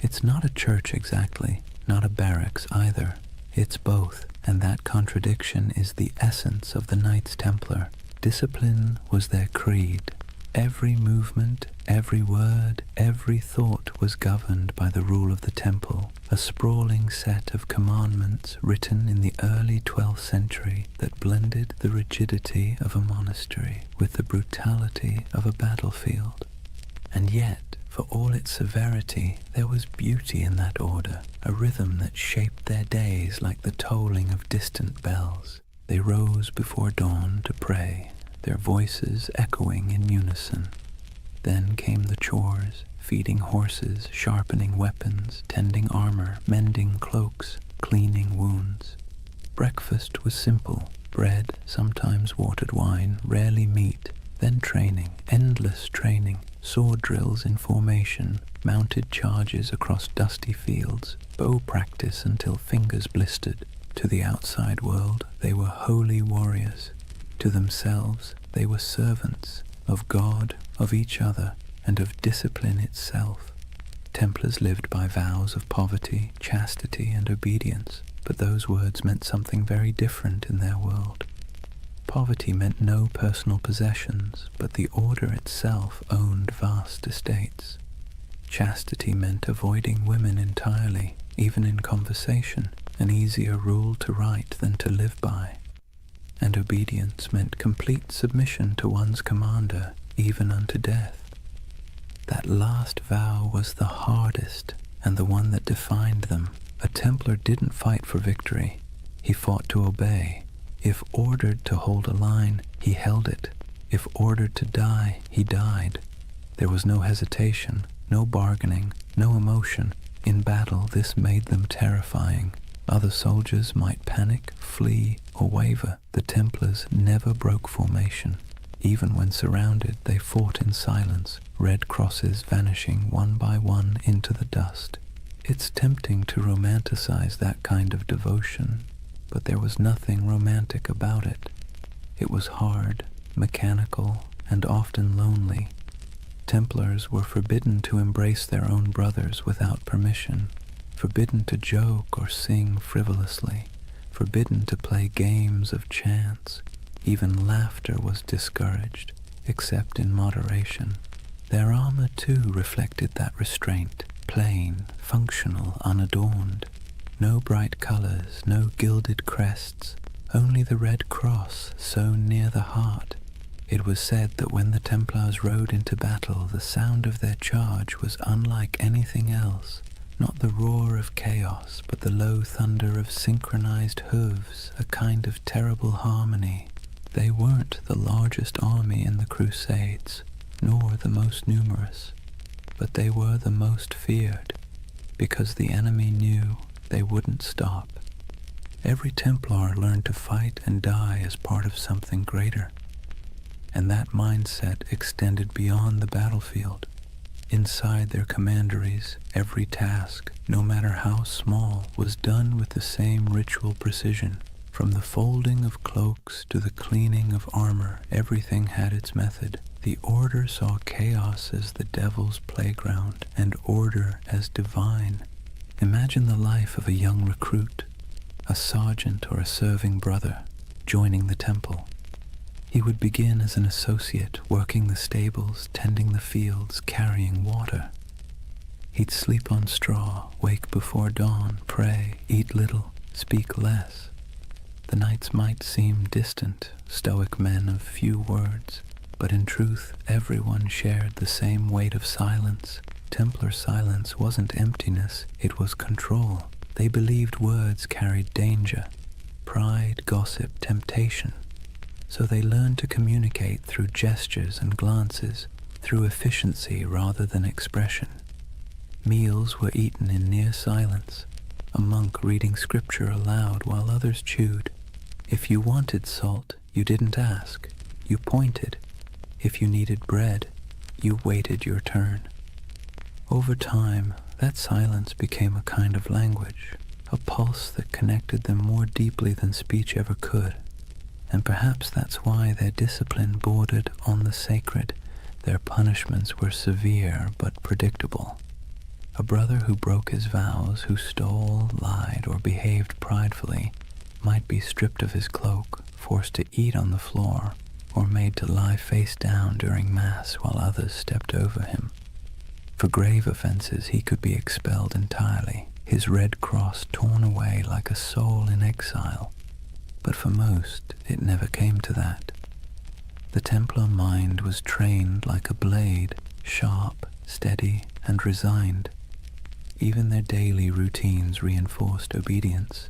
It's not a church exactly, not a barracks either. It's both, and that contradiction is the essence of the Knights Templar. Discipline was their creed. Every movement, every word, every thought was governed by the rule of the temple, a sprawling set of commandments written in the early 12th century that blended the rigidity of a monastery with the brutality of a battlefield. And yet, for all its severity, there was beauty in that order, a rhythm that shaped their days like the tolling of distant bells. They rose before dawn to pray, their voices echoing in unison. Then came the chores, feeding horses, sharpening weapons, tending armor, mending cloaks, cleaning wounds. Breakfast was simple: bread, sometimes watered wine, rarely meat. Then training, endless training, sword drills in formation, mounted charges across dusty fields, bow practice until fingers blistered. To the outside world, they were holy warriors. To themselves, they were servants of God, of each other, and of discipline itself. Templars lived by vows of poverty, chastity, and obedience, but those words meant something very different in their world. Poverty meant no personal possessions, but the order itself owned vast estates. Chastity meant avoiding women entirely, even in conversation, an easier rule to write than to live by. And obedience meant complete submission to one's commander, even unto death. That last vow was the hardest, and the one that defined them. A Templar didn't fight for victory. He fought to obey. If ordered to hold a line, he held it. If ordered to die, he died. There was no hesitation, no bargaining, no emotion. In battle, this made them terrifying. Other soldiers might panic, flee, or waver. The Templars never broke formation. Even when surrounded, they fought in silence, red crosses vanishing one by one into the dust. It's tempting to romanticize that kind of devotion, but there was nothing romantic about it. It was hard, mechanical, and often lonely. Templars were forbidden to embrace their own brothers without permission, forbidden to joke or sing frivolously, forbidden to play games of chance. Even laughter was discouraged, except in moderation. Their armor, too, reflected that restraint, plain, functional, unadorned. No bright colors, no gilded crests, only the red cross sewn near the heart. It was said that when the Templars rode into battle, the sound of their charge was unlike anything else. Not the roar of chaos, but the low thunder of synchronized hooves, a kind of terrible harmony. They weren't the largest army in the Crusades, nor the most numerous, but they were the most feared, because the enemy knew they wouldn't stop. Every Templar learned to fight and die as part of something greater, and that mindset extended beyond the battlefield. Inside their commanderies, every task, no matter how small, was done with the same ritual precision. From the folding of cloaks to the cleaning of armor, everything had its method. The order saw chaos as the devil's playground, and order as divine. Imagine the life of a young recruit, a sergeant or a serving brother, joining the temple. He would begin as an associate, working the stables, tending the fields, carrying water. He'd sleep on straw, wake before dawn, pray, eat little, speak less. The nights might seem distant, stoic men of few words, but in truth everyone shared the same weight of silence. Templar silence wasn't emptiness, it was control. They believed words carried danger, pride, gossip, temptation. So they learned to communicate through gestures and glances, through efficiency rather than expression. Meals were eaten in near silence, a monk reading scripture aloud while others chewed. If you wanted salt, you didn't ask, you pointed. If you needed bread, you waited your turn. Over time, that silence became a kind of language, a pulse that connected them more deeply than speech ever could. And perhaps that's why their discipline bordered on the sacred. Their punishments were severe but predictable. A brother who broke his vows, who stole, lied, or behaved pridefully, might be stripped of his cloak, forced to eat on the floor, or made to lie face down during Mass while others stepped over him. For grave offenses he could be expelled entirely, his red cross torn away like a soul in exile. But for most, it never came to that. The Templar mind was trained like a blade, sharp, steady, and resigned. Even their daily routines reinforced obedience.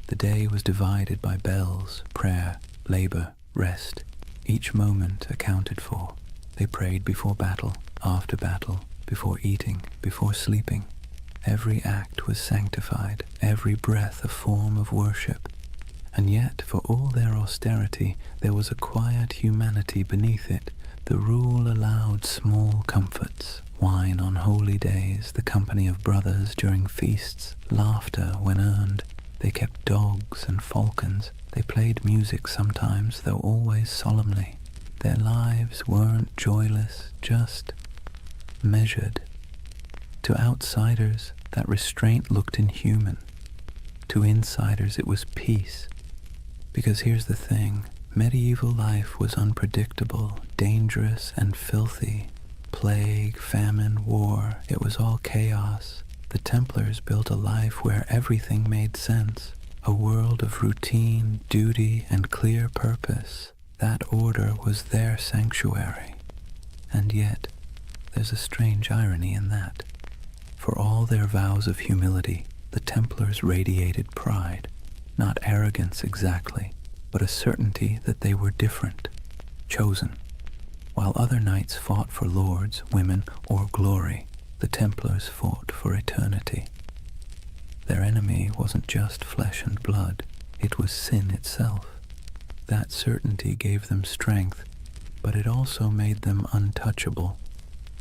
The day was divided by bells, prayer, labor, rest. Each moment accounted for. They prayed before battle, after battle, before eating, before sleeping. Every act was sanctified, every breath a form of worship. And yet, for all their austerity, there was a quiet humanity beneath it. The rule allowed small comforts: wine on holy days, the company of brothers during feasts, laughter when earned. They kept dogs and falcons. They played music sometimes, though always solemnly. Their lives weren't joyless, just measured. To outsiders, that restraint looked inhuman. To insiders, it was peace. Because here's the thing, medieval life was unpredictable, dangerous, and filthy. Plague, famine, war, it was all chaos. The Templars built a life where everything made sense, a world of routine, duty, and clear purpose. That order was their sanctuary. And yet, there's a strange irony in that. For all their vows of humility, the Templars radiated pride. Not arrogance exactly, but a certainty that they were different, chosen. While other knights fought for lords, women, or glory, the Templars fought for eternity. Their enemy wasn't just flesh and blood, it was sin itself. That certainty gave them strength, but it also made them untouchable.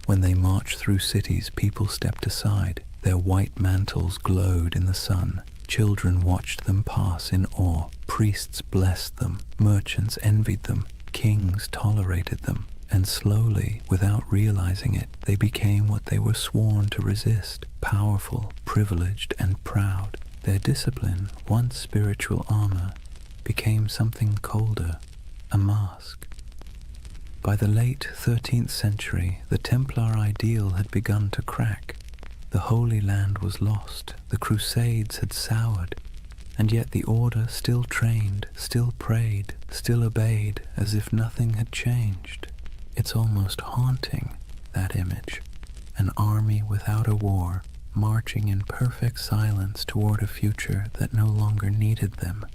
When they marched through cities, people stepped aside. Their white mantles glowed in the sun. Children watched them pass in awe. Priests blessed them. Merchants envied them. Kings tolerated them. And slowly, without realizing it, they became what they were sworn to resist: powerful, privileged, and proud. Their discipline, once spiritual armor, became something colder, a mask. By the late 13th century, the Templar ideal had begun to crack. The Holy Land was lost, the Crusades had soured, and yet the Order still trained, still prayed, still obeyed, as if nothing had changed. It's almost haunting, that image. An army without a war, marching in perfect silence toward a future that no longer needed them.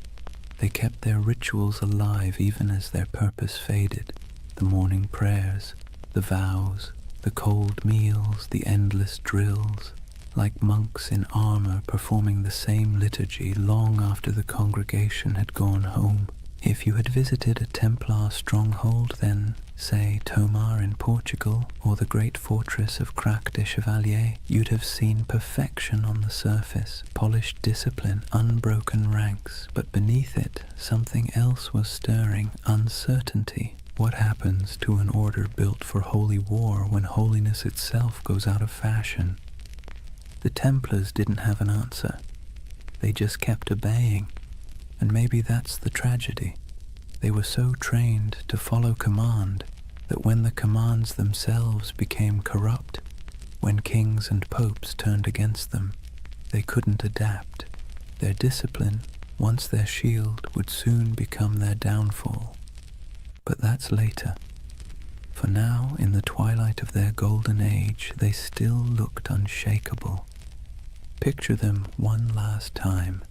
They kept their rituals alive even as their purpose faded. The morning prayers, the vows, the cold meals, the endless drills, like monks in armor performing the same liturgy long after the congregation had gone home. If you had visited a Templar stronghold, then, say, Tomar in Portugal, or the great fortress of Crac des Chevaliers, you'd have seen perfection on the surface, polished discipline, unbroken ranks, but beneath it, something else was stirring: uncertainty. What happens to an order built for holy war when holiness itself goes out of fashion? The Templars didn't have an answer. They just kept obeying. And maybe that's the tragedy. They were so trained to follow command that when the commands themselves became corrupt, when kings and popes turned against them, they couldn't adapt. Their discipline, once their shield, would soon become their downfall. But that's later. For now, in the twilight of their golden age, they still looked unshakable. Picture them one last time.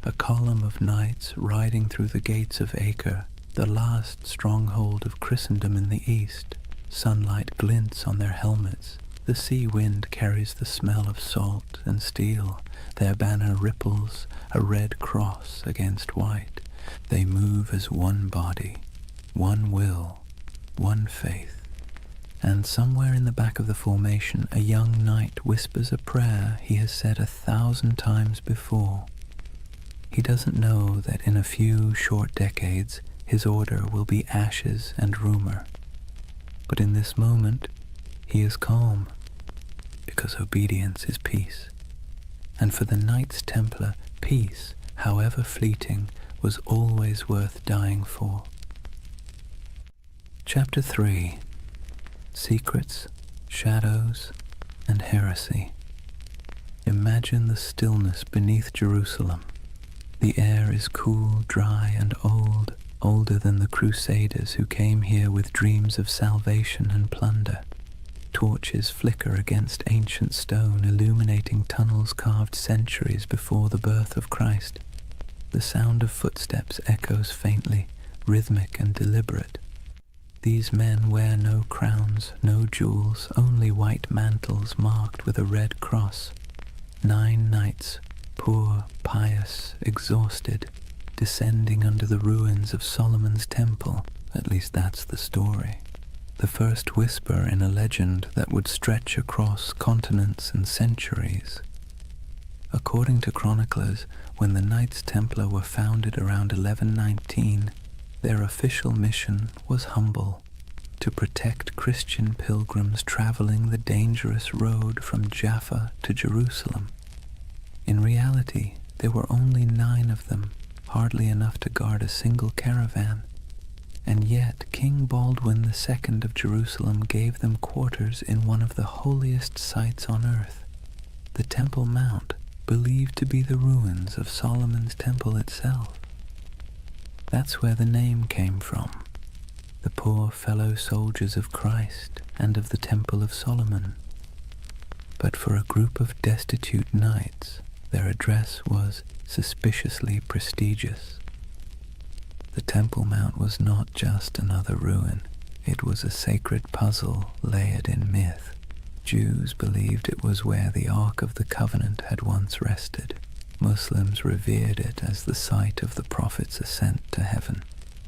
A column of knights riding through the gates of Acre, the last stronghold of Christendom in the east. Sunlight glints on their helmets. The sea wind carries the smell of salt and steel. Their banner ripples, a red cross against white. They move as one body, one will, one faith. And somewhere in the back of the formation, a young knight whispers a prayer he has said 1,000 times before. He doesn't know that in a few short decades, his order will be ashes and rumor. But in this moment, he is calm, because obedience is peace. And for the Knights Templar, peace, however fleeting, was always worth dying for. Chapter 3: Secrets, Shadows, and Heresy. Imagine the stillness beneath Jerusalem. The air is cool, dry, and old, older than the Crusaders who came here with dreams of salvation and plunder. Torches flicker against ancient stone, illuminating tunnels carved centuries before the birth of Christ. The sound of footsteps echoes faintly, rhythmic and deliberate. These men wear no crowns, no jewels, only white mantles marked with a red cross. 9 knights, poor, pious, exhausted, descending under the ruins of Solomon's temple. At least that's the story. The first whisper in a legend that would stretch across continents and centuries. According to chroniclers, when the Knights Templar were founded around 1119, their official mission was humble: to protect Christian pilgrims traveling the dangerous road from Jaffa to Jerusalem. In reality, there were only 9 of them, hardly enough to guard a single caravan. And yet King Baldwin II of Jerusalem gave them quarters in one of the holiest sites on earth, the Temple Mount, believed to be the ruins of Solomon's temple itself. That's where the name came from, the poor fellow soldiers of Christ and of the Temple of Solomon. But for a group of destitute knights, their address was suspiciously prestigious. The Temple Mount was not just another ruin, it was a sacred puzzle layered in myth. Jews believed it was where the Ark of the Covenant had once rested. Muslims revered it as the site of the Prophet's ascent to heaven.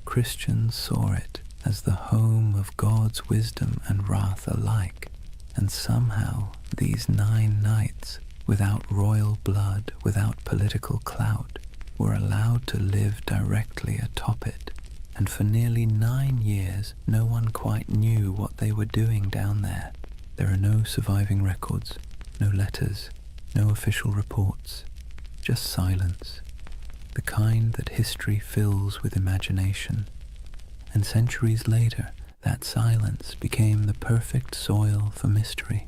Christians saw it as the home of God's wisdom and wrath alike. And somehow these 9 knights, without royal blood, without political clout, were allowed to live directly atop it. And for nearly 9 years, no one quite knew what they were doing down there. There are no surviving records, no letters, no official reports, just silence, the kind that history fills with imagination. And centuries later, that silence became the perfect soil for mystery.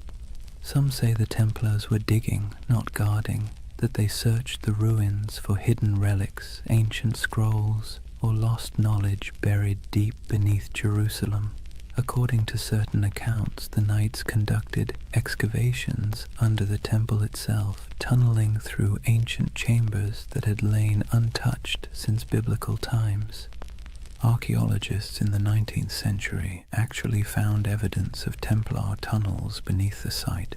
Some say the Templars were digging, not guarding, that they searched the ruins for hidden relics, ancient scrolls, or lost knowledge buried deep beneath Jerusalem. According to certain accounts, the knights conducted excavations under the temple itself, tunneling through ancient chambers that had lain untouched since biblical times. Archaeologists in the 19th century actually found evidence of Templar tunnels beneath the site,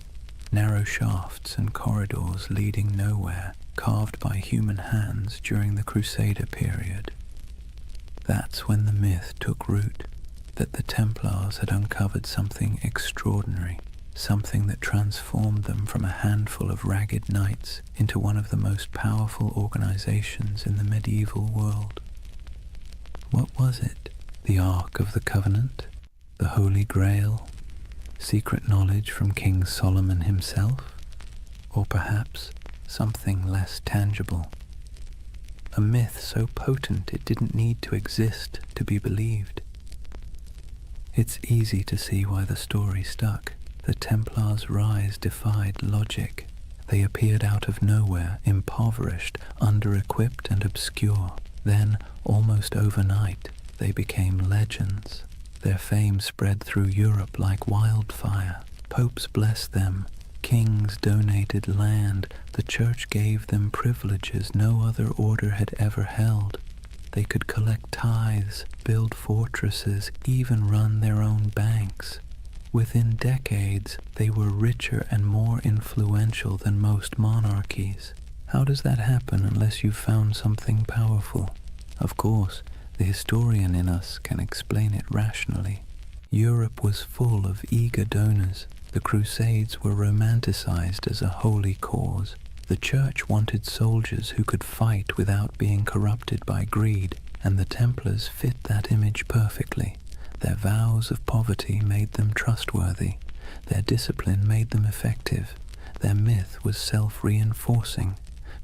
narrow shafts and corridors leading nowhere, carved by human hands during the Crusader period. That's when the myth took root, that the Templars had uncovered something extraordinary, something that transformed them from a handful of ragged knights into one of the most powerful organizations in the medieval world. What was it? The Ark of the Covenant? The Holy Grail? Secret knowledge from King Solomon himself? Or perhaps something less tangible? A myth so potent it didn't need to exist to be believed. It's easy to see why the story stuck. The Templars' rise defied logic. They appeared out of nowhere, impoverished, under-equipped and obscure. Then, almost overnight, they became legends. Their fame spread through Europe like wildfire. Popes blessed them. Kings donated land. The church gave them privileges no other order had ever held. They could collect tithes, build fortresses, even run their own banks. Within decades, they were richer and more influential than most monarchies. How does that happen unless you've found something powerful? Of course, the historian in us can explain it rationally. Europe was full of eager donors. The Crusades were romanticized as a holy cause. The church wanted soldiers who could fight without being corrupted by greed, and the Templars fit that image perfectly. Their vows of poverty made them trustworthy. Their discipline made them effective. Their myth was self-reinforcing,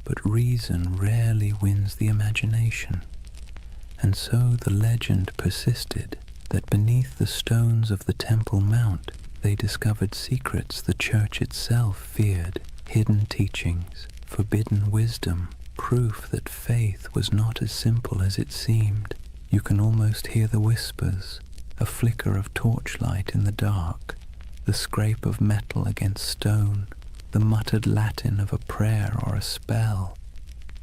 but reason rarely wins the imagination. And so the legend persisted that beneath the stones of the Temple Mount, they discovered secrets the church itself feared. Hidden teachings, forbidden wisdom, proof that faith was not as simple as it seemed. You can almost hear the whispers, a flicker of torchlight in the dark, the scrape of metal against stone, the muttered Latin of a prayer or a spell.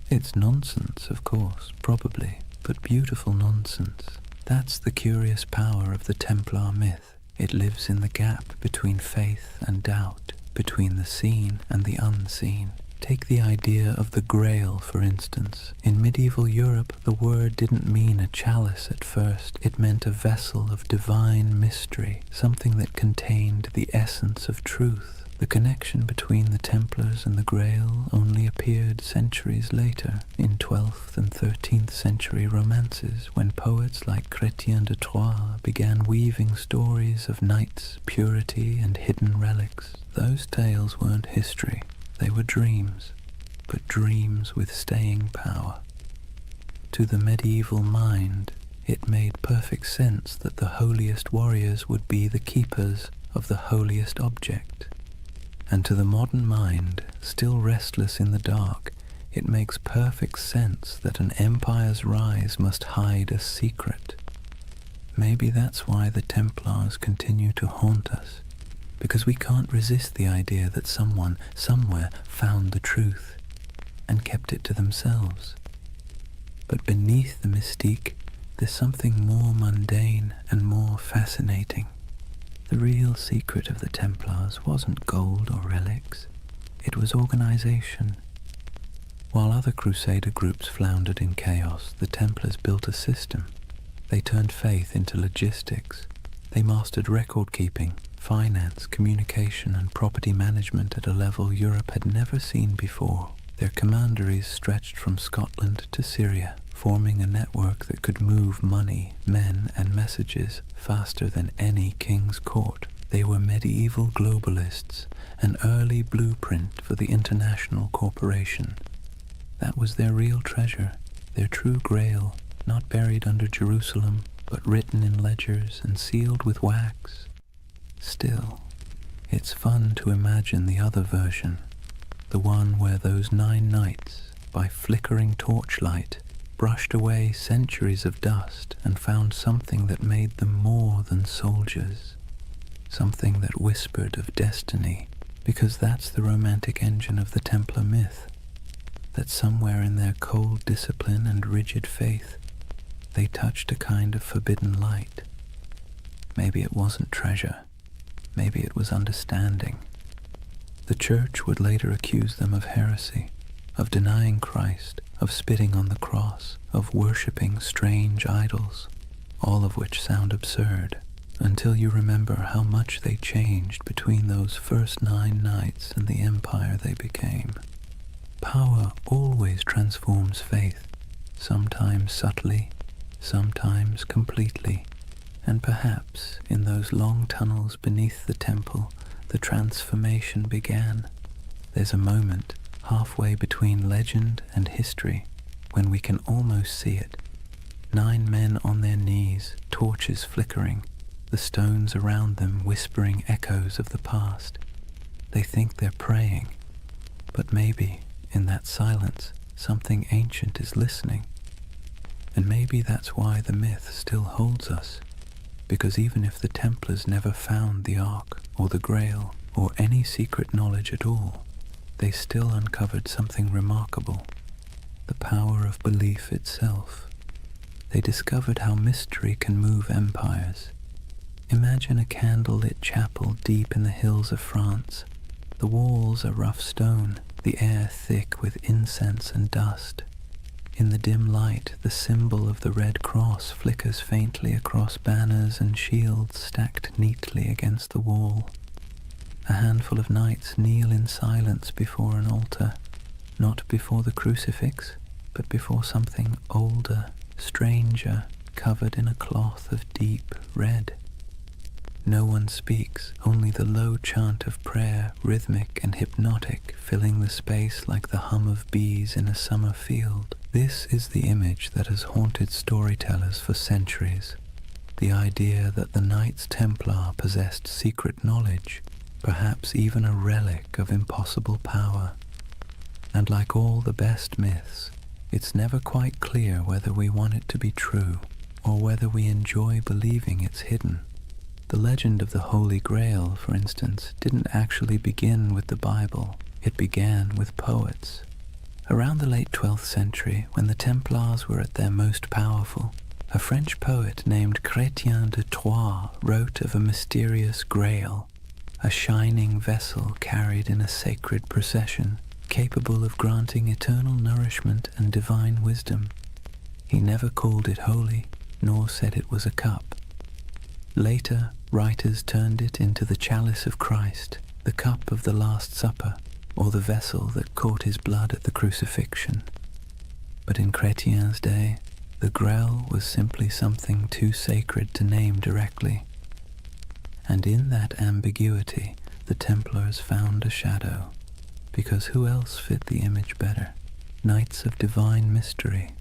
It's nonsense, of course, probably, but beautiful nonsense. That's the curious power of the Templar myth. It lives in the gap between faith and doubt, between the seen and the unseen. Take the idea of the Grail, for instance. In medieval Europe, the word didn't mean a chalice at first. It meant a vessel of divine mystery, something that contained the essence of truth. The connection between the Templars and the Grail only appeared centuries later, in 12th and 13th century romances, when poets like Chrétien de Troyes began weaving stories of knights, purity, and hidden relics. Those tales weren't history. They were dreams, but dreams with staying power. To the medieval mind, it made perfect sense that the holiest warriors would be the keepers of the holiest object. And to the modern mind, still restless in the dark, it makes perfect sense that an empire's rise must hide a secret. Maybe that's why the Templars continue to haunt us, because we can't resist the idea that someone, somewhere, found the truth and kept it to themselves. But beneath the mystique, there's something more mundane and more fascinating. The real secret of the Templars wasn't gold or relics, it was organization. While other Crusader groups floundered in chaos, the Templars built a system. They turned faith into logistics. They mastered record-keeping, finance, communication, and property management at a level Europe had never seen before. Their commanderies stretched from Scotland to Syria, forming a network that could move money, men, and messages faster than any king's court. They were medieval globalists, an early blueprint for the international corporation. That was their real treasure, their true grail, not buried under Jerusalem, but written in ledgers and sealed with wax. Still, it's fun to imagine the other version, the one where those 9 knights, by flickering torchlight, brushed away centuries of dust and found something that made them more than soldiers, something that whispered of destiny, because that's the romantic engine of the Templar myth, that somewhere in their cold discipline and rigid faith, they touched a kind of forbidden light. Maybe it wasn't treasure, maybe it was understanding. The Church would later accuse them of heresy, of denying Christ, of spitting on the cross, of worshipping strange idols, all of which sound absurd, until you remember how much they changed between those first 9 nights and the empire they became. Power always transforms faith, sometimes subtly, sometimes completely, and perhaps in those long tunnels beneath the temple, the transformation began. There's a moment halfway between legend and history, when we can almost see it. 9 men on their knees, torches flickering, the stones around them whispering echoes of the past. They think they're praying, but maybe, in that silence, something ancient is listening. And maybe that's why the myth still holds us, because even if the Templars never found the Ark, or the Grail, or any secret knowledge at all, they still uncovered something remarkable, the power of belief itself. They discovered how mystery can move empires. Imagine a candle-lit chapel deep in the hills of France. The walls are rough stone, the air thick with incense and dust. In the dim light, the symbol of the Red Cross flickers faintly across banners and shields stacked neatly against the wall. A handful of knights kneel in silence before an altar, not before the crucifix, but before something older, stranger, covered in a cloth of deep red. No one speaks, only the low chant of prayer, rhythmic and hypnotic, filling the space like the hum of bees in a summer field. This is the image that has haunted storytellers for centuries. The idea that the Knights Templar possessed secret knowledge, perhaps even a relic of impossible power. And like all the best myths, it's never quite clear whether we want it to be true, or whether we enjoy believing it's hidden. The legend of the Holy Grail, for instance, didn't actually begin with the Bible. It began with poets. Around the late 12th century, when the Templars were at their most powerful, a French poet named Chrétien de Troyes wrote of a mysterious grail, a shining vessel carried in a sacred procession. capable of granting eternal nourishment and divine wisdom. He never called it holy, nor said it was a cup. Later, writers turned it into the chalice of Christ, the cup of the Last Supper, or the vessel that caught his blood at the crucifixion. But in Chrétien's day, the Grail was simply something too sacred to name directly. And in that ambiguity, the Templars found a shadow, because who else fit the image better? Knights of divine mystery,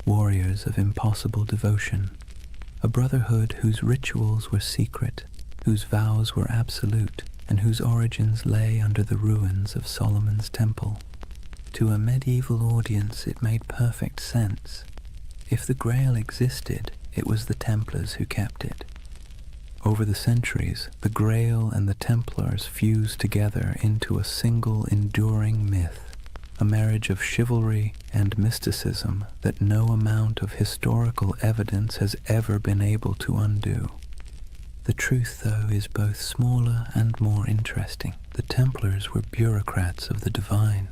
warriors of impossible devotion, a brotherhood whose rituals were secret, whose vows were absolute, and whose origins lay under the ruins of Solomon's temple. To a medieval audience it made perfect sense. If the Grail existed, it was the Templars who kept it. Over the centuries, the Grail and the Templars fused together into a single enduring myth, a marriage of chivalry and mysticism that no amount of historical evidence has ever been able to undo. The truth, though, is both smaller and more interesting. The Templars were bureaucrats of the divine.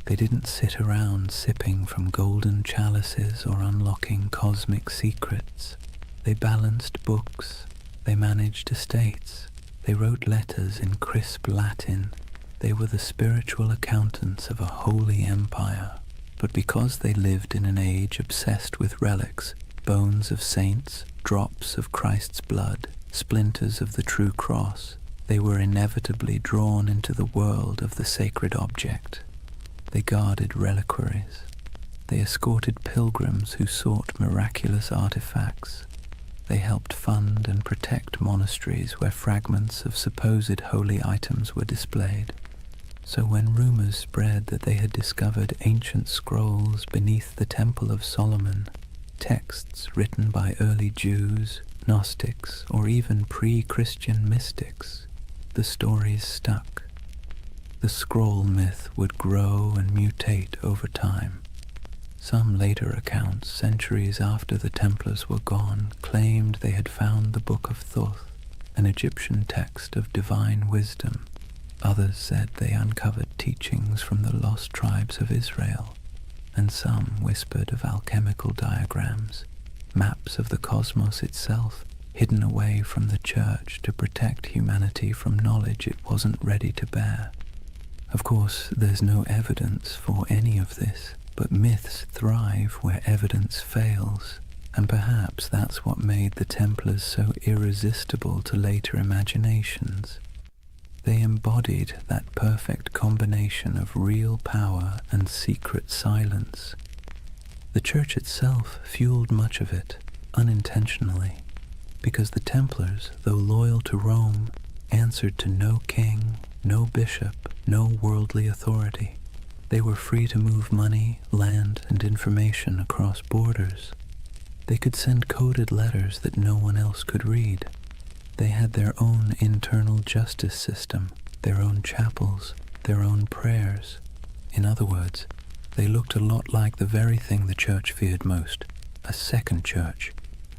They didn't sit around sipping from golden chalices or unlocking cosmic secrets. They balanced books. They managed estates. They wrote letters in crisp Latin. They were the spiritual accountants of a holy empire. But because they lived in an age obsessed with relics, bones of saints, drops of Christ's blood, splinters of the true cross, they were inevitably drawn into the world of the sacred object. They guarded reliquaries. They escorted pilgrims who sought miraculous artifacts. They helped fund and protect monasteries where fragments of supposed holy items were displayed. So when rumors spread that they had discovered ancient scrolls beneath the Temple of Solomon, texts written by early Jews, Gnostics, or even pre-Christian mystics, the stories stuck. The scroll myth would grow and mutate over time. Some later accounts, centuries after the Templars were gone, claimed they had found the Book of Thoth, an Egyptian text of divine wisdom. Others said they uncovered teachings from the lost tribes of Israel, and some whispered of alchemical diagrams, maps of the cosmos itself, hidden away from the church to protect humanity from knowledge it wasn't ready to bear. Of course, there's no evidence for any of this, but myths thrive where evidence fails, and perhaps that's what made the Templars so irresistible to later imaginations. They embodied that perfect combination of real power and secret silence. The Church itself fueled much of it, unintentionally, because the Templars, though loyal to Rome, answered to no king, no bishop, no worldly authority. They were free to move money, land, and information across borders. They could send coded letters that no one else could read. They had their own internal justice system, their own chapels, their own prayers. In other words, they looked a lot like the very thing the Church feared most, a second church.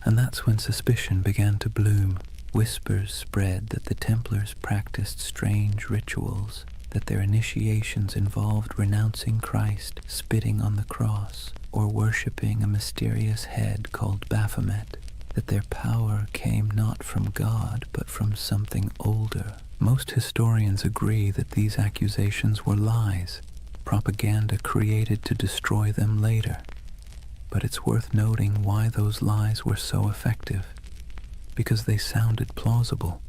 And that's when suspicion began to bloom. Whispers spread that the Templars practiced strange rituals, that their initiations involved renouncing Christ, spitting on the cross, or worshipping a mysterious head called Baphomet, that their power came not from God but from something older. Most historians agree that these accusations were lies, propaganda created to destroy them later. But it's worth noting why those lies were so effective. Because they sounded plausible.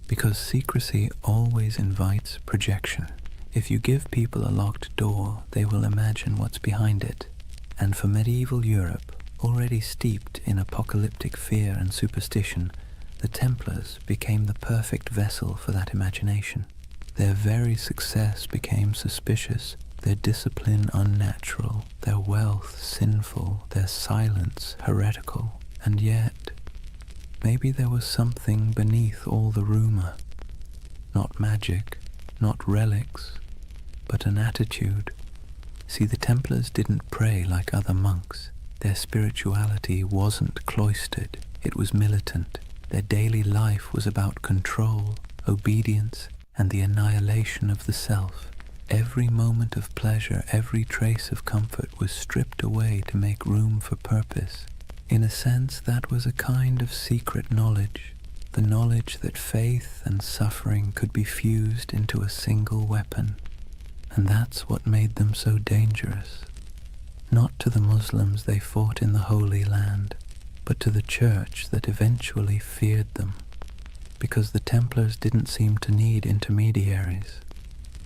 Because secrecy always invites projection. If you give people a locked door, they will imagine what's behind it. And for medieval Europe, already steeped in apocalyptic fear and superstition, the Templars became the perfect vessel for that imagination. Their very success became suspicious, their discipline unnatural, their wealth sinful, their silence heretical. And yet, maybe there was something beneath all the rumor. Not magic, not relics, but an attitude. See, the Templars didn't pray like other monks. Their spirituality wasn't cloistered, it was militant. Their daily life was about control, obedience, and the annihilation of the self. Every moment of pleasure, every trace of comfort was stripped away to make room for purpose. In a sense, that was a kind of secret knowledge, the knowledge that faith and suffering could be fused into a single weapon. And that's what made them so dangerous. Not to the Muslims they fought in the Holy Land, but to the church that eventually feared them, because the Templars didn't seem to need intermediaries.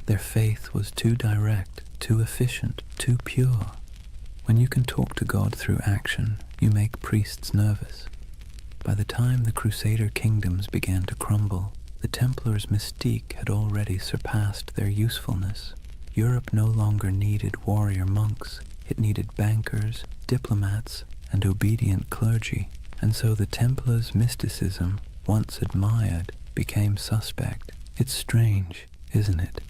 Their faith was too direct, too efficient, too pure. When you can talk to God through action, you make priests nervous. By the time the Crusader kingdoms began to crumble, the Templars' mystique had already surpassed their usefulness. Europe no longer needed warrior monks, it needed bankers, diplomats, and obedient clergy, and so the Templars' mysticism, once admired, became suspect. It's strange, isn't it?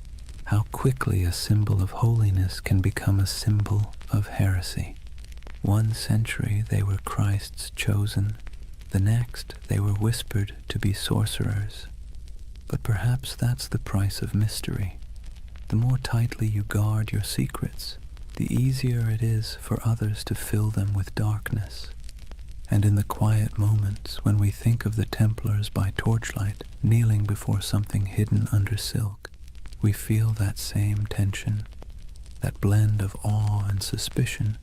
How quickly a symbol of holiness can become a symbol of heresy. 1 century they were Christ's chosen, the next they were whispered to be sorcerers. But perhaps that's the price of mystery. The more tightly you guard your secrets, the easier it is for others to fill them with darkness. And in the quiet moments when we think of the Templars by torchlight, kneeling before something hidden under silk, we feel that same tension, that blend of awe and suspicion,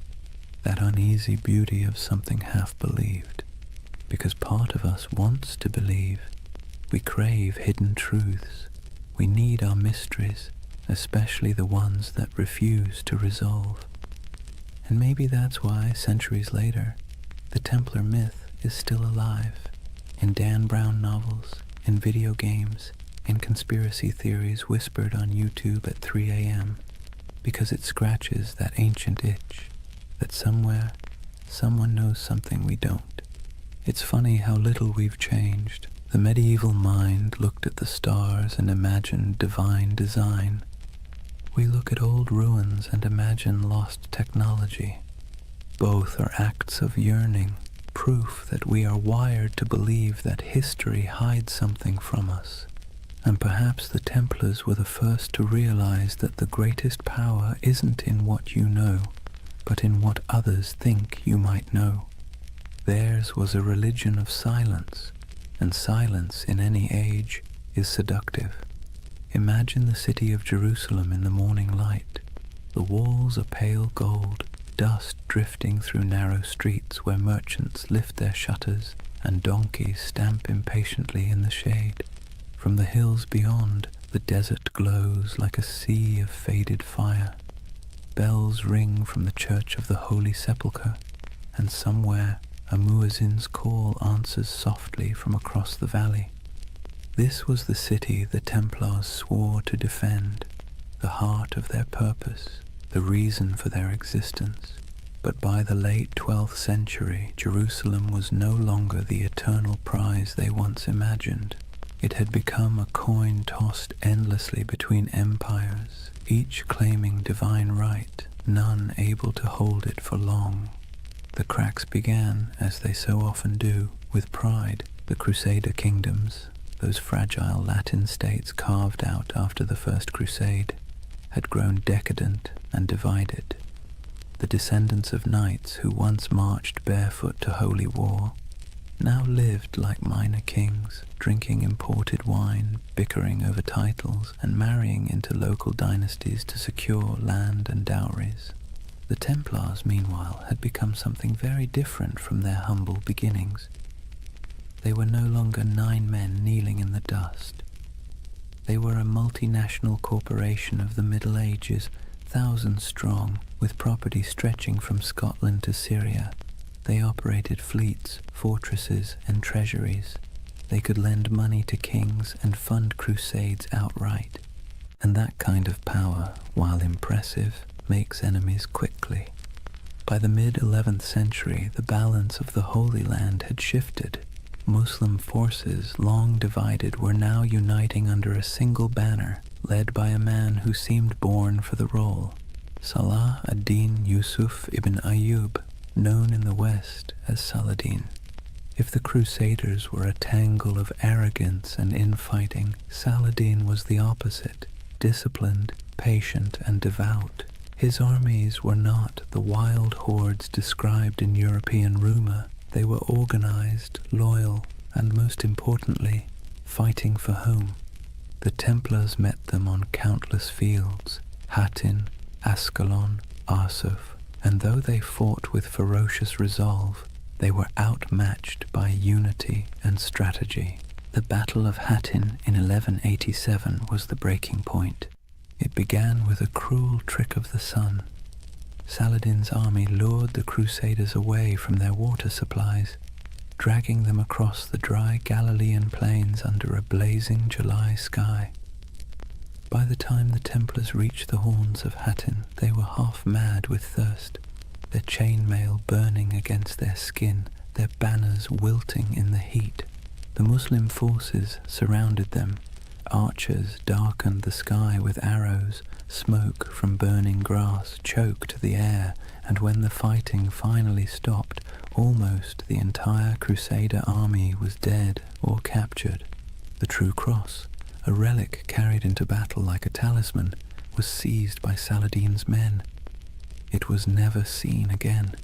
that uneasy beauty of something half-believed. Because part of us wants to believe. We crave hidden truths. We need our mysteries, especially the ones that refuse to resolve. And maybe that's why, centuries later, the Templar myth is still alive, in Dan Brown novels, in video games, in conspiracy theories whispered on YouTube at 3 a.m., because it scratches that ancient itch, that somewhere, someone knows something we don't. It's funny how little we've changed. The medieval mind looked at the stars and imagined divine design. We look at old ruins and imagine lost technology. Both are acts of yearning, proof that we are wired to believe that history hides something from us. And perhaps the Templars were the first to realize that the greatest power isn't in what you know, but in what others think you might know. Theirs was a religion of silence, and silence in any age is seductive. Imagine the city of Jerusalem in the morning light. The walls are pale gold, dust drifting through narrow streets where merchants lift their shutters and donkeys stamp impatiently in the shade. From the hills beyond, the desert glows like a sea of faded fire. Bells ring from the Church of the Holy Sepulchre, and somewhere a muezzin's call answers softly from across the valley. This was the city the Templars swore to defend, the heart of their purpose, the reason for their existence. But by the late 12th century, Jerusalem was no longer the eternal prize they once imagined. It had become a coin tossed endlessly between empires, each claiming divine right, none able to hold it for long. The cracks began, as they so often do, with pride. The Crusader kingdoms, those fragile Latin states carved out after the First Crusade, had grown decadent and divided. The descendants of knights who once marched barefoot to holy war now lived like minor kings, drinking imported wine, bickering over titles, and marrying into local dynasties to secure land and dowries. The Templars, meanwhile, had become something very different from their humble beginnings. They were no longer 9 men kneeling in the dust. They were a multinational corporation of the Middle Ages, thousands strong, with property stretching from Scotland to Syria. They operated fleets, fortresses, and treasuries. They could lend money to kings and fund crusades outright. And that kind of power, while impressive, makes enemies quickly. By the mid-11th century, the balance of the Holy Land had shifted. Muslim forces, long divided, were now uniting under a single banner, led by a man who seemed born for the role, Salah ad-Din Yusuf ibn Ayyub, known in the West as Saladin. If the Crusaders were a tangle of arrogance and infighting, Saladin was the opposite, disciplined, patient and devout. His armies were not the wild hordes described in European rumor. They were organized, loyal, and most importantly, fighting for home. The Templars met them on countless fields, Hattin, Ascalon, Arsuf, and though they fought with ferocious resolve, they were outmatched by unity and strategy. The Battle of Hattin in 1187 was the breaking point. It began with a cruel trick of the sun. Saladin's army lured the Crusaders away from their water supplies, dragging them across the dry Galilean plains under a blazing July sky. By the time the Templars reached the horns of Hattin, they were half mad with thirst, their chainmail burning against their skin, their banners wilting in the heat. The Muslim forces surrounded them. Archers darkened the sky with arrows, smoke from burning grass choked the air, and when the fighting finally stopped, almost the entire Crusader army was dead or captured. The True Cross, a relic carried into battle like a talisman, was seized by Saladin's men. It was never seen again.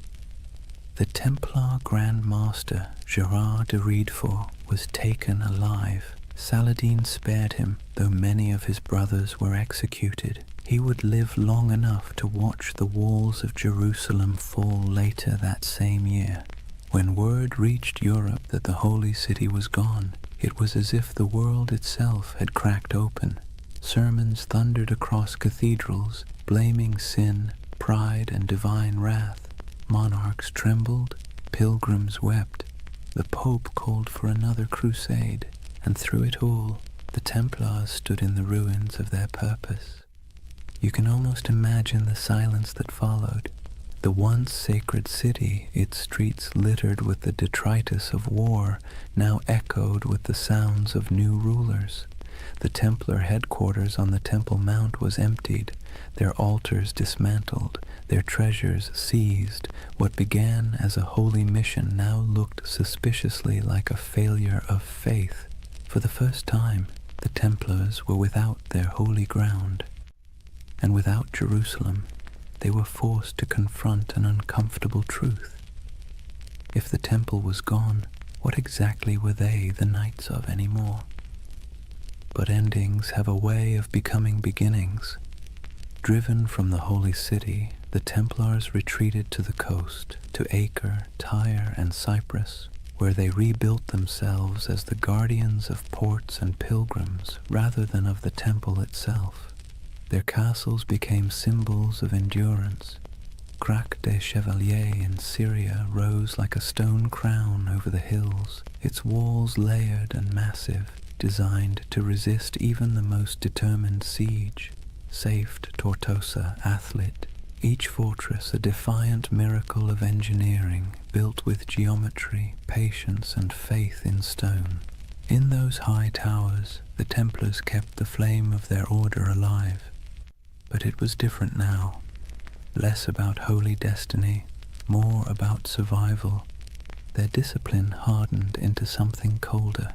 The Templar Grand Master Gerard de Riedfort was taken alive. Saladin spared him, though many of his brothers were executed. He would live long enough to watch the walls of Jerusalem fall later that same year. When word reached Europe that the Holy City was gone, it was as if the world itself had cracked open. Sermons thundered across cathedrals, blaming sin, pride, and divine wrath. Monarchs trembled, pilgrims wept. The Pope called for another crusade, and through it all, the Templars stood in the ruins of their purpose. You can almost imagine the silence that followed. The once sacred city, its streets littered with the detritus of war, now echoed with the sounds of new rulers. The Templar headquarters on the Temple Mount was emptied, their altars dismantled, their treasures seized. What began as a holy mission now looked suspiciously like a failure of faith. For the first time, the Templars were without their holy ground, and without Jerusalem. They were forced to confront an uncomfortable truth. If the temple was gone, what exactly were they the knights of anymore? But endings have a way of becoming beginnings. Driven from the holy city, the Templars retreated to the coast, to Acre, Tyre, and Cyprus, where they rebuilt themselves as the guardians of ports and pilgrims rather than of the temple itself. Their castles became symbols of endurance. Crac des Chevaliers in Syria rose like a stone crown over the hills, its walls layered and massive, designed to resist even the most determined siege. Safed Tortosa, Athlit, each fortress a defiant miracle of engineering, built with geometry, patience, and faith in stone. In those high towers, the Templars kept the flame of their order alive. But it was different now. Less about holy destiny, more about survival. Their discipline hardened into something colder.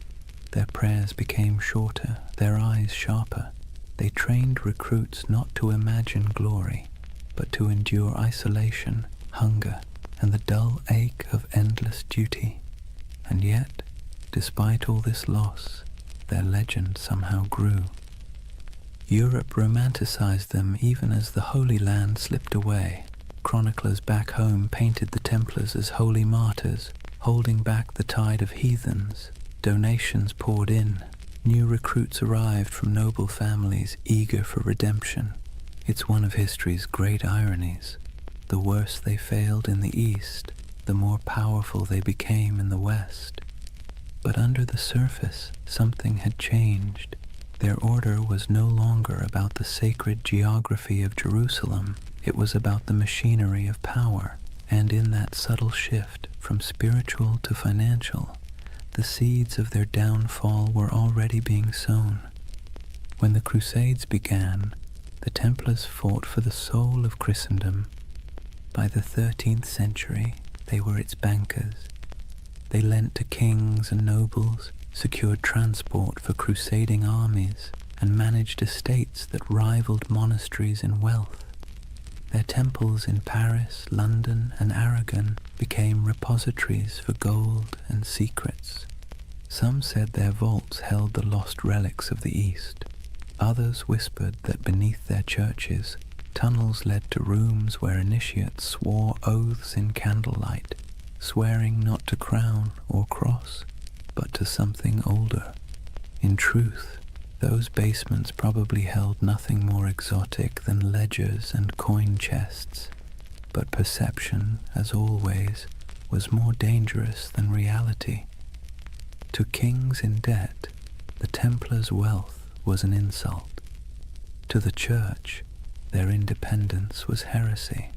Their prayers became shorter, their eyes sharper. They trained recruits not to imagine glory, but to endure isolation, hunger, and the dull ache of endless duty. And yet, despite all this loss, their legend somehow grew. Europe romanticized them even as the Holy Land slipped away. Chroniclers back home painted the Templars as holy martyrs, holding back the tide of heathens. Donations poured in. New recruits arrived from noble families eager for redemption. It's one of history's great ironies. The worse they failed in the East, the more powerful they became in the West. But under the surface, something had changed. Their order was no longer about the sacred geography of Jerusalem. It was about the machinery of power, and in that subtle shift from spiritual to financial, the seeds of their downfall were already being sown. When the Crusades began, the Templars fought for the soul of Christendom. By the 13th century, they were its bankers. They lent to kings and nobles, secured transport for crusading armies, and managed estates that rivaled monasteries in wealth. Their temples in Paris, London, and Aragon became repositories for gold and secrets. Some said their vaults held the lost relics of the East. Others whispered that beneath their churches, tunnels led to rooms where initiates swore oaths in candlelight, swearing not to crown or cross, but to something older. In truth, those basements probably held nothing more exotic than ledgers and coin chests, but perception, as always, was more dangerous than reality. To kings in debt, the Templars' wealth was an insult. To the Church, their independence was heresy.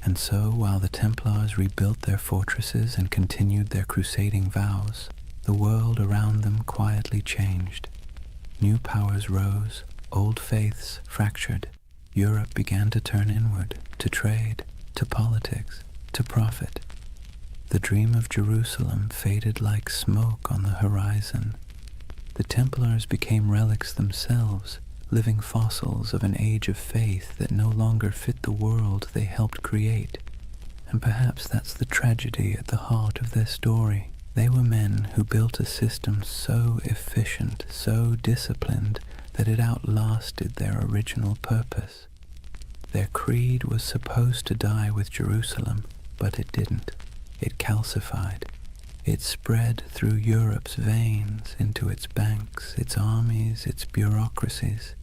And so, while the Templars rebuilt their fortresses and continued their crusading vows, the world around them quietly changed. New powers rose, old faiths fractured. Europe began to turn inward, to trade, to politics, to profit. The dream of Jerusalem faded like smoke on the horizon. The Templars became relics themselves, living fossils of an age of faith that no longer fit the world they helped create. And perhaps that's the tragedy at the heart of their story. They were men who built a system so efficient, so disciplined, that it outlasted their original purpose. Their creed was supposed to die with Jerusalem, but it didn't. It calcified. It spread through Europe's veins into its banks, its armies, its bureaucracies.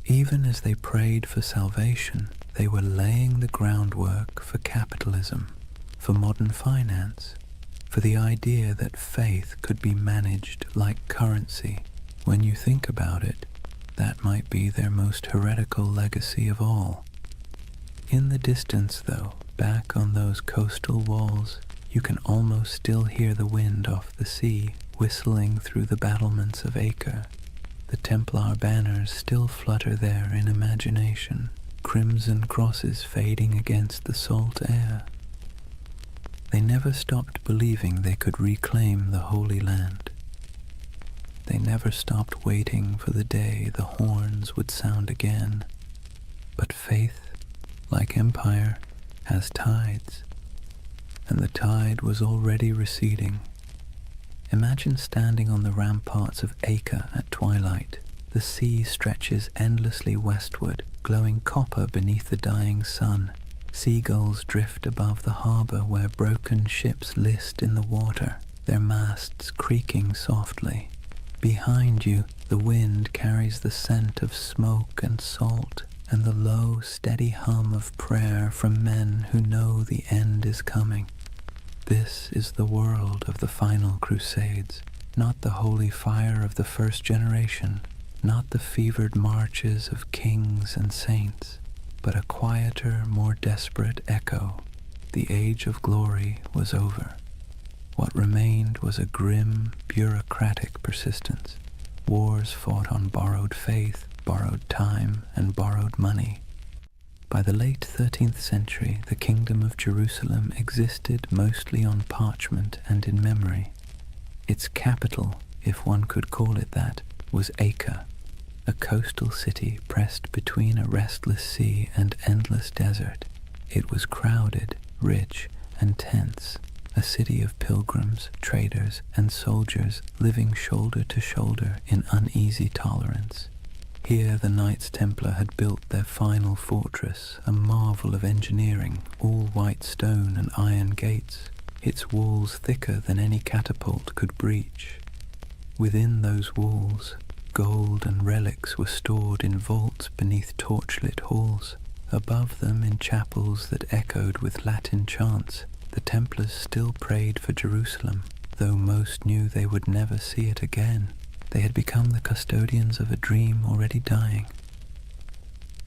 Even as they prayed for salvation, they were laying the groundwork for capitalism, for modern finance, for the idea that faith could be managed like currency. When you think about it, that might be their most heretical legacy of all. In the distance, though, back on those coastal walls, you can almost still hear the wind off the sea whistling through the battlements of Acre. The Templar banners still flutter there in imagination, crimson crosses fading against the salt air. They never stopped believing they could reclaim the Holy Land. They never stopped waiting for the day the horns would sound again. But faith, like empire, has tides, and the tide was already receding. Imagine standing on the ramparts of Acre at twilight. The sea stretches endlessly westward, glowing copper beneath the dying sun. Seagulls drift above the harbor where broken ships list in the water, their masts creaking softly. Behind you, the wind carries the scent of smoke and salt, and the low, steady hum of prayer from men who know the end is coming. This is the world of the final crusades, not the holy fire of the first generation, not the fevered marches of kings and saints, but a quieter, more desperate echo. The age of glory was over. What remained was a grim, bureaucratic persistence. Wars fought on borrowed faith, borrowed time, and borrowed money. By the late 13th century, the Kingdom of Jerusalem existed mostly on parchment and in memory. Its capital, if one could call it that, was Acre, a coastal city pressed between a restless sea and endless desert. It was crowded, rich, and tense, a city of pilgrims, traders, and soldiers living shoulder to shoulder in uneasy tolerance. Here the Knights Templar had built their final fortress, a marvel of engineering, all white stone and iron gates, its walls thicker than any catapult could breach. Within those walls, gold and relics were stored in vaults beneath torchlit halls. Above them, in chapels that echoed with Latin chants, the Templars still prayed for Jerusalem, though most knew they would never see it again. They had become the custodians of a dream already dying.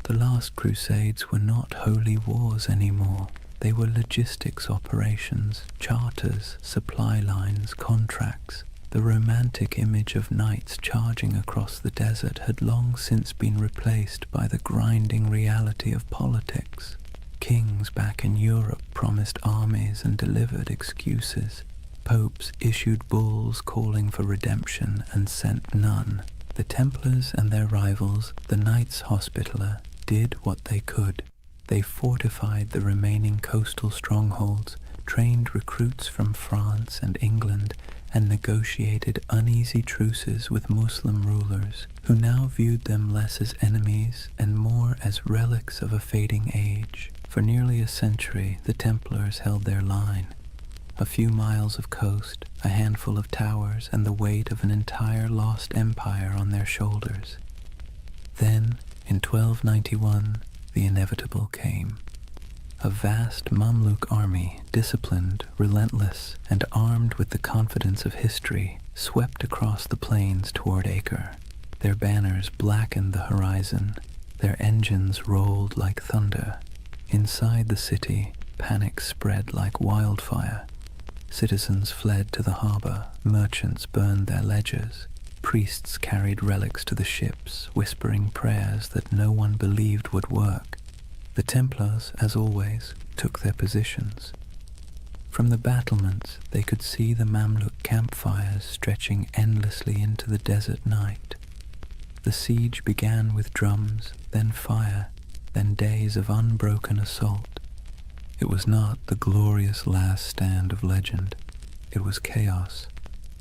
The last crusades were not holy wars anymore. They were logistics operations, charters, supply lines, contracts. The romantic image of knights charging across the desert had long since been replaced by the grinding reality of politics. Kings back in Europe promised armies and delivered excuses. Popes issued bulls calling for redemption and sent none. The Templars and their rivals, the Knights Hospitaller, did what they could. They fortified the remaining coastal strongholds, trained recruits from France and England, and negotiated uneasy truces with Muslim rulers, who now viewed them less as enemies and more as relics of a fading age. For nearly a century, the Templars held their line. A few miles of coast, a handful of towers, and the weight of an entire lost empire on their shoulders. Then, in 1291, the inevitable came. A vast Mamluk army, disciplined, relentless, and armed with the confidence of history, swept across the plains toward Acre. Their banners blackened the horizon. Their engines rolled like thunder. Inside the city, panic spread like wildfire. Citizens fled to the harbor, merchants burned their ledgers, priests carried relics to the ships, whispering prayers that no one believed would work. The Templars, as always, took their positions. From the battlements, they could see the Mamluk campfires stretching endlessly into the desert night. The siege began with drums, then fire, then days of unbroken assault. It was not the glorious last stand of legend. It was chaos.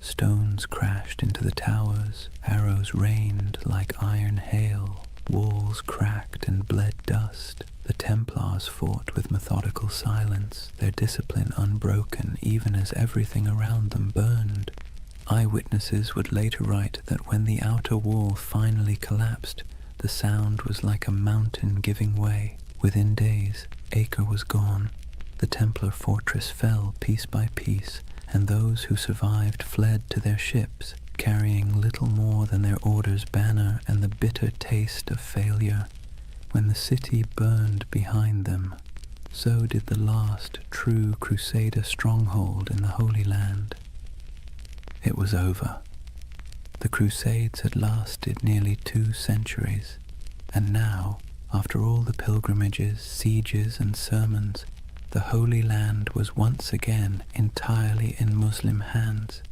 Stones crashed into the towers, arrows rained like iron hail, walls cracked and bled dust. The Templars fought with methodical silence, their discipline unbroken even as everything around them burned. Eyewitnesses would later write that when the outer wall finally collapsed, the sound was like a mountain giving way. Within days, Acre was gone. The Templar fortress fell piece by piece, and those who survived fled to their ships, carrying little more than their order's banner and the bitter taste of failure. When the city burned behind them, so did the last true Crusader stronghold in the Holy Land. It was over. The Crusades had lasted nearly 2 centuries, and now, after all the pilgrimages, sieges, and sermons, the Holy Land was once again entirely in Muslim hands.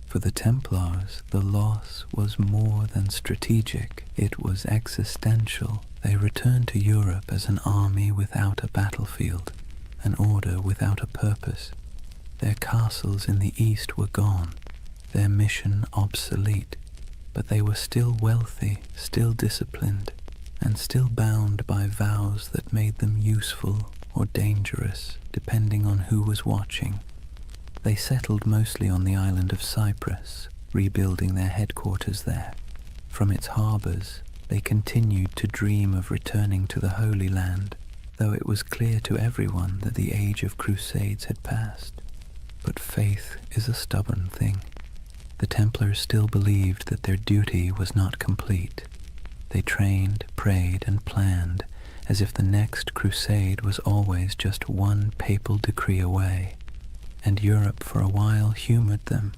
For the Templars, the loss was more than strategic, it was existential. They returned to Europe as an army without a battlefield, an order without a purpose. Their castles in the east were gone, their mission obsolete, but they were still wealthy, still disciplined, and still bound by vows that made them useful or dangerous, depending on who was watching. They settled mostly on the island of Cyprus, rebuilding their headquarters there. From its harbors, they continued to dream of returning to the Holy Land, though it was clear to everyone that the age of crusades had passed. But faith is a stubborn thing. The Templars still believed that their duty was not complete. They trained, prayed, and planned as if the next crusade was always just one papal decree away. And Europe for a while humored them.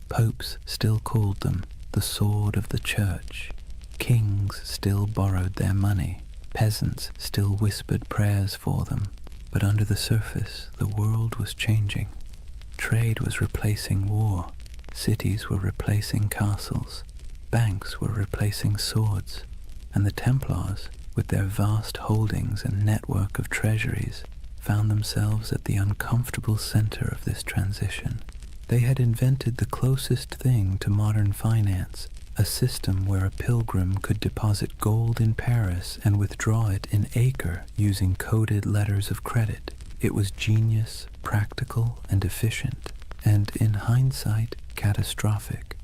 Popes still called them the sword of the church. Kings still borrowed their money. Peasants still whispered prayers for them. But under the surface, the world was changing. Trade was replacing war. Cities were replacing castles. Banks were replacing swords. And the Templars, with their vast holdings and network of treasuries, found themselves at the uncomfortable center of this transition. They had invented the closest thing to modern finance, a system where a pilgrim could deposit gold in Paris and withdraw it in Acre using coded letters of credit. It was genius, practical, and efficient, and in hindsight, catastrophic.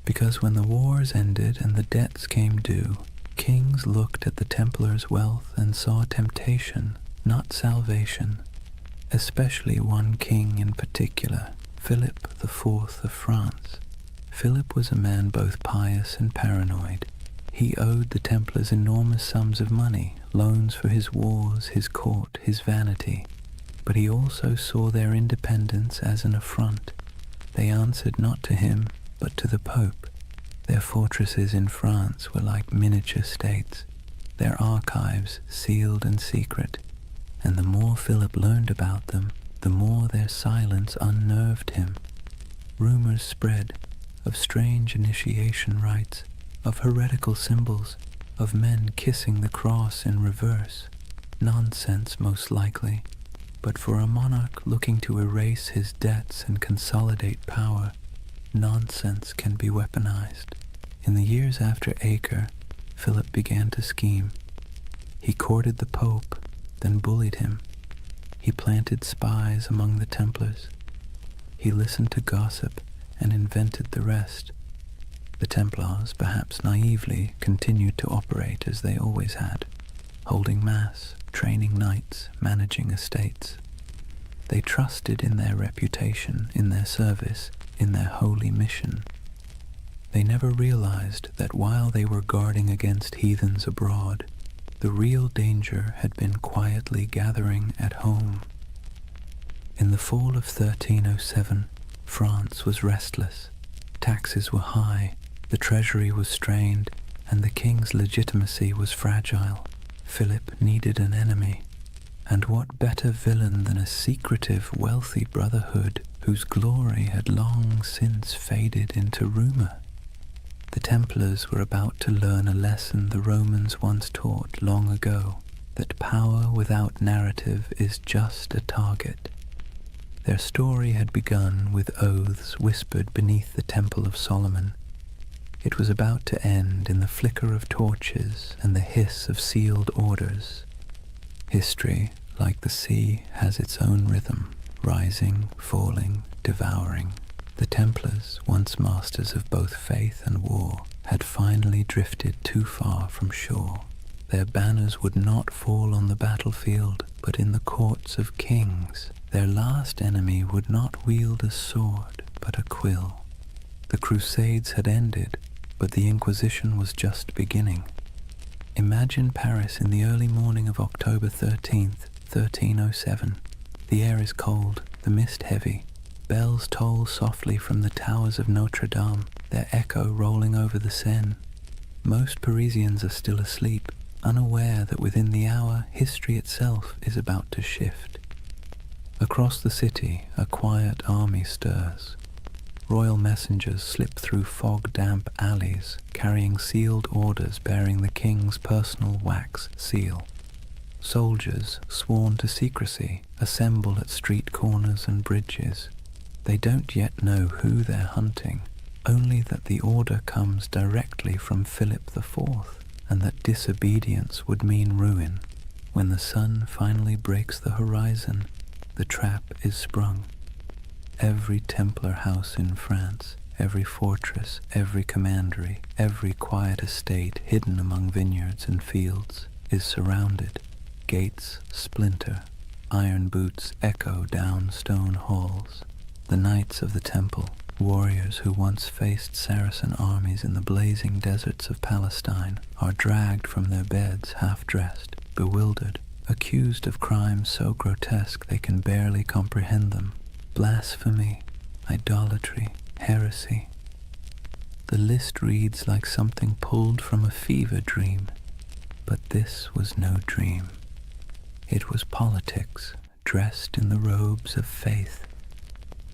Because when the wars ended and the debts came due, kings looked at the Templars' wealth and saw temptation, not salvation. Especially one king in particular, Philip IV of France. Philip was a man both pious and paranoid. He owed the Templars enormous sums of money, loans for his wars, his court, his vanity. But he also saw their independence as an affront. They answered not to him, but to the Pope. Their fortresses in France were like miniature states, their archives sealed and secret, and the more Philip learned about them, the more their silence unnerved him. Rumors spread of strange initiation rites, of heretical symbols, of men kissing the cross in reverse. Nonsense, most likely, but for a monarch looking to erase his debts and consolidate power, nonsense can be weaponized. In the years after Acre, Philip began to scheme. He courted the Pope, then bullied him. He planted spies among the Templars. He listened to gossip and invented the rest. The Templars, perhaps naively, continued to operate as they always had, holding mass, training knights, managing estates. They trusted in their reputation, in their service, in their holy mission. They never realized that while they were guarding against heathens abroad, the real danger had been quietly gathering at home. In the fall of 1307, France was restless. Taxes were high, the treasury was strained, and the king's legitimacy was fragile. Philip needed an enemy. And what better villain than a secretive, wealthy brotherhood whose glory had long since faded into rumor? The Templars were about to learn a lesson the Romans once taught long ago, that power without narrative is just a target. Their story had begun with oaths whispered beneath the Temple of Solomon. It was about to end in the flicker of torches and the hiss of sealed orders. History, like the sea, has its own rhythm, rising, falling, devouring. The Templars, once masters of both faith and war, had finally drifted too far from shore. Their banners would not fall on the battlefield, but in the courts of kings. Their last enemy would not wield a sword, but a quill. The Crusades had ended, but the Inquisition was just beginning. Imagine Paris in the early morning of October 13th, 1307. The air is cold, the mist heavy. Bells toll softly from the towers of Notre Dame, their echo rolling over the Seine. Most Parisians are still asleep, unaware that within the hour history itself is about to shift. Across the city, a quiet army stirs. Royal messengers slip through fog-damp alleys, carrying sealed orders bearing the king's personal wax seal. Soldiers, sworn to secrecy, assemble at street corners and bridges. They don't yet know who they're hunting, only that the order comes directly from Philip IV, and that disobedience would mean ruin. When the sun finally breaks the horizon, the trap is sprung. Every Templar house in France, every fortress, every commandery, every quiet estate hidden among vineyards and fields is surrounded. Gates splinter, iron boots echo down stone halls. The knights of the temple, warriors who once faced Saracen armies in the blazing deserts of Palestine, are dragged from their beds half-dressed, bewildered, accused of crimes so grotesque they can barely comprehend them. Blasphemy, idolatry, heresy. The list reads like something pulled from a fever dream, but this was no dream. It was politics, dressed in the robes of faith.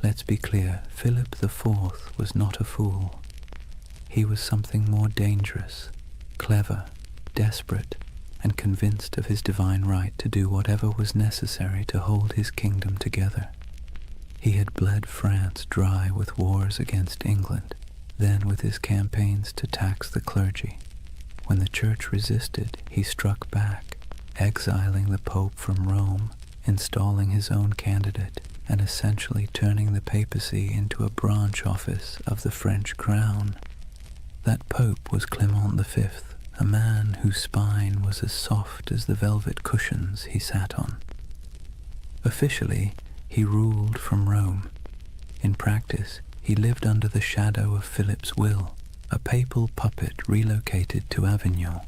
Let's be clear, Philip IV was not a fool. He was something more dangerous, clever, desperate, and convinced of his divine right to do whatever was necessary to hold his kingdom together. He had bled France dry with wars against England, then with his campaigns to tax the clergy. When the church resisted, he struck back, exiling the Pope from Rome, installing his own candidate, and essentially turning the papacy into a branch office of the French crown. That Pope was Clement V, a man whose spine was as soft as the velvet cushions he sat on. Officially, he ruled from Rome. In practice, he lived under the shadow of Philip's will, a papal puppet relocated to Avignon.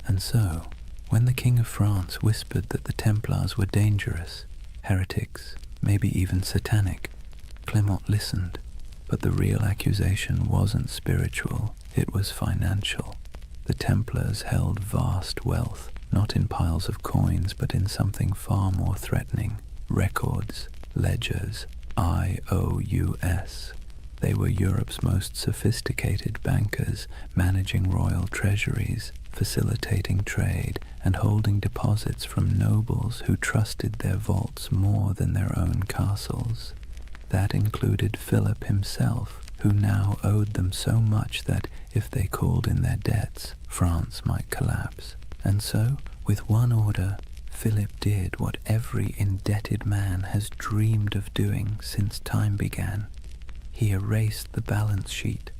And so, when the King of France whispered that the Templars were dangerous, heretics, maybe even satanic, Clement listened. But the real accusation wasn't spiritual, it was financial. The Templars held vast wealth, not in piles of coins, but in something far more threatening: records, ledgers, IOUs. They were Europe's most sophisticated bankers, managing royal treasuries, facilitating trade, and holding deposits from nobles who trusted their vaults more than their own castles. That included Philip himself, who now owed them so much that, if they called in their debts, France might collapse. And so, with one order, Philip did what every indebted man has dreamed of doing since time began. He erased the balance sheet.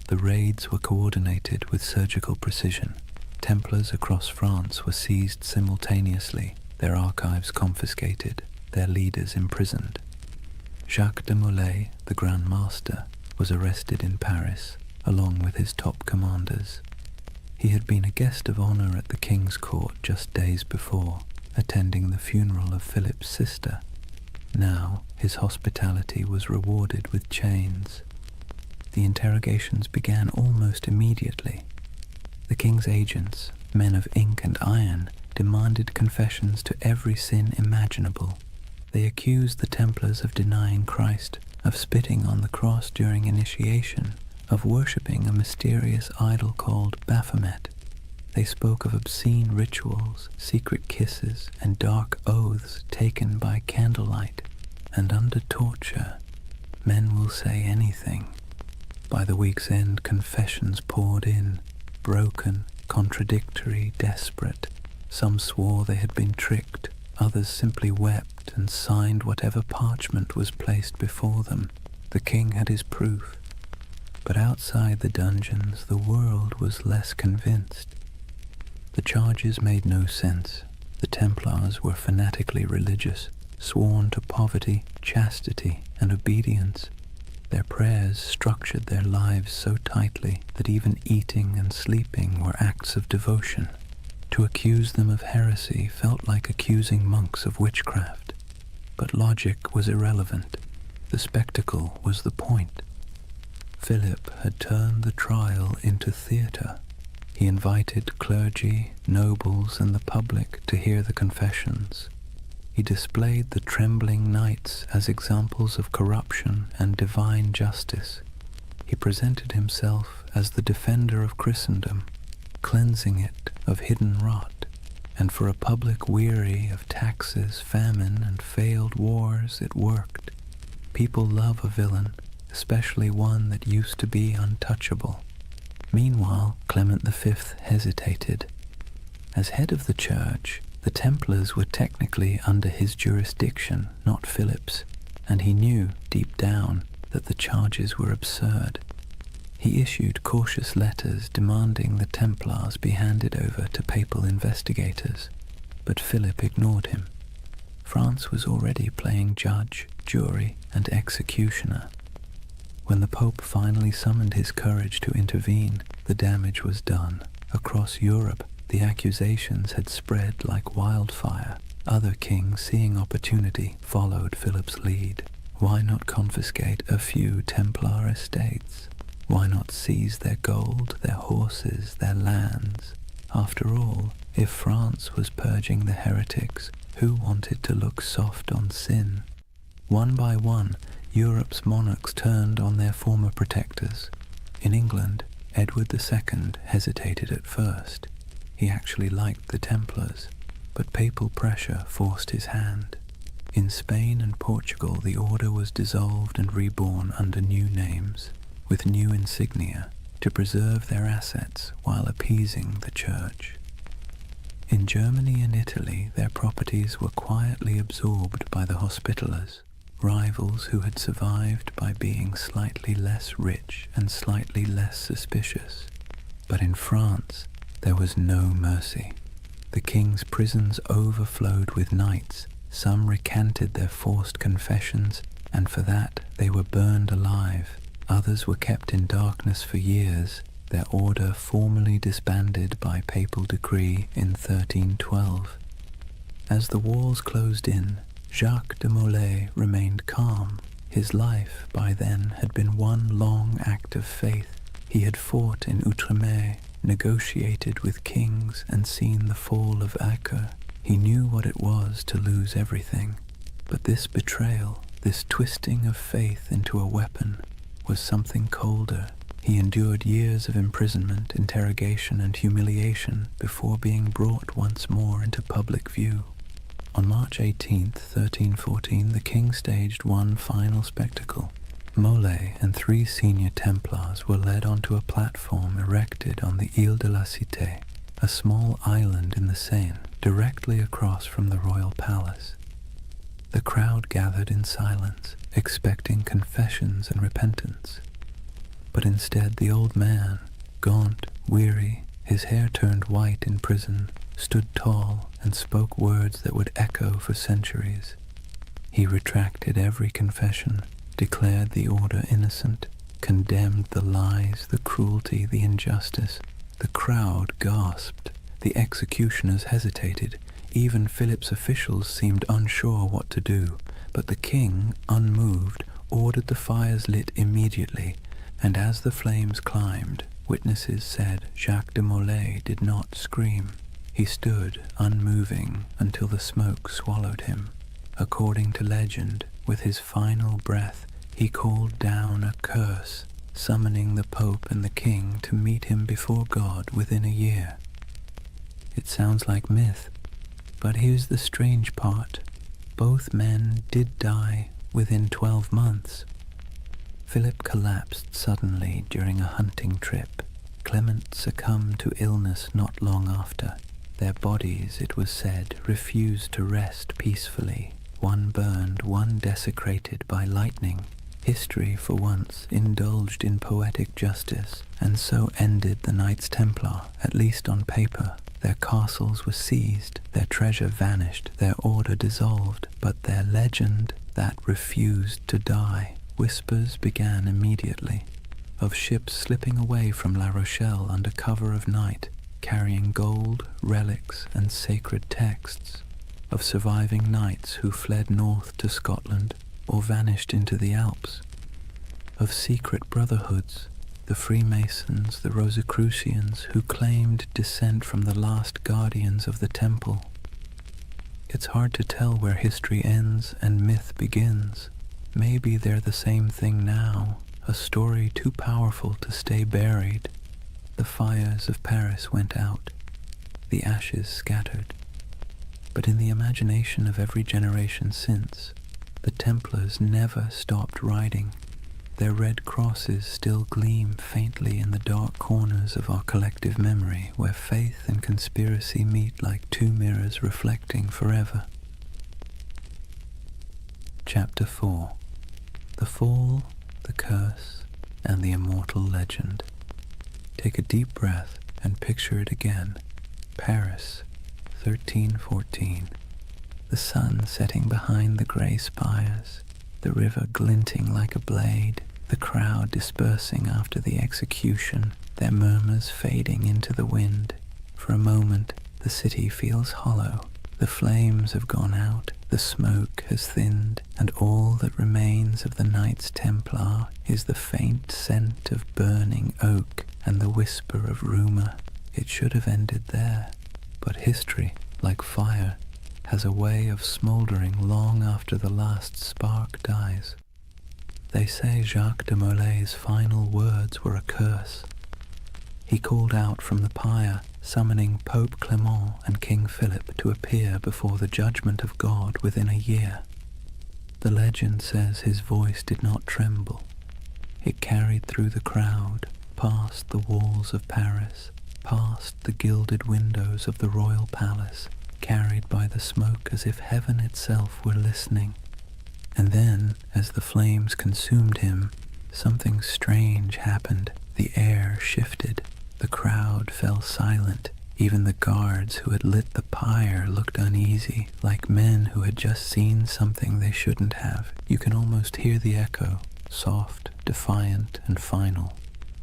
The raids were coordinated with surgical precision. Templars across France were seized simultaneously, their archives confiscated, their leaders imprisoned. Jacques de Molay, the Grand Master, was arrested in Paris, along with his top commanders. He had been a guest of honor at the king's court just days before, attending the funeral of Philip's sister. Now his hospitality was rewarded with chains. The interrogations began almost immediately. The king's agents, men of ink and iron, demanded confessions to every sin imaginable. They accused the Templars of denying Christ, of spitting on the cross during initiation, of worshipping a mysterious idol called Baphomet. They spoke of obscene rituals, secret kisses, and dark oaths taken by candlelight. And under torture, men will say anything. By the week's end, confessions poured in, broken, contradictory, desperate. Some swore they had been tricked, others simply wept and signed whatever parchment was placed before them. The king had his proof. But outside the dungeons, the world was less convinced. The charges made no sense. The Templars were fanatically religious, sworn to poverty, chastity, and obedience. Their prayers structured their lives so tightly that even eating and sleeping were acts of devotion. To accuse them of heresy felt like accusing monks of witchcraft. But logic was irrelevant. The spectacle was the point. Philip had turned the trial into theatre. He invited clergy, nobles, and the public to hear the confessions. He displayed the trembling knights as examples of corruption and divine justice. He presented himself as the defender of Christendom, cleansing it of hidden rot. And for a public weary of taxes, famine, and failed wars, it worked. People love a villain, especially one that used to be untouchable. Meanwhile, Clement V hesitated. As head of the church, the Templars were technically under his jurisdiction, not Philip's, and he knew, deep down, that the charges were absurd. He issued cautious letters demanding the Templars be handed over to papal investigators, but Philip ignored him. France was already playing judge, jury, and executioner. When the Pope finally summoned his courage to intervene, the damage was done. Across Europe, the accusations had spread like wildfire. Other kings, seeing opportunity, followed Philip's lead. Why not confiscate a few Templar estates? Why not seize their gold, their horses, their lands? After all, if France was purging the heretics, who wanted to look soft on sin? One by one, Europe's monarchs turned on their former protectors. In England, Edward II hesitated at first. He actually liked the Templars, but papal pressure forced his hand. In Spain and Portugal, the order was dissolved and reborn under new names, with new insignia, to preserve their assets while appeasing the church. In Germany and Italy, their properties were quietly absorbed by the Hospitallers, rivals who had survived by being slightly less rich and slightly less suspicious. But in France, there was no mercy. The king's prisons overflowed with knights. Some recanted their forced confessions, and for that they were burned alive. Others were kept in darkness for years, their order formally disbanded by papal decree in 1312. As the walls closed in, Jacques de Molay remained calm. His life, by then, had been one long act of faith. He had fought in Outremer, negotiated with kings, and seen the fall of Acre. He knew what it was to lose everything. But this betrayal, this twisting of faith into a weapon, was something colder. He endured years of imprisonment, interrogation, and humiliation before being brought once more into public view. On March 18th, 1314, the king staged one final spectacle. Molay and 3 senior Templars were led onto a platform erected on the Ile de la Cité, a small island in the Seine, directly across from the royal palace. The crowd gathered in silence, expecting confessions and repentance. But instead the old man, gaunt, weary, his hair turned white in prison, stood tall and spoke words that would echo for centuries. He retracted every confession, declared the order innocent, condemned the lies, the cruelty, the injustice. The crowd gasped. The executioners hesitated. Even Philip's officials seemed unsure what to do, but the king, unmoved, ordered the fires lit immediately, and as the flames climbed, witnesses said Jacques de Molay did not scream. He stood, unmoving, until the smoke swallowed him. According to legend, with his final breath, he called down a curse, summoning the Pope and the King to meet him before God within a year. It sounds like myth, but here's the strange part. Both men did die within 12 months. Philip collapsed suddenly during a hunting trip. Clement succumbed to illness not long after. Their bodies, it was said, refused to rest peacefully. One burned, one desecrated by lightning. History, for once, indulged in poetic justice, and so ended the Knights Templar, at least on paper. Their castles were seized, their treasure vanished, their order dissolved, but their legend, that refused to die. Whispers began immediately, of ships slipping away from La Rochelle under cover of night, carrying gold, relics, and sacred texts, of surviving knights who fled north to Scotland or vanished into the Alps, of secret brotherhoods, the Freemasons, the Rosicrucians, who claimed descent from the last guardians of the temple. It's hard to tell where history ends and myth begins. Maybe they're the same thing now, a story too powerful to stay buried. The fires of Paris went out, the ashes scattered. But in the imagination of every generation since, the Templars never stopped riding. Their red crosses still gleam faintly in the dark corners of our collective memory, where faith and conspiracy meet like two mirrors reflecting forever. Chapter 4. The Fall, the Curse, and the Immortal Legend. Take a deep breath and picture it again. Paris, 1314. The sun setting behind the grey spires, the river glinting like a blade, the crowd dispersing after the execution, their murmurs fading into the wind. For a moment, the city feels hollow. The flames have gone out, the smoke has thinned, and all that remains of the Knights Templar is the faint scent of burning oak and the whisper of rumour. It should have ended there, but history, like fire, has a way of smouldering long after the last spark dies. They say Jacques de Molay's final words were a curse. He called out from the pyre, summoning Pope Clement and King Philip to appear before the judgment of God within a year. The legend says his voice did not tremble. It carried through the crowd, past the walls of Paris, past the gilded windows of the royal palace, carried by the smoke as if heaven itself were listening. And then, as the flames consumed him, something strange happened. The air shifted. The crowd fell silent. Even the guards who had lit the pyre looked uneasy, like men who had just seen something they shouldn't have. You can almost hear the echo, soft, defiant, and final.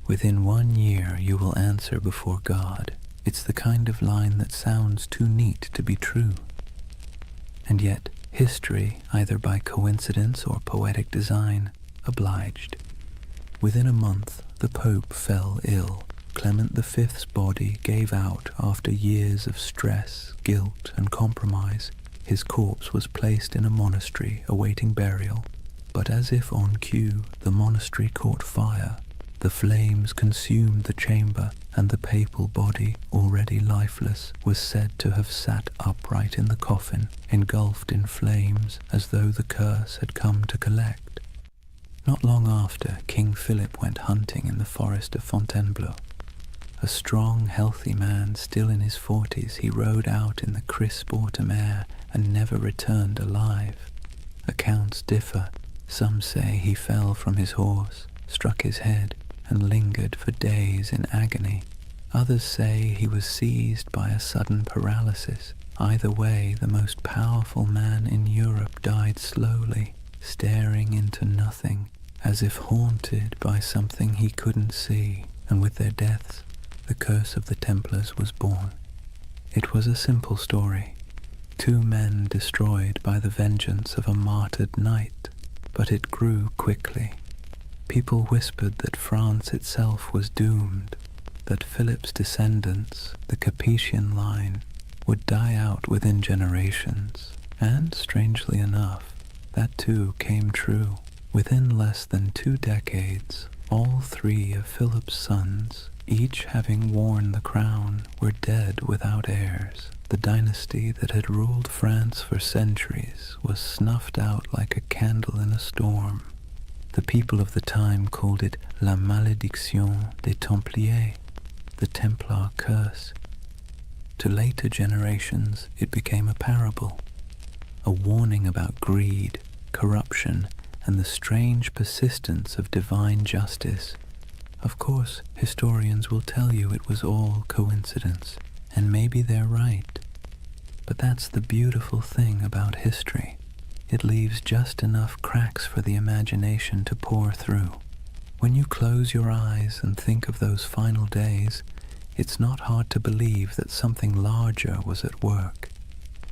Within 1 year you will answer before God. It's the kind of line that sounds too neat to be true. And yet, history, either by coincidence or poetic design, obliged. Within a month, the Pope fell ill. Clement V's body gave out after years of stress, guilt, and compromise. His corpse was placed in a monastery awaiting burial. But as if on cue, the monastery caught fire. The flames consumed the chamber, and the papal body, already lifeless, was said to have sat upright in the coffin, engulfed in flames, as though the curse had come to collect. Not long after, King Philip went hunting in the forest of Fontainebleau. A strong, healthy man, still in his 40s, he rode out in the crisp autumn air and never returned alive. Accounts differ. Some say he fell from his horse, struck his head, and lingered for days in agony. Others say he was seized by a sudden paralysis. Either way, the most powerful man in Europe died slowly, staring into nothing, as if haunted by something he couldn't see, and with their deaths, the curse of the Templars was born. It was a simple story. 2 men destroyed by the vengeance of a martyred knight, but it grew quickly. People whispered that France itself was doomed, that Philip's descendants, the Capetian line, would die out within generations, and, strangely enough, that too came true. Within less than 2 decades, all 3 of Philip's sons, each having worn the crown, were dead without heirs. The dynasty that had ruled France for centuries was snuffed out like a candle in a storm. The people of the time called it La Malédiction des Templiers, the Templar curse. To later generations, it became a parable, a warning about greed, corruption, and the strange persistence of divine justice. Of course, historians will tell you it was all coincidence, and maybe they're right. But that's the beautiful thing about history. It leaves just enough cracks for the imagination to pour through. When you close your eyes and think of those final days, it's not hard to believe that something larger was at work,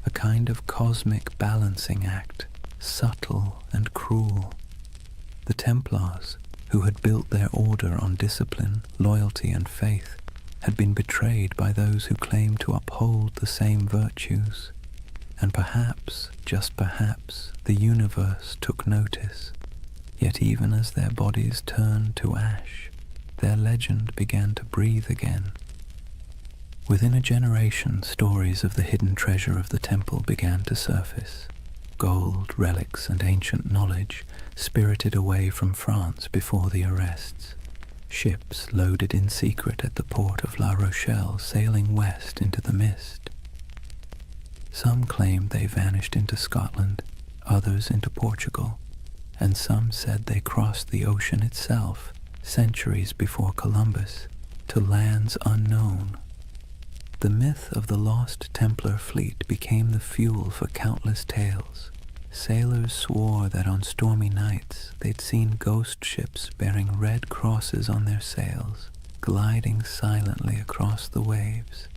a kind of cosmic balancing act, subtle and cruel. The Templars, who had built their order on discipline, loyalty, and faith, had been betrayed by those who claimed to uphold the same virtues. And perhaps, just perhaps, the universe took notice. Yet even as their bodies turned to ash, their legend began to breathe again. Within a generation, stories of the hidden treasure of the temple began to surface. Gold, relics, and ancient knowledge spirited away from France before the arrests. Ships loaded in secret at the port of La Rochelle, sailing west into the mist. Some claimed they vanished into Scotland, others into Portugal, and some said they crossed the ocean itself, centuries before Columbus, to lands unknown. The myth of the lost Templar fleet became the fuel for countless tales. Sailors swore that on stormy nights they'd seen ghost ships bearing red crosses on their sails, gliding silently across the waves.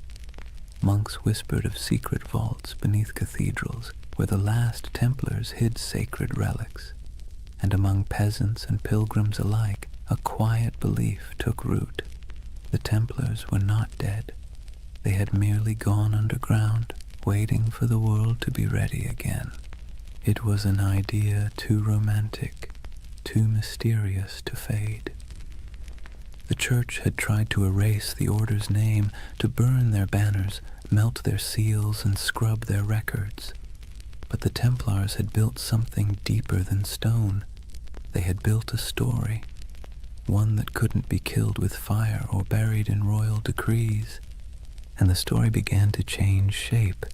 Monks whispered of secret vaults beneath cathedrals where the last Templars hid sacred relics, and among peasants and pilgrims alike a quiet belief took root. The Templars were not dead. They had merely gone underground, waiting for the world to be ready again. It was an idea too romantic, too mysterious to fade. The church had tried to erase the order's name, to burn their banners, melt their seals, and scrub their records. But the Templars had built something deeper than stone. They had built a story, one that couldn't be killed with fire or buried in royal decrees. And the story began to change shape.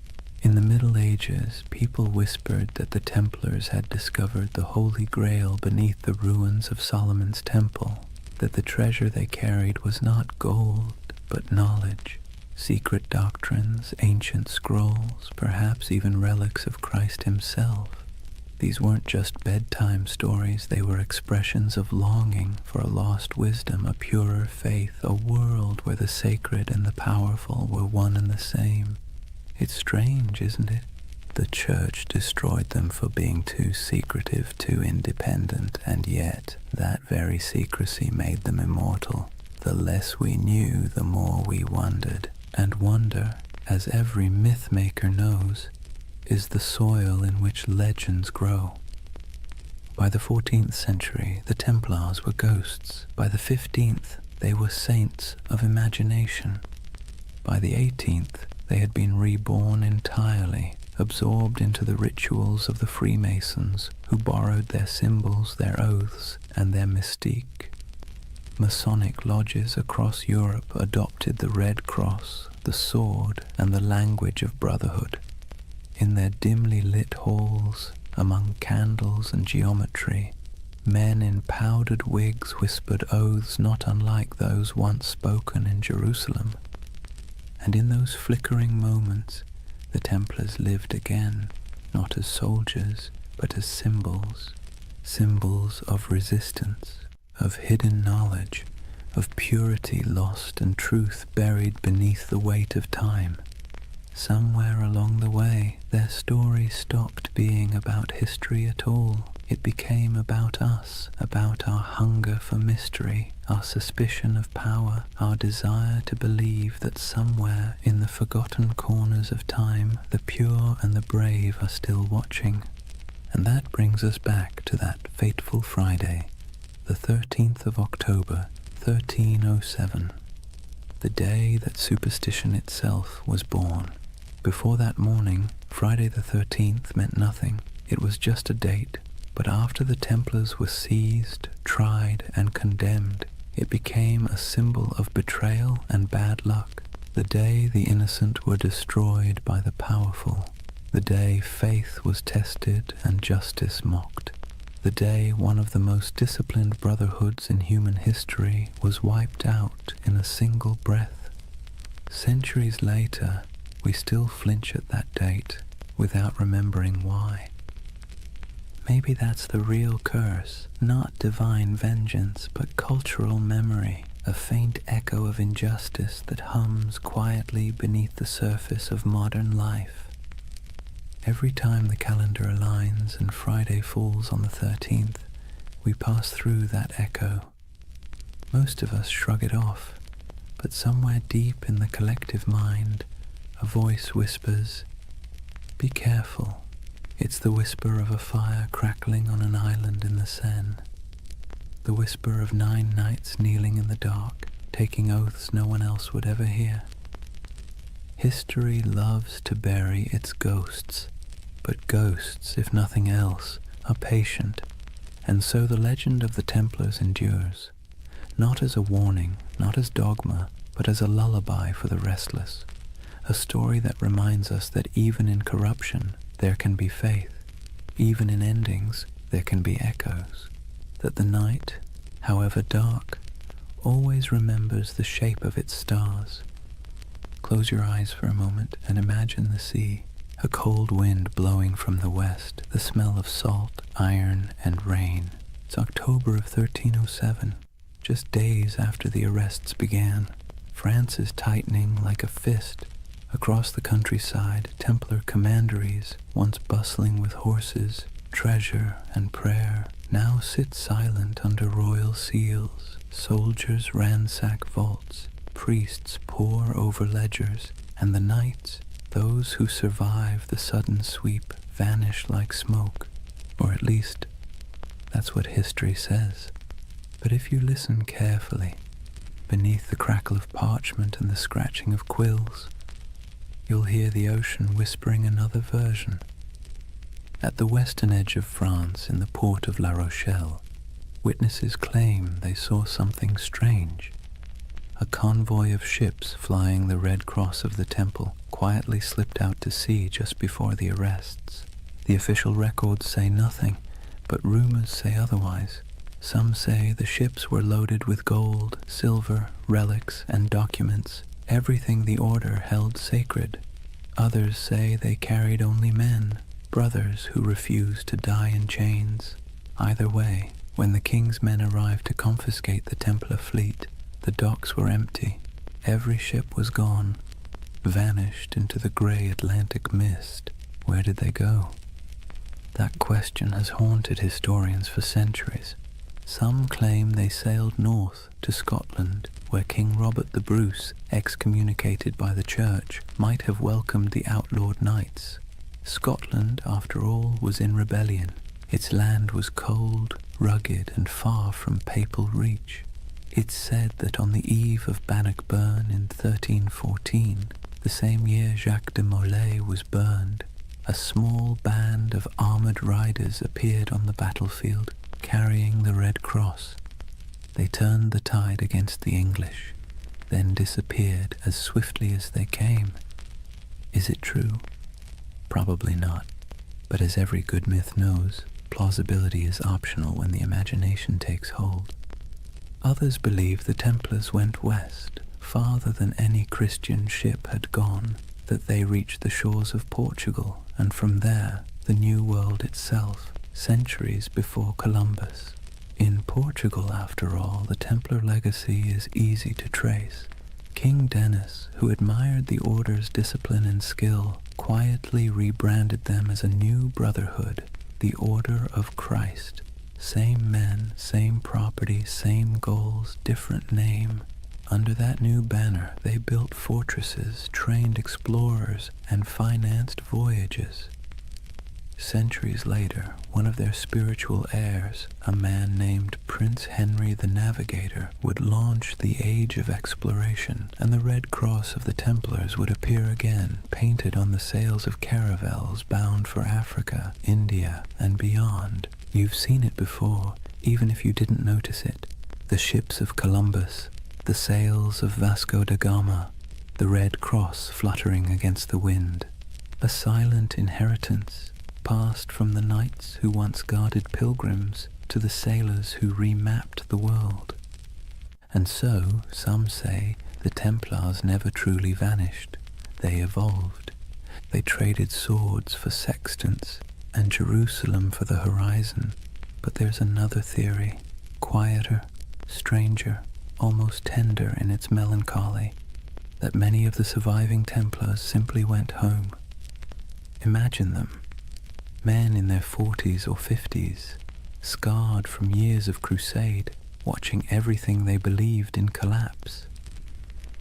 In the Middle Ages, people whispered that the Templars had discovered the Holy Grail beneath the ruins of Solomon's temple, that the treasure they carried was not gold, but knowledge, secret doctrines, ancient scrolls, perhaps even relics of Christ himself. These weren't just bedtime stories, they were expressions of longing for a lost wisdom, a purer faith, a world where the sacred and the powerful were one and the same. It's strange, isn't it? The church destroyed them for being too secretive, too independent, and yet that very secrecy made them immortal. The less we knew, the more we wondered. And wonder, as every myth-maker knows, is the soil in which legends grow. By the 14th century, the Templars were ghosts. By the 15th, they were saints of imagination. By the 18th, they had been reborn entirely, absorbed into the rituals of the Freemasons, who borrowed their symbols, their oaths, and their mystique. Masonic lodges across Europe adopted the Red Cross, the sword, and the language of brotherhood. In their dimly lit halls, among candles and geometry, men in powdered wigs whispered oaths not unlike those once spoken in Jerusalem. And in those flickering moments, the Templars lived again, not as soldiers, but as symbols, symbols of resistance, of hidden knowledge, of purity lost and truth buried beneath the weight of time. Somewhere along the way, their story stopped being about history at all. It became about us, about our hunger for mystery, our suspicion of power, our desire to believe that somewhere in the forgotten corners of time, the pure and the brave are still watching. And that brings us back to that fateful Friday, the 13th of October, 1307, the day that superstition itself was born. Before that morning, Friday the 13th meant nothing. It was just a date. But after the Templars were seized, tried, and condemned, it became a symbol of betrayal and bad luck. The day the innocent were destroyed by the powerful. The day faith was tested and justice mocked. The day one of the most disciplined brotherhoods in human history was wiped out in a single breath. Centuries later, we still flinch at that date without remembering why. Maybe that's the real curse, not divine vengeance, but cultural memory, a faint echo of injustice that hums quietly beneath the surface of modern life. Every time the calendar aligns and Friday falls on the 13th, we pass through that echo. Most of us shrug it off, but somewhere deep in the collective mind, a voice whispers, "Be careful." It's the whisper of a fire crackling on an island in the Seine. The whisper of 9 knights kneeling in the dark, taking oaths no one else would ever hear. History loves to bury its ghosts, but ghosts, if nothing else, are patient, and so the legend of the Templars endures, not as a warning, not as dogma, but as a lullaby for the restless, a story that reminds us that even in corruption, there can be faith. Even in endings, there can be echoes. That the night, however dark, always remembers the shape of its stars. Close your eyes for a moment and imagine the sea, a cold wind blowing from the west, the smell of salt, iron, and rain. It's October of 1307, just days after the arrests began. France is tightening like a fist. Across the countryside, Templar commanderies, once bustling with horses, treasure, and prayer, now sit silent under royal seals. Soldiers ransack vaults, priests pore over ledgers, and the knights, those who survive the sudden sweep, vanish like smoke. Or at least, that's what history says. But if you listen carefully, beneath the crackle of parchment and the scratching of quills, you'll hear the ocean whispering another version. At the western edge of France, in the port of La Rochelle, witnesses claim they saw something strange. A convoy of ships flying the Red Cross of the Temple quietly slipped out to sea just before the arrests. The official records say nothing, but rumors say otherwise. Some say the ships were loaded with gold, silver, relics, and documents, everything the order held sacred. Others say they carried only men, brothers who refused to die in chains. Either way, when the king's men arrived to confiscate the Templar fleet, the docks were empty. Every ship was gone, vanished into the grey Atlantic mist. Where did they go? That question has haunted historians for centuries. Some claim they sailed north to Scotland, where King Robert the Bruce, excommunicated by the church, might have welcomed the outlawed knights. Scotland, after all, was in rebellion. Its land was cold, rugged, and far from papal reach. It's said that on the eve of Bannockburn in 1314, the same year Jacques de Molay was burned, a small band of armoured riders appeared on the battlefield, carrying the Red Cross. They turned the tide against the English, then disappeared as swiftly as they came. Is it true? Probably not, but as every good myth knows, plausibility is optional when the imagination takes hold. Others believe the Templars went west, farther than any Christian ship had gone, that they reached the shores of Portugal, and from there, the New World itself, centuries before Columbus. In Portugal, after all, the Templar legacy is easy to trace. King Denis, who admired the order's discipline and skill, quietly rebranded them as a new brotherhood, the Order of Christ. Same men, same property, same goals, different name. Under that new banner, they built fortresses, trained explorers, and financed voyages. Centuries later, one of their spiritual heirs, a man named Prince Henry the Navigator, would launch the Age of Exploration, and the Red Cross of the Templars would appear again, painted on the sails of caravels bound for Africa, India, and beyond. You've seen it before, even if you didn't notice it. The ships of Columbus, the sails of Vasco da Gama, the Red Cross fluttering against the wind. A silent inheritance, passed from the knights who once guarded pilgrims to the sailors who remapped the world. And so, some say, the Templars never truly vanished. They evolved. They traded swords for sextants and Jerusalem for the horizon. But there's another theory, quieter, stranger, almost tender in its melancholy, that many of the surviving Templars simply went home. Imagine them. Men in their 40s or 50s, scarred from years of crusade, watching everything they believed in collapse.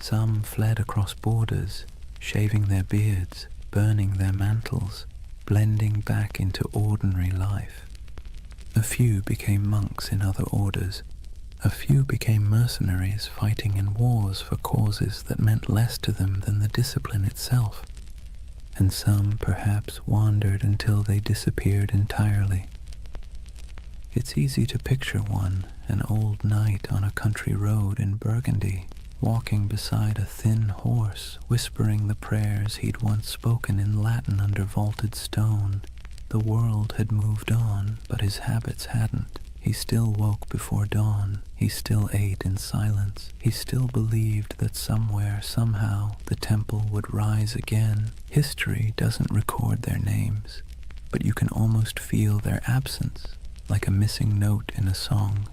Some fled across borders, shaving their beards, burning their mantles, blending back into ordinary life. A few became monks in other orders. A few became mercenaries fighting in wars for causes that meant less to them than the discipline itself. And some perhaps wandered until they disappeared entirely. It's easy to picture one, an old knight on a country road in Burgundy, walking beside a thin horse, whispering the prayers he'd once spoken in Latin under vaulted stone. The world had moved on, but his habits hadn't. He still woke before dawn. He still ate in silence. He still believed that somewhere, somehow, the temple would rise again. History doesn't record their names, but you can almost feel their absence, like a missing note in a song.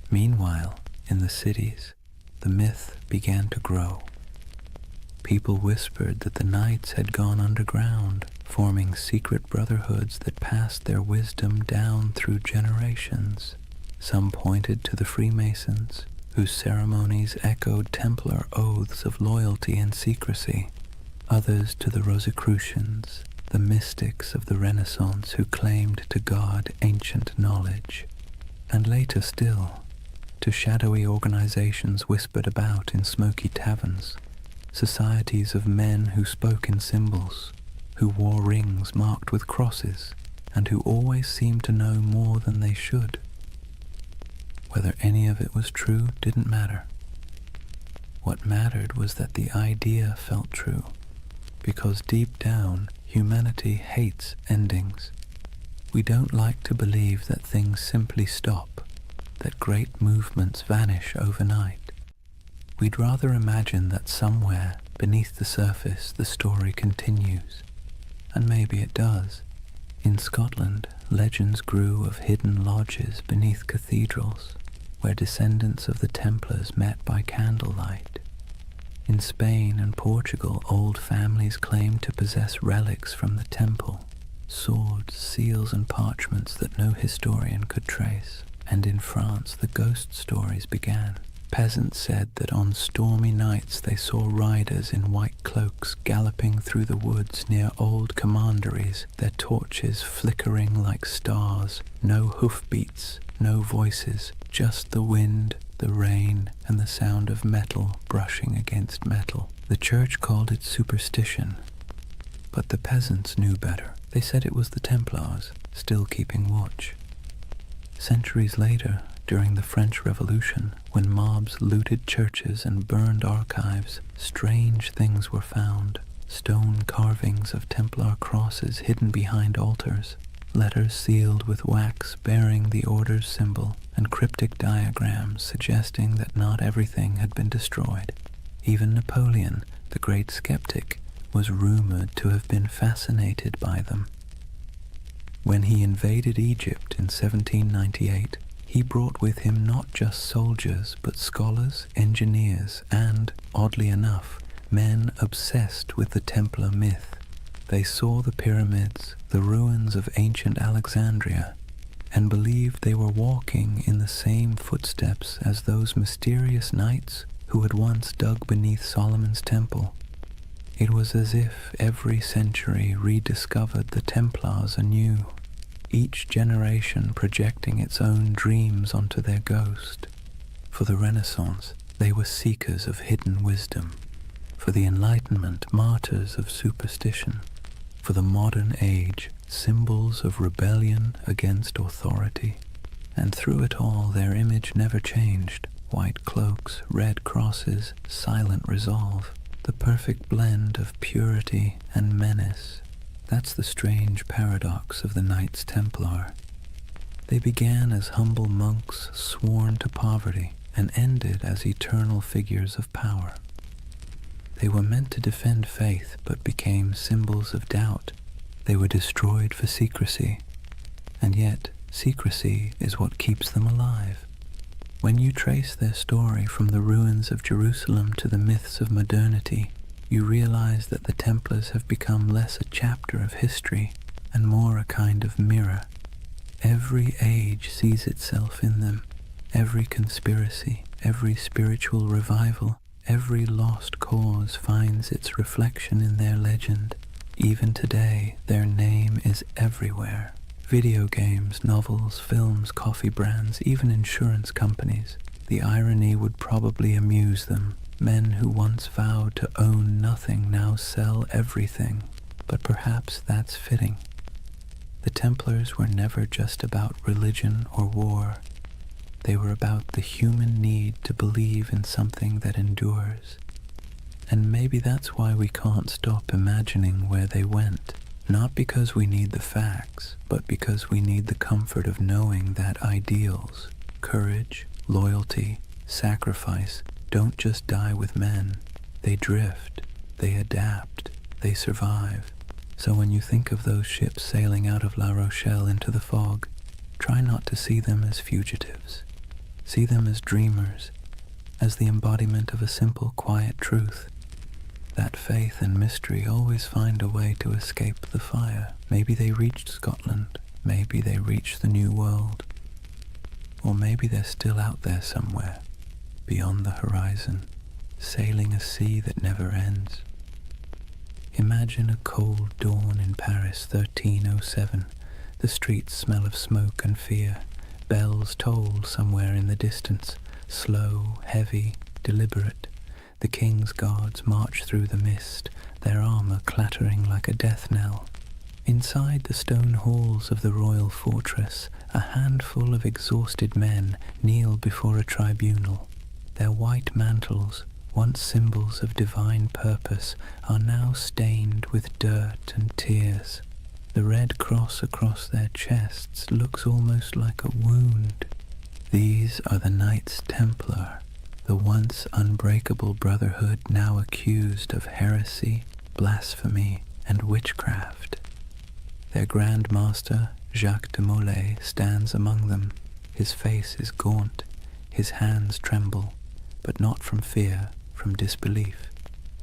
Meanwhile, in the cities, the myth began to grow. People whispered that the knights had gone underground, forming secret brotherhoods that passed their wisdom down through generations. Some pointed to the Freemasons, whose ceremonies echoed Templar oaths of loyalty and secrecy. Others to the Rosicrucians, the mystics of the Renaissance who claimed to guard ancient knowledge. And later still, to shadowy organizations whispered about in smoky taverns, societies of men who spoke in symbols, who wore rings marked with crosses, and who always seemed to know more than they should. Whether any of it was true didn't matter. What mattered was that the idea felt true, because deep down, humanity hates endings. We don't like to believe that things simply stop, that great movements vanish overnight. We'd rather imagine that somewhere, beneath the surface, the story continues. And maybe it does. In Scotland, legends grew of hidden lodges beneath cathedrals, where descendants of the Templars met by candlelight. In Spain and Portugal, old families claimed to possess relics from the temple, swords, seals, and parchments that no historian could trace. And in France, the ghost stories began. Peasants said that on stormy nights they saw riders in white cloaks galloping through the woods near old commanderies, their torches flickering like stars, no hoofbeats, no voices, just the wind, the rain, and the sound of metal brushing against metal. The church called it superstition, but the peasants knew better. They said it was the Templars, still keeping watch. Centuries later, during the French Revolution, when mobs looted churches and burned archives, strange things were found. Stone carvings of Templar crosses hidden behind altars, letters sealed with wax bearing the order's symbol, and cryptic diagrams suggesting that not everything had been destroyed. Even Napoleon, the great skeptic, was rumored to have been fascinated by them. When he invaded Egypt in 1798, he brought with him not just soldiers, but scholars, engineers, and, oddly enough, men obsessed with the Templar myth. They saw the pyramids, the ruins of ancient Alexandria, and believed they were walking in the same footsteps as those mysterious knights who had once dug beneath Solomon's temple. It was as if every century rediscovered the Templars anew, each generation projecting its own dreams onto their ghost. For the Renaissance, they were seekers of hidden wisdom. For the Enlightenment, martyrs of superstition. For the modern age, symbols of rebellion against authority. And through it all, their image never changed. White cloaks, red crosses, silent resolve. The perfect blend of purity and menace. That's the strange paradox of the Knights Templar. They began as humble monks sworn to poverty and ended as eternal figures of power. They were meant to defend faith but became symbols of doubt. They were destroyed for secrecy, and yet secrecy is what keeps them alive. When you trace their story from the ruins of Jerusalem to the myths of modernity, you realize that the Templars have become less a chapter of history and more a kind of mirror. Every age sees itself in them. Every conspiracy, every spiritual revival, every lost cause finds its reflection in their legend. Even today, their name is everywhere. Video games, novels, films, coffee brands, even insurance companies. The irony would probably amuse them. Men who once vowed to own nothing now sell everything. But perhaps that's fitting. The Templars were never just about religion or war. They were about the human need to believe in something that endures. And maybe that's why we can't stop imagining where they went. Not because we need the facts, but because we need the comfort of knowing that ideals, courage, loyalty, sacrifice don't just die with men. They drift, they adapt, they survive. So when you think of those ships sailing out of La Rochelle into the fog, try not to see them as fugitives. See them as dreamers, as the embodiment of a simple, quiet truth. That faith and mystery always find a way to escape the fire. Maybe they reached Scotland, maybe they reached the New World, or maybe they're still out there somewhere, beyond the horizon, sailing a sea that never ends. Imagine a cold dawn in Paris, 1307. The streets smell of smoke and fear. Bells toll somewhere in the distance, slow, heavy, deliberate. The king's guards march through the mist, their armor clattering like a death knell. Inside the stone halls of the royal fortress, a handful of exhausted men kneel before a tribunal. Their white mantles, once symbols of divine purpose, are now stained with dirt and tears. The red cross across their chests looks almost like a wound. These are the Knights Templar, the once unbreakable brotherhood now accused of heresy, blasphemy, and witchcraft. Their Grand Master, Jacques de Molay, stands among them. His face is gaunt, his hands tremble, but not from fear, from disbelief.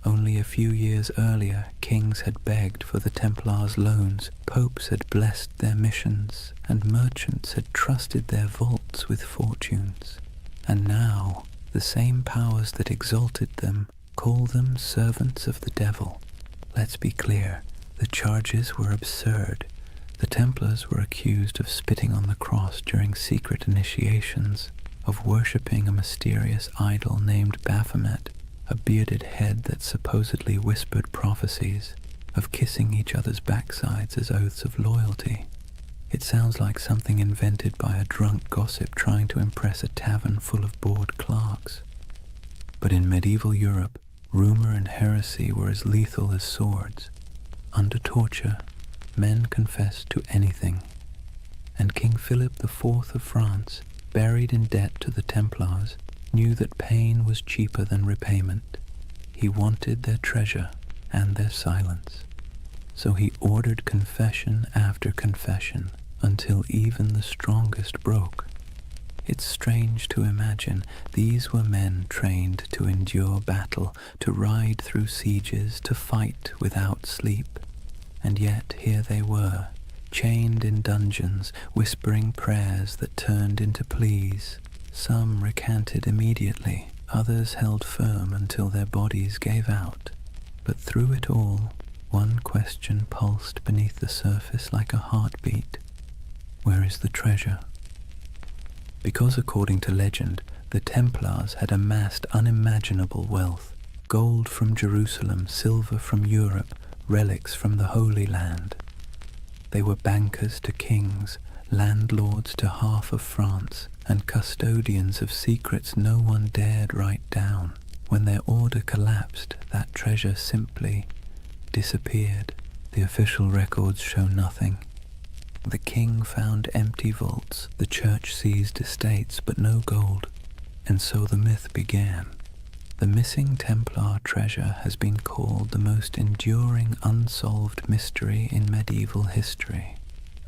Only a few years earlier, kings had begged for the Templars' loans, popes had blessed their missions, and merchants had trusted their vaults with fortunes. And now, The same powers that exalted them call them servants of the devil. Let's be clear, the charges were absurd. The Templars were accused of spitting on the cross during secret initiations, of worshipping a mysterious idol named Baphomet, a bearded head that supposedly whispered prophecies, of kissing each other's backsides as oaths of loyalty. It sounds like something invented by a drunk gossip trying to impress a tavern full of bored clerks. But in medieval Europe, rumor and heresy were as lethal as swords. Under torture, men confessed to anything. And King Philip IV of France, buried in debt to the Templars, knew that pain was cheaper than repayment. He wanted their treasure and their silence. So he ordered confession after confession until even the strongest broke. It's strange to imagine these were men trained to endure battle, to ride through sieges, to fight without sleep. And yet here they were, chained in dungeons, whispering prayers that turned into pleas. Some recanted immediately, others held firm until their bodies gave out. But through it all, one question pulsed beneath the surface like a heartbeat. Where is the treasure? Because according to legend, the Templars had amassed unimaginable wealth. Gold from Jerusalem, silver from Europe, relics from the Holy Land. They were bankers to kings, landlords to half of France, and custodians of secrets no one dared write down. When their order collapsed, that treasure simply disappeared. The official records show nothing. The king found empty vaults, the church seized estates, but no gold. And so the myth began. The missing Templar treasure has been called the most enduring unsolved mystery in medieval history.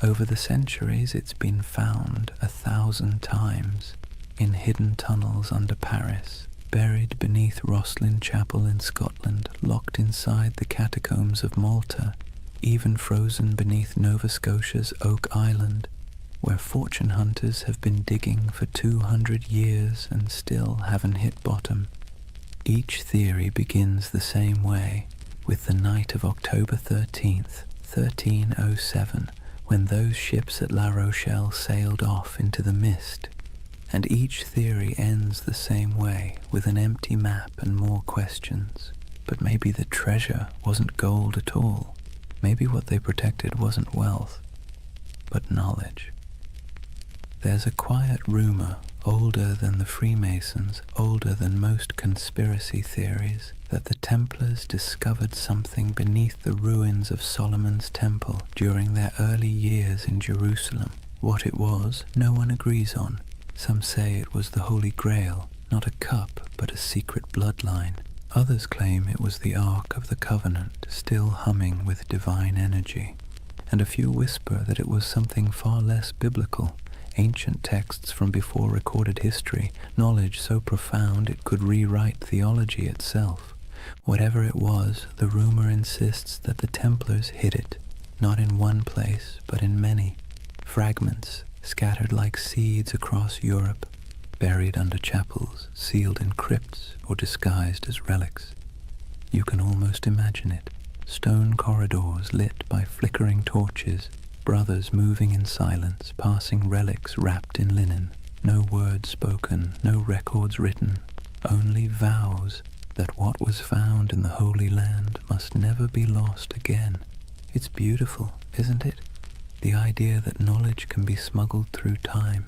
Over the centuries it's been found 1,000 times, in hidden tunnels under Paris, buried beneath Rosslyn Chapel in Scotland, locked inside the catacombs of Malta, even frozen beneath Nova Scotia's Oak Island, where fortune hunters have been digging for 200 years and still haven't hit bottom. Each theory begins the same way, with the night of October 13th, 1307, when those ships at La Rochelle sailed off into the mist. And each theory ends the same way, with an empty map and more questions. But maybe the treasure wasn't gold at all. Maybe what they protected wasn't wealth, but knowledge. There's a quiet rumor, older than the Freemasons, older than most conspiracy theories, that the Templars discovered something beneath the ruins of Solomon's Temple during their early years in Jerusalem. What it was, no one agrees on. Some say it was the Holy Grail, not a cup, but a secret bloodline. Others claim it was the Ark of the Covenant, still humming with divine energy. And a few whisper that it was something far less biblical, ancient texts from before recorded history, knowledge so profound it could rewrite theology itself. Whatever it was, the rumor insists that the Templars hid it, not in one place, but in many. Fragments scattered like seeds across Europe, buried under chapels, sealed in crypts, or disguised as relics. You can almost imagine it. Stone corridors lit by flickering torches, brothers moving in silence, passing relics wrapped in linen. No words spoken, no records written, only vows that what was found in the Holy Land must never be lost again. It's beautiful, isn't it? The idea that knowledge can be smuggled through time,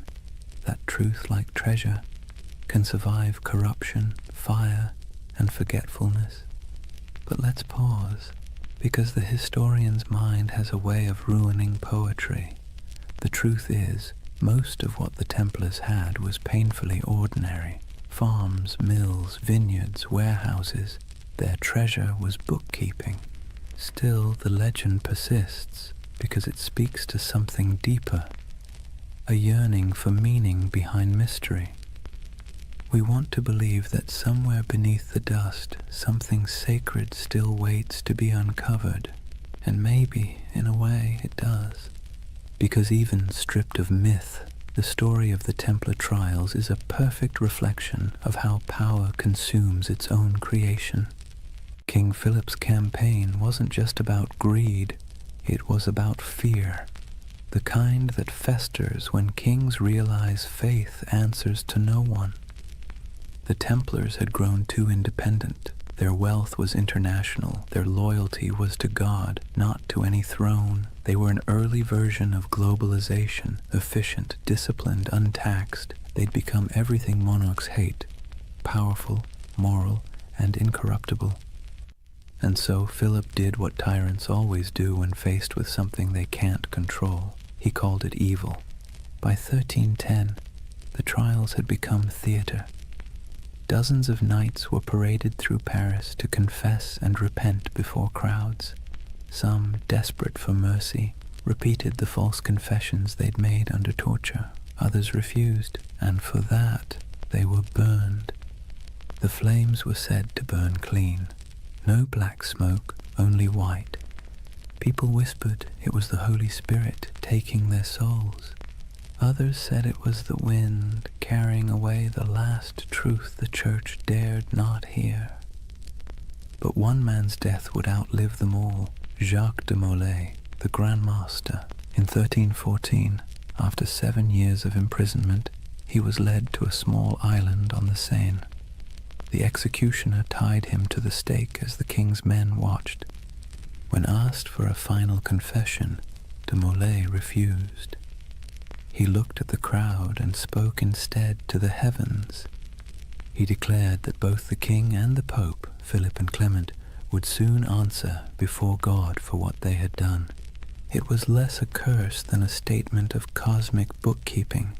that truth, like treasure, can survive corruption, fire, and forgetfulness. But let's pause, because the historian's mind has a way of ruining poetry. The truth is, most of what the Templars had was painfully ordinary. Farms, mills, vineyards, warehouses. Their treasure was bookkeeping. Still, the legend persists, because it speaks to something deeper, a yearning for meaning behind mystery. We want to believe that somewhere beneath the dust, something sacred still waits to be uncovered, and maybe, in a way, it does. Because even stripped of myth, The story of the Templar trials is a perfect reflection of how power consumes its own creation. King Philip's campaign wasn't just about greed, it was about fear, the kind that festers when kings realize faith answers to no one. The Templars had grown too independent. Their wealth was international. Their loyalty was to God, not to any throne. They were an early version of globalization, efficient, disciplined, untaxed. They'd become everything monarchs hate: powerful, moral, and incorruptible. And so Philip did what tyrants always do when faced with something they can't control. He called it evil. By 1310, the trials had become theater. Dozens of knights were paraded through Paris to confess and repent before crowds. Some, desperate for mercy, repeated the false confessions they'd made under torture. Others refused, and for that they were burned. The flames were said to burn clean. No black smoke, only white. People whispered it was the Holy Spirit taking their souls. Others said it was the wind carrying away the last truth the church dared not hear. But one man's death would outlive them all: Jacques de Molay, the Grand Master. In 1314, after 7 years of imprisonment, he was led to a small island on the Seine. The executioner tied him to the stake as the king's men watched. When asked for a final confession, de Molay refused. He looked at the crowd and spoke instead to the heavens. He declared that both the king and the pope, Philip and Clement, would soon answer before God for what they had done. It was less a curse than a statement of cosmic bookkeeping,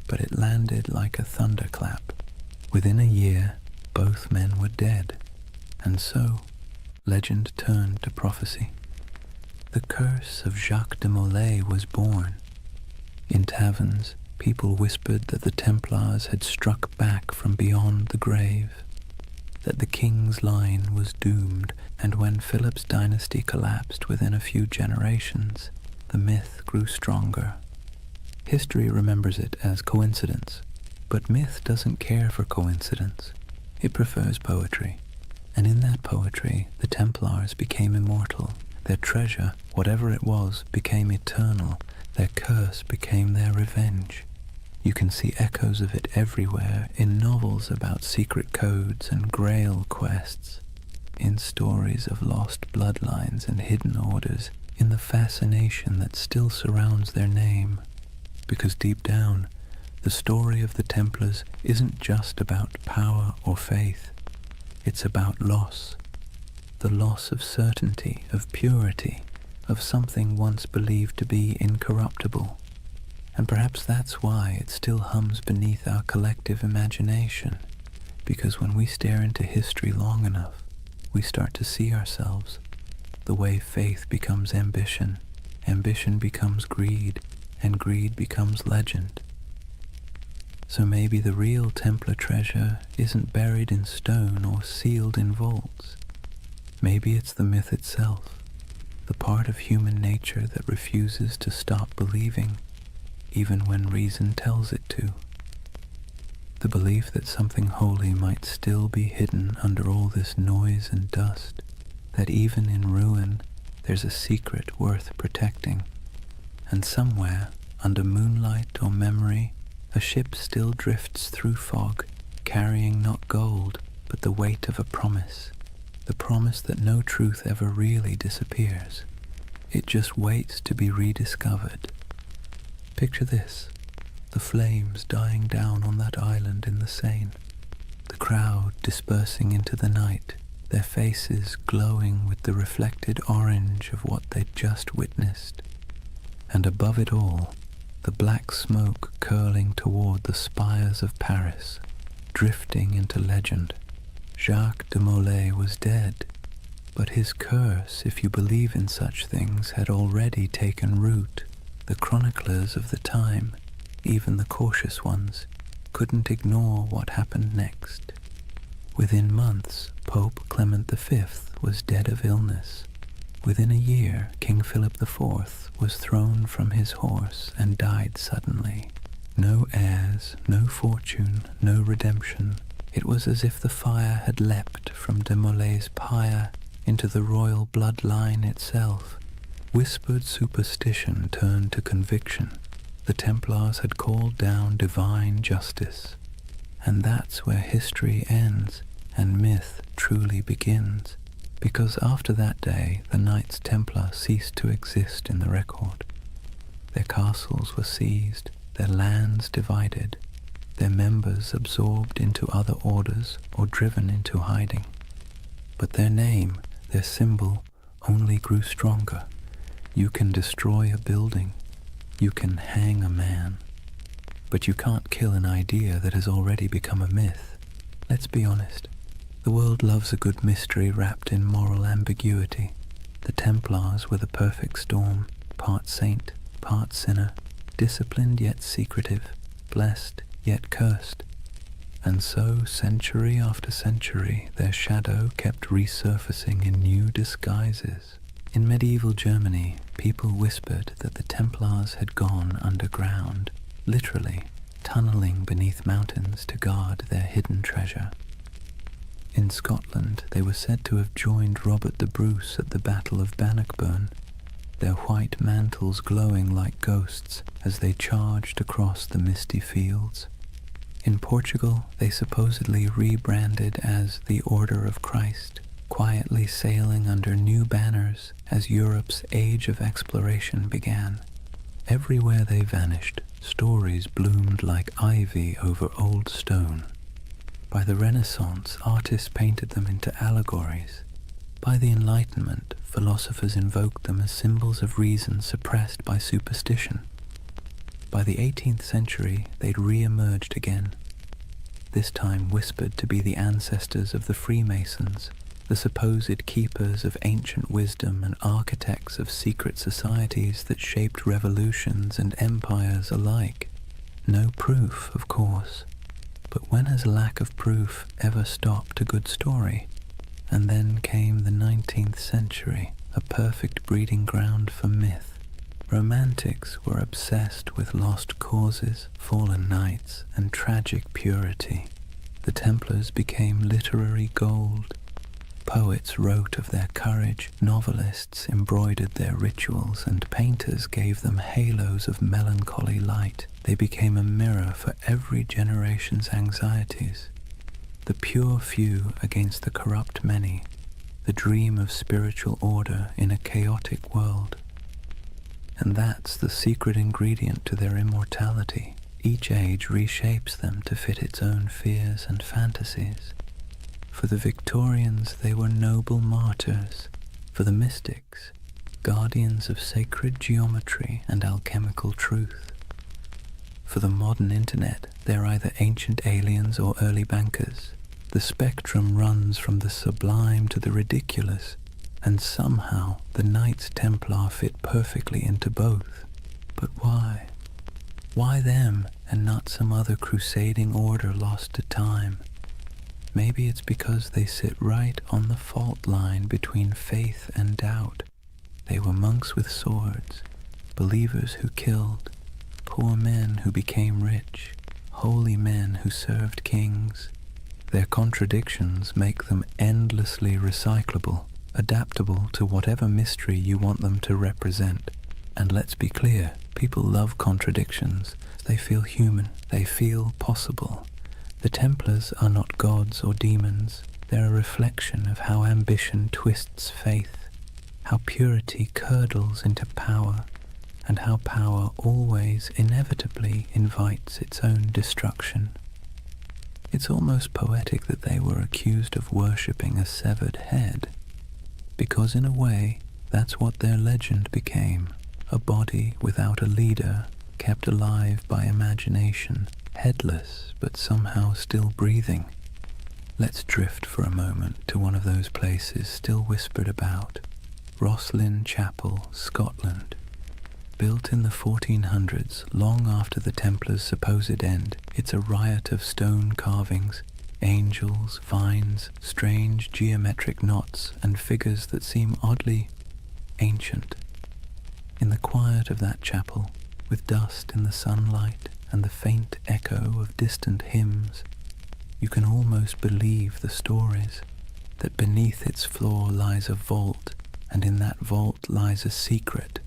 but it landed like a thunderclap. Within a year, both men were dead, and so legend turned to prophecy. The curse of Jacques de Molay was born. In taverns, people whispered that the Templars had struck back from beyond the grave, that the king's line was doomed, and when Philip's dynasty collapsed within a few generations, the myth grew stronger. History remembers it as coincidence, but myth doesn't care for coincidence. It prefers poetry, and in that poetry, the Templars became immortal. Their treasure, whatever it was, became eternal. Their curse became their revenge. You can see echoes of it everywhere, in novels about secret codes and grail quests, in stories of lost bloodlines and hidden orders, in the fascination that still surrounds their name. Because deep down, the story of the Templars isn't just about power or faith. It's about loss. The loss of certainty, of purity, of something once believed to be incorruptible. And perhaps that's why it still hums beneath our collective imagination, because when we stare into history long enough, we start to see ourselves. The way faith becomes ambition, ambition becomes greed, and greed becomes legend. So maybe the real Templar treasure isn't buried in stone or sealed in vaults. Maybe it's the myth itself, the part of human nature that refuses to stop believing, even when reason tells it to. The belief that something holy might still be hidden under all this noise and dust, that even in ruin there's a secret worth protecting, and somewhere, under moonlight or memory, a ship still drifts through fog, carrying not gold, but the weight of a promise, the promise that no truth ever really disappears. It just waits to be rediscovered. Picture this, the flames dying down on that island in the Seine, the crowd dispersing into the night, their faces glowing with the reflected orange of what they'd just witnessed. And above it all, the black smoke curling toward the spires of Paris, drifting into legend. Jacques de Molay was dead, but his curse, if you believe in such things, had already taken root. The chroniclers of the time, even the cautious ones, couldn't ignore what happened next. Within months, Pope Clement V was dead of illness. Within a year, King Philip IV was thrown from his horse and died suddenly. No heirs, no fortune, no redemption. It was as if the fire had leapt from de Molay's pyre into the royal bloodline itself. Whispered superstition turned to conviction. The Templars had called down divine justice. And that's where history ends and myth truly begins, because after that day the Knights Templar ceased to exist in the record. Their castles were seized, their lands divided, their members absorbed into other orders or driven into hiding. But their name, their symbol, only grew stronger. You can destroy a building, you can hang a man, but you can't kill an idea that has already become a myth. Let's be honest. The world loves a good mystery wrapped in moral ambiguity. The Templars were the perfect storm, part saint, part sinner, disciplined yet secretive, blessed yet cursed. And so, century after century, their shadow kept resurfacing in new disguises. In medieval Germany, people whispered that the Templars had gone underground, literally tunneling beneath mountains to guard their hidden treasure. In Scotland, they were said to have joined Robert the Bruce at the Battle of Bannockburn, their white mantles glowing like ghosts as they charged across the misty fields. In Portugal, they supposedly rebranded as the Order of Christ, quietly sailing under new banners as Europe's age of exploration began. Everywhere they vanished, stories bloomed like ivy over old stone. By the Renaissance, artists painted them into allegories. By the Enlightenment, philosophers invoked them as symbols of reason suppressed by superstition. By the 18th century, they'd re-emerged again, this time whispered to be the ancestors of the Freemasons, the supposed keepers of ancient wisdom and architects of secret societies that shaped revolutions and empires alike. No proof, of course. But when has lack of proof ever stopped a good story? And then came the 19th century, a perfect breeding ground for myth. Romantics were obsessed with lost causes, fallen knights, and tragic purity. The Templars became literary gold. Poets wrote of their courage, novelists embroidered their rituals, and painters gave them halos of melancholy light. They became a mirror for every generation's anxieties. The pure few against the corrupt many, the dream of spiritual order in a chaotic world. And that's the secret ingredient to their immortality. Each age reshapes them to fit its own fears and fantasies. For the Victorians, they were noble martyrs. For the mystics, guardians of sacred geometry and alchemical truth. For the modern internet, they're either ancient aliens or early bankers. The spectrum runs from the sublime to the ridiculous, and somehow the Knights Templar fit perfectly into both. But why? Why them and not some other crusading order lost to time? Maybe it's because they sit right on the fault line between faith and doubt. They were monks with swords, believers who killed, poor men who became rich, holy men who served kings. Their contradictions make them endlessly recyclable, adaptable to whatever mystery you want them to represent. And let's be clear, people love contradictions. They feel human, they feel possible. The Templars are not gods or demons. They're a reflection of how ambition twists faith, how purity curdles into power, and how power always inevitably invites its own destruction. It's almost poetic that they were accused of worshipping a severed head, because in a way, that's what their legend became, a body without a leader, kept alive by imagination, headless but somehow still breathing. Let's drift for a moment to one of those places still whispered about, Rosslyn Chapel, Scotland. Built in the 1400s, long after the Templars' supposed end, it's a riot of stone carvings, angels, vines, strange geometric knots, and figures that seem oddly ancient. In the quiet of that chapel, with dust in the sunlight and the faint echo of distant hymns, you can almost believe the stories, that beneath its floor lies a vault, and in that vault lies a secret,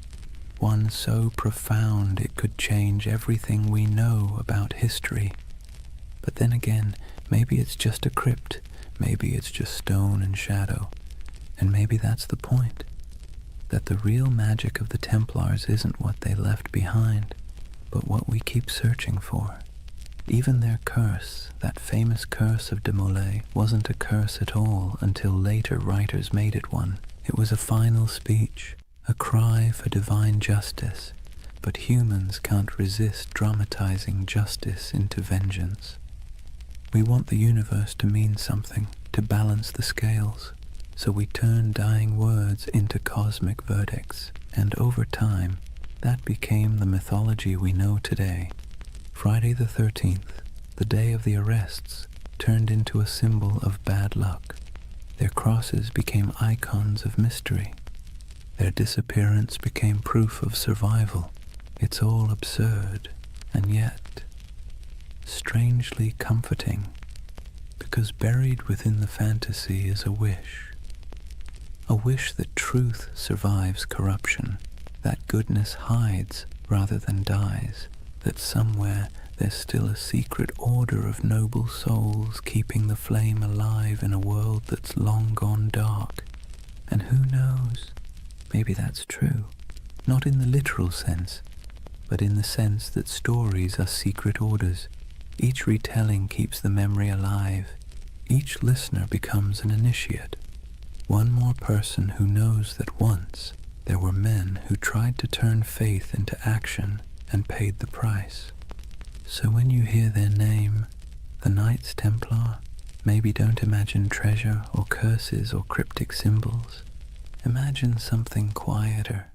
one so profound it could change everything we know about history. But then again, maybe it's just a crypt, maybe it's just stone and shadow, and maybe that's the point, that the real magic of the Templars isn't what they left behind, but what we keep searching for. Even their curse, that famous curse of de Molay, wasn't a curse at all until later writers made it one. It was a final speech, a cry for divine justice, but humans can't resist dramatizing justice into vengeance. We want the universe to mean something, to balance the scales, so we turn dying words into cosmic verdicts, and over time, that became the mythology we know today. Friday the 13th, the day of the arrests, turned into a symbol of bad luck. Their crosses became icons of mystery. Their disappearance became proof of survival. It's all absurd, and yet strangely comforting, because buried within the fantasy is a wish that truth survives corruption, that goodness hides rather than dies, that somewhere there's still a secret order of noble souls keeping the flame alive in a world that's long gone dark. And who knows, maybe that's true, not in the literal sense, but in the sense that stories are secret orders. Each retelling keeps the memory alive. Each listener becomes an initiate, one more person who knows that once there were men who tried to turn faith into action and paid the price. So when you hear their name, the Knights Templar, maybe don't imagine treasure or curses or cryptic symbols. Imagine something quieter,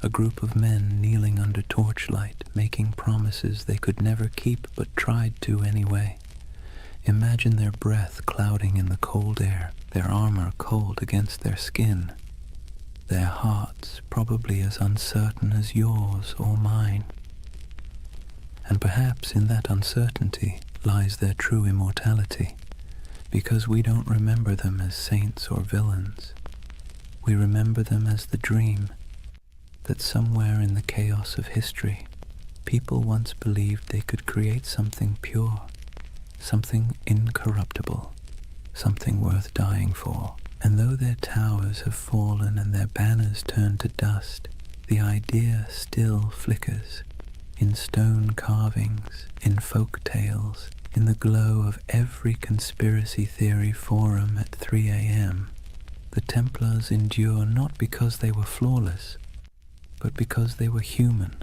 a group of men kneeling under torchlight, making promises they could never keep but tried to anyway. Imagine their breath clouding in the cold air, their armor cold against their skin, their hearts probably as uncertain as yours or mine. And perhaps in that uncertainty lies their true immortality, because we don't remember them as saints or villains. We remember them as the dream that somewhere in the chaos of history, people once believed they could create something pure, something incorruptible, something worth dying for. And though their towers have fallen and their banners turned to dust, the idea still flickers in stone carvings, in folk tales, in the glow of every conspiracy theory forum at 3 a.m. The Templars endure not because they were flawless, but because they were human.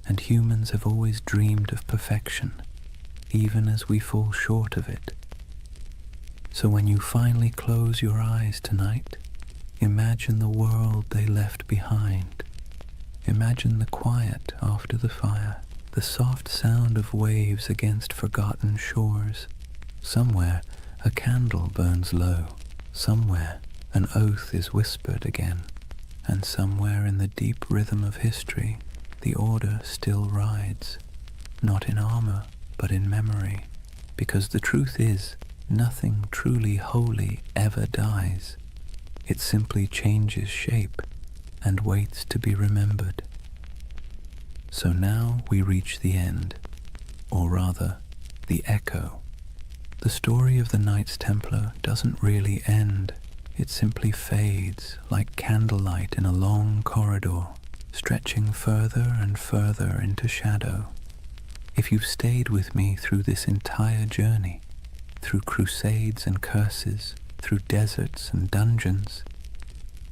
And humans have always dreamed of perfection, even as we fall short of it. So when you finally close your eyes tonight, imagine the world they left behind. Imagine the quiet after the fire, the soft sound of waves against forgotten shores. Somewhere a candle burns low, somewhere an oath is whispered again, and somewhere in the deep rhythm of history, the order still rides, not in armor, but in memory, because the truth is, nothing truly holy ever dies. It simply changes shape and waits to be remembered. So now we reach the end, or rather, the echo. The story of the Knights Templar doesn't really end. It simply fades like candlelight in a long corridor, stretching further and further into shadow. If you've stayed with me through this entire journey, through crusades and curses, through deserts and dungeons,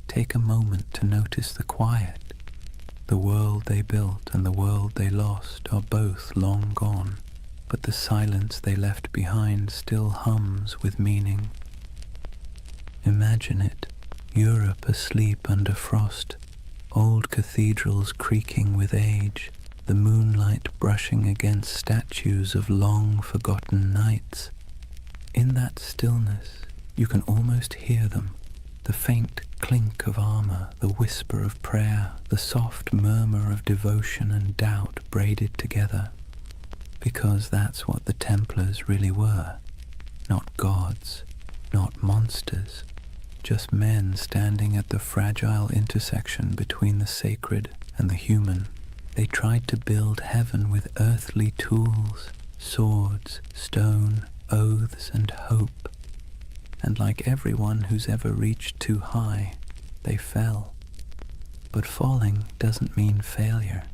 take a moment to notice the quiet. The world they built and the world they lost are both long gone, but the silence they left behind still hums with meaning. Imagine it, Europe asleep under frost, old cathedrals creaking with age, the moonlight brushing against statues of long-forgotten knights. In that stillness, you can almost hear them, the faint clink of armor, the whisper of prayer, the soft murmur of devotion and doubt braided together. because that's what the Templars really were. Not gods, not monsters, just men standing at the fragile intersection between the sacred and the human. They tried to build heaven with earthly tools, swords, stone, oaths, and hope. And like everyone who's ever reached too high, they fell. But falling doesn't mean failure.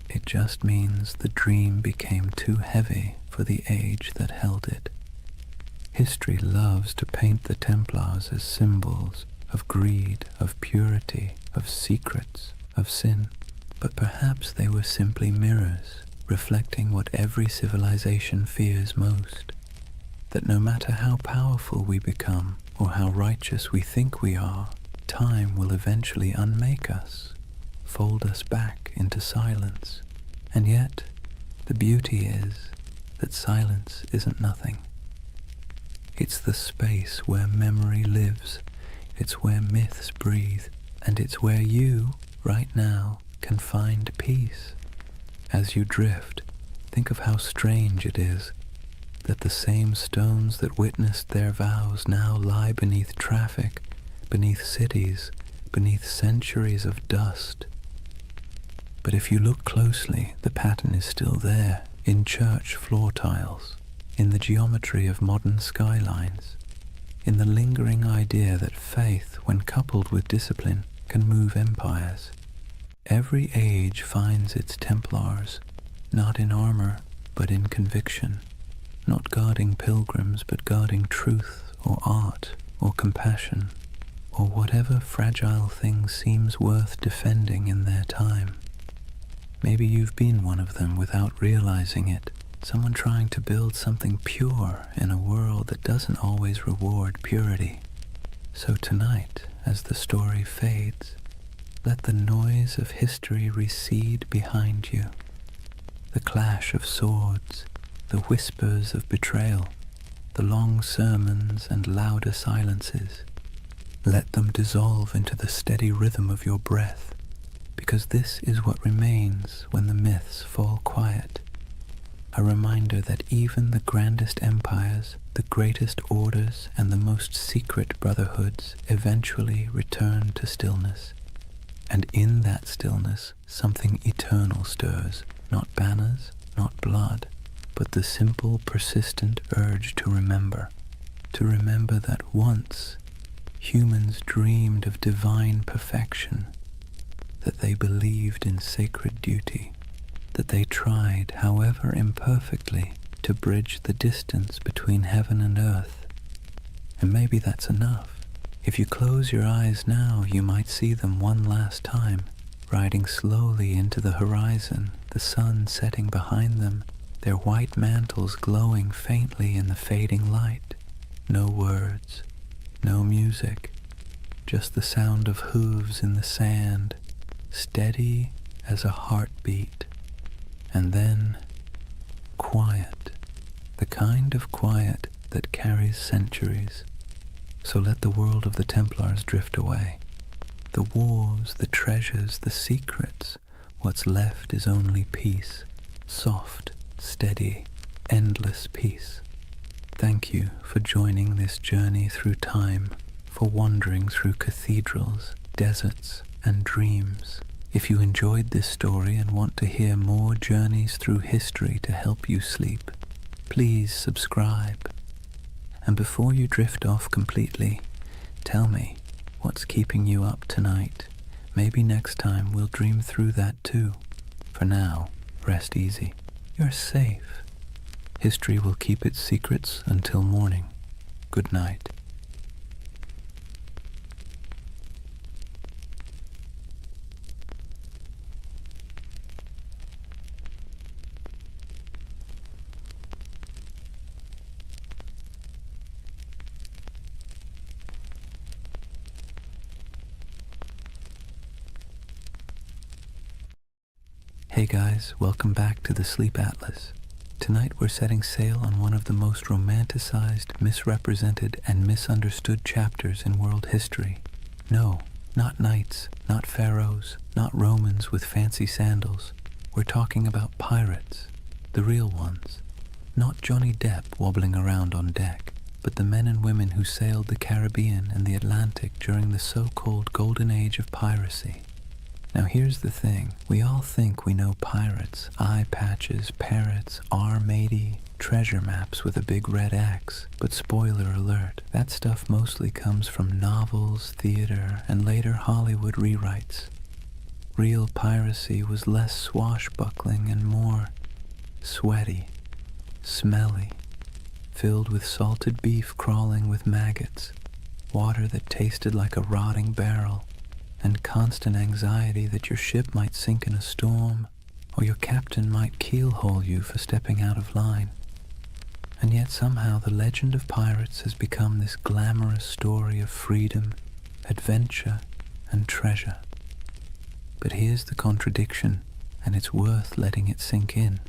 It just means the dream became too heavy for the age that held it. History loves to paint the Templars as symbols of greed, of purity, of secrets, of sin. But perhaps they were simply mirrors, reflecting what every civilization fears most. That no matter how powerful we become, or how righteous we think we are, time will eventually unmake us, fold us back into silence. And yet, the beauty is that silence isn't nothing. It's the space where memory lives, it's where myths breathe, and it's where you, right now, can find peace. As you drift, think of how strange it is that the same stones that witnessed their vows now lie beneath traffic, beneath cities, beneath centuries of dust. But if you look closely, the pattern is still there, in church floor tiles, in the geometry of modern skylines, in the lingering idea that faith, when coupled with discipline, can move empires. Every age finds its Templars, not in armor, but in conviction, not guarding pilgrims, but guarding truth, or art, or compassion, or whatever fragile thing seems worth defending in their time. Maybe you've been one of them without realizing it, someone trying to build something pure in a world that doesn't always reward purity. So tonight, as the story fades, let the noise of history recede behind you. The clash of swords, the whispers of betrayal, the long sermons and louder silences. Let them dissolve into the steady rhythm of your breath, because this is what remains when the myths fall quiet. A reminder that even the grandest empires, the greatest orders, and the most secret brotherhoods eventually return to stillness. And in that stillness, something eternal stirs, not banners, not blood, but the simple, persistent urge to remember that once humans dreamed of divine perfection, that they believed in sacred duty, that they tried, however imperfectly, to bridge the distance between heaven and earth. And maybe that's enough. If you close your eyes now, you might see them one last time, riding slowly into the horizon, the sun setting behind them, their white mantles glowing faintly in the fading light. No words, no music, just the sound of hooves in the sand, steady as a heartbeat. And then, quiet, the kind of quiet that carries centuries. So let the world of the Templars drift away. The wars, the treasures, the secrets, what's left is only peace, soft, steady, endless peace. Thank you for joining this journey through time, for wandering through cathedrals, deserts, and dreams. If you enjoyed this story and want to hear more journeys through history to help you sleep, please subscribe. And before you drift off completely, tell me what's keeping you up tonight. Maybe next time we'll dream through that too. For now, rest easy. You're safe. History will keep its secrets until morning. Good night. Hey guys, welcome back to the Sleep Atlas. Tonight we're setting sail on one of the most romanticized, misrepresented, and misunderstood chapters in world history. No, not knights, not pharaohs, not Romans with fancy sandals. We're talking about pirates. The real ones. Not Johnny Depp wobbling around on deck, but the men and women who sailed the Caribbean and the Atlantic during the so-called Golden Age of Piracy. Now here's the thing, we all think we know pirates, eye patches, parrots, R-matey, treasure maps with a big red X, but spoiler alert, that stuff mostly comes from novels, theater, and later Hollywood rewrites. Real piracy was less swashbuckling and more sweaty, smelly, filled with salted beef crawling with maggots, water that tasted like a rotting barrel, and constant anxiety that your ship might sink in a storm, or your captain might keelhaul you for stepping out of line. And yet somehow the legend of pirates has become this glamorous story of freedom, adventure, and treasure. But here's the contradiction, and it's worth letting it sink in.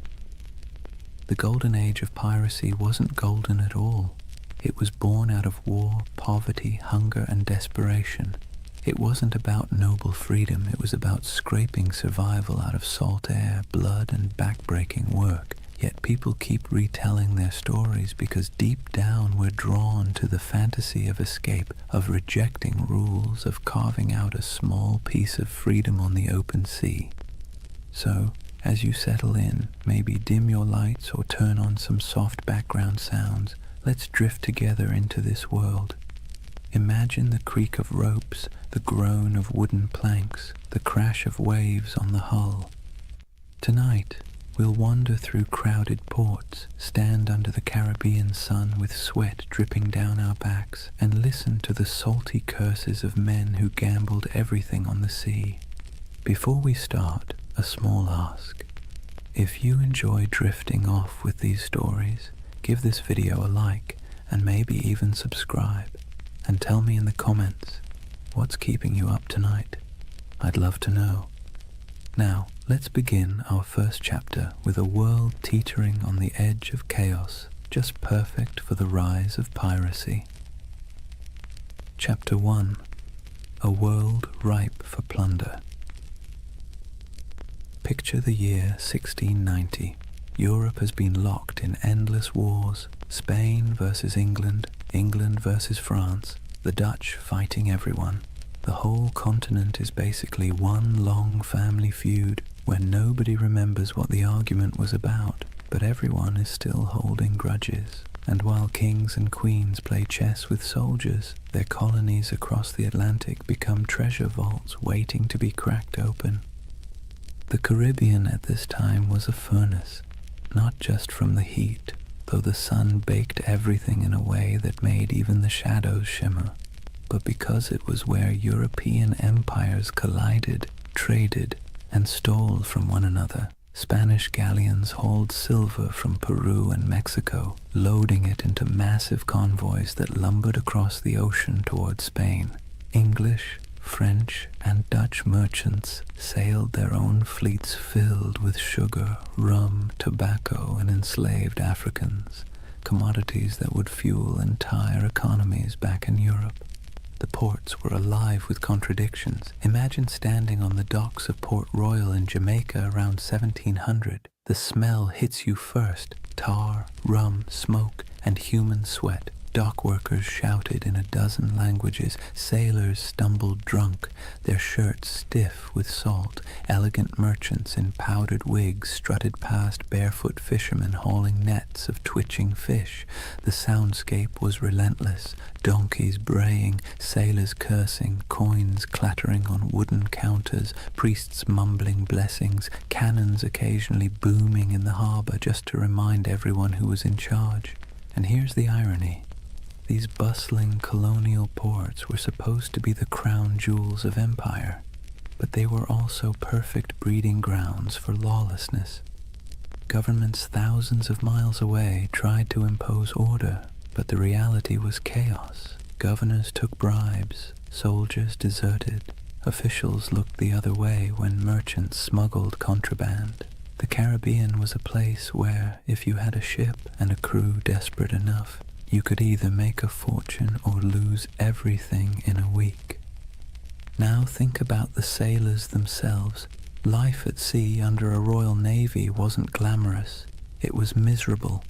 The Golden Age of Piracy wasn't golden at all. It was born out of war, poverty, hunger, and desperation. It wasn't about noble freedom, it was about scraping survival out of salt air, blood, and backbreaking work. Yet people keep retelling their stories because deep down we're drawn to the fantasy of escape, of rejecting rules, of carving out a small piece of freedom on the open sea. So, as you settle in, maybe dim your lights or turn on some soft background sounds, let's drift together into this world. Imagine the creak of ropes, the groan of wooden planks, the crash of waves on the hull. Tonight, we'll wander through crowded ports, stand under the Caribbean sun with sweat dripping down our backs, and listen to the salty curses of men who gambled everything on the sea. Before we start, a small ask. If you enjoy drifting off with these stories, give this video a like, and maybe even subscribe. And tell me in the comments, what's keeping you up tonight? I'd love to know. Now, let's begin our first chapter with a world teetering on the edge of chaos, just perfect for the rise of piracy. Chapter 1. A world ripe for plunder. Picture the year 1690. Europe has been locked in endless wars, Spain versus England, England versus France, the Dutch fighting everyone. The whole continent is basically one long family feud where nobody remembers what the argument was about, but everyone is still holding grudges. And while kings and queens play chess with soldiers, their colonies across the Atlantic become treasure vaults waiting to be cracked open. The Caribbean at this time was a furnace, not just from the heat, though the sun baked everything in a way that made even the shadows shimmer, but because it was where European empires collided, traded, and stole from one another. Spanish galleons hauled silver from Peru and Mexico, loading it into massive convoys that lumbered across the ocean toward Spain. English, French, and Dutch merchants sailed their own fleets filled with sugar, rum, tobacco, and enslaved Africans, commodities that would fuel entire economies back in Europe. The ports were alive with contradictions. Imagine standing on the docks of Port Royal in Jamaica around 1700. The smell hits you first: tar, rum, smoke, and human sweat. Dock workers shouted in a dozen languages, sailors stumbled drunk, their shirts stiff with salt, elegant merchants in powdered wigs strutted past barefoot fishermen hauling nets of twitching fish. The soundscape was relentless, donkeys braying, sailors cursing, coins clattering on wooden counters, priests mumbling blessings, cannons occasionally booming in the harbor just to remind everyone who was in charge. And here's the irony. These bustling colonial ports were supposed to be the crown jewels of empire, but they were also perfect breeding grounds for lawlessness. Governments thousands of miles away tried to impose order, but the reality was chaos. Governors took bribes, soldiers deserted, officials looked the other way when merchants smuggled contraband. The Caribbean was a place where, if you had a ship and a crew desperate enough, you could either make a fortune or lose everything in a week. Now think about the sailors themselves. Life at sea under a Royal Navy wasn't glamorous. It was miserable.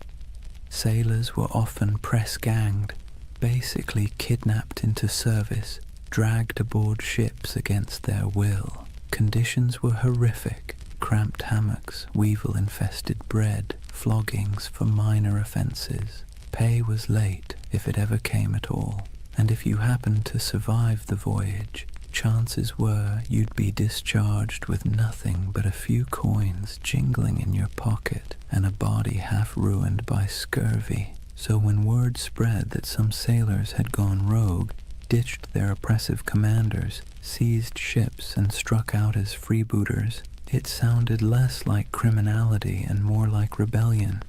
Sailors were often press-ganged, basically kidnapped into service, dragged aboard ships against their will. Conditions were horrific: cramped hammocks, weevil-infested bread, floggings for minor offences. Pay was late, if it ever came at all, and if you happened to survive the voyage, chances were you'd be discharged with nothing but a few coins jingling in your pocket and a body half ruined by scurvy. So when word spread that some sailors had gone rogue, ditched their oppressive commanders, seized ships, and struck out as freebooters, it sounded less like criminality and more like rebellion.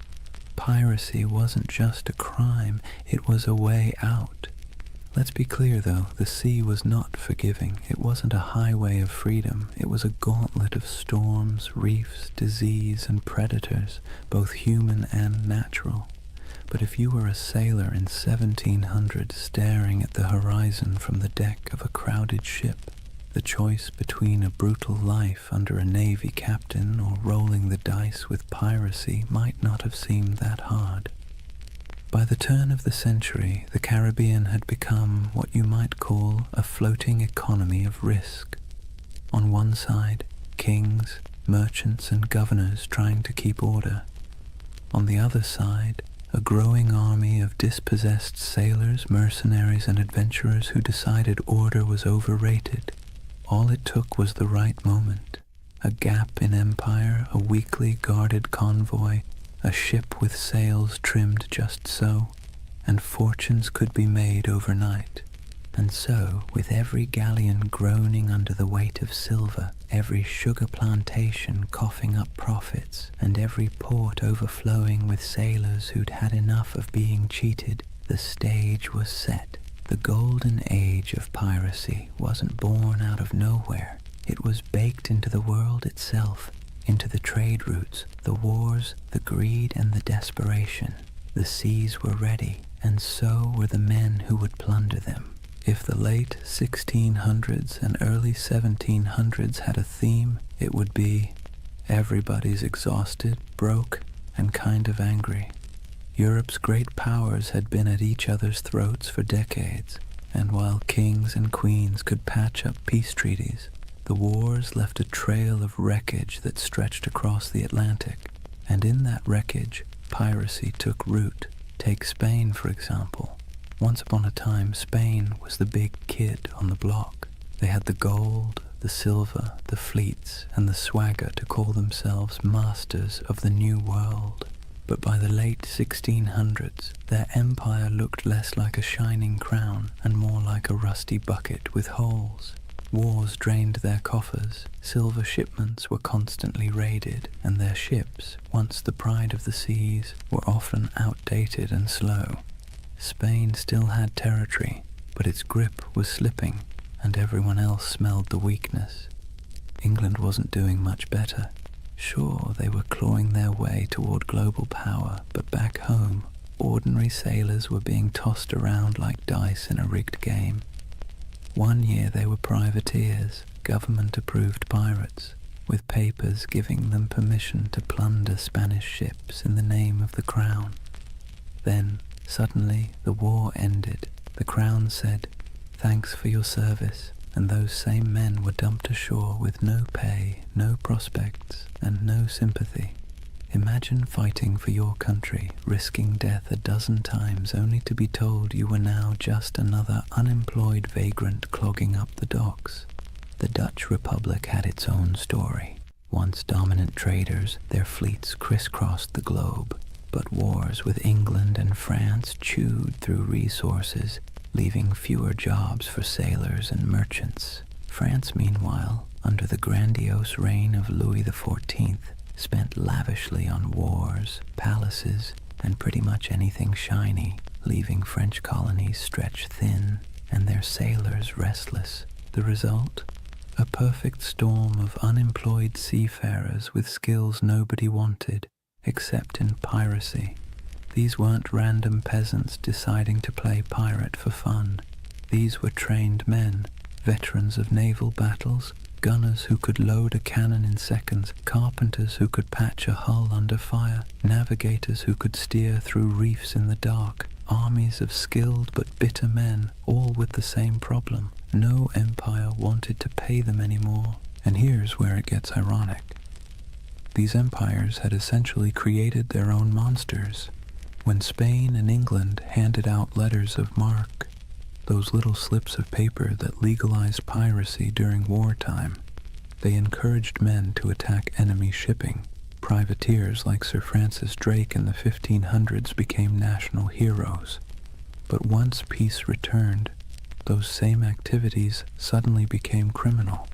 Piracy wasn't just a crime, it was a way out. Let's be clear though, the sea was not forgiving. It wasn't a highway of freedom. It was a gauntlet of storms, reefs, disease, and predators, both human and natural. But if you were a sailor in 1700 staring at the horizon from the deck of a crowded ship, the choice between a brutal life under a navy captain or rolling the dice with piracy might not have seemed that hard. By the turn of the century, the Caribbean had become what you might call a floating economy of risk. On one side, kings, merchants, and governors trying to keep order. On the other side, a growing army of dispossessed sailors, mercenaries, and adventurers who decided order was overrated. All it took was the right moment, a gap in empire, a weakly guarded convoy, a ship with sails trimmed just so, and fortunes could be made overnight. And so, with every galleon groaning under the weight of silver, every sugar plantation coughing up profits, and every port overflowing with sailors who'd had enough of being cheated, the stage was set. The Golden Age of Piracy wasn't born out of nowhere. It was baked into the world itself, into the trade routes, the wars, the greed, and the desperation. The seas were ready, and so were the men who would plunder them. If the late 1600s and early 1700s had a theme, it would be everybody's exhausted, broke, and kind of angry. Europe's great powers had been at each other's throats for decades, and while kings and queens could patch up peace treaties, the wars left a trail of wreckage that stretched across the Atlantic. And in that wreckage, piracy took root. Take Spain, for example. Once upon a time, Spain was the big kid on the block. They had the gold, the silver, the fleets, and the swagger to call themselves masters of the New World. But by the late 1600s, their empire looked less like a shining crown and more like a rusty bucket with holes. Wars drained their coffers, silver shipments were constantly raided, and their ships, once the pride of the seas, were often outdated and slow. Spain still had territory, but its grip was slipping, and everyone else smelled the weakness. England wasn't doing much better. Sure, they were clawing their way toward global power, but back home, ordinary sailors were being tossed around like dice in a rigged game. One year they were privateers, government-approved pirates, with papers giving them permission to plunder Spanish ships in the name of the crown. Then, suddenly, the war ended. The crown said, "Thanks for your service," and those same men were dumped ashore with no pay, no prospects, and no sympathy. Imagine fighting for your country, risking death a dozen times only to be told you were now just another unemployed vagrant clogging up the docks. The Dutch Republic had its own story. Once dominant traders, their fleets crisscrossed the globe, but wars with England and France chewed through resources, leaving fewer jobs for sailors and merchants. France, meanwhile, under the grandiose reign of Louis XIV, spent lavishly on wars, palaces, and pretty much anything shiny, leaving French colonies stretched thin and their sailors restless. The result? A perfect storm of unemployed seafarers with skills nobody wanted, except in piracy. These weren't random peasants deciding to play pirate for fun. These were trained men, veterans of naval battles, Gunners who could load a cannon in seconds, carpenters who could patch a hull under fire, navigators who could steer through reefs in the dark, armies of skilled but bitter men, all with the same problem. No empire wanted to pay them anymore. And here's where it gets ironic. These empires had essentially created their own monsters. When Spain and England handed out letters of marque, those little slips of paper that legalized piracy during wartime, they encouraged men to attack enemy shipping. Privateers like Sir Francis Drake in the 1500s became national heroes. But once peace returned, those same activities suddenly became criminal.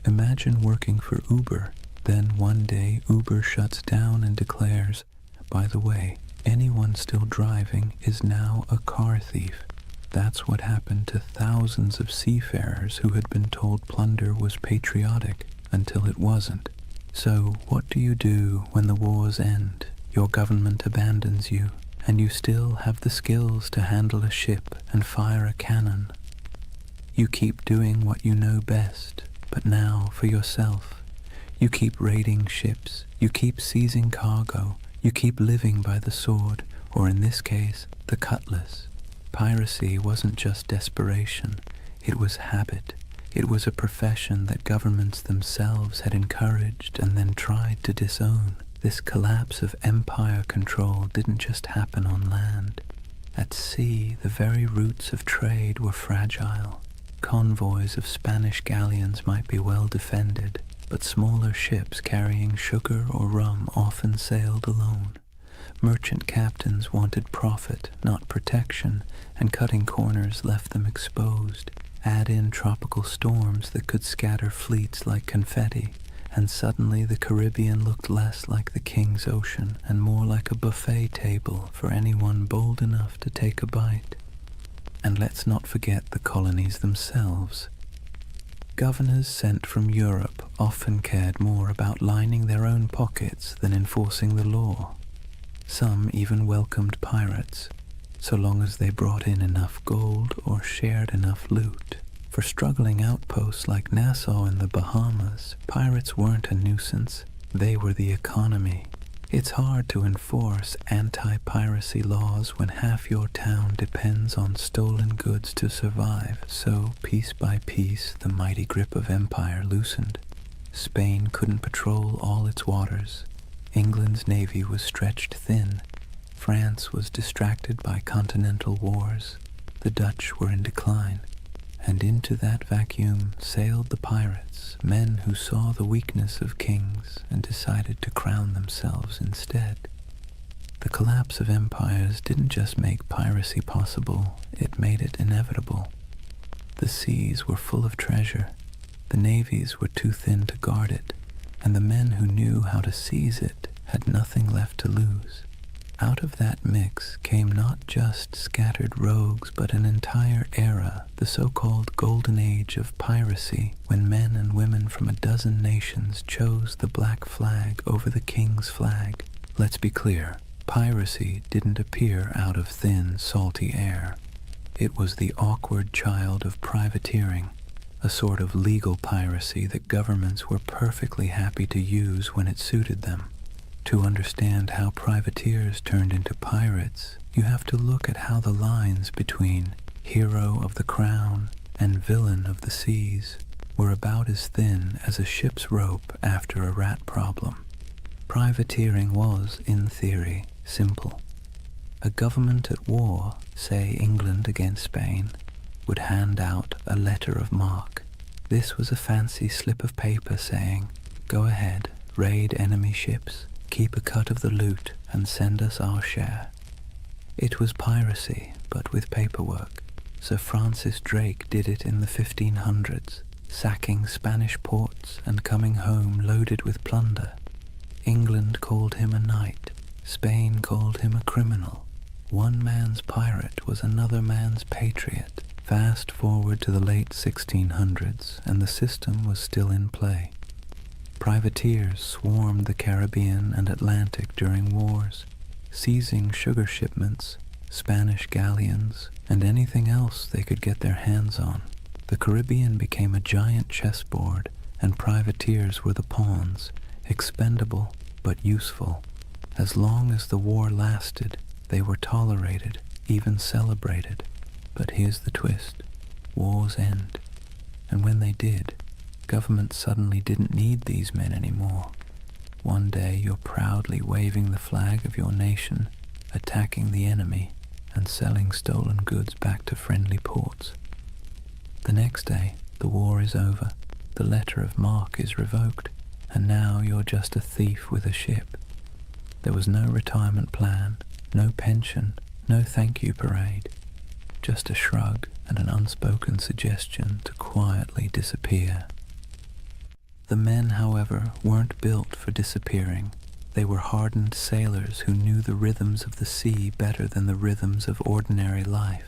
Imagine working for Uber, then one day Uber shuts down and declares, by the way, anyone still driving is now a car thief. That's what happened to thousands of seafarers who had been told plunder was patriotic until it wasn't. So what do you do when the wars end, your government abandons you, and you still have the skills to handle a ship and fire a cannon? You keep doing what you know best, but now for yourself. You keep raiding ships, you keep seizing cargo, you keep living by the sword, or in this case, the cutlass. Piracy wasn't just desperation, it was habit. It was a profession that governments themselves had encouraged and then tried to disown. This collapse of empire control didn't just happen on land. At sea, the very roots of trade were fragile. Convoys of Spanish galleons might be well defended, but smaller ships carrying sugar or rum often sailed alone. Merchant captains wanted profit, not protection, and cutting corners left them exposed. Add in tropical storms that could scatter fleets like confetti, and suddenly the Caribbean looked less like the King's Ocean and more like a buffet table for anyone bold enough to take a bite. And let's not forget the colonies themselves. Governors sent from Europe often cared more about lining their own pockets than enforcing the law. Some even welcomed pirates, so long as they brought in enough gold or shared enough loot. For struggling outposts like Nassau in the Bahamas, pirates weren't a nuisance, they were the economy. It's hard to enforce anti-piracy laws when half your town depends on stolen goods to survive, so piece by piece the mighty grip of empire loosened. Spain couldn't patrol all its waters. England's navy was stretched thin. France was distracted by continental wars. The Dutch were in decline. And into that vacuum sailed the pirates, men who saw the weakness of kings and decided to crown themselves instead. The collapse of empires didn't just make piracy possible, it made it inevitable. The seas were full of treasure. The navies were too thin to guard it, and the men who knew how to seize it had nothing left to lose. Out of that mix came not just scattered rogues, but an entire era, the so-called Golden Age of Piracy, when men and women from a dozen nations chose the black flag over the king's flag. Let's be clear, piracy didn't appear out of thin, salty air. It was the awkward child of privateering, a sort of legal piracy that governments were perfectly happy to use when it suited them. To understand how privateers turned into pirates, you have to look at how the lines between hero of the crown and villain of the seas were about as thin as a ship's rope after a rat problem. Privateering was, in theory, simple. A government at war, say England against Spain, would hand out a letter of marque. This was a fancy slip of paper saying, "Go ahead, raid enemy ships, keep a cut of the loot, and send us our share." It was piracy, but with paperwork. Sir Francis Drake did it in the 1500s, sacking Spanish ports and coming home loaded with plunder. England called him a knight, Spain called him a criminal. One man's pirate was another man's patriot. Fast forward to the late 1600s, and the system was still in play. Privateers swarmed the Caribbean and Atlantic during wars, seizing sugar shipments, Spanish galleons, and anything else they could get their hands on. The Caribbean became a giant chessboard, and privateers were the pawns, expendable but useful. As long as the war lasted, they were tolerated, even celebrated. But here's the twist. Wars end. And when they did, governments suddenly didn't need these men anymore. One day you're proudly waving the flag of your nation, attacking the enemy, and selling stolen goods back to friendly ports. The next day, the war is over, the letter of marque is revoked, and now you're just a thief with a ship. There was no retirement plan, no pension, no thank you parade, just a shrug and an unspoken suggestion to quietly disappear. The men, however, weren't built for disappearing. They were hardened sailors who knew the rhythms of the sea better than the rhythms of ordinary life.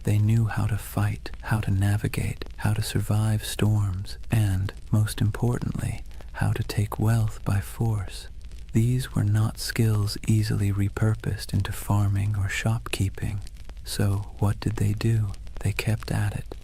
They knew how to fight, how to navigate, how to survive storms, and, most importantly, how to take wealth by force. These were not skills easily repurposed into farming or shopkeeping. So what did they do? They kept at it.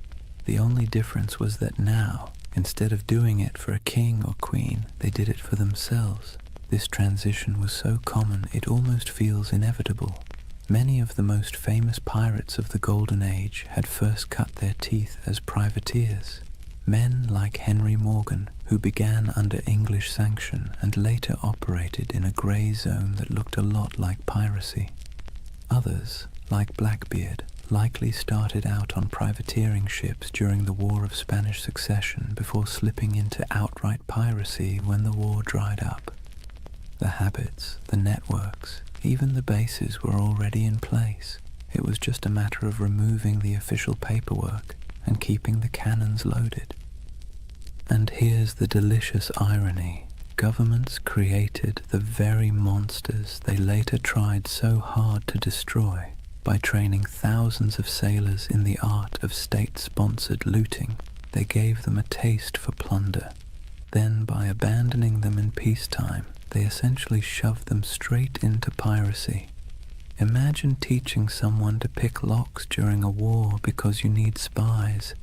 The only difference was that now, instead of doing it for a king or queen, they did it for themselves. This transition was so common it almost feels inevitable. Many of the most famous pirates of the Golden Age had first cut their teeth as privateers. Men like Henry Morgan, who began under English sanction and later operated in a grey zone that looked a lot like piracy. Others, like Blackbeard, likely started out on privateering ships during the War of Spanish Succession before slipping into outright piracy when the war dried up. The habits, the networks, even the bases were already in place. It was just a matter of removing the official paperwork and keeping the cannons loaded. And here's the delicious irony. Governments created the very monsters they later tried so hard to destroy by training thousands of sailors in the art of state-sponsored looting. They gave them a taste for plunder. Then, by abandoning them in peacetime, they essentially shoved them straight into piracy. Imagine teaching someone to pick locks during a war because you need spies,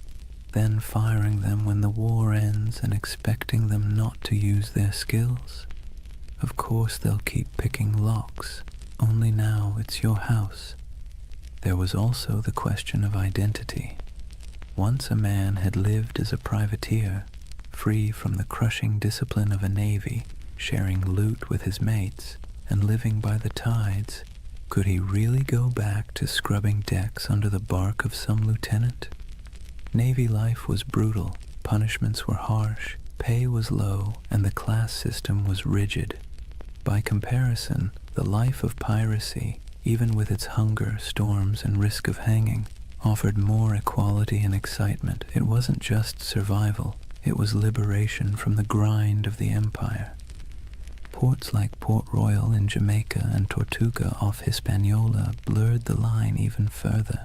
then firing them when the war ends and expecting them not to use their skills. Of course they'll keep picking locks, only now it's your house. There was also the question of identity. Once a man had lived as a privateer, free from the crushing discipline of a navy, sharing loot with his mates, and living by the tides, could he really go back to scrubbing decks under the bark of some lieutenant? Navy life was brutal, punishments were harsh, pay was low, and the class system was rigid. By comparison, the life of piracy, even with its hunger, storms, and risk of hanging, offered more equality and excitement. It wasn't just survival, it was liberation from the grind of the empire. Ports like Port Royal in Jamaica and Tortuga off Hispaniola blurred the line even further.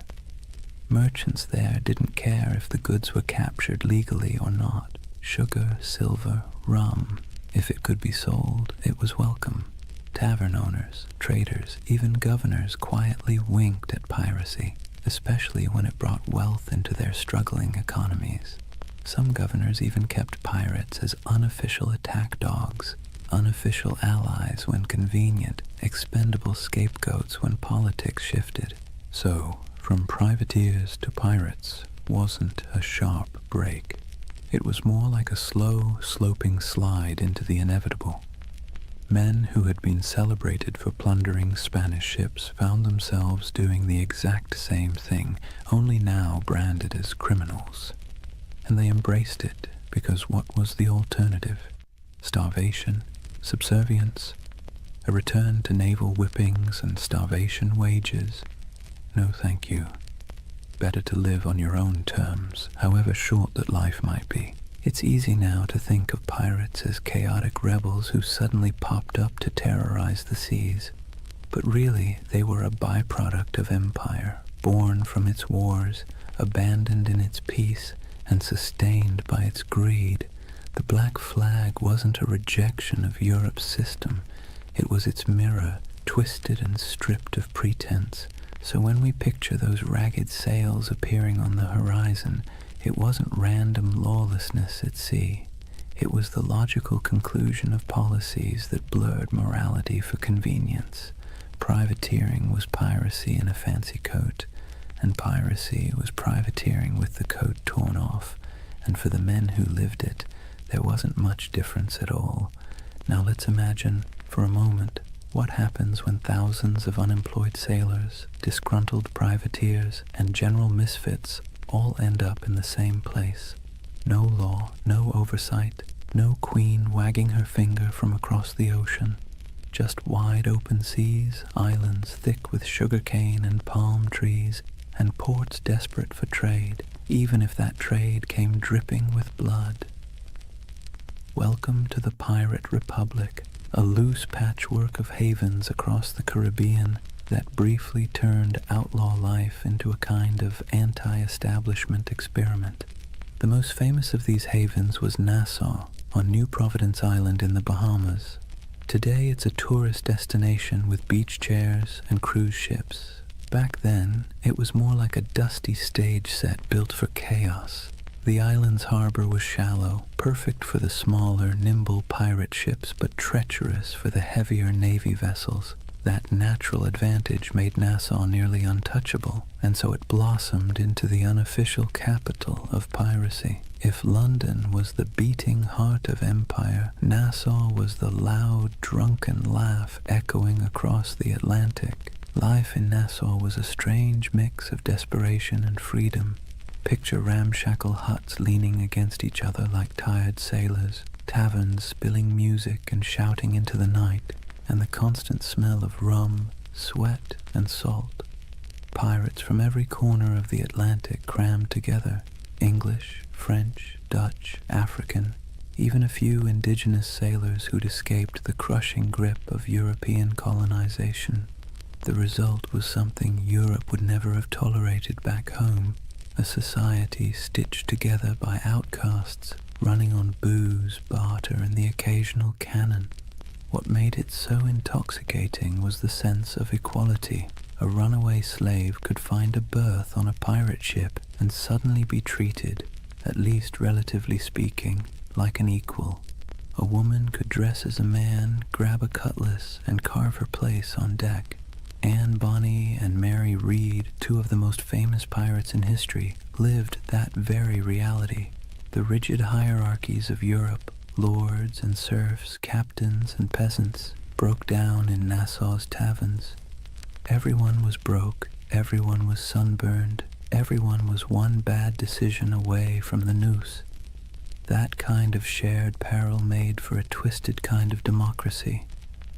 Merchants there didn't care if the goods were captured legally or not. Sugar, silver, rum, if it could be sold, it was welcome. Tavern owners, traders, even governors quietly winked at piracy, especially when it brought wealth into their struggling economies. Some governors even kept pirates as unofficial attack dogs, unofficial allies when convenient, expendable scapegoats when politics shifted. So, from privateers to pirates wasn't a sharp break. It was more like a slow, sloping slide into the inevitable. Men who had been celebrated for plundering Spanish ships found themselves doing the exact same thing, only now branded as criminals. And they embraced it because what was the alternative? Starvation? Subservience? A return to naval whippings and starvation wages? No, thank you. Better to live on your own terms, however short that life might be. It's easy now to think of pirates as chaotic rebels who suddenly popped up to terrorize the seas. But really, they were a byproduct of empire, born from its wars, abandoned in its peace, and sustained by its greed. The Black Flag wasn't a rejection of Europe's system. It was its mirror, twisted and stripped of pretense. So when we picture those ragged sails appearing on the horizon, it wasn't random lawlessness at sea. It was the logical conclusion of policies that blurred morality for convenience. Privateering was piracy in a fancy coat, and piracy was privateering with the coat torn off, and for the men who lived it, there wasn't much difference at all. Now let's imagine, for a moment, what happens when thousands of unemployed sailors, disgruntled privateers, and general misfits all end up in the same place. No law, no oversight, no queen wagging her finger from across the ocean. Just wide open seas, islands thick with sugarcane and palm trees, and ports desperate for trade, even if that trade came dripping with blood. Welcome to the Pirate Republic, a loose patchwork of havens across the Caribbean that briefly turned outlaw life into a kind of anti-establishment experiment. The most famous of these havens was Nassau, on New Providence Island in the Bahamas. Today it's a tourist destination with beach chairs and cruise ships. Back then, it was more like a dusty stage set built for chaos. The island's harbor was shallow, perfect for the smaller, nimble pirate ships, but treacherous for the heavier Navy vessels. That natural advantage made Nassau nearly untouchable, and so it blossomed into the unofficial capital of piracy. If London was the beating heart of empire, Nassau was the loud, drunken laugh echoing across the Atlantic. Life in Nassau was a strange mix of desperation and freedom. Picture ramshackle huts leaning against each other like tired sailors, taverns spilling music and shouting into the night, and the constant smell of rum, sweat, and salt. Pirates from every corner of the Atlantic crammed together, English, French, Dutch, African, even a few indigenous sailors who'd escaped the crushing grip of European colonization. The result was something Europe would never have tolerated back home, a society stitched together by outcasts, running on booze, barter, and the occasional cannon. What made it so intoxicating was the sense of equality. A runaway slave could find a berth on a pirate ship and suddenly be treated, at least relatively speaking, like an equal. A woman could dress as a man, grab a cutlass, and carve her place on deck. Anne Bonny and Mary Read, two of the most famous pirates in history, lived that very reality. The rigid hierarchies of Europe, lords and serfs, captains and peasants, broke down in Nassau's taverns. Everyone was broke, everyone was sunburned, everyone was one bad decision away from the noose. That kind of shared peril made for a twisted kind of democracy.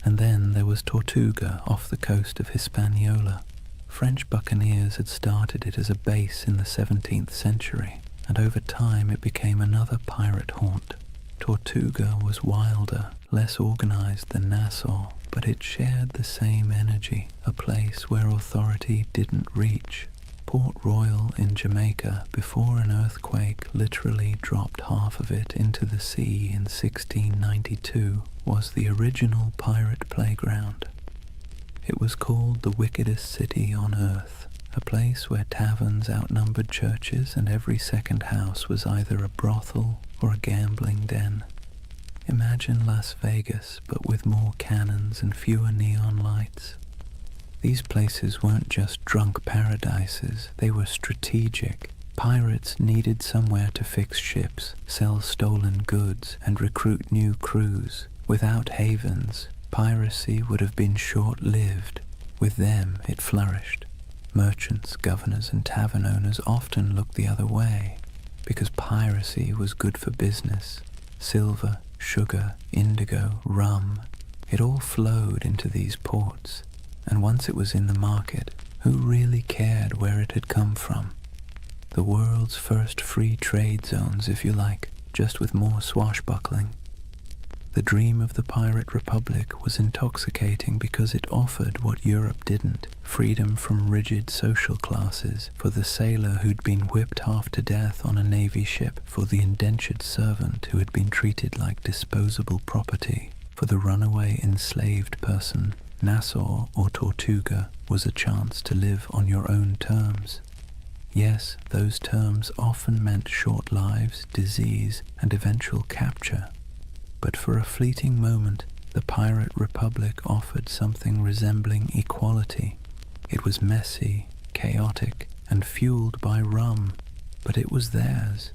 And then there was Tortuga off the coast of Hispaniola. French buccaneers had started it as a base in the 17th century, and over time it became another pirate haunt. Tortuga was wilder, less organized than Nassau, but it shared the same energy, a place where authority didn't reach. Port Royal in Jamaica, before an earthquake literally dropped half of it into the sea in 1692, was the original pirate playground. It was called the wickedest city on earth, a place where taverns outnumbered churches and every second house was either a brothel or a gambling den. Imagine Las Vegas, but with more cannons and fewer neon lights. These places weren't just drunk paradises, they were strategic. Pirates needed somewhere to fix ships, sell stolen goods, and recruit new crews. Without havens, piracy would have been short-lived. With them, it flourished. Merchants, governors, and tavern owners often looked the other way, because piracy was good for business. Silver, sugar, indigo, rum, it all flowed into these ports. And once it was in the market, who really cared where it had come from? The world's first free trade zones, if you like, just with more swashbuckling. The dream of the Pirate Republic was intoxicating because it offered what Europe didn't, freedom from rigid social classes, for the sailor who'd been whipped half to death on a navy ship, for the indentured servant who had been treated like disposable property, for the runaway enslaved person. Nassau or Tortuga was a chance to live on your own terms. Yes, those terms often meant short lives, disease, and eventual capture. But for a fleeting moment, the Pirate Republic offered something resembling equality. It was messy, chaotic, and fueled by rum, but it was theirs.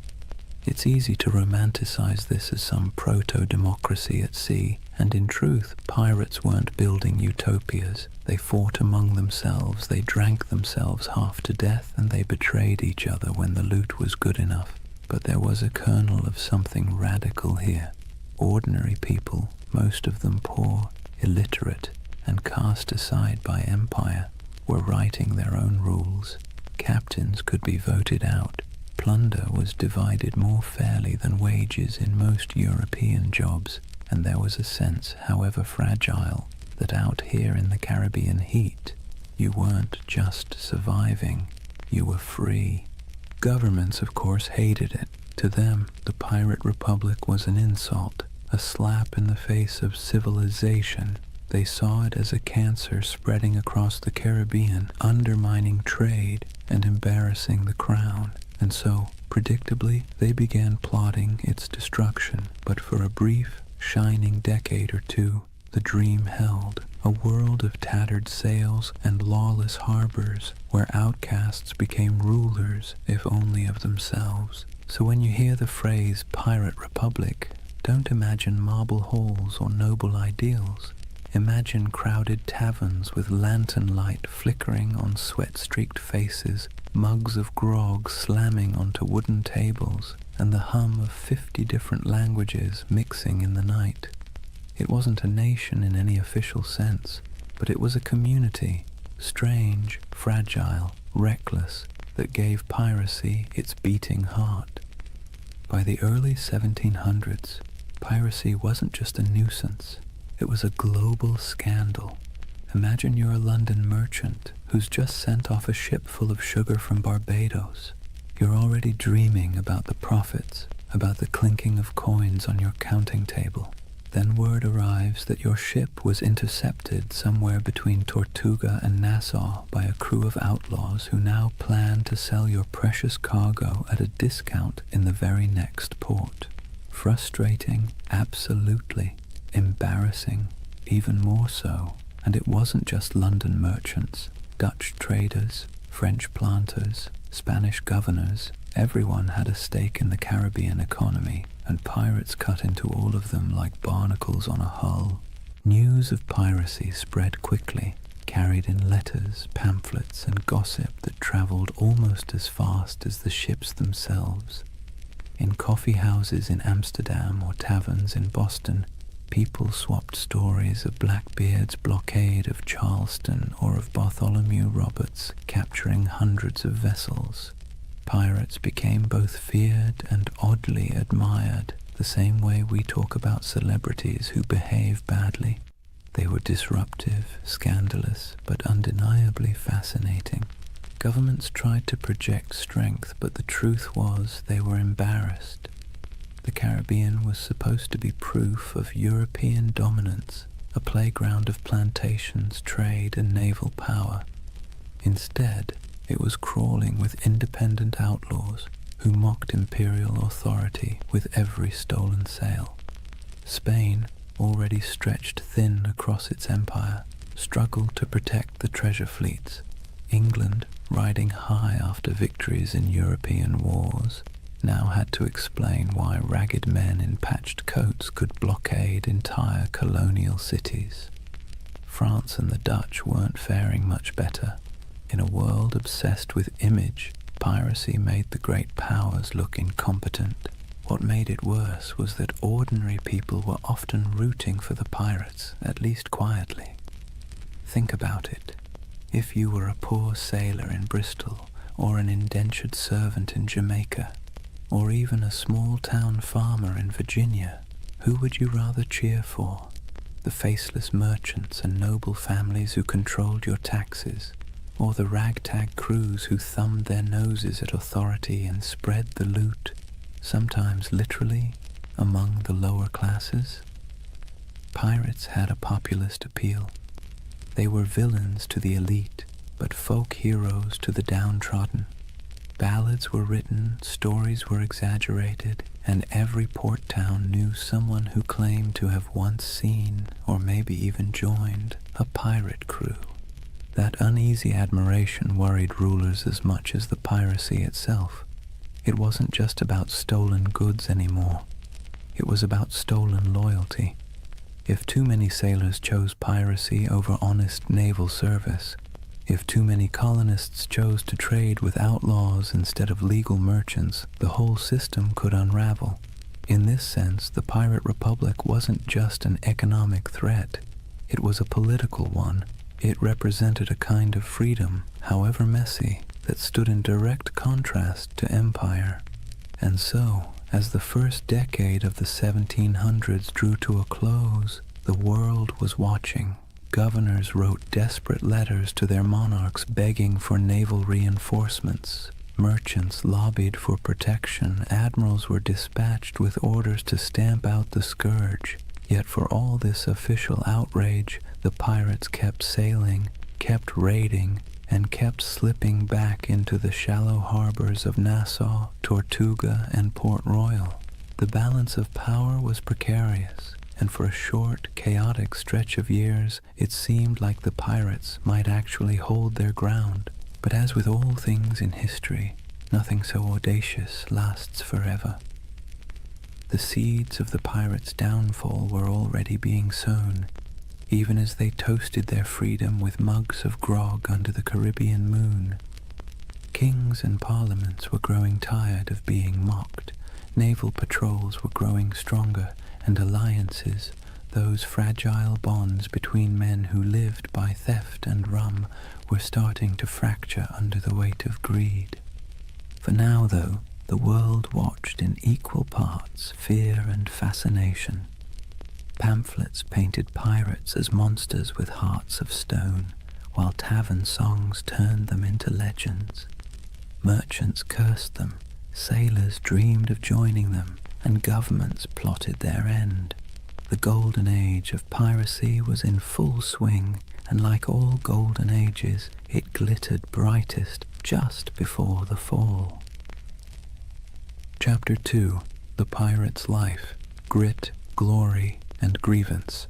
It's easy to romanticize this as some proto-democracy at sea, and in truth, pirates weren't building utopias. They fought among themselves, they drank themselves half to death, and they betrayed each other when the loot was good enough. But there was a kernel of something radical here. Ordinary people, most of them poor, illiterate, and cast aside by empire, were writing their own rules. Captains could be voted out. Plunder was divided more fairly than wages in most European jobs, and there was a sense, however fragile, that out here in the Caribbean heat, you weren't just surviving, you were free. Governments, of course, hated it. To them, the Pirate Republic was an insult, a slap in the face of civilization. They saw it as a cancer spreading across the Caribbean, undermining trade and embarrassing the crown. And so, predictably, they began plotting its destruction. But for a brief, shining decade or two, the dream held. A world of tattered sails and lawless harbors, where outcasts became rulers, if only of themselves. So when you hear the phrase Pirate Republic, don't imagine marble halls or noble ideals. Imagine crowded taverns with lantern light flickering on sweat-streaked faces, mugs of grog slamming onto wooden tables, and the hum of 50 different languages mixing in the night. It wasn't a nation in any official sense, but it was a community, strange, fragile, reckless, that gave piracy its beating heart. By the early 1700s, piracy wasn't just a nuisance. It was a global scandal. Imagine you're a London merchant who's just sent off a ship full of sugar from Barbados. You're already dreaming about the profits, about the clinking of coins on your counting table. Then word arrives that your ship was intercepted somewhere between Tortuga and Nassau by a crew of outlaws who now plan to sell your precious cargo at a discount in the very next port. Frustrating, absolutely. Embarrassing, even more so. And it wasn't just London merchants, Dutch traders, French planters, Spanish governors. Everyone had a stake in the Caribbean economy, and pirates cut into all of them like barnacles on a hull. News of piracy spread quickly, carried in letters, pamphlets, and gossip that traveled almost as fast as the ships themselves. In coffee houses in Amsterdam or taverns in Boston, people swapped stories of Blackbeard's blockade of Charleston or of Bartholomew Roberts capturing hundreds of vessels. Pirates became both feared and oddly admired, the same way we talk about celebrities who behave badly. They were disruptive, scandalous, but undeniably fascinating. Governments tried to project strength, but the truth was they were embarrassed. The Caribbean was supposed to be proof of European dominance, a playground of plantations, trade, and naval power. Instead, it was crawling with independent outlaws who mocked imperial authority with every stolen sail. Spain, already stretched thin across its empire, struggled to protect the treasure fleets. England, riding high after victories in European wars, now had to explain why ragged men in patched coats could blockade entire colonial cities. France and the Dutch weren't faring much better. In a world obsessed with image, piracy made the great powers look incompetent. What made it worse was that ordinary people were often rooting for the pirates, at least quietly. Think about it. If you were a poor sailor in Bristol, or an indentured servant in Jamaica, or even a small-town farmer in Virginia, who would you rather cheer for? The faceless merchants and noble families who controlled your taxes, or the ragtag crews who thumbed their noses at authority and spread the loot, sometimes literally, among the lower classes? Pirates had a populist appeal. They were villains to the elite, but folk heroes to the downtrodden. Ballads were written, stories were exaggerated, and every port town knew someone who claimed to have once seen, or maybe even joined, a pirate crew. That uneasy admiration worried rulers as much as the piracy itself. It wasn't just about stolen goods anymore. It was about stolen loyalty. If too many sailors chose piracy over honest naval service, if too many colonists chose to trade with outlaws instead of legal merchants, the whole system could unravel. In this sense, the Pirate Republic wasn't just an economic threat. It was a political one. It represented a kind of freedom, however messy, that stood in direct contrast to empire. And so, as the first decade of the 1700s drew to a close, the world was watching. Governors wrote desperate letters to their monarchs begging for naval reinforcements. Merchants lobbied for protection. Admirals were dispatched with orders to stamp out the scourge. Yet for all this official outrage, the pirates kept sailing, kept raiding, and kept slipping back into the shallow harbors of Nassau, Tortuga, and Port Royal. The balance of power was precarious, and for a short, chaotic stretch of years, it seemed like the pirates might actually hold their ground. But as with all things in history, nothing so audacious lasts forever. The seeds of the pirates' downfall were already being sown, even as they toasted their freedom with mugs of grog under the Caribbean moon. Kings and parliaments were growing tired of being mocked. Naval patrols were growing stronger, and alliances, those fragile bonds between men who lived by theft and rum, were starting to fracture under the weight of greed. For now, though, the world watched in equal parts fear and fascination. Pamphlets painted pirates as monsters with hearts of stone, while tavern songs turned them into legends. Merchants cursed them, sailors dreamed of joining them, and governments plotted their end. The Golden Age of Piracy was in full swing, and like all golden ages, it glittered brightest just before the fall. Chapter 2. The Pirate's Life, Grit, Glory, and Grievance.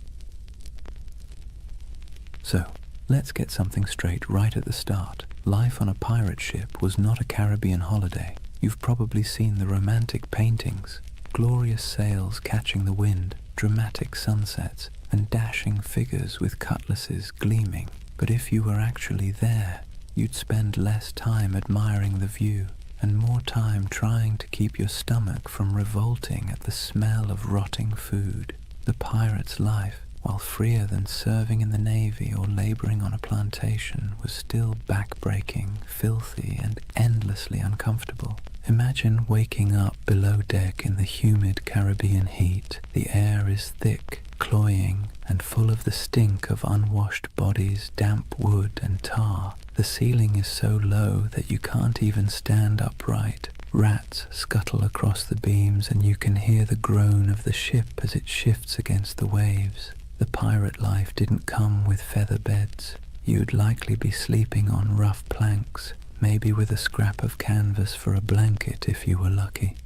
So, let's get something straight right at the start. Life on a pirate ship was not a Caribbean holiday. You've probably seen the romantic paintings. Glorious sails catching the wind, dramatic sunsets, and dashing figures with cutlasses gleaming. But if you were actually there, you'd spend less time admiring the view and more time trying to keep your stomach from revolting at the smell of rotting food. The pirate's life, while freer than serving in the Navy or laboring on a plantation, was still backbreaking, filthy, and endlessly uncomfortable. Imagine waking up below deck in the humid Caribbean heat. The air is thick, cloying, and full of the stink of unwashed bodies, damp wood, and tar. The ceiling is so low that you can't even stand upright. Rats scuttle across the beams, and you can hear the groan of the ship as it shifts against the waves. The pirate life didn't come with feather beds. You'd likely be sleeping on rough planks, maybe with a scrap of canvas for a blanket if you were lucky.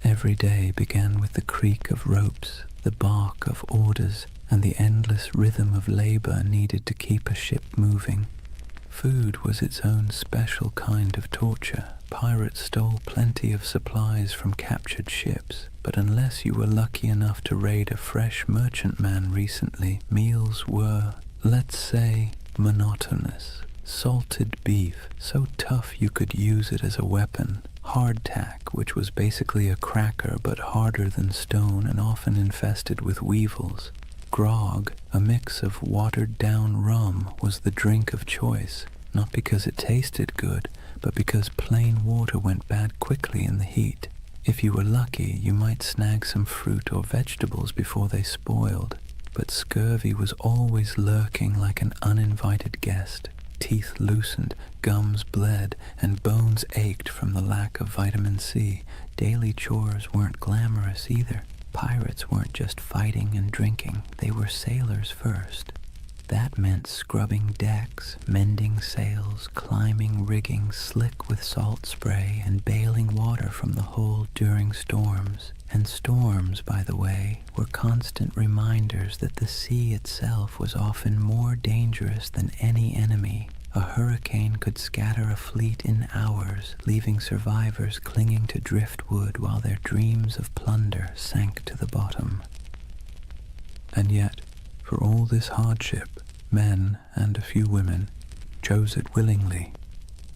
Every day began with the creak of ropes, the bark of orders, and the endless rhythm of labor needed to keep a ship moving. Food was its own special kind of torture. Pirates stole plenty of supplies from captured ships, but unless you were lucky enough to raid a fresh merchantman recently, meals were, let's say, monotonous. Salted beef, so tough you could use it as a weapon. Hardtack, which was basically a cracker but harder than stone and often infested with weevils. Grog, a mix of watered-down rum, was the drink of choice, not because it tasted good, but because plain water went bad quickly in the heat. If you were lucky, you might snag some fruit or vegetables before they spoiled, but scurvy was always lurking like an uninvited guest. Teeth loosened, gums bled, and bones ached from the lack of vitamin C. Daily chores weren't glamorous either. Pirates weren't just fighting and drinking, they were sailors first. That meant scrubbing decks, mending sails, climbing rigging slick with salt spray, and bailing water from the hold during storms. And storms, by the way, were constant reminders that the sea itself was often more dangerous than any enemy. A hurricane could scatter a fleet in hours, leaving survivors clinging to driftwood while their dreams of plunder sank to the bottom. And yet, for all this hardship, men, and a few women, chose it willingly.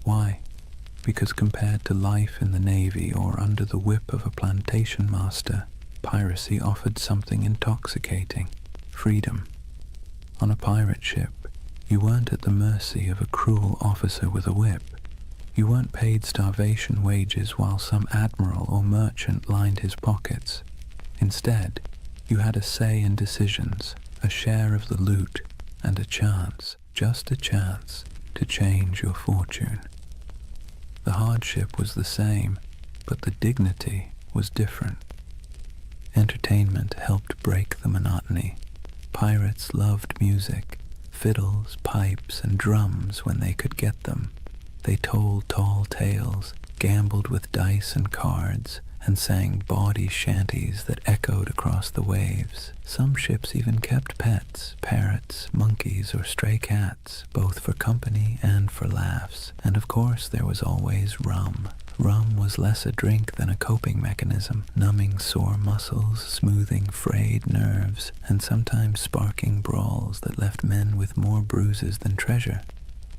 Why? Because compared to life in the Navy or under the whip of a plantation master, piracy offered something intoxicating: freedom. On a pirate ship, you weren't at the mercy of a cruel officer with a whip. You weren't paid starvation wages while some admiral or merchant lined his pockets. Instead, you had a say in decisions, a share of the loot, and a chance, just a chance, to change your fortune. The hardship was the same, but the dignity was different. Entertainment helped break the monotony. Pirates loved music, fiddles, pipes, and drums when they could get them. They told tall tales, gambled with dice and cards, and sang bawdy shanties that echoed across the waves. Some ships even kept pets, parrots, monkeys, or stray cats, both for company and for laughs. And of course there was always rum. Rum was less a drink than a coping mechanism, numbing sore muscles, smoothing frayed nerves, and sometimes sparking brawls that left men with more bruises than treasure.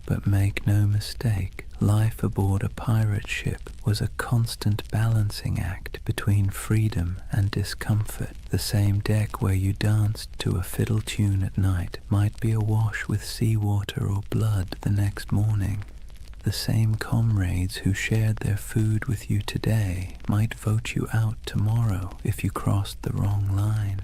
But make no mistake, life aboard a pirate ship was a constant balancing act between freedom and discomfort. The same deck where you danced to a fiddle tune at night might be awash with seawater or blood the next morning. The same comrades who shared their food with you today might vote you out tomorrow if you crossed the wrong line.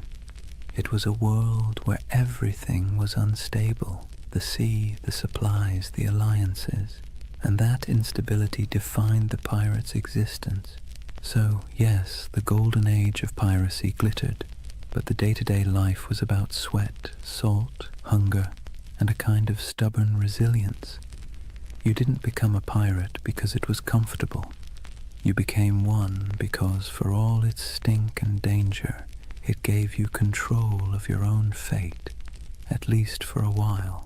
It was a world where everything was unstable. The sea, the supplies, the alliances, and that instability defined the pirate's existence. So, yes, the Golden Age of Piracy glittered, but the day-to-day life was about sweat, salt, hunger, and a kind of stubborn resilience. You didn't become a pirate because it was comfortable. You became one because, for all its stink and danger, it gave you control of your own fate, at least for a while.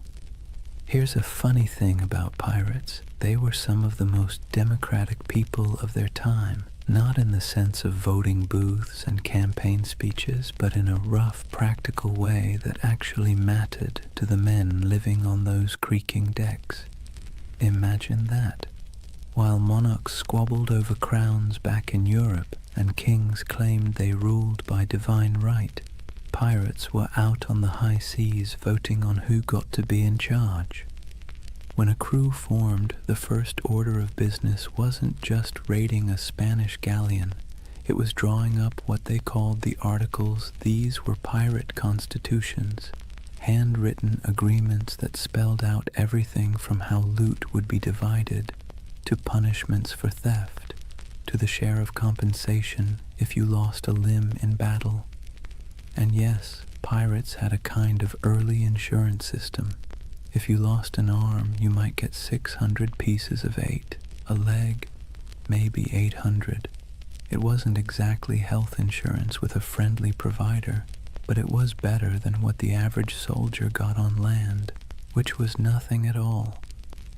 Here's a funny thing about pirates. They were some of the most democratic people of their time, not in the sense of voting booths and campaign speeches, but in a rough, practical way that actually mattered to the men living on those creaking decks. Imagine that. While monarchs squabbled over crowns back in Europe and kings claimed they ruled by divine right, pirates were out on the high seas voting on who got to be in charge. When a crew formed, the first order of business wasn't just raiding a Spanish galleon. It was drawing up what they called the Articles. These were pirate constitutions, handwritten agreements that spelled out everything from how loot would be divided, to punishments for theft, to the share of compensation if you lost a limb in battle. And yes, pirates had a kind of early insurance system. If you lost an arm, you might get 600 pieces of 8, a leg, maybe 800. It wasn't exactly health insurance with a friendly provider, but it was better than what the average soldier got on land, which was nothing at all.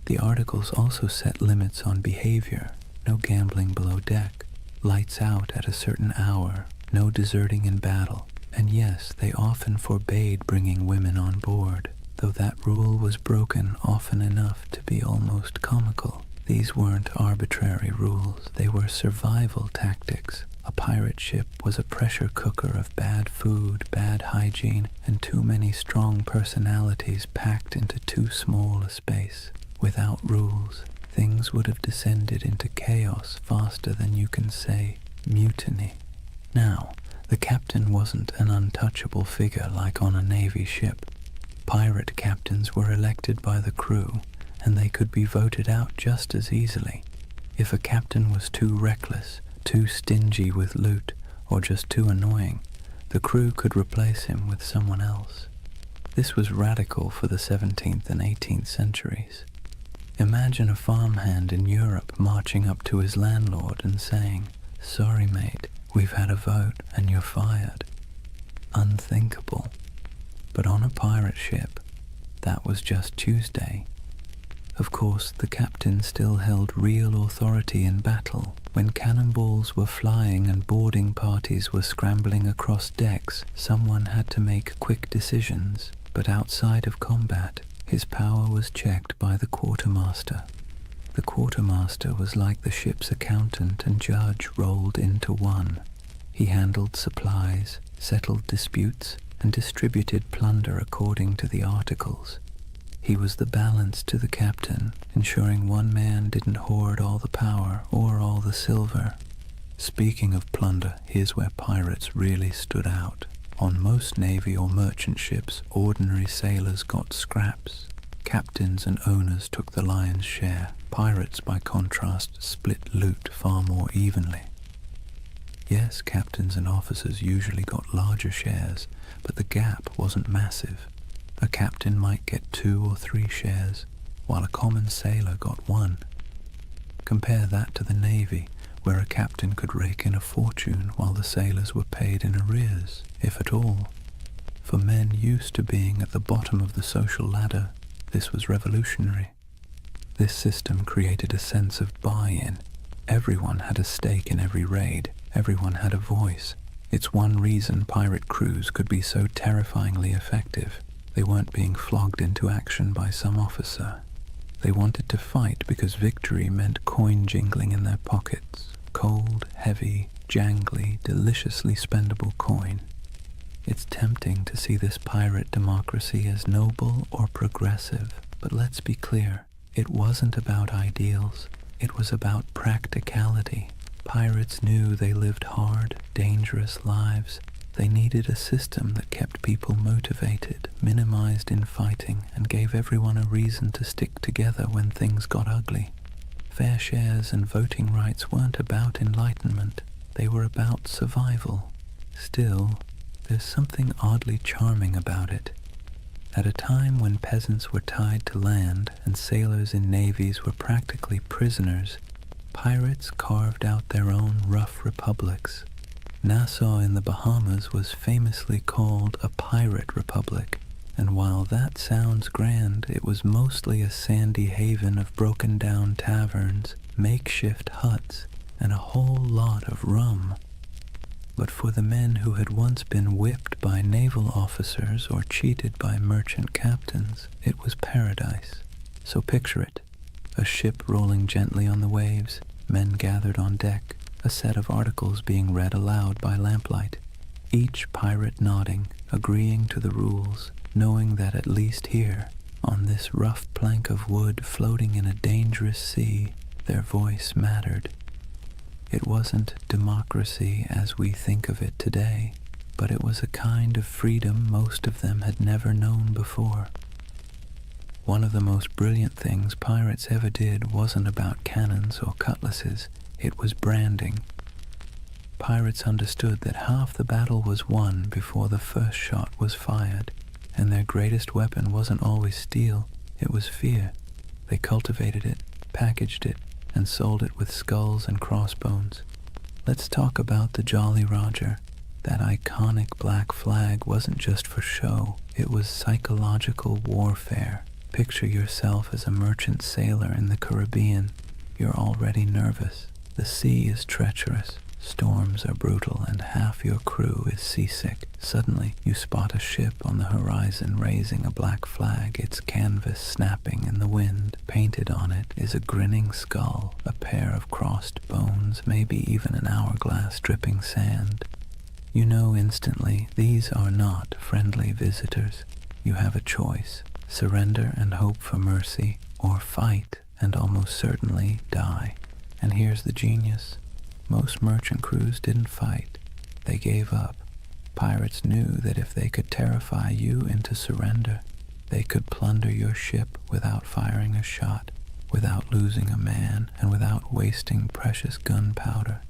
The articles also set limits on behavior: no gambling below deck, lights out at a certain hour, no deserting in battle. And yes, they often forbade bringing women on board, though that rule was broken often enough to be almost comical. These weren't arbitrary rules, they were survival tactics. A pirate ship was a pressure cooker of bad food, bad hygiene, and too many strong personalities packed into too small a space. Without rules, things would have descended into chaos faster than you can say mutiny. Now, the captain wasn't an untouchable figure like on a Navy ship. Pirate captains were elected by the crew, and they could be voted out just as easily. If a captain was too reckless, too stingy with loot, or just too annoying, the crew could replace him with someone else. This was radical for the 17th and 18th centuries. Imagine a farmhand in Europe marching up to his landlord and saying, "Sorry mate, we've had a vote and you're fired." Unthinkable. But on a pirate ship, that was just Tuesday. Of course, the captain still held real authority in battle. When cannonballs were flying and boarding parties were scrambling across decks, someone had to make quick decisions. But outside of combat, his power was checked by the quartermaster. The quartermaster was like the ship's accountant and judge rolled into one. He handled supplies, settled disputes, and distributed plunder according to the articles. He was the balance to the captain, ensuring one man didn't hoard all the power or all the silver. Speaking of plunder, here's where pirates really stood out. On most navy or merchant ships, ordinary sailors got scraps. Captains and owners took the lion's share. Pirates, by contrast, split loot far more evenly. Yes, captains and officers usually got larger shares, but the gap wasn't massive. A captain might get 2 or 3 shares, while a common sailor got 1. Compare that to the Navy, where a captain could rake in a fortune while the sailors were paid in arrears, if at all. For men used to being at the bottom of the social ladder, this was revolutionary. This system created a sense of buy-in. Everyone had a stake in every raid. Everyone had a voice. It's one reason pirate crews could be so terrifyingly effective. They weren't being flogged into action by some officer. They wanted to fight because victory meant coin jingling in their pockets. Cold, heavy, jangly, deliciously spendable coin. It's tempting to see this pirate democracy as noble or progressive, but let's be clear, it wasn't about ideals. It was about practicality. Pirates knew they lived hard, dangerous lives. They needed a system that kept people motivated, minimized infighting, and gave everyone a reason to stick together when things got ugly. Fair shares and voting rights weren't about enlightenment. They were about survival. Still, there's something oddly charming about it. At a time when peasants were tied to land and sailors in navies were practically prisoners, pirates carved out their own rough republics. Nassau in the Bahamas was famously called a pirate republic, and while that sounds grand, it was mostly a sandy haven of broken-down taverns, makeshift huts, and a whole lot of rum. But for the men who had once been whipped by naval officers or cheated by merchant captains, it was paradise. So picture it. A ship rolling gently on the waves, men gathered on deck, a set of articles being read aloud by lamplight, each pirate nodding, agreeing to the rules, knowing that at least here, on this rough plank of wood floating in a dangerous sea, their voice mattered. It wasn't democracy as we think of it today, but it was a kind of freedom most of them had never known before. One of the most brilliant things pirates ever did wasn't about cannons or cutlasses, it was branding. Pirates understood that half the battle was won before the first shot was fired, and their greatest weapon wasn't always steel, it was fear. They cultivated it, packaged it, and sold it with skulls and crossbones. Let's talk about the Jolly Roger. That iconic black flag wasn't just for show, it was psychological warfare. Picture yourself as a merchant sailor in the Caribbean. You're already nervous. The sea is treacherous, storms are brutal, and half your crew is seasick. Suddenly, you spot a ship on the horizon raising a black flag, its canvas snapping in the wind. Painted on it is a grinning skull, a pair of crossed bones, maybe even an hourglass dripping sand. You know instantly these are not friendly visitors. You have a choice: surrender and hope for mercy, or fight and almost certainly die. And here's the genius. Most merchant crews didn't fight. They gave up. Pirates knew that if they could terrify you into surrender, they could plunder your ship without firing a shot, without losing a man, and without wasting precious gunpowder.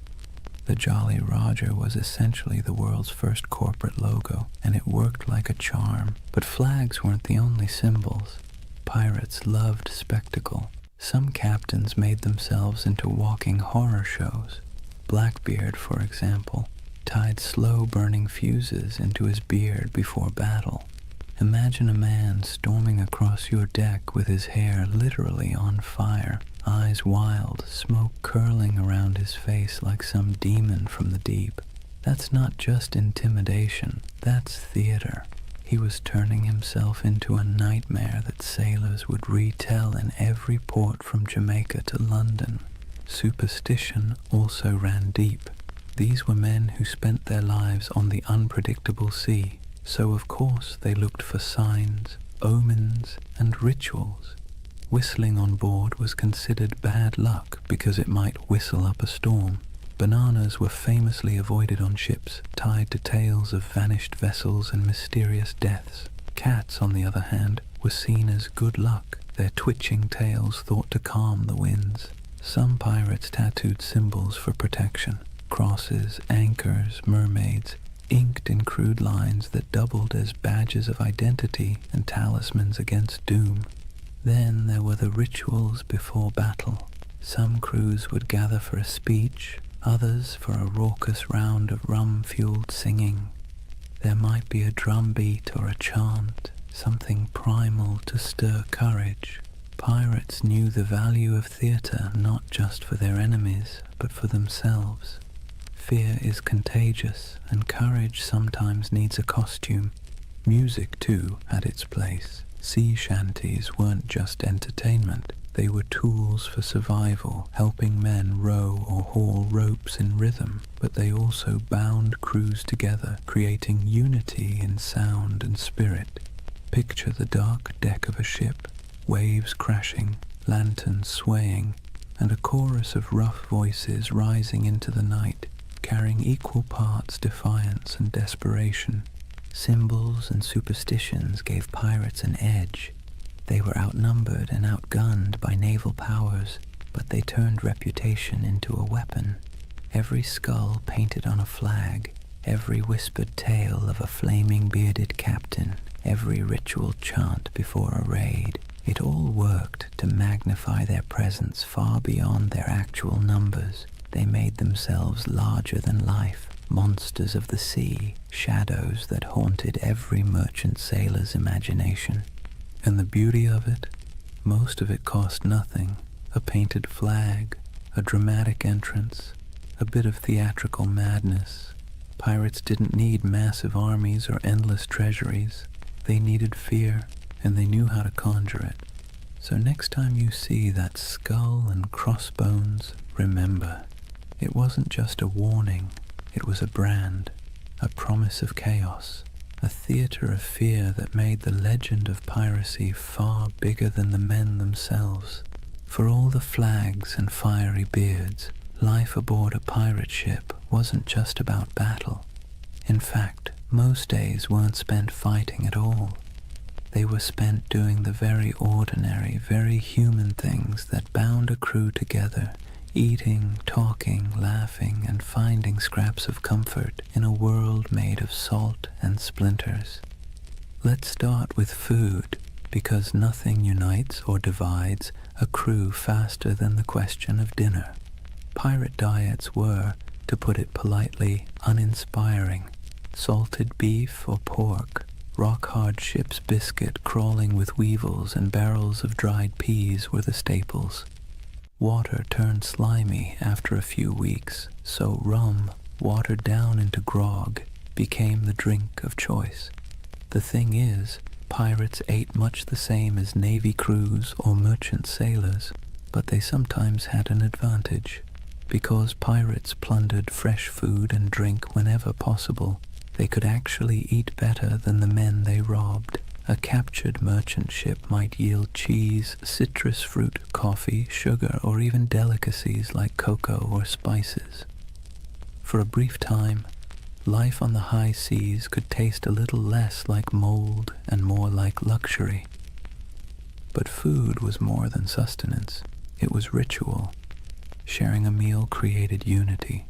The Jolly Roger was essentially the world's first corporate logo, and it worked like a charm. But flags weren't the only symbols. Pirates loved spectacle. Some captains made themselves into walking horror shows. Blackbeard, for example, tied slow-burning fuses into his beard before battle. Imagine a man storming across your deck with his hair literally on fire, eyes wild, smoke curling around his face like some demon from the deep. That's not just intimidation, that's theater. He was turning himself into a nightmare that sailors would retell in every port from Jamaica to London. Superstition also ran deep. These were men who spent their lives on the unpredictable sea, so of course they looked for signs, omens, and rituals. Whistling on board was considered bad luck because it might whistle up a storm. Bananas were famously avoided on ships, tied to tales of vanished vessels and mysterious deaths. Cats, on the other hand, were seen as good luck, their twitching tails thought to calm the winds. Some pirates tattooed symbols for protection: crosses, anchors, mermaids, inked in crude lines that doubled as badges of identity and talismans against doom. Then there were the rituals before battle. Some crews would gather for a speech, others for a raucous round of rum-fueled singing. There might be a drum beat or a chant, something primal to stir courage. Pirates knew the value of theatre not just for their enemies, but for themselves. Fear is contagious, and courage sometimes needs a costume. Music, too, had its place. Sea shanties weren't just entertainment. They were tools for survival, helping men row or haul ropes in rhythm, but they also bound crews together, creating unity in sound and spirit. Picture the dark deck of a ship, waves crashing, lanterns swaying, and a chorus of rough voices rising into the night, carrying equal parts defiance and desperation. Symbols and superstitions gave pirates an edge. They were outnumbered and outgunned by naval powers, but they turned reputation into a weapon. Every skull painted on a flag, every whispered tale of a flaming bearded captain, every ritual chant before a raid, it all worked to magnify their presence far beyond their actual numbers. They made themselves larger than life, monsters of the sea, shadows that haunted every merchant sailor's imagination. And the beauty of it? Most of it cost nothing. A painted flag, a dramatic entrance, a bit of theatrical madness. Pirates didn't need massive armies or endless treasuries. They needed fear, and they knew how to conjure it. So next time you see that skull and crossbones, remember, it wasn't just a warning, it was a brand, a promise of chaos, a theater of fear that made the legend of piracy far bigger than the men themselves. For all the flags and fiery beards, life aboard a pirate ship wasn't just about battle. In fact, most days weren't spent fighting at all. They were spent doing the very ordinary, very human things that bound a crew together, eating, talking, laughing, and finding scraps of comfort in a world made of salt and splinters. Let's start with food, because nothing unites or divides a crew faster than the question of dinner. Pirate diets were, to put it politely, uninspiring. Salted beef or pork, rock-hard ship's biscuit crawling with weevils and barrels of dried peas were the staples. Water turned slimy after a few weeks, so rum, watered down into grog, became the drink of choice. The thing is, pirates ate much the same as navy crews or merchant sailors, but they sometimes had an advantage. Because pirates plundered fresh food and drink whenever possible, they could actually eat better than the men they robbed. A captured merchant ship might yield cheese, citrus fruit, coffee, sugar, or even delicacies like cocoa or spices. For a brief time, life on the high seas could taste a little less like mold and more like luxury. But food was more than sustenance. It was ritual. Sharing a meal created unity.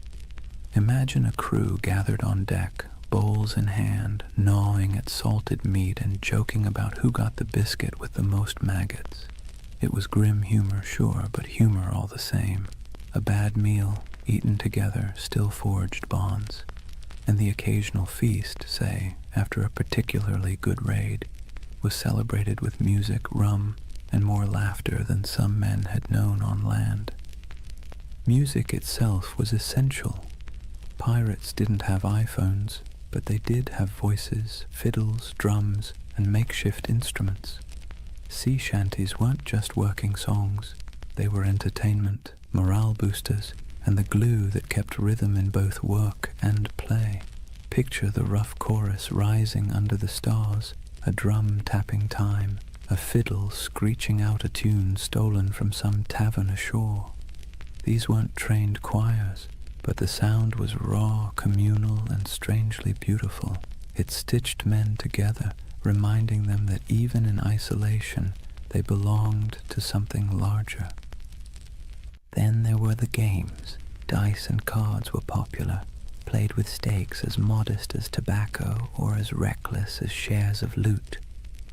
Imagine a crew gathered on deck, bowls in hand, gnawing at salted meat and joking about who got the biscuit with the most maggots. It was grim humor, sure, but humor all the same. A bad meal, eaten together, still forged bonds. And the occasional feast, say, after a particularly good raid, was celebrated with music, rum, and more laughter than some men had known on land. Music itself was essential. Pirates didn't have iPhones, but they did have voices, fiddles, drums, and makeshift instruments. Sea shanties weren't just working songs. They were entertainment, morale boosters, and the glue that kept rhythm in both work and play. Picture the rough chorus rising under the stars, a drum tapping time, a fiddle screeching out a tune stolen from some tavern ashore. These weren't trained choirs, but the sound was raw, communal, and strangely beautiful. It stitched men together, reminding them that even in isolation, they belonged to something larger. Then there were the games. Dice and cards were popular, played with stakes as modest as tobacco or as reckless as shares of loot.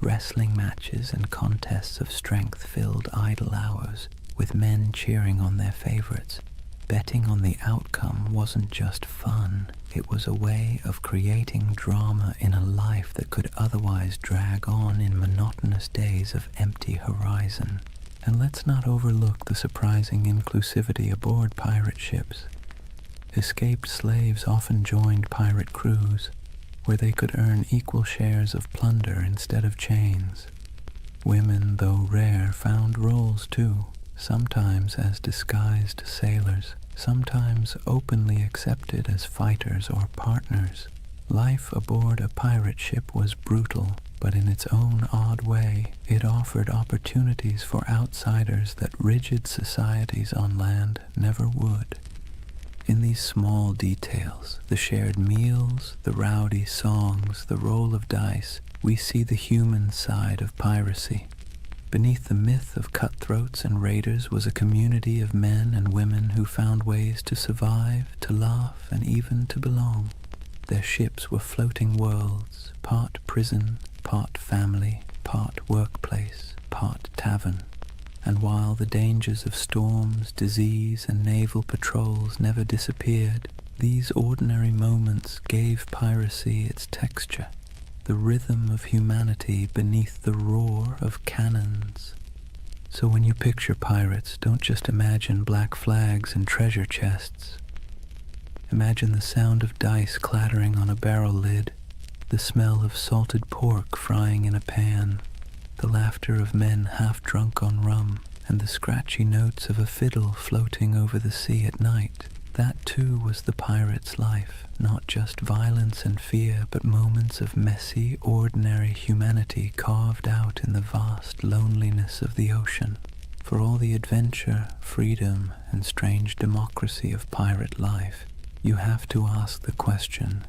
Wrestling matches and contests of strength filled idle hours, with men cheering on their favorites. Betting on the outcome wasn't just fun, it was a way of creating drama in a life that could otherwise drag on in monotonous days of empty horizon. And let's not overlook the surprising inclusivity aboard pirate ships. Escaped slaves often joined pirate crews, where they could earn equal shares of plunder instead of chains. Women, though rare, found roles too, sometimes as disguised sailors, sometimes openly accepted as fighters or partners. Life aboard a pirate ship was brutal, but in its own odd way, it offered opportunities for outsiders that rigid societies on land never would. In these small details, the shared meals, the rowdy songs, the roll of dice, we see the human side of piracy. Beneath the myth of cutthroats and raiders was a community of men and women who found ways to survive, to laugh, and even to belong. Their ships were floating worlds, part prison, part family, part workplace, part tavern. And while the dangers of storms, disease, and naval patrols never disappeared, these ordinary moments gave piracy its texture, the rhythm of humanity beneath the roar of cannons. So when you picture pirates, don't just imagine black flags and treasure chests. Imagine the sound of dice clattering on a barrel lid, the smell of salted pork frying in a pan, the laughter of men half drunk on rum, and the scratchy notes of a fiddle floating over the sea at night. That too was the pirate's life, not just violence and fear, but moments of messy, ordinary humanity carved out in the vast loneliness of the ocean. For all the adventure, freedom, and strange democracy of pirate life, you have to ask the question,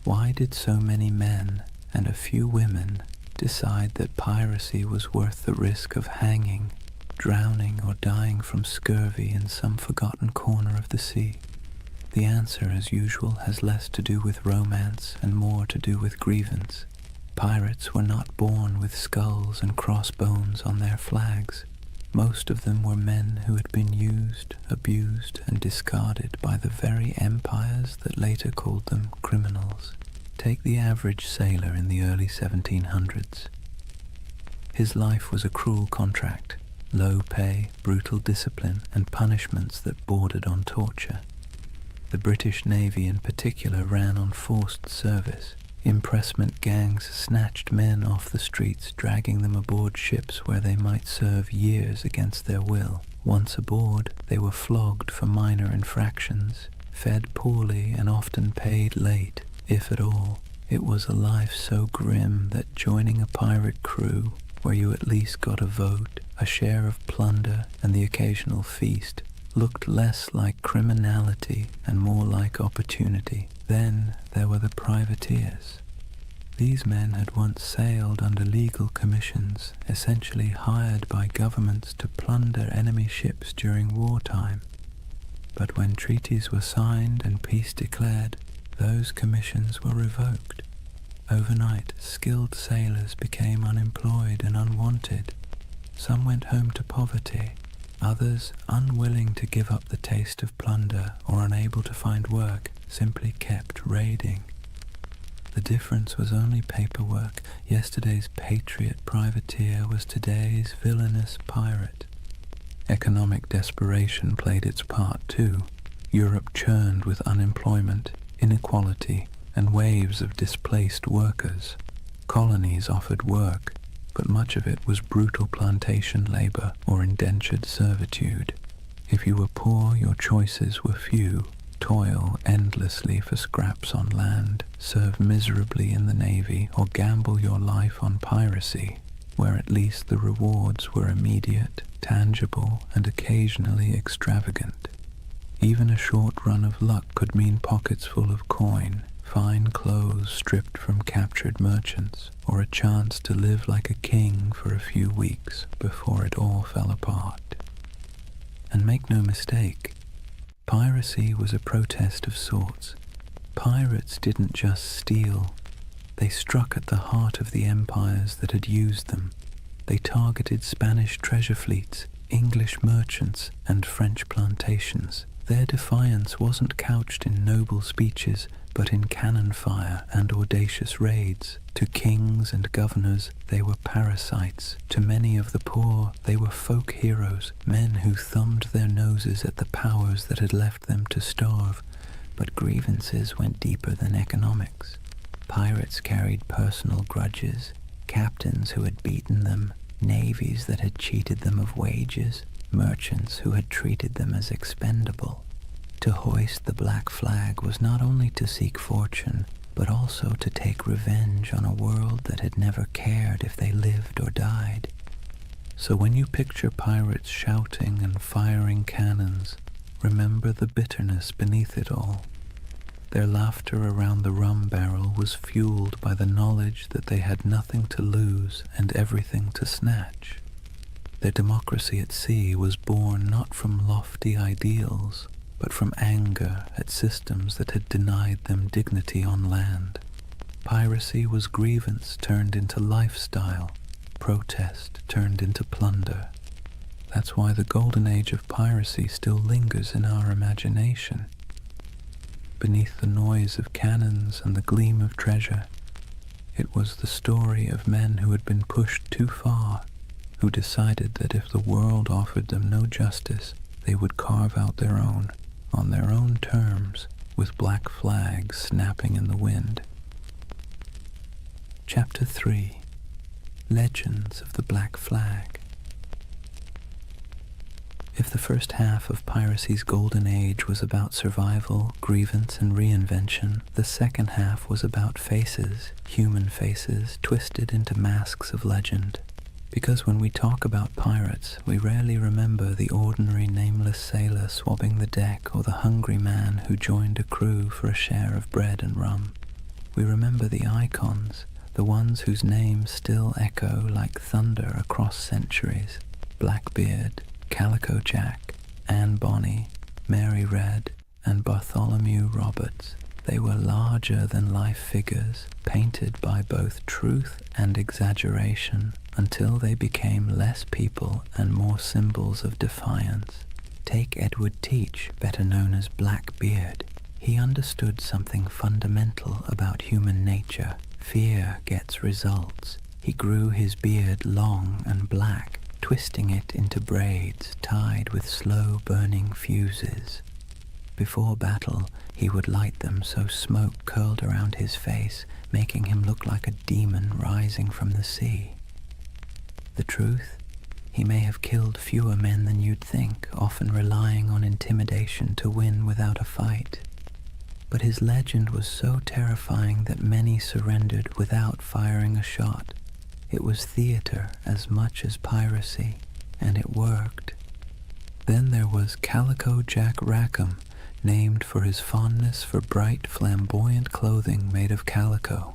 why did so many men and a few women decide that piracy was worth the risk of hanging, drowning, or dying from scurvy in some forgotten corner of the sea? The answer, as usual, has less to do with romance and more to do with grievance. Pirates were not born with skulls and crossbones on their flags. Most of them were men who had been used, abused, and discarded by the very empires that later called them criminals. Take the average sailor in the early 1700s. His life was a cruel contract, low pay, brutal discipline, and punishments that bordered on torture. The British Navy in particular ran on forced service. Impressment gangs snatched men off the streets, dragging them aboard ships where they might serve years against their will. Once aboard, they were flogged for minor infractions, fed poorly, and often paid late, if at all. It was a life so grim that joining a pirate crew, where you at least got a vote, a share of plunder, and the occasional feast, looked less like criminality and more like opportunity. Then there were the privateers. These men had once sailed under legal commissions, essentially hired by governments to plunder enemy ships during wartime. But when treaties were signed and peace declared, those commissions were revoked. Overnight, skilled sailors became unemployed and unwanted. Some went home to poverty. Others, unwilling to give up the taste of plunder or unable to find work, simply kept raiding. The difference was only paperwork. Yesterday's patriot privateer was today's villainous pirate. Economic desperation played its part too. Europe churned with unemployment, inequality, and waves of displaced workers. Colonies offered work, but much of it was brutal plantation labor or indentured servitude. If you were poor, your choices were few. Toil endlessly for scraps on land, serve miserably in the navy, or gamble your life on piracy, where at least the rewards were immediate, tangible, and occasionally extravagant. Even a short run of luck could mean pockets full of coin, fine clothes stripped from captured merchants, or a chance to live like a king for a few weeks before it all fell apart. And make no mistake, piracy was a protest of sorts. Pirates didn't just steal. They struck at the heart of the empires that had used them. They targeted Spanish treasure fleets, English merchants, and French plantations. Their defiance wasn't couched in noble speeches, but in cannon fire and audacious raids. To kings and governors, they were parasites. To many of the poor, they were folk heroes, men who thumbed their noses at the powers that had left them to starve. But grievances went deeper than economics. Pirates carried personal grudges, captains who had beaten them, navies that had cheated them of wages, merchants who had treated them as expendable. To hoist the black flag was not only to seek fortune, but also to take revenge on a world that had never cared if they lived or died. So when you picture pirates shouting and firing cannons, remember the bitterness beneath it all. Their laughter around the rum barrel was fueled by the knowledge that they had nothing to lose and everything to snatch. Their democracy at sea was born not from lofty ideals, but from anger at systems that had denied them dignity on land. Piracy was grievance turned into lifestyle, protest turned into plunder. That's why the Golden Age of Piracy still lingers in our imagination. Beneath the noise of cannons and the gleam of treasure, it was the story of men who had been pushed too far, who decided that if the world offered them no justice, they would carve out their own, on their own terms, with black flags snapping in the wind. Chapter 3. Legends of the Black Flag. If the first half of piracy's golden age was about survival, grievance, and reinvention, the second half was about faces, human faces, twisted into masks of legend. Because when we talk about pirates, we rarely remember the ordinary nameless sailor swabbing the deck or the hungry man who joined a crew for a share of bread and rum. We remember the icons, the ones whose names still echo like thunder across centuries: Blackbeard, Calico Jack, Anne Bonny, Mary Red, and Bartholomew Roberts. They were larger-than-life figures, painted by both truth and exaggeration, until they became less people and more symbols of defiance. Take Edward Teach, better known as Blackbeard. He understood something fundamental about human nature. Fear gets results. He grew his beard long and black, twisting it into braids tied with slow-burning fuses. Before battle, he would light them so smoke curled around his face, making him look like a demon rising from the sea. The truth? He may have killed fewer men than you'd think, often relying on intimidation to win without a fight. But his legend was so terrifying that many surrendered without firing a shot. It was theater as much as piracy, and it worked. Then there was Calico Jack Rackham, named for his fondness for bright, flamboyant clothing made of calico.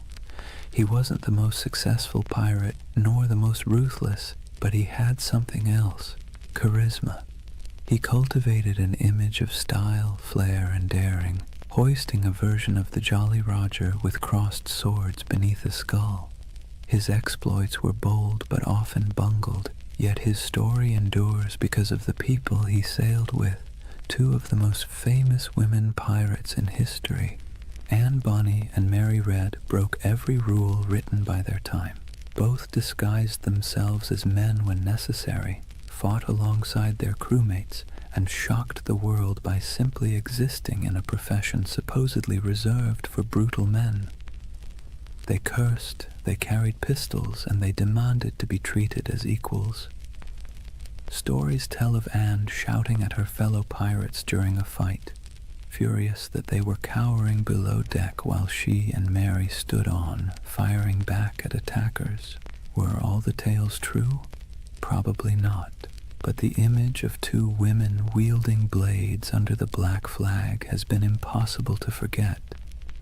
He wasn't the most successful pirate, nor the most ruthless, but he had something else: charisma. He cultivated an image of style, flair, and daring, hoisting a version of the Jolly Roger with crossed swords beneath a skull. His exploits were bold but often bungled, yet his story endures because of the people he sailed with, two of the most famous women pirates in history. Anne Bonny and Mary Red broke every rule written by their time. Both disguised themselves as men when necessary, fought alongside their crewmates, and shocked the world by simply existing in a profession supposedly reserved for brutal men. They cursed, they carried pistols, and they demanded to be treated as equals. Stories tell of Anne shouting at her fellow pirates during a fight, furious that they were cowering below deck while she and Mary stood on, firing back at attackers. Were all the tales true? Probably not. But the image of two women wielding blades under the black flag has been impossible to forget.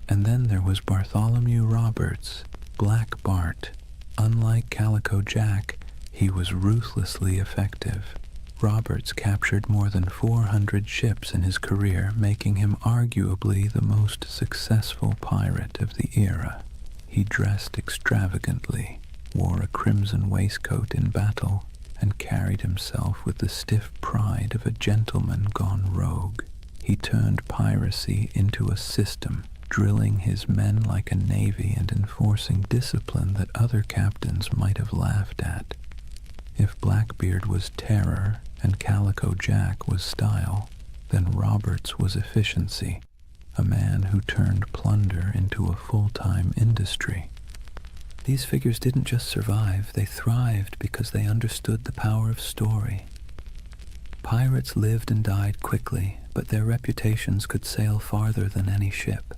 And then there was Bartholomew Roberts, Black Bart. Unlike Calico Jack, he was ruthlessly effective. Roberts captured more than 400 ships in his career, making him arguably the most successful pirate of the era. He dressed extravagantly, wore a crimson waistcoat in battle, and carried himself with the stiff pride of a gentleman gone rogue. He turned piracy into a system, drilling his men like a navy and enforcing discipline that other captains might have laughed at. If Blackbeard was terror and Calico Jack was style, then Roberts was efficiency, a man who turned plunder into a full-time industry. These figures didn't just survive, they thrived because they understood the power of story. Pirates lived and died quickly, but their reputations could sail farther than any ship.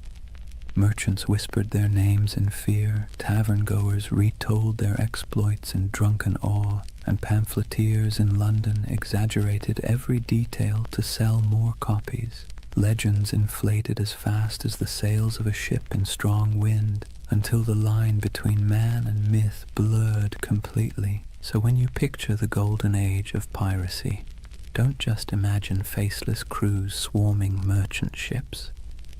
Merchants whispered their names in fear, tavern-goers retold their exploits in drunken awe, and pamphleteers in London exaggerated every detail to sell more copies. Legends inflated as fast as the sails of a ship in strong wind, until the line between man and myth blurred completely. So when you picture the Golden Age of Piracy, don't just imagine faceless crews swarming merchant ships.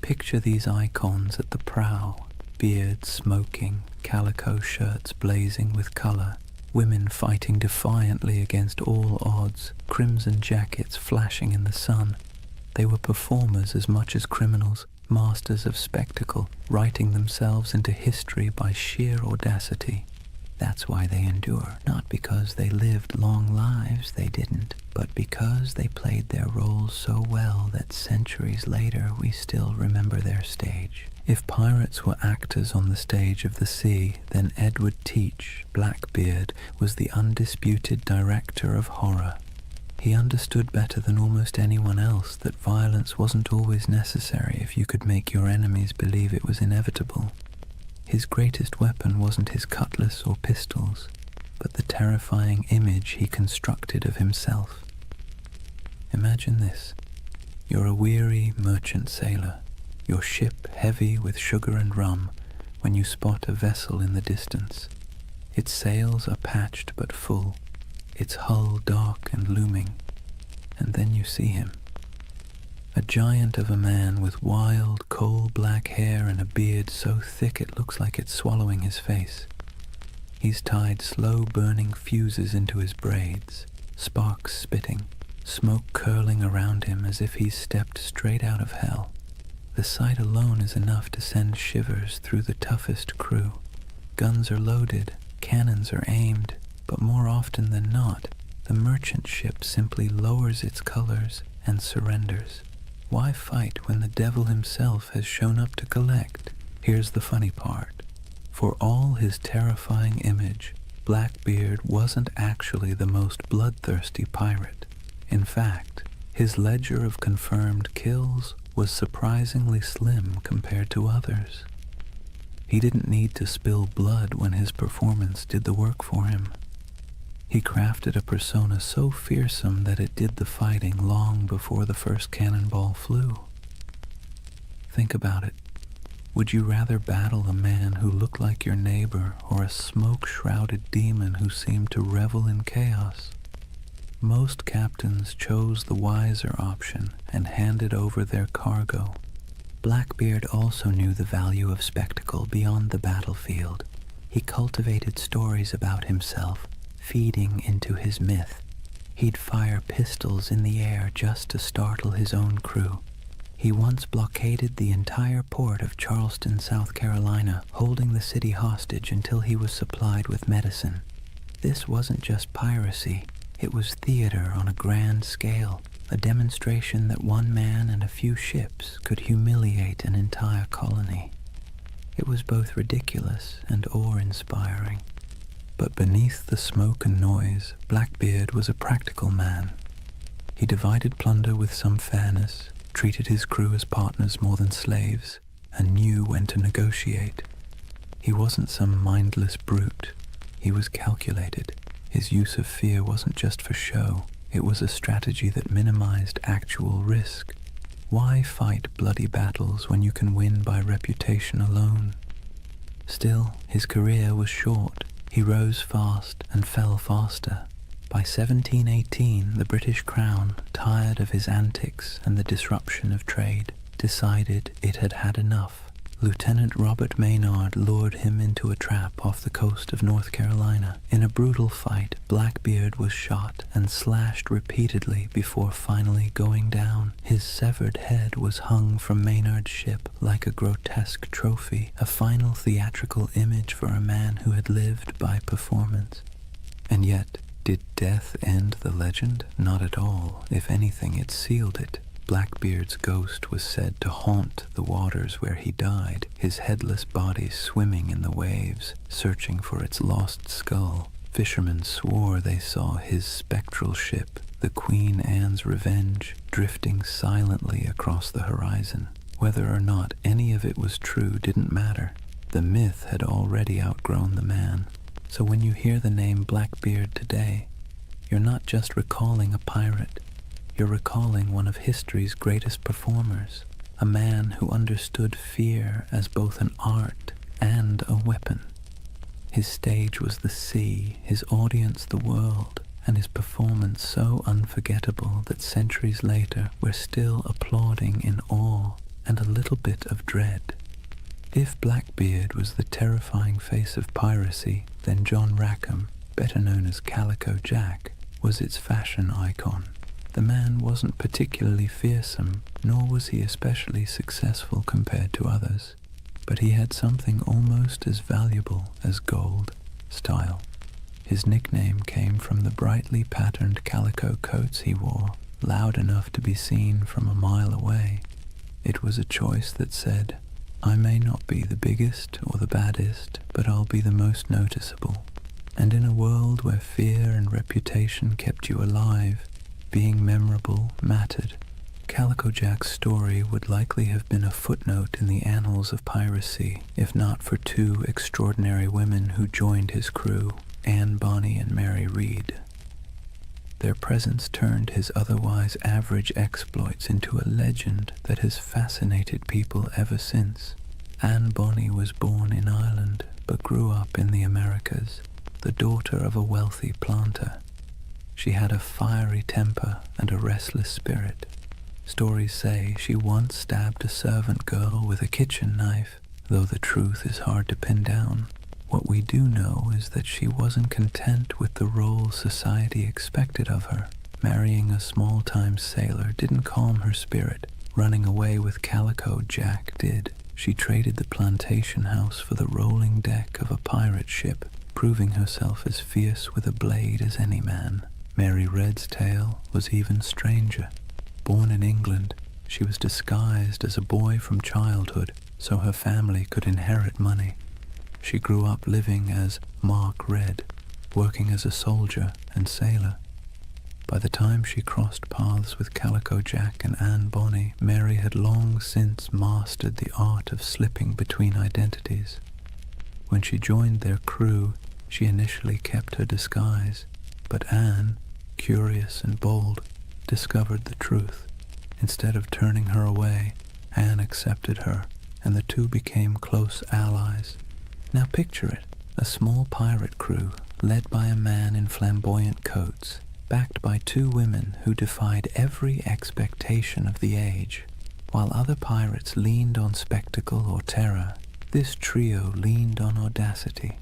Picture these icons at the prow, beards smoking, calico shirts blazing with color, women fighting defiantly against all odds, crimson jackets flashing in the sun. They were performers as much as criminals, masters of spectacle, writing themselves into history by sheer audacity. That's why they endure, not because they lived long lives, they didn't, but because they played their roles so well that centuries later we still remember their stage. If pirates were actors on the stage of the sea, then Edward Teach, Blackbeard, was the undisputed director of horror. He understood better than almost anyone else that violence wasn't always necessary if you could make your enemies believe it was inevitable. His greatest weapon wasn't his cutlass or pistols, but the terrifying image he constructed of himself. Imagine this. You're a weary merchant sailor, your ship heavy with sugar and rum, when you spot a vessel in the distance. Its sails are patched but full, its hull dark and looming, and then you see him. A giant of a man with wild, coal-black hair and a beard so thick it looks like it's swallowing his face. He's tied slow-burning fuses into his braids, sparks spitting, smoke curling around him as if he's stepped straight out of hell. The sight alone is enough to send shivers through the toughest crew. Guns are loaded, cannons are aimed, but more often than not, the merchant ship simply lowers its colors and surrenders. Why fight when the devil himself has shown up to collect? Here's the funny part. For all his terrifying image, Blackbeard wasn't actually the most bloodthirsty pirate. In fact, his ledger of confirmed kills was surprisingly slim compared to others. He didn't need to spill blood when his performance did the work for him. He crafted a persona so fearsome that it did the fighting long before the first cannonball flew. Think about it. Would you rather battle a man who looked like your neighbor or a smoke-shrouded demon who seemed to revel in chaos? Most captains chose the wiser option and handed over their cargo. Blackbeard also knew the value of spectacle beyond the battlefield. He cultivated stories about himself, feeding into his myth. He'd fire pistols in the air just to startle his own crew. He once blockaded the entire port of Charleston, South Carolina, holding the city hostage until he was supplied with medicine. This wasn't just piracy, it was theater on a grand scale, a demonstration that one man and a few ships could humiliate an entire colony. It was both ridiculous and awe-inspiring. But beneath the smoke and noise, Blackbeard was a practical man. He divided plunder with some fairness, treated his crew as partners more than slaves, and knew when to negotiate. He wasn't some mindless brute. He was calculated. His use of fear wasn't just for show. It was a strategy that minimized actual risk. Why fight bloody battles when you can win by reputation alone? Still, his career was short. He rose fast and fell faster. By 1718, the British Crown, tired of his antics and the disruption of trade, decided it had had enough. Lieutenant Robert Maynard lured him into a trap off the coast of North Carolina. In a brutal fight, Blackbeard was shot and slashed repeatedly before finally going down. His severed head was hung from Maynard's ship like a grotesque trophy, a final theatrical image for a man who had lived by performance. And yet, did death end the legend? Not at all. If anything, it sealed it. Blackbeard's ghost was said to haunt the waters where he died, his headless body swimming in the waves, searching for its lost skull. Fishermen swore they saw his spectral ship, the Queen Anne's Revenge, drifting silently across the horizon. Whether or not any of it was true didn't matter. The myth had already outgrown the man. So when you hear the name Blackbeard today, you're not just recalling a pirate. You're recalling one of history's greatest performers, a man who understood fear as both an art and a weapon. His stage was the sea, his audience the world, and his performance so unforgettable that centuries later we're still applauding in awe and a little bit of dread. If Blackbeard was the terrifying face of piracy, then John Rackham, better known as Calico Jack, was its fashion icon. The man wasn't particularly fearsome, nor was he especially successful compared to others, but he had something almost as valuable as gold: style. His nickname came from the brightly patterned calico coats he wore, loud enough to be seen from a mile away. It was a choice that said, "I may not be the biggest or the baddest, but I'll be the most noticeable." And in a world where fear and reputation kept you alive, being memorable mattered. Calico Jack's story would likely have been a footnote in the annals of piracy, if not for two extraordinary women who joined his crew, Anne Bonny and Mary Read. Their presence turned his otherwise average exploits into a legend that has fascinated people ever since. Anne Bonny was born in Ireland, but grew up in the Americas, the daughter of a wealthy planter. She had a fiery temper and a restless spirit. Stories say she once stabbed a servant girl with a kitchen knife, though the truth is hard to pin down. What we do know is that she wasn't content with the role society expected of her. Marrying a small-time sailor didn't calm her spirit. Running away with Calico Jack did. She traded the plantation house for the rolling deck of a pirate ship, proving herself as fierce with a blade as any man. Mary Red's tale was even stranger. Born in England, she was disguised as a boy from childhood so her family could inherit money. She grew up living as Mark Red, working as a soldier and sailor. By the time she crossed paths with Calico Jack and Anne Bonny, Mary had long since mastered the art of slipping between identities. When she joined their crew, she initially kept her disguise, but Anne, curious and bold, discovered the truth. Instead of turning her away, Anne accepted her, and the two became close allies. Now picture it, a small pirate crew led by a man in flamboyant coats. backed by two women who defied every expectation of the age. While other pirates leaned on spectacle or terror, this trio leaned on audacity.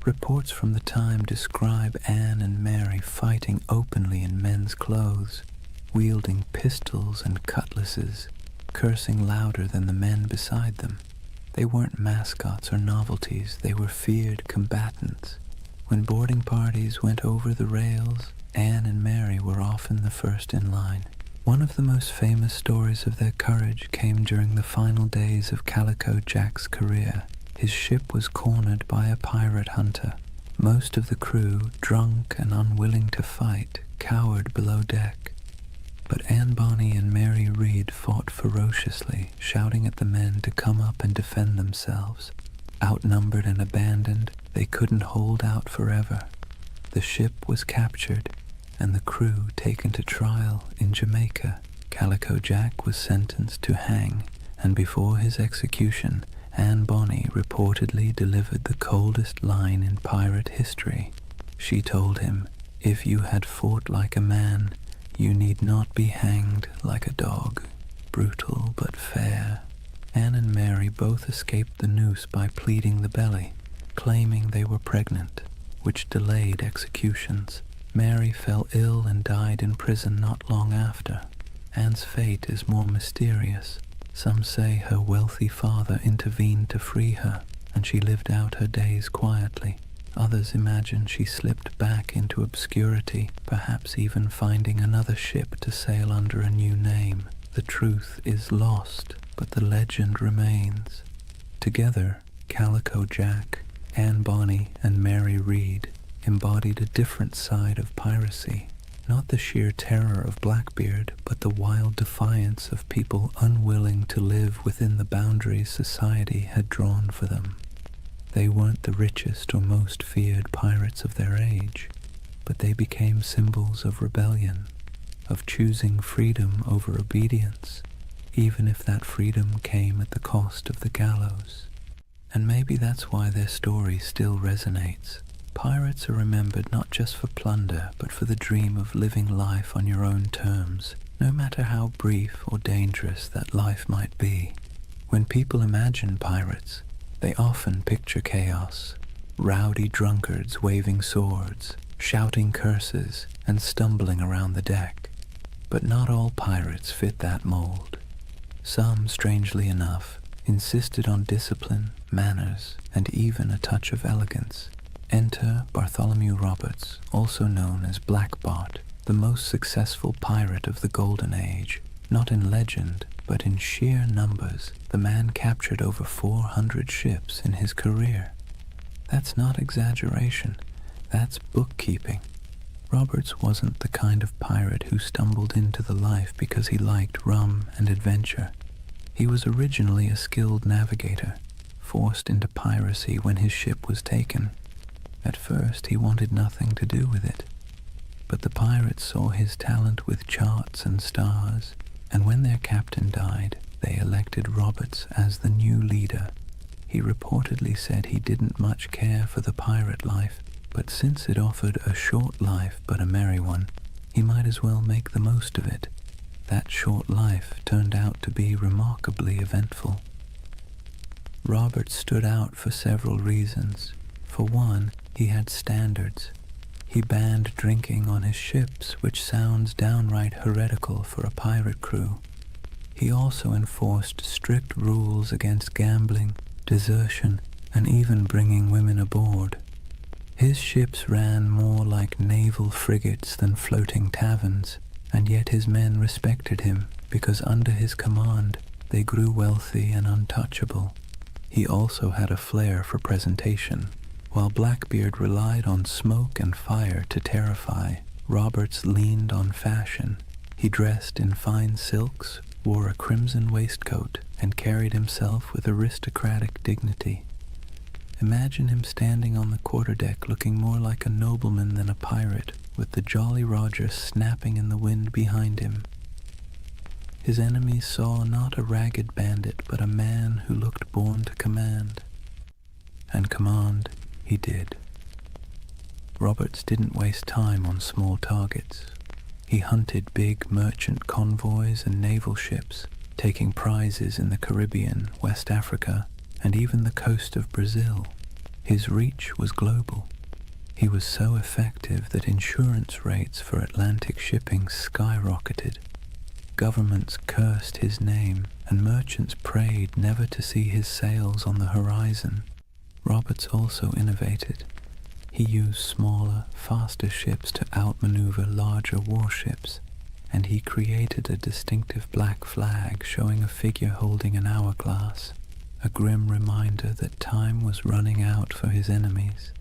Reports from the time describe Anne and Mary fighting openly in men's clothes, wielding pistols and cutlasses, cursing louder than the men beside them. They weren't mascots or novelties, they were feared combatants. When boarding parties went over the rails, Anne and Mary were often the first in line. One of the most famous stories of their courage came during the final days of Calico Jack's career. His ship was cornered by a pirate hunter. Most of the crew, drunk and unwilling to fight, cowered below deck. But Anne Bonny and Mary Read fought ferociously, shouting at the men to come up and defend themselves. Outnumbered and abandoned, they couldn't hold out forever. The ship was captured, and the crew taken to trial in Jamaica. Calico Jack was sentenced to hang, and before his execution, Anne Bonny reportedly delivered the coldest line in pirate history. She told him, "If you had fought like a man, you need not be hanged like a dog." Brutal but fair. Anne and Mary both escaped the noose by pleading the belly, claiming they were pregnant, which delayed executions. Mary fell ill and died in prison not long after. Anne's fate is more mysterious. Some say her wealthy father intervened to free her, and she lived out her days quietly. Others imagine she slipped back into obscurity, perhaps even finding another ship to sail under a new name. The truth is lost, but the legend remains. Together, Calico Jack, Anne Bonny, and Mary Read embodied a different side of piracy. Not the sheer terror of Blackbeard, but the wild defiance of people unwilling to live within the boundaries society had drawn for them. They weren't the richest or most feared pirates of their age, but they became symbols of rebellion, of choosing freedom over obedience, even if that freedom came at the cost of the gallows. And maybe that's why their story still resonates. Pirates are remembered not just for plunder, but for the dream of living life on your own terms, no matter how brief or dangerous that life might be. When people imagine pirates, they often picture chaos, rowdy drunkards waving swords, shouting curses, and stumbling around the deck. But not all pirates fit that mold. Some, strangely enough, insisted on discipline, manners, and even a touch of elegance. Enter Bartholomew Roberts, also known as Black Bart, the most successful pirate of the Golden Age. Not in legend, but in sheer numbers, the man captured over 400 ships in his career. That's not exaggeration, that's bookkeeping. Roberts wasn't the kind of pirate who stumbled into the life because he liked rum and adventure. He was originally a skilled navigator, forced into piracy when his ship was taken. At first, he wanted nothing to do with it, but the pirates saw his talent with charts and stars, and when their captain died, they elected Roberts as the new leader. He reportedly said he didn't much care for the pirate life, but since it offered a short life but a merry one, he might as well make the most of it. That short life turned out to be remarkably eventful. Roberts stood out for several reasons. For one, he had standards. He banned drinking on his ships, which sounds downright heretical for a pirate crew. He also enforced strict rules against gambling, desertion, and even bringing women aboard. His ships ran more like naval frigates than floating taverns, and yet his men respected him because under his command they grew wealthy and untouchable. He also had a flair for presentation. While Blackbeard relied on smoke and fire to terrify, Roberts leaned on fashion. He dressed in fine silks, wore a crimson waistcoat, and carried himself with aristocratic dignity. Imagine him standing on the quarterdeck looking more like a nobleman than a pirate, with the Jolly Roger snapping in the wind behind him. His enemies saw not a ragged bandit, but a man who looked born to command. And command he did. Roberts didn't waste time on small targets. He hunted big merchant convoys and naval ships, taking prizes in the Caribbean, West Africa, and even the coast of Brazil. His reach was global. He was so effective that insurance rates for Atlantic shipping skyrocketed. Governments cursed his name, and merchants prayed never to see his sails on the horizon. Roberts also innovated. He used smaller, faster ships to outmaneuver larger warships, and he created a distinctive black flag showing a figure holding an hourglass, a grim reminder that time was running out for his enemies.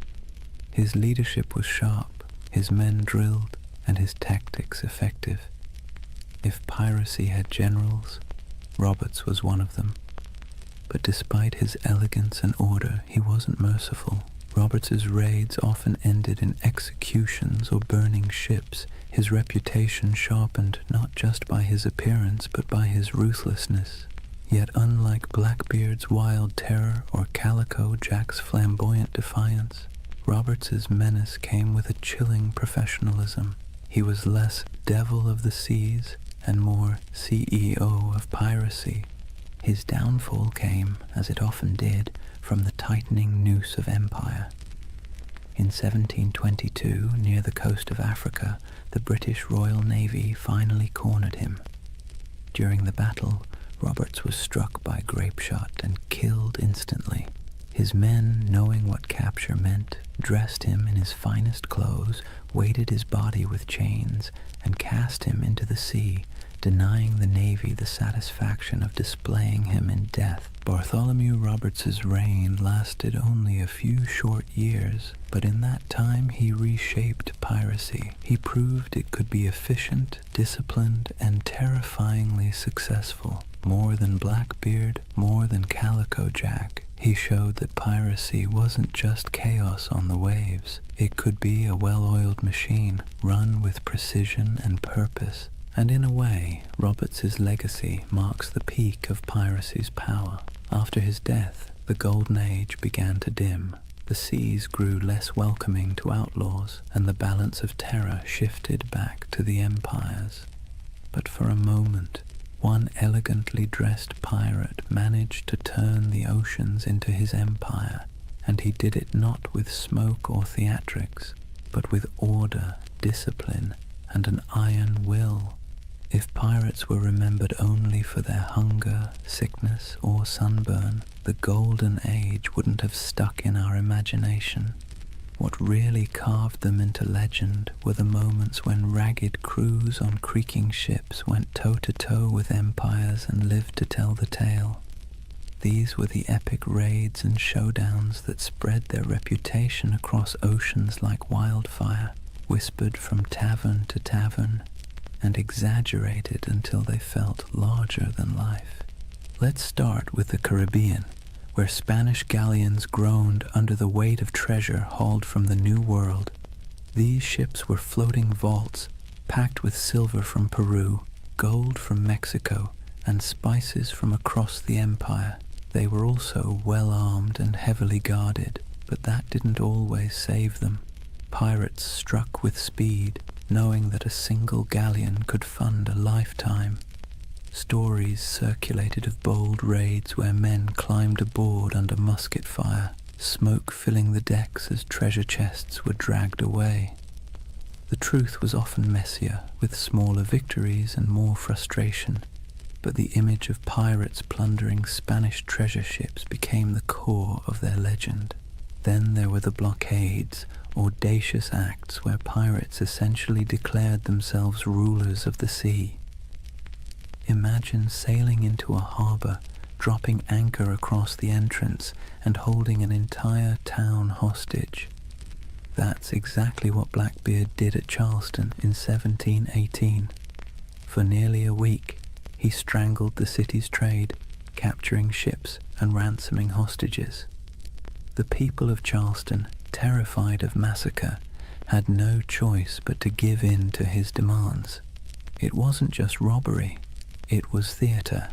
His leadership was sharp, his men drilled, and his tactics effective. If piracy had generals, Roberts was one of them. But despite his elegance and order, he wasn't merciful. Roberts's raids often ended in executions or burning ships. His reputation sharpened not just by his appearance but by his ruthlessness. Yet unlike Blackbeard's wild terror or Calico Jack's flamboyant defiance, Roberts's menace came with a chilling professionalism. He was less devil of the seas and more CEO of piracy. His downfall came, as it often did, from the tightening noose of empire. In 1722, near the coast of Africa, the British Royal Navy finally cornered him. During the battle, Roberts was struck by grapeshot and killed instantly. His men, knowing what capture meant, dressed him in his finest clothes, weighted his body with chains, and cast him into the sea, denying the Navy the satisfaction of displaying him in death. Bartholomew Roberts's reign lasted only a few short years, but in that time he reshaped piracy. He proved it could be efficient, disciplined, and terrifyingly successful. More than Blackbeard, more than Calico Jack, he showed that piracy wasn't just chaos on the waves. It could be a well-oiled machine, run with precision and purpose. And in a way, Roberts's legacy marks the peak of piracy's power. After his death, the Golden Age began to dim. The seas grew less welcoming to outlaws, and the balance of terror shifted back to the empires. But for a moment, one elegantly dressed pirate managed to turn the oceans into his empire, and he did it not with smoke or theatrics, but with order, discipline, and an iron will. If pirates were remembered only for their hunger, sickness, or sunburn, the Golden Age wouldn't have stuck in our imagination. What really carved them into legend were the moments when ragged crews on creaking ships went toe-to-toe with empires and lived to tell the tale. These were the epic raids and showdowns that spread their reputation across oceans like wildfire, whispered from tavern to tavern, and exaggerated until they felt larger than life. Let's start with the Caribbean, where Spanish galleons groaned under the weight of treasure hauled from the New World. These ships were floating vaults, packed with silver from Peru, gold from Mexico, and spices from across the empire. They were also well-armed and heavily guarded, but that didn't always save them. Pirates struck with speed, knowing that a single galleon could fund a lifetime. Stories circulated of bold raids where men climbed aboard under musket fire, smoke filling the decks as treasure chests were dragged away. The truth was often messier, with smaller victories and more frustration, but the image of pirates plundering Spanish treasure ships became the core of their legend. Then there were the blockades, audacious acts where pirates essentially declared themselves rulers of the sea. Imagine sailing into a harbor, dropping anchor across the entrance, and holding an entire town hostage. That's exactly what Blackbeard did at Charleston in 1718. For nearly a week, he strangled the city's trade, capturing ships and ransoming hostages. The people of Charleston, terrified of massacre, had no choice but to give in to his demands. It wasn't just robbery, it was theater,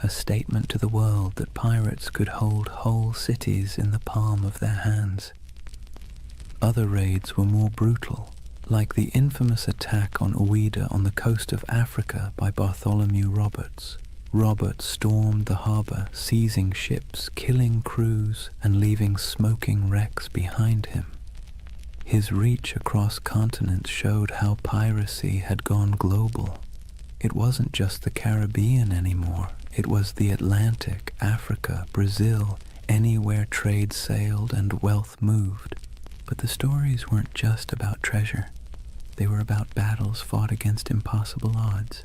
a statement to the world that pirates could hold whole cities in the palm of their hands. Other raids were more brutal, like the infamous attack on Ouida on the coast of Africa by Bartholomew Roberts. Roberts stormed the harbor, seizing ships, killing crews, and leaving smoking wrecks behind him. His reach across continents showed how piracy had gone global. It wasn't just the Caribbean anymore. It was the Atlantic, Africa, Brazil, anywhere trade sailed and wealth moved. But the stories weren't just about treasure. They were about battles fought against impossible odds.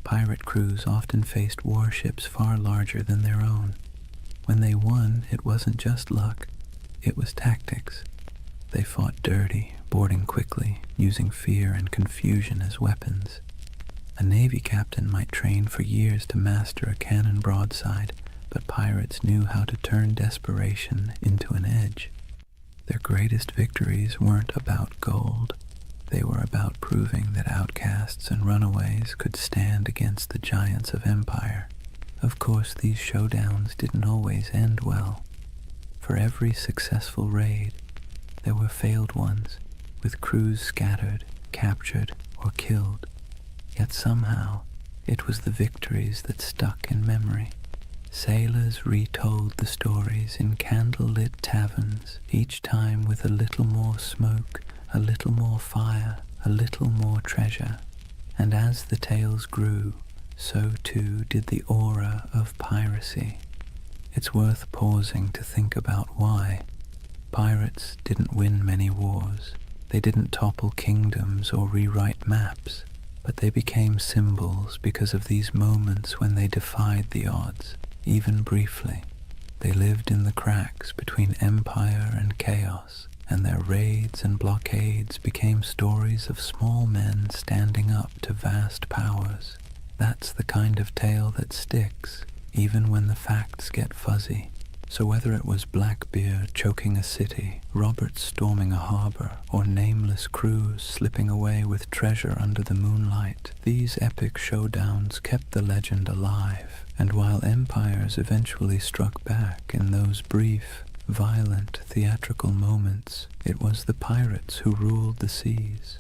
Pirate crews often faced warships far larger than their own. When they won, it wasn't just luck, it was tactics. They fought dirty, boarding quickly, using fear and confusion as weapons. A Navy captain might train for years to master a cannon broadside, but pirates knew how to turn desperation into an edge. Their greatest victories weren't about gold. They were about proving that outcasts and runaways could stand against the giants of empire. Of course, these showdowns didn't always end well. For every successful raid, there were failed ones, with crews scattered, captured, or killed. Yet somehow, it was the victories that stuck in memory. Sailors retold the stories in candle-lit taverns, each time with a little more smoke, a little more fire, a little more treasure. And as the tales grew, so too did the aura of piracy. It's worth pausing to think about why. Pirates didn't win many wars. They didn't topple kingdoms or rewrite maps, but they became symbols because of these moments when they defied the odds, even briefly. They lived in the cracks between empire and chaos, and their raids and blockades became stories of small men standing up to vast powers. That's the kind of tale that sticks, even when the facts get fuzzy. So whether it was Blackbeard choking a city, Roberts storming a harbor, or nameless crews slipping away with treasure under the moonlight, these epic showdowns kept the legend alive. And while empires eventually struck back in those brief, violent, theatrical moments, it was the pirates who ruled the seas.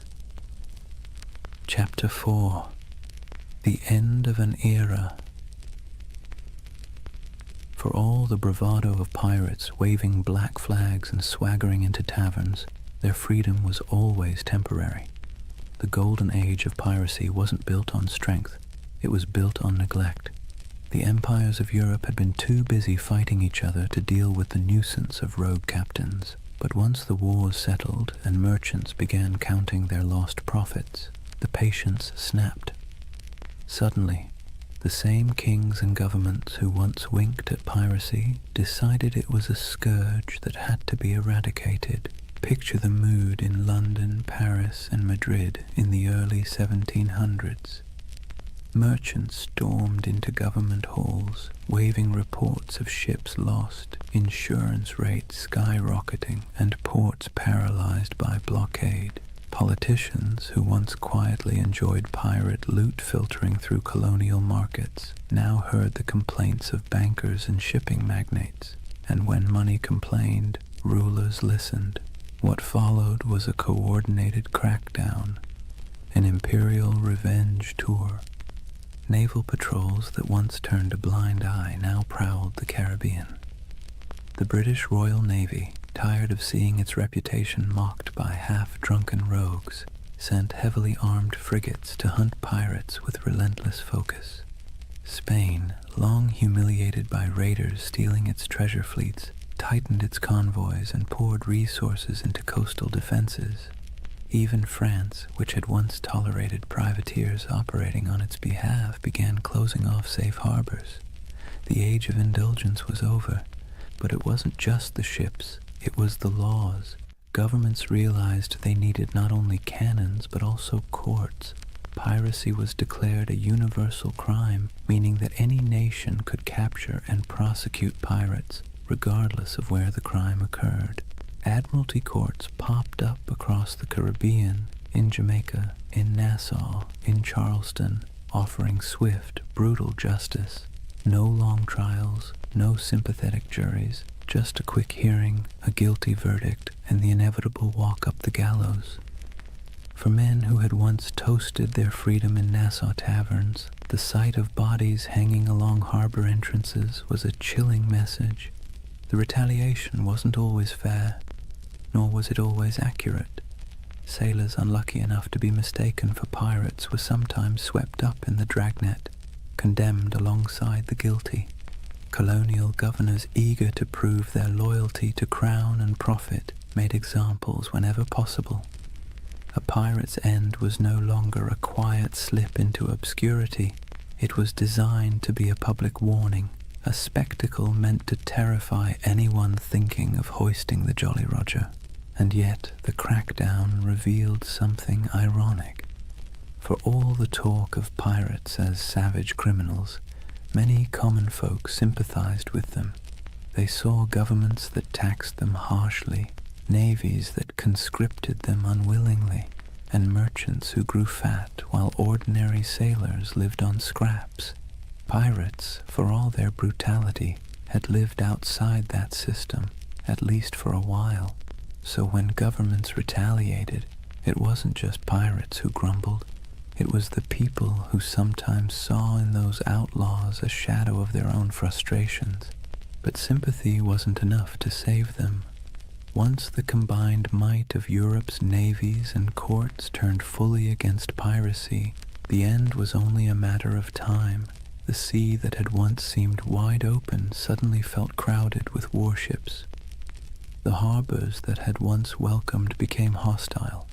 Chapter 4. The End of an Era. For all the bravado of pirates waving black flags and swaggering into taverns, their freedom was always temporary. The Golden Age of Piracy wasn't built on strength, it was built on neglect. The empires of Europe had been too busy fighting each other to deal with the nuisance of rogue captains. But once the wars settled and merchants began counting their lost profits, the patience snapped. Suddenly, the same kings and governments who once winked at piracy decided it was a scourge that had to be eradicated. Picture the mood in London, Paris, and Madrid in the early 1700s. Merchants stormed into government halls, waving reports of ships lost, insurance rates skyrocketing, and ports paralyzed by blockade. Politicians, who once quietly enjoyed pirate loot filtering through colonial markets, now heard the complaints of bankers and shipping magnates, and when money complained, rulers listened. What followed was a coordinated crackdown, an imperial revenge tour. Naval patrols that once turned a blind eye now prowled the Caribbean. The British Royal Navy, tired of seeing its reputation mocked by half-drunken rogues, sent heavily armed frigates to hunt pirates with relentless focus. Spain, long humiliated by raiders stealing its treasure fleets, tightened its convoys and poured resources into coastal defenses. Even France, which had once tolerated privateers operating on its behalf, began closing off safe harbors. The age of indulgence was over, but it wasn't just the ships, it was the laws. Governments realized they needed not only cannons, but also courts. Piracy was declared a universal crime, meaning that any nation could capture and prosecute pirates, regardless of where the crime occurred. Admiralty courts popped up across the Caribbean, in Jamaica, in Nassau, in Charleston, offering swift, brutal justice. No long trials, no sympathetic juries, just a quick hearing, a guilty verdict, and the inevitable walk up the gallows. For men who had once toasted their freedom in Nassau taverns, the sight of bodies hanging along harbor entrances was a chilling message. The retaliation wasn't always fair, nor was it always accurate. Sailors unlucky enough to be mistaken for pirates were sometimes swept up in the dragnet, condemned alongside the guilty. Colonial governors eager to prove their loyalty to crown and profit made examples whenever possible. A pirate's end was no longer a quiet slip into obscurity. It was designed to be a public warning, a spectacle meant to terrify anyone thinking of hoisting the Jolly Roger. And yet the crackdown revealed something ironic. For all the talk of pirates as savage criminals, many common folk sympathized with them. They saw governments that taxed them harshly, navies that conscripted them unwillingly, and merchants who grew fat while ordinary sailors lived on scraps. Pirates, for all their brutality, had lived outside that system, at least for a while. So when governments retaliated, it wasn't just pirates who grumbled. It was the people who sometimes saw in those outlaws a shadow of their own frustrations. But sympathy wasn't enough to save them. Once the combined might of Europe's navies and courts turned fully against piracy, the end was only a matter of time. The sea that had once seemed wide open suddenly felt crowded with warships. The harbors that had once welcomed became hostile,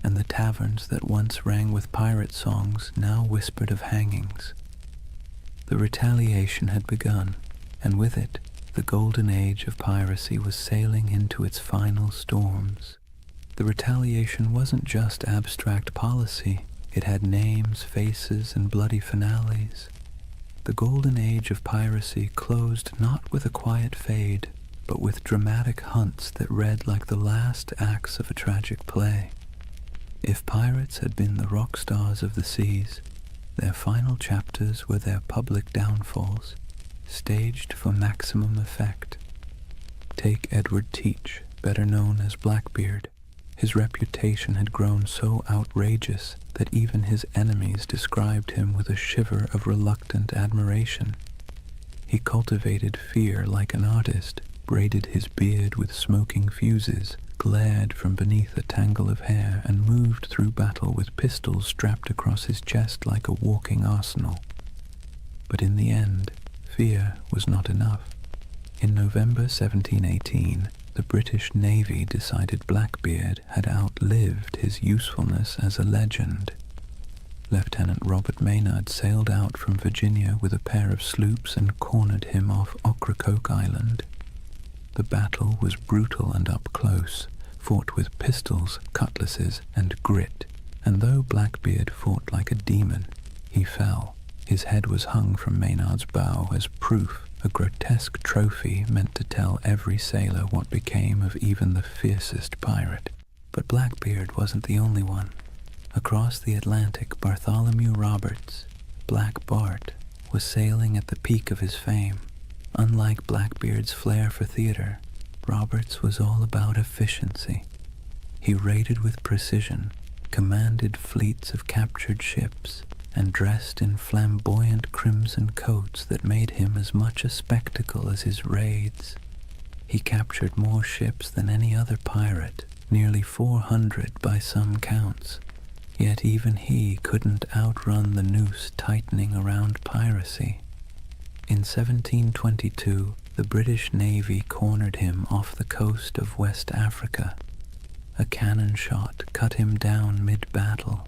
and the taverns that once rang with pirate songs now whispered of hangings. The retaliation had begun, and with it, the Golden Age of Piracy was sailing into its final storms. The retaliation wasn't just abstract policy. It had names, faces, and bloody finales. The Golden Age of Piracy closed not with a quiet fade, but with dramatic hunts that read like the last acts of a tragic play. If pirates had been the rock stars of the seas, their final chapters were their public downfalls, staged for maximum effect. Take Edward Teach, better known as Blackbeard. His reputation had grown so outrageous that even his enemies described him with a shiver of reluctant admiration. He cultivated fear like an artist, braided his beard with smoking fuses, glared from beneath a tangle of hair, and moved through battle with pistols strapped across his chest like a walking arsenal. But in the end, fear was not enough. In November 1718, the British Navy decided Blackbeard had outlived his usefulness as a legend. Lieutenant Robert Maynard sailed out from Virginia with a pair of sloops and cornered him off Ocracoke Island. The battle was brutal and up close, fought with pistols, cutlasses, and grit, and though Blackbeard fought like a demon, he fell. His head was hung from Maynard's bow as proof, a grotesque trophy meant to tell every sailor what became of even the fiercest pirate. But Blackbeard wasn't the only one. Across the Atlantic, Bartholomew Roberts, Black Bart, was sailing at the peak of his fame. Unlike Blackbeard's flair for theater, Roberts was all about efficiency. He raided with precision, commanded fleets of captured ships, and dressed in flamboyant crimson coats that made him as much a spectacle as his raids. He captured more ships than any other pirate, nearly 400 by some counts, yet even he couldn't outrun the noose tightening around piracy. In 1722, the British Navy cornered him off the coast of West Africa. A cannon shot cut him down mid-battle.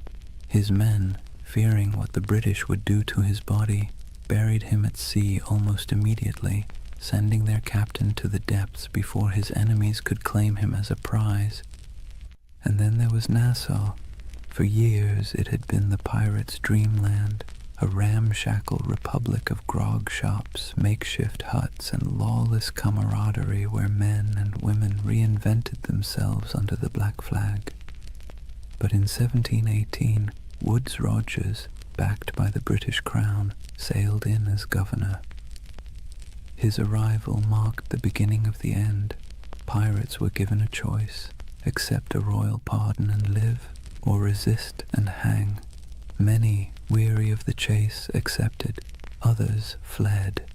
His men, fearing what the British would do to his body, buried him at sea almost immediately, sending their captain to the depths before his enemies could claim him as a prize. And then there was Nassau. For years it had been the pirates' dreamland, a ramshackle republic of grog shops, makeshift huts, and lawless camaraderie where men and women reinvented themselves under the black flag. But in 1718, Woodes Rogers, backed by the British Crown, sailed in as governor. His arrival marked the beginning of the end. pirates were given a choice: accept a royal pardon and live, or resist and hang. Many, weary of the chase, accepted, others fled,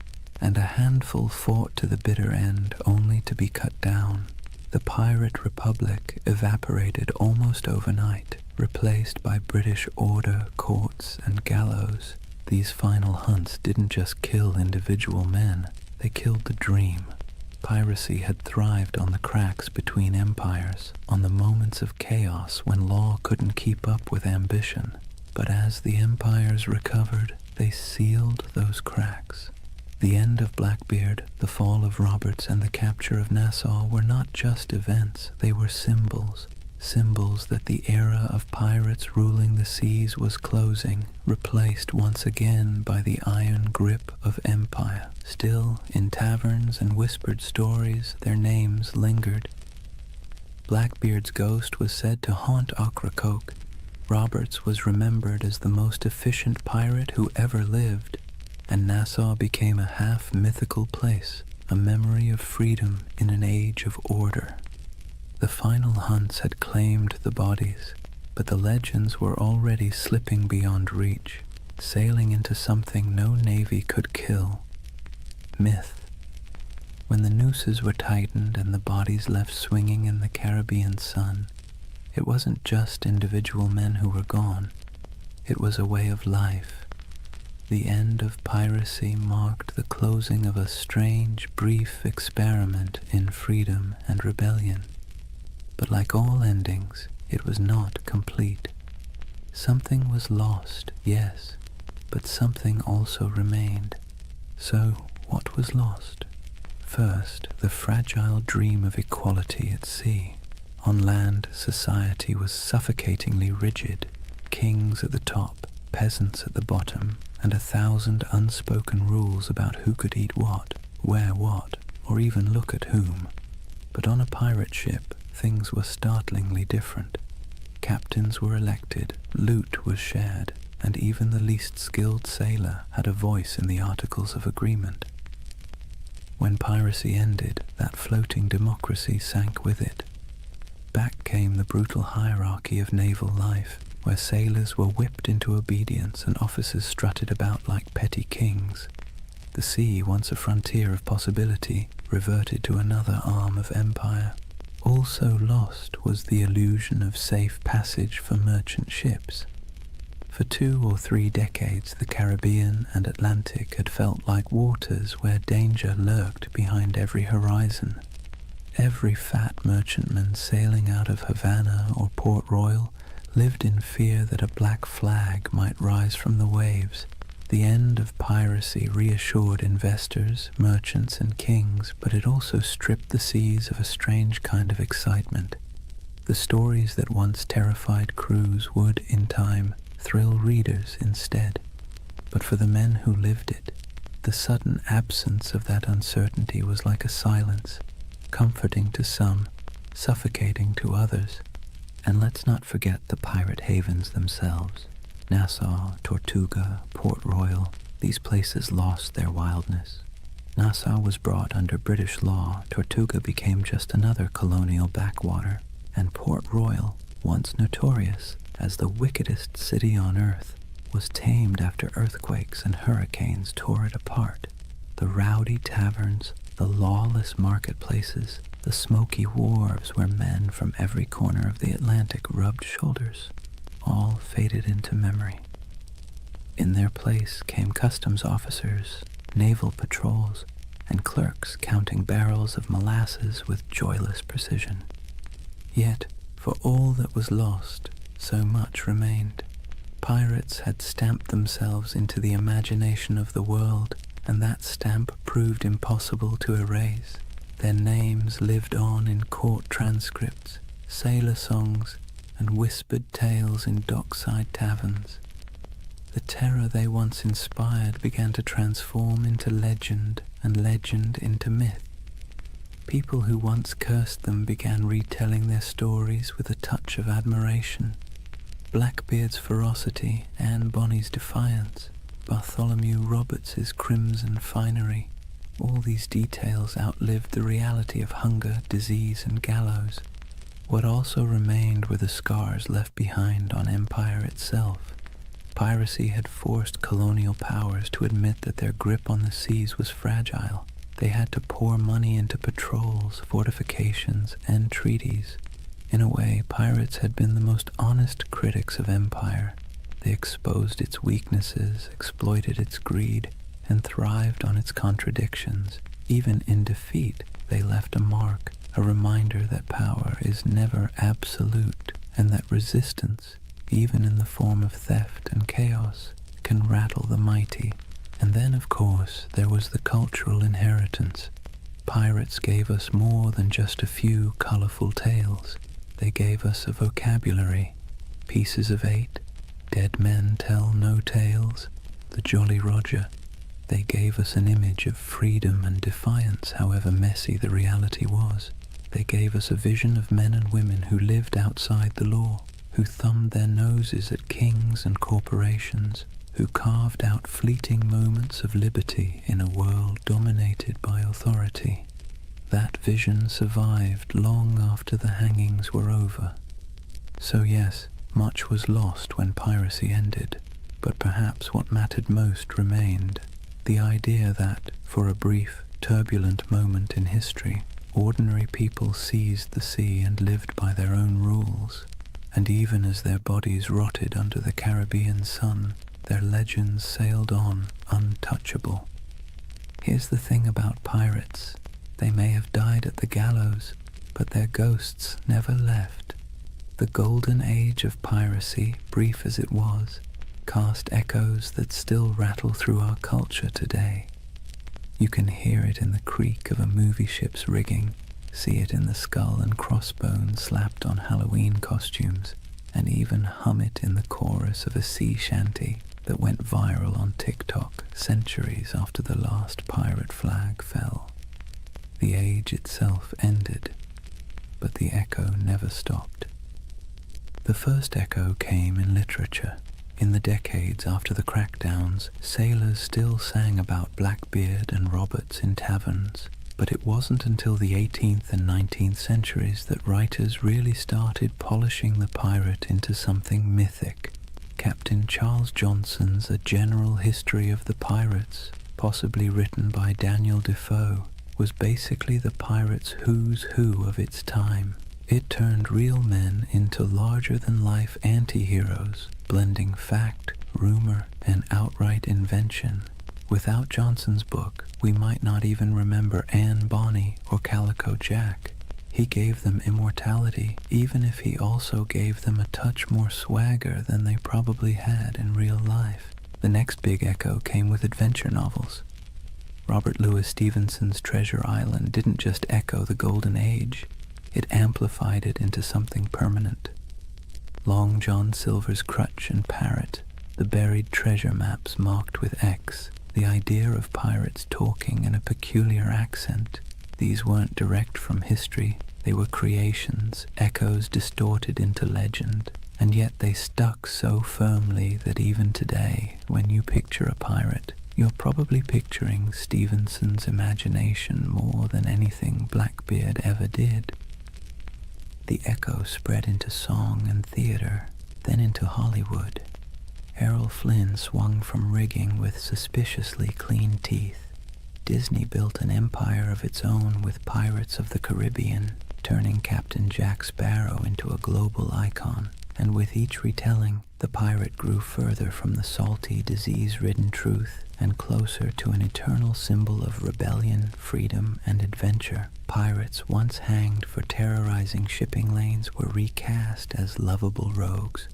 and a handful fought to the bitter end, only to be cut down. The pirate republic evaporated almost overnight, replaced by British order, courts, and gallows. These final hunts didn't just kill individual men, they killed the dream. Piracy had thrived on the cracks between empires, on the moments of chaos when law couldn't keep up with ambition. But as the empires recovered, they sealed those cracks. The end of Blackbeard, the fall of Roberts, and the capture of Nassau were not just events, they were symbols. Symbols that the era of pirates ruling the seas was closing, replaced once again by the iron grip of empire. Still, in taverns and whispered stories, their names lingered. Blackbeard's ghost was said to haunt Ocracoke. Roberts was remembered as the most efficient pirate who ever lived, and Nassau became a half-mythical place, a memory of freedom in an age of order. The final hunts had claimed the bodies, but the legends were already slipping beyond reach, sailing into something no navy could kill: myth. When the nooses were tightened and the bodies left swinging in the Caribbean sun, it wasn't just individual men who were gone, it was a way of life. The end of piracy marked the closing of a strange, brief experiment in freedom and rebellion. But like all endings, it was not complete. Something was lost, yes, but something also remained. So, what was lost? First, the fragile dream of equality at sea. On land, society was suffocatingly rigid. Kings at the top, peasants at the bottom, and 1,000 unspoken rules about who could eat what, wear what, or even look at whom. But on a pirate ship, things were startlingly different. Captains were elected, loot was shared, and even the least skilled sailor had a voice in the Articles of Agreement. When piracy ended, that floating democracy sank with it. Back came the brutal hierarchy of naval life, where sailors were whipped into obedience and officers strutted about like petty kings. The sea, once a frontier of possibility, reverted to another arm of empire. Also lost was the illusion of safe passage for merchant ships. For 2 or 3 decades, the Caribbean and Atlantic had felt like waters where danger lurked behind every horizon. Every fat merchantman sailing out of Havana or Port Royal lived in fear that a black flag might rise from the waves. The end of piracy reassured investors, merchants, and kings, but it also stripped the seas of a strange kind of excitement. The stories that once terrified crews would, in time, thrill readers instead. But for the men who lived it, the sudden absence of that uncertainty was like a silence, comforting to some, suffocating to others. And let's not forget the pirate havens themselves. Nassau, Tortuga, Port Royal, these places lost their wildness. Nassau was brought under British law, Tortuga became just another colonial backwater, and Port Royal, once notorious as the wickedest city on earth, was tamed after earthquakes and hurricanes tore it apart. The rowdy taverns, the lawless marketplaces, the smoky wharves where men from every corner of the Atlantic rubbed shoulders, all faded into memory. In their place came customs officers, naval patrols, and clerks counting barrels of molasses with joyless precision. Yet, for all that was lost, so much remained. Pirates had stamped themselves into the imagination of the world, and that stamp proved impossible to erase. Their names lived on in court transcripts, sailor songs, and whispered tales in dockside taverns. The terror they once inspired began to transform into legend, and legend into myth. People who once cursed them began retelling their stories with a touch of admiration. Blackbeard's ferocity, Anne Bonny's defiance, Bartholomew Roberts's crimson finery, All these details outlived the reality of hunger, disease, and gallows. What also remained were the scars left behind on empire itself. Piracy had forced colonial powers to admit that their grip on the seas was fragile. They had to pour money into patrols, fortifications, and treaties. In a way, pirates had been the most honest critics of empire. They exposed its weaknesses, exploited its greed, and thrived on its contradictions. Even in defeat, they left a mark, a reminder that power is never absolute, and that resistance, even in the form of theft and chaos, can rattle the mighty. And then, of course, there was the cultural inheritance. Pirates gave us more than just a few colorful tales. They gave us a vocabulary, pieces of eight, dead men tell no tales, the Jolly Roger. They gave us an image of freedom and defiance, however messy the reality was. They gave us a vision of men and women who lived outside the law, who thumbed their noses at kings and corporations, who carved out fleeting moments of liberty in a world dominated by authority. That vision survived long after the hangings were over. So yes, much was lost when piracy ended, but perhaps what mattered most remained. The idea that, for a brief, turbulent moment in history, ordinary people seized the sea and lived by their own rules, and even as their bodies rotted under the Caribbean sun, their legends sailed on untouchable. Here's the thing about pirates. They may have died at the gallows, but their ghosts never left. The Golden Age of Piracy, brief as it was, cast echoes that still rattle through our culture today. You can hear it in the creak of a movie ship's rigging, see it in the skull and crossbones slapped on Halloween costumes, and even hum it in the chorus of a sea shanty that went viral on TikTok centuries after the last pirate flag fell. The age itself ended, but the echo never stopped. The first echo came in literature. In the decades after the crackdowns, sailors still sang about Blackbeard and Roberts in taverns, but it wasn't until the 18th and 19th centuries that writers really started polishing the pirate into something mythic. Captain Charles Johnson's A General History of the Pirates, possibly written by Daniel Defoe, was basically the pirate's who's who of its time. It turned real men into larger-than-life anti-heroes, blending fact, rumor, and outright invention. Without Johnson's book, we might not even remember Anne Bonny or Calico Jack. He gave them immortality, even if he also gave them a touch more swagger than they probably had in real life. The next big echo came with adventure novels. Robert Louis Stevenson's Treasure Island didn't just echo the Golden Age, it amplified it into something permanent. Long John Silver's Crutch and Parrot, the buried treasure maps marked with X, the idea of pirates talking in a peculiar accent. These weren't direct from history, they were creations, echoes distorted into legend, and yet they stuck so firmly that even today, when you picture a pirate, you're probably picturing Stevenson's imagination more than anything Blackbeard ever did. The echo spread into song and theater, then into Hollywood. Errol Flynn swung from rigging with suspiciously clean teeth. Disney built an empire of its own with Pirates of the Caribbean, turning Captain Jack Sparrow into a global icon. And with each retelling, the pirate grew further from the salty, disease-ridden truth and closer to an eternal symbol of rebellion, freedom, and adventure. Pirates once hanged for terrorizing shipping lanes were recast as lovable rogues.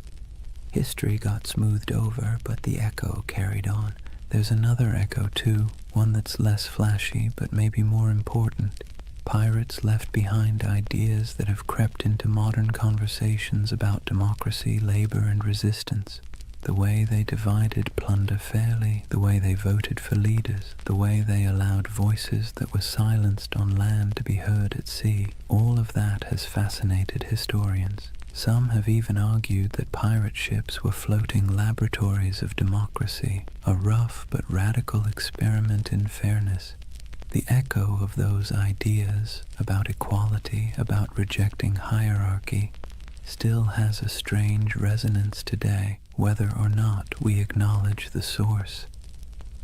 History got smoothed over, but the echo carried on. There's another echo too, one that's less flashy but maybe more important. Pirates left behind ideas that have crept into modern conversations about democracy, labor, and resistance. The way they divided plunder fairly, the way they voted for leaders, the way they allowed voices that were silenced on land to be heard at sea, all of that has fascinated historians. Some have even argued that pirate ships were floating laboratories of democracy, a rough but radical experiment in fairness. The echo of those ideas about equality, about rejecting hierarchy, still has a strange resonance today, whether or not we acknowledge the source.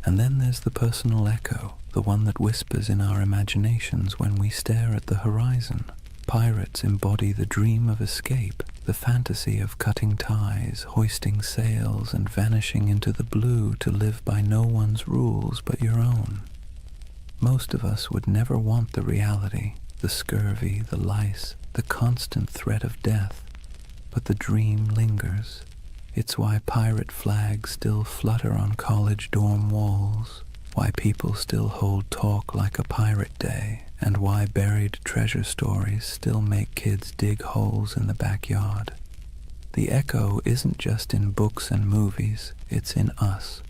And then there's the personal echo, the one that whispers in our imaginations when we stare at the horizon. Pirates embody the dream of escape, the fantasy of cutting ties, hoisting sails, and vanishing into the blue to live by no one's rules but your own. Most of us would never want the reality, the scurvy, the lice, the constant threat of death, but the dream lingers. It's why pirate flags still flutter on college dorm walls, why people still hold talk like a pirate day, and why buried treasure stories still make kids dig holes in the backyard. The echo isn't just in books and movies, it's in us.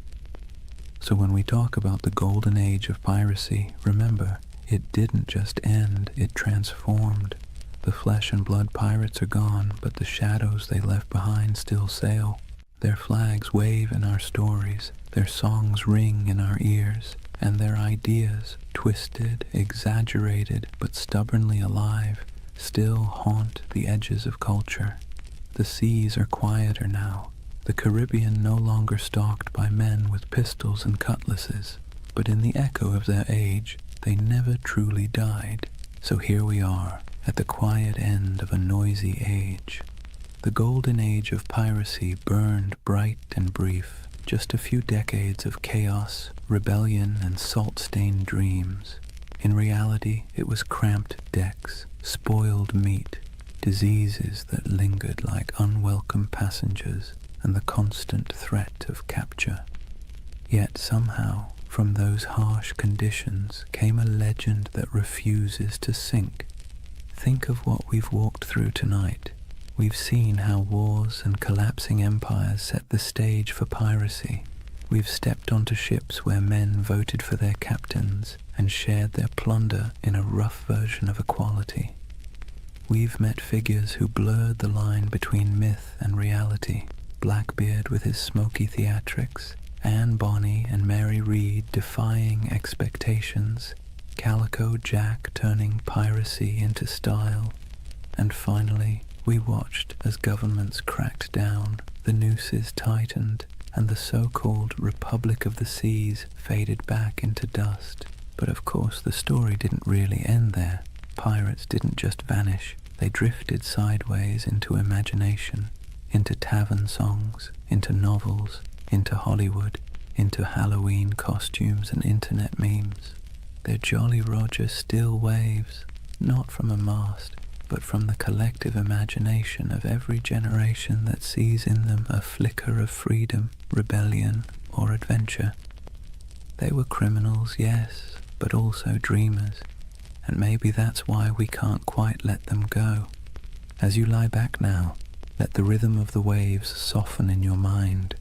So when we talk about the Golden Age of Piracy, remember, it didn't just end, it transformed. The flesh and blood pirates are gone, but the shadows they left behind still sail. Their flags wave in our stories, their songs ring in our ears, and their ideas, twisted, exaggerated, but stubbornly alive, still haunt the edges of culture. The seas are quieter now, the Caribbean no longer stalked by men with pistols and cutlasses, but in the echo of their age, they never truly died. So here we are, at the quiet end of a noisy age. The Golden Age of Piracy burned bright and brief, just a few decades of chaos, rebellion, and salt-stained dreams. In reality, it was cramped decks, spoiled meat, diseases that lingered like unwelcome passengers, and the constant threat of capture. Yet somehow, from those harsh conditions came a legend that refuses to sink. Think of what we've walked through tonight. We've seen how wars and collapsing empires set the stage for piracy. We've stepped onto ships where men voted for their captains and shared their plunder in a rough version of equality. We've met figures who blurred the line between myth and reality. Blackbeard with his smoky theatrics, Anne Bonny and Mary Read defying expectations, Calico Jack turning piracy into style, and finally we watched as governments cracked down, the nooses tightened, and the so-called Republic of the Seas faded back into dust. But of course the story didn't really end there. Pirates didn't just vanish, they drifted sideways into imagination, into tavern songs, into novels, into Hollywood, into Halloween costumes and internet memes. Their Jolly Roger still waves, not from a mast, but from the collective imagination of every generation that sees in them a flicker of freedom, rebellion, or adventure. They were criminals, yes, but also dreamers, and maybe that's why we can't quite let them go. As you lie back now, let the rhythm of the waves soften in your mind.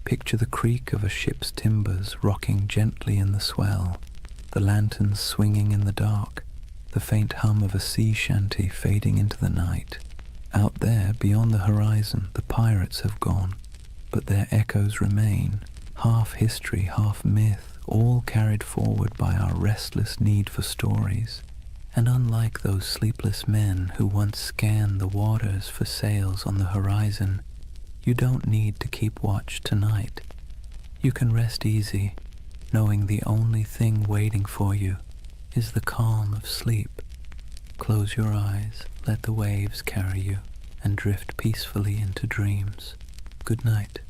Picture the creak of a ship's timbers rocking gently in the swell, the lanterns swinging in the dark, the faint hum of a sea shanty fading into the night. Out there, beyond the horizon, the pirates have gone, but their echoes remain, half history, half myth, all carried forward by our restless need for stories. And unlike those sleepless men who once scanned the waters for sails on the horizon, you don't need to keep watch tonight. You can rest easy, knowing the only thing waiting for you is the calm of sleep. Close your eyes, let the waves carry you, and drift peacefully into dreams. Good night.